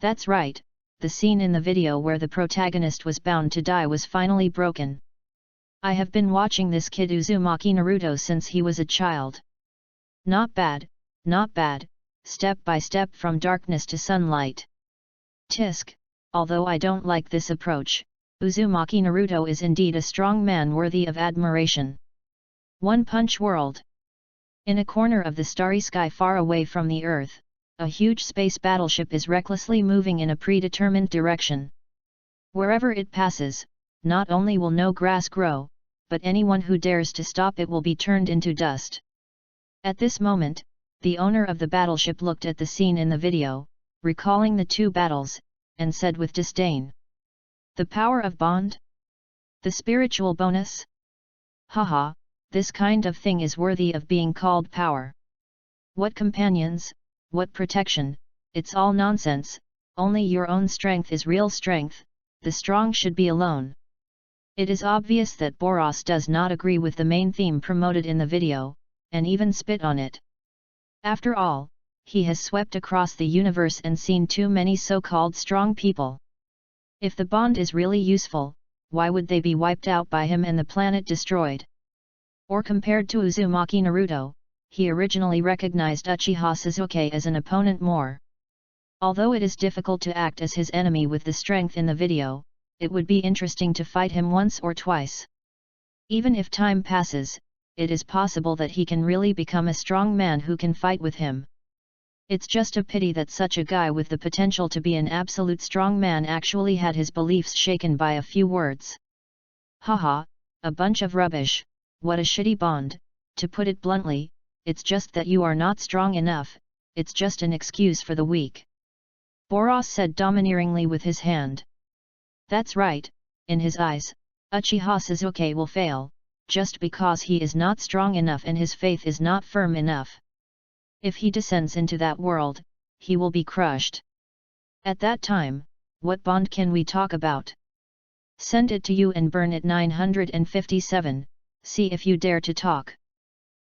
That's right, the scene in the video where the protagonist was bound to die was finally broken. I have been watching this kid Uzumaki Naruto since he was a child. Not bad, step by step from darkness to sunlight. Tisk, although I don't like this approach, Uzumaki Naruto is indeed a strong man worthy of admiration. One Punch World. In a corner of the starry sky far away from the Earth, a huge space battleship is recklessly moving in a predetermined direction. Wherever it passes, not only will no grass grow, but anyone who dares to stop it will be turned into dust. At this moment, the owner of the battleship looked at the scene in the video, recalling the two battles, and said with disdain. The power of bond? The spiritual bonus? Haha, this kind of thing is worthy of being called power. What companions, what protection, it's all nonsense, only your own strength is real strength, the strong should be alone. It is obvious that Boros does not agree with the main theme promoted in the video, and even spit on it. After all, he has swept across the universe and seen too many so-called strong people. If the bond is really useful, why would they be wiped out by him and the planet destroyed? Or compared to Uzumaki Naruto, he originally recognized Uchiha Sasuke as an opponent more. Although it is difficult to act as his enemy with the strength in the video, it would be interesting to fight him once or twice. Even if time passes, it is possible that he can really become a strong man who can fight with him. It's just a pity that such a guy with the potential to be an absolute strong man actually had his beliefs shaken by a few words. Haha, a bunch of rubbish, what a shitty bond, to put it bluntly, it's just that you are not strong enough, it's just an excuse for the weak. Boros said domineeringly with his hand. That's right, in his eyes, Uchiha Sasuke will fail, just because he is not strong enough and his faith is not firm enough. If he descends into that world, he will be crushed. At that time, what bond can we talk about? Send it to you and burn it 957, see if you dare to talk.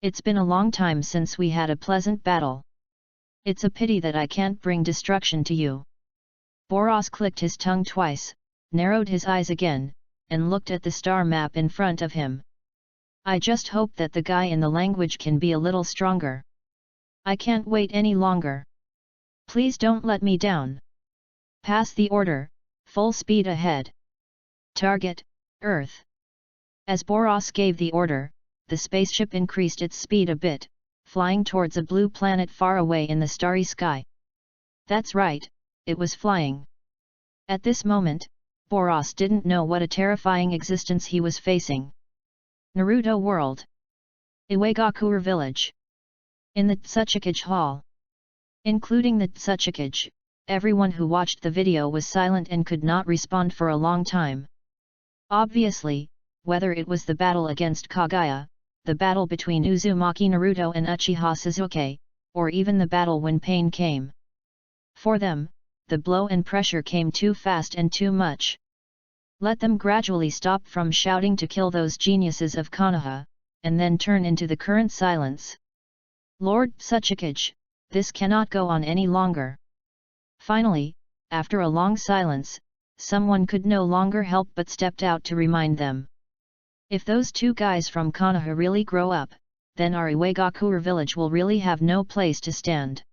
It's been a long time since we had a pleasant battle. It's a pity that I can't bring destruction to you. Boros clicked his tongue twice, narrowed his eyes again, and looked at the star map in front of him. I just hope that the guy in the language can be a little stronger. I can't wait any longer. Please don't let me down. Pass the order, full speed ahead. Target, Earth. As Boros gave the order, the spaceship increased its speed a bit, flying towards a blue planet far away in the starry sky. That's right, it was flying. At this moment, Boros didn't know what a terrifying existence he was facing. Naruto World. Iwagakure Village. In the Tsuchikage Hall. Including the Tsuchikage, Everyone who watched the video was silent and could not respond for a long time. Obviously, whether it was the battle against Kaguya, the battle between Uzumaki Naruto and Uchiha Sasuke, or even the battle when pain came. For them, the blow and pressure came too fast and too much. Let them gradually stop from shouting to kill those geniuses of Konoha, and then turn into the current silence. Lord Tsuchikage, this cannot go on any longer. Finally, after a long silence, someone could no longer help but stepped out to remind them. If those two guys from Konoha really grow up, then our Iwagakure village will really have no place to stand.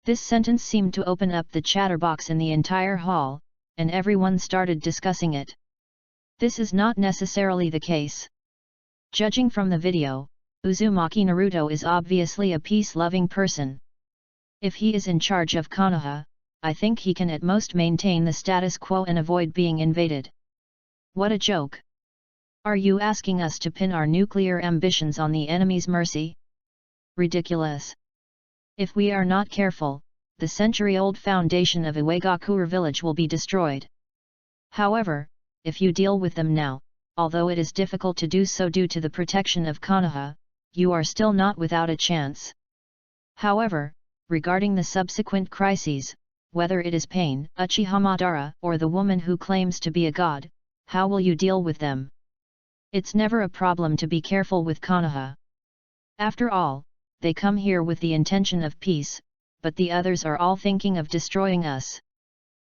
This sentence seemed to open up the chatterbox in the entire hall, and everyone started discussing it. This is not necessarily the case. Judging from the video, Uzumaki Naruto is obviously a peace-loving person. If he is in charge of Konoha, I think he can at most maintain the status quo and avoid being invaded. What a joke! Are you asking us to pin our nuclear ambitions on the enemy's mercy? Ridiculous! If we are not careful, the century-old foundation of Iwagakure village will be destroyed. However, if you deal with them now, although it is difficult to do so due to the protection of Konoha, you are still not without a chance. However, regarding the subsequent crises, whether it is Pain, Uchiha Madara, or the woman who claims to be a god, how will you deal with them? It's never a problem to be careful with Konoha. After all, they come here with the intention of peace, but the others are all thinking of destroying us.